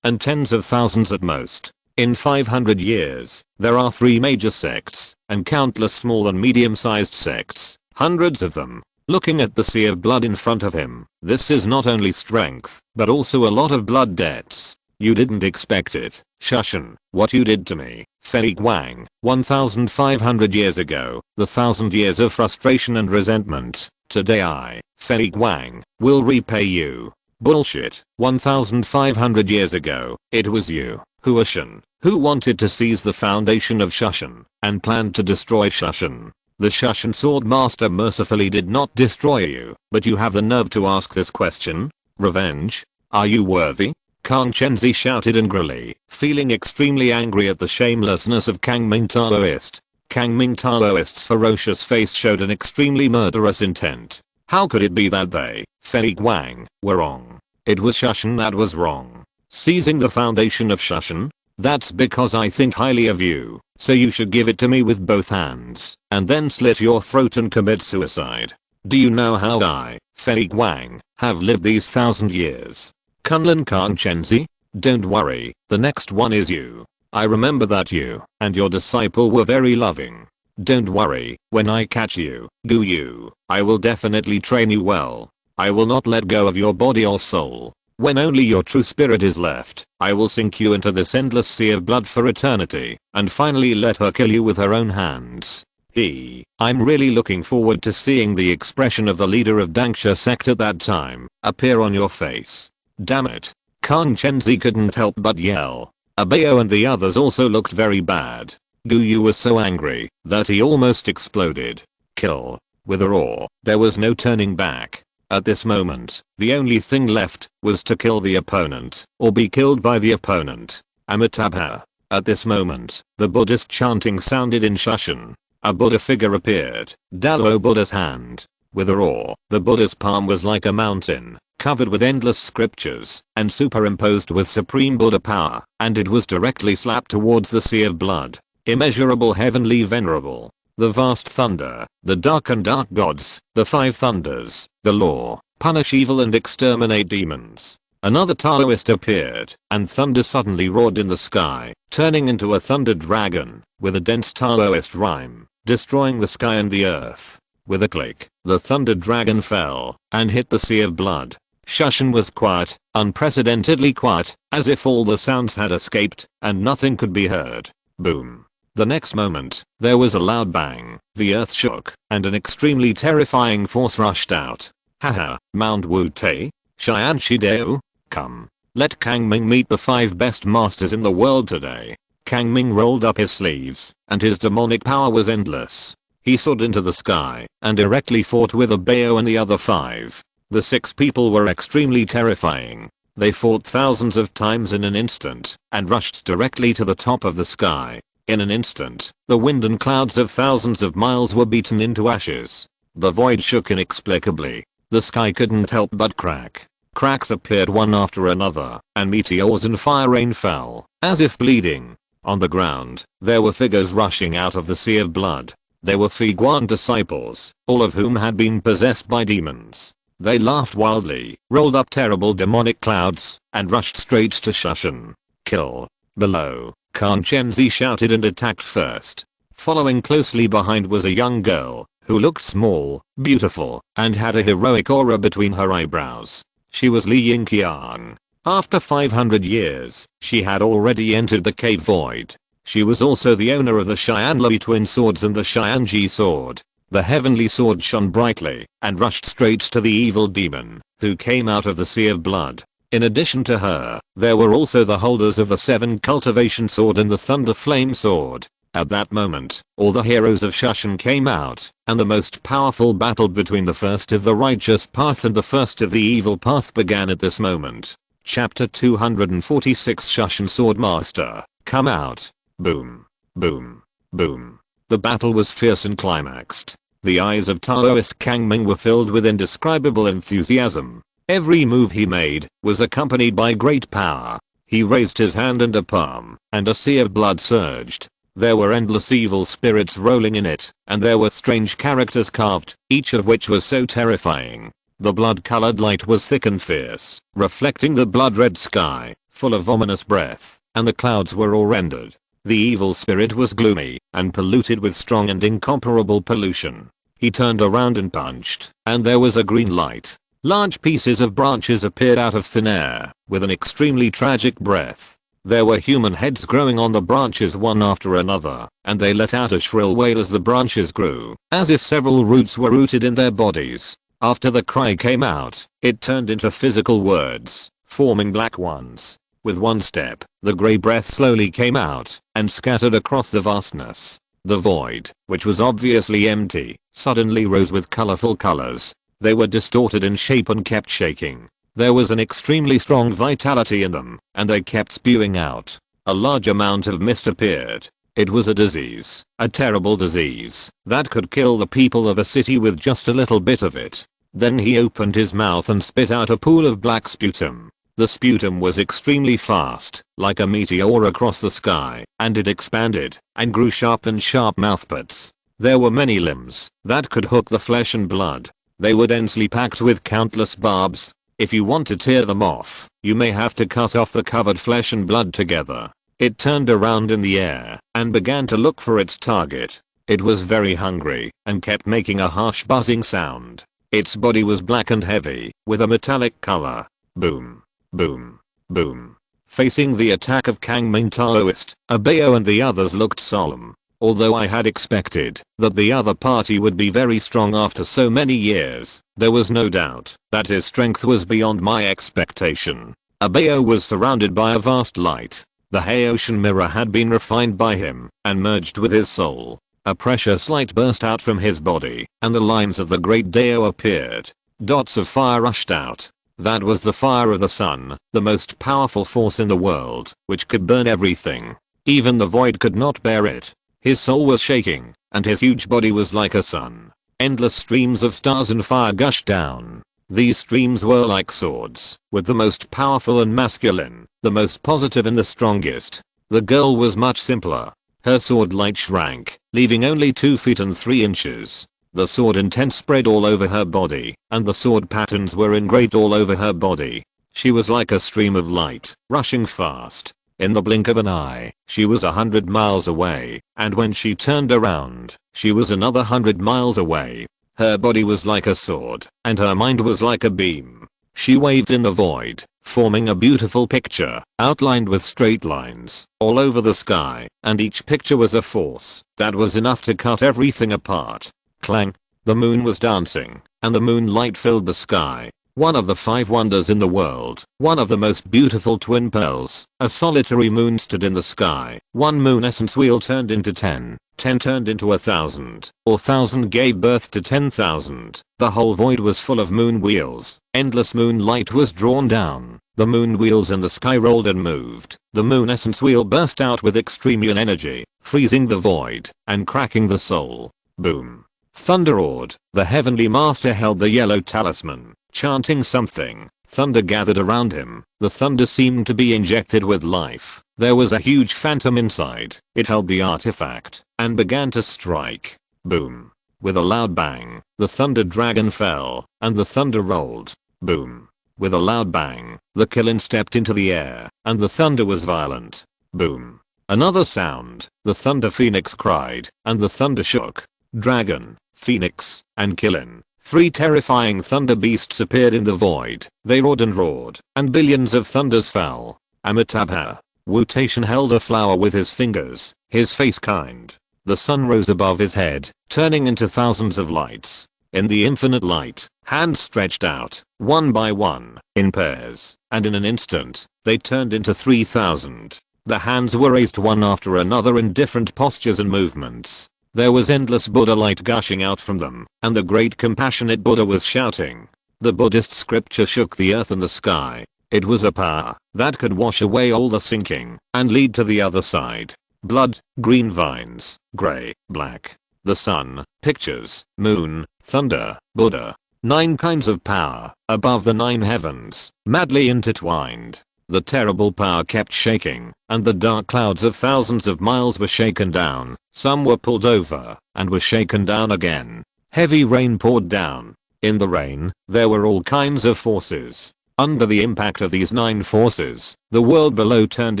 and tens of thousands at most. In 500 years, there are 3 major sects, and countless small and medium-sized sects, hundreds of them. Looking at the sea of blood in front of him, this is not only strength, but also a lot of blood debts. You didn't expect it, Shushan, what you did to me, Fei Guang, 1,500 years ago, the 1,000 years of frustration and resentment. Today I, Fei Guang, will repay you. Bullshit, 1,500 years ago, it was you, Huashan, who wanted to seize the foundation of Shushan, and planned to destroy Shushan. The Shushan Sword Master mercifully did not destroy you, but you have the nerve to ask this question? Revenge? Are you worthy? Kang Chenzi shouted angrily, feeling extremely angry at the shamelessness of Kang Ming Taoist. Kang Ming Taoist's ferocious face showed an extremely murderous intent. How could it be that they, Fei Guang, were wrong? It was Shushan that was wrong. Seizing the foundation of Shushan? That's because I think highly of you, so you should give it to me with both hands, and then slit your throat and commit suicide. Do you know how I, Fei Guang, have lived these 1,000 years? Kunlun Kang Chenzi? Don't worry, the next one is you. I remember that you and your disciple were very loving. Don't worry, when I catch you, Gu Yu, I will definitely train you well. I will not let go of your body or soul. When only your true spirit is left, I will sink you into this endless sea of blood for eternity, and finally let her kill you with her own hands. I'm really looking forward to seeing the expression of the leader of Dangsha sect at that time appear on your face. Damn it. Kang Chenzi couldn't help but yell. Abayo and the others also looked very bad. Gu Yu was so angry that he almost exploded. Kill. With a roar, there was no turning back. At this moment, the only thing left was to kill the opponent, or be killed by the opponent. Amitabha. At this moment, the Buddhist chanting sounded in Shushan. A Buddha figure appeared, Dalo Buddha's hand. With a roar, the Buddha's palm was like a mountain, covered with endless scriptures, and superimposed with supreme Buddha power, and it was directly slapped towards the sea of blood. Immeasurable heavenly venerable. The vast thunder, the dark and dark gods, the 5 thunders, the law, punish evil and exterminate demons. Another Taoist appeared, and thunder suddenly roared in the sky, turning into a thunder dragon, with a dense Taoist rhyme, destroying the sky and the earth. With a click, the thunder dragon fell, and hit the sea of blood. Shushan was quiet, unprecedentedly quiet, as if all the sounds had escaped, and nothing could be heard. Boom. The next moment, there was a loud bang, the earth shook, and an extremely terrifying force rushed out. Haha, Mount Wu Tei? Xian Shideo? Come. Let Kang Ming meet the 5 best masters in the world today. Kang Ming rolled up his sleeves, and his demonic power was endless. He soared into the sky, and directly fought with Abayo and the other 5. The 6 people were extremely terrifying. They fought thousands of times in an instant, and rushed directly to the top of the sky. In an instant, the wind and clouds of thousands of miles were beaten into ashes. The void shook inexplicably. The sky couldn't help but crack. Cracks appeared one after another, and meteors and fire rain fell, as if bleeding. On the ground, there were figures rushing out of the sea of blood. They were Figuan disciples, all of whom had been possessed by demons. They laughed wildly, rolled up terrible demonic clouds, and rushed straight to Shushan. Kill. Below, Khan Chenzi shouted and attacked first. Following closely behind was a young girl, who looked small, beautiful, and had a heroic aura between her eyebrows. She was Li Yingqiang. After 500 years, she had already entered the cave void. She was also the owner of the Xianlui twin swords and the Xianji sword. The heavenly sword shone brightly and rushed straight to the evil demon, who came out of the sea of blood. In addition to her, there were also the holders of the 7 cultivation sword and the thunder flame sword. At that moment, all the heroes of Shushan came out, and the most powerful battle between the first of the righteous path and the first of the evil path began at this moment. Chapter 246 Shushan Swordmaster, come out. Boom. Boom. Boom. The battle was fierce and climaxed. The eyes of Taoist Kang Ming were filled with indescribable enthusiasm. Every move he made was accompanied by great power. He raised his hand and a palm, and a sea of blood surged. There were endless evil spirits rolling in it, and there were strange characters carved, each of which was so terrifying. The blood-colored light was thick and fierce, reflecting the blood-red sky, full of ominous breath, and the clouds were all rendered. The evil spirit was gloomy, and polluted with strong and incomparable pollution. He turned around and punched, and there was a green light. Large pieces of branches appeared out of thin air, with an extremely tragic breath. There were human heads growing on the branches one after another, and they let out a shrill wail as the branches grew, as if several roots were rooted in their bodies. After the cry came out, it turned into physical words, forming black ones. With one step, the grey breath slowly came out, and scattered across the vastness. The void, which was obviously empty, suddenly rose with colorful colors. They were distorted in shape and kept shaking. There was an extremely strong vitality in them, and they kept spewing out. A large amount of mist appeared. It was a disease, a terrible disease, that could kill the people of a city with just a little bit of it. Then he opened his mouth and spit out a pool of black sputum. The sputum was extremely fast, like a meteor across the sky, and it expanded, and grew sharp mouthparts. There were many limbs, that could hook the flesh and blood. They were densely packed with countless barbs. If you want to tear them off, you may have to cut off the covered flesh and blood together. It turned around in the air, and began to look for its target. It was very hungry, and kept making a harsh buzzing sound. Its body was black and heavy, with a metallic color. Boom. Boom. Boom. Facing the attack of Kang Ming Taoist, Abayo and the others looked solemn. Although I had expected that the other party would be very strong after so many years, there was no doubt that his strength was beyond my expectation. Abayo was surrounded by a vast light. The Haoshan mirror had been refined by him and merged with his soul. A precious light burst out from his body, and the lines of the great Dao appeared. Dots of fire rushed out. That was the fire of the sun, the most powerful force in the world, which could burn everything. Even the void could not bear it. His soul was shaking, and his huge body was like a sun. Endless streams of stars and fire gushed down. These streams were like swords, with the most powerful and masculine, the most positive and the strongest. The girl was much simpler. Her sword light shrank, leaving only 2 feet and 3 inches. The sword intent spread all over her body, and the sword patterns were engraved all over her body. She was like a stream of light, rushing fast. In the blink of an eye, she was 100 miles away, and when she turned around, she was another 100 miles away. Her body was like a sword, and her mind was like a beam. She waved in the void, forming a beautiful picture, outlined with straight lines, all over the sky, and each picture was a force that was enough to cut everything apart. Clang! The moon was dancing, and the moonlight filled the sky. One of the 5 wonders in the world, one of the most beautiful twin pearls, a solitary moon stood in the sky. 1 moon essence wheel turned into 10. 10 turned into 1,000, or 1,000 gave birth to 10,000. The whole void was full of moon wheels. Endless moonlight was drawn down. The moon wheels in the sky rolled and moved. The moon essence wheel burst out with extreme energy, freezing the void, and cracking the soul. Boom. Thunder roared. The heavenly master held the yellow talisman, chanting something. Thunder gathered around him. The thunder seemed to be injected with life. There was a huge phantom inside. It held the artifact and began to strike. Boom. With a loud bang, the thunder dragon fell, and the thunder rolled. Boom. With a loud bang, the Killin stepped into the air, and the thunder was violent. Boom. Another sound, the thunder phoenix cried, and the thunder shook. Dragon, phoenix, and Killin. 3 terrifying thunder beasts appeared in the void. They roared, and billions of thunders fell. Amitabha. Wutation held a flower with his fingers, his face kind. The sun rose above his head, turning into thousands of lights. In the infinite light, hands stretched out, one by one, in pairs, and in an instant, they turned into 3,000. The hands were raised one after another in different postures and movements. There was endless Buddha light gushing out from them, and the great compassionate Buddha was shouting. The Buddhist scripture shook the earth and the sky. It was a power that could wash away all the sinking and lead to the other side. Blood, green vines, gray, black. The sun, pictures, moon, thunder, Buddha. 9 kinds of power, above the 9 heavens, madly intertwined. The terrible power kept shaking, and the dark clouds of thousands of miles were shaken down. Some were pulled over, and were shaken down again. Heavy rain poured down. In the rain, there were all kinds of forces. Under the impact of these 9 forces, the world below turned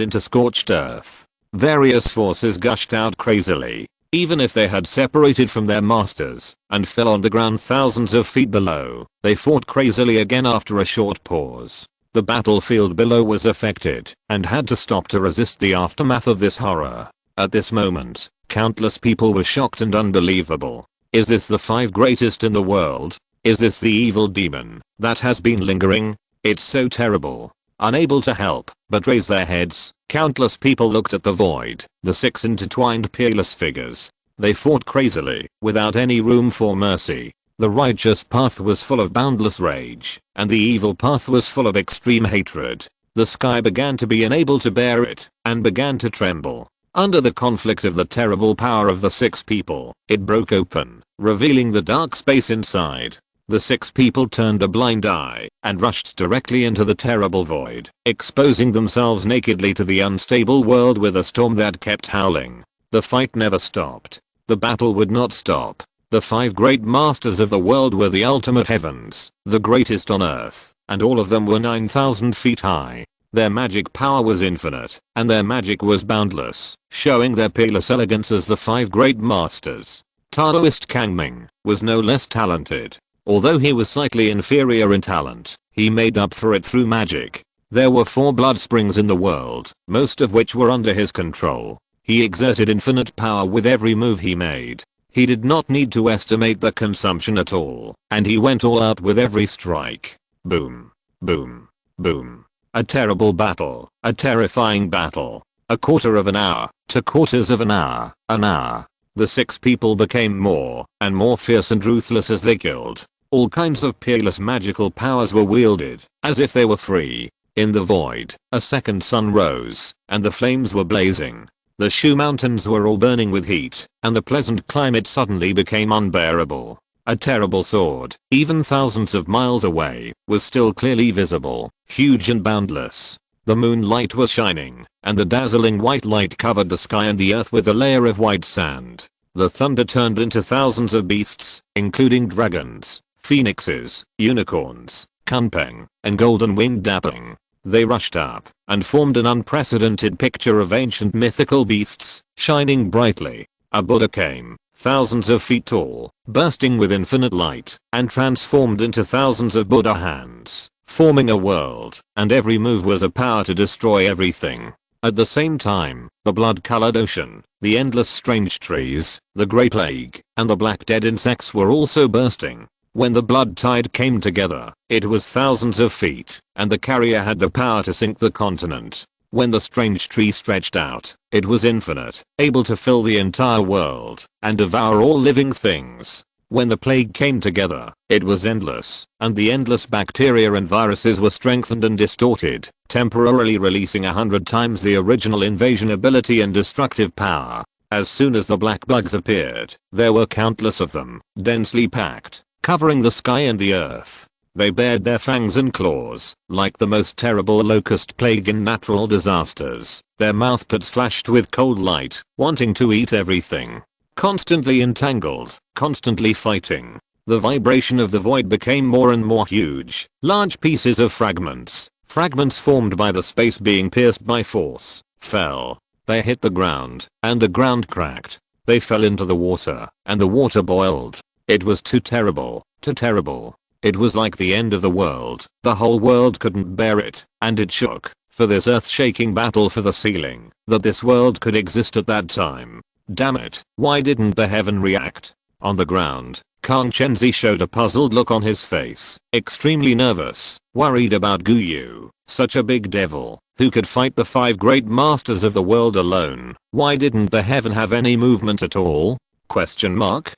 into scorched earth. Various forces gushed out crazily, even if they had separated from their masters, and fell on the ground thousands of feet below. They fought crazily again after a short pause. The battlefield below was affected, and had to stop to resist the aftermath of this horror. At this moment, countless people were shocked and unbelievable. Is this the 5 greatest in the world? Is this the evil demon that has been lingering? It's so terrible. Unable to help but raise their heads, countless people looked at the void, the 6 intertwined peerless figures. They fought crazily, without any room for mercy. The righteous path was full of boundless rage, and the evil path was full of extreme hatred. The sky began to be unable to bear it, and began to tremble. Under the conflict of the terrible power of the 6 people, it broke open, revealing the dark space inside. The 6 people turned a blind eye and rushed directly into the terrible void, exposing themselves nakedly to the unstable world with a storm that kept howling. The fight never stopped. The battle would not stop. The 5 great masters of the world were the ultimate heavens, the greatest on earth, and all of them were 9,000 feet high. Their magic power was infinite, and their magic was boundless, showing their peerless elegance as the 5 great masters. Taoist Kangming was no less talented. Although he was slightly inferior in talent, he made up for it through magic. There were 4 blood springs in the world, most of which were under his control. He exerted infinite power with every move he made. He did not need to estimate the consumption at all, and he went all out with every strike. Boom. Boom. Boom. A terrible battle, a terrifying battle. A quarter of an hour, 2 quarters of an hour, an hour. The 6 people became more and more fierce and ruthless as they killed. All kinds of peerless magical powers were wielded, as if they were free. In the void, a second sun rose, and the flames were blazing. The Shu Mountains were all burning with heat, and the pleasant climate suddenly became unbearable. A terrible sword, even thousands of miles away, was still clearly visible, huge and boundless. The moonlight was shining, and the dazzling white light covered the sky and the earth with a layer of white sand. The thunder turned into thousands of beasts, including dragons, phoenixes, unicorns, kunpeng, and golden-winged dapeng. They rushed up and formed an unprecedented picture of ancient mythical beasts, shining brightly. A Buddha came, thousands of feet tall, bursting with infinite light, and transformed into thousands of Buddha hands, forming a world, and every move was a power to destroy everything. At the same time, the blood-colored ocean, the endless strange trees, the grey plague, and the black dead insects were also bursting. When the blood tide came together, it was thousands of feet, and the carrier had the power to sink the continent. When the strange tree stretched out, it was infinite, able to fill the entire world, and devour all living things. When the plague came together, it was endless, and the endless bacteria and viruses were strengthened and distorted, temporarily releasing 100 times the original invasion ability and destructive power. As soon as the black bugs appeared, there were countless of them, densely packed, covering the sky and the earth. They bared their fangs and claws, like the most terrible locust plague in natural disasters. Their mouthparts flashed with cold light, wanting to eat everything. Constantly entangled, constantly fighting. The vibration of the void became more and more huge. Large pieces of fragments formed by the space being pierced by force, fell. They hit the ground, and the ground cracked. They fell into the water, and the water boiled. It was too terrible, too terrible. It was like the end of the world. The whole world couldn't bear it, and it shook, for this earth-shaking battle for the ceiling, that this world could exist at that time. Damn it, why didn't the heaven react? On the ground, Kang Chenzi showed a puzzled look on his face, extremely nervous, worried about Guyu, such a big devil, who could fight the 5 great masters of the world alone. Why didn't the heaven have any movement at all? Question mark.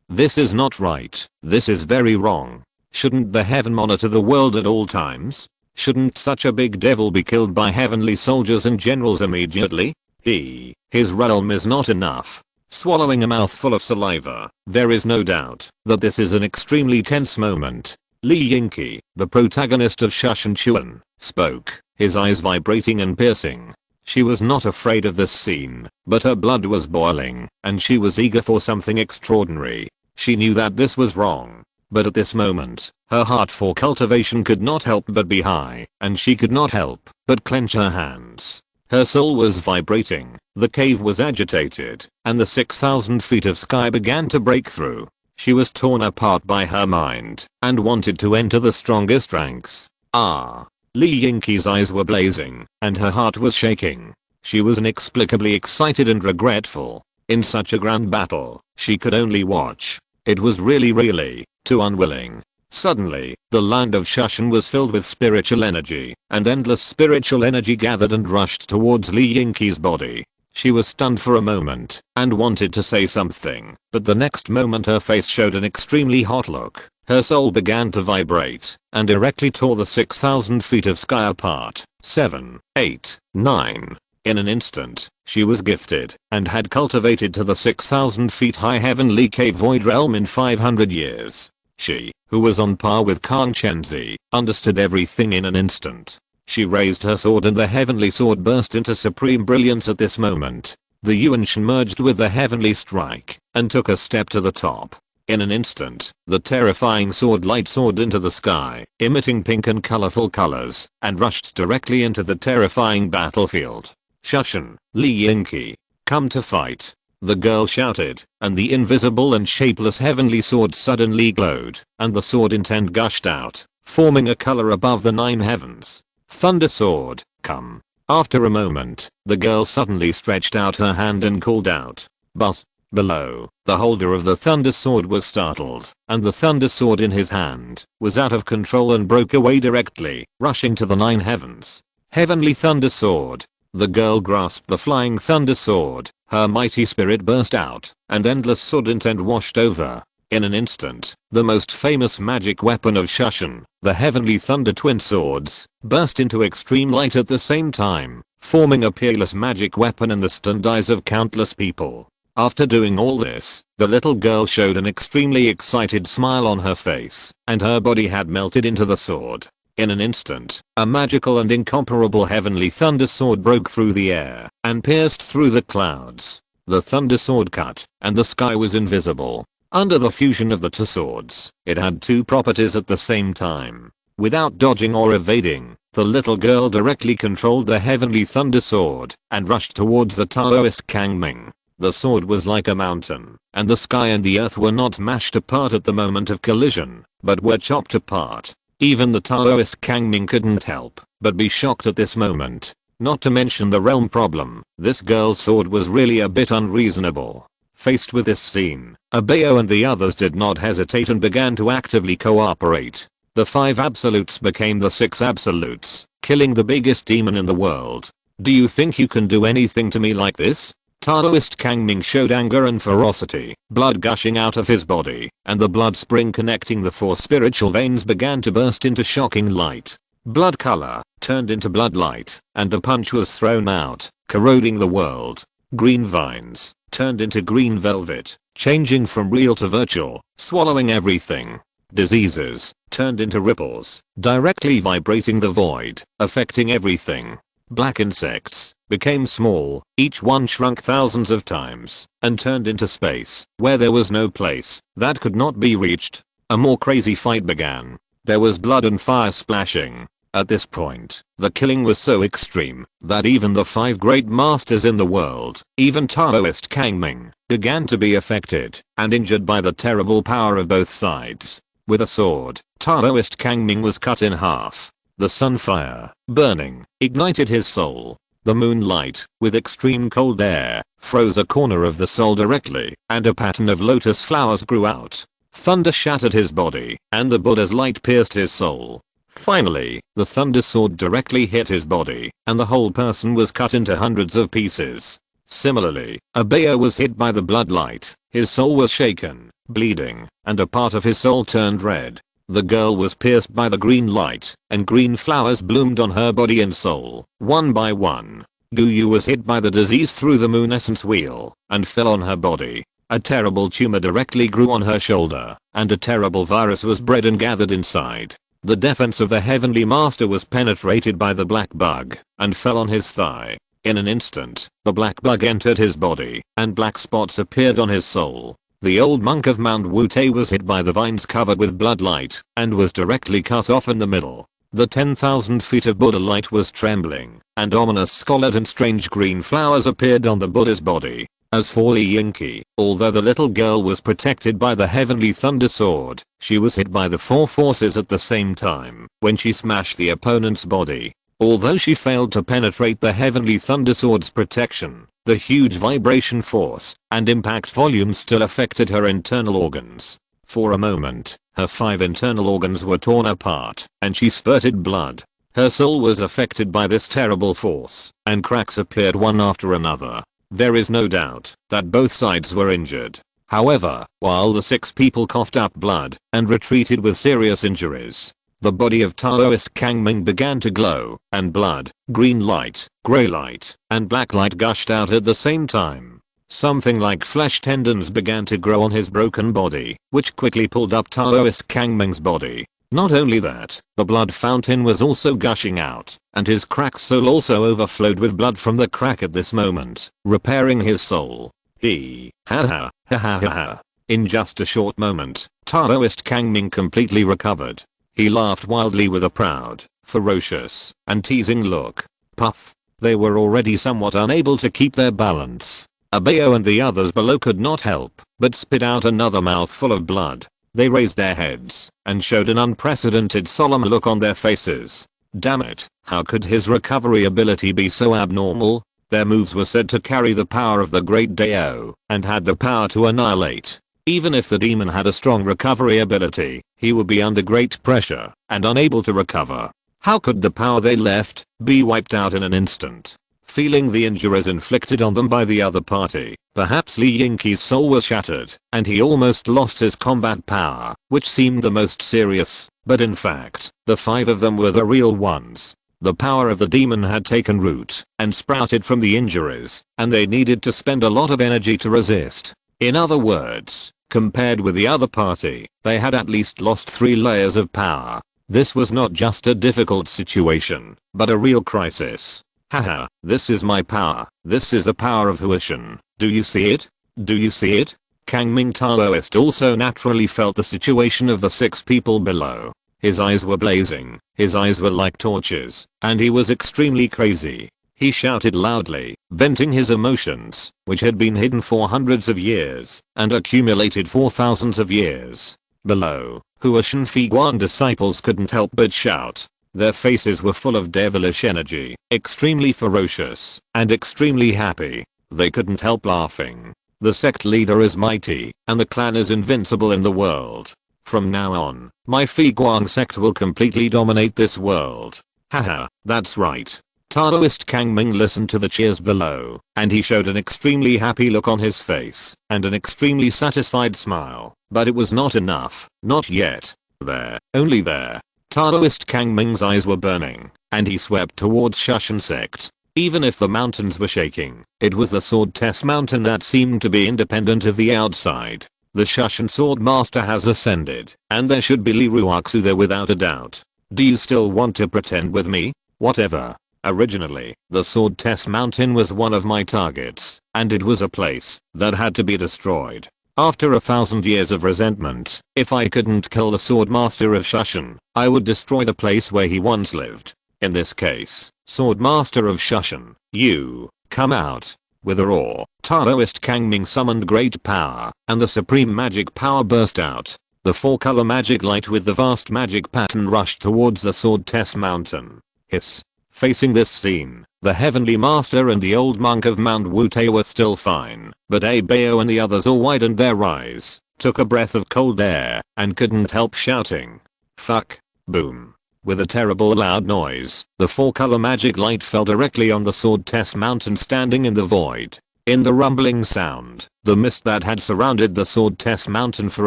This is not right. This is very wrong. Shouldn't the heaven monitor the world at all times? Shouldn't such a big devil be killed by heavenly soldiers and generals immediately? His realm is not enough. Swallowing a mouthful of saliva, there is no doubt that this is an extremely tense moment. Li Yingqi, the protagonist of Shushan Chuan, spoke, his eyes vibrating and piercing. She was not afraid of this scene, but her blood was boiling, and she was eager for something extraordinary. She knew that this was wrong. But at this moment, her heart for cultivation could not help but be high, and she could not help but clench her hands. Her soul was vibrating, the cave was agitated, and the 6,000 feet of sky began to break through. She was torn apart by her mind, and wanted to enter the strongest ranks. Li Yingqi's eyes were blazing, and her heart was shaking. She was inexplicably excited and regretful. In such a grand battle, she could only watch. It was really, too unwilling. Suddenly, the land of Shushan was filled with spiritual energy, and endless spiritual energy gathered and rushed towards Li Yingqi's body. She was stunned for a moment, and wanted to say something, but the next moment her face showed an extremely hot look. Her soul began to vibrate, and directly tore the 6,000 feet of sky apart. 7, 8, 9. In an instant, she was gifted, and had cultivated to the 6,000 feet high heavenly cave void realm in 500 years. She, who was on par with Kang Chenzi, understood everything in an instant. She raised her sword and the heavenly sword burst into supreme brilliance at this moment. The Yuanshan merged with the heavenly strike, and took a step to the top. In an instant, the terrifying sword light soared into the sky, emitting pink and colorful colors, and rushed directly into the terrifying battlefield. Shushan, Li Yingqi, come to fight. The girl shouted, and the invisible and shapeless heavenly sword suddenly glowed, and the sword intent gushed out, forming a color above the 9 heavens. Thunder sword, come. After a moment, the girl suddenly stretched out her hand and called out. But, below, the holder of the thunder sword was startled, and the thunder sword in his hand was out of control and broke away directly, rushing to the 9 heavens. Heavenly thunder sword. The girl grasped the flying thunder sword, her mighty spirit burst out, and endless sword intent washed over. In an instant, the most famous magic weapon of Shushan, the heavenly thunder twin swords, burst into extreme light at the same time, forming a peerless magic weapon in the stunned eyes of countless people. After doing all this, the little girl showed an extremely excited smile on her face, and her body had melted into the sword. In an instant, a magical and incomparable heavenly thunder sword broke through the air and pierced through the clouds. The thunder sword cut, and the sky was invisible. Under the fusion of the 2 swords, it had 2 properties at the same time. Without dodging or evading, the little girl directly controlled the heavenly thunder sword and rushed towards the Taoist Kangming. The sword was like a mountain, and the sky and the earth were not mashed apart at the moment of collision, but were chopped apart. Even the Taoist Kangming couldn't help but be shocked at this moment. Not to mention the realm problem, this girl's sword was really a bit unreasonable. Faced with this scene, Abayo and the others did not hesitate and began to actively cooperate. The 5 absolutes became the 6 absolutes, killing the biggest demon in the world. Do you think you can do anything to me like this? Taoist Kangming showed anger and ferocity, blood gushing out of his body, and the blood spring connecting the 4 spiritual veins began to burst into shocking light. Blood color turned into blood light, and a punch was thrown out, corroding the world. Green vines turned into green velvet, changing from real to virtual, swallowing everything. Diseases turned into ripples, directly vibrating the void, affecting everything. Black insects became small, each one shrunk thousands of times, and turned into space, where there was no place that could not be reached. A more crazy fight began. There was blood and fire splashing. At this point, the killing was so extreme that even the 5 great masters in the world, even Taoist Kangming, began to be affected and injured by the terrible power of both sides. With a sword, Taoist Kangming was cut in half. The sunfire, burning, ignited his soul. The moonlight, with extreme cold air, froze a corner of the soul directly, and a pattern of lotus flowers grew out. Thunder shattered his body, and the Buddha's light pierced his soul. Finally, the thunder sword directly hit his body, and the whole person was cut into hundreds of pieces. Similarly, Abeo was hit by the bloodlight. His soul was shaken, bleeding, and a part of his soul turned red. The girl was pierced by the green light, and green flowers bloomed on her body and soul, one by one. Guyu was hit by the disease through the moon essence wheel, and fell on her body. A terrible tumor directly grew on her shoulder, and a terrible virus was bred and gathered inside. The defense of the heavenly master was penetrated by the black bug, and fell on his thigh. In an instant, the black bug entered his body, and black spots appeared on his soul. The old monk of Mount Wute was hit by the vines covered with bloodlight, and was directly cut off in the middle. The 10,000 feet of Buddha light was trembling, and ominous scarlet and strange green flowers appeared on the Buddha's body. As for Li Yingqi, although the little girl was protected by the heavenly thunder sword, she was hit by the 4 forces at the same time when she smashed the opponent's body. Although she failed to penetrate the heavenly thunder sword's protection, the huge vibration force and impact volume still affected her internal organs. For a moment, her 5 internal organs were torn apart, and she spurted blood. Her soul was affected by this terrible force, and cracks appeared one after another. There is no doubt that both sides were injured. However, while the 6 people coughed up blood and retreated with serious injuries, the body of Taoist Kangming began to glow, and blood, green light, grey light, and black light gushed out at the same time. Something like flesh tendons began to grow on his broken body, which quickly pulled up Taoist Kangming's body. Not only that, the blood fountain was also gushing out, and his cracked soul also overflowed with blood from the crack at this moment, repairing his soul. He, ha ha. In just a short moment, Taoist Kangming completely recovered. He laughed wildly with a proud, ferocious, and teasing look. Puff. They were already somewhat unable to keep their balance. Abeo and the others below could not help but spit out another mouthful of blood. They raised their heads and showed an unprecedented solemn look on their faces. Damn it, how could his recovery ability be so abnormal? Their moves were said to carry the power of the great Dao and had the power to annihilate. Even if the demon had a strong recovery ability, he would be under great pressure and unable to recover. How could the power they left be wiped out in an instant? Feeling the injuries inflicted on them by the other party, perhaps Li Yingqi's soul was shattered, and he almost lost his combat power, which seemed the most serious, but in fact, the 5 of them were the real ones. The power of the demon had taken root and sprouted from the injuries, and they needed to spend a lot of energy to resist. In other words, compared with the other party, they had at least lost 3 layers of power. This was not just a difficult situation, but a real crisis. Haha, this is my power. This is the power of Huishan. Do you see it? Do you see it? Kangming Taoist also naturally felt the situation of the 6 people below. His eyes were blazing, his eyes were like torches, and he was extremely crazy. He shouted loudly, venting his emotions, which had been hidden for hundreds of years, and accumulated for thousands of years. Below, Huishan Figuan disciples couldn't help but shout. Their faces were full of devilish energy, extremely ferocious, and extremely happy. They couldn't help laughing. The sect leader is mighty, and the clan is invincible in the world. From now on, my Figuang sect will completely dominate this world. Haha, that's right. Taoist Kangming listened to the cheers below, and he showed an extremely happy look on his face, and an extremely satisfied smile. But it was not enough, not yet. There, only there. Taoist Kangming's eyes were burning, and he swept towards Shushan sect. Even if the mountains were shaking, it was the Sword Test Mountain that seemed to be independent of the outside. The Shushan Sword Master has ascended, and there should be Liruaksu there without a doubt. Do you still want to pretend with me? Whatever. Originally, the Sword Test Mountain was one of my targets, and it was a place that had to be destroyed. After 1,000 years of resentment, if I couldn't kill the Sword Master of Shushan, I would destroy the place where he once lived. In this case, Sword Master of Shushan, you, come out. With a roar, Taoist Kangming summoned great power, and the supreme magic power burst out. The 4-color magic light with the vast magic pattern rushed towards the Sword Test Mountain. Hiss. Facing this scene, the Heavenly Master and the old monk of Mount Wute were still fine, but Abeo and the others all widened their eyes, took a breath of cold air, and couldn't help shouting. Fuck. Boom. With a terrible loud noise, the 4-color magic light fell directly on the Sword Test Mountain standing in the void. In the rumbling sound, the mist that had surrounded the Sword Test Mountain for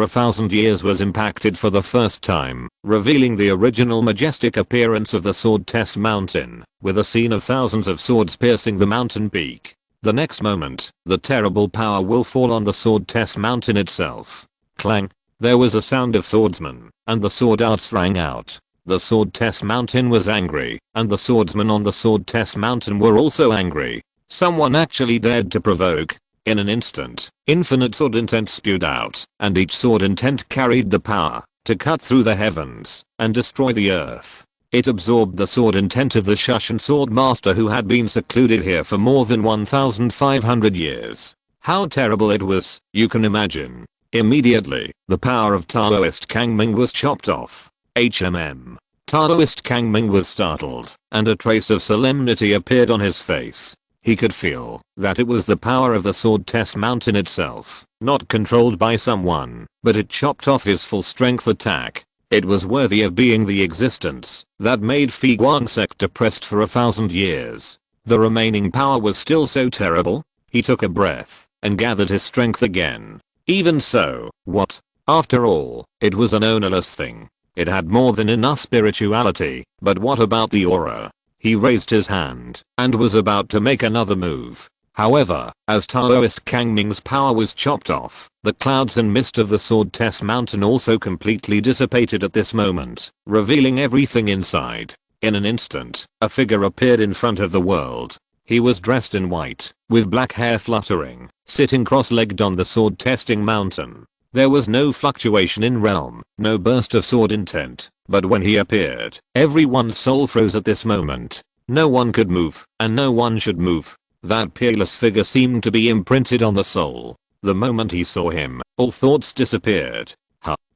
1,000 years was impacted for the first time, revealing the original majestic appearance of the Sword Test Mountain, with a scene of thousands of swords piercing the mountain peak. The next moment, the terrible power will fall on the Sword Test Mountain itself. Clang. There was a sound of swordsmen, and the sword arts rang out. The Sword Test Mountain was angry, and the swordsmen on the Sword Test Mountain were also angry. Someone actually dared to provoke. In an instant, infinite sword intent spewed out, and each sword intent carried the power to cut through the heavens and destroy the earth. It absorbed the sword intent of the Shushan Sword Master who had been secluded here for more than 1,500 years. How terrible it was, you can imagine. Immediately, the power of Taoist Kangming was chopped off. Taoist Kangming was startled, and a trace of solemnity appeared on his face. He could feel that it was the power of the Sword Test Mountain itself, not controlled by someone, but it chopped off his full strength attack. It was worthy of being the existence that made Fi Guangsek depressed for 1,000 years. The remaining power was still so terrible. He took a breath and gathered his strength again. Even so, what? After all, it was an ownerless thing. It had more than enough spirituality, but what about the aura? He raised his hand and was about to make another move. However, as Taoist Kangming's power was chopped off, the clouds and mist of the Sword Test Mountain also completely dissipated at this moment, revealing everything inside. In an instant, a figure appeared in front of the world. He was dressed in white, with black hair fluttering, sitting cross-legged on the sword testing mountain. There was no fluctuation in realm, no burst of sword intent, but when he appeared, everyone's soul froze at this moment. No one could move, and no one should move. That peerless figure seemed to be imprinted on the soul. The moment he saw him, all thoughts disappeared.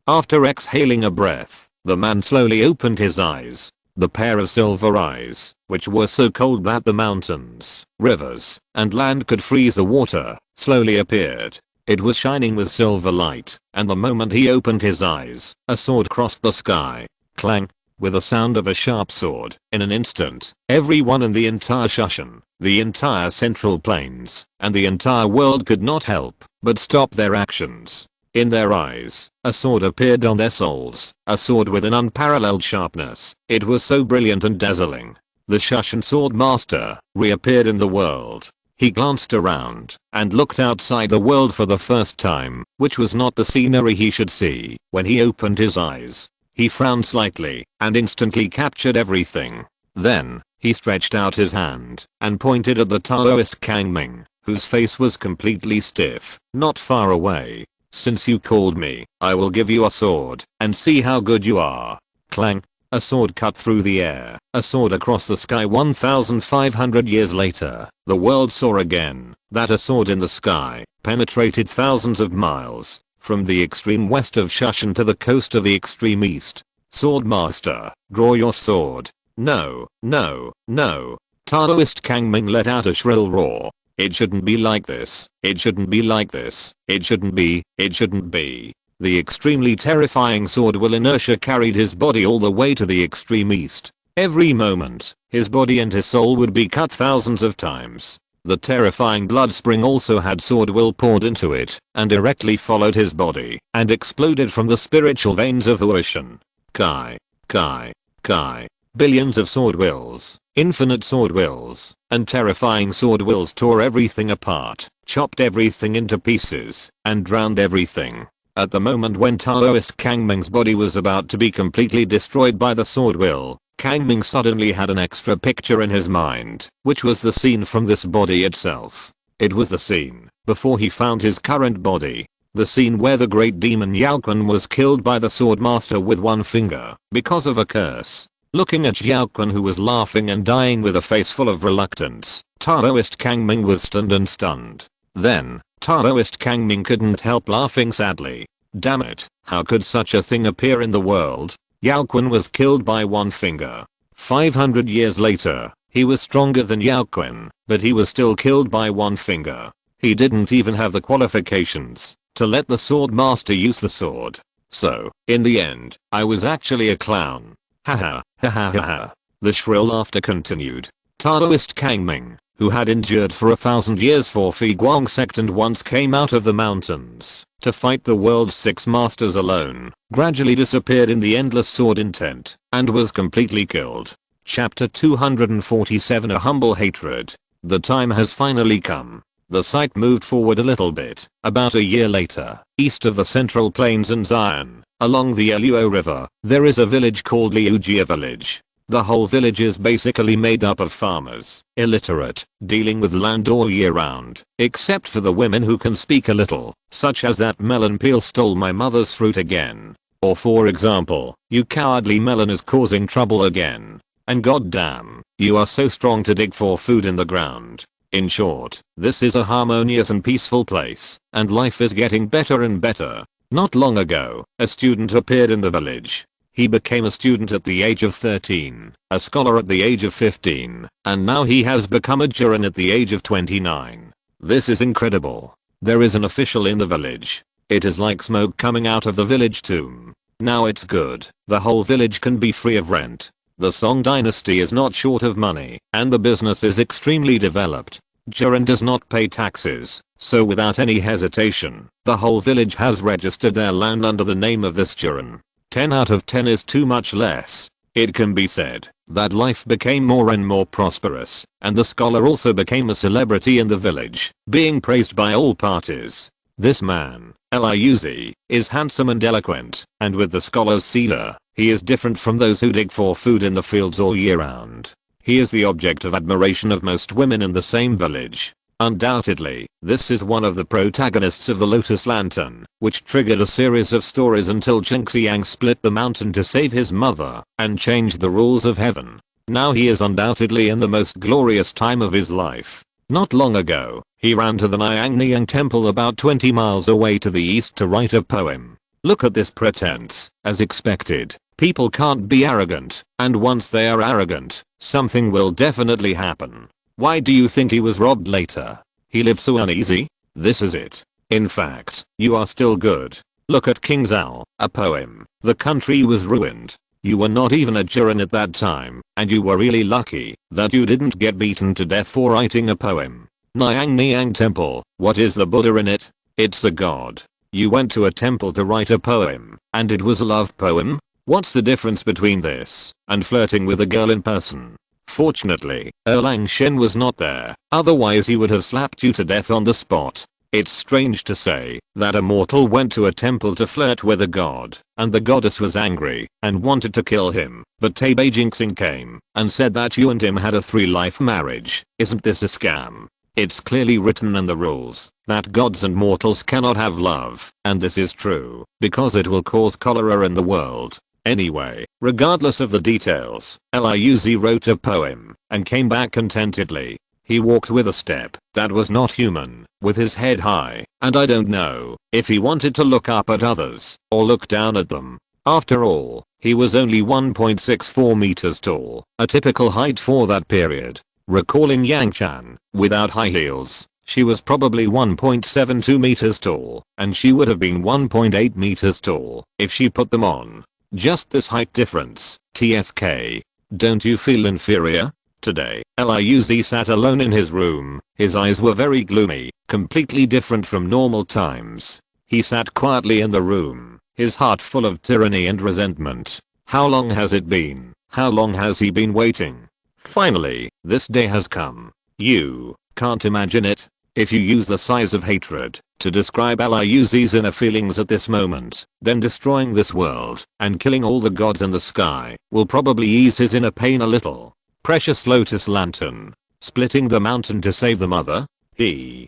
After exhaling a breath, the man slowly opened his eyes. The pair of silver eyes, which were so cold that the mountains, rivers, and land could freeze the water, slowly appeared. It was shining with silver light, and the moment he opened his eyes, a sword crossed the sky. Clang. With the sound of a sharp sword, in an instant, everyone in the entire Shushan, the entire Central Plains, and the entire world could not help but stop their actions. In their eyes, a sword appeared on their souls, a sword with an unparalleled sharpness. It was so brilliant and dazzling. The Shushan Sword Master reappeared in the world. He glanced around and looked outside the world for the first time, which was not the scenery he should see. When he opened his eyes, he frowned slightly and instantly captured everything. Then, he stretched out his hand and pointed at the Taoist Kangming, whose face was completely stiff, not far away. Since you called me, I will give you a sword and see how good you are. Clang. A sword cut through the air, a sword across the sky. 1,500 years later, the world saw again that a sword in the sky penetrated thousands of miles, from the extreme west of Shushan to the coast of the extreme east. Sword Master, draw your sword. No, no, no. Taoist Kangming let out a shrill roar. It shouldn't be like this. It shouldn't be like this. It shouldn't be. It shouldn't be. The extremely terrifying sword will inertia carried his body all the way to the extreme east. Every moment, his body and his soul would be cut thousands of times. The terrifying blood spring also had sword will poured into it, and directly followed his body, and exploded from the spiritual veins of Huoshan. Kai. Kai. Kai. Billions of sword wills, infinite sword wills, and terrifying sword wills tore everything apart, chopped everything into pieces, and drowned everything. At the moment when Taoist Kang Ming's body was about to be completely destroyed by the sword will, Kang Ming suddenly had an extra picture in his mind, which was the scene from this body itself. It was the scene before he found his current body. The scene where the great demon Yao Kun was killed by the sword master with one finger because of a curse. Looking at Yao Kun, who was laughing and dying with a face full of reluctance, Taoist Kang Ming was stunned and stunned. Then, Taoist Kang Ming couldn't help laughing sadly. Damn it, how could such a thing appear in the world? Yao Kun was killed by one finger. 500 years later, he was stronger than Yao Kun, but he was still killed by one finger. He didn't even have the qualifications to let the sword master use the sword. So, in the end, I was actually a clown. Haha, ha ha ha ha. The shrill laughter continued. Taoist Kang Ming, who had endured for 1,000 years for Fi Guang sect and once came out of the mountains to fight the world's 6 masters alone, gradually disappeared in the endless sword intent and was completely killed. Chapter 247, A Humble Hatred. The time has finally come. The site moved forward a little bit. About a year later, east of the Central Plains and Zion, along the Luo River, there is a village called Liujia Village. The whole village is basically made up of farmers, illiterate, dealing with land all year round, except for the women who can speak a little, such as that melon peel stole my mother's fruit again. Or for example, you cowardly melon is causing trouble again. And goddamn, you are so strong to dig for food in the ground. In short, this is a harmonious and peaceful place, and life is getting better and better. Not long ago, a student appeared in the village. He became a student at the age of 13, a scholar at the age of 15, and now he has become a Jiren at the age of 29. This is incredible. There is an official in the village. It is like smoke coming out of the village tomb. Now it's good. The whole village can be free of rent. The Song dynasty is not short of money, and the business is extremely developed. Jiren does not pay taxes, so without any hesitation, the whole village has registered their land under the name of this Jiren. 10 out of 10 is too much less. It can be said that life became more and more prosperous, and the scholar also became a celebrity in the village, being praised by all parties. This man, Liuz, is handsome and eloquent, and with the scholar's sealer, he is different from those who dig for food in the fields all year round. He is the object of admiration of most women in the same village. Undoubtedly, this is one of the protagonists of the Lotus Lantern, which triggered a series of stories until Jinxiang split the mountain to save his mother and changed the rules of heaven. Now he is undoubtedly in the most glorious time of his life. Not long ago, he ran to the Niang temple about 20 miles away to the east to write a poem. Look at this pretense. As expected, people can't be arrogant, and once they are arrogant, something will definitely happen. Why do you think he was robbed later? He lived so uneasy? This is it. In fact, you are still good. Look at King Zhao, a poem. The country was ruined. You were not even a Jiren at that time, and you were really lucky that you didn't get beaten to death for writing a poem. Niang temple, what is the Buddha in it? It's a god. You went to a temple to write a poem, and it was a love poem? What's the difference between this and flirting with a girl in person? Fortunately, Erlang Shen was not there, otherwise he would have slapped you to death on the spot. It's strange to say that a mortal went to a temple to flirt with a god, and the goddess was angry and wanted to kill him, but Bei Jinxing came and said that you and him had a 3-life marriage. Isn't this a scam? It's clearly written in the rules that gods and mortals cannot have love, and this is true because it will cause cholera in the world. Anyway, regardless of the details, Liuz wrote a poem and came back contentedly. He walked with a step that was not human, with his head high, and I don't know if he wanted to look up at others or look down at them. After all, he was only 1.64 meters tall, a typical height for that period. Recalling Yang Chan, without high heels, she was probably 1.72 meters tall, and she would have been 1.8 meters tall if she put them on. Just this height difference, TSK. Don't you feel inferior? Today, Liuz sat alone in his room. His eyes were very gloomy, completely different from normal times. He sat quietly in the room, his heart full of tyranny and resentment. How long has it been? How long has he been waiting? Finally, this day has come. You can't imagine it. If you use the size of hatred To describe Liuz's inner feelings at this moment, then destroying this world and killing all the gods in the sky will probably ease his inner pain a little. Precious lotus lantern. Splitting the mountain to save the mother? Ha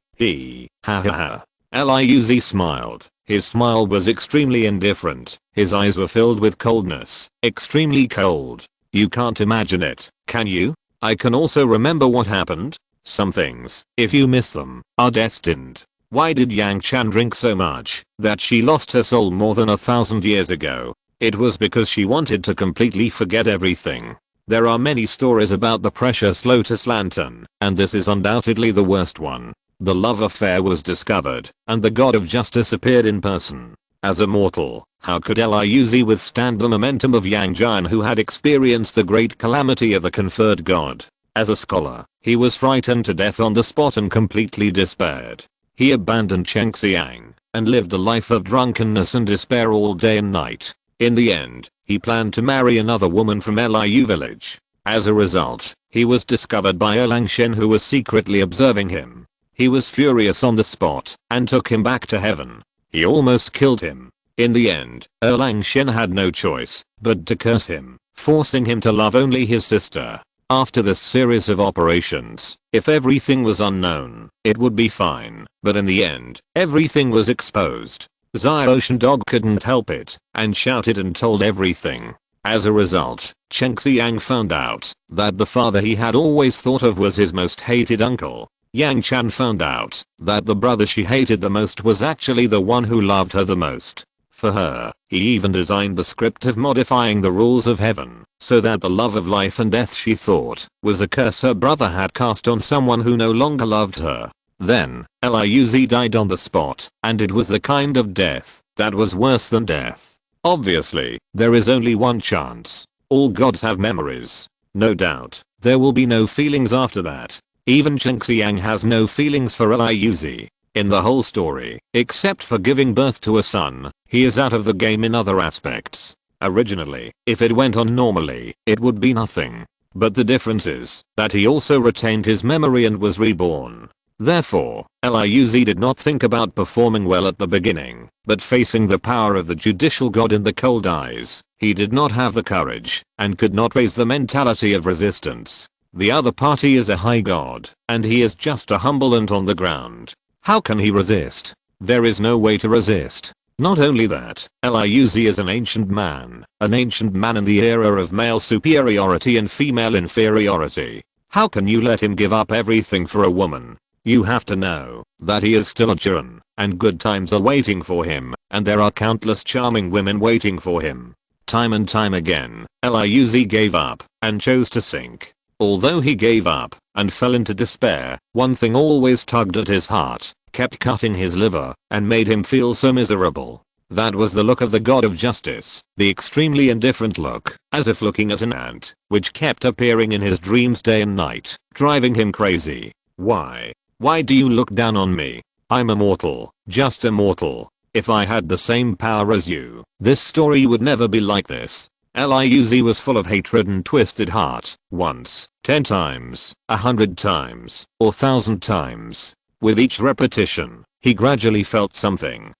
ha ha. Liuz smiled. His smile was extremely indifferent. His eyes were filled with coldness. Extremely cold. You can't imagine it, can you? I can also remember what happened. Some things, if you miss them, are destined. Why did Yang Chan drink so much that she lost her soul more than 1,000 years ago? It was because she wanted to completely forget everything. There are many stories about the precious lotus lantern, and this is undoubtedly the worst one. The love affair was discovered, and the god of justice appeared in person. As a mortal, how could Liuz withstand the momentum of Yang Jian, who had experienced the great calamity of the conferred god? As a scholar, he was frightened to death on the spot and completely despaired. He abandoned Cheng Xiang and lived a life of drunkenness and despair all day and night. In the end, he planned to marry another woman from Liu village. As a result, he was discovered by Erlang Shen, who was secretly observing him. He was furious on the spot and took him back to heaven. He almost killed him. In the end, Erlang Shen had no choice but to curse him, forcing him to love only his sister. After this series of operations, if everything was unknown, it would be fine, but in the end, everything was exposed. Zai Ocean Dog couldn't help it and shouted and told everything. As a result, Cheng Xiang found out that the father he had always thought of was his most hated uncle. Yang Chan found out that the brother she hated the most was actually the one who loved her the most. For her, he even designed the script of modifying the rules of heaven so that the love of life and death she thought was a curse her brother had cast on someone who no longer loved her. Then, Liuz died on the spot, and it was the kind of death that was worse than death. Obviously, there is only one chance. All gods have memories. No doubt, there will be no feelings after that. Even Cheng Xiang has no feelings for Liuz. In the whole story, except for giving birth to a son, he is out of the game in other aspects. Originally, if it went on normally, it would be nothing. But the difference is that he also retained his memory and was reborn. Therefore, Liuz did not think about performing well at the beginning, but facing the power of the judicial god in the cold eyes, he did not have the courage and could not raise the mentality of resistance. The other party is a high god, and he is just a humble ant on the ground. How can he resist? There is no way to resist. Not only that, Liuz is an ancient man in the era of male superiority and female inferiority. How can you let him give up everything for a woman? You have to know that he is still a Chuan, and good times are waiting for him, and there are countless charming women waiting for him. Time and time again, Liuz gave up and chose to sink. Although he gave up and fell into despair, one thing always tugged at his heart, kept cutting his liver, and made him feel so miserable. That was the look of the god of justice, the extremely indifferent look, as if looking at an ant, which kept appearing in his dreams day and night, driving him crazy. Why? Why do you look down on me? I'm immortal, just immortal. If I had the same power as you, this story would never be like this. Liuz was full of hatred and twisted heart, once, 10 times, 100 times, or 1,000 times. With each repetition, he gradually felt something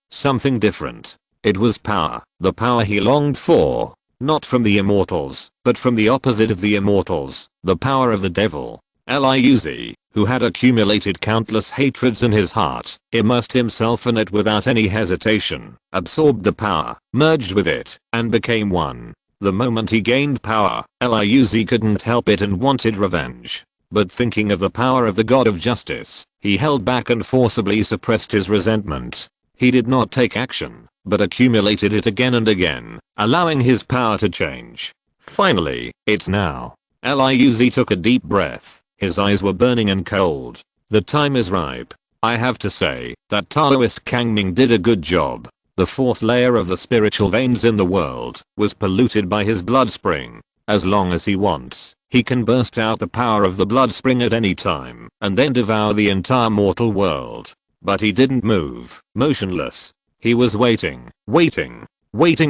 different. It was power, the power he longed for, not from the immortals, but from the opposite of the immortals, the power of the devil. Liuz, who had accumulated countless hatreds in his heart, immersed himself in it without any hesitation, absorbed the power, merged with it, and became one. The moment he gained power, Liuz couldn't help it and wanted revenge. But thinking of the power of the god of justice, he held back and forcibly suppressed his resentment. He did not take action, but accumulated it again and again, allowing his power to change. Finally, it's now. Liuz took a deep breath. His eyes were burning and cold. The time is ripe. I have to say that Taoist Kangming did a good job. The fourth layer of the spiritual veins in the world was polluted by his blood spring. As long as he wants, he can burst out the power of the blood spring at any time and then devour the entire mortal world. But he didn't move, motionless. He was waiting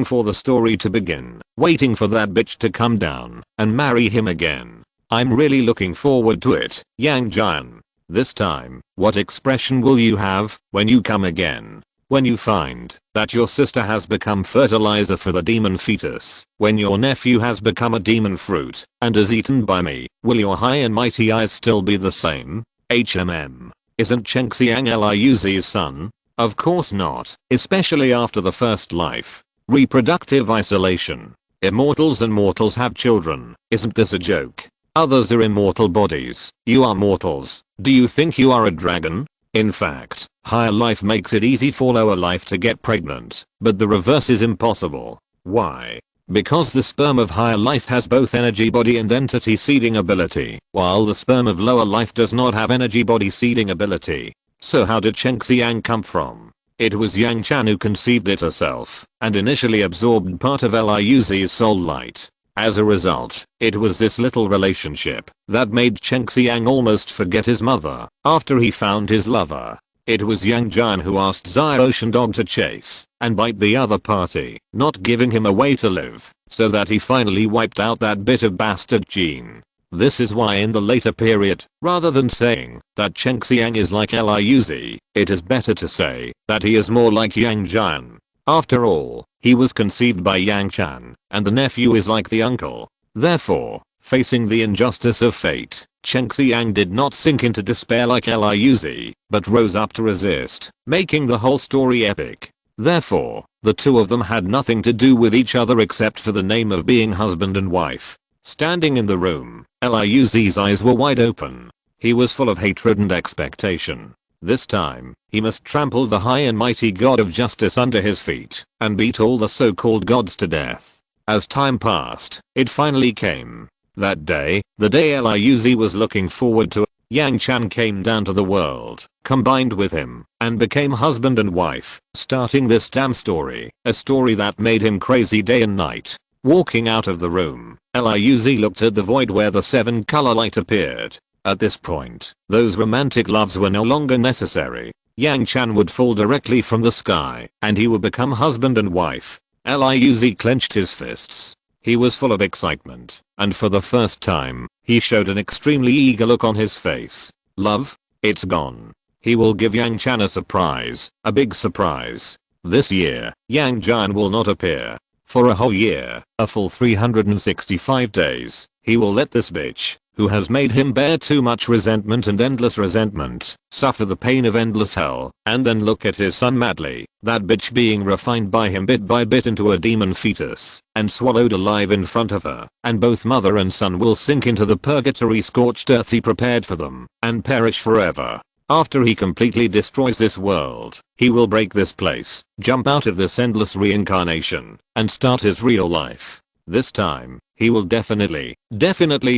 for the story to begin, waiting for that bitch to come down and marry him again. I'm really looking forward to it, Yang Jian. This time, what expression will you have when you come again? When you find that your sister has become fertilizer for the demon fetus, when your nephew has become a demon fruit and is eaten by me, will your high and mighty eyes still be the same? Isn't Chengxiang Liuzi's son? Of course not, especially after the first life. Reproductive isolation. Immortals and mortals have children. Isn't this a joke? Others are immortal bodies. You are mortals. Do you think you are a dragon? In fact, higher life makes it easy for lower life to get pregnant, but the reverse is impossible. Why? Because the sperm of higher life has both energy body and entity seeding ability, while the sperm of lower life does not have energy body seeding ability. So how did Chengxiang come from? It was Yang Chan who conceived it herself, and initially absorbed part of Liuzi's soul light. As a result, it was this little relationship that made Chengxiang almost forget his mother after he found his lover. It was Yang Jian who asked Zai Ocean Dog to chase and bite the other party, not giving him a way to live, so that he finally wiped out that bit of bastard gene. This is why in the later period, rather than saying that Chengxiang is like Liuzi, it is better to say that he is more like Yang Jian. After all, he was conceived by Yang Chan, and the nephew is like the uncle. Therefore, facing the injustice of fate, Chengxiang did not sink into despair like Liuzi, but rose up to resist, making the whole story epic. Therefore, the two of them had nothing to do with each other except for the name of being husband and wife. Standing in the room, Liuzi's eyes were wide open. He was full of hatred and expectation. This time, he must trample the high and mighty god of justice under his feet and beat all the so-called gods to death. As time passed, it finally came. That day, the day Liuzi was looking forward to, Yang Chan came down to the world, combined with him, and became husband and wife, starting this damn story, a story that made him crazy day and night. Walking out of the room, Liuzi looked at the void where the 7-color light appeared. At this point, those romantic loves were no longer necessary. Yang Chan would fall directly from the sky, and he would become husband and wife. Liuzi clenched his fists. He was full of excitement, and for the first time, he showed an extremely eager look on his face. Love? It's gone. He will give Yang Chan a surprise, a big surprise. This year, Yang Jian will not appear. For a whole year, a full 365 days, he will let this bitch, who has made him bear too much resentment and endless resentment, suffer the pain of endless hell, and then look at his son madly, that bitch being refined by him bit by bit into a demon fetus, and swallowed alive in front of her, and both mother and son will sink into the purgatory scorched earth he prepared for them, and perish forever. After he completely destroys this world, he will break this place, jump out of this endless reincarnation, and start his real life. This time, he will definitely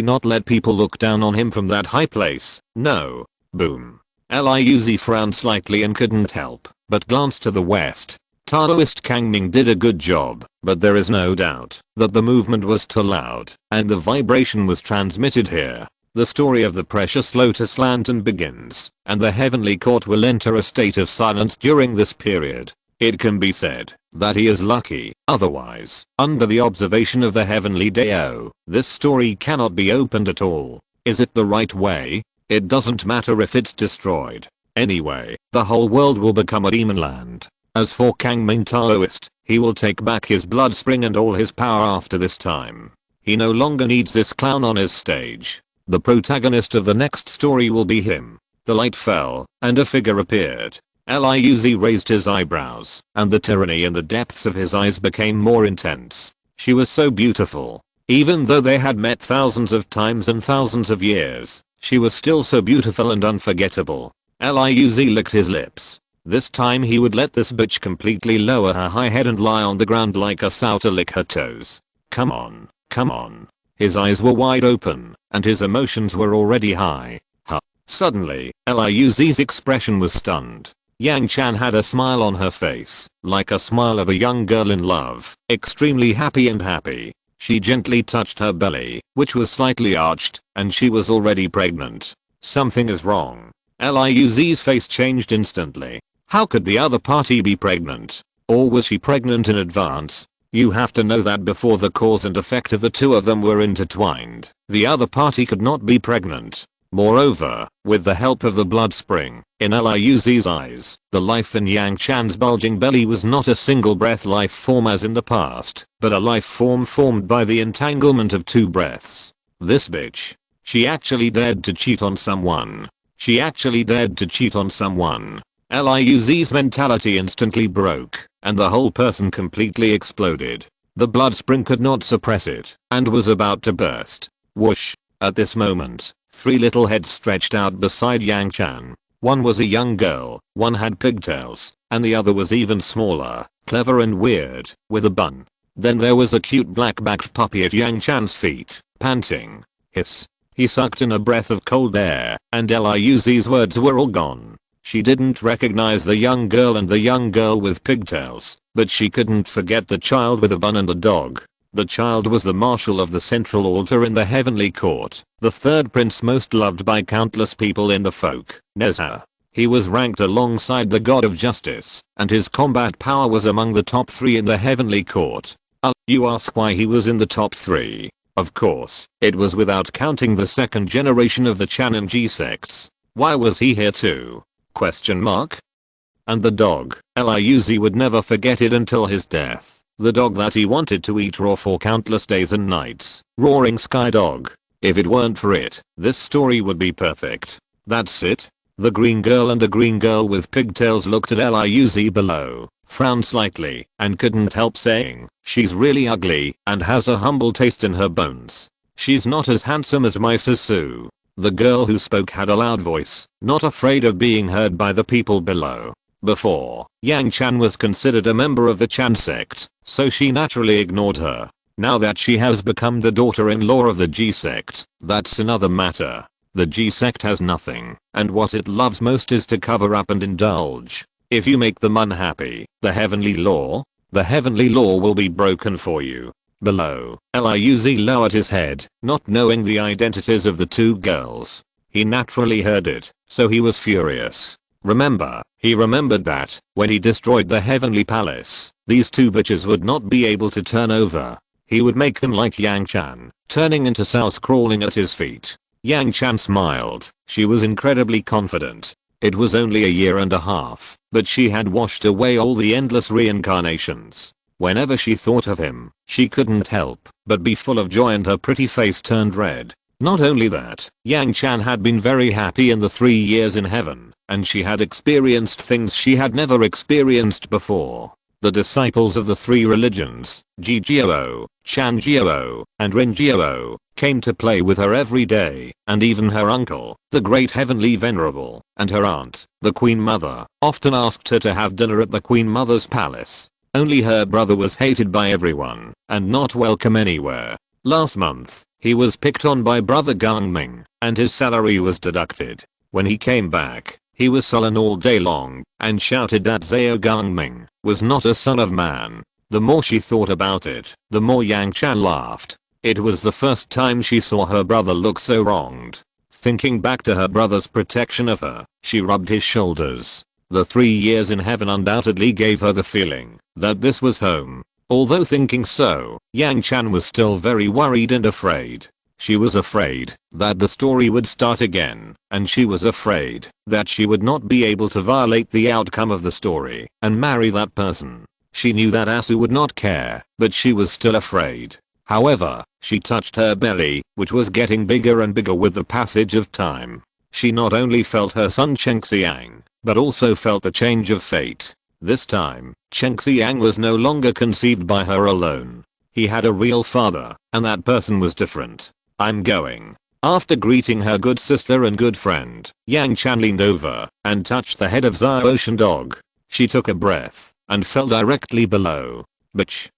not let people look down on him from that high place. No. Boom. Liuzi frowned slightly and couldn't help but glance to the west. Taoist Kang Ming did a good job, but there is no doubt that the movement was too loud, and the vibration was transmitted here. The story of the precious lotus lantern begins, and the heavenly court will enter a state of silence during this period. It can be said that he is lucky, otherwise, under the observation of the heavenly Dao, this story cannot be opened at all. Is it the right way? It doesn't matter if it's destroyed. Anyway, the whole world will become a demon land. As for Kang Ming Taoist, he will take back his blood spring and all his power after this time. He no longer needs this clown on his stage. The protagonist of the next story will be him. The light fell, and a figure appeared. Liuzi raised his eyebrows, and the tyranny in the depths of his eyes became more intense. She was so beautiful. Even though they had met thousands of times and thousands of years, she was still so beautiful and unforgettable. Liuzi licked his lips. This time he would let this bitch completely lower her high head and lie on the ground like a sow to lick her toes. Come on, come on. His eyes were wide open, and his emotions were already high. Suddenly, Liuzi's expression was stunned. Yang Chan had a smile on her face, like a smile of a young girl in love, extremely happy and happy. She gently touched her belly, which was slightly arched, and she was already pregnant. Something is wrong. Liuzi's face changed instantly. How could the other party be pregnant? Or was she pregnant in advance? You have to know that before the cause and effect of the two of them were intertwined, the other party could not be pregnant. Moreover, with the help of the blood spring in Liuzi's eyes, the life in Yang Chan's bulging belly was not a single breath life form as in the past, but a life form formed by the entanglement of two breaths. This bitch. She actually dared to cheat on someone. She actually dared to cheat on someone. Liuzi's mentality instantly broke, and the whole person completely exploded. The blood spring could not suppress it, and was about to burst. Whoosh. At this moment, 3 little heads stretched out beside Yang Chan. One was a young girl, one had pigtails, and the other was even smaller, clever and weird, with a bun. Then there was a cute black-backed puppy at Yang Chan's feet, panting. Hiss. He sucked in a breath of cold air, and Liuzi's words were all gone. She didn't recognize the young girl and the young girl with pigtails, but she couldn't forget the child with a bun and the dog. The child was the marshal of the central altar in the heavenly court, the third prince most loved by countless people in the folk, Neza. He was ranked alongside the god of justice, and his combat power was among the top 3 in the heavenly court. You ask why he was in the top 3? Of course, it was without counting the second generation of the Chan and G sects. Why was he here too? Question mark? And the dog, Liuzi would never forget it until his death. The dog that he wanted to eat raw for countless days and nights. Roaring Sky Dog. If it weren't for it, this story would be perfect. That's it? The green girl and the green girl with pigtails looked at Liuzi below, frowned slightly, and couldn't help saying, she's really ugly and has a humble taste in her bones. She's not as handsome as my Susu. The girl who spoke had a loud voice, not afraid of being heard by the people below. Before, Yang Chan was considered a member of the Chan sect, so she naturally ignored her. Now that she has become the daughter-in-law of the G sect, that's another matter. The G sect has nothing, and what it loves most is to cover up and indulge. If you make them unhappy, the heavenly law will be broken for you. Below, Liuzi lowered his head, not knowing the identities of the 2 girls. He naturally heard it, so he was furious. He remembered that, when he destroyed the heavenly palace, these 2 bitches would not be able to turn over. He would make them like Yang Chan, turning into cells crawling at his feet. Yang Chan smiled. She was incredibly confident. It was only a year and a half, but she had washed away all the endless reincarnations. Whenever she thought of him, she couldn't help but be full of joy and her pretty face turned red. Not only that, Yang Chan had been very happy in the 3 years in heaven, and she had experienced things she had never experienced before. The disciples of the 3 religions, Gigio, Changio, and Ringio, came to play with her every day, and even her uncle, the great heavenly venerable, and her aunt, the Queen Mother, often asked her to have dinner at the Queen Mother's palace. Only her brother was hated by everyone, and not welcome anywhere. Last month, he was picked on by brother Gangming, and his salary was deducted. When he came back, he was sullen all day long, and shouted that Zhao Gangming was not a son of man. The more she thought about it, the more Yang Chan laughed. It was the first time she saw her brother look so wronged. Thinking back to her brother's protection of her, she rubbed his shoulders. The 3 years in heaven undoubtedly gave her the feeling that this was home. Although thinking so, Yang Chan was still very worried and afraid. She was afraid that the story would start again, and she was afraid that she would not be able to violate the outcome of the story and marry that person. She knew that Asu would not care, but she was still afraid. However, she touched her belly, which was getting bigger and bigger with the passage of time. She not only felt her son Cheng Xiang, but also felt the change of fate. This time, Cheng Xiang was no longer conceived by her alone. He had a real father, and that person was different. I'm going. After greeting her good sister and good friend, Yang Chan leaned over and touched the head of Zhao Ocean Dog. She took a breath and fell directly below. Bitch,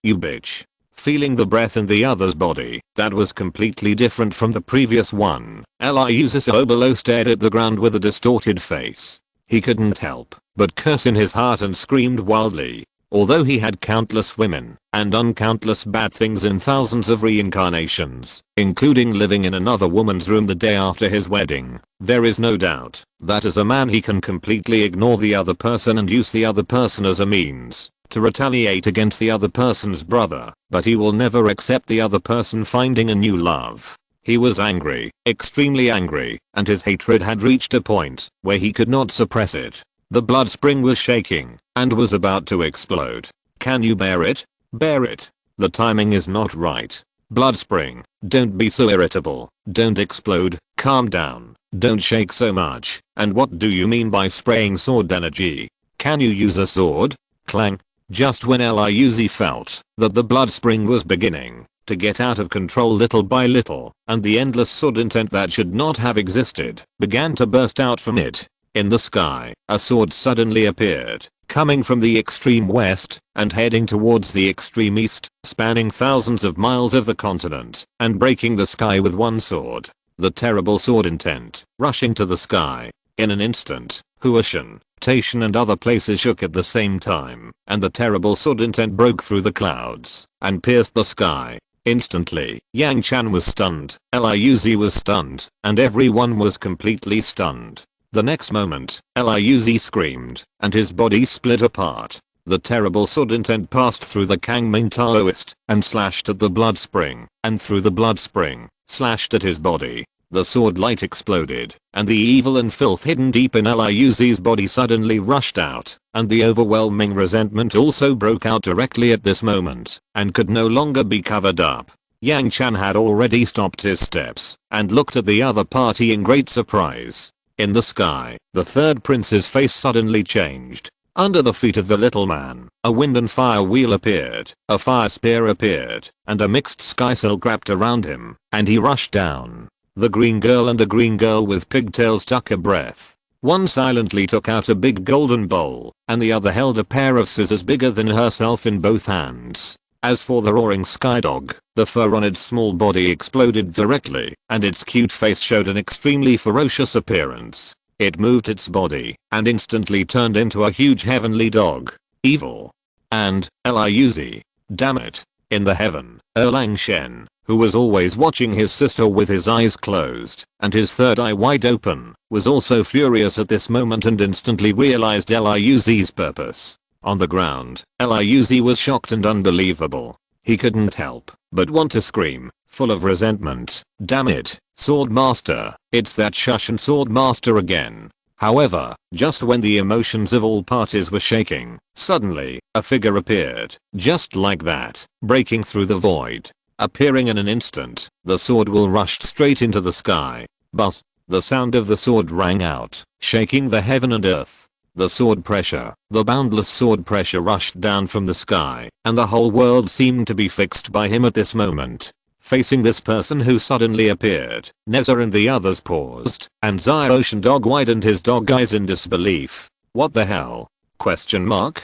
you bitch. Feeling the breath in the other's body that was completely different from the previous one, Liuzi below stared at the ground with a distorted face. He couldn't help but curse in his heart and screamed wildly. Although he had countless women and done countless bad things in thousands of reincarnations, including living in another woman's room the day after his wedding, there is no doubt that as a man he can completely ignore the other person and use the other person as a means to retaliate against the other person's brother, but he will never accept the other person finding a new love. He was angry, extremely angry, and his hatred had reached a point where he could not suppress it. The blood spring was shaking and was about to explode. Can you bear it? Bear it. The timing is not right. Blood spring, don't be so irritable. Don't explode. Calm down. Don't shake so much. And what do you mean by spraying sword energy? Can you use a sword? Clang. Just when Liuz felt that the blood spring was beginning to get out of control little by little, and the endless sword intent that should not have existed began to burst out from it. In the sky, a sword suddenly appeared, coming from the extreme west and heading towards the extreme east, spanning thousands of miles of the continent and breaking the sky with one sword. The terrible sword intent, rushing to the sky. In an instant, Huashan, Taishan and other places shook at the same time, and the terrible sword intent broke through the clouds and pierced the sky. Instantly, Yang Chan was stunned, Liuz was stunned, and everyone was completely stunned. The next moment, Liuz screamed, and his body split apart. The terrible sword intent passed through the Kangming Taoist and slashed at the blood spring, and through the blood spring, slashed at his body. The sword light exploded, and the evil and filth hidden deep in Liuz's body suddenly rushed out, and the overwhelming resentment also broke out directly at this moment, and could no longer be covered up. Yang Chan had already stopped his steps, and looked at the other party in great surprise. In the sky, the third prince's face suddenly changed. Under the feet of the little man, a wind and fire wheel appeared, a fire spear appeared, and a mixed sky silk wrapped around him, and he rushed down. The green girl and the green girl with pigtails took a breath. One silently took out a big golden bowl, and the other held a pair of scissors bigger than herself in both hands. As for the roaring sky dog, the fur on its small body exploded directly, and its cute face showed an extremely ferocious appearance. It moved its body, and instantly turned into a huge heavenly dog. Evil. And, Liuz. Damn it. In the heaven, Erlang Shen, who was always watching his sister with his eyes closed, and his third eye wide open, was also furious at this moment and instantly realized Liuz's purpose. On the ground, Liuz was shocked and unbelievable. He couldn't help but want to scream, full of resentment. Damn it, Sword Master, it's that Shushan Sword Master again. However, just when the emotions of all parties were shaking, suddenly, a figure appeared, just like that, breaking through the void. Appearing in an instant, the sword will rushed straight into the sky. Buzz! The sound of the sword rang out, shaking the heaven and earth. The sword pressure, the boundless sword pressure rushed down from the sky, and the whole world seemed to be fixed by him at this moment. Facing this person who suddenly appeared, Neza and the others paused, and Xiaoshan dog widened his dog eyes in disbelief. What the hell? Question mark?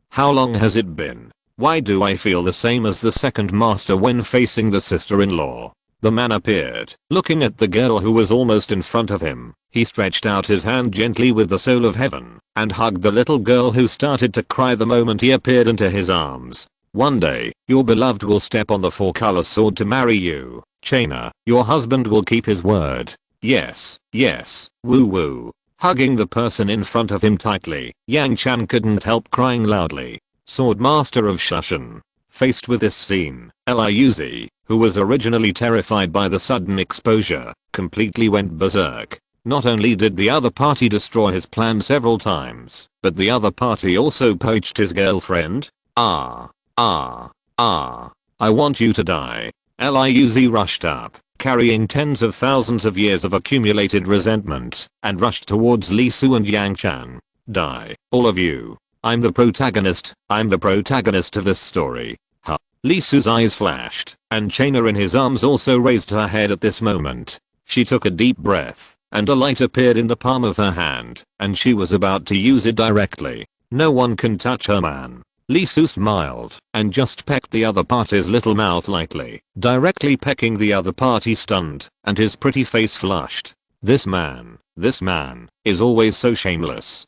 How long has it been? Why do I feel the same as the second master when facing the sister-in-law? The man appeared, looking at the girl who was almost in front of him. He stretched out his hand gently with the soul of heaven, and hugged the little girl who started to cry the moment he appeared into his arms. One day, your beloved will step on the four-color sword to marry you. Chaina, your husband will keep his word. Yes, yes, woo woo. Hugging the person in front of him tightly, Yang Chan couldn't help crying loudly. Sword Master of Shushan. Faced with this scene, Liuz, who was originally terrified by the sudden exposure, completely went berserk. Not only did the other party destroy his plan several times, but the other party also poached his girlfriend. I want you to die. Liuz rushed up, carrying tens of thousands of years of accumulated resentment, and rushed towards Li Su and Yang Chan. Die, all of you. I'm the protagonist of this story. Huh. Li Su's eyes flashed, and Chaina in his arms also raised her head at this moment. She took a deep breath, and a light appeared in the palm of her hand, and she was about to use it directly. No one can touch her, man. Li Su smiled, and just pecked the other party's little mouth lightly, directly pecking the other party stunned, and his pretty face flushed. This man is always so shameless.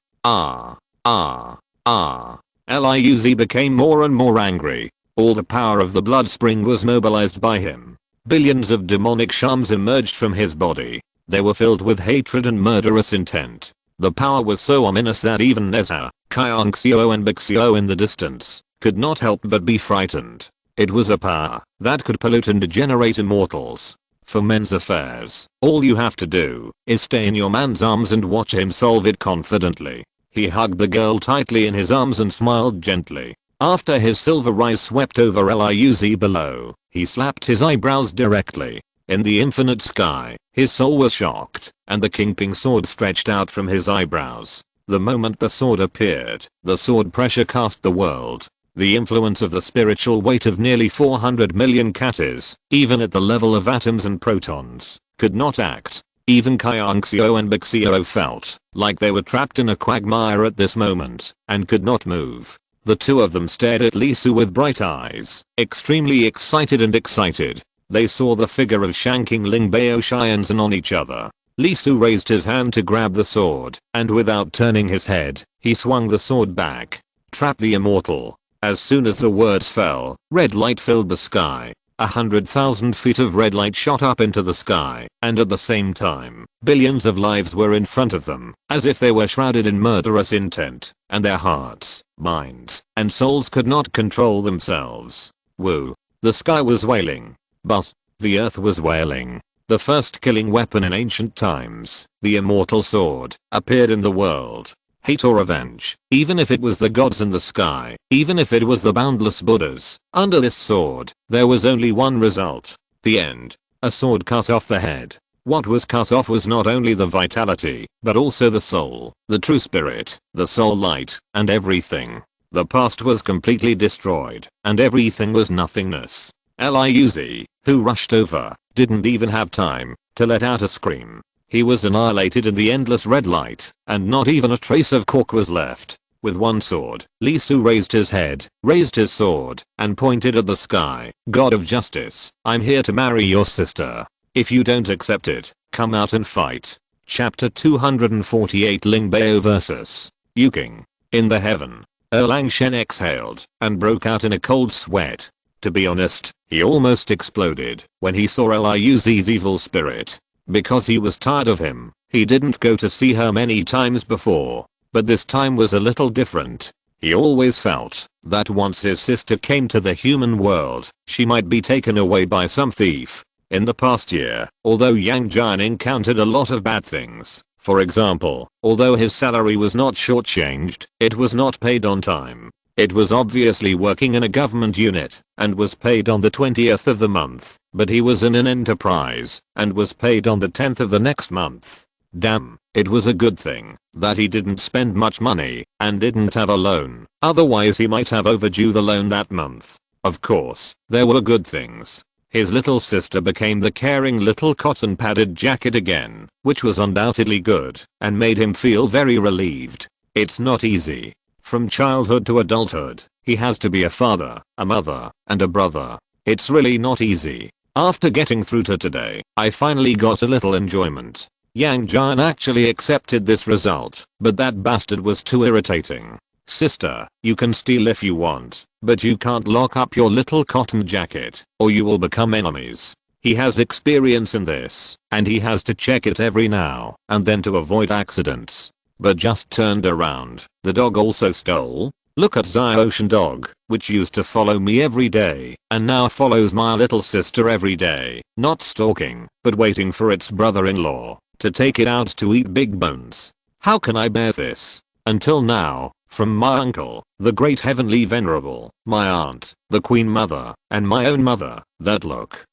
Liuz became more and more angry. All the power of the blood spring was mobilized by him. Billions of demonic shams emerged from his body. They were filled with hatred and murderous intent. The power was so ominous that even Neza, Kyongxio and Bixio in the distance could not help but be frightened. It was a power that could pollute and degenerate immortals. For men's affairs, all you have to do is stay in your man's arms and watch him solve it confidently. He hugged the girl tightly in his arms and smiled gently. After his silver eyes swept over Liuz below, he slapped his eyebrows directly. In the infinite sky, his soul was shocked, and the Kingpin sword stretched out from his eyebrows. The moment the sword appeared, the sword pressure cast the world. The influence of the spiritual weight of nearly 400 million catas, even at the level of atoms and protons, could not act. Even Kyunxio and Bixio felt like they were trapped in a quagmire at this moment, and could not move. The two of them stared at Lisu with bright eyes, extremely excited and excited. They saw the figure of Shanking Lingbao Shianzan on each other. Lisu raised his hand to grab the sword, and without turning his head, he swung the sword back. Trap the immortal. As soon as the words fell, red light filled the sky. 100,000 feet of red light shot up into the sky, and at the same time, billions of lives were in front of them, as if they were shrouded in murderous intent, and their hearts, minds, and souls could not control themselves. Woo. The sky was wailing. But the earth was wailing. The first killing weapon in ancient times, the immortal sword, appeared in the world. Hate or revenge, even if it was the gods in the sky, even if it was the boundless Buddhas, under this sword, there was only one result. The end. A sword cut off the head. What was cut off was not only the vitality, but also the soul, the true spirit, the soul light, and everything. The past was completely destroyed, and everything was nothingness. Liuz, who rushed over, didn't even have time to let out a scream. He was annihilated in the endless red light, and not even a trace of cork was left. With one sword, Lisu raised his head, raised his sword, and pointed at the sky. God of justice, I'm here to marry your sister. If you don't accept it, come out and fight. Chapter 248 Lingbao vs. Yuking. In the heaven, Erlang Shen exhaled, and broke out in a cold sweat. To be honest, he almost exploded when he saw Liuz's evil spirit. Because he was tired of him, he didn't go to see her many times before. But this time was a little different. He always felt that once his sister came to the human world, she might be taken away by some thief. In the past year, although Yang Jian encountered a lot of bad things, for example, although his salary was not shortchanged, it was not paid on time. It was obviously working in a government unit, and was paid on the 20th of the month, but he was in an enterprise, and was paid on the 10th of the next month. Damn, it was a good thing that he didn't spend much money, and didn't have a loan, otherwise he might have overdue the loan that month. Of course, there were good things. His little sister became the caring little cotton padded jacket again, which was undoubtedly good, and made him feel very relieved. It's not easy. From childhood to adulthood, he has to be a father, a mother, and a brother. It's really not easy. After getting through to today, I finally got a little enjoyment. Yang Jian actually accepted this result, but that bastard was too irritating. Sister, you can steal if you want, but you can't lock up your little cotton jacket, or you will become enemies. He has experience in this, and he has to check it every now and then to avoid accidents. But just turned around, the dog also stole. Look at Zai Ocean Dog, which used to follow me every day, and now follows my little sister every day, not stalking, but waiting for its brother-in-law to take it out to eat big bones. How can I bear this? Until now, from my uncle, the great heavenly venerable, my aunt, the queen mother, and my own mother, that look.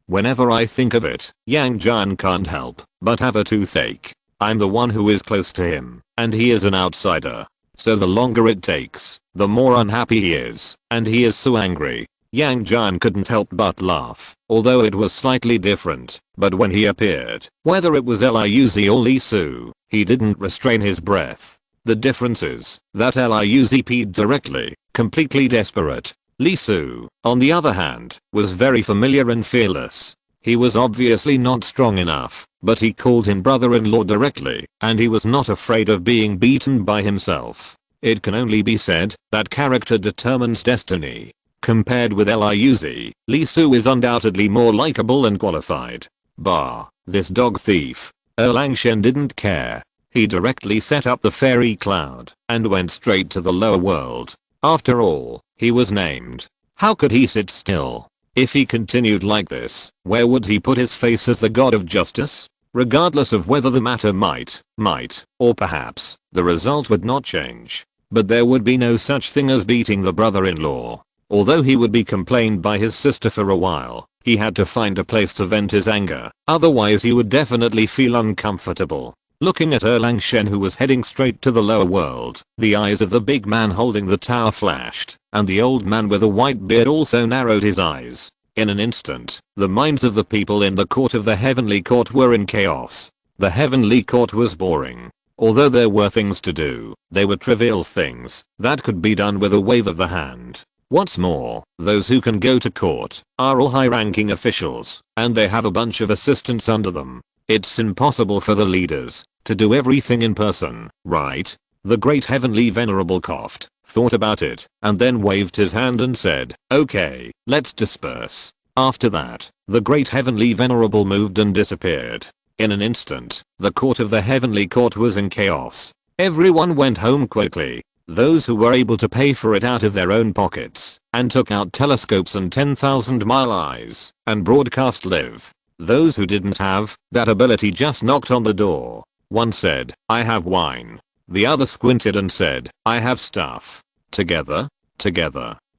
Whenever I think of it, Yang Jian can't help but have a toothache. I'm the one who is close to him, and he is an outsider. So the longer it takes, the more unhappy he is, and he is so angry. Yang Jian couldn't help but laugh, although it was slightly different. But when he appeared, whether it was Liuz or Lisu, he didn't restrain his breath. The difference is that Liuz peed directly, completely desperate. Lisu, on the other hand, was very familiar and fearless. He was obviously not strong enough, but he called him brother-in-law directly, and he was not afraid of being beaten by himself. It can only be said that character determines destiny. Compared with Liuz, Lisu is undoubtedly more likable and qualified. Bah, this dog thief. Erlang Shen didn't care. He directly set up the fairy cloud, and went straight to the lower world. After all, he was named. How could he sit still? If he continued like this, where would he put his face as the god of justice? Regardless of whether the matter might, or perhaps, the result would not change. But there would be no such thing as beating the brother-in-law. Although he would be complained by his sister for a while, he had to find a place to vent his anger, otherwise he would definitely feel uncomfortable. Looking at Erlang Shen, who was heading straight to the lower world, the eyes of the big man holding the tower flashed, and the old man with a white beard also narrowed his eyes. In an instant, the minds of the people in the court of the heavenly court were in chaos. The heavenly court was boring. Although there were things to do, they were trivial things that could be done with a wave of the hand. What's more, those who can go to court are all high-ranking officials, and they have a bunch of assistants under them. It's impossible for the leaders to do everything in person, right? The great heavenly venerable coughed, thought about it, and then waved his hand and said, "Okay, let's disperse." After that, the great heavenly venerable moved and disappeared. In an instant, the court of the heavenly court was in chaos. Everyone went home quickly. Those who were able to pay for it out of their own pockets, and took out telescopes and 10,000-mile eyes, and broadcast live. Those who didn't have that ability just knocked on the door. One said, "I have wine." The other squinted and said, "I have stuff." Together.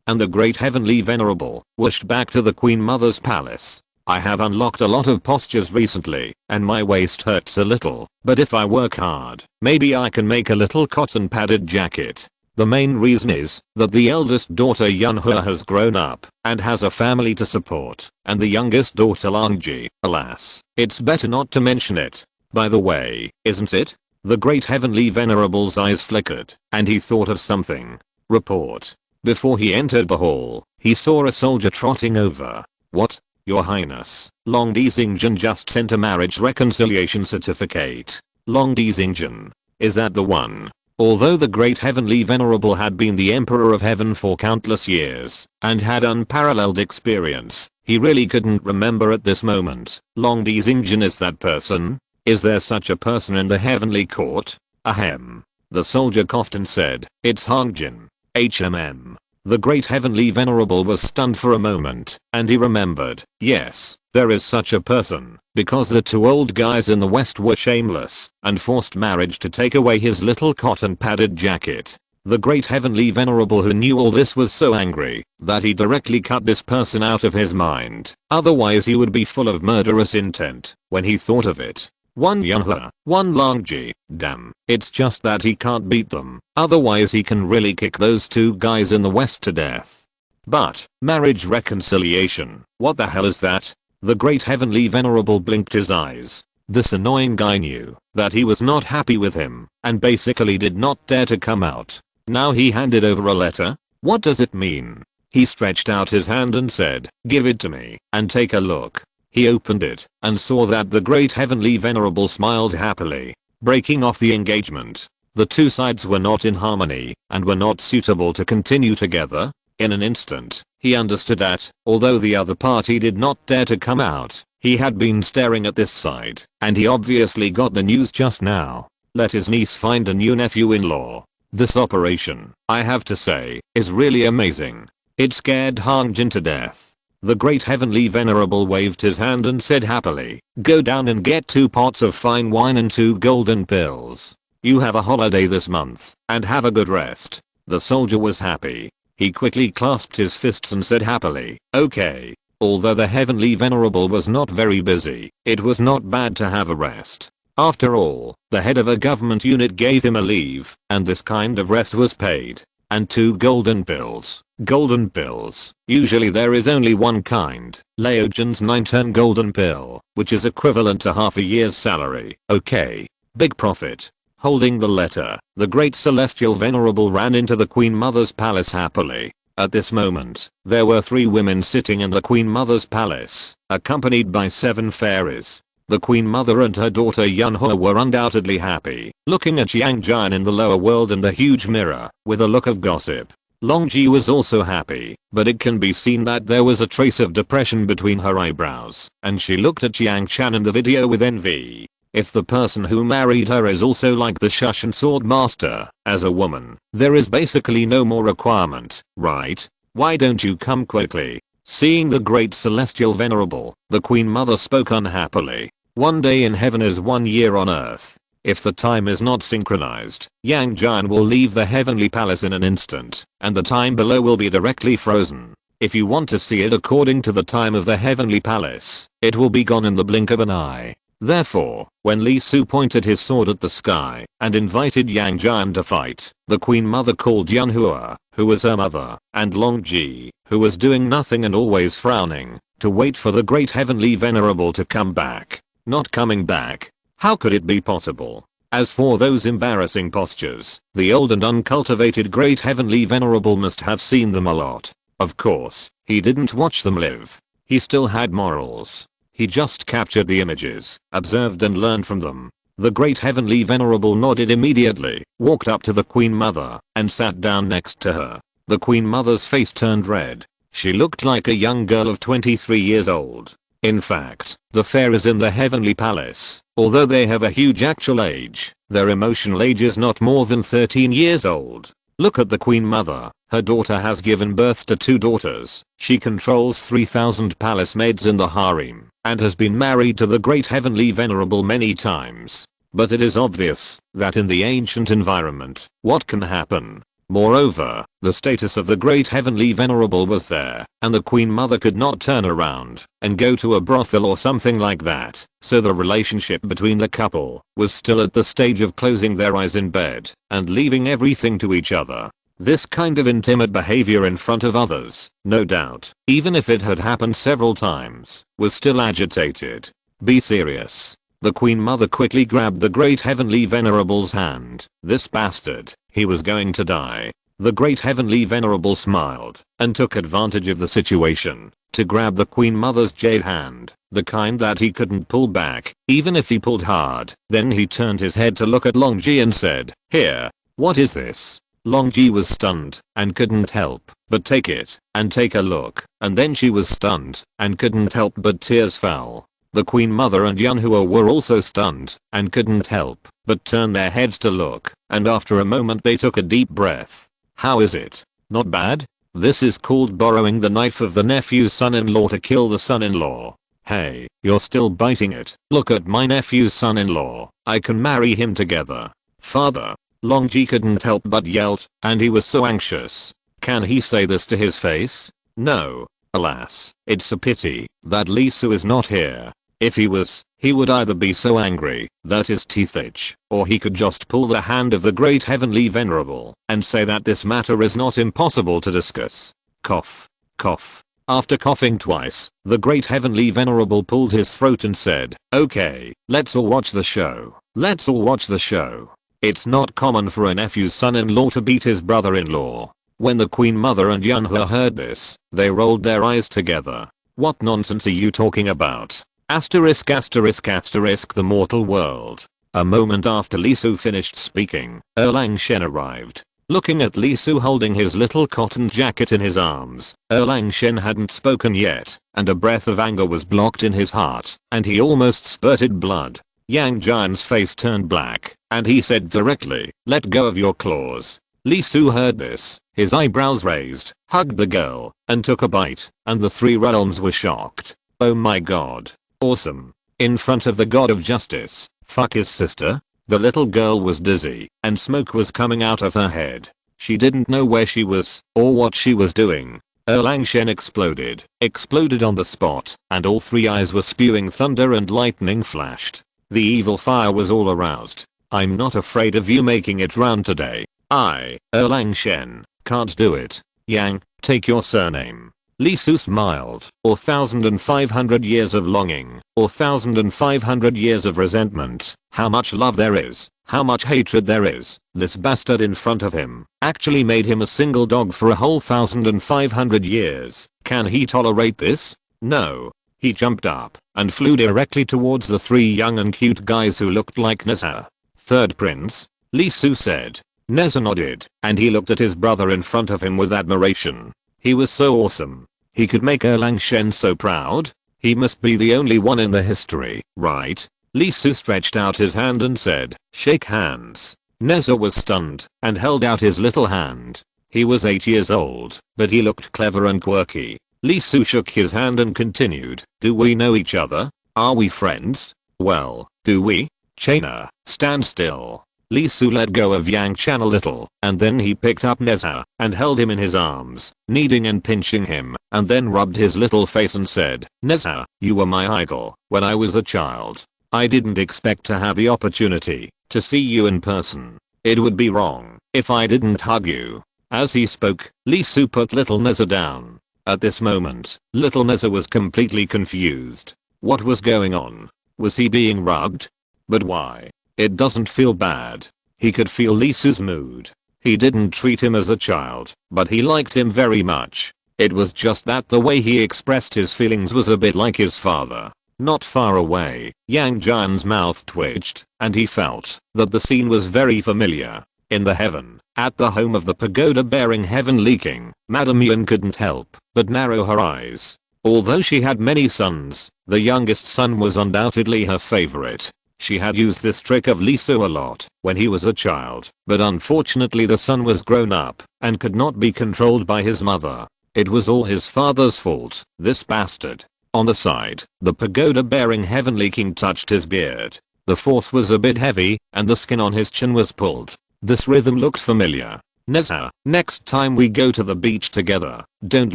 And the great heavenly venerable whooshed back to the Queen Mother's palace. "I have unlocked a lot of postures recently, and my waist hurts a little, but if I work hard, maybe I can make a little cotton padded jacket." The main reason is that the eldest daughter Yunhe has grown up and has a family to support, and the youngest daughter Longji, alas, it's better not to mention it. By the way, isn't it? The great heavenly venerable's eyes flickered, and he thought of something. Report. Before he entered the hall, he saw a soldier trotting over. "What? Your Highness, Long Dizingjian just sent a marriage reconciliation certificate." Long Dizingjian. Is that the one? Although the great heavenly venerable had been the emperor of heaven for countless years, and had unparalleled experience, he really couldn't remember at this moment. Long Dizingjian is that person? Is there such a person in the heavenly court? Ahem. The soldier coughed and said, "It's Hongjin. HMM." The great heavenly venerable was stunned for a moment, and he remembered, yes, there is such a person, because the two old guys in the west were shameless, and forced marriage to take away his little cotton padded jacket. The great heavenly venerable who knew all this was so angry, that he directly cut this person out of his mind, otherwise he would be full of murderous intent, when he thought of it. One Yunhe, one Longji, damn, it's just that he can't beat them, otherwise he can really kick those two guys in the west to death. But, marriage reconciliation, what the hell is that? The great heavenly venerable blinked his eyes. This annoying guy knew that he was not happy with him, and basically did not dare to come out. Now he handed over a letter? What does it mean? He stretched out his hand and said, "Give it to me, and take a look." He opened it, and saw that the great heavenly venerable smiled happily, breaking off the engagement. The two sides were not in harmony, and were not suitable to continue together. In an instant, he understood that, although the other party did not dare to come out, he had been staring at this side, and he obviously got the news just now. Let his niece find a new nephew-in-law. This operation, I have to say, is really amazing. It scared Hongjin to death. The great heavenly venerable waved his hand and said happily, "Go down and get 2 pots of fine wine and 2 golden pills. You have a holiday this month, and have a good rest." The soldier was happy. He quickly clasped his fists and said happily, "Okay." Although the heavenly venerable was not very busy, it was not bad to have a rest. After all, the head of a government unit gave him a leave, and this kind of rest was paid. And 2 golden pills. Golden pills. Usually there is only one kind. Laojian's 9-turn golden pill, which is equivalent to half a year's salary. Okay. Big profit. Holding the letter, the great celestial venerable ran into the Queen Mother's palace happily. At this moment, there were 3 women sitting in the Queen Mother's palace, accompanied by 7 fairies. The Queen Mother and her daughter Yunhe were undoubtedly happy, looking at Yang Jian in the lower world in the huge mirror, with a look of gossip. Longji was also happy, but it can be seen that there was a trace of depression between her eyebrows, and she looked at Yang Chan in the video with envy. If the person who married her is also like the Shushan Sword Master, as a woman, there is basically no more requirement, right? Why don't you come quickly? Seeing the great celestial venerable, the Queen Mother spoke unhappily. One day in heaven is 1 year on earth. If the time is not synchronized, Yang Jian will leave the heavenly palace in an instant, and the time below will be directly frozen. If you want to see it according to the time of the heavenly palace, it will be gone in the blink of an eye. Therefore, when Li Su pointed his sword at the sky and invited Yang Jian to fight, the Queen Mother called Yunhua, who was her mother, and Long Ji, who was doing nothing and always frowning, to wait for the great heavenly venerable to come back. Not coming back? How could it be possible? As for those embarrassing postures, the old and uncultivated great heavenly venerable must have seen them a lot. Of course, he didn't watch them live. He still had morals. He just captured the images, observed and learned from them. The great heavenly venerable nodded immediately, walked up to the Queen Mother, and sat down next to her. The Queen Mother's face turned red. She looked like a young girl of 23 years old. In fact, the pharaohs in the heavenly palace, although they have a huge actual age, their emotional age is not more than 13 years old. Look at the Queen Mother. Her daughter has given birth to 2 daughters. She controls 3,000 palace maids in the harem, and has been married to the great heavenly venerable many times. But it is obvious that in the ancient environment, what can happen? Moreover, the status of the great heavenly venerable was there, and the Queen Mother could not turn around and go to a brothel or something like that, so the relationship between the couple was still at the stage of closing their eyes in bed and leaving everything to each other. This kind of intimate behavior in front of others, no doubt, even if it had happened several times, was still agitated. Be serious. The Queen Mother quickly grabbed the great heavenly venerable's hand. This bastard, he was going to die. The great heavenly venerable smiled and took advantage of the situation to grab the Queen Mother's jade hand, the kind that he couldn't pull back, even if he pulled hard. Then he turned his head to look at Long Ji and said, "Here, what is this?" Long Ji was stunned and couldn't help but take it and take a look, and then she was stunned and couldn't help but tears fell. The Queen Mother and Yunhua were also stunned and couldn't help but turn their heads to look, and after a moment they took a deep breath. How is it? Not bad? This is called borrowing the knife of the nephew's son-in-law to kill the son-in-law. Hey, you're still biting it. Look at my nephew's son-in-law. I can marry him together. Father. Long Ji couldn't help but yelled, and he was so anxious. Can he say this to his face? No. Alas, it's a pity that Li Su is not here. If he was, he would either be so angry that his teeth itch, or he could just pull the hand of the great heavenly venerable and say that this matter is not impossible to discuss. Cough. Cough. After coughing twice, the great heavenly venerable pulled his throat and said, "Okay, let's all watch the show. Let's all watch the show." It's not common for a nephew's son-in-law to beat his brother-in-law. When the Queen Mother and Yunhua heard this, they rolled their eyes together. What nonsense are you talking about? Asterisk asterisk asterisk the mortal world. A moment after Li Su finished speaking, Erlang Shen arrived. Looking at Li Su holding his little cotton jacket in his arms, Erlang Shen hadn't spoken yet, and a breath of anger was blocked in his heart, and he almost spurted blood. Yang Jian's face turned black, and he said directly, "Let go of your claws." Li Su heard this, his eyebrows raised, hugged the girl, and took a bite, and the 3 realms were shocked. Oh my god. Awesome. In front of the god of justice, fuck his sister? The little girl was dizzy, and smoke was coming out of her head. She didn't know where she was, or what she was doing. Erlang Shen exploded on the spot, and all 3 eyes were spewing thunder and lightning flashed. The evil fire was all aroused. I'm not afraid of you making it round today. I, Erlang Shen, can't do it. Yang, take your surname. Li Su smiled. 1,500 years of longing, 1,500 years of resentment. How much love there is, how much hatred there is. This bastard in front of him actually made him a single dog for a whole 1,500 years. Can he tolerate this? No. He jumped up and flew directly towards the 3 young and cute guys who looked like Nessa. Third prince? Li Su said. Nessa nodded, and he looked at his brother in front of him with admiration. He was so awesome. He could make Erlang Shen so proud. He must be the only one in the history, right? Li Su stretched out his hand and said, "Shake hands." Nessa was stunned and held out his little hand. He was 8 years old, but he looked clever and quirky. Li Su shook his hand and continued, do we know each other? Are we friends? Well, do we? Chaina, stand still. Li Su let go of Yang Chan a little, and then he picked up Neza and held him in his arms, kneading and pinching him, and then rubbed his little face and said, Neza, you were my idol when I was a child. I didn't expect to have the opportunity to see you in person. It would be wrong if I didn't hug you. As he spoke, Li Su put little Neza down. At this moment, little Neza was completely confused. What was going on? Was he being rubbed? But why? It doesn't feel bad. He could feel Li Su's mood. He didn't treat him as a child, but he liked him very much. It was just that the way he expressed his feelings was a bit like his father. Not far away, Yang Jian's mouth twitched, and he felt that the scene was very familiar. In the heaven, at the home of the pagoda bearing heavenly king, Madame Yan couldn't help but narrow her eyes. Although she had many sons, the youngest son was undoubtedly her favorite. She had used this trick of Li Su a lot when he was a child, but unfortunately the son was grown up and could not be controlled by his mother. It was all his father's fault, this bastard. On the side, the pagoda bearing heavenly king touched his beard. The force was a bit heavy and the skin on his chin was pulled. This rhythm looked familiar. Neza, next time we go to the beach together, don't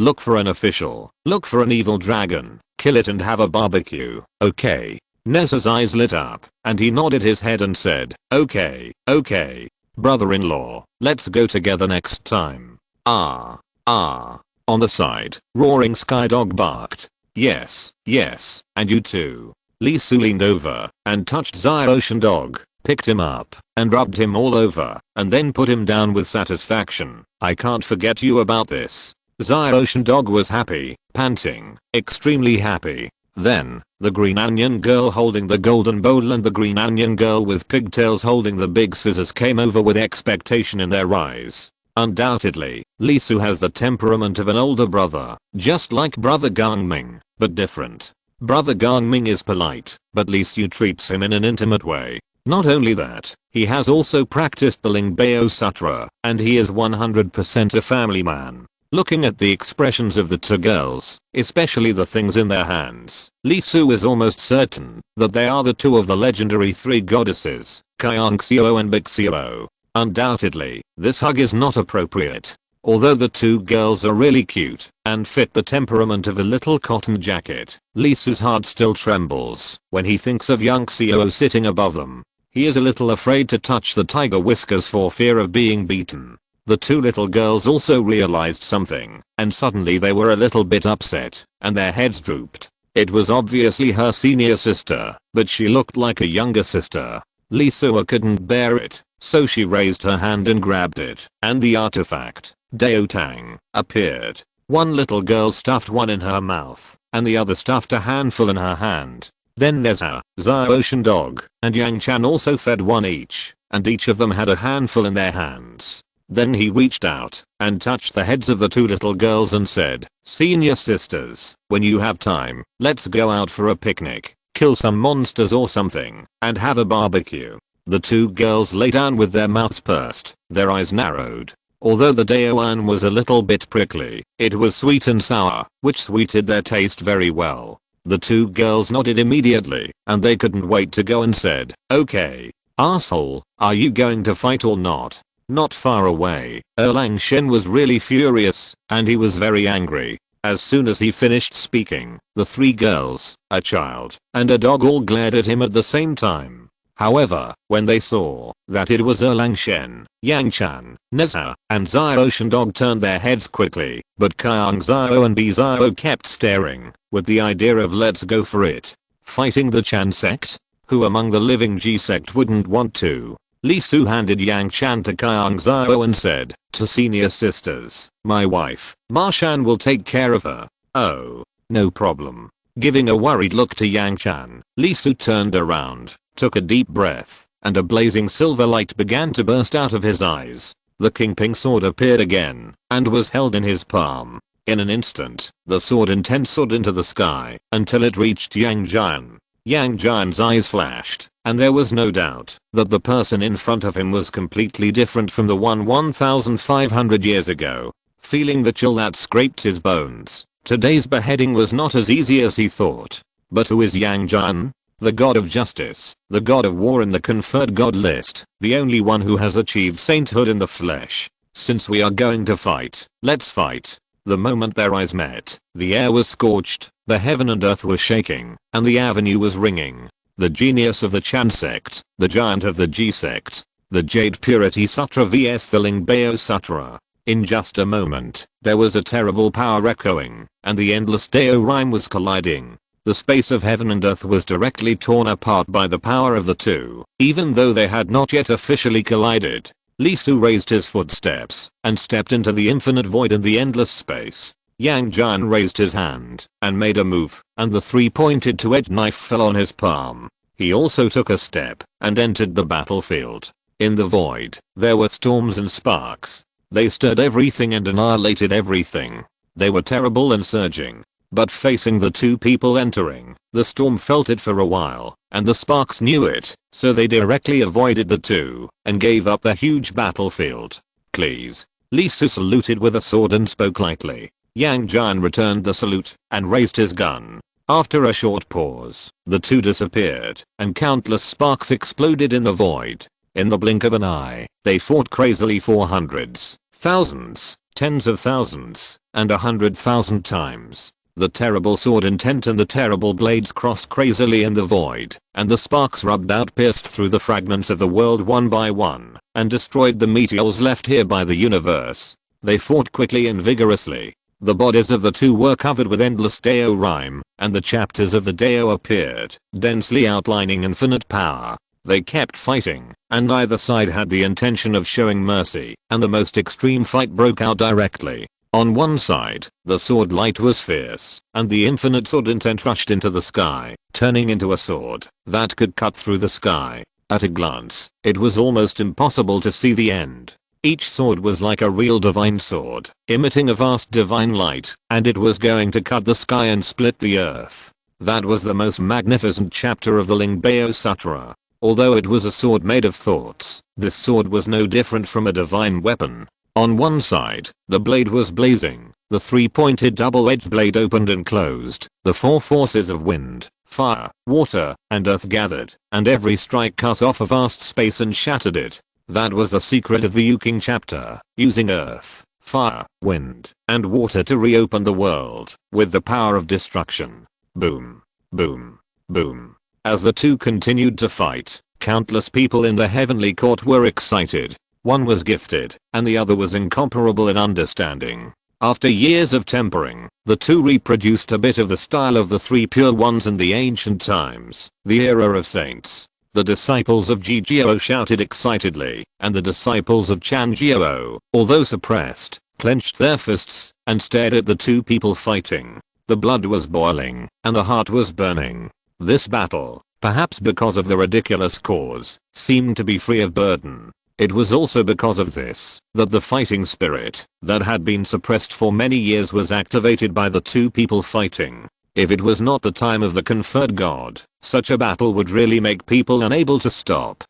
look for an official, look for an evil dragon, kill it and have a barbecue, okay? Neza's eyes lit up, and he nodded his head and said, okay, brother-in-law, let's go together next time. Ah. On the side, roaring sky dog barked. Yes, and you too. Li Su leaned over and touched Zai Ocean Dog, picked him up, and rubbed him all over, and then put him down with satisfaction. I can't forget you about this. Zai Ocean Dog was happy, panting, extremely happy. Then, the green onion girl holding the golden bowl and the green onion girl with pigtails holding the big scissors came over with expectation in their eyes. Undoubtedly, Li Su has the temperament of an older brother, just like brother Gangming, but different. Brother Gangming is polite, but Li Su treats him in an intimate way. Not only that, he has also practiced the Lingbao Sutra, and he is 100% a family man. Looking at the expressions of the two girls, especially the things in their hands, Li Su is almost certain that they are the two of the legendary three goddesses, Kyongxio and Bixio. Undoubtedly, this hug is not appropriate. Although the two girls are really cute and fit the temperament of a little cotton jacket, Li Su's heart still trembles when he thinks of young Xio sitting above them. He is a little afraid to touch the tiger whiskers for fear of being beaten. The two little girls also realized something, and suddenly they were a little bit upset, and their heads drooped. It was obviously her senior sister, but she looked like a younger sister. Li Su couldn't bear it, so she raised her hand and grabbed it, and the artifact, Dao Tang, appeared. One little girl stuffed one in her mouth, and the other stuffed a handful in her hand. Then Neza, Zai Ocean Dog, and Yang Chan also fed one each, and each of them had a handful in their hands. Then he reached out and touched the heads of the two little girls and said, "Senior sisters, when you have time, let's go out for a picnic, kill some monsters or something, and have a barbecue." The two girls lay down with their mouths pursed, their eyes narrowed. Although the daoan was a little bit prickly, it was sweet and sour, which sweetened their taste very well. The two girls nodded immediately, and they couldn't wait to go and said, "Okay. Asshole, are you going to fight or not?" Not far away, Erlang Shen was really furious, and he was very angry. As soon as he finished speaking, the three girls, a child, and a dog all glared at him at the same time. However, when they saw that it was Erlang Shen, Yang Chan, Neza, and Zai Ocean Dog turned their heads quickly, but Kyung Zio and Bizio kept staring, with the idea of let's go for it. Fighting the Chan sect? Who among the living G sect wouldn't want to? Li Su handed Yang Chan to Kyung Zio and said, "To senior sisters, my wife, Ma Shan will take care of her." "Oh, no problem." Giving a worried look to Yang Chan, Li Su turned around, took a deep breath, and a blazing silver light began to burst out of his eyes. The Kingping sword appeared again, and was held in his palm. In an instant, the sword soared into the sky, until it reached Yang Jian. Yang Jian's eyes flashed, and there was no doubt that the person in front of him was completely different from the one 1,500 years ago. Feeling the chill that scraped his bones, Today's beheading was not as easy as he thought. But who is Yang Jian? The god of justice, the god of war in the conferred god list, the only one who has achieved sainthood in the flesh. Since we are going to fight, let's fight. The moment their eyes met, the air was scorched, the heaven and earth were shaking, and the avenue was ringing. The genius of the Chan sect, the giant of the G sect, the Jade Purity Sutra vs the Lingbao Sutra. In just a moment, there was a terrible power echoing, and the endless Dao rhyme was colliding. The space of heaven and earth was directly torn apart by the power of the two, even though they had not yet officially collided. Li Su raised his footsteps and stepped into the infinite void and the endless space. Yang Jian raised his hand and made a move, and the three-pointed two-edged knife fell on his palm. He also took a step and entered the battlefield. In the void, there were storms and sparks. They stirred everything and annihilated everything. They were terrible and surging. But facing the two people entering, the storm felt it for a while, and the sparks knew it, so they directly avoided the two, and gave up the huge battlefield. Please. Li Su saluted with a sword and spoke lightly. Yang Jian returned the salute, and raised his gun. After a short pause, the two disappeared, and countless sparks exploded in the void. In the blink of an eye, they fought crazily for hundreds, thousands, tens of thousands, and 100,000 times. The terrible sword intent and the terrible blades crossed crazily in the void, and the sparks rubbed out, pierced through the fragments of the world one by one, and destroyed the meteors left here by the universe. They fought quickly and vigorously. The bodies of the two were covered with endless Dao rhyme, and the chapters of the Dao appeared, densely outlining infinite power. They kept fighting, and neither side had the intention of showing mercy, and the most extreme fight broke out directly. On one side, the sword light was fierce, and the infinite sword intent rushed into the sky, turning into a sword that could cut through the sky. At a glance, it was almost impossible to see the end. Each sword was like a real divine sword, emitting a vast divine light, and it was going to cut the sky and split the earth. That was the most magnificent chapter of the Lingbao Sutra. Although it was a sword made of thoughts, this sword was no different from a divine weapon. On one side, the blade was blazing, the three-pointed double-edged blade opened and closed, the four forces of wind, fire, water, and earth gathered, and every strike cut off a vast space and shattered it. That was the secret of the Yuking chapter, using earth, fire, wind, and water to reopen the world, with the power of destruction. Boom. Boom. Boom. As the two continued to fight, countless people in the heavenly court were excited. One was gifted, and the other was incomparable in understanding. After years of tempering, the two reproduced a bit of the style of the three pure ones in the ancient times, the era of saints. The disciples of Ji Jiao shouted excitedly, and the disciples of Chan Jiao, although suppressed, clenched their fists and stared at the two people fighting. The blood was boiling, and the heart was burning. This battle, perhaps because of the ridiculous cause, seemed to be free of burden. It was also because of this that the fighting spirit that had been suppressed for many years was activated by the two people fighting. If it was not the time of the conferred god, such a battle would really make people unable to stop.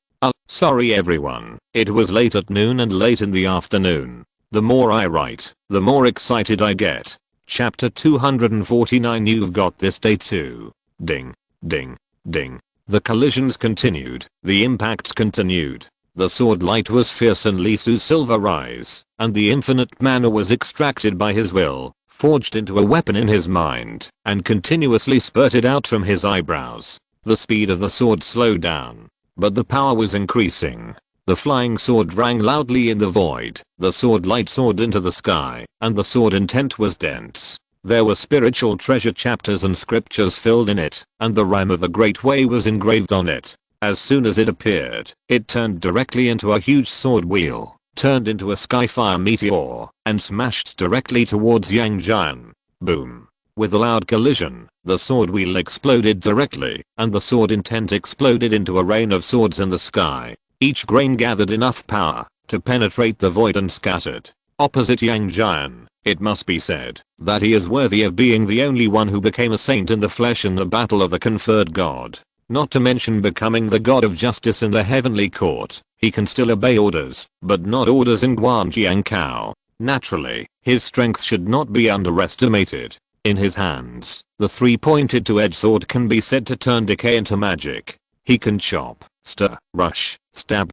Sorry everyone, it was late at noon and late in the afternoon. The more I write, the more excited I get. Chapter 249. You've got this day too. Ding. Ding. Ding. The collisions continued, the impacts continued. The sword light was fierce and Li Su's silver eyes, and the infinite mana was extracted by his will, forged into a weapon in his mind, and continuously spurted out from his eyebrows. The speed of the sword slowed down, but the power was increasing. The flying sword rang loudly in the void, the sword light soared into the sky, and the sword intent was dense. There were spiritual treasure chapters and scriptures filled in it, and the rhyme of the Great Way was engraved on it. As soon as it appeared, it turned directly into a huge sword wheel, turned into a skyfire meteor, and smashed directly towards Yang Jian. Boom. With a loud collision, the sword wheel exploded directly, and the sword intent exploded into a rain of swords in the sky. Each grain gathered enough power to penetrate the void and scattered. Opposite Yang Jian, it must be said that he is worthy of being the only one who became a saint in the flesh in the battle of the conferred god. Not to mention becoming the god of justice in the heavenly court. He can still obey orders, but not orders in Guanjiangkao. Naturally, his strength should not be underestimated. In his hands, the three-pointed two-edged sword can be said to turn decay into magic. He can chop, stir, rush, stab,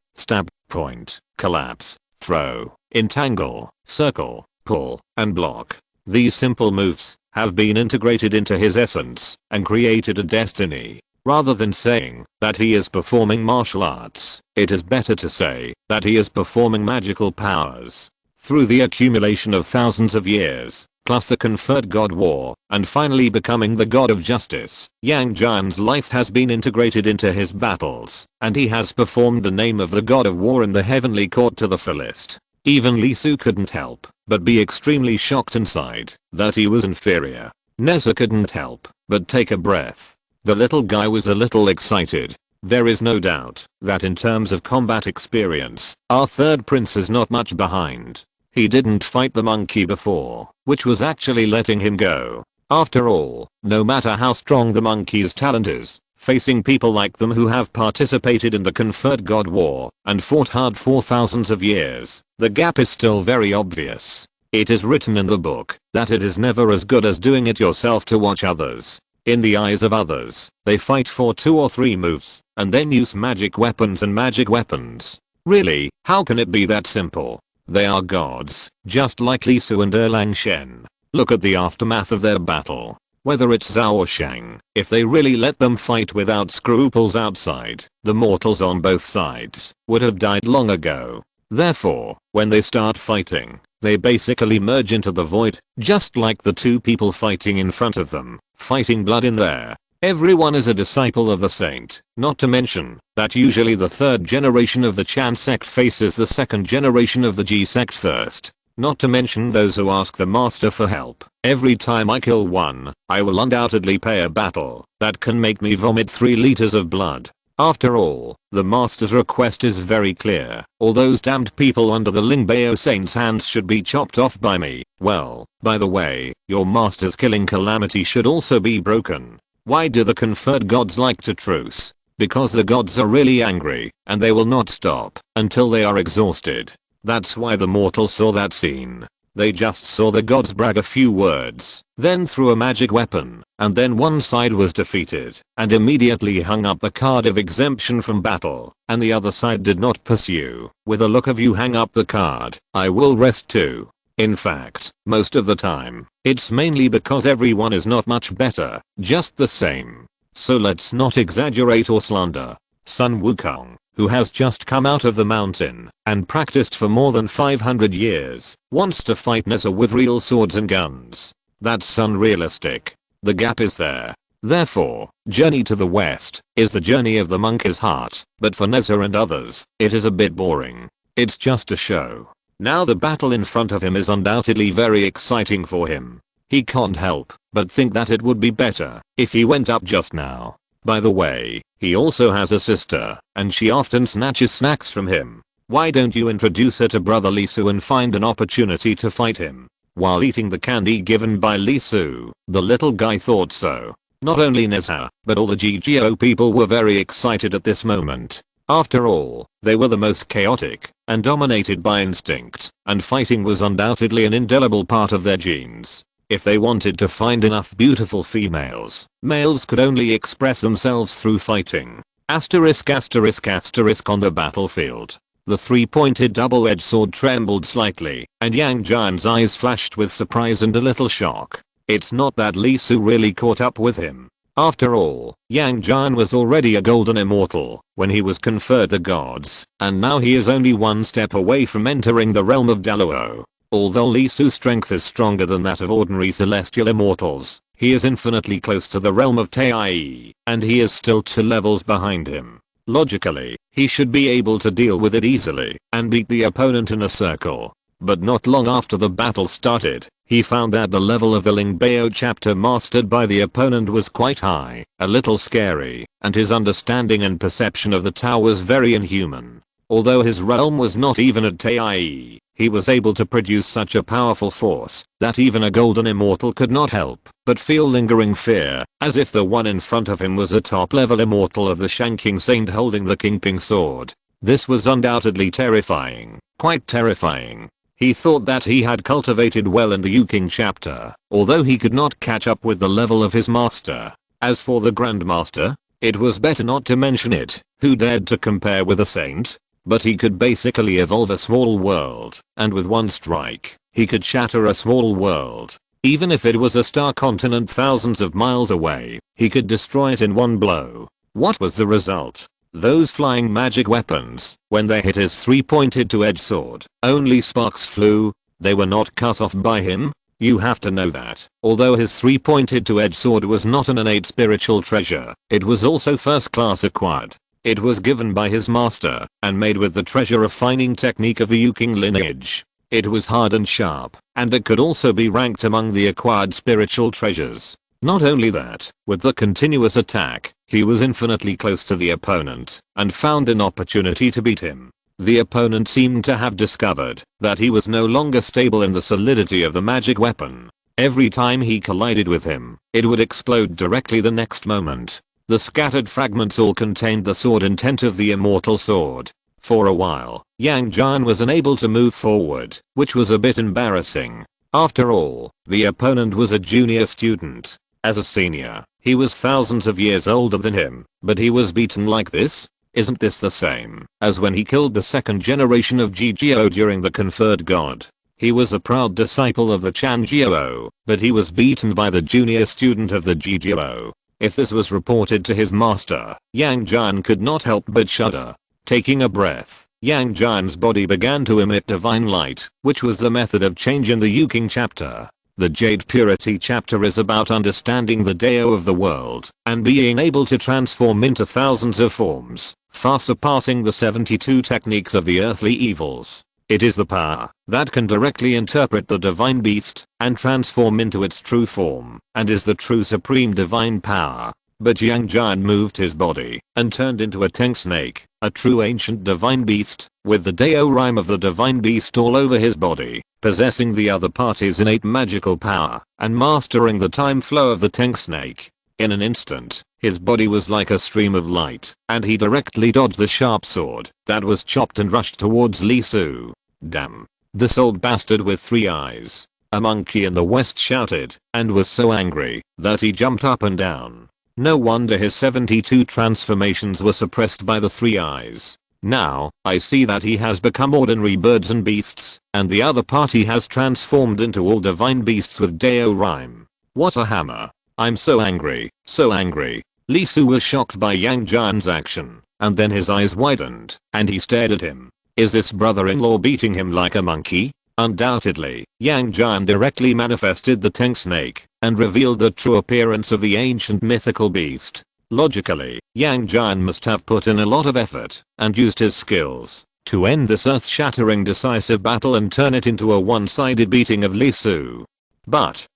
point, collapse, throw, entangle, circle, pull, and block. These simple moves have been integrated into his essence and created a destiny. Rather than saying that he is performing martial arts, it is better to say that he is performing magical powers. Through the accumulation of thousands of years, plus the conferred god war, and finally becoming the god of justice, Yang Jian's life has been integrated into his battles, and he has performed the name of the god of war in the heavenly court to the fullest. Even Li Su couldn't help but be extremely shocked inside that he was inferior. Nessa couldn't help but take a breath. The little guy was a little excited. There is no doubt that in terms of combat experience, our third prince is not much behind. He didn't fight the monkey before, which was actually letting him go. After all, no matter how strong the monkey's talent is, facing people like them who have participated in the conferred god war and fought hard for thousands of years, the gap is still very obvious. It is written in the book that it is never as good as doing it yourself to watch others. In the eyes of others, they fight for 2 or 3 moves and then use magic weapons and magic weapons. Really, how can it be that simple? They are gods, just like Li Su and Erlang Shen. Look at the aftermath of their battle. Whether it's Zhao or Shang, if they really let them fight without scruples outside, the mortals on both sides would have died long ago. Therefore, when they start fighting, they basically merge into the void, just like the 2 people fighting in front of them, fighting blood in there. Everyone is a disciple of the saint, not to mention that usually the 3rd generation of the Chan sect faces the 2nd generation of the Ji sect first. Not to mention those who ask the master for help. Every time I kill one, I will undoubtedly pay a battle that can make me vomit 3 liters of blood. After all, the master's request is very clear. All those damned people under the Lingbao saint's hands should be chopped off by me. Well, by the way, your master's killing calamity should also be broken. Why do the conferred gods like to truce? Because the gods are really angry, and they will not stop until they are exhausted. That's why the mortals saw that scene. They just saw the gods brag a few words, then threw a magic weapon, and then one side was defeated, and immediately hung up the card of exemption from battle, and the other side did not pursue, with a look of you hang up the card, I will rest too. In fact, most of the time, it's mainly because everyone is not much better, just the same. So let's not exaggerate or slander. Sun Wukong, who has just come out of the mountain and practiced for more than 500 years, wants to fight Nessa with real swords and guns. That's unrealistic. The gap is there. Therefore, Journey to the West is the journey of the monkey's heart, but for Nessa and others, it is a bit boring. It's just a show. Now the battle in front of him is undoubtedly very exciting for him. He can't help but think that it would be better if he went up just now. By the way, he also has a sister, and she often snatches snacks from him. Why don't you introduce her to brother Li Su and find an opportunity to fight him? While eating the candy given by Li Su, the little guy thought so. Not only Nessa, but all the GGO people were very excited at this moment. After all, they were the most chaotic and dominated by instinct, and fighting was undoubtedly an indelible part of their genes. If they wanted to find enough beautiful females, males could only express themselves through fighting. Asterisk asterisk asterisk on the battlefield. The 3-pointed double-edged sword trembled slightly, and Yang Jian's eyes flashed with surprise and a little shock. It's not that Li Su really caught up with him. After all, Yang Jian was already a golden immortal when he was conferred the gods, and now he is only one step away from entering the realm of Daluo. Although Li Su's strength is stronger than that of ordinary celestial immortals, he is infinitely close to the realm of Tai, and he is still 2 levels behind him. Logically, he should be able to deal with it easily and beat the opponent in a circle. But not long after the battle started, he found that the level of the Lingbao chapter mastered by the opponent was quite high, a little scary, and his understanding and perception of the Tao was very inhuman. Although his realm was not even at Tai, he was able to produce such a powerful force that even a golden immortal could not help but feel lingering fear, as if the one in front of him was a top-level immortal of the Shanking Saint holding the Kingping sword. This was undoubtedly terrifying, quite terrifying. He thought that he had cultivated well in the Yu-King chapter, although he could not catch up with the level of his master. As for the Grandmaster, it was better not to mention it. Who dared to compare with a saint? But he could basically evolve a small world, and with one strike, he could shatter a small world. Even if it was a star continent thousands of miles away, he could destroy it in one blow. What was the result? Those flying magic weapons, when they hit his three-pointed two-edged sword, only sparks flew. They were not cut off by him. You have to know that, although his three-pointed two-edged sword was not an innate spiritual treasure, it was also first-class acquired. It was given by his master, and made with the treasure-refining technique of the Yu-King lineage. It was hard and sharp, and it could also be ranked among the acquired spiritual treasures. Not only that, with the continuous attack, he was infinitely close to the opponent, and found an opportunity to beat him. The opponent seemed to have discovered that he was no longer stable in the solidity of the magic weapon. Every time he collided with him, it would explode directly the next moment. The scattered fragments all contained the sword intent of the immortal sword. For a while, Yang Jian was unable to move forward, which was a bit embarrassing. After all, the opponent was a junior student. As a senior, he was thousands of years older than him, but he was beaten like this? Isn't this the same as when he killed the second generation of Jijiao during the conferred god? He was a proud disciple of the Chanjiao, but he was beaten by the junior student of the Jijiao. If this was reported to his master, Yang Jian could not help but shudder. Taking a breath, Yang Jian's body began to emit divine light, which was the method of change in the Yu-King chapter. The Jade Purity chapter is about understanding the Dao of the world, and being able to transform into thousands of forms, far surpassing the 72 techniques of the earthly evils. It is the power that can directly interpret the divine beast, and transform into its true form, and is the true supreme divine power. But Yang Jian moved his body, and turned into a tank snake, a true ancient divine beast, with the Dao rhyme of the divine beast all over his body, possessing the other party's innate magical power, and mastering the time flow of the tank snake. In an instant, his body was like a stream of light, and he directly dodged the sharp sword that was chopped and rushed towards Li Su. Damn. This old bastard with 3 eyes. A monkey in the west shouted, and was so angry that he jumped up and down. No wonder his 72 transformations were suppressed by the 3 eyes. Now, I see that he has become ordinary birds and beasts, and the other party has transformed into all divine beasts with Dao rhyme. What a hammer. I'm so angry, so angry. Li Su was shocked by Yang Jian's action, and then his eyes widened, and he stared at him. Is this brother-in-law beating him like a monkey? Undoubtedly, Yang Jian directly manifested the tank snake, and revealed the true appearance of the ancient mythical beast. Logically, Yang Jian must have put in a lot of effort, and used his skills, to end this earth-shattering decisive battle and turn it into a one-sided beating of Li Su. But,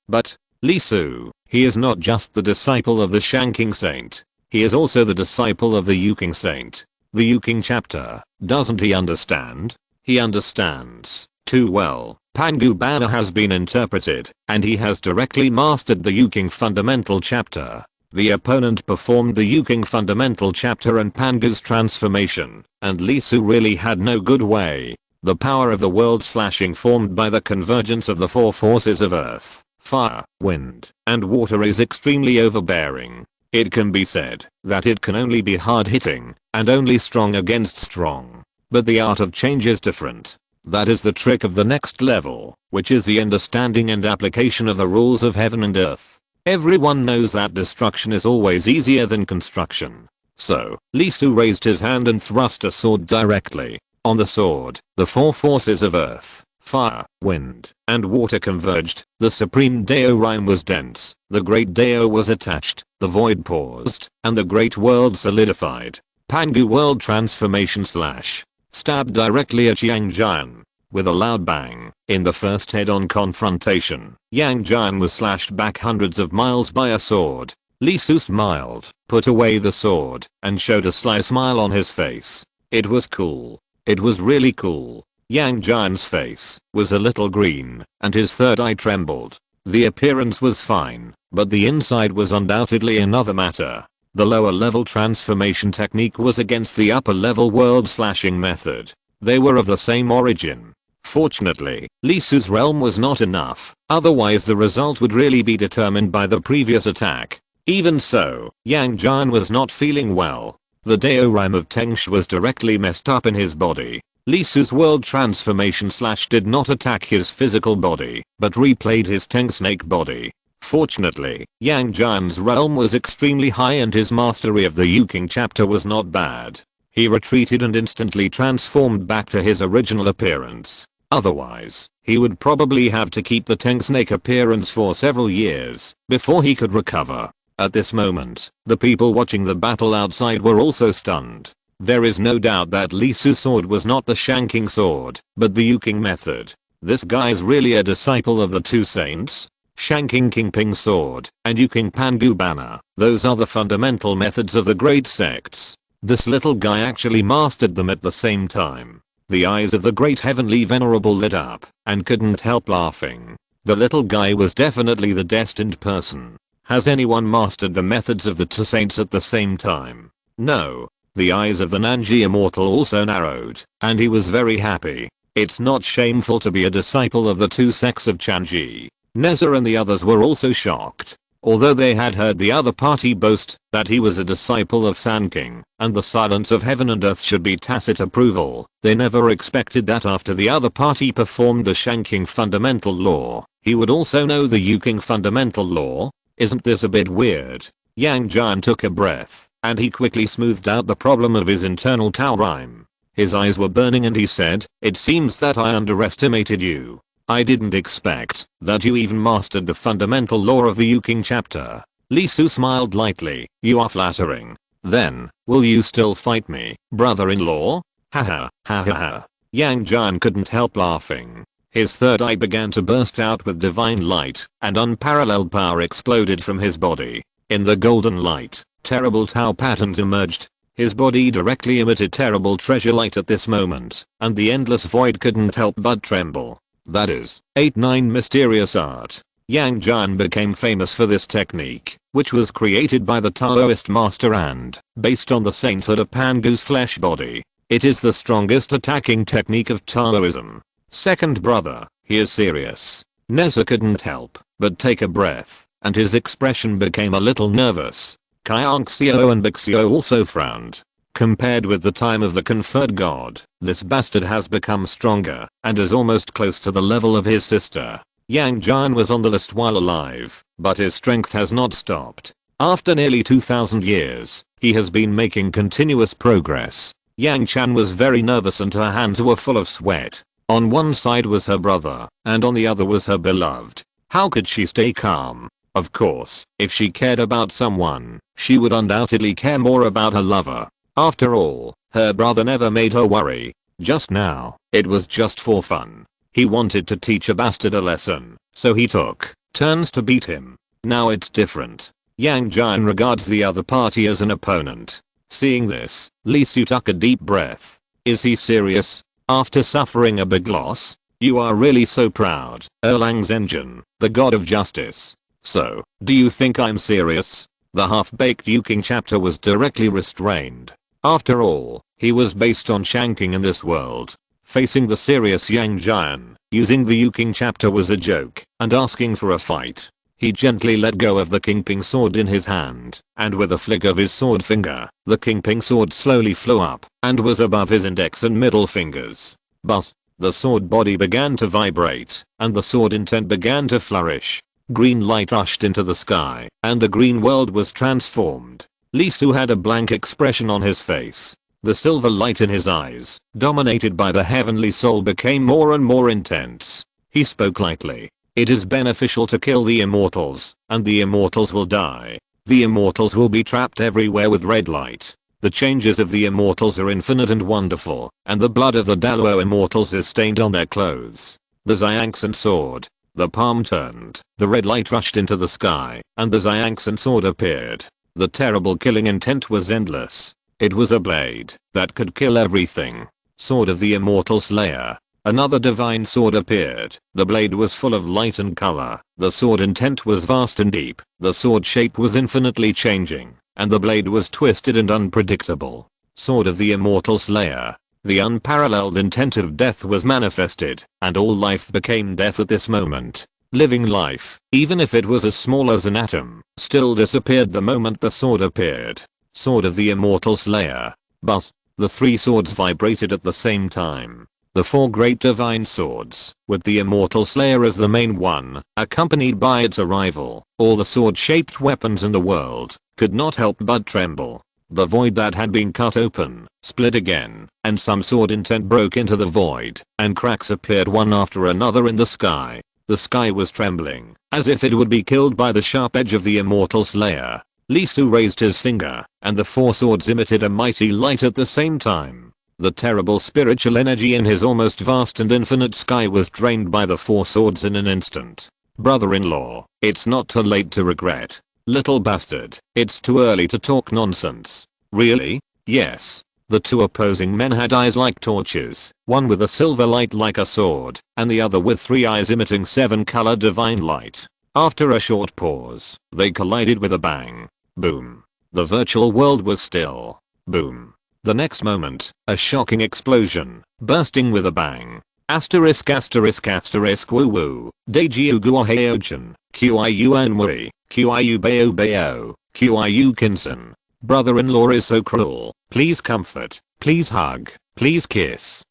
Li Su, he is not just the disciple of the Shanking Saint, he is also the disciple of the Yu-King Saint. The Yu-King chapter, doesn't he understand? He understands. Too well. Pangu Banner has been interpreted, and he has directly mastered the Yu-King fundamental chapter. The opponent performed the Yu-King fundamental chapter and Pangu's transformation, and Li Su really had no good way. The power of the world slashing formed by the convergence of the 4 forces of earth, fire, wind, and water is extremely overbearing. It can be said that it can only be hard hitting, and only strong against strong. But the art of change is different. That is the trick of the next level, which is the understanding and application of the rules of heaven and earth. Everyone knows that destruction is always easier than construction. So, Li Su raised his hand and thrust a sword directly. On the sword, the 4 forces of earth, fire, wind, and water converged. The supreme Dao rhyme was dense, the great Dao was attached, the void paused, and the great world solidified. Pangu world transformation slash. Stabbed directly at Yang Jian. With a loud bang, in the first head-on confrontation, Yang Jian was slashed back hundreds of miles by a sword. Li Su smiled, put away the sword, and showed a sly smile on his face. It was cool. It was really cool. Yang Jian's face was a little green, and his third eye trembled. The appearance was fine, but the inside was undoubtedly another matter. The lower level transformation technique was against the upper level world slashing method. They were of the same origin. Fortunately, Lee Su's realm was not enough, otherwise the result would really be determined by the previous attack. Even so, Yang Jian was not feeling well. The diorama of Tengsh was directly messed up in his body. Lee Su's world transformation / did not attack his physical body, but replayed his Teng snake body. Fortunately, Yang Jian's realm was extremely high and his mastery of the Yuking chapter was not bad. He retreated and instantly transformed back to his original appearance. Otherwise, he would probably have to keep the Teng snake appearance for several years before he could recover. At this moment, the people watching the battle outside were also stunned. There is no doubt that Lee Su's sword was not the Shanking sword, but the Yuking method. This guy's really a disciple of the two saints? Shanking Kingping sword and Yuking Pangu banner, those are the fundamental methods of the great sects. This little guy actually mastered them at the same time. The eyes of the great heavenly venerable lit up and couldn't help laughing. The little guy was definitely the destined person. Has anyone mastered the methods of the two saints at the same time? No. The eyes of the Nanji immortal also narrowed, and he was very happy. It's not shameful to be a disciple of the two sects of Chanji. Neza and the others were also shocked. Although they had heard the other party boast that he was a disciple of Sanking, and the silence of heaven and earth should be tacit approval, they never expected that after the other party performed the Shanking fundamental law, he would also know the Yuking fundamental law. Isn't this a bit weird? Yang Jian took a breath, and he quickly smoothed out the problem of his internal Tao rhyme. His eyes were burning and he said, "It seems that I underestimated you. I didn't expect that you even mastered the fundamental law of the Yuking chapter." Lee Su smiled lightly. "You are flattering. Then, will you still fight me, brother-in-law?" Haha, ha ha ha. Yang Jian couldn't help laughing. His third eye began to burst out with divine light, and unparalleled power exploded from his body. In the golden light, terrible Tao patterns emerged. His body directly emitted terrible treasure light at this moment, and the endless void couldn't help but tremble. That is, 8-9 mysterious art. Yang Jian became famous for this technique, which was created by the Taoist master and based on the sainthood of Pangu's flesh body. It is the strongest attacking technique of Taoism. Second brother, he is serious. Neza couldn't help but take a breath, and his expression became a little nervous. Kaianxio and Bixio also frowned. Compared with the time of the conferred god, this bastard has become stronger and is almost close to the level of his sister. Yang Jian was on the list while alive, but his strength has not stopped. After nearly 2000 years, he has been making continuous progress. Yang Chan was very nervous and her hands were full of sweat. On one side was her brother, and on the other was her beloved. How could she stay calm? Of course, if she cared about someone, she would undoubtedly care more about her lover. After all, her brother never made her worry. Just now, it was just for fun. He wanted to teach a bastard a lesson, so he took turns to beat him. Now it's different. Yang Jian regards the other party as an opponent. Seeing this, Lee Su took a deep breath. Is he serious? After suffering a big loss? You are really so proud, Erlang's engine, the god of justice. So, do you think I'm serious? The half-baked Yuking chapter was directly restrained. After all, he was based on Shanking in this world. Facing the serious Yang Jian, using the Yuking chapter was a joke, and asking for a fight. He gently let go of the Kingping sword in his hand, and with a flick of his sword finger, the Kingping sword slowly flew up, and was above his index and middle fingers. But, the sword body began to vibrate, and the sword intent began to flourish. Green light rushed into the sky, and the green world was transformed. Lee Su had a blank expression on his face. The silver light in his eyes, dominated by the heavenly soul, became more and more intense. He spoke lightly. It is beneficial to kill the immortals, and the immortals will die. The immortals will be trapped everywhere with red light. The changes of the immortals are infinite and wonderful, and the blood of the Daluo immortals is stained on their clothes. The Xiangsan sword. The palm turned, the red light rushed into the sky, and the Xiangsan sword appeared. The terrible killing intent was endless. It was a blade that could kill everything. Sword of the Immortal Slayer. Another divine sword appeared. The blade was full of light and color. The sword intent was vast and deep. The sword shape was infinitely changing, and the blade was twisted and unpredictable. Sword of the Immortal Slayer. The unparalleled intent of death was manifested, and all life became death at this moment. Living life, even if it was as small as an atom, still disappeared the moment the sword appeared. Sword of the immortal slayer. But the three swords vibrated at the same time. The four great divine swords, with the immortal slayer as the main one, accompanied by its arrival, all the sword-shaped weapons in the world, could not help but tremble. The void that had been cut open, split again, and some sword intent broke into the void, and cracks appeared one after another in the sky. The sky was trembling, as if it would be killed by the sharp edge of the immortal slayer. Lee Su raised his finger, and the four swords emitted a mighty light at the same time. The terrible spiritual energy in his almost vast and infinite sky was drained by the four swords in an instant. Brother-in-law, it's not too late to regret. Little bastard, it's too early to talk nonsense. Really? Yes. The two opposing men had eyes like torches, one with a silver light like a sword, and the other with three eyes emitting seven-color divine light. After a short pause, they collided with a bang. Boom. The virtual world was still. Boom. The next moment, a shocking explosion, bursting with a bang. Asterisk asterisk asterisk woo woo, Dejiu Guaheochan, Qiu Anwui, Qiu Bao Bao, Qiu Kinson. Brother-in-law is so cruel, please comfort, please hug, please kiss.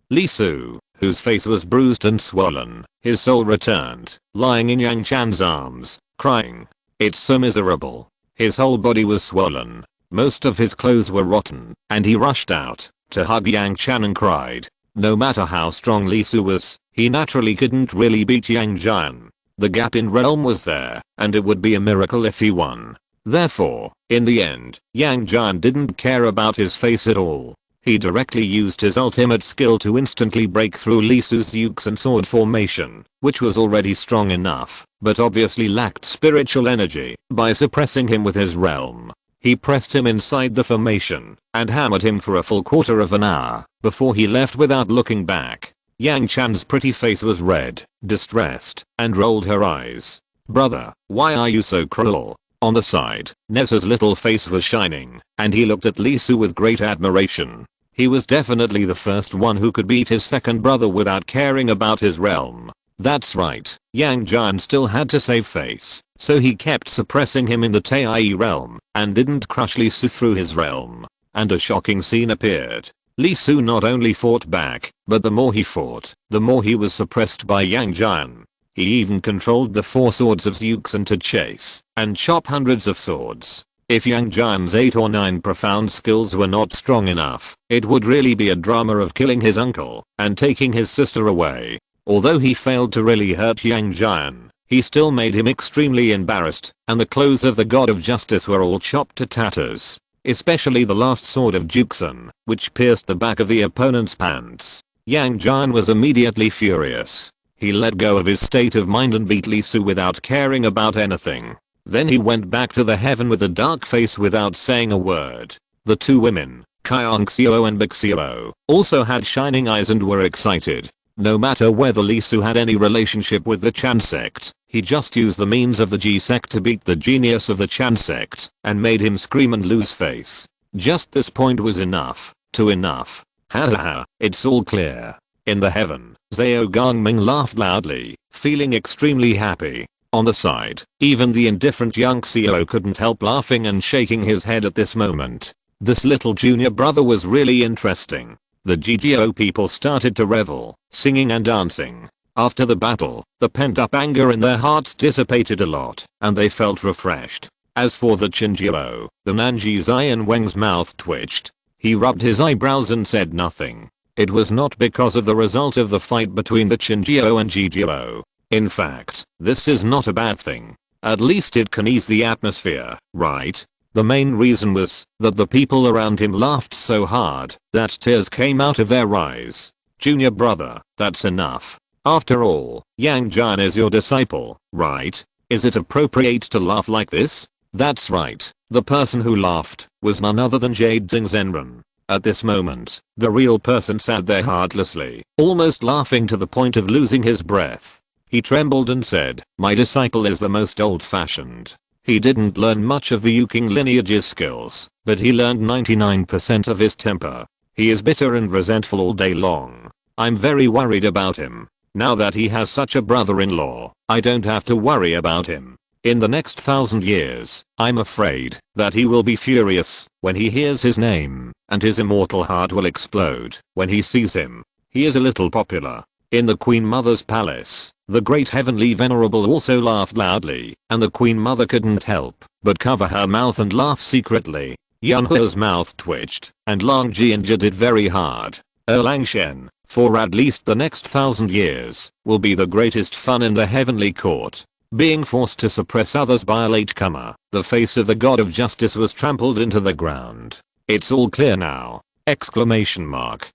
Lee Su, whose face was bruised and swollen, his soul returned, lying in Yang Chan's arms, crying. It's so miserable. His whole body was swollen. Most of his clothes were rotten, and he rushed out to hug Yang Chan and cried. No matter how strong Lee Su was, he naturally couldn't really beat Yang Chan. The gap in realm was there, and it would be a miracle if he won. Therefore, in the end, Yang Chan didn't care about his face at all. He directly used his ultimate skill to instantly break through Lee Su's ukes and sword formation, which was already strong enough, but obviously lacked spiritual energy, by suppressing him with his realm. He pressed him inside the formation, and hammered him for a full quarter of an hour, before he left without looking back. Yang Chan's pretty face was red, distressed, and rolled her eyes. Brother, why are you so cruel? On the side, Nessa's little face was shining, and he looked at Lee Su with great admiration. He was definitely the first one who could beat his second brother without caring about his realm. That's right, Yang Chan still had to save face, so he kept suppressing him in the Tai realm, and didn't crush Lee Su through his realm. And a shocking scene appeared. Lee Su not only fought back, but the more he fought, the more he was suppressed by Yang Chan. He even controlled the four swords of Zeuxin to chase and chop hundreds of swords. If Yang Chan's 8 or 9 profound skills were not strong enough, it would really be a drama of killing his uncle and taking his sister away. Although he failed to really hurt Yang Chan, he still made him extremely embarrassed, and the clothes of the god of justice were all chopped to tatters. Especially the last sword of Zeuxin, which pierced the back of the opponent's pants. Yang Chan was immediately furious. He let go of his state of mind and beat Lee Su without caring about anything. Then he went back to the heaven with a dark face without saying a word. The two women, Kyongxio and Bixio, also had shining eyes and were excited. No matter whether Lee Su had any relationship with the Chan sect, he just used the means of the G sect to beat the genius of the Chan sect, and made him scream and lose face. Just this point was enough. Enough. Ha ha ha, it's all clear. In the heaven, Zhao Gongming laughed loudly, feeling extremely happy. On the side, even the indifferent young Xio couldn't help laughing and shaking his head at this moment. This little junior brother was really interesting. The GGO people started to revel, singing and dancing. After the battle, the pent-up anger in their hearts dissipated a lot, and they felt refreshed. As for the Chinjiao, the Nanji Zion Weng's mouth twitched. He rubbed his eyebrows and said nothing. It was not because of the result of the fight between the Chinjiao and GGO. In fact, this is not a bad thing. At least it can ease the atmosphere, right? The main reason was that the people around him laughed so hard that tears came out of their eyes. Junior brother, that's enough. After all, Yang Chan is your disciple, right? Is it appropriate to laugh like this? That's right. The person who laughed was none other than Jade Zhenren. At this moment, the real person sat there heartlessly, almost laughing to the point of losing his breath. He trembled and said, "My disciple is the most old-fashioned." He didn't learn much of the Yuking lineage's skills, but he learned 99% of his temper. He is bitter and resentful all day long. I'm very worried about him. Now that he has such a brother-in-law, I don't have to worry about him. In the next 1,000 years, I'm afraid that he will be furious when he hears his name, and his immortal heart will explode when he sees him. He is a little popular. In the Queen Mother's palace, the great heavenly venerable also laughed loudly, and the Queen Mother couldn't help but cover her mouth and laugh secretly. Yunhua's mouth twitched, and Lang Jianjia did very hard. Erlang Shen, for at least the next 1,000 years, will be the greatest fun in the heavenly court. Being forced to suppress others by a latecomer, the face of the god of justice was trampled into the ground. It's all clear now! Exclamation mark.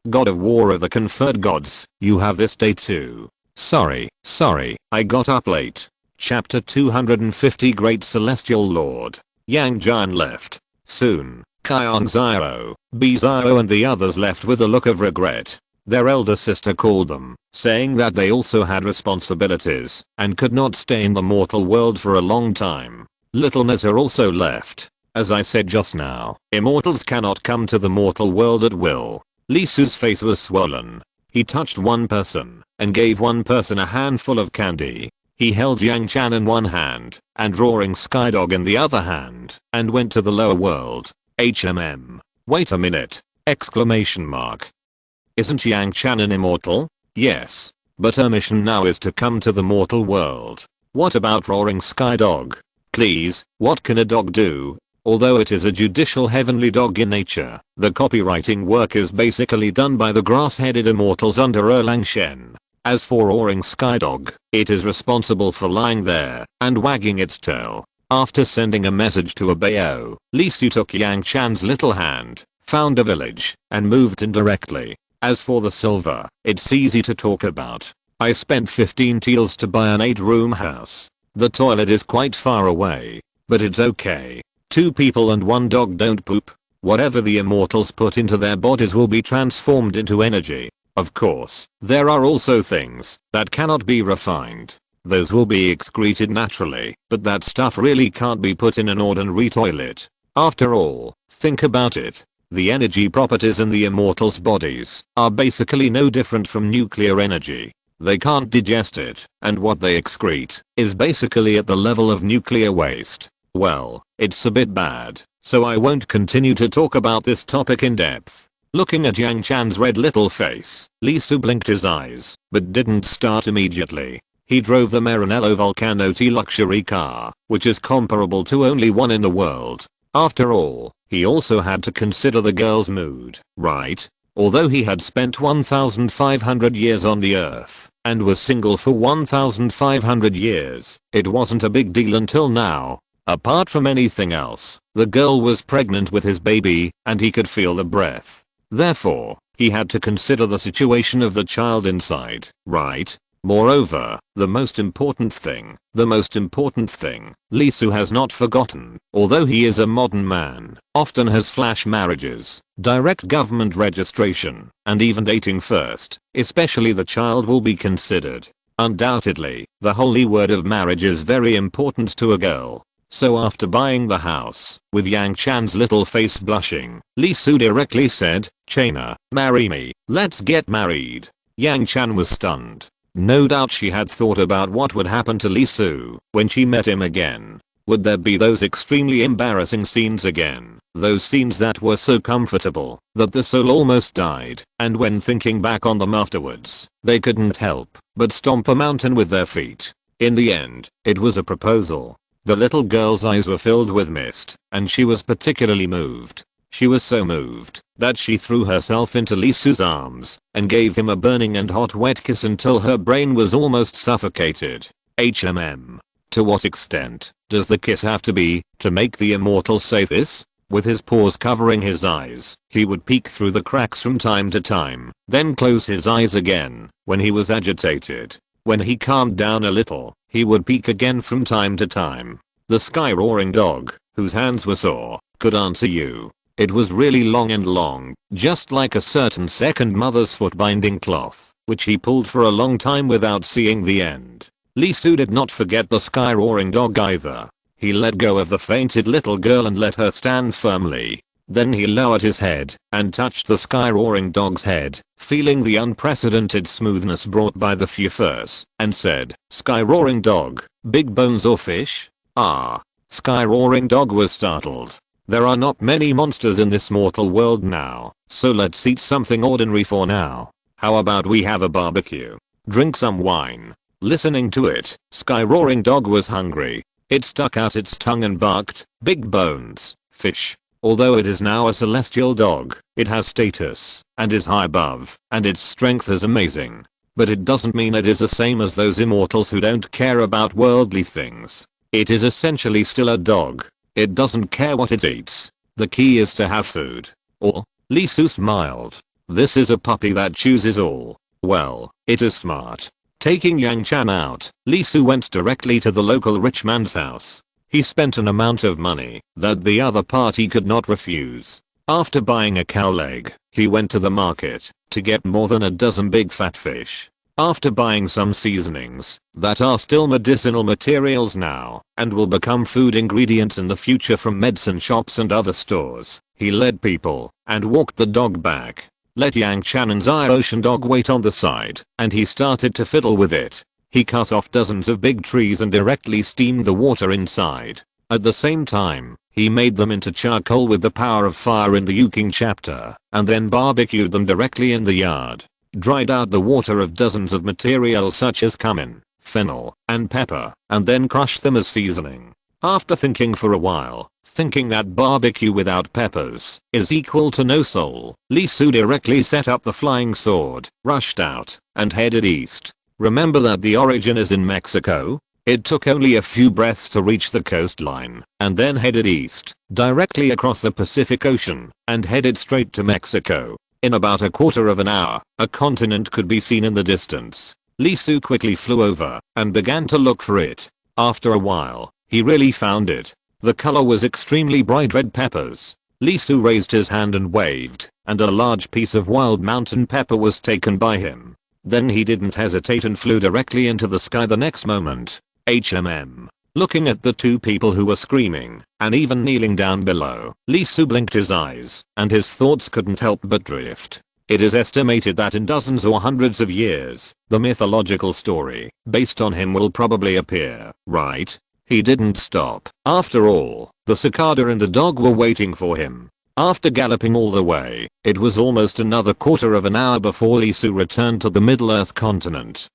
God of war of the conferred gods, you have this day too. Sorry, I got up late. Chapter 250 Great Celestial Lord. Yang Jian left. Soon, Kiang Zhao, Bi Zhao and the others left with a look of regret. Their elder sister called them, saying that they also had responsibilities and could not stay in the mortal world for a long time. Little Nessa also left. As I said just now, immortals cannot come to the mortal world at will. Li Su's face was swollen. He touched one person and gave one person a handful of candy. He held Yang Chan in one hand and Roaring Skydog in the other hand and went to the lower world. Wait a minute! Exclamation mark. Isn't Yang Chan an immortal? Yes. But her mission now is to come to the mortal world. What about Roaring Skydog? Please, what can a dog do? Although it is a judicial heavenly dog in nature, the copywriting work is basically done by the grass-headed immortals under Erlang Shen. As for Roaring Skydog, it is responsible for lying there and wagging its tail. After sending a message to a Bao, Li Su took Yang Chan's little hand, found a village, and moved in directly. As for the silver, it's easy to talk about. I spent 15 taels to buy an 8-room house. The toilet is quite far away, but it's okay. 2 people and 1 dog don't poop. Whatever the immortals put into their bodies will be transformed into energy. Of course, there are also things that cannot be refined. Those will be excreted naturally, but that stuff really can't be put in an ordinary toilet. After all, think about it. The energy properties in the immortals' bodies are basically no different from nuclear energy. They can't digest it, and what they excrete is basically at the level of nuclear waste. Well, it's a bit bad, so I won't continue to talk about this topic in depth. Looking at Yang Chan's red little face, Li Su blinked his eyes, but didn't start immediately. He drove the Maranello Vulcano T luxury car, which is comparable to only one in the world. After all, he also had to consider the girl's mood, right? Although he had spent 1,500 years on the earth and was single for 1,500 years, it wasn't a big deal until now. Apart from anything else, the girl was pregnant with his baby and he could feel the breath. Therefore, he had to consider the situation of the child inside, right? Moreover, the most important thing, Li Su has not forgotten, although he is a modern man, often has flash marriages, direct government registration, and even dating first, especially the child will be considered. Undoubtedly, the holy word of marriage is very important to a girl. So after buying the house, with Yang Chan's little face blushing, Li Su directly said, "Chana, marry me, let's get married." Yang Chan was stunned. No doubt she had thought about what would happen to Li Su when she met him again. Would there be those extremely embarrassing scenes again? Those scenes that were so comfortable that the soul almost died, and when thinking back on them afterwards, they couldn't help but stomp a mountain with their feet. In the end, it was a proposal. The little girl's eyes were filled with mist, and she was particularly moved. She was so moved that she threw herself into Li Su's arms and gave him a burning and hot wet kiss until her brain was almost suffocated. To what extent does the kiss have to be to make the immortal say this? With his paws covering his eyes, he would peek through the cracks from time to time, then close his eyes again when he was agitated. When he calmed down a little, he would peek again from time to time. The sky-roaring dog, whose hands were sore, could answer you. It was really long, just like a certain second mother's foot binding cloth, which he pulled for a long time without seeing the end. Li Su did not forget the sky-roaring dog either. He let go of the fainted little girl and let her stand firmly. Then he lowered his head and touched the sky-roaring dog's head, feeling the unprecedented smoothness brought by the fur, and said, "Sky-roaring dog, big bones or fish?" "Ah." Sky-roaring dog was startled. "There are not many monsters in this mortal world now, so let's eat something ordinary for now. How about we have a barbecue? Drink some wine." Listening to it, Sky-roaring dog was hungry. It stuck out its tongue and barked, "Big bones, fish." Although it is now a celestial dog, it has status and is high above, and its strength is amazing. But it doesn't mean it is the same as those immortals who don't care about worldly things. It is essentially still a dog. It doesn't care what it eats. The key is to have food. Or, Lee Su smiled. This is a puppy that chooses all. Well, it is smart. Taking Yang Chan out, Lee Su went directly to the local rich man's house. He spent an amount of money that the other party could not refuse. After buying a cow leg, he went to the market to get more than a dozen big fat fish. After buying some seasonings that are still medicinal materials now and will become food ingredients in the future from medicine shops and other stores, he led people and walked the dog back. Let Yang Chan and Zai Ocean dog wait on the side, and he started to fiddle with it. He cut off dozens of big trees and directly steamed the water inside. At the same time, he made them into charcoal with the power of fire in the Yuking chapter, and then barbecued them directly in the yard. Dried out the water of dozens of materials such as cumin, fennel, and pepper, and then crushed them as seasoning. After thinking for a while, thinking that barbecue without peppers is equal to no soul, Lee Su directly set up the flying sword, rushed out, and headed east. Remember that the origin is in Mexico? It took only a few breaths to reach the coastline, and then headed east, directly across the Pacific Ocean, and headed straight to Mexico. In about a quarter of an hour, a continent could be seen in the distance. Lee Su quickly flew over, and began to look for it. After a while, he really found it. The color was extremely bright red peppers. Lee Su raised his hand and waved, and a large piece of wild mountain pepper was taken by him. Then he didn't hesitate and flew directly into the sky the next moment. Looking at the two people who were screaming, and even kneeling down below, Lee Su blinked his eyes, and his thoughts couldn't help but drift. It is estimated that in dozens or hundreds of years, the mythological story based on him will probably appear, right? He didn't stop. After all, the cicada and the dog were waiting for him. After galloping all the way, it was almost another quarter of an hour before Lee Su returned to the Middle-earth continent.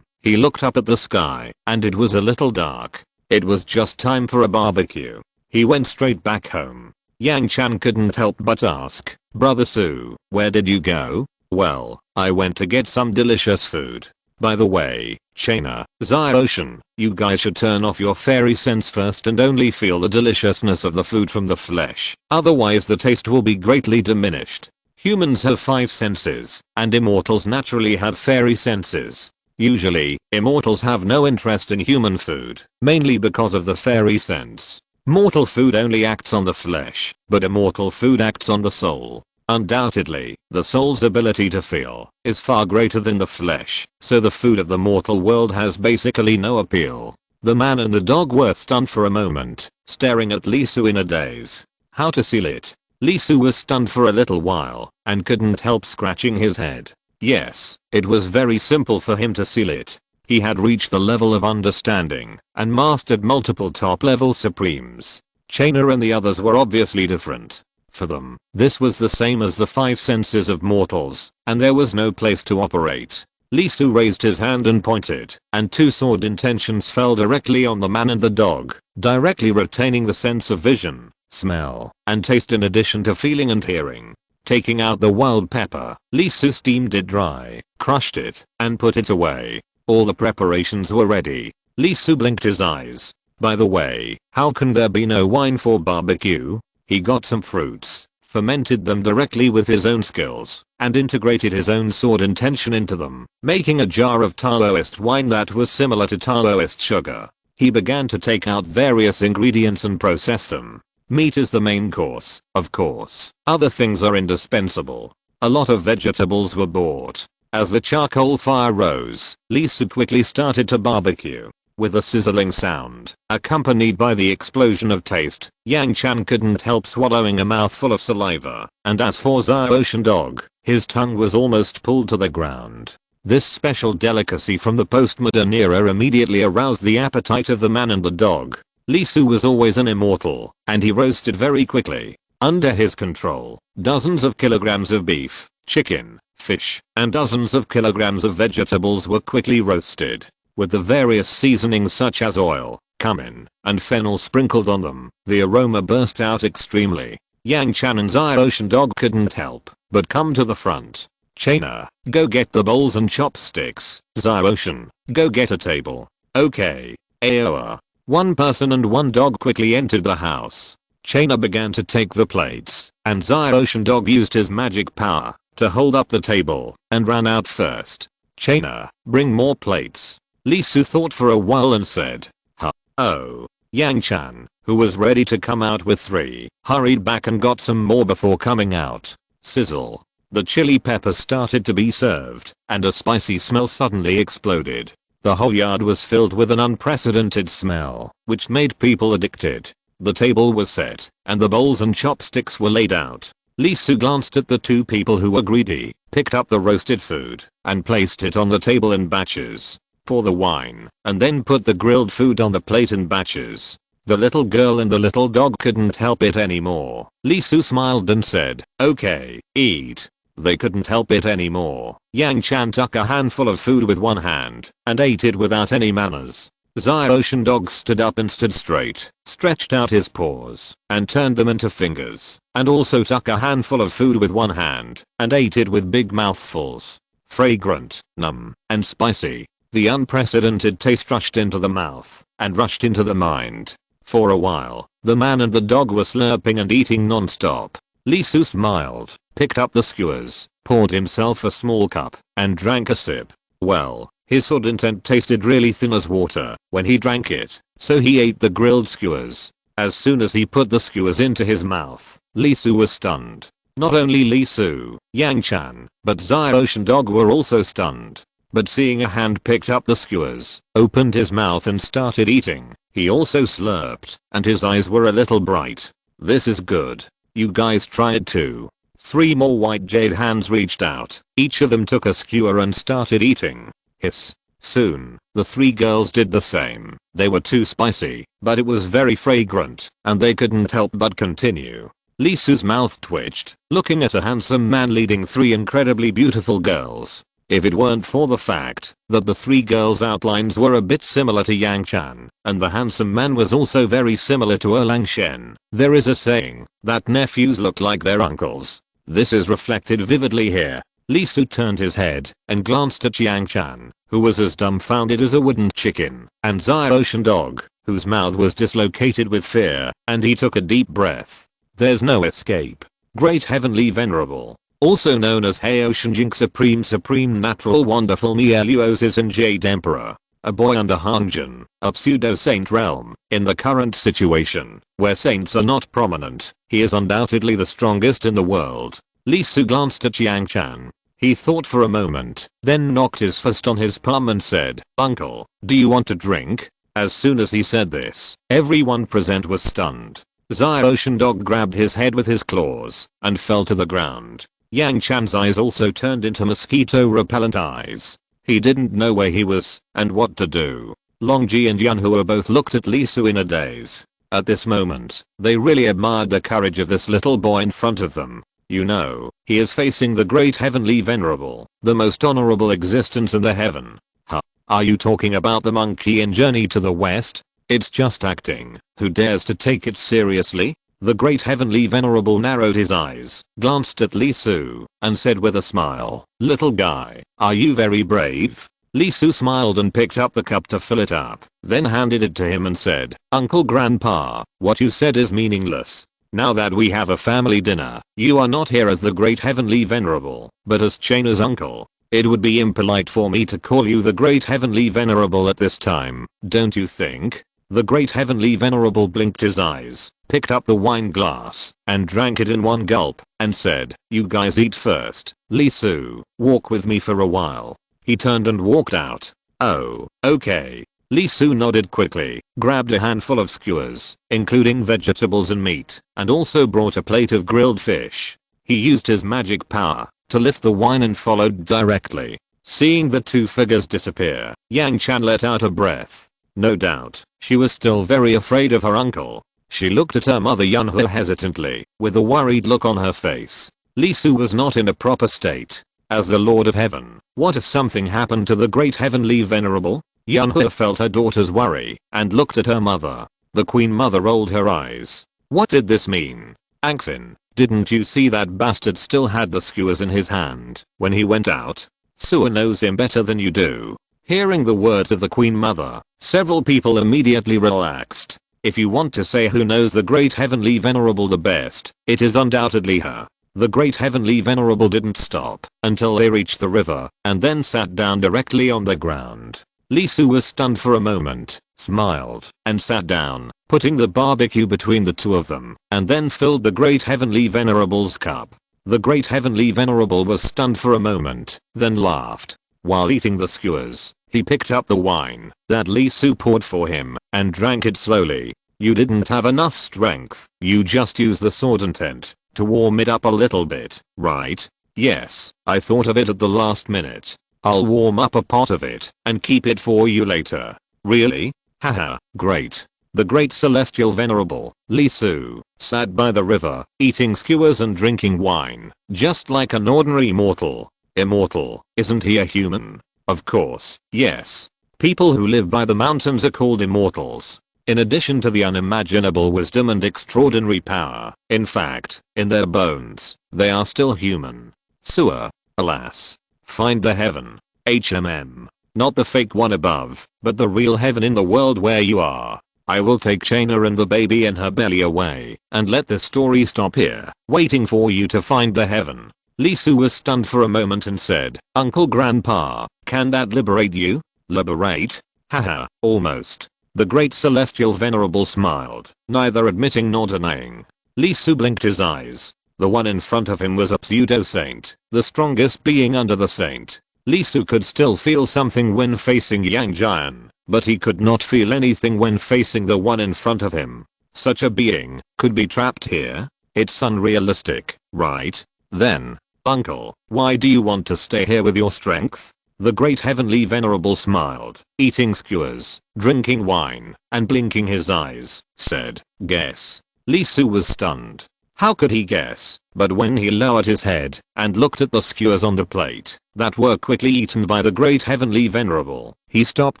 He looked up at the sky, and it was a little dark. It was just time for a barbecue. He went straight back home. Yang Chan couldn't help but ask, "Brother Su, where did you go?" "Well, I went to get some delicious food. By the way, Chaina, Zai Ocean, you guys should turn off your fairy sense first and only feel the deliciousness of the food from the flesh. Otherwise the taste will be greatly diminished. Humans have 5 senses, and immortals naturally have fairy senses. Usually, immortals have no interest in human food, mainly because of the fairy sense. Mortal food only acts on the flesh, but immortal food acts on the soul. Undoubtedly, the soul's ability to feel is far greater than the flesh, so the food of the mortal world has basically no appeal." The man and the dog were stunned for a moment, staring at Lee Su in a daze. How to seal it? Lee Su was stunned for a little while, and couldn't help scratching his head. Yes, it was very simple for him to seal it. He had reached the level of understanding, and mastered multiple top-level supremes. Chaina and the others were obviously different. For them, this was the same as the 5 senses of mortals, and there was no place to operate. Lee Su raised his hand and pointed, and 2 sword intentions fell directly on the man and the dog, directly retaining the sense of vision, smell, and taste in addition to feeling and hearing. Taking out the wild pepper, Lee Su steamed it dry, crushed it, and put it away. All the preparations were ready. Lee Su blinked his eyes. By the way, how can there be no wine for barbecue? He got some fruits, fermented them directly with his own skills, and integrated his own sword intention into them, making a jar of Taoist wine that was similar to Taoist sugar. He began to take out various ingredients and process them. Meat is the main course, of course. Other things are indispensable. A lot of vegetables were bought. As the charcoal fire rose, Lee Su quickly started to barbecue. With a sizzling sound, accompanied by the explosion of taste, Yang Chan couldn't help swallowing a mouthful of saliva, and as for Zai Ocean Dog, his tongue was almost pulled to the ground. This special delicacy from the postmodern era immediately aroused the appetite of the man and the dog. Lee Su was always an immortal, and he roasted very quickly. Under his control, dozens of kilograms of beef, chicken, fish, and dozens of kilograms of vegetables were quickly roasted. With the various seasonings such as oil, cumin, and fennel sprinkled on them, the aroma burst out extremely. Yang Chan and Zai Ocean Dog couldn't help but come to the front. Chaina, go get the bowls and chopsticks. Zai Ocean, go get a table. Okay. Aoa. One person and one dog quickly entered the house. Chaina began to take the plates, and Zai Ocean Dog used his magic power to hold up the table and ran out first. Chaina, bring more plates. Lee Su thought for a while and said, huh. Oh. Yang Chan, who was ready to come out with 3, hurried back and got some more before coming out. Sizzle. The chili pepper started to be served, and a spicy smell suddenly exploded. The whole yard was filled with an unprecedented smell, which made people addicted. The table was set, and the bowls and chopsticks were laid out. Lee Su glanced at the 2 people who were greedy, picked up the roasted food, and placed it on the table in batches. Pour the wine, and then put the grilled food on the plate in batches. The little girl and the little dog couldn't help it anymore. Lee Su smiled and said, okay, eat. They couldn't help it anymore. Yang Chan took a handful of food with one hand, and ate it without any manners. Zai Ocean Dog stood up and stood straight, stretched out his paws, and turned them into fingers, and also took a handful of food with one hand, and ate it with big mouthfuls. Fragrant, numb, and spicy. The unprecedented taste rushed into the mouth, and rushed into the mind. For a while, the man and the dog were slurping and eating non-stop. Lee Su smiled, picked up the skewers, poured himself a small cup, and drank a sip. Well, his sudden tasted really thin as water when he drank it, so he ate the grilled skewers. As soon as he put the skewers into his mouth, Lee Su was stunned. Not only Lee Su, Yang Chan, but Zai Ocean Dog were also stunned. But seeing a hand picked up the skewers, opened his mouth and started eating. He also slurped, and his eyes were a little bright. This is good. You guys try it too. 3 more white jade hands reached out. Each of them took a skewer and started eating. Hiss. Soon, the 3 girls did the same. They were too spicy, but it was very fragrant, and they couldn't help but continue. Lee Su's mouth twitched, looking at a handsome man leading 3 incredibly beautiful girls. If it weren't for the fact that the 3 girls' outlines were a bit similar to Yang Chan, and the handsome man was also very similar to Erlang Shen, there is a saying that nephews look like their uncles. This is reflected vividly here. Lee Su turned his head and glanced at Yang Chan, who was as dumbfounded as a wooden chicken, and Zai Ocean Dog, whose mouth was dislocated with fear, and he took a deep breath. There's no escape. Great Heavenly Venerable, also known as Haoshan Jink Supreme Natural Wonderful Mieluoses and Jade Emperor, a boy under Hangjin, a pseudo-saint realm. In the current situation, where saints are not prominent, he is undoubtedly the strongest in the world. Lee Su glanced at Yang Chan. He thought for a moment, then knocked his fist on his palm and said, "Uncle, do you want a drink?" As soon as he said this, everyone present was stunned. Zai Ocean Dog grabbed his head with his claws and fell to the ground. Yang Chan's eyes also turned into mosquito-repellent eyes. He didn't know where he was and what to do. Longji and Yunhua both looked at Lee Su in a daze. At this moment, they really admired the courage of this little boy in front of them. You know, he is facing the Great Heavenly Venerable, the most honorable existence in the heaven. Huh? Are you talking about the monkey in Journey to the West? It's just acting. Who dares to take it seriously? The Great Heavenly Venerable narrowed his eyes, glanced at Lee Su, and said with a smile, "Little guy, are you very brave?" Lee Su smiled and picked up the cup to fill it up, then handed it to him and said, "Uncle Grandpa, what you said is meaningless. Now that we have a family dinner, you are not here as the Great Heavenly Venerable, but as Chaina's uncle. It would be impolite for me to call you the Great Heavenly Venerable at this time, don't you think?" The Great Heavenly Venerable blinked his eyes, picked up the wine glass, and drank it in one gulp, and said, "You guys eat first. Lee Su, walk with me for a while." He turned and walked out. "Oh, okay." Lee Su nodded quickly, grabbed a handful of skewers, including vegetables and meat, and also brought a plate of grilled fish. He used his magic power to lift the wine and followed directly. Seeing the two figures disappear, Yang Chan let out a breath. No doubt, she was still very afraid of her uncle. She looked at her mother Yunhe hesitantly, with a worried look on her face. Lee Su was not in a proper state. As the Lord of Heaven, what if something happened to the great heavenly venerable? Yunhe felt her daughter's worry, and looked at her mother. The Queen Mother rolled her eyes. What did this mean? Axin, didn't you see that bastard still had the skewers in his hand when he went out? Sua knows him better than you do. Hearing the words of the Queen Mother, several people immediately relaxed. If you want to say who knows the great heavenly venerable the best, it is undoubtedly her. The great heavenly venerable didn't stop until they reached the river and then sat down directly on the ground. Lee Su was stunned for a moment, smiled, and sat down, putting the barbecue between the two of them, and then filled the great heavenly venerable's cup. The great heavenly venerable was stunned for a moment, then laughed. While eating the skewers, he picked up the wine that Lee Su poured for him and drank it slowly. You didn't have enough strength. You just used the sword intent to warm it up a little bit, right? Yes, I thought of it at the last minute. I'll warm up a pot of it and keep it for you later. Really? Haha, great. The great celestial venerable, Lee Su, sat by the river, eating skewers and drinking wine, just like an ordinary mortal. Immortal, isn't he a human? Of course, yes. People who live by the mountains are called immortals. In addition to the unimaginable wisdom and extraordinary power, in fact, in their bones, they are still human. Sua, alas. Find the heaven. HMM. Not the fake one above, but the real heaven in the world where you are. I will take Chaina and the baby in her belly away, and let the story stop here, waiting for you to find the heaven. Lee Su was stunned for a moment and said, Uncle Grandpa, can that liberate you? Liberate? Haha, almost. The great celestial venerable smiled, neither admitting nor denying. Lee Su blinked his eyes. The one in front of him was a pseudo-saint, the strongest being under the saint. Lee Su could still feel something when facing Yang Jian, but he could not feel anything when facing the one in front of him. Such a being could be trapped here? It's unrealistic, right? Then, Uncle, why do you want to stay here with your strength? The great heavenly venerable smiled, eating skewers, drinking wine, and blinking his eyes, said, guess. Lee Su was stunned. How could he guess? But when he lowered his head and looked at the skewers on the plate that were quickly eaten by the great heavenly venerable, he stopped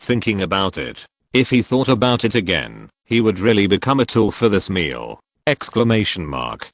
thinking about it. If he thought about it again, he would really become a tool for this meal. Exclamation mark.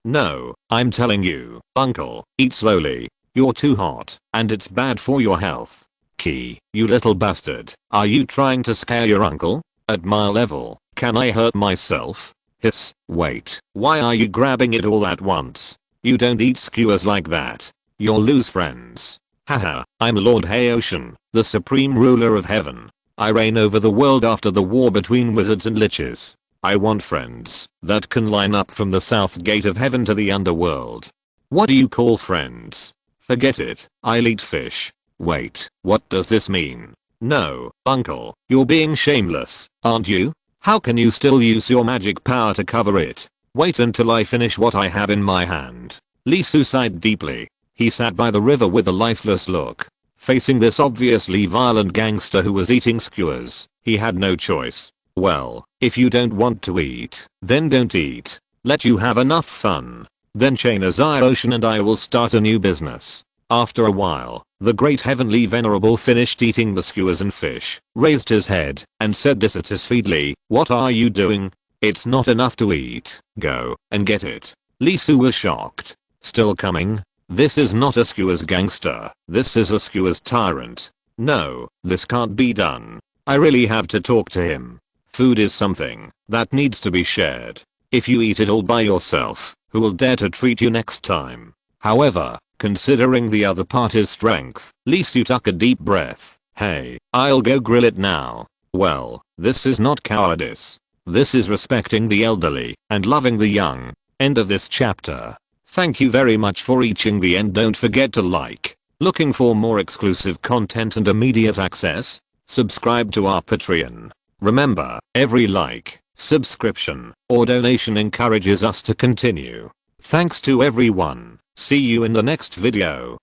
No, I'm telling you, Uncle, eat slowly. You're too hot, and it's bad for your health. Key, you little bastard, are you trying to scare your uncle? At my level, can I hurt myself? Hiss, wait, why are you grabbing it all at once? You don't eat skewers like that. You'll lose friends. Haha, I'm Lord Haoshan, the supreme ruler of heaven. I reign over the world after the war between wizards and liches. I want friends that can line up from the south gate of heaven to the underworld. What do you call friends? Forget it, I'll eat fish. Wait, what does this mean? No, Uncle, you're being shameless, aren't you? How can you still use your magic power to cover it? Wait until I finish what I have in my hand. Lee Su sighed deeply. He sat by the river with a lifeless look. Facing this obviously violent gangster who was eating skewers, he had no choice. Well, if you don't want to eat, then don't eat. Let you have enough fun. Then Chaina Ocean and I will start a new business. After a while, the great heavenly venerable finished eating the skewers and fish, raised his head, and said dissatisfiedly, what are you doing? It's not enough to eat. Go and get it. Lee Su was shocked. Still coming? This is not a skewers gangster. This is a skewers tyrant. No, this can't be done. I really have to talk to him. Food is something that needs to be shared. If you eat it all by yourself, who will dare to treat you next time? However, considering the other party's strength, Lee Su took a deep breath. Hey, I'll go grill it now. Well, this is not cowardice. This is respecting the elderly and loving the young. End of this chapter. Thank you very much for reaching the end. Don't forget to like. Looking for more exclusive content and immediate access? subscribe to our Patreon. Remember, every like, subscription, or donation encourages us to continue. Thanks to everyone. See you in the next video.